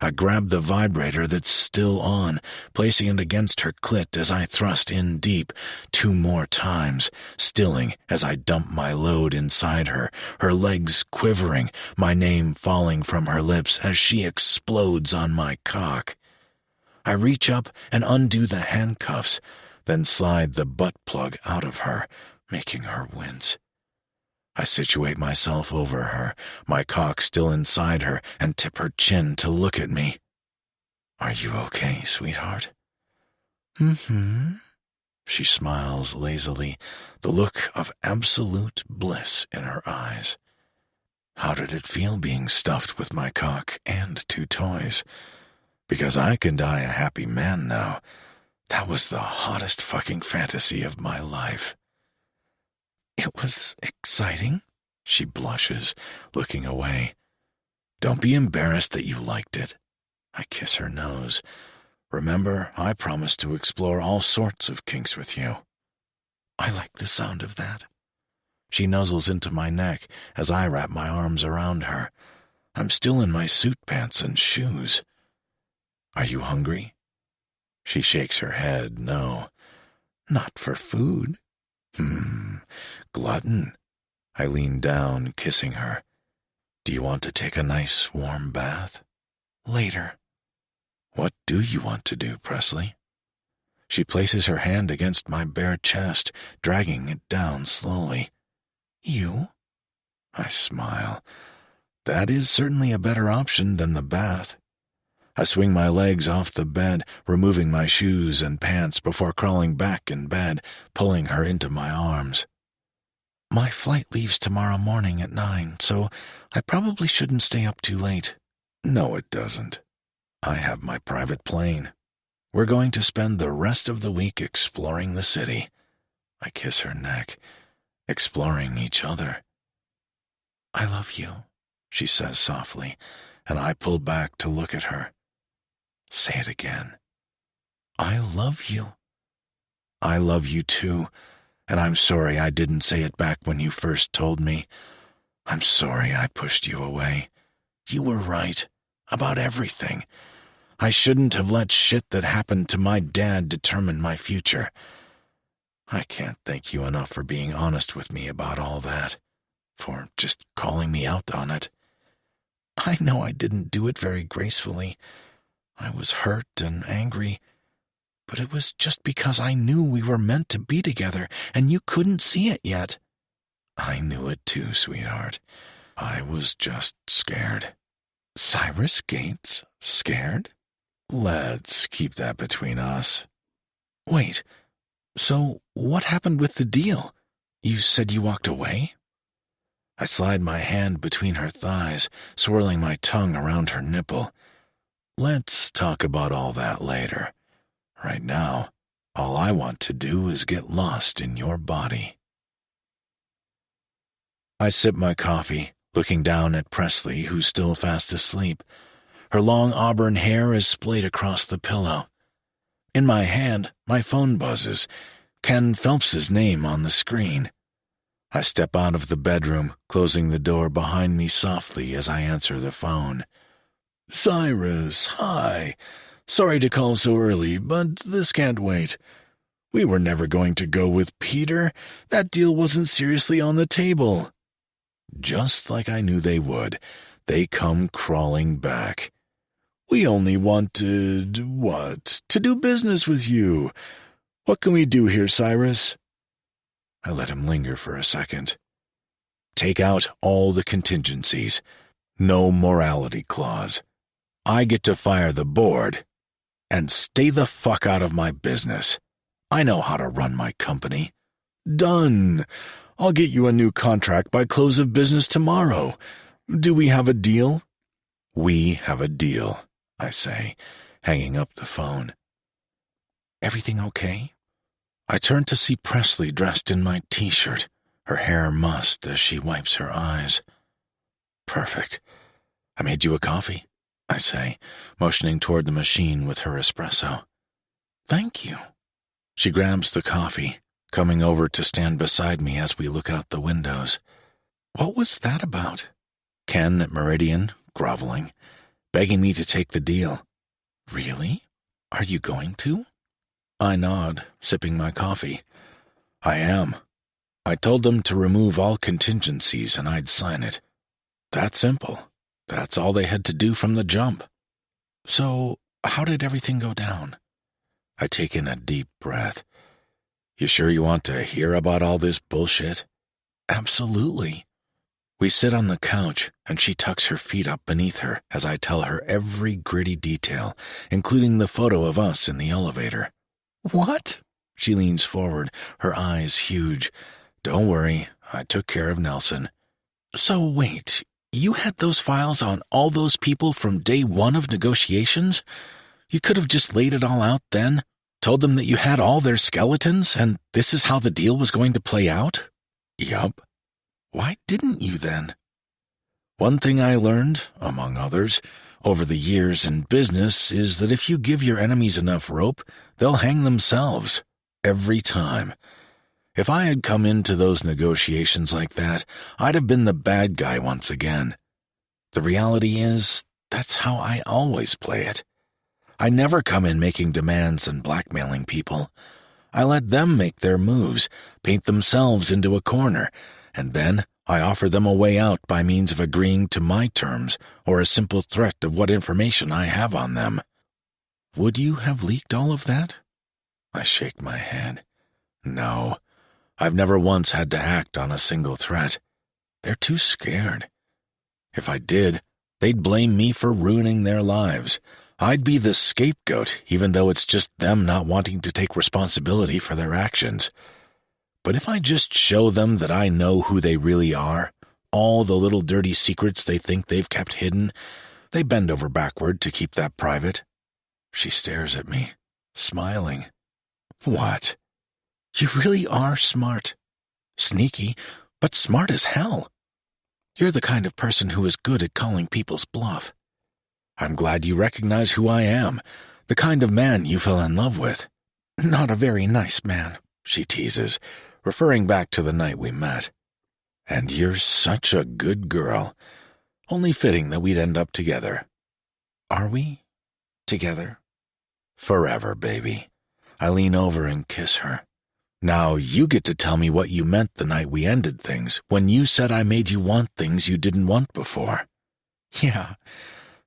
I grab the vibrator that's still on, placing it against her clit as I thrust in deep 2 more times, stilling as I dump my load inside her, her legs quivering, my name falling from her lips as she explodes on my cock. I reach up and undo the handcuffs, then slide the butt plug out of her, making her wince. I situate myself over her, my cock still inside her, and tip her chin to look at me. Are you okay, sweetheart? Mm-hmm. She smiles lazily, the look of absolute bliss in her eyes. How did it feel being stuffed with my cock and 2 toys? Because I can die a happy man now. That was the hottest fucking fantasy of my life. It was exciting, she blushes, looking away. Don't be embarrassed that you liked it. I kiss her nose. Remember, I promised to explore all sorts of kinks with you. I like the sound of that. She nuzzles into my neck as I wrap my arms around her. I'm still in my suit pants and shoes. Are you hungry? She shakes her head, no. Not for food. Glutton. I lean down, kissing her. Do you want to take a nice warm bath? Later. What do you want to do, Presley? She places her hand against my bare chest, dragging it down slowly. You? I smile. That is certainly a better option than the bath. I swing my legs off the bed, removing my shoes and pants before crawling back in bed, pulling her into my arms. My flight leaves tomorrow morning at 9, so I probably shouldn't stay up too late. No, it doesn't. I have my private plane. We're going to spend the rest of the week exploring the city. I kiss her neck, exploring each other. I love you, she says softly, and I pull back to look at her. Say it again. I love you. I love you too, and I'm sorry I didn't say it back when you first told me. I'm sorry I pushed you away. You were right about everything. I shouldn't have let shit that happened to my dad determine my future. I can't thank you enough for being honest with me about all that, for just calling me out on it. I know I didn't do it very gracefully. I was hurt and angry, but it was just because I knew we were meant to be together, and you couldn't see it yet. I knew it too, sweetheart. I was just scared. Cyrus Gates? Scared? Let's keep that between us. Wait, so what happened with the deal? You said you walked away? I slide my hand between her thighs, swirling my tongue around her nipple. Let's talk about all that later. Right now, all I want to do is get lost in your body. I sip my coffee, looking down at Presley, who's still fast asleep. Her long auburn hair is splayed across the pillow. In my hand, my phone buzzes. Ken Phelps's name on the screen. I step out of the bedroom, closing the door behind me softly as I answer the phone. "Cyrus, hi. Sorry to call so early, but this can't wait. We were never going to go with Peter. That deal wasn't seriously on the table." Just like I knew they would, they come crawling back. "We only wanted, to do business with you. What can we do here, Cyrus?" I let him linger for a second. "Take out all the contingencies. No morality clause. I get to fire the board. And stay the fuck out of my business. I know how to run my company." "Done. I'll get you a new contract by close of business tomorrow. Do we have a deal?" "We have a deal," I say, hanging up the phone. "Everything okay?" I turn to see Presley dressed in my t-shirt, her hair mussed as she wipes her eyes. "Perfect. I made you a coffee," I say, motioning toward the machine with her espresso. "Thank you." She grabs the coffee, coming over to stand beside me as we look out the windows. "What was that about?" Ken at Meridian, groveling, begging me to take the deal. "Really? Are you going to?" I nod, sipping my coffee. "I am. I told them to remove all contingencies and I'd sign it. That simple. That's all they had to do from the jump." "So, how did everything go down?" I take in a deep breath. "You sure you want to hear about all this bullshit?" "Absolutely." We sit on the couch, and she tucks her feet up beneath her as I tell her every gritty detail, including the photo of us in the elevator. "What?" She leans forward, her eyes huge. "Don't worry, I took care of Nelson." "So wait, you had those files on all those people from day one of negotiations? You could have just laid it all out then, told them that you had all their skeletons, and this is how the deal was going to play out?" "Yup." "Why didn't you then?" "One thing I learned, among others, over the years in business is that if you give your enemies enough rope, they'll hang themselves. Every time. If I had come into those negotiations like that, I'd have been the bad guy once again. The reality is, that's how I always play it. I never come in making demands and blackmailing people. I let them make their moves, paint themselves into a corner, and then I offer them a way out by means of agreeing to my terms or a simple threat of what information I have on them." "Would you have leaked all of that?" I shake my head. "No, I've never once had to act on a single threat. They're too scared. If I did, they'd blame me for ruining their lives. I'd be the scapegoat, even though it's just them not wanting to take responsibility for their actions. But if I just show them that I know who they really are, all the little dirty secrets they think they've kept hidden, they bend over backward to keep that private." She stares at me, smiling. "What? You really are smart. Sneaky, but smart as hell. You're the kind of person who is good at calling people's bluff. I'm glad you recognize who I am, the kind of man you fell in love with." "Not a very nice man," she teases, referring back to the night we met. "And you're such a good girl. Only fitting that we'd end up together." "Are we together?" "Forever, baby." I lean over and kiss her. "Now you get to tell me what you meant the night we ended things, when you said I made you want things you didn't want before." "Yeah,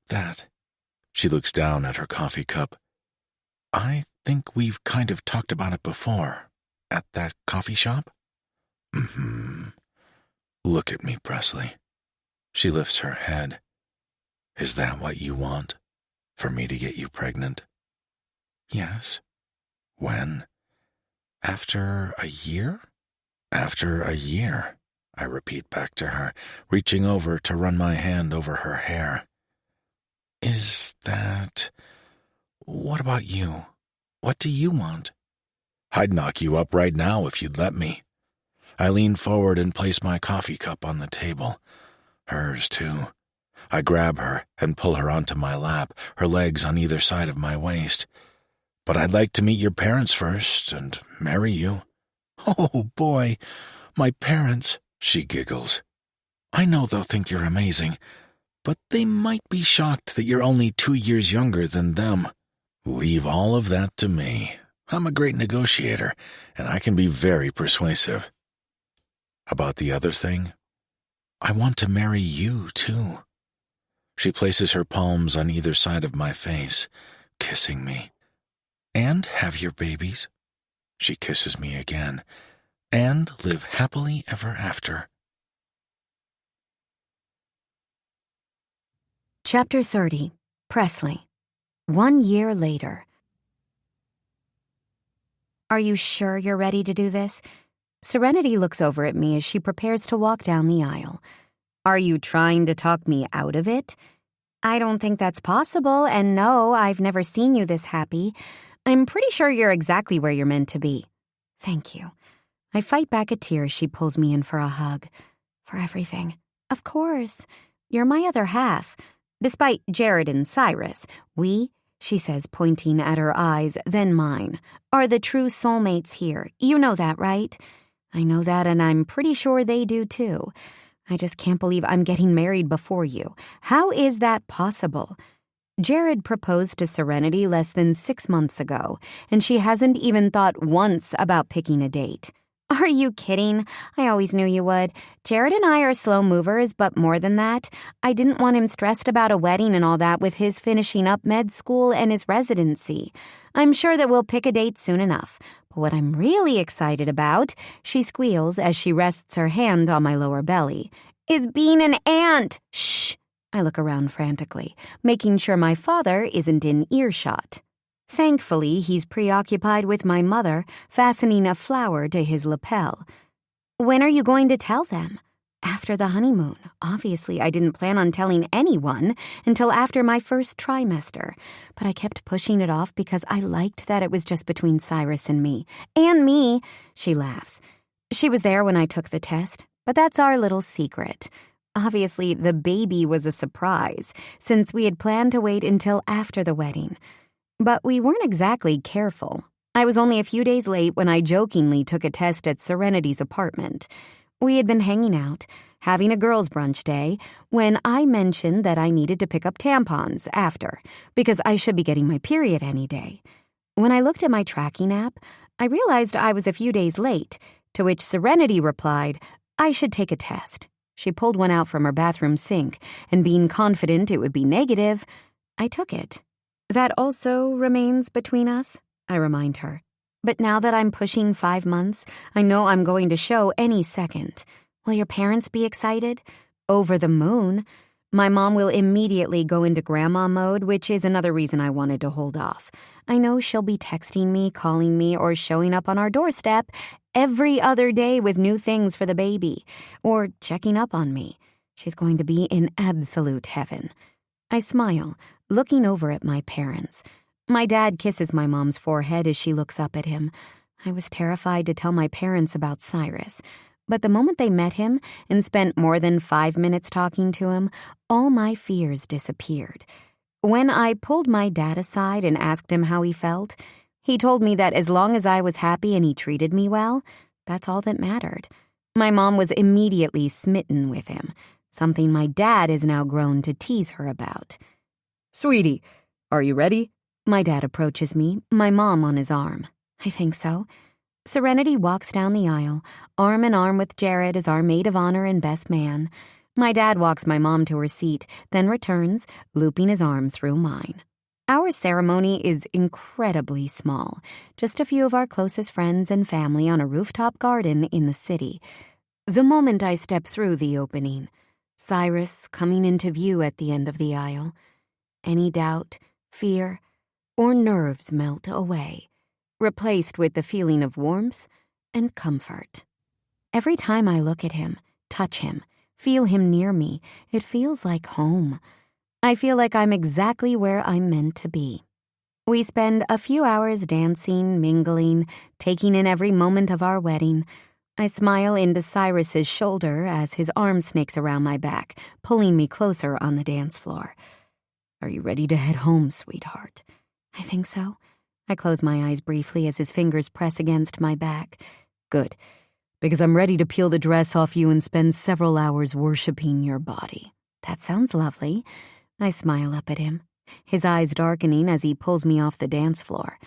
that." She looks down at her coffee cup. "I think we've kind of talked about it before. At that coffee shop?" "Mm-hmm. Look at me, Presley." She lifts her head. "Is that what you want? For me to get you pregnant?" "Yes." "When?" "After a year?" "After a year," I repeat back to her, reaching over to run my hand over her hair. "Is that... What about you? What do you want?" "I'd knock you up right now if you'd let me." I lean forward and place my coffee cup on the table. Hers, too. I grab her and pull her onto my lap, her legs on either side of my waist. But I'd like to meet your parents first and marry you. Oh, boy, my parents, she giggles. I know they'll think you're amazing, but they might be shocked that you're only 2 years younger than them. Leave all of that to me. I'm a great negotiator, and I can be very persuasive. About the other thing, I want to marry you, too. She places her palms on either side of my face, kissing me. And have your babies. She kisses me again. And live happily ever after. Chapter 30. Presley. 1 year later. Are you sure you're ready to do this? Serenity looks over at me as she prepares to walk down the aisle. Are you trying to talk me out of it? I don't think that's possible, and no, I've never seen you this happy. I'm pretty sure you're exactly where you're meant to be. Thank you. I fight back a tear as she pulls me in for a hug. For everything. Of course. You're my other half. Despite Jared and Cyrus, we, she says, pointing at her eyes, then mine, are the true soulmates here. You know that, right? I know that, and I'm pretty sure they do too. I just can't believe I'm getting married before you. How is that possible? Jared proposed to Serenity less than 6 months ago, and she hasn't even thought once about picking a date. Are you kidding? I always knew you would. Jared and I are slow movers, but more than that, I didn't want him stressed about a wedding and all that with his finishing up med school and his residency. I'm sure that we'll pick a date soon enough. But what I'm really excited about, she squeals as she rests her hand on my lower belly, is being an aunt. Shh! I look around frantically, making sure my father isn't in earshot. Thankfully, he's preoccupied with my mother, fastening a flower to his lapel. When are you going to tell them? After the honeymoon. Obviously, I didn't plan on telling anyone until after my first trimester, but I kept pushing it off because I liked that it was just between Cyrus and me. And me, she laughs. She was there when I took the test, but that's our little secret. Obviously, the baby was a surprise, since we had planned to wait until after the wedding. But we weren't exactly careful. I was only a few days late when I jokingly took a test at Serenity's apartment. We had been hanging out, having a girls' brunch day, when I mentioned that I needed to pick up tampons after, because I should be getting my period any day. When I looked at my tracking app, I realized I was a few days late, to which Serenity replied, I should take a test. She pulled one out from her bathroom sink, and being confident it would be negative, I took it. That also remains between us, I remind her. But now that I'm pushing 5 months, I know I'm going to show any second. Will your parents be excited? Over the moon. My mom will immediately go into grandma mode, which is another reason I wanted to hold off. I know she'll be texting me, calling me, or showing up on our doorstep every other day with new things for the baby, or checking up on me. She's going to be in absolute heaven. I smile, looking over at my parents. My dad kisses my mom's forehead as she looks up at him. I was terrified to tell my parents about Cyrus, but the moment they met him and spent more than 5 minutes talking to him, all my fears disappeared. When I pulled my dad aside and asked him how he felt, he told me that as long as I was happy and he treated me well, that's all that mattered. My mom was immediately smitten with him, something my dad has now grown to tease her about. Sweetie, are you ready? My dad approaches me, my mom on his arm. I think so. Serenity walks down the aisle, arm in arm with Jared as our maid of honor and best man. My dad walks my mom to her seat, then returns, looping his arm through mine. Our ceremony is incredibly small, just a few of our closest friends and family on a rooftop garden in the city. The moment I step through the opening, Cyrus coming into view at the end of the aisle, any doubt, fear, or nerves melt away, replaced with the feeling of warmth and comfort. Every time I look at him, touch him, feel him near me, it feels like home. I feel like I'm exactly where I'm meant to be. We spend a few hours dancing, mingling, taking in every moment of our wedding. I smile into Cyrus's shoulder as his arm snakes around my back, pulling me closer on the dance floor. Are you ready to head home, sweetheart? I think so. I close my eyes briefly as his fingers press against my back. Good, because I'm ready to peel the dress off you and spend several hours worshiping your body. That sounds lovely. I smile up at him, his eyes darkening as he pulls me off the dance floor.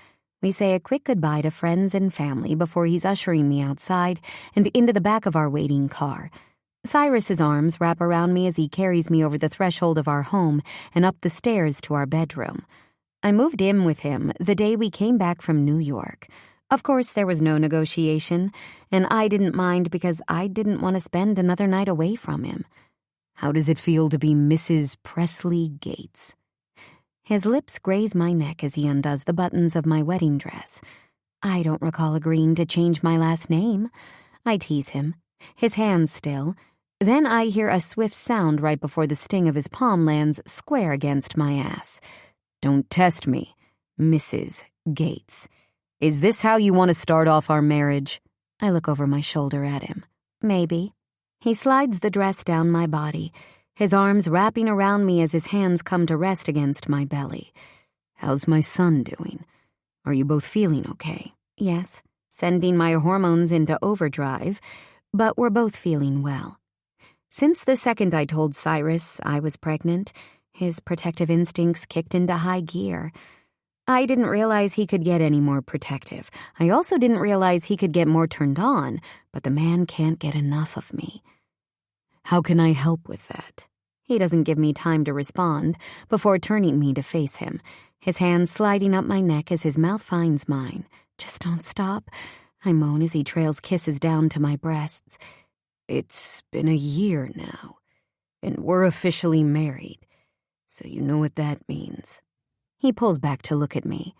We say a quick goodbye to friends and family before he's ushering me outside and into the back of our waiting car. Cyrus's arms wrap around me as he carries me over the threshold of our home and up the stairs to our bedroom. I moved in with him the day we came back from New York. Of course, there was no negotiation, and I didn't mind because I didn't want to spend another night away from him. How does it feel to be Mrs. Presley Gates? His lips graze my neck as he undoes the buttons of my wedding dress. I don't recall agreeing to change my last name. I tease him, his hands still. Then I hear a swift sound right before the sting of his palm lands square against my ass. Don't test me, Mrs. Gates. Is this how you want to start off our marriage? I look over my shoulder at him. Maybe. He slides the dress down my body, his arms wrapping around me as his hands come to rest against my belly. How's my son doing? Are you both feeling okay? Yes, sending my hormones into overdrive, but we're both feeling well. Since the second I told Cyrus I was pregnant, his protective instincts kicked into high gear. I didn't realize he could get any more protective. I also didn't realize he could get more turned on, but the man can't get enough of me. How can I help with that? He doesn't give me time to respond before turning me to face him, his hand sliding up my neck as his mouth finds mine. Just don't stop, I moan as he trails kisses down to my breasts. It's been a year now, and we're officially married, so you know what that means. He pulls back to look at me.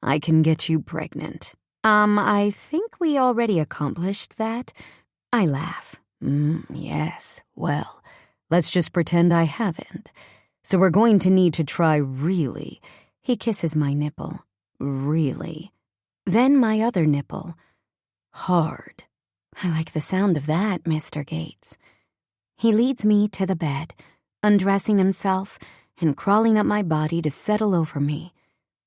I can get you pregnant. I think we already accomplished that. I laugh. Yes, well, let's just pretend I haven't. So we're going to need to try really. He kisses my nipple. Really. Then my other nipple. Hard. I like the sound of that, Mr. Gates. He leads me to the bed, undressing himself and crawling up my body to settle over me.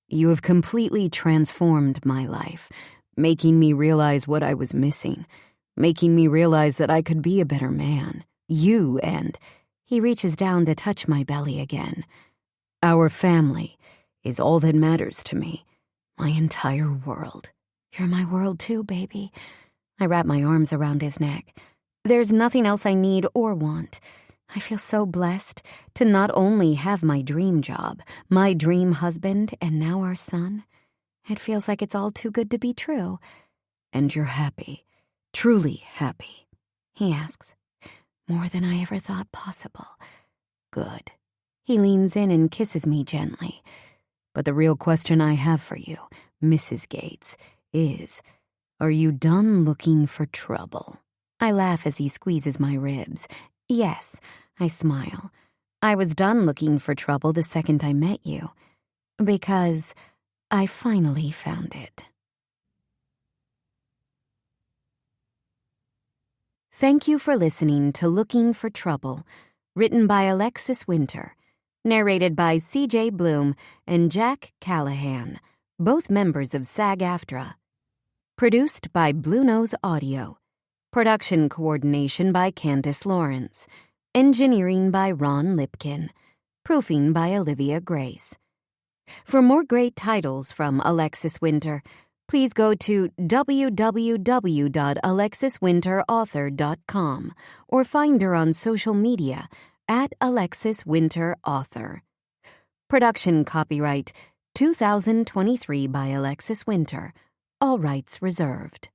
You have completely transformed my life, making me realize what I was missing, making me realize that I could be a better man. You and... He reaches down to touch my belly again. Our family is all that matters to me. My entire world. You're my world too, baby. I wrap my arms around his neck. There's nothing else I need or want. I feel so blessed to not only have my dream job, my dream husband, and now our son. It feels like it's all too good to be true. And you're happy, truly happy, he asks. More than I ever thought possible. Good. He leans in and kisses me gently. But the real question I have for you, Mrs. Gates, is, are you done looking for trouble? I laugh as he squeezes my ribs. Yes, I smile. I was done looking for trouble the second I met you. Because I finally found it. Thank you for listening to Looking for Trouble, written by Alexis Winter, narrated by C.J. Bloom and Jack Callahan, both members of SAG-AFTRA. Produced by Blue Nose Audio. Production coordination by Candace Lawrence. Engineering by Ron Lipkin. Proofing by Olivia Grace. For more great titles from Alexis Winter, please go to www.alexiswinterauthor.com or find her on social media at Alexis Winter Author. Production copyright 2023 by Alexis Winter. All rights reserved.